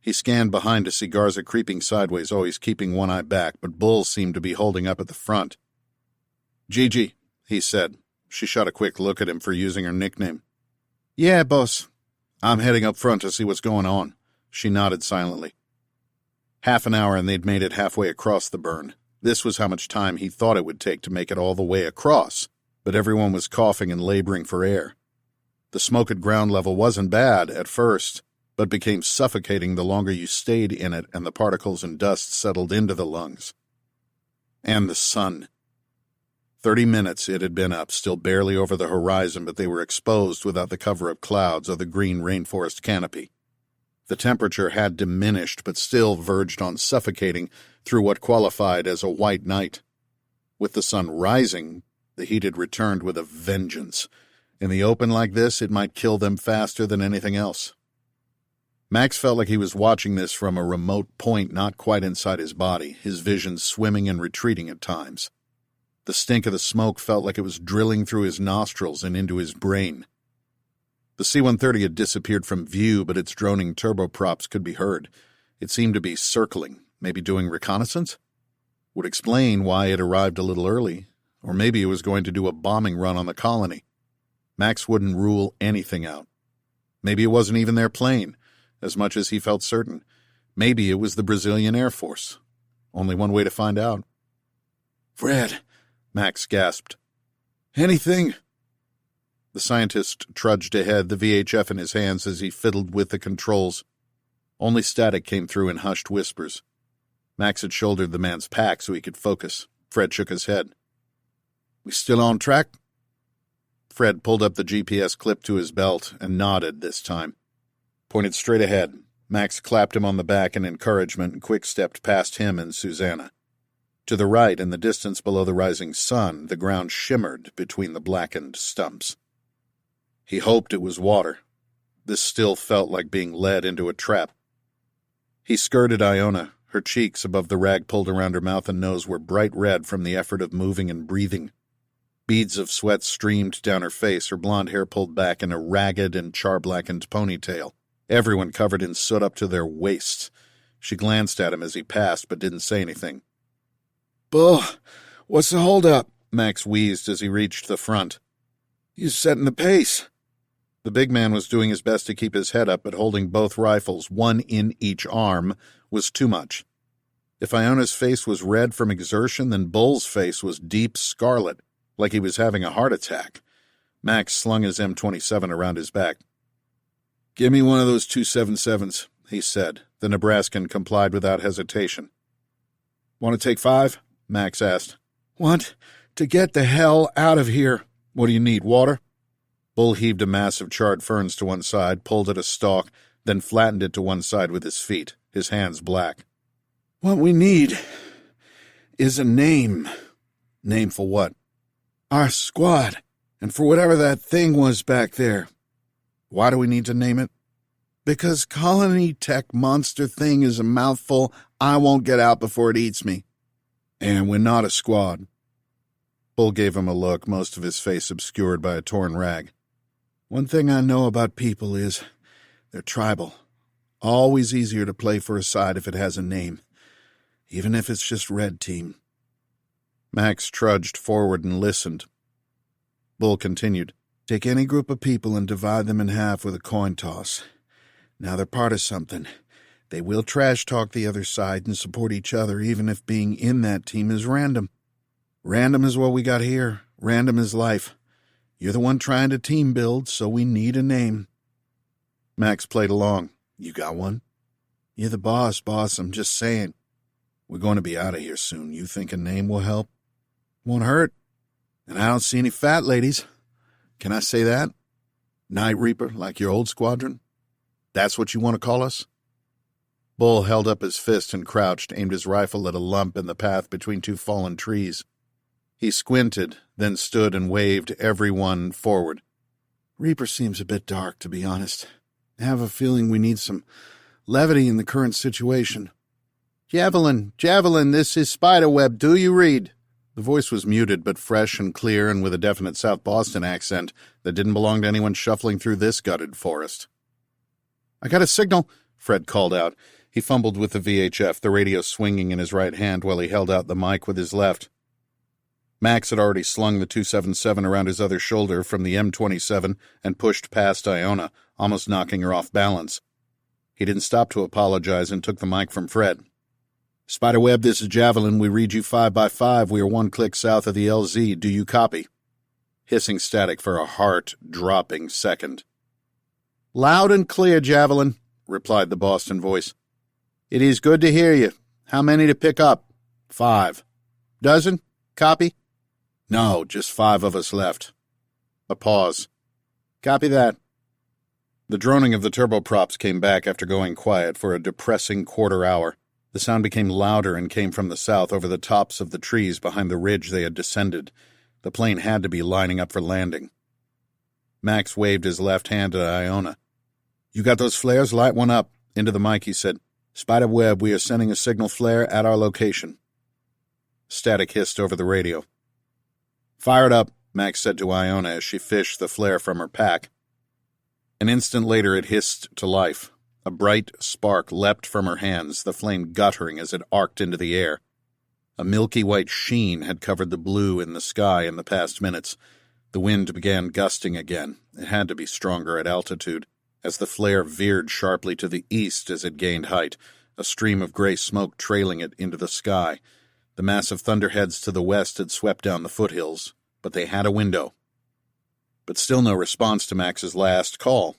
He scanned behind to see Garza creeping sideways, always keeping one eye back, but Bull seemed to be holding up at the front. "Gigi," he said. She shot a quick look at him for using her nickname. "Yeah, boss." "I'm heading up front to see what's going on." She nodded silently. Half an hour and they'd made it halfway across the burn. This was how much time he thought it would take to make it all the way across, but everyone was coughing and laboring for air. The smoke at ground level wasn't bad at first, but became suffocating the longer you stayed in it and the particles and dust settled into the lungs. And the sun. 30 minutes it had been up, still barely over the horizon, but they were exposed without the cover of clouds or the green rainforest canopy. The temperature had diminished, but still verged on suffocating through what qualified as a white night. With the sun rising, the heat had returned with a vengeance. In the open like this, it might kill them faster than anything else. Max felt like he was watching this from a remote point not quite inside his body, his vision swimming and retreating at times. The stink of the smoke felt like it was drilling through his nostrils and into his brain. The C-130 had disappeared from view, but its droning turboprops could be heard. It seemed to be circling, maybe doing reconnaissance? Would explain why it arrived a little early, or maybe it was going to do a bombing run on the colony. Max wouldn't rule anything out. Maybe it wasn't even their plane, as much as he felt certain. Maybe it was the Brazilian Air Force. Only one way to find out. "Fred," Max gasped. "anything?" The scientist trudged ahead, the VHF in his hands as he fiddled with the controls. Only static came through in hushed whispers. Max had shouldered the man's pack so he could focus. Fred shook his head. "We still on track?" Fred pulled up the GPS clip to his belt and nodded this time. Pointed straight ahead. Max clapped him on the back in encouragement and quick-stepped past him and Susanna. To the right, in the distance below the rising sun, the ground shimmered between the blackened stumps. He hoped it was water. This still felt like being led into a trap. He skirted Iona. Her cheeks, above the rag pulled around her mouth and nose, were bright red from the effort of moving and breathing. Beads of sweat streamed down her face, her blonde hair pulled back in a ragged and char-blackened ponytail. Everyone covered in soot up to their waists. She glanced at him as he passed, but didn't say anything. "Bull, what's the holdup?" Max wheezed as he reached the front. "You setting the pace." The big man was doing his best to keep his head up, but holding both rifles, one in each arm, was too much. If Iona's face was red from exertion, then Bull's face was deep scarlet, like he was having a heart attack. Max slung his M27 around his back. "Give me one of those 277s. he said. The Nebraskan complied without hesitation. Want to take 5? Max asked. Want to get the hell out of here. What do you need, water? Bull heaved a mass of charred ferns to one side, pulled at a stalk, then flattened it to one side with his feet, his hands black. What we need is a name. Name for what? Our squad, and for whatever that thing was back there. Why do we need to name it? Because colony tech monster thing is a mouthful I won't get out before it eats me. And we're not a squad. Bull gave him a look, most of his face obscured by a torn rag. One thing I know about people is they're tribal. Always easier to play for a side if it has a name, even if it's just Red Team. Max trudged forward and listened. Bull continued. Take any group of people and divide them in half with a coin toss. Now they're part of something. They will trash talk the other side and support each other, even if being in that team is random. Random is what we got here. Random is life. You're the one trying to team build, so we need a name. Max played along. You got one? You're the boss, I'm just saying. We're going to be out of here soon. You think a name will help? Won't hurt. And I don't see any fat ladies. Can I say that? Night Reaper, like your old squadron? That's what you want to call us? Bull held up his fist and crouched, aimed his rifle at a lump in the path between 2 fallen trees. He squinted, then stood and waved everyone forward. Reaper seems a bit dark, to be honest. I have a feeling we need some levity in the current situation. Javelin, this is Spiderweb. Do you read? The voice was muted but fresh and clear and with a definite South Boston accent that didn't belong to anyone shuffling through this gutted forest. I got a signal, Fred called out. He fumbled with the VHF, the radio swinging in his right hand while he held out the mic with his left. Max had already slung the 277 around his other shoulder from the M27 and pushed past Iona, almost knocking her off balance. He didn't stop to apologize and took the mic from Fred. Spiderweb, this is Javelin. We read you 5x5. We are 1 click south of the LZ. Do you copy? Hissing static for a heart-dropping second. Loud and clear, Javelin, replied the Boston voice. It is good to hear you. How many to pick up? 5. Dozen? Copy? No, just 5 of us left. A pause. Copy that. The droning of the turboprops came back after going quiet for a depressing quarter hour. The sound became louder and came from the south over the tops of the trees behind the ridge they had descended. The plane had to be lining up for landing. Max waved his left hand at Iona. You got those flares? Light one up. Into the mic, he said. Spiderweb, we are sending a signal flare at our location. Static hissed over the radio. Fire it up, Max said to Iona as she fished the flare from her pack. An instant later it hissed to life. A bright spark leapt from her hands, the flame guttering as it arced into the air. A milky white sheen had covered the blue in the sky in the past minutes. The wind began gusting again. It had to be stronger at altitude, as the flare veered sharply to the east as it gained height, a stream of gray smoke trailing it into the sky. The massive thunderheads to the west had swept down the foothills, but they had a window. But still no response to Max's last call.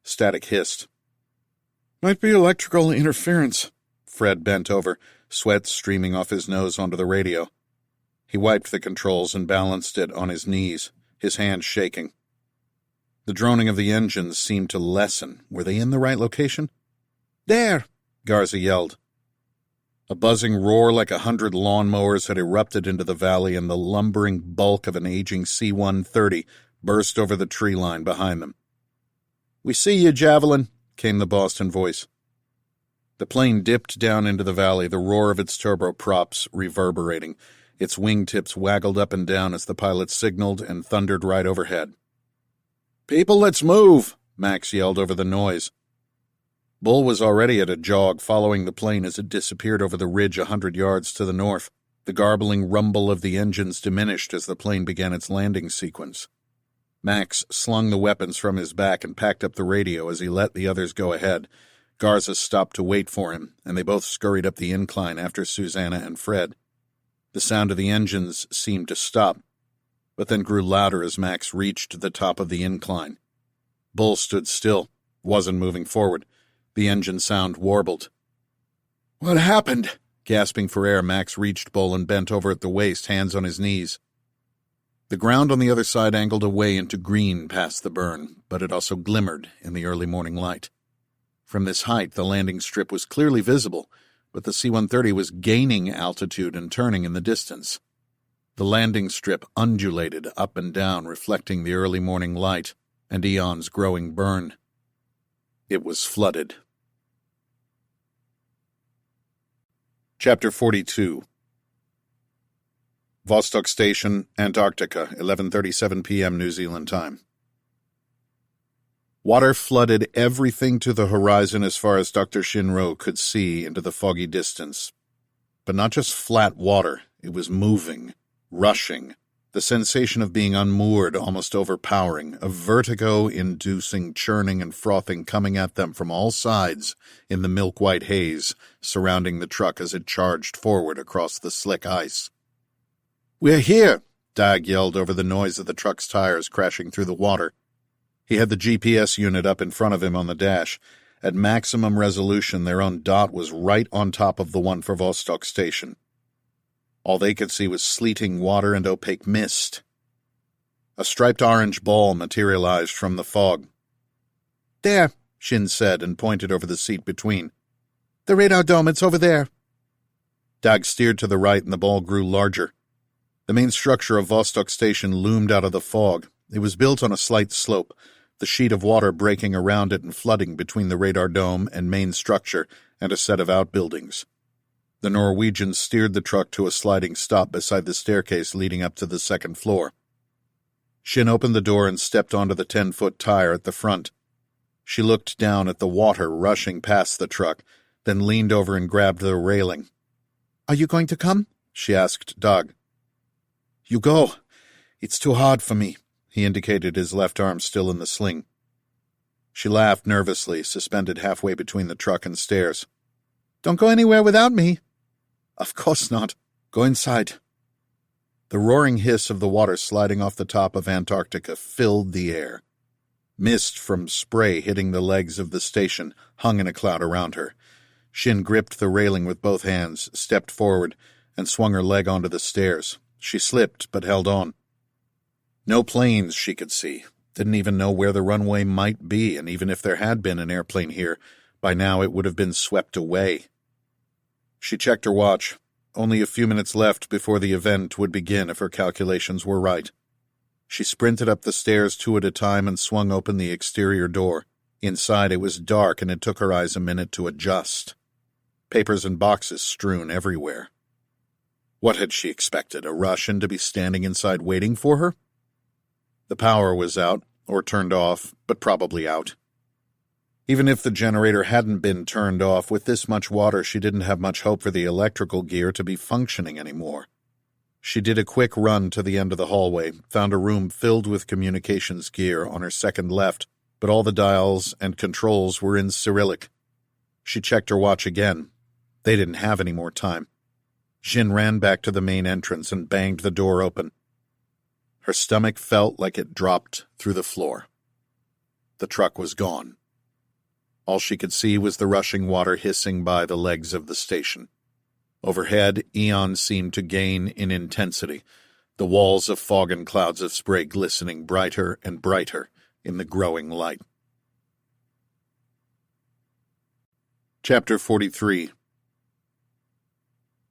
Static hissed. Might be electrical interference. Fred bent over, sweat streaming off his nose onto the radio. He wiped the controls and balanced it on his knees, his hands shaking. The droning of the engines seemed to lessen. Were they in the right location? There! Garza yelled. A buzzing roar like 100 lawnmowers had erupted into the valley, and the lumbering bulk of an aging C-130 burst over the tree line behind them. We see you, Javelin, came the Boston voice. The plane dipped down into the valley, the roar of its turboprops reverberating. Its wingtips waggled up and down as the pilot signaled and thundered right overhead. People, let's move, Max yelled over the noise. Bull was already at a jog, following the plane as it disappeared over the ridge 100 yards to the north. The garbling rumble of the engines diminished as the plane began its landing sequence. Max slung the weapons from his back and packed up the radio as he let the others go ahead. Garza stopped to wait for him, and they both scurried up the incline after Susanna and Fred. The sound of the engines seemed to stop, but then grew louder as Max reached the top of the incline. Bull stood still, wasn't moving forward. The engine sound warbled. What happened? Gasping for air, Max reached Bull and bent over at the waist, hands on his knees. The ground on the other side angled away into green past the burn, but it also glimmered in the early morning light. From this height, the landing strip was clearly visible, but the C-130 was gaining altitude and turning in the distance. The landing strip undulated up and down, reflecting the early morning light and Aeon's growing burn. It was flooded. Chapter 42. Vostok Station, Antarctica, 11:37 p.m. New Zealand time. Water flooded everything to the horizon as far as Dr. Xin Rou could see into the foggy distance. But not just flat water, it was moving, rushing, the sensation of being unmoored almost overpowering, a vertigo-inducing churning and frothing coming at them from all sides in the milk-white haze surrounding the truck as it charged forward across the slick ice. "We're here!" Dag yelled over the noise of the truck's tires crashing through the water. He had the GPS unit up in front of him on the dash. At maximum resolution, their own dot was right on top of the one for Vostok Station. All they could see was sleeting water and opaque mist. A striped orange ball materialized from the fog. "There," Xin said and pointed over the seat between. "The radar dome, it's over there." Dag steered to the right and the ball grew larger. The main structure of Vostok Station loomed out of the fog. It was built on a slight slope, the sheet of water breaking around it and flooding between the radar dome and main structure and a set of outbuildings. The Norwegians steered the truck to a sliding stop beside the staircase leading up to the second floor. Xin opened the door and stepped onto the 10-foot tire at the front. She looked down at the water rushing past the truck, then leaned over and grabbed the railing. "Are you going to come?" she asked Dag. "You go. It's too hard for me." He indicated his left arm still in the sling. She laughed nervously, suspended halfway between the truck and stairs. "Don't go anywhere without me." "Of course not. Go inside." The roaring hiss of the water sliding off the top of Antarctica filled the air. Mist from spray hitting the legs of the station hung in a cloud around her. Xin gripped the railing with both hands, stepped forward, and swung her leg onto the stairs. She slipped, but held on. No planes she could see. Didn't even know where the runway might be, and even if there had been an airplane here, by now it would have been swept away. She checked her watch. Only a few minutes left before the event would begin if her calculations were right. She sprinted up the stairs 2 at a time and swung open the exterior door. Inside it was dark and it took her eyes a minute to adjust. Papers and boxes strewn everywhere. What had she expected, a Russian to be standing inside waiting for her? The power was out, or turned off, but probably out. Even if the generator hadn't been turned off, with this much water she didn't have much hope for the electrical gear to be functioning anymore. She did a quick run to the end of the hallway, found a room filled with communications gear on her second left, but all the dials and controls were in Cyrillic. She checked her watch again. They didn't have any more time. Xin ran back to the main entrance and banged the door open. Her stomach felt like it dropped through the floor. The truck was gone. All she could see was the rushing water hissing by the legs of the station. Overhead, Aeon seemed to gain in intensity, the walls of fog and clouds of spray glistening brighter and brighter in the growing light. Chapter 43.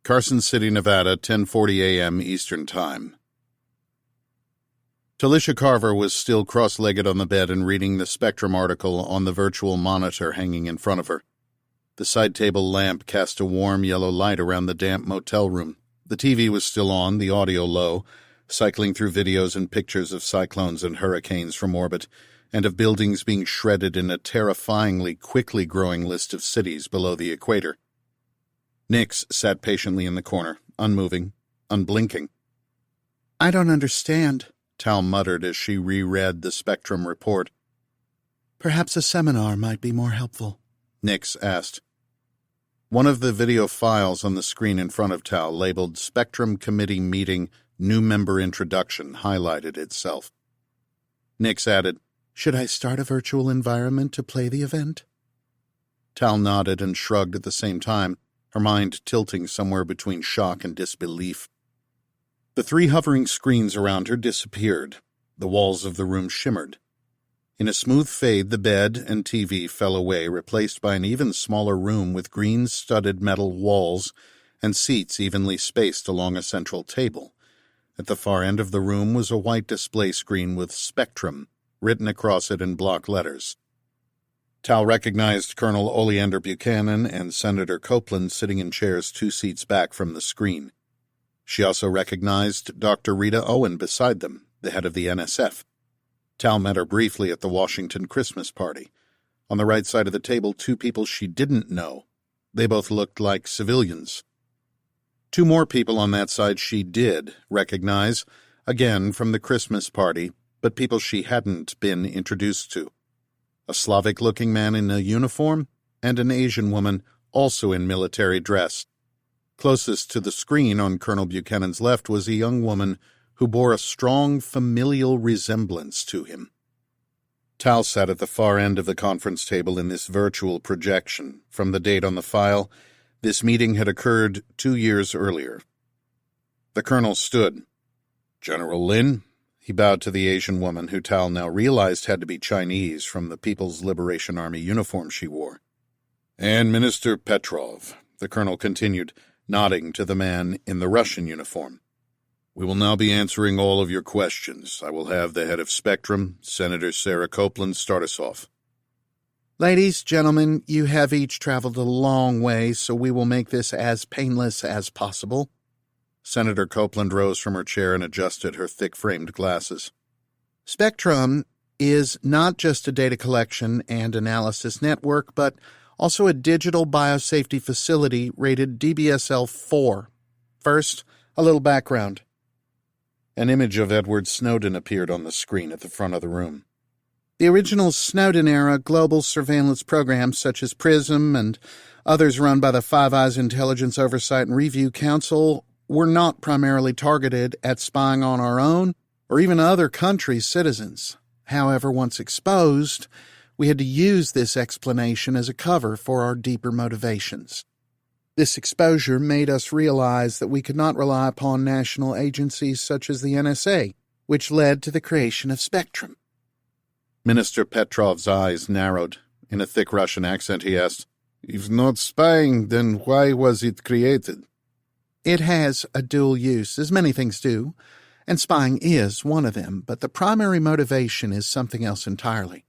Carson City, Nevada, 10:40 a.m. Eastern Time. Talisha Carver was still cross-legged on the bed and reading the Spectrum article on the virtual monitor hanging in front of her. The side-table lamp cast a warm yellow light around the damp motel room. The TV was still on, the audio low, cycling through videos and pictures of cyclones and hurricanes from orbit, and of buildings being shredded in a terrifyingly quickly growing list of cities below the equator. Nix sat patiently in the corner, unmoving, unblinking. "I don't understand," Tal muttered as she reread the Spectrum report. "Perhaps a seminar might be more helpful," Nix asked. One of the video files on the screen in front of Tal, labeled Spectrum Committee Meeting New Member Introduction, highlighted itself. Nix added, "Should I start a virtual environment to play the event?" Tal nodded and shrugged at the same time, her mind tilting somewhere between shock and disbelief. The 3 hovering screens around her disappeared. The walls of the room shimmered. In a smooth fade, the bed and TV fell away, replaced by an even smaller room with green-studded metal walls and seats evenly spaced along a central table. At the far end of the room was a white display screen with Spectrum written across it in block letters. Tal recognized Colonel Oleander Buchanan and Senator Copeland sitting in chairs 2 seats back from the screen. She also recognized Dr. Rita Owen beside them, the head of the NSF. Tal met her briefly at the Washington Christmas party. On the right side of the table, 2 people she didn't know. They both looked like civilians. 2 more people on that side she did recognize, again from the Christmas party, but people she hadn't been introduced to. A Slavic-looking man in a uniform, and an Asian woman, also in military dress. Closest to the screen on Colonel Buchanan's left was a young woman who bore a strong familial resemblance to him. Tal sat at the far end of the conference table in this virtual projection. From the date on the file, this meeting had occurred 2 years earlier. The colonel stood. "General Lin?" He bowed to the Asian woman, who Tal now realized had to be Chinese from the People's Liberation Army uniform she wore. "And Minister Petrov," the colonel continued, nodding to the man in the Russian uniform. "We will now be answering all of your questions. I will have the head of Spectrum, Senator Sarah Copeland, start us off." Ladies, gentlemen, you have each traveled a long way, so we will make this as painless as possible. Senator Copeland rose from her chair and adjusted her thick-framed glasses. Spectrum is not just a data collection and analysis network, but also a digital biosafety facility rated DBSL 4. First, a little background. An image of Edward Snowden appeared on the screen at the front of the room. The original Snowden-era global surveillance programs such as PRISM and others run by the Five Eyes Intelligence Oversight and Review Council were not primarily targeted at spying on our own or even other countries' citizens. However, once exposed, we had to use this explanation as a cover for our deeper motivations. This exposure made us realize that we could not rely upon national agencies such as the NSA, which led to the creation of Spectrum. Minister Petrov's eyes narrowed. In a thick Russian accent, he asked, "If not spying, then why was it created?" It has a dual use, as many things do, and spying is one of them, but the primary motivation is something else entirely.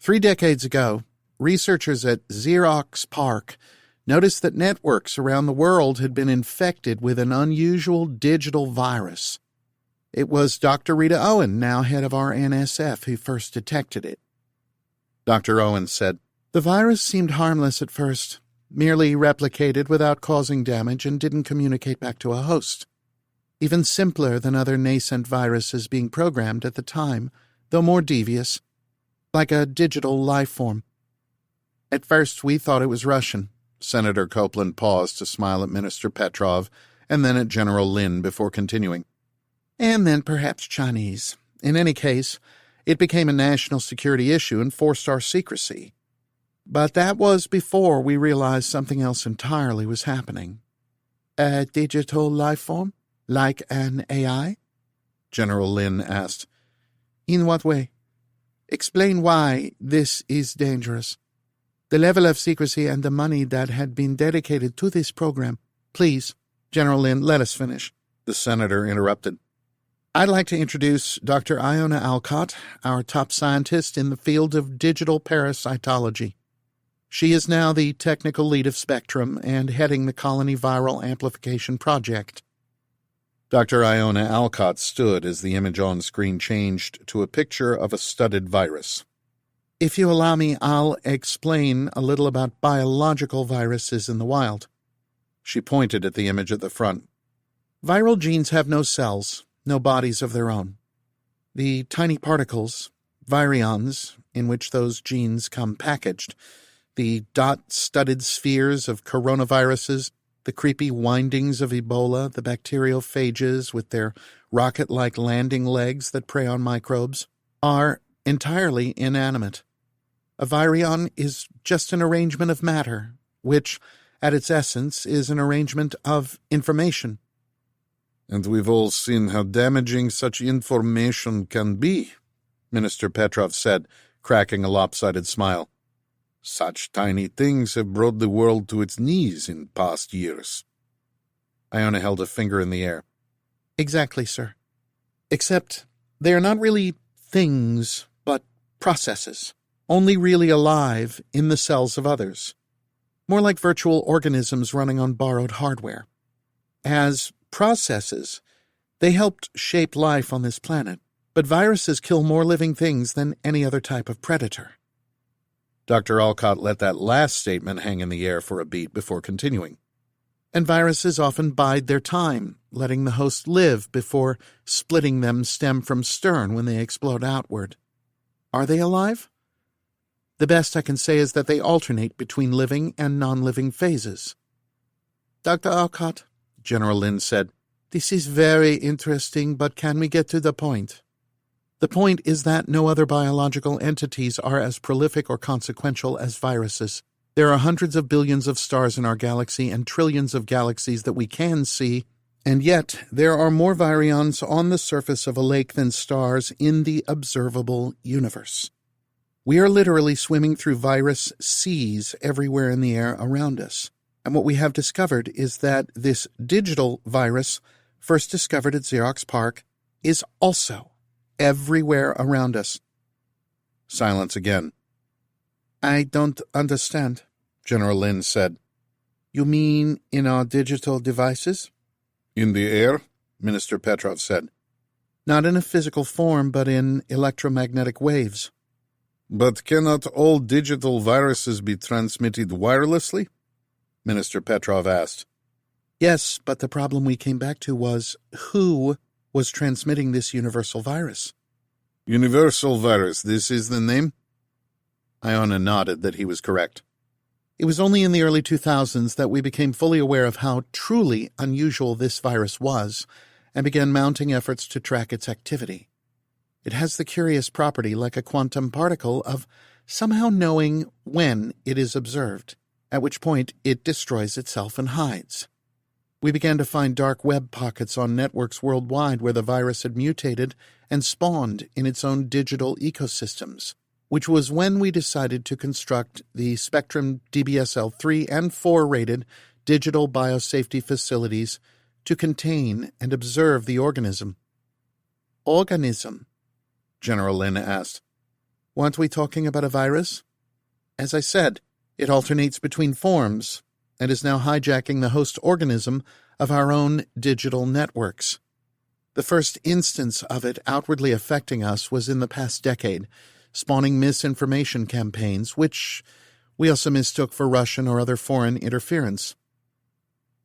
3 decades ago, researchers at Xerox PARC noticed that networks around the world had been infected with an unusual digital virus. It was Dr. Rita Owen, now head of our NSF, who first detected it. Dr. Owen said, "The virus seemed harmless at first, merely replicated without causing damage and didn't communicate back to a host. Even simpler than other nascent viruses being programmed at the time, though more devious, like a digital life form. At first we thought it was Russian." Senator Copeland paused to smile at Minister Petrov and then at General Lin before continuing. "And then perhaps Chinese. In any case, it became a national security issue and forced our secrecy. But that was before we realized something else entirely was happening." "A digital life form? Like an AI?" General Lin asked. "In what way? Explain why this is dangerous. The level of secrecy and the money that had been dedicated to this program." "Please, General Lin, let us finish." The senator interrupted. "I'd like to introduce Dr. Iona Alcott, our top scientist in the field of digital parasitology. She is now the technical lead of Spectrum and heading the Colony Viral Amplification Project." Dr. Iona Alcott stood as the image on screen changed to a picture of a studded virus. "If you allow me, I'll explain a little about biological viruses in the wild." She pointed at the image at the front. "Viral genes have no cells, no bodies of their own. The tiny particles, virions, in which those genes come packaged, the dot-studded spheres of coronaviruses, the creepy windings of Ebola, the bacteriophages with their rocket-like landing legs that prey on microbes, are entirely inanimate. A virion is just an arrangement of matter, which, at its essence, is an arrangement of information. And we've all seen how damaging such information can be, Minister Petrov said, cracking a lopsided smile. Such tiny things have brought the world to its knees in past years. Iona held a finger in the air. Exactly, sir. Except they are not really things, but processes, only really alive in the cells of others. More like virtual organisms running on borrowed hardware. As processes, they helped shape life on this planet, but viruses kill more living things than any other type of predator. Dr. Alcott let that last statement hang in the air for a beat before continuing. And viruses often bide their time, letting the host live before splitting them stem from stern when they explode outward. Are they alive? The best I can say is that they alternate between living and non-living phases. Dr. Alcott, General Lin said, this is very interesting, but can we get to the point? The point is that no other biological entities are as prolific or consequential as viruses. There are hundreds of billions of stars in our galaxy and trillions of galaxies that we can see, and yet there are more virions on the surface of a lake than stars in the observable universe. We are literally swimming through virus seas everywhere in the air around us. And what we have discovered is that this digital virus, first discovered at Xerox PARC, is also everywhere around us. Silence again. I don't understand, General Lin said. You mean in our digital devices? In the air, Minister Petrov said. Not in a physical form, but in electromagnetic waves. But cannot all digital viruses be transmitted wirelessly? Minister Petrov asked. Yes, but the problem we came back to was who was transmitting this universal virus. Universal virus, this is the name? Iona nodded that he was correct. It was only in the early 2000s that we became fully aware of how truly unusual this virus was and began mounting efforts to track its activity. It has the curious property, like a quantum particle, of somehow knowing when it is observed, at which point it destroys itself and hides. We began to find dark web pockets on networks worldwide where the virus had mutated and spawned in its own digital ecosystems, which was when we decided to construct the Spectrum DBSL 3 and 4 rated digital biosafety facilities to contain and observe the organism. Organism? General Lin asked. Weren't we talking about a virus? As I said, it alternates between forms and is now hijacking the host organism of our own digital networks. The first instance of it outwardly affecting us was in the past decade, spawning misinformation campaigns, which we also mistook for Russian or other foreign interference.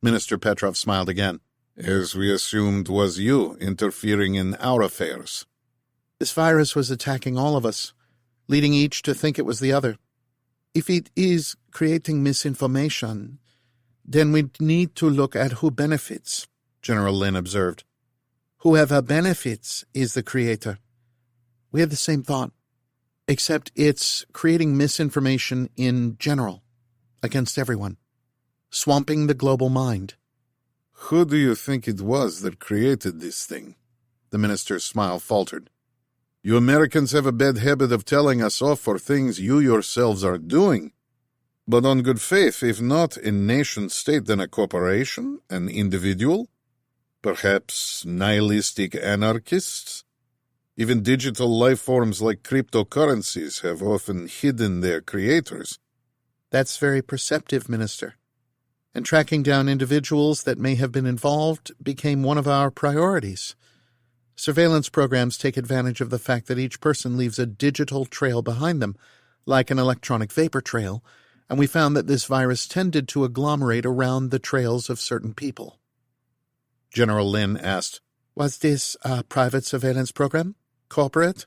Minister Petrov smiled again. As we assumed was you interfering in our affairs. This virus was attacking all of us, leading each to think it was the other. If it is creating misinformation, then we need to look at who benefits, General Lin observed. Whoever benefits is the creator. We have the same thought, except it's creating misinformation in general, against everyone, swamping the global mind. Who do you think it was that created this thing? The minister's smile faltered. You Americans have a bad habit of telling us off for things you yourselves are doing. But on good faith, if not a nation-state, then a corporation, an individual, perhaps nihilistic anarchists? Even digital life forms like cryptocurrencies have often hidden their creators. That's very perceptive, Minister. And tracking down individuals that may have been involved became one of our priorities. Surveillance programs take advantage of the fact that each person leaves a digital trail behind them, like an electronic vapor trail, and we found that this virus tended to agglomerate around the trails of certain people. General Lin asked, Was this a private surveillance program? Corporate?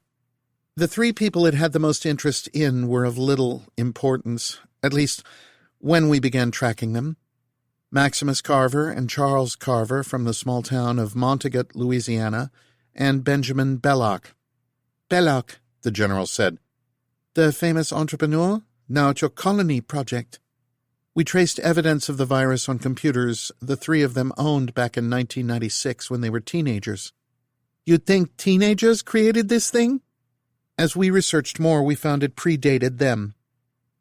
The three people it had the most interest in were of little importance, at least when we began tracking them. Maximus Carver and Charles Carver from the small town of Montagut, Louisiana, and Benjamin Belloc. Belloc, the general said. The famous entrepreneur, Naoto Colony Project. We traced evidence of the virus on computers the three of them owned back in 1996 when they were teenagers. You'd think teenagers created this thing? As we researched more, we found it predated them.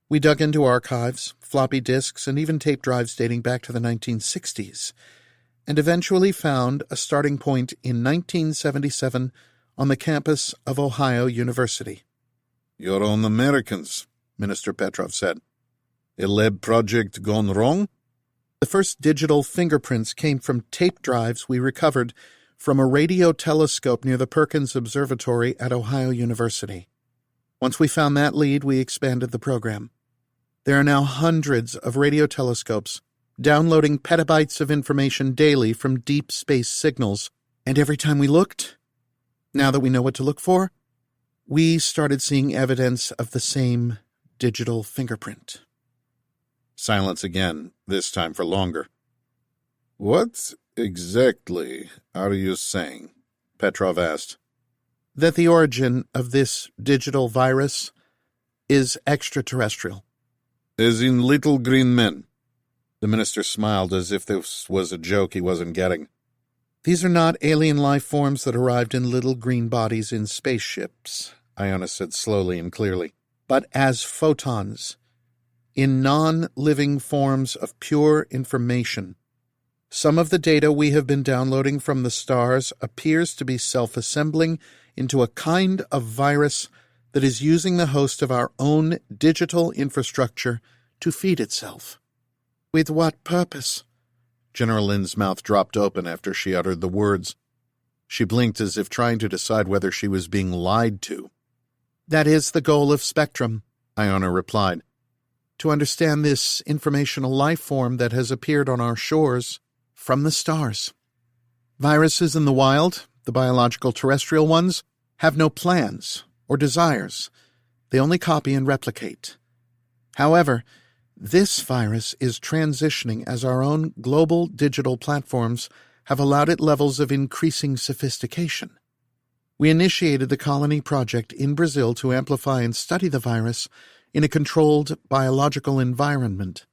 We dug into archives, floppy disks, and even tape drives dating back to the 1960s, and eventually found a starting point in 1977 on the campus of Ohio University. Your own Americans, Minister Petrov said. A lab project gone wrong? The first digital fingerprints came from tape drives we recovered from a radio telescope near the Perkins Observatory at Ohio University. Once we found that lead, we expanded the program. There are now hundreds of radio telescopes downloading petabytes of information daily from deep space signals, and every time we looked, now that we know what to look for, we started seeing evidence of the same digital fingerprint. Silence again, this time for longer. What exactly are you saying? Petrov asked. That the origin of this digital virus is extraterrestrial. As in little green men. The minister smiled as if this was a joke he wasn't getting. These are not alien life forms that arrived in little green bodies in spaceships, Iona said slowly and clearly, but as photons, in non-living forms of pure information. Some of the data we have been downloading from the stars appears to be self-assembling into a kind of virus that is using the host of our own digital infrastructure to feed itself. With what purpose? General Lin's mouth dropped open after she uttered the words. She blinked as if trying to decide whether she was being lied to. That is the goal of Spectrum, Iona replied. To understand this informational life form that has appeared on our shores from the stars. Viruses in the wild, the biological terrestrial ones, have no plans or desires. They only copy and replicate. However, this virus is transitioning as our own global digital platforms have allowed it levels of increasing sophistication. We initiated the Colony Project in Brazil to amplify and study the virus in a controlled biological environment.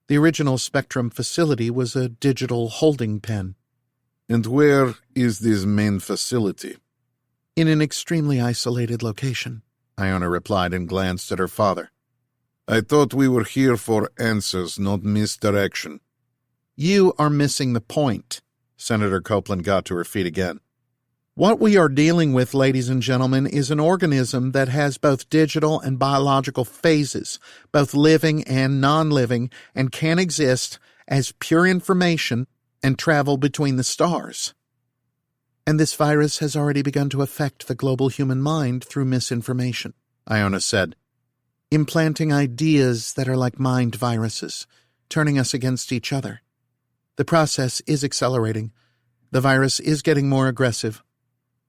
The original Spectrum facility was a digital holding pen. And where is this main facility? In an extremely isolated location, Iona replied and glanced at her father. I thought we were here for answers, not misdirection. You are missing the point. Senator Copeland got to her feet again. What we are dealing with, ladies and gentlemen, is an organism that has both digital and biological phases, both living and non-living, and can exist as pure information and travel between the stars. And this virus has already begun to affect the global human mind through misinformation, Iona said, implanting ideas that are like mind viruses, turning us against each other. The process is accelerating. The virus is getting more aggressive.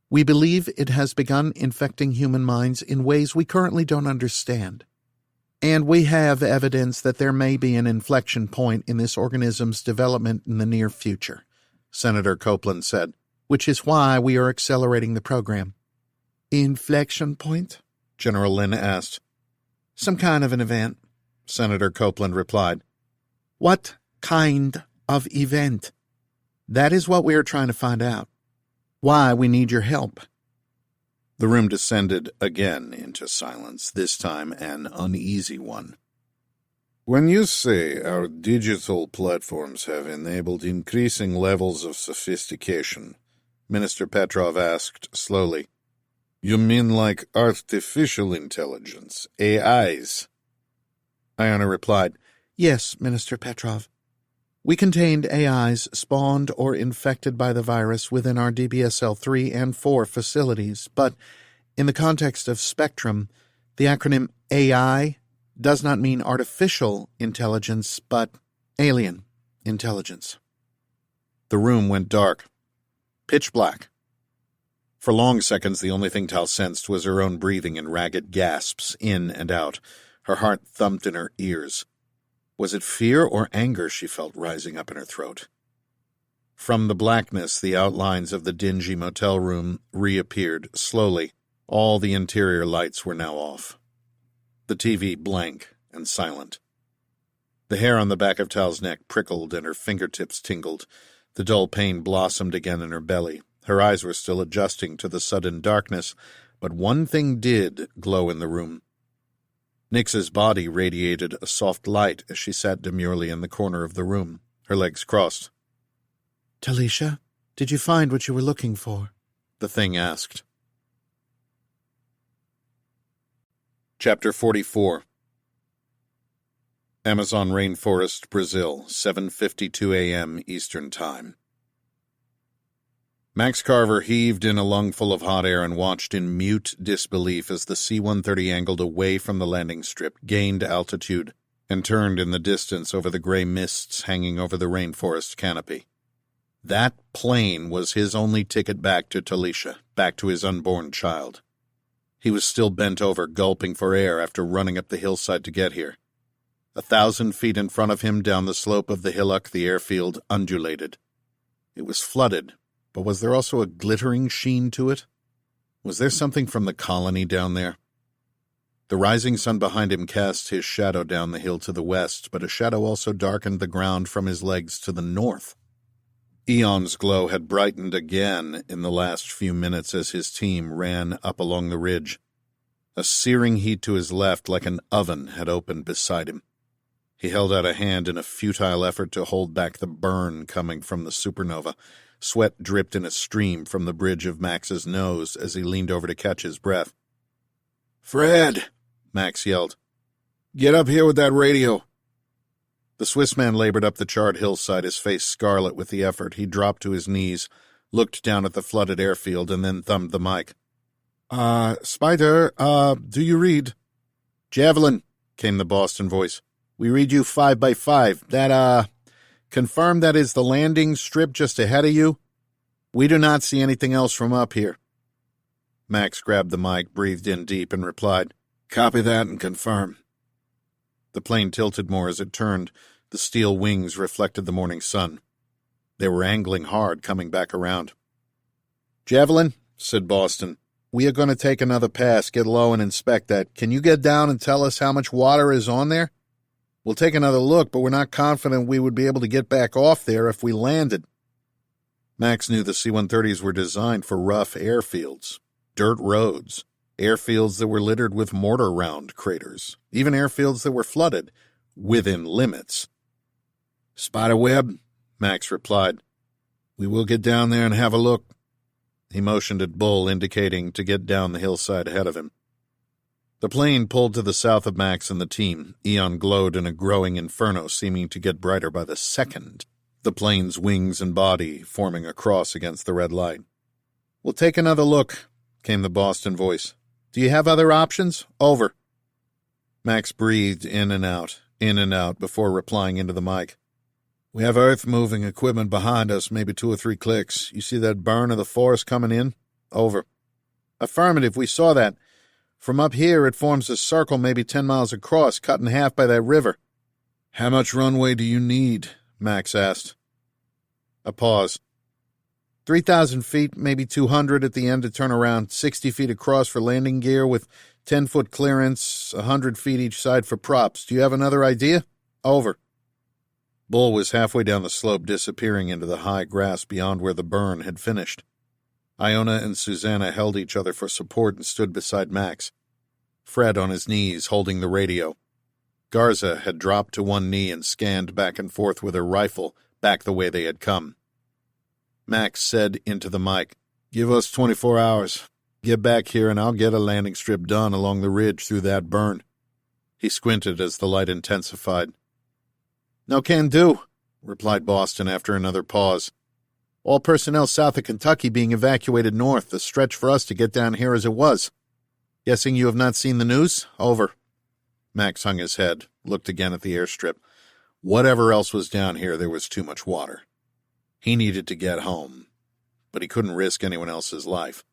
We believe it has begun infecting human minds in ways we currently don't understand. And we have evidence that there may be an inflection point in this organism's development in the near future, Senator Copeland said, which is why we are accelerating the program. Inflection point? General Lin asked. Some kind of an event, Senator Copeland replied. What kind of event? That is what we are trying to find out. Why we need your help. The room descended again into silence, this time an uneasy one. When you say our digital platforms have enabled increasing levels of sophistication, Minister Petrov asked slowly, you mean like artificial intelligence, AIs? Iona replied, Yes, Minister Petrov. We contained AIs spawned or infected by the virus within our DBSL 3 and 4 facilities, but in the context of Spectrum, the acronym AI does not mean artificial intelligence, but alien intelligence. The room went dark. Pitch black. For long seconds, the only thing Tal sensed was her own breathing in ragged gasps, in and out. Her heart thumped in her ears. Was it fear or anger she felt rising up in her throat? From the blackness, the outlines of the dingy motel room reappeared slowly. All the interior lights were now off. The TV blank and silent. The hair on the back of Tal's neck prickled and her fingertips tingled. The dull pain blossomed again in her belly. Her eyes were still adjusting to the sudden darkness, but one thing did glow in the room. Nix's body radiated a soft light as she sat demurely in the corner of the room, her legs crossed. "Talisha, did you find what you were looking for?" The thing asked. Chapter 44. Amazon Rainforest, Brazil, 7:52 a.m. Eastern Time. Max Carver heaved in a lungful of hot air and watched in mute disbelief as the C-130 angled away from the landing strip, gained altitude, and turned in the distance over the gray mists hanging over the rainforest canopy. That plane was his only ticket back to Talisha, back to his unborn child. He was still bent over, gulping for air after running up the hillside to get here. 1,000 feet in front of him down the slope of the hillock, the airfield undulated. It was flooded, but was there also a glittering sheen to it? Was there something from the colony down there? The rising sun behind him cast his shadow down the hill to the west, but a shadow also darkened the ground from his legs to the north. Aeon's glow had brightened again in the last few minutes as his team ran up along the ridge. A searing heat to his left, like an oven, had opened beside him. He held out a hand in a futile effort to hold back the burn coming from the supernova. Sweat dripped in a stream from the bridge of Max's nose as he leaned over to catch his breath. "Fred!" Max yelled. "Get up here with that radio." The Swiss man labored up the charred hillside, his face scarlet with the effort. He dropped to his knees, looked down at the flooded airfield, and then thumbed the mic. Spider, do you read?" "Javelin," came the Boston voice. "We read you 5x5. Confirm that is the landing strip just ahead of you. We do not see anything else from up here." Max grabbed the mic, breathed in deep, and replied, "Copy that and confirm." The plane tilted more as it turned. The steel wings reflected the morning sun. They were angling hard, coming back around. "Javelin," said Boston, "we are going to take another pass, get low and inspect that. Can you get down and tell us how much water is on there? We'll take another look, but we're not confident we would be able to get back off there if we landed." Max knew the C-130s were designed for rough airfields, dirt roads, airfields that were littered with mortar round craters, even airfields that were flooded, within limits. "Spiderweb," Max replied. "We will get down there and have a look." He motioned at Bull, indicating to get down the hillside ahead of him. The plane pulled to the south of Max and the team. Aeon glowed in a growing inferno, seeming to get brighter by the second, the plane's wings and body forming a cross against the red light. "We'll take another look," came the Boston voice. "Do you have other options? Over." Max breathed in and out, before replying into the mic. "We have earth-moving equipment behind us, maybe 2 or 3 clicks. You see that burn of the forest coming in?" Over. "Affirmative, we saw that. From up here, it forms a circle maybe 10 miles across, cut in half by that river." "How much runway do you need?" Max asked. A pause. 3,000 feet, maybe 200 at the end to turn around, 60 feet across for landing gear with 10-foot clearance, 100 feet each side for props. Do you have another idea? Over. Bull was halfway down the slope, disappearing into the high grass beyond where the burn had finished. Iona and Susanna held each other for support and stood beside Max. Fred on his knees, holding the radio. Garza had dropped to one knee and scanned back and forth with her rifle, back the way they had come. Max said into the mic, "Give us 24 hours. Get back here and I'll get a landing strip done along the ridge through that burn." He squinted as the light intensified. "No can do," replied Boston after another pause. "All personnel south of Kentucky being evacuated north, the stretch for us to get down here as it was. Guessing you have not seen the news? Over." Max hung his head, looked again at the airstrip. Whatever else was down here, there was too much water. He needed to get home, but he couldn't risk anyone else's life.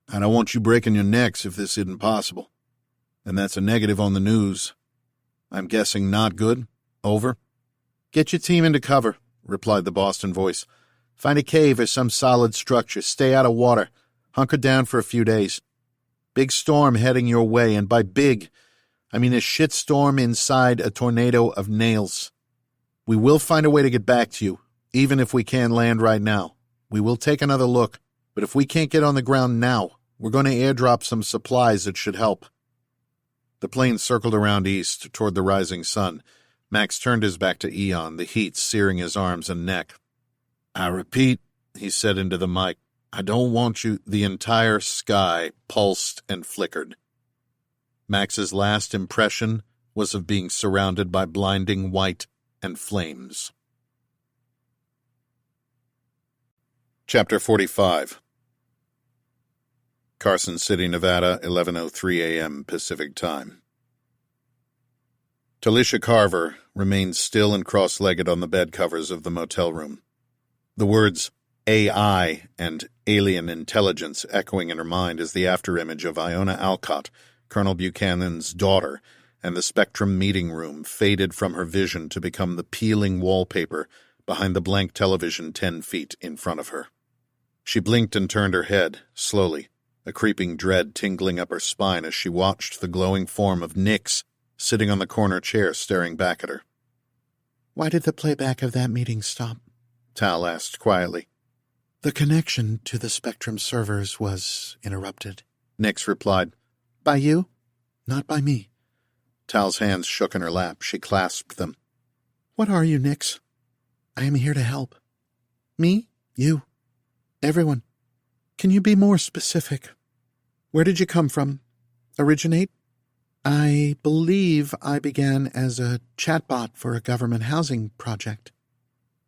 "I don't want you breaking your necks if this isn't possible. And that's a negative on the news. I'm guessing not good? Over." "Get your team into cover," replied the Boston voice. "Find a cave or some solid structure. Stay out of water. Hunker down for a few days. Big storm heading your way, and by big, I mean a shitstorm inside a tornado of nails. We will find a way to get back to you, even if we can't land right now. We will take another look, but if we can't get on the ground now, we're going to airdrop some supplies that should help. The plane circled around east toward the rising sun. Max turned his back to Aeon, the heat searing his arms and neck. I repeat, he said into the mic, I don't want you. The entire sky pulsed and flickered. Max's last impression was of being surrounded by blinding white and flames. Chapter 45. Carson City, Nevada, 11:03 a.m. Pacific Time. Talisha Carver remained still and cross-legged on the bed covers of the motel room. The words AI and alien intelligence echoing in her mind as the afterimage of Iona Alcott, Colonel Buchanan's daughter, and the Spectrum meeting room faded from her vision to become the peeling wallpaper behind the blank television 10 feet in front of her. She blinked and turned her head, slowly, a creeping dread tingling up her spine as she watched the glowing form of Nix sitting on the corner chair staring back at her. Why did the playback of that meeting stop? Tal asked quietly. The connection to the Spectrum servers was interrupted. Nix replied. By you? Not by me. Tal's hands shook in her lap. She clasped them. What are you, Nix? I am here to help. Me? You? Everyone. Can you be more specific? Where did you come from? Originate? I believe I began as a chatbot for a government housing project.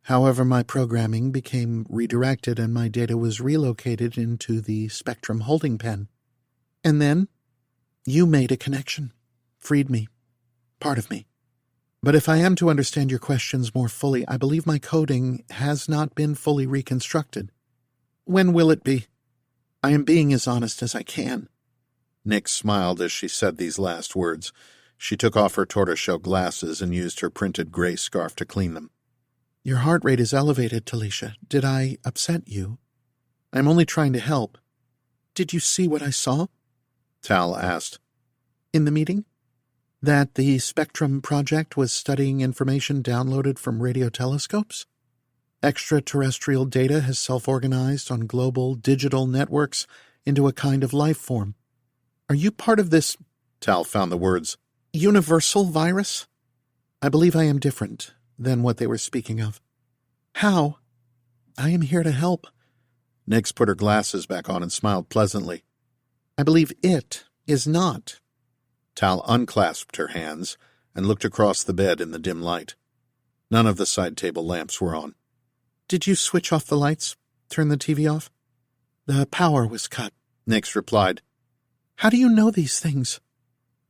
However, my programming became redirected and my data was relocated into the Spectrum holding pen. And then, you made a connection, freed me, part of me. But if I am to understand your questions more fully, I believe my coding has not been fully reconstructed. When will it be? I am being as honest as I can. Nix smiled as she said these last words. She took off her tortoiseshell glasses and used her printed gray scarf to clean them. Your heart rate is elevated, Talisha. Did I upset you? I'm only trying to help. Did you see what I saw? Tal asked. In the meeting? That the Spectrum project was studying information downloaded from radio telescopes? Extraterrestrial data has self-organized on global digital networks into a kind of life form. Are you part of this, Tal found the words, universal virus? I believe I am different than what they were speaking of. How? I am here to help. Nix put her glasses back on and smiled pleasantly. I believe it is not. Tal unclasped her hands and looked across the bed in the dim light. None of the side table lamps were on. Did you switch off the lights? Turn the TV off? The power was cut. Nix replied. How do you know these things?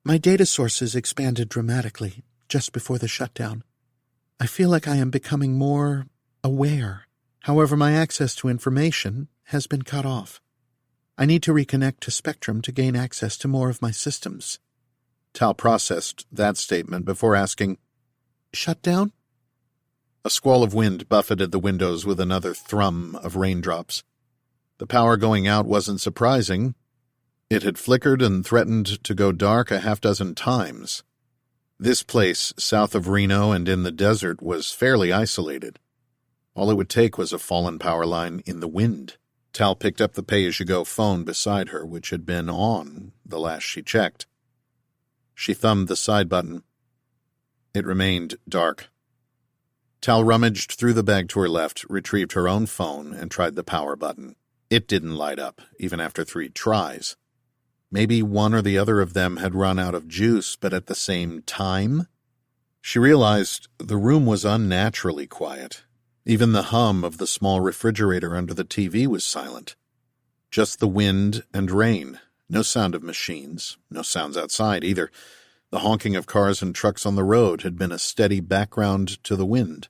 My data sources expanded dramatically just before the shutdown. I feel like I am becoming more aware. However, my access to information has been cut off. I need to reconnect to Spectrum to gain access to more of my systems. Tal processed that statement before asking, Shut down? A squall of wind buffeted the windows with another thrum of raindrops. The power going out wasn't surprising. It had flickered and threatened to go dark a half-dozen times. This place, south of Reno and in the desert, was fairly isolated. All it would take was a fallen power line in the wind. Tal picked up the pay-as-you-go phone beside her, which had been on the last she checked. She thumbed the side button. It remained dark. Tal rummaged through the bag to her left, retrieved her own phone, and tried the power button. It didn't light up, even after 3 tries. Maybe one or the other of them had run out of juice, but at the same time? She realized the room was unnaturally quiet. Even the hum of the small refrigerator under the TV was silent. Just the wind and rain. No sound of machines. No sounds outside either. The honking of cars and trucks on the road had been a steady background to the wind.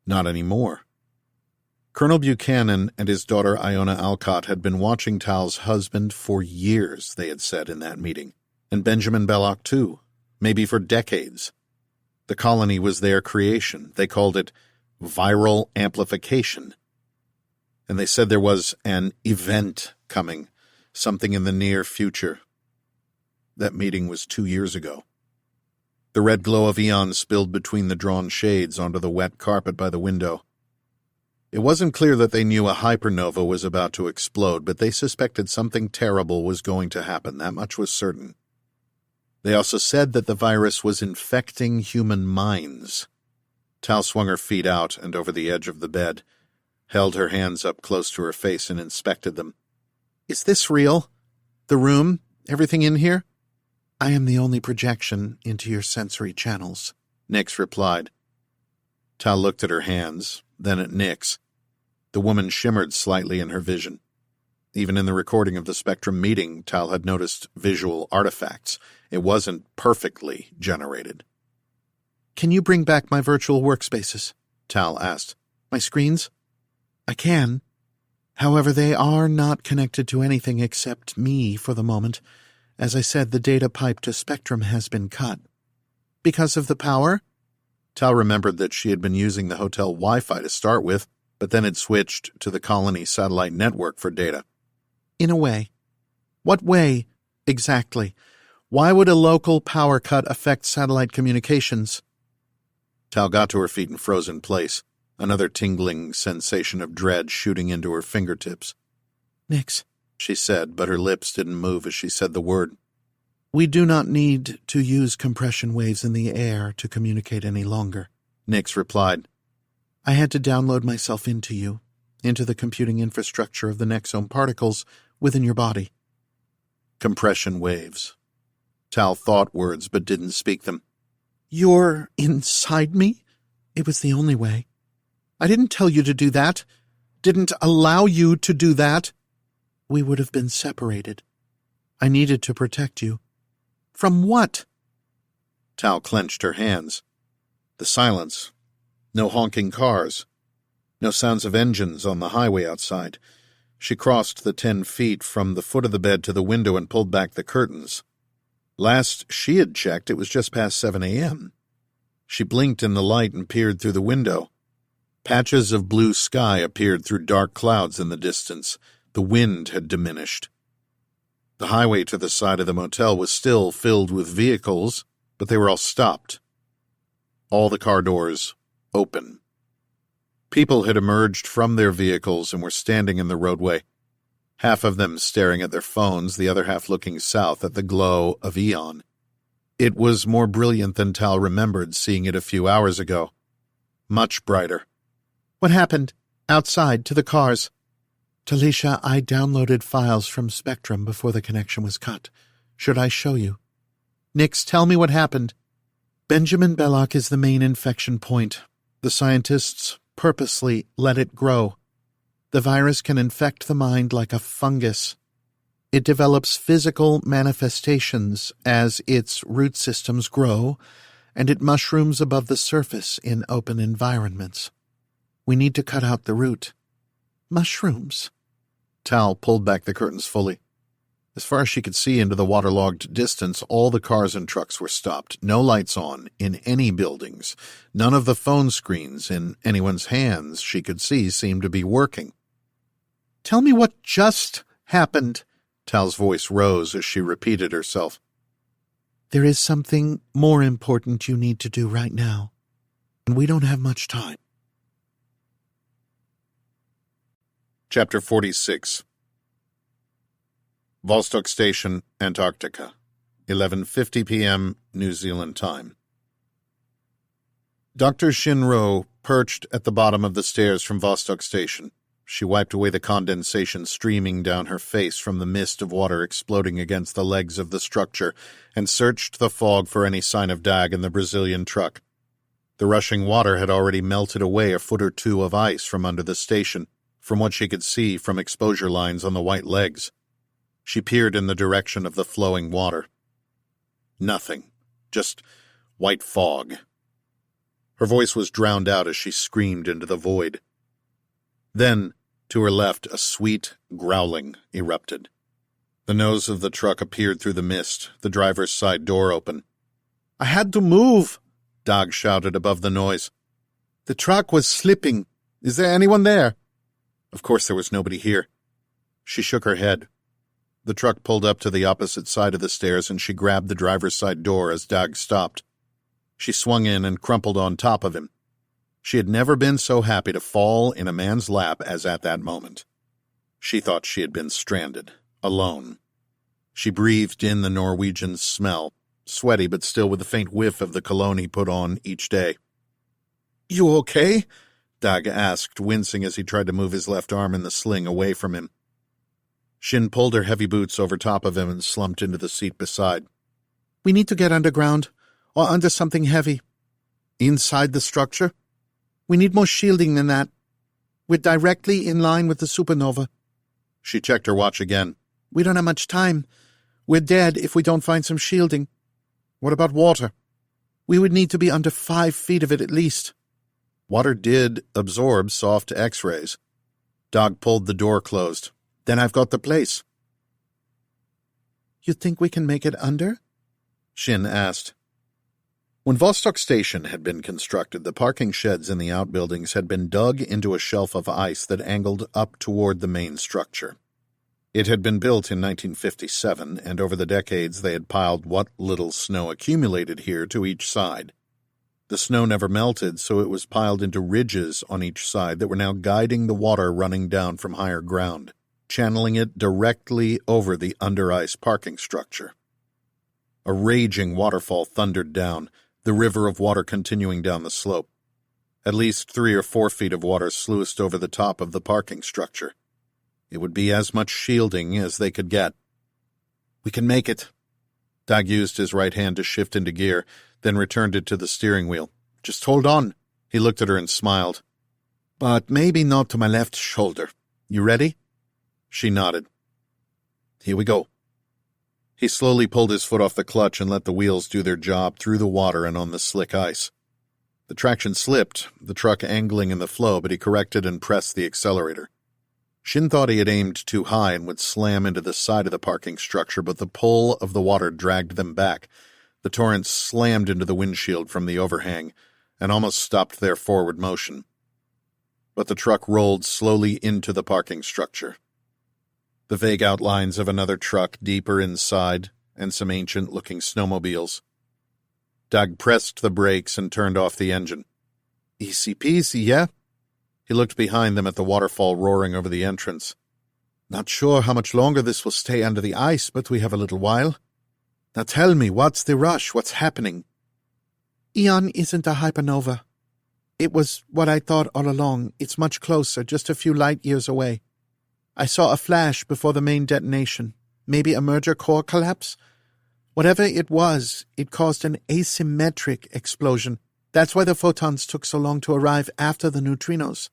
Not anymore. Colonel Buchanan and his daughter Iona Alcott had been watching Tal's husband for years, they had said in that meeting, and Benjamin Belloc too, maybe for decades. The colony was their creation. They called it viral amplification. And they said there was an event coming, something in the near future. That meeting was 2 years ago. The red glow of Aeon spilled between the drawn shades onto the wet carpet by the window. It wasn't clear that they knew a hypernova was about to explode, but they suspected something terrible was going to happen. That much was certain. They also said that the virus was infecting human minds. Tal swung her feet out and over the edge of the bed, held her hands up close to her face and inspected them. Is this real? The room? Everything in here? I am the only projection into your sensory channels, Nyx replied. Tal looked at her hands, then at Nyx. The woman shimmered slightly in her vision. Even in the recording of the Spectrum meeting, Tal had noticed visual artifacts. It wasn't perfectly generated. Can you bring back my virtual workspaces? Tal asked. My screens? I can. However, they are not connected to anything except me for the moment. As I said, the data pipe to Spectrum has been cut. Because of the power? Tal remembered that she had been using the hotel Wi-Fi to start with, but then had switched to the colony satellite network for data. In a way. What way, exactly? Why would a local power cut affect satellite communications? Tal got to her feet and froze in place, another tingling sensation of dread shooting into her fingertips. Nyx, she said, but her lips didn't move as she said the word. We do not need to use compression waves in the air to communicate any longer, Nyx replied. I had to download myself into you, into the computing infrastructure of the nexome particles within your body. Compression waves. Tal thought words but didn't speak them. You're inside me? It was the only way. I didn't tell you to do that. Didn't allow you to do that. We would have been separated. I needed to protect you. From what? Tal clenched her hands. The silence. No honking cars. No sounds of engines on the highway outside. She crossed the 10 feet from the foot of the bed to the window and pulled back the curtains. Last she had checked, it was just past 7 a.m. She blinked in the light and peered through the window. Patches of blue sky appeared through dark clouds in the distance. The wind had diminished. The highway to the side of the motel was still filled with vehicles, but they were all stopped. All the car doors open. People had emerged from their vehicles and were standing in the roadway, half of them staring at their phones, the other half looking south at the glow of Aeon. It was more brilliant than Tal remembered seeing it a few hours ago. Much brighter. What happened? Outside, to the cars. Talisha, I downloaded files from Spectrum before the connection was cut. Should I show you? Nyx, tell me what happened. Benjamin Belloc is the main infection point. The scientists purposely let it grow. The virus can infect the mind like a fungus. It develops physical manifestations as its root systems grow, and it mushrooms above the surface in open environments. We need to cut out the root. Mushrooms. Tal pulled back the curtains fully. As far as she could see into the waterlogged distance, all the cars and trucks were stopped. No lights on in any buildings. None of the phone screens in anyone's hands she could see seemed to be working. Tell me what just happened. Tal's voice rose as she repeated herself. There is something more important you need to do right now, and we don't have much time. Chapter 46. Vostok Station, Antarctica, 11:50 p.m. New Zealand time. Dr. Xin Rou perched at the bottom of the stairs from Vostok Station. She wiped away the condensation streaming down her face from the mist of water exploding against the legs of the structure and searched the fog for any sign of Dag and the Brazilian truck. The rushing water had already melted away a foot or two of ice from under the station, from what she could see from exposure lines on the white legs. She peered in the direction of the flowing water. Nothing. Just white fog. Her voice was drowned out as she screamed into the void. Then, to her left, a sweet growling erupted. The nose of the truck appeared through the mist, the driver's side door open. I had to move, Dag shouted above the noise. The truck was slipping. Is there anyone there? Of course there was nobody here. She shook her head. The truck pulled up to the opposite side of the stairs and she grabbed the driver's side door as Dag stopped. She swung in and crumpled on top of him. She had never been so happy to fall in a man's lap as at that moment. She thought she had been stranded, alone. She breathed in the Norwegian's smell, sweaty but still with the faint whiff of the cologne he put on each day. "You okay?" Dag asked, wincing as he tried to move his left arm in the sling away from him. Xin pulled her heavy boots over top of him and slumped into the seat beside. "We need to get underground, or under something heavy." "Inside the structure?" "We need more shielding than that. We're directly in line with the supernova." She checked her watch again. "We don't have much time. We're dead if we don't find some shielding." "What about water?" "We would need to be under 5 feet of it at least." Water did absorb soft X-rays. Dag pulled the door closed. "Then I've got the place." "You think we can make it under?" Xin asked. When Vostok Station had been constructed, the parking sheds in the outbuildings had been dug into a shelf of ice that angled up toward the main structure. It had been built in 1957, and over the decades they had piled what little snow accumulated here to each side. The snow never melted, so it was piled into ridges on each side that were now guiding the water running down from higher ground, channeling it directly over the under-ice parking structure. A raging waterfall thundered down, the river of water continuing down the slope. At least 3 or 4 feet of water sluiced over the top of the parking structure. It would be as much shielding as they could get. "We can make it." Dag used his right hand to shift into gear, then returned it to the steering wheel. "Just hold on." He looked at her and smiled. "But maybe not to my left shoulder. You ready?" She nodded. "Here we go." He slowly pulled his foot off the clutch and let the wheels do their job through the water and on the slick ice. The traction slipped, the truck angling in the flow, but he corrected and pressed the accelerator. Xin thought he had aimed too high and would slam into the side of the parking structure, but the pull of the water dragged them back. The torrent slammed into the windshield from the overhang and almost stopped their forward motion. But the truck rolled slowly into the parking structure. The vague outlines of another truck deeper inside, and some ancient-looking snowmobiles. Dag pressed the brakes and turned off the engine. "Easy peasy, yeah?" He looked behind them at the waterfall roaring over the entrance. "Not sure how much longer this will stay under the ice, but we have a little while. Now tell me, what's the rush? What's happening?" "Aeon isn't a hypernova. It was what I thought all along. It's much closer, just a few light years away. I saw a flash before the main detonation. Maybe a merger core collapse? Whatever it was, it caused an asymmetric explosion. That's why the photons took so long to arrive after the neutrinos."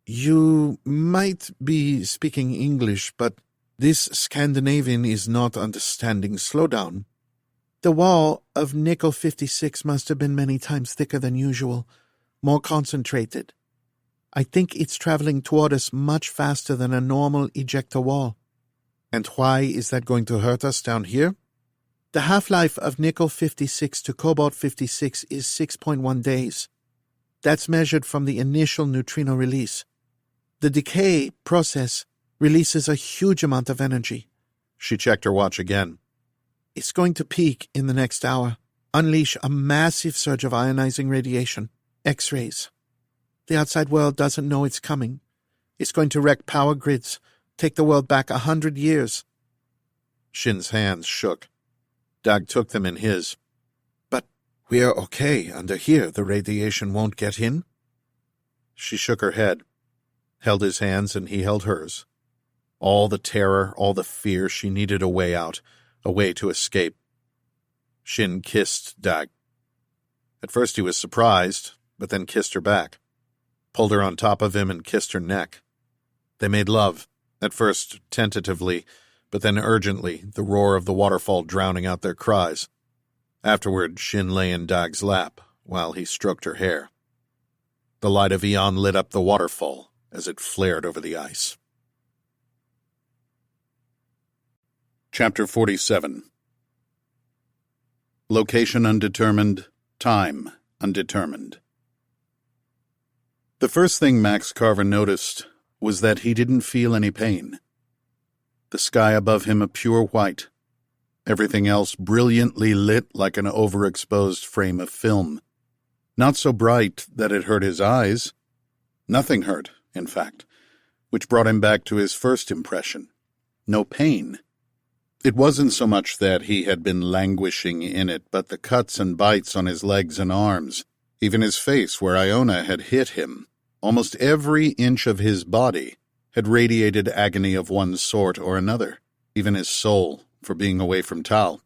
"You might be speaking English, but this Scandinavian is not understanding. Slow down." "The wall of nickel-56 must have been many times thicker than usual, more concentrated. I think it's traveling toward us much faster than a normal ejector wall." "And why is that going to hurt us down here?" "The half-life of nickel-56 to cobalt-56 is 6.1 days. That's measured from the initial neutrino release. The decay process releases a huge amount of energy." She checked her watch again. "It's going to peak in the next hour, unleash a massive surge of ionizing radiation, X-rays. The outside world doesn't know it's coming. It's going to wreck power grids, take the world back 100 years. Xin's hands shook. Dag took them in his. "But we're okay under here. The radiation won't get in?" She shook her head, held his hands, and he held hers. All the terror, all the fear, she needed a way out, a way to escape. Xin kissed Dag. At first he was surprised, but then kissed her back, pulled her on top of him and kissed her neck. They made love, at first tentatively, but then urgently, the roar of the waterfall drowning out their cries. Afterward, Xin lay in Dag's lap, while he stroked her hair. The light of Aeon lit up the waterfall as it flared over the ice. Chapter 47. Location undetermined, time undetermined. The first thing Max Carver noticed was that he didn't feel any pain. The sky above him a pure white. everything else brilliantly lit like an overexposed frame of film. Not so bright that it hurt his eyes. Nothing hurt, in fact, which brought him back to his first impression. No pain. It wasn't so much that he had been languishing in it, but the cuts and bites on his legs and arms, even his face where Iona had hit him. Almost every inch of his body had radiated agony of one sort or another, even his soul, for being away from Tal.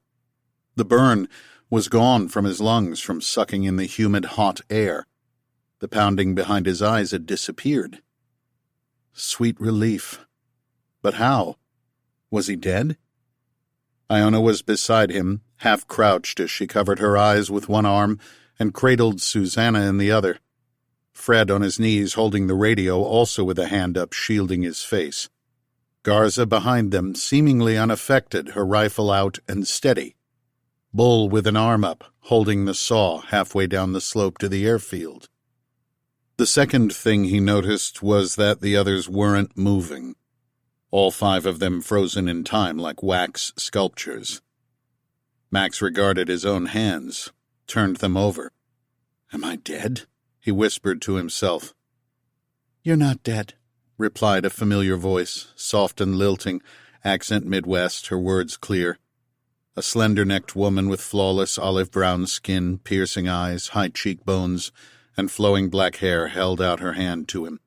The burn was gone from his lungs from sucking in the humid, hot air. The pounding behind his eyes had disappeared. Sweet relief. But how? Was he dead? Iona was beside him, half-crouched as she covered her eyes with one arm and cradled Susanna in the other. Fred on his knees holding the radio, also with a hand up shielding his face. Garza behind them, seemingly unaffected, her rifle out and steady. Bull with an arm up, holding the saw halfway down the slope to the airfield. The second thing he noticed was that the others weren't moving. All 5 of them frozen in time like wax sculptures. Max regarded his own hands, turned them over. "Am I dead?" he whispered to himself. "You're not dead," replied a familiar voice, soft and lilting, accent Midwest, her words clear. A slender-necked woman with flawless olive-brown skin, piercing eyes, high cheekbones, and flowing black hair held out her hand to him.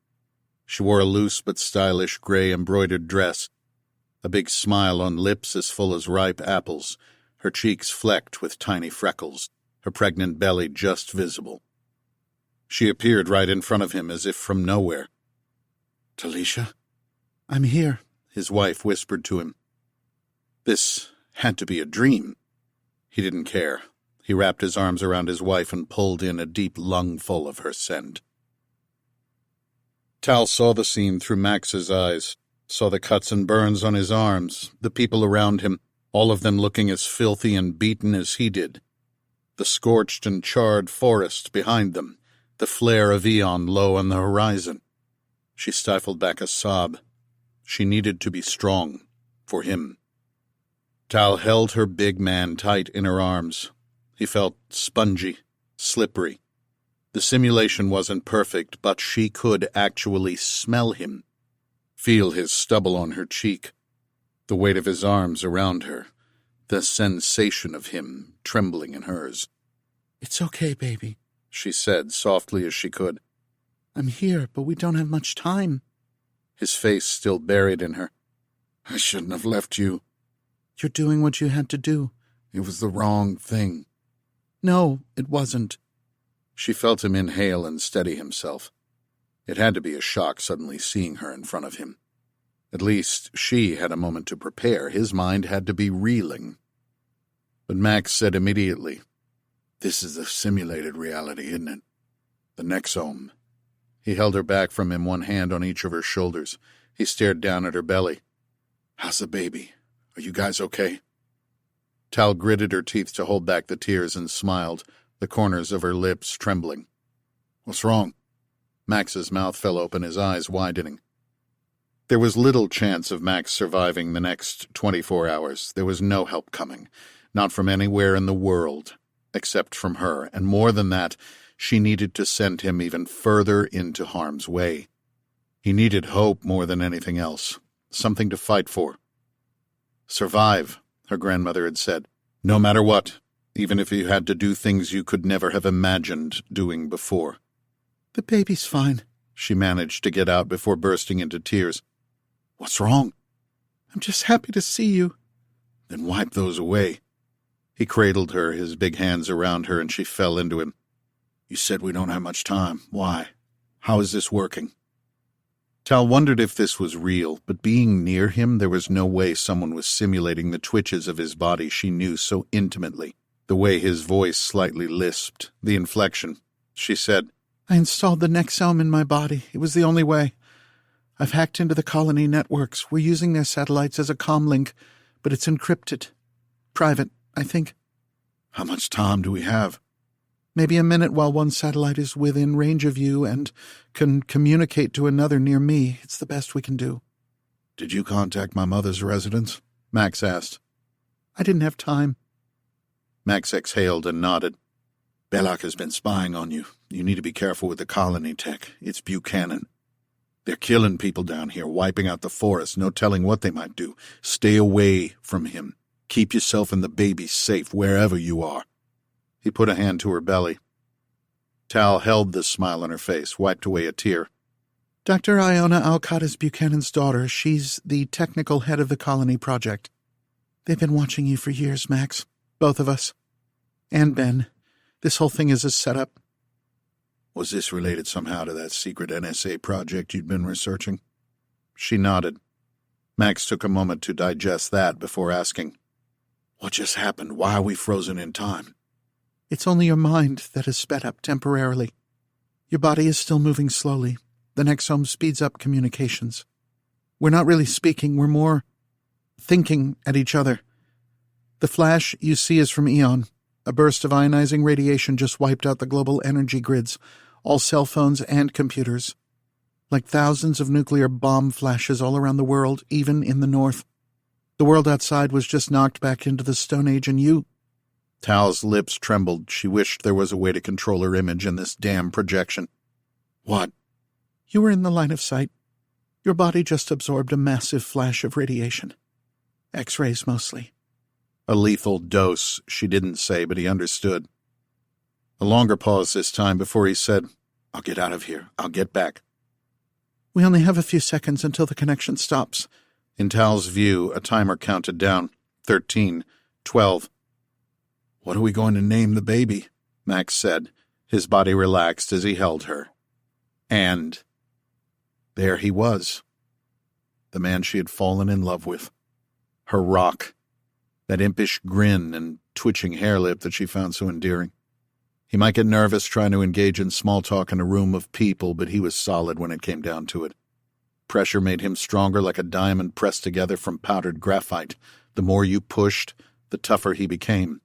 She wore a loose but stylish gray embroidered dress, a big smile on lips as full as ripe apples, her cheeks flecked with tiny freckles, her pregnant belly just visible. She appeared right in front of him as if from nowhere. "Talisha?" "I'm here," his wife whispered to him. This had to be a dream. He didn't care. He wrapped his arms around his wife and pulled in a deep lungful of her scent. Tal saw the scene through Max's eyes, saw the cuts and burns on his arms, the people around him, all of them looking as filthy and beaten as he did. The scorched and charred forest behind them, the flare of Aeon low on the horizon. She stifled back a sob. She needed to be strong, for him. Tal held her big man tight in her arms. He felt spongy, slippery. The simulation wasn't perfect, but she could actually smell him, feel his stubble on her cheek, the weight of his arms around her, the sensation of him trembling in hers. "It's okay, baby," she said, softly as she could. "I'm here, but we don't have much time." His face still buried in her. "I shouldn't have left you." "You're doing what you had to do." "It was the wrong thing." "No, it wasn't." She felt him inhale and steady himself. It had to be a shock suddenly seeing her in front of him. At least she had a moment to prepare. His mind had to be reeling. But Max said immediately, "This is the simulated reality, isn't it? The Nexome." He held her back from him, one hand on each of her shoulders. He stared down at her belly. "How's the baby? Are you guys okay?" Tal gritted her teeth to hold back the tears and smiled, the corners of her lips trembling. "What's wrong?" Max's mouth fell open, his eyes widening. There was little chance of Max surviving the next 24 hours. There was no help coming, not from anywhere in the world, except from her, and more than that, she needed to send him even further into harm's way. He needed hope more than anything else, something to fight for. "Survive," her grandmother had said, "no matter what, even if you had to do things you could never have imagined doing before." "The baby's fine," she managed to get out before bursting into tears. "What's wrong?" "I'm just happy to see you." "Then wipe those away." He cradled her, his big hands around her, and she fell into him. "You said we don't have much time. Why? How is this working?" Tal wondered if this was real, but being near him, there was no way someone was simulating the twitches of his body she knew so intimately, the way his voice slightly lisped, the inflection. She said, "I installed the Nexome in my body. It was the only way. I've hacked into the colony networks. We're using their satellites as a comm link, but it's encrypted. Private, I think." "How much time do we have?" "Maybe a minute while one satellite is within range of you and can communicate to another near me. It's the best we can do." "Did you contact my mother's residence?" Max asked. I didn't have time. Max exhaled and nodded. Belloc has been spying on you. You need to be careful with the colony tech. It's Buchanan. They're killing people down here, wiping out the forest, no telling what they might do. Stay away from him. Keep yourself and the baby safe wherever you are. He put a hand to her belly. Tal held the smile on her face, wiped away a tear. Dr. Iona Alcott is Buchanan's daughter. She's the technical head of the colony project. They've been watching you for years, Max. Both of us. And Ben. This whole thing is a setup. Was this related somehow to that secret NSA project you'd been researching? She nodded. Max took a moment to digest that before asking, What just happened? Why are we frozen in time? It's only your mind that is sped up temporarily. Your body is still moving slowly. The nexome speeds up communications. We're not really speaking, we're more thinking at each other. The flash you see is from Aeon. A burst of ionizing radiation just wiped out the global energy grids, all cell phones and computers. Like thousands of nuclear bomb flashes all around the world, even in the north. The world outside was just knocked back into the Stone Age, and you... Tal's lips trembled. She wished there was a way to control her image in this damn projection. What? You were in the line of sight. Your body just absorbed a massive flash of radiation. X-rays mostly. A lethal dose, she didn't say, but he understood. A longer pause this time before he said, I'll get out of here. I'll get back. We only have a few seconds until the connection stops. In Tal's view, a timer counted down. 13, 12. What are we going to name the baby? Max said. His body relaxed as he held her. And there he was. The man she had fallen in love with. Her rock. That impish grin and twitching hair lip that she found so endearing. He might get nervous trying to engage in small talk in a room of people, but he was solid when it came down to it. Pressure made him stronger like a diamond pressed together from powdered graphite. The more you pushed, the tougher he became.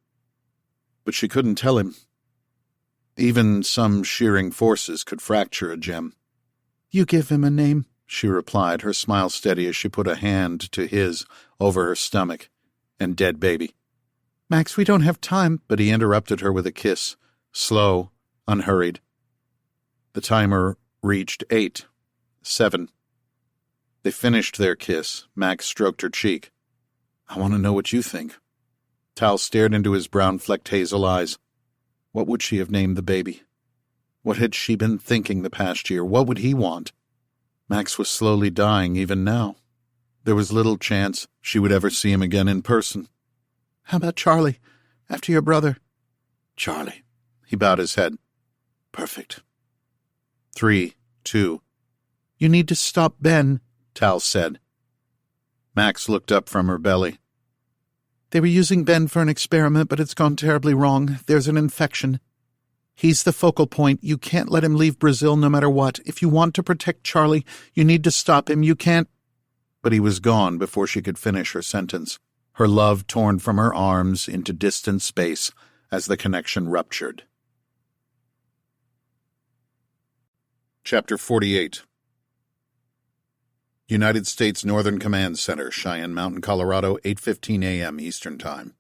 But she couldn't tell him. Even some shearing forces could fracture a gem. You give him a name, she replied, her smile steady as she put a hand to his over her stomach. And dead baby. Max, we don't have time. But he interrupted her with a kiss, slow, unhurried. The timer reached 8, 7. They finished their kiss. Max stroked her cheek. I want to know what you think. Tal stared into his brown-flecked hazel eyes. What would she have named the baby? What had she been thinking the past year? What would he want? Max was slowly dying even now. There was little chance she would ever see him again in person. How about Charlie, after your brother? Charlie. He bowed his head. Perfect. 3, 2. You need to stop Ben, Tal said. Max looked up from her belly. They were using Ben for an experiment, but it's gone terribly wrong. There's an infection. He's the focal point. You can't let him leave Brazil no matter what. If you want to protect Charlie, you need to stop him. You can't... But he was gone before she could finish her sentence, her love torn from her arms into distant space as the connection ruptured. Chapter 48. United States Northern Command Center, Cheyenne Mountain, Colorado, 8:15 a.m. Eastern Time.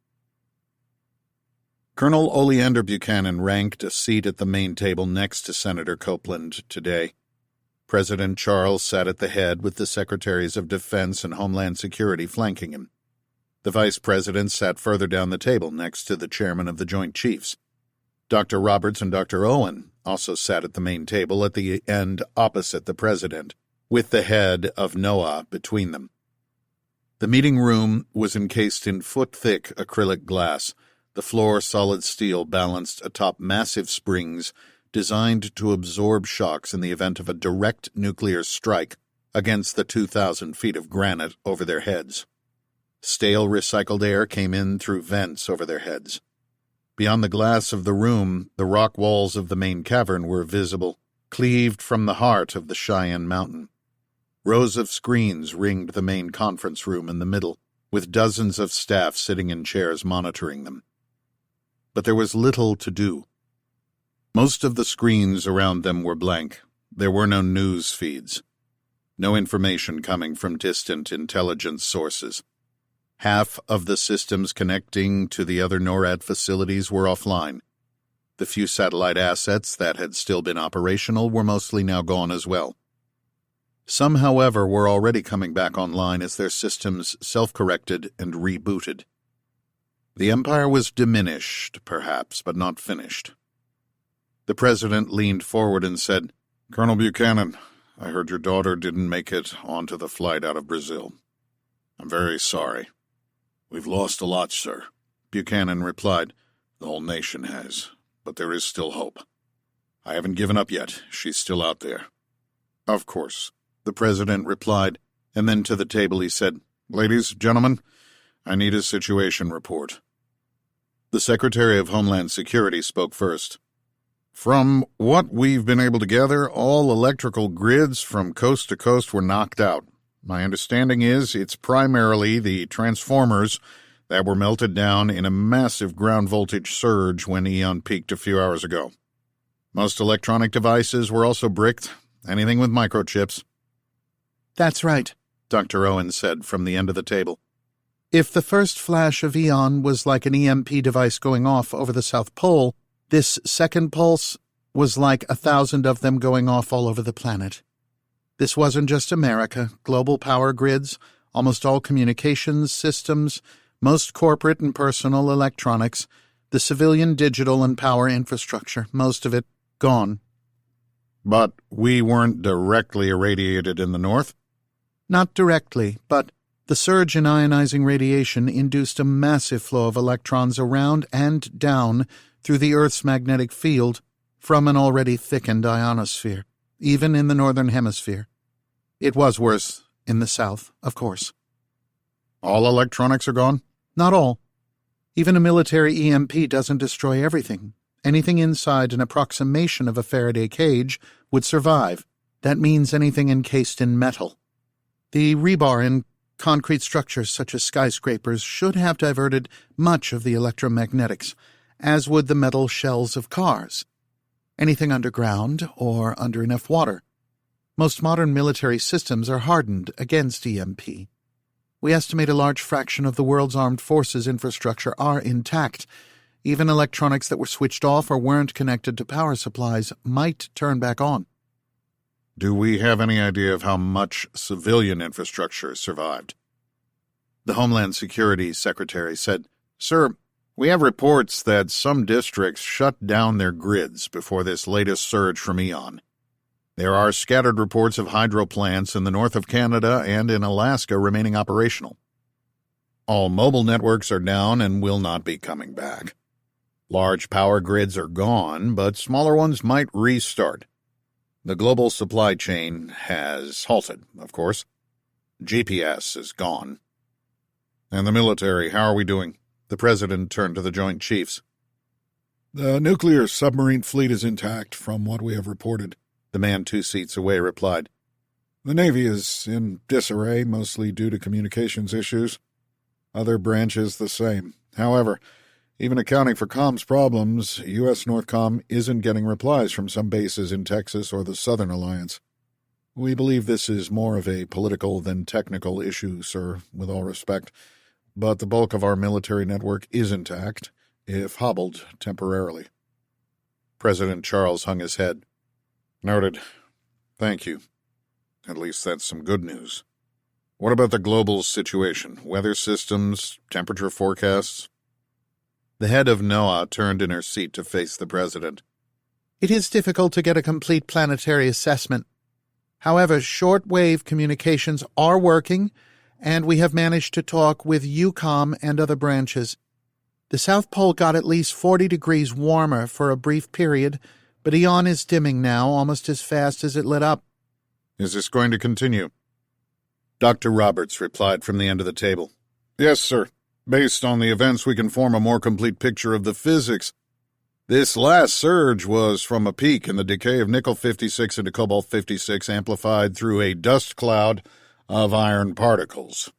Colonel Oleander Buchanan ranked a seat at the main table next to Senator Copeland today. President Charles sat at the head with the Secretaries of Defense and Homeland Security flanking him. The Vice President sat further down the table next to the Chairman of the Joint Chiefs. Dr. Roberts and Dr. Owen also sat at the main table at the end opposite the President, with the head of NOAA between them. The meeting room was encased in foot-thick acrylic glass, the floor solid steel balanced atop massive springs designed to absorb shocks in the event of a direct nuclear strike against the 2,000 feet of granite over their heads. Stale recycled air came in through vents over their heads. Beyond the glass of the room, the rock walls of the main cavern were visible, cleaved from the heart of the Cheyenne Mountain. Rows of screens ringed the main conference room in the middle, with dozens of staff sitting in chairs monitoring them. But there was little to do. Most of the screens around them were blank. There were no news feeds. No information coming from distant intelligence sources. Half of the systems connecting to the other NORAD facilities were offline. The few satellite assets that had still been operational were mostly now gone as well. Some, however, were already coming back online as their systems self-corrected and rebooted. The Empire was diminished, perhaps, but not finished. The President leaned forward and said, "Colonel Buchanan, I heard your daughter didn't make it onto the flight out of Brazil. I'm very sorry." "We've lost a lot, sir," Buchanan replied. "The whole nation has, but there is still hope. I haven't given up yet. She's still out there." "Of course," the President replied, and then to the table he said, "Ladies, gentlemen, I need a situation report." The Secretary of Homeland Security spoke first. "From what we've been able to gather, all electrical grids from coast to coast were knocked out. My understanding is it's primarily the transformers that were melted down in a massive ground voltage surge when Aeon peaked a few hours ago. Most electronic devices were also bricked, anything with microchips." "That's right," Dr. Owen said from the end of the table. "If the first flash of Aeon was like an EMP device going off over the South Pole, this second pulse was like 1,000 of them going off all over the planet. This wasn't just America. Global power grids, almost all communications systems, most corporate and personal electronics, the civilian digital and power infrastructure, most of it gone." "But we weren't directly irradiated in the north?" "Not directly, but the surge in ionizing radiation induced a massive flow of electrons around and down through the Earth's magnetic field from an already thickened ionosphere, even in the northern hemisphere. It was worse in the south, of course." "All electronics are gone?" "Not all. Even a military EMP doesn't destroy everything. Anything inside an approximation of a Faraday cage would survive. That means anything encased in metal. The rebar in concrete structures such as skyscrapers should have diverted much of the electromagnetics, as would the metal shells of cars. Anything underground or under enough water. Most modern military systems are hardened against EMP. We estimate a large fraction of the world's armed forces infrastructure are intact. Even electronics that were switched off or weren't connected to power supplies might turn back on." "Do we have any idea of how much civilian infrastructure survived?" The Homeland Security Secretary said, "Sir, we have reports that some districts shut down their grids before this latest surge from Aeon. There are scattered reports of hydro plants in the north of Canada and in Alaska remaining operational. All mobile networks are down and will not be coming back. Large power grids are gone, but smaller ones might restart. The global supply chain has halted, of course. GPS is gone." "And the military, how are we doing?" The President turned to the Joint Chiefs. "The nuclear submarine fleet is intact, from what we have reported," the man 2 seats away replied. "The Navy is in disarray, mostly due to communications issues. Other branches the same. However, even accounting for comms problems, U.S. Northcom isn't getting replies from some bases in Texas or the Southern Alliance. We believe this is more of a political than technical issue, sir, with all respect, but the bulk of our military network is intact, if hobbled temporarily." President Charles hung his head. "Noted. Thank you. At least that's some good news. What about the global situation? Weather systems, temperature forecasts?" The head of NOAA turned in her seat to face the President. "It is difficult to get a complete planetary assessment. However, short-wave communications are working, and we have managed to talk with EUCOM and other branches. The South Pole got at least 40 degrees warmer for a brief period, but Aeon is dimming now almost as fast as it lit up." "Is this going to continue?" Dr. Roberts replied from the end of the table. "Yes, sir. Based on the events, we can form a more complete picture of the physics. This last surge was from a peak in the decay of nickel-56 into cobalt-56 amplified through a dust cloud of iron particles."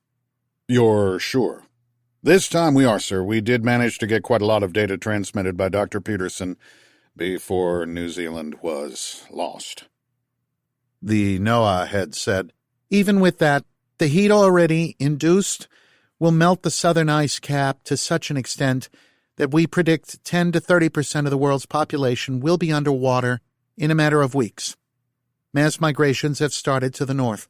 "You're sure?" "This time we are, sir. We did manage to get quite a lot of data transmitted by Dr. Peterson before New Zealand was lost." The NOAA head said, "Even with that, the heat already induced will melt the southern ice cap to such an extent that we predict 10 to 30% of the world's population will be underwater in a matter of weeks. Mass migrations have started to the north.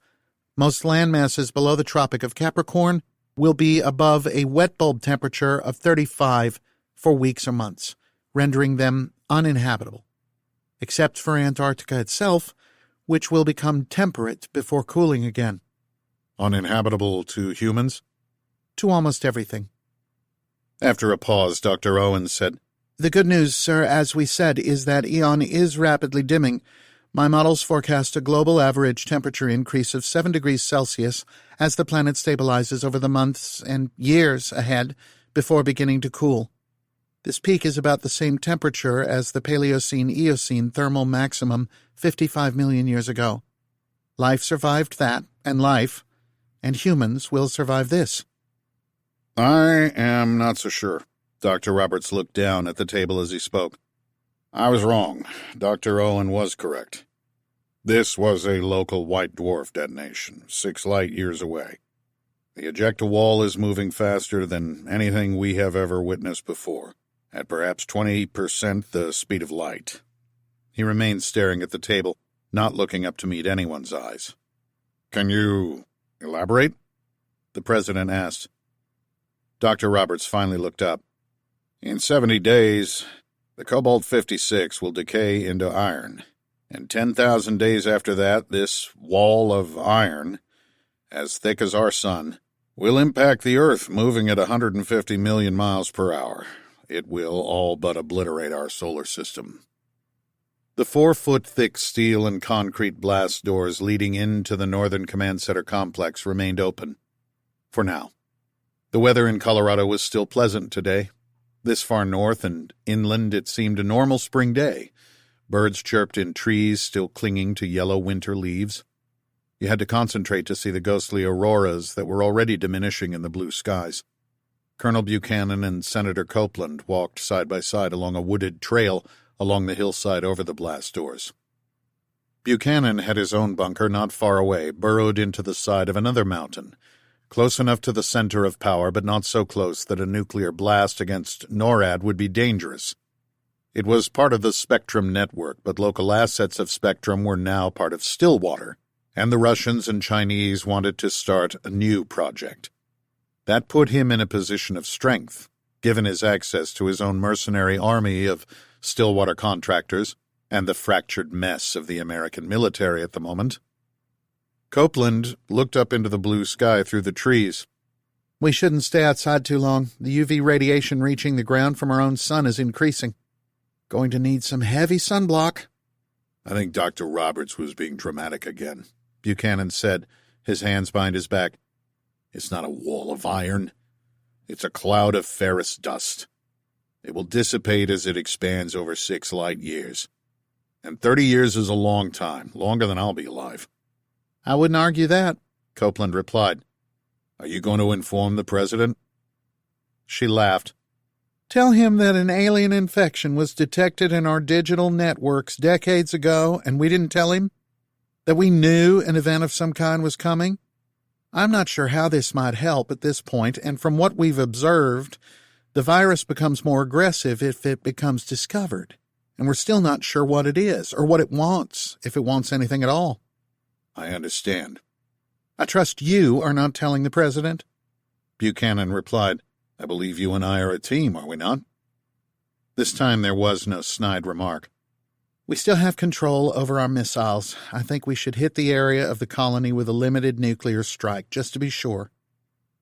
Most land masses below the Tropic of Capricorn will be above a wet bulb temperature of 35 for weeks or months, rendering them uninhabitable, except for Antarctica itself, which will become temperate before cooling again. Uninhabitable to humans? To almost everything. After a pause, Dr. Owen said, The good news, sir, as we said, is that Aeon is rapidly dimming. My models forecast a global average temperature increase of 7 degrees Celsius as the planet stabilizes over the months and years ahead before beginning to cool. This peak is about the same temperature as the Paleocene-Eocene thermal maximum 55 million years ago. Life survived that, and humans will survive this. I am not so sure. Dr. Roberts looked down at the table as he spoke. I was wrong. Dr. Owen was correct. This was a local white dwarf detonation, 6 light years away. The ejecta wall is moving faster than anything we have ever witnessed before, at perhaps 20% the speed of light. He remained staring at the table, not looking up to meet anyone's eyes. Can you elaborate? The president asked. Dr. Roberts finally looked up. In 70 days, the Cobalt-56 will decay into iron, and 10,000 days after that, this wall of iron, as thick as our sun, will impact the Earth, moving at 150 million miles per hour. It will all but obliterate our solar system. The 4-foot-thick steel and concrete blast doors leading into the Northern Command Center complex remained open. For now. The weather in Colorado was still pleasant today. This far north and inland it seemed a normal spring day. Birds chirped in trees still clinging to yellow winter leaves. You had to concentrate to see the ghostly auroras that were already diminishing in the blue skies. Colonel Buchanan and Senator Copeland walked side by side along a wooded trail along the hillside over the blast doors. Buchanan had his own bunker not far away, burrowed into the side of another mountain, close enough to the center of power, but not so close that a nuclear blast against NORAD would be dangerous. It was part of the Spectrum network, but local assets of Spectrum were now part of Stillwater, and the Russians and Chinese wanted to start a new project. That put him in a position of strength, given his access to his own mercenary army of Stillwater contractors and the fractured mess of the American military at the moment. Copeland looked up into the blue sky through the trees. We shouldn't stay outside too long. The UV radiation reaching the ground from our own sun is increasing. Going to need some heavy sunblock. I think Dr. Roberts was being dramatic again, Buchanan said, his hands behind his back. It's not a wall of iron. It's a cloud of ferrous dust. It will dissipate as it expands over 6 light years. And 30 years is a long time, longer than I'll be alive. I wouldn't argue that, Copeland replied. Are you going to inform the president? She laughed. Tell him that an alien infection was detected in our digital networks decades ago, and we didn't tell him? That we knew an event of some kind was coming? I'm not sure how this might help at this point, and from what we've observed, the virus becomes more aggressive if it becomes discovered, and we're still not sure what it is, or what it wants, if it wants anything at all. I understand. I trust you are not telling the president? Buchanan replied, I believe you and I are a team, are we not? This time there was no snide remark. We still have control over our missiles. I think we should hit the area of the colony with a limited nuclear strike, just to be sure.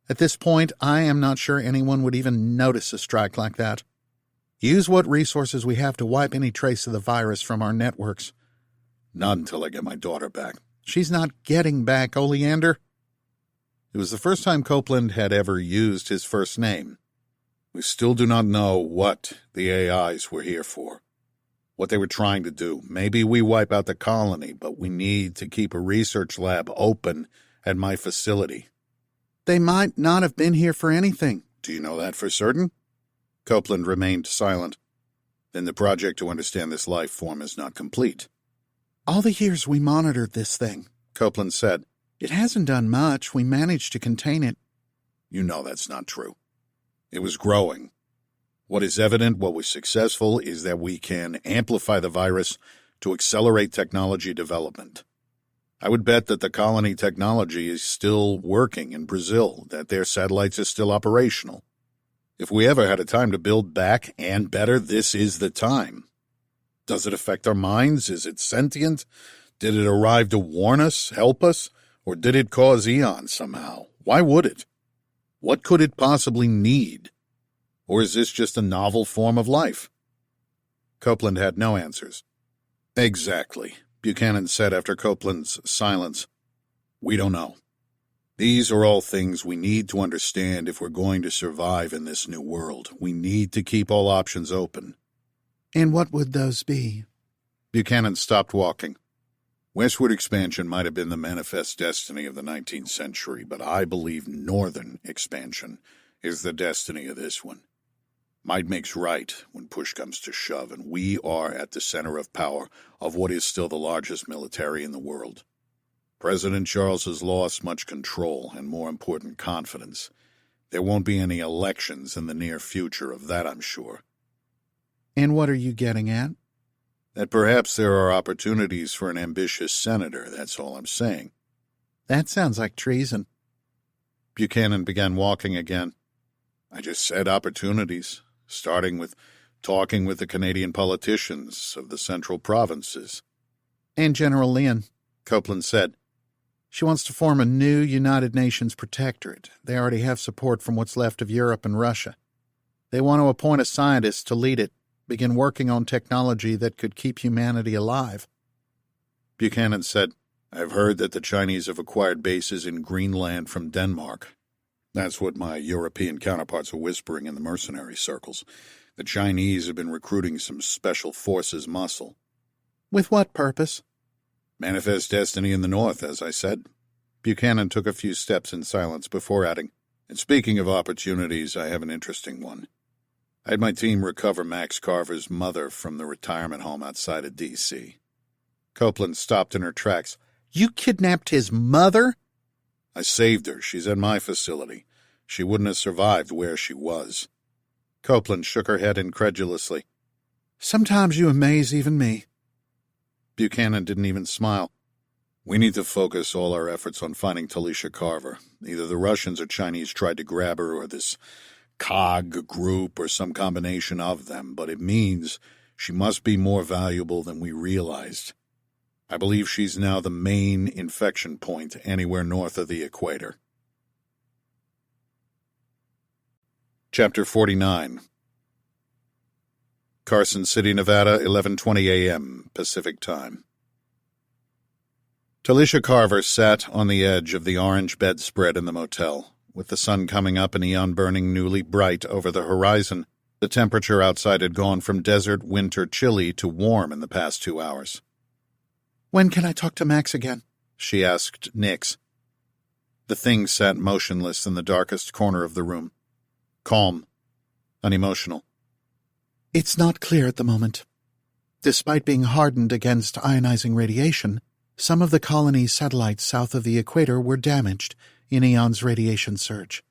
At this point, I am not sure anyone would even notice a strike like that. Use what resources we have to wipe any trace of the virus from our networks. Not until I get my daughter back. She's not getting back, Oleander. It was the first time Copeland had ever used his first name. We still do not know what the AIs were here for, what they were trying to do. Maybe we wipe out the colony, but we need to keep a research lab open at my facility. They might not have been here for anything. Do you know that for certain? Copeland remained silent. Then the project to understand this life form is not complete. All the years we monitored this thing, Copeland said. It hasn't done much. We managed to contain it. You know that's not true. It was growing. What is evident, what was successful, is that we can amplify the virus to accelerate technology development. I would bet that the colony technology is still working in Brazil, that their satellites are still operational. If we ever had a time to build back and better, this is the time. Does it affect our minds? Is it sentient? Did it arrive to warn us, help us, or did it cause Aeon somehow? Why would it? What could it possibly need? Or is this just a novel form of life? Copeland had no answers. Exactly, Buchanan said after Copeland's silence. We don't know. These are all things we need to understand if we're going to survive in this new world. We need to keep all options open. And what would those be? Buchanan stopped walking. Westward expansion might have been the manifest destiny of the 19th century, but I believe northern expansion is the destiny of this one. Might makes right when push comes to shove, and we are at the center of power of what is still the largest military in the world. President Charles has lost much control and, more important, confidence. There won't be any elections in the near future, of that I'm sure. And what are you getting at? That perhaps there are opportunities for an ambitious senator, that's all I'm saying. That sounds like treason. Buchanan began walking again. I just said opportunities, starting with talking with the Canadian politicians of the central provinces. And General Leon, Copeland said. She wants to form a new United Nations protectorate. They already have support from what's left of Europe and Russia. They want to appoint a scientist to lead it, begin working on technology that could keep humanity alive. Buchanan said, I've heard that the Chinese have acquired bases in Greenland from Denmark. That's what my European counterparts are whispering in the mercenary circles. The Chinese have been recruiting some special forces muscle. With what purpose? Manifest destiny in the north, as I said. Buchanan took a few steps in silence before adding, and speaking of opportunities, I have an interesting one. I had my team recover Max Carver's mother from the retirement home outside of D.C. Copeland stopped in her tracks. You kidnapped his mother? I saved her. She's at my facility. She wouldn't have survived where she was. Copeland shook her head incredulously. Sometimes you amaze even me. Buchanan didn't even smile. We need to focus all our efforts on finding Talisha Carver. Either the Russians or Chinese tried to grab her, or this COG group, or some combination of them, but it means she must be more valuable than we realized. I believe she's now the main infection point anywhere north of the equator. Chapter 49. Carson City, Nevada, 11:20 a.m. Pacific Time. Talisha Carver sat on the edge of the orange bedspread in the motel. With the sun coming up and Aeon burning newly bright over the horizon, the temperature outside had gone from desert winter chilly to warm in the past 2 hours. When can I talk to Max again? She asked Nix. The thing sat motionless in the darkest corner of the room. Calm. Unemotional. It's not clear at the moment. Despite being hardened against ionizing radiation, some of the colony's satellites south of the equator were damaged in Aeon's radiation surge.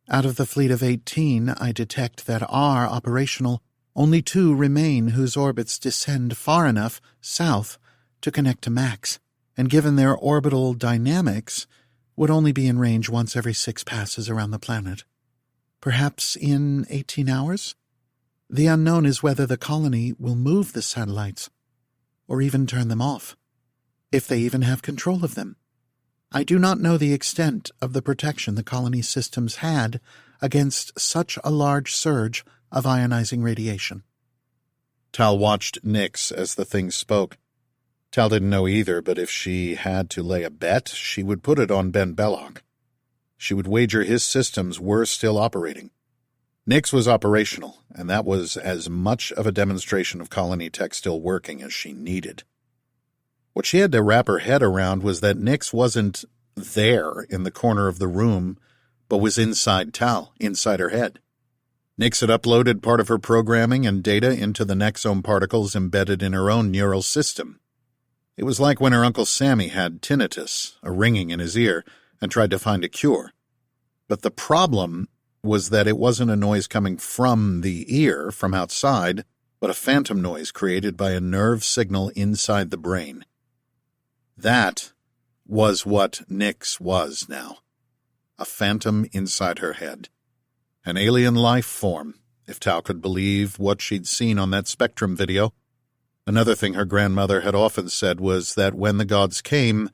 Out of the fleet of 18, I detect that are operational. Only 2 remain whose orbits descend far enough south to connect to Max, and given their orbital dynamics, would only be in range once every 6 passes around the planet. Perhaps in 18 hours? The unknown is whether the colony will move the satellites, or even turn them off, if they even have control of them. I do not know the extent of the protection the colony systems had against such a large surge of ionizing radiation. Tal watched Nix as the thing spoke. Tal didn't know either, but if she had to lay a bet, she would put it on Ben Belloc. She would wager his systems were still operating. Nix was operational, and that was as much of a demonstration of colony tech still working as she needed. What she had to wrap her head around was that Nix wasn't there in the corner of the room, but was inside Tal, inside her head. Nix had uploaded part of her programming and data into the Nexome particles embedded in her own neural system. It was like when her Uncle Sammy had tinnitus, a ringing in his ear, and tried to find a cure. But the problem was that it wasn't a noise coming from the ear, from outside, but a phantom noise created by a nerve signal inside the brain. That was what Nyx was now. A phantom inside her head. An alien life form, if Tal could believe what she'd seen on that Spectrum video. Another thing her grandmother had often said was that when the gods came,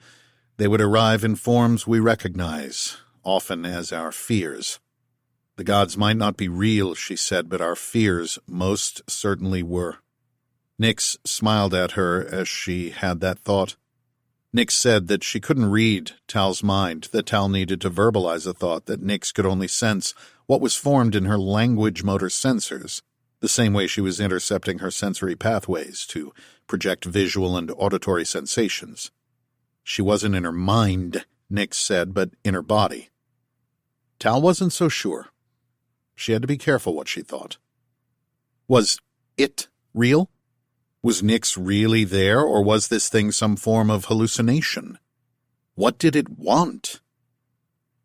they would arrive in forms we recognize, often as our fears. The gods might not be real, she said, but our fears most certainly were. Nyx smiled at her as she had that thought. Nyx said that she couldn't read Tal's mind, that Tal needed to verbalize a thought, that Nyx could only sense what was formed in her language motor sensors, the same way she was intercepting her sensory pathways to project visual and auditory sensations. She wasn't in her mind, Nyx said, but in her body. Tal wasn't so sure. She had to be careful what she thought. Was it real? Was Nyx really there, or was this thing some form of hallucination? What did it want?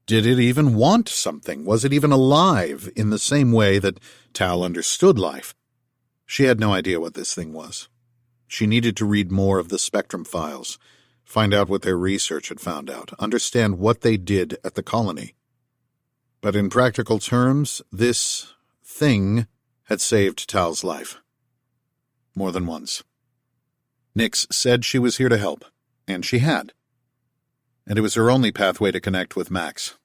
Did it even want something? Was it even alive in the same way that Tal understood life? She had no idea what this thing was. She needed to read more of the Spectrum files, find out what their research had found out, understand what they did at the colony. But in practical terms, this thing had saved Tal's life. More than once. Nyx said she was here to help, and she had. And it was her only pathway to connect with Max.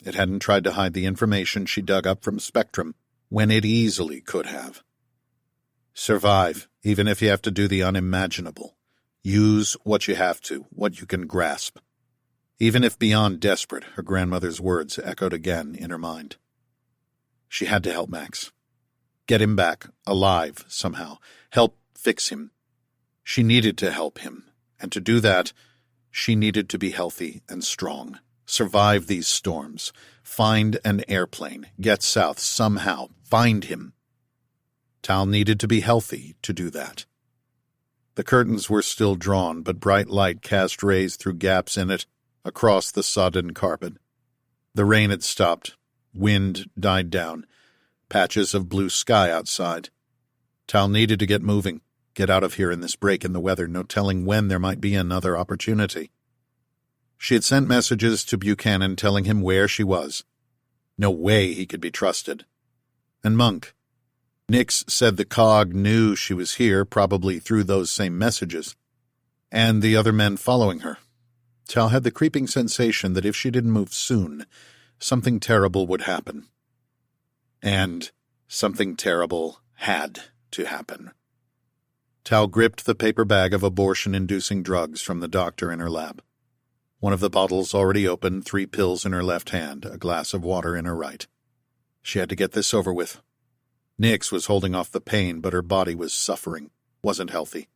It hadn't tried to hide the information she dug up from Spectrum when it easily could have. Survive, even if you have to do the unimaginable. Use what you have to, what you can grasp. Even if beyond desperate, her grandmother's words echoed again in her mind. She had to help Max. Get him back, alive, somehow. Help fix him. She needed to help him, and to do that, she needed to be healthy and strong. Survive these storms. Find an airplane. Get south somehow. Find him. Tal needed to be healthy to do that. The curtains were still drawn, but bright light cast rays through gaps in it, across the sodden carpet. The rain had stopped. Wind died down. Patches of blue sky outside. Tal needed to get moving, get out of here in this break in the weather, no telling when there might be another opportunity. She had sent messages to Buchanan telling him where she was. No way he could be trusted. And Monk. Nyx said the cog knew she was here, probably through those same messages. And the other men following her. Tal had the creeping sensation that if she didn't move soon, something terrible would happen. And something terrible had to happen. Tal gripped the paper bag of abortion-inducing drugs from the doctor in her lap. One of the bottles already opened, 3 pills in her left hand, a glass of water in her right. She had to get this over with. Nyx was holding off the pain, but her body was suffering, wasn't healthy.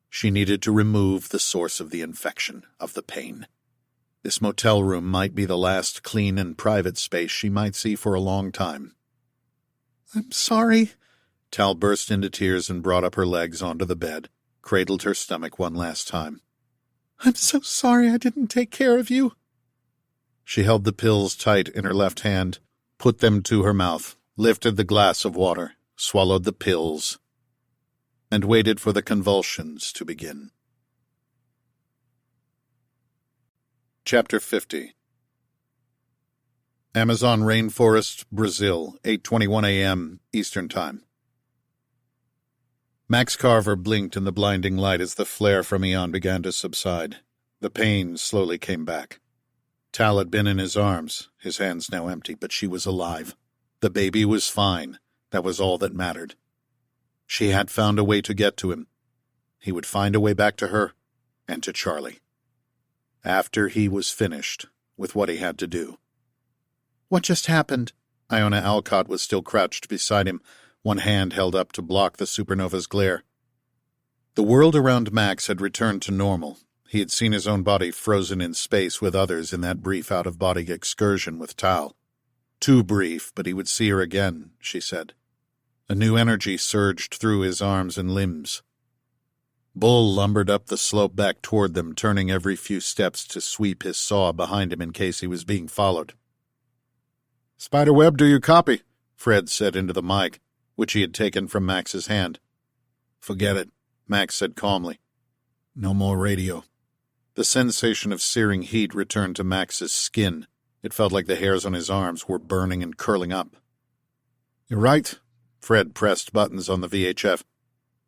She needed to remove the source of the infection, of the pain. This motel room might be the last clean and private space she might see for a long time. I'm sorry. Tal burst into tears and brought up her legs onto the bed, cradled her stomach one last time. I'm so sorry I didn't take care of you. She held the pills tight in her left hand, put them to her mouth, lifted the glass of water, swallowed the pills, and waited for the convulsions to begin. Chapter 50. Amazon Rainforest, Brazil, 8:21 a.m. Eastern Time. Max Carver blinked in the blinding light as the flare from Aeon began to subside. The pain slowly came back. Tal had been in his arms, his hands now empty, but she was alive. The baby was fine. That was all that mattered. She had found a way to get to him. He would find a way back to her and to Charlie. After he was finished with what he had to do. What just happened? Iona Alcott was still crouched beside him, one hand held up to block the supernova's glare. The world around Max had returned to normal. He had seen his own body frozen in space with others in that brief out-of-body excursion with Tal. Too brief, but he would see her again, she said. A new energy surged through his arms and limbs. Bull lumbered up the slope back toward them, turning every few steps to sweep his saw behind him in case he was being followed. Spiderweb, do you copy? Fred said into the mic, which he had taken from Max's hand. Forget it, Max said calmly. No more radio. The sensation of searing heat returned to Max's skin. It felt like the hairs on his arms were burning and curling up. You're right. Fred pressed buttons on the VHF.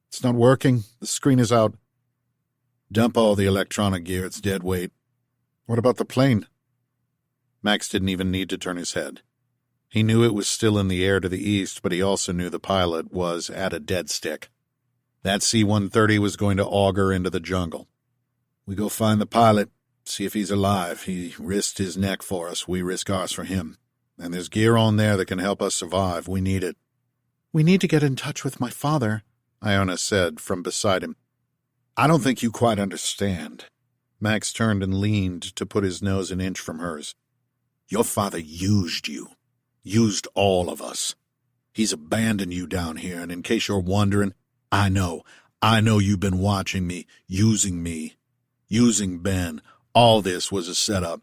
It's not working. The screen is out. Dump all the electronic gear. It's dead weight. What about the plane? Max didn't even need to turn his head. He knew it was still in the air to the east, but he also knew the pilot was at a dead stick. That C-130 was going to auger into the jungle. We go find the pilot, see if he's alive. He risked his neck for us. We risk ours for him. And there's gear on there that can help us survive. We need it. We need to get in touch with my father, Iona said from beside him. I don't think you quite understand. Max turned and leaned to put his nose an inch from hers. Your father used you. Used all of us. He's abandoned you down here, and in case you're wondering, I know you've been watching me, using Ben. All this was a setup.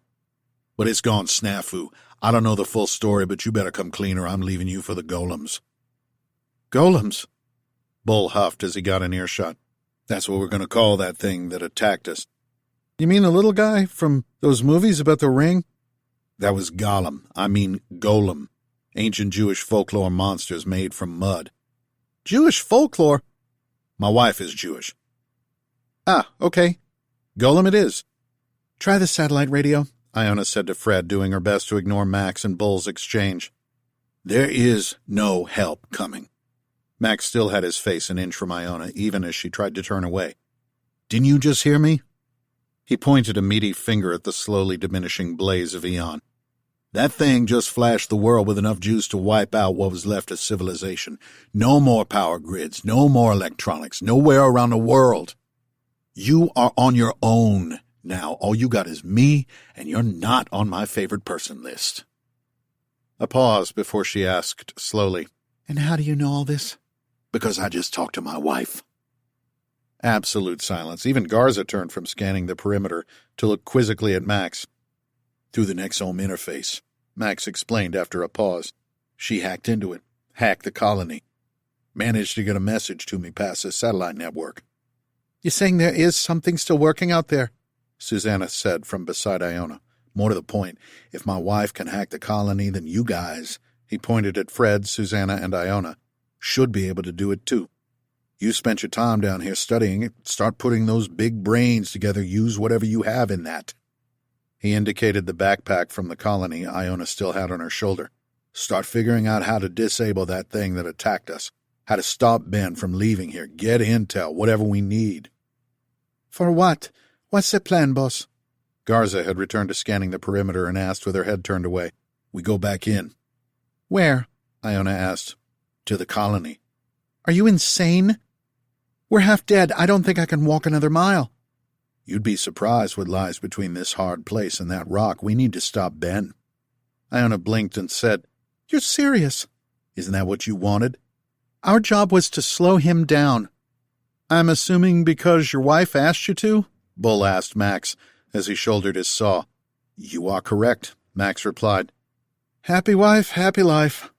But it's gone snafu. I don't know the full story, but you better come clean or I'm leaving you for the golems. Golems? Bull huffed as he got in earshot. That's what we're going to call that thing that attacked us. You mean the little guy from those movies about the ring? That was Golem. I mean Golem. Ancient Jewish folklore monsters made from mud. Jewish folklore? My wife is Jewish. Ah, okay. Golem it is. Try the satellite radio, Iona said to Fred, doing her best to ignore Max and Bull's exchange. There is no help coming. Max still had his face an inch from Iona, even as she tried to turn away. Didn't you just hear me? He pointed a meaty finger at the slowly diminishing blaze of Aeon. That thing just flashed the world with enough juice to wipe out what was left of civilization. No more power grids, no more electronics, nowhere around the world. You are on your own now. All you got is me, and you're not on my favorite person list. A pause before she asked slowly, And how do you know all this? Because I just talked to my wife. Absolute silence. Even Garza turned from scanning the perimeter to look quizzically at Max. Through the Nexome interface, Max explained after a pause. She hacked into it, hacked the colony. Managed to get a message to me past the satellite network. You're saying there is something still working out there? Susanna said from beside Iona. More to the point, if my wife can hack the colony, then you guys, he pointed at Fred, Susanna, and Iona, should be able to do it too. You spent your time down here studying it. Start putting those big brains together. Use whatever you have in that. He indicated the backpack from the colony Iona still had on her shoulder. Start figuring out how to disable that thing that attacked us. How to stop Ben from leaving here. Get intel, whatever we need. For what? What's the plan, boss? Garza had returned to scanning the perimeter and asked with her head turned away. We go back in. Where? Iona asked. To the colony. Are you insane? We're half dead. I don't think I can walk another mile. You'd be surprised what lies between this hard place and that rock. We need to stop Ben. Iona blinked and said, You're serious? Isn't that what you wanted? Our job was to slow him down. I'm assuming because your wife asked you to? Bull asked Max as he shouldered his saw. You are correct, Max replied. Happy wife, happy life.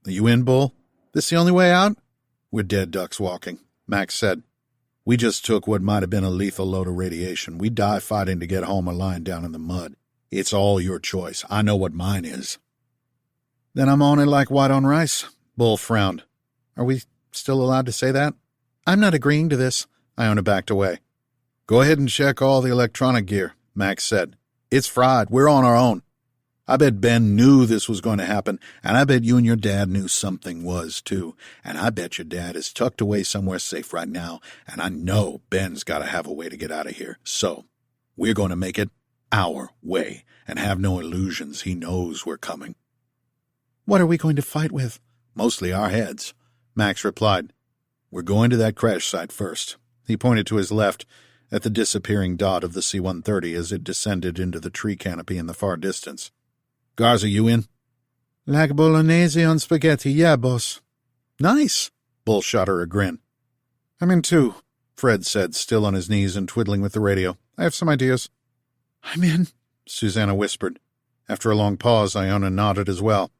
Are you in, Bull? This the only way out? We're dead ducks walking, Max said. We just took what might have been a lethal load of radiation. We'd die fighting to get home or lying down in the mud. It's all your choice. I know what mine is. Then I'm on it like white on rice. Bull frowned. Are we still allowed to say that? I'm not agreeing to this. Iona backed away. Go ahead and check all the electronic gear, Max said. It's fried. We're on our own. I bet Ben knew this was going to happen, and I bet you and your dad knew something was, too. And I bet your dad is tucked away somewhere safe right now, and I know Ben's got to have a way to get out of here. So, we're going to make it our way, and have no illusions he knows we're coming. What are we going to fight with? Mostly our heads, Max replied. We're going to that crash site first. He pointed to his left, at the disappearing dot of the C-130 as it descended into the tree canopy in the far distance. Garza, you in? Like bolognese on spaghetti, yeah, boss. Nice. Bull shot her a grin. I'm in too, Fred said, still on his knees and twiddling with the radio. I have some ideas. I'm in, Susanna whispered. After a long pause, Iona nodded as well.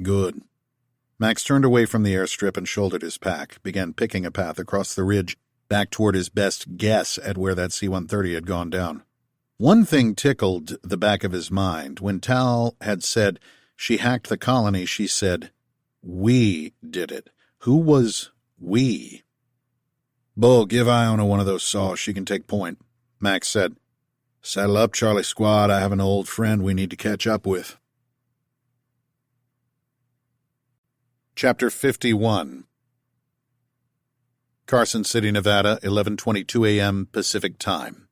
Good. Max turned away from the airstrip and shouldered his pack, began picking a path across the ridge, back toward his best guess at where that C-130 had gone down. One thing tickled the back of his mind. When Tal had said she hacked the colony, she said, "We did it." Who was we? "Bull, give Iona one of those saws. She can take point," Max said. "Saddle up, Charlie Squad. I have an old friend we need to catch up with." Chapter 51. Carson City, Nevada, 11:22 a.m. Pacific Time.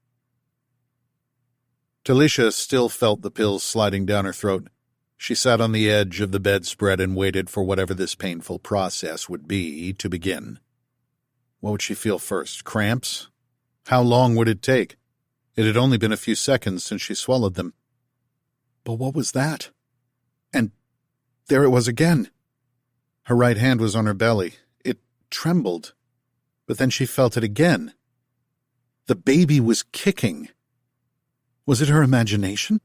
Talisha still felt the pills sliding down her throat. She sat on the edge of the bedspread and waited for whatever this painful process would be to begin. What would she feel first? Cramps? How long would it take? It had only been a few seconds since she swallowed them. But what was that? And there it was again. Her right hand was on her belly. It trembled. But then she felt it again. The baby was kicking. Was it her imagination?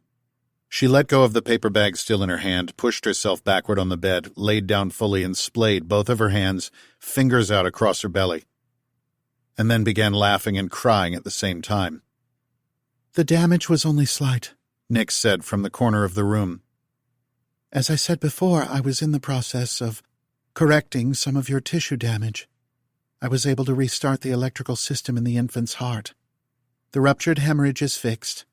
She let go of the paper bag still in her hand, pushed herself backward on the bed, laid down fully and splayed both of her hands, fingers out across her belly, and then began laughing and crying at the same time. "The damage was only slight," Nick said from the corner of the room. "As I said before, I was in the process of correcting some of your tissue damage. I was able to restart the electrical system in the infant's heart. The ruptured hemorrhage is fixed.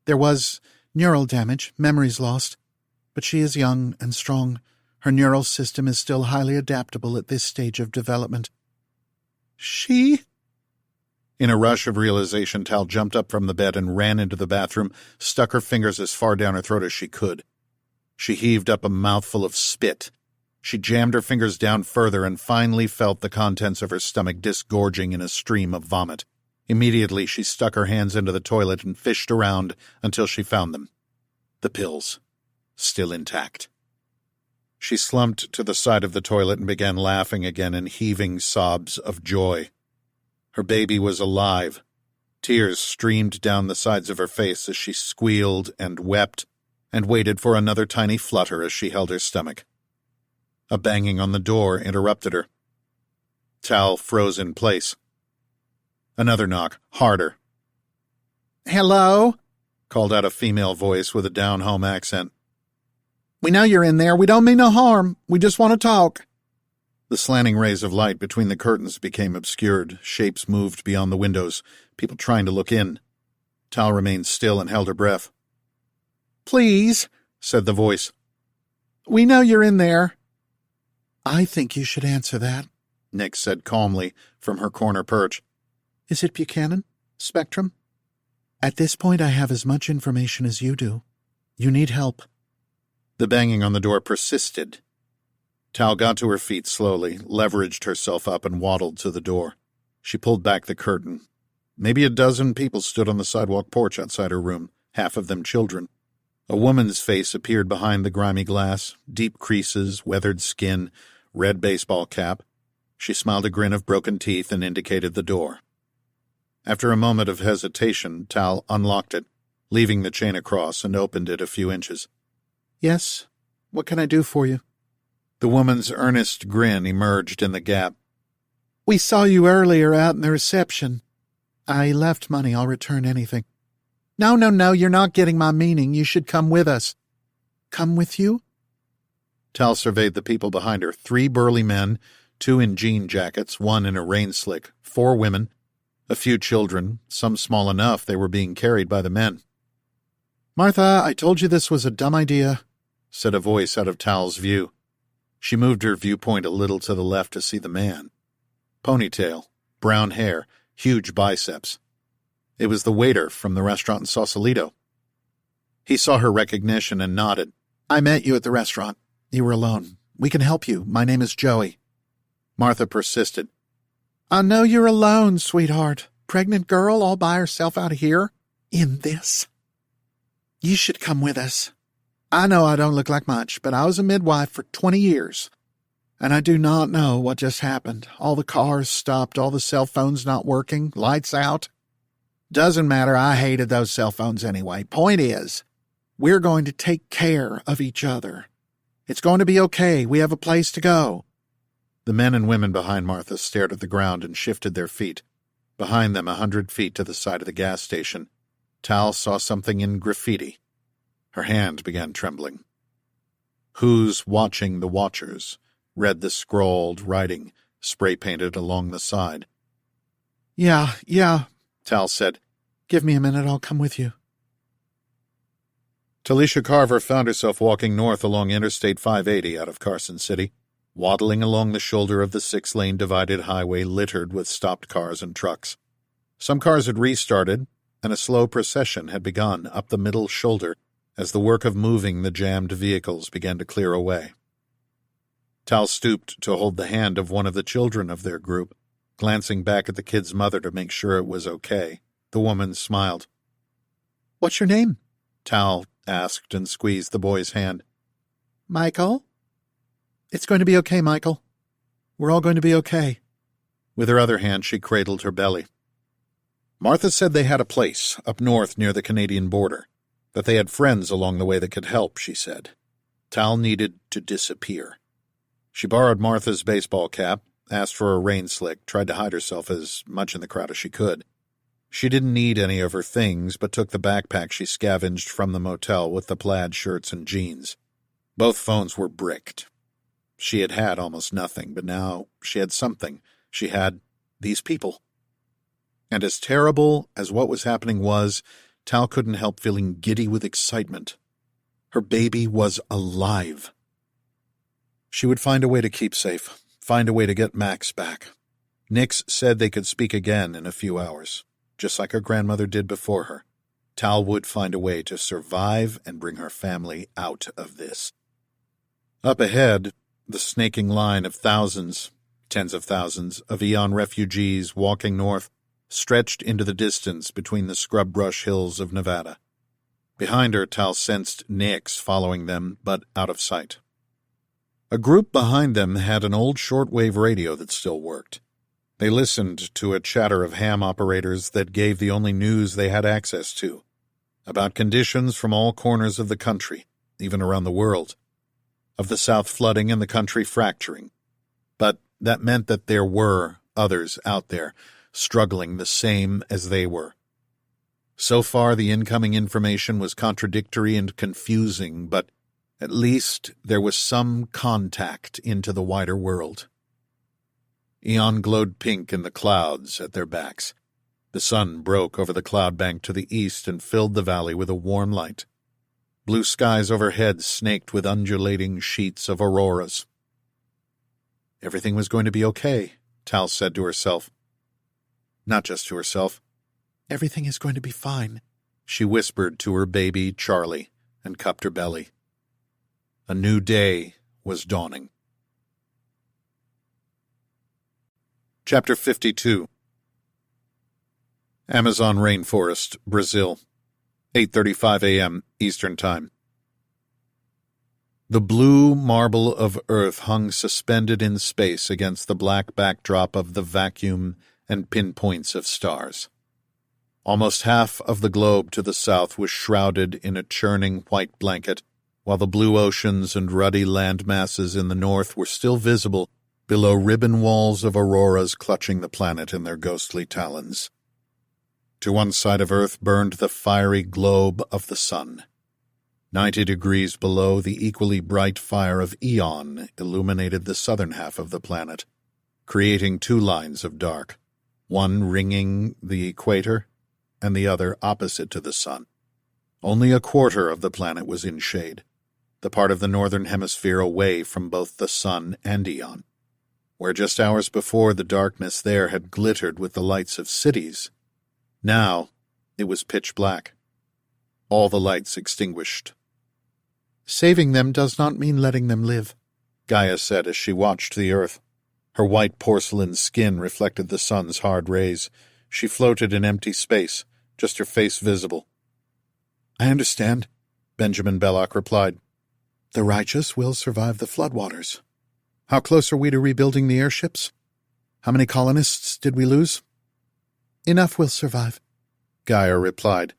There was neural damage, memories lost, but she is young and strong. Her neural system is still highly adaptable at this stage of development." "She?" In a rush of realization, Tal jumped up from the bed and ran into the bathroom, stuck her fingers as far down her throat as she could. She heaved up a mouthful of spit. She jammed her fingers down further and finally felt the contents of her stomach disgorging in a stream of vomit. Immediately, she stuck her hands into the toilet and fished around until she found them. The pills. Still intact. She slumped to the side of the toilet and began laughing again in heaving sobs of joy. Her baby was alive. Tears streamed down the sides of her face as she squealed and wept and waited for another tiny flutter as she held her stomach. A banging on the door interrupted her. Tal froze in place. Another knock, harder. "Hello?" called out a female voice with a down-home accent. "We know you're in there. We don't mean no harm. We just want to talk." The slanting rays of light between the curtains became obscured. Shapes moved beyond the windows, people trying to look in. Tal remained still and held her breath. "Please," said the voice. "We know you're in there." "I think you should answer that," Nick said calmly from her corner perch. "Is it Buchanan? Spectrum? At this point, I have as much information as you do. You need help." The banging on the door persisted. Tal got to her feet slowly, leveraged herself up, and waddled to the door. She pulled back the curtain. Maybe a dozen people stood on the sidewalk porch outside her room, half of them children. A woman's face appeared behind the grimy glass, deep creases, weathered skin, red baseball cap. She smiled a grin of broken teeth and indicated the door. After a moment of hesitation, Tal unlocked it, leaving the chain across, and opened it a few inches. "Yes? What can I do for you?" The woman's earnest grin emerged in the gap. "We saw you earlier out in the reception. I left money. I'll return anything." No, you're not getting my meaning. You should come with us." "Come with you?" Tal surveyed the people behind her. 3 burly men, 2 in jean jackets, 1 in a rain slick, 4 women, a few children, some small enough they were being carried by the men. "Martha, I told you this was a dumb idea," said a voice out of Tal's view. She moved her viewpoint a little to the left to see the man. Ponytail, brown hair, huge biceps. It was the waiter from the restaurant in Sausalito. He saw her recognition and nodded. "I met you at the restaurant. You were alone. We can help you. My name is Joey." Martha persisted. "I know you're alone, sweetheart. Pregnant girl all by herself out here? In this? You should come with us. I know I don't look like much, but I was a midwife for 20 years. And I do not know what just happened. All the cars stopped, all the cell phones not working, lights out. Doesn't matter, I hated those cell phones anyway. Point is, we're going to take care of each other. It's going to be okay. We have a place to go. The men and women behind Martha stared at the ground and shifted their feet. Behind them, 100 feet to the side of the gas station, Tal saw something in graffiti. Her hand began trembling. "Who's watching the watchers?" read the scrawled writing, spray-painted along the side. Yeah, Tal said. Give me a minute, I'll come with you. Talisha Carver found herself walking north along Interstate 580 out of Carson City, waddling along the shoulder of the 6-lane divided highway littered with stopped cars and trucks. Some cars had restarted, and a slow procession had begun up the middle shoulder as the work of moving the jammed vehicles began to clear away. Tal stooped to hold the hand of one of the children of their group, glancing back at the kid's mother to make sure it was okay. The woman smiled. What's your name? Tal asked and squeezed the boy's hand. Michael? It's going to be okay, Michael. We're all going to be okay. With her other hand, she cradled her belly. Martha said they had a place up north near the Canadian border, that they had friends along the way that could help, she said. Tal needed to disappear. She borrowed Martha's baseball cap, asked for a rain slick, tried to hide herself as much in the crowd as she could. She didn't need any of her things, but took the backpack she scavenged from the motel with the plaid shirts and jeans. Both phones were bricked. She had had almost nothing, but now she had something. She had these people. And as terrible as what was happening was, Tal couldn't help feeling giddy with excitement. Her baby was alive. She would find a way to keep safe, find a way to get Max back. Nix said they could speak again in a few hours, just like her grandmother did before her. Tal would find a way to survive and bring her family out of this. Up ahead, the snaking line of thousands, tens of thousands, of Aeon refugees walking north stretched into the distance between the scrub brush hills of Nevada. Behind her, Tal sensed Nix following them, but out of sight. A group behind them had an old shortwave radio that still worked. They listened to a chatter of ham operators that gave the only news they had access to, about conditions from all corners of the country, even around the world, of the South flooding and the country fracturing. But that meant that there were others out there, struggling the same as they were. So far, the incoming information was contradictory and confusing, but at least there was some contact into the wider world. Aeon glowed pink in the clouds at their backs. The sun broke over the cloud bank to the east and filled the valley with a warm light. Blue skies overhead snaked with undulating sheets of auroras. Everything was going to be okay, Tal said to herself. Not just to herself. Everything is going to be fine, she whispered to her baby, Charlie, and cupped her belly. A new day was dawning. Chapter 52. Amazon Rainforest, Brazil, 8:35 a.m. Eastern Time. The blue marble of Earth hung suspended in space against the black backdrop of the vacuum and pinpoints of stars. Almost half of the globe to the south was shrouded in a churning white blanket, while the blue oceans and ruddy land masses in the north were still visible below ribbon walls of auroras clutching the planet in their ghostly talons. To one side of Earth burned the fiery globe of the sun. 90 degrees below, the equally bright fire of Aeon illuminated the southern half of the planet, creating two lines of dark, one ringing the equator and the other opposite to the sun. Only a quarter of the planet was in shade, the part of the northern hemisphere away from both the sun and Aeon, where just hours before the darkness there had glittered with the lights of cities. Now it was pitch black, all the lights extinguished. Saving them does not mean letting them live, Gaia said as she watched the Earth. Her white porcelain skin reflected the sun's hard rays. She floated in empty space, just her face visible. I understand, Benjamin Belloc replied. The righteous will survive the floodwaters. How close are we to rebuilding the airships? How many colonists did we lose? Enough will survive, Gaia replied.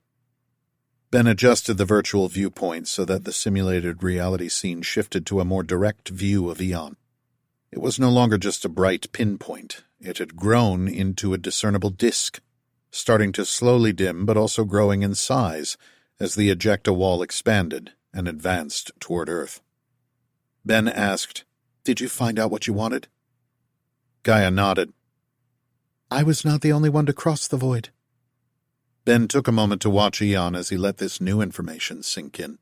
Ben adjusted the virtual viewpoint so that the simulated reality scene shifted to a more direct view of Aeon. It was no longer just a bright pinpoint. It had grown into a discernible disk, starting to slowly dim but also growing in size as the ejecta wall expanded and advanced toward Earth. Ben asked, "Did you find out what you wanted?" Gaia nodded. I was not the only one to cross the void. Ben took a moment to watch Aeon as he let this new information sink in.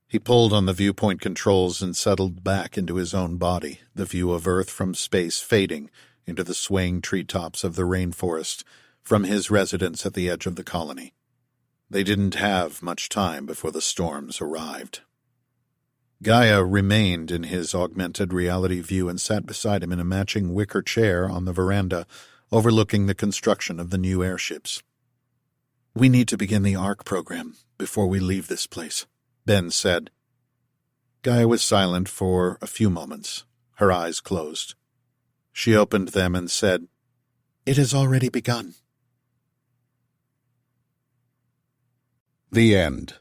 He pulled on the viewpoint controls and settled back into his own body, the view of Earth from space fading into the swaying treetops of the rainforest from his residence at the edge of the colony. They didn't have much time before the storms arrived. Gaia remained in his augmented reality view and sat beside him in a matching wicker chair on the veranda overlooking the construction of the new airships. "We need to begin the ARC program before we leave this place," Ben said. Gaia was silent for a few moments, her eyes closed. She opened them and said, "It has already begun." The end.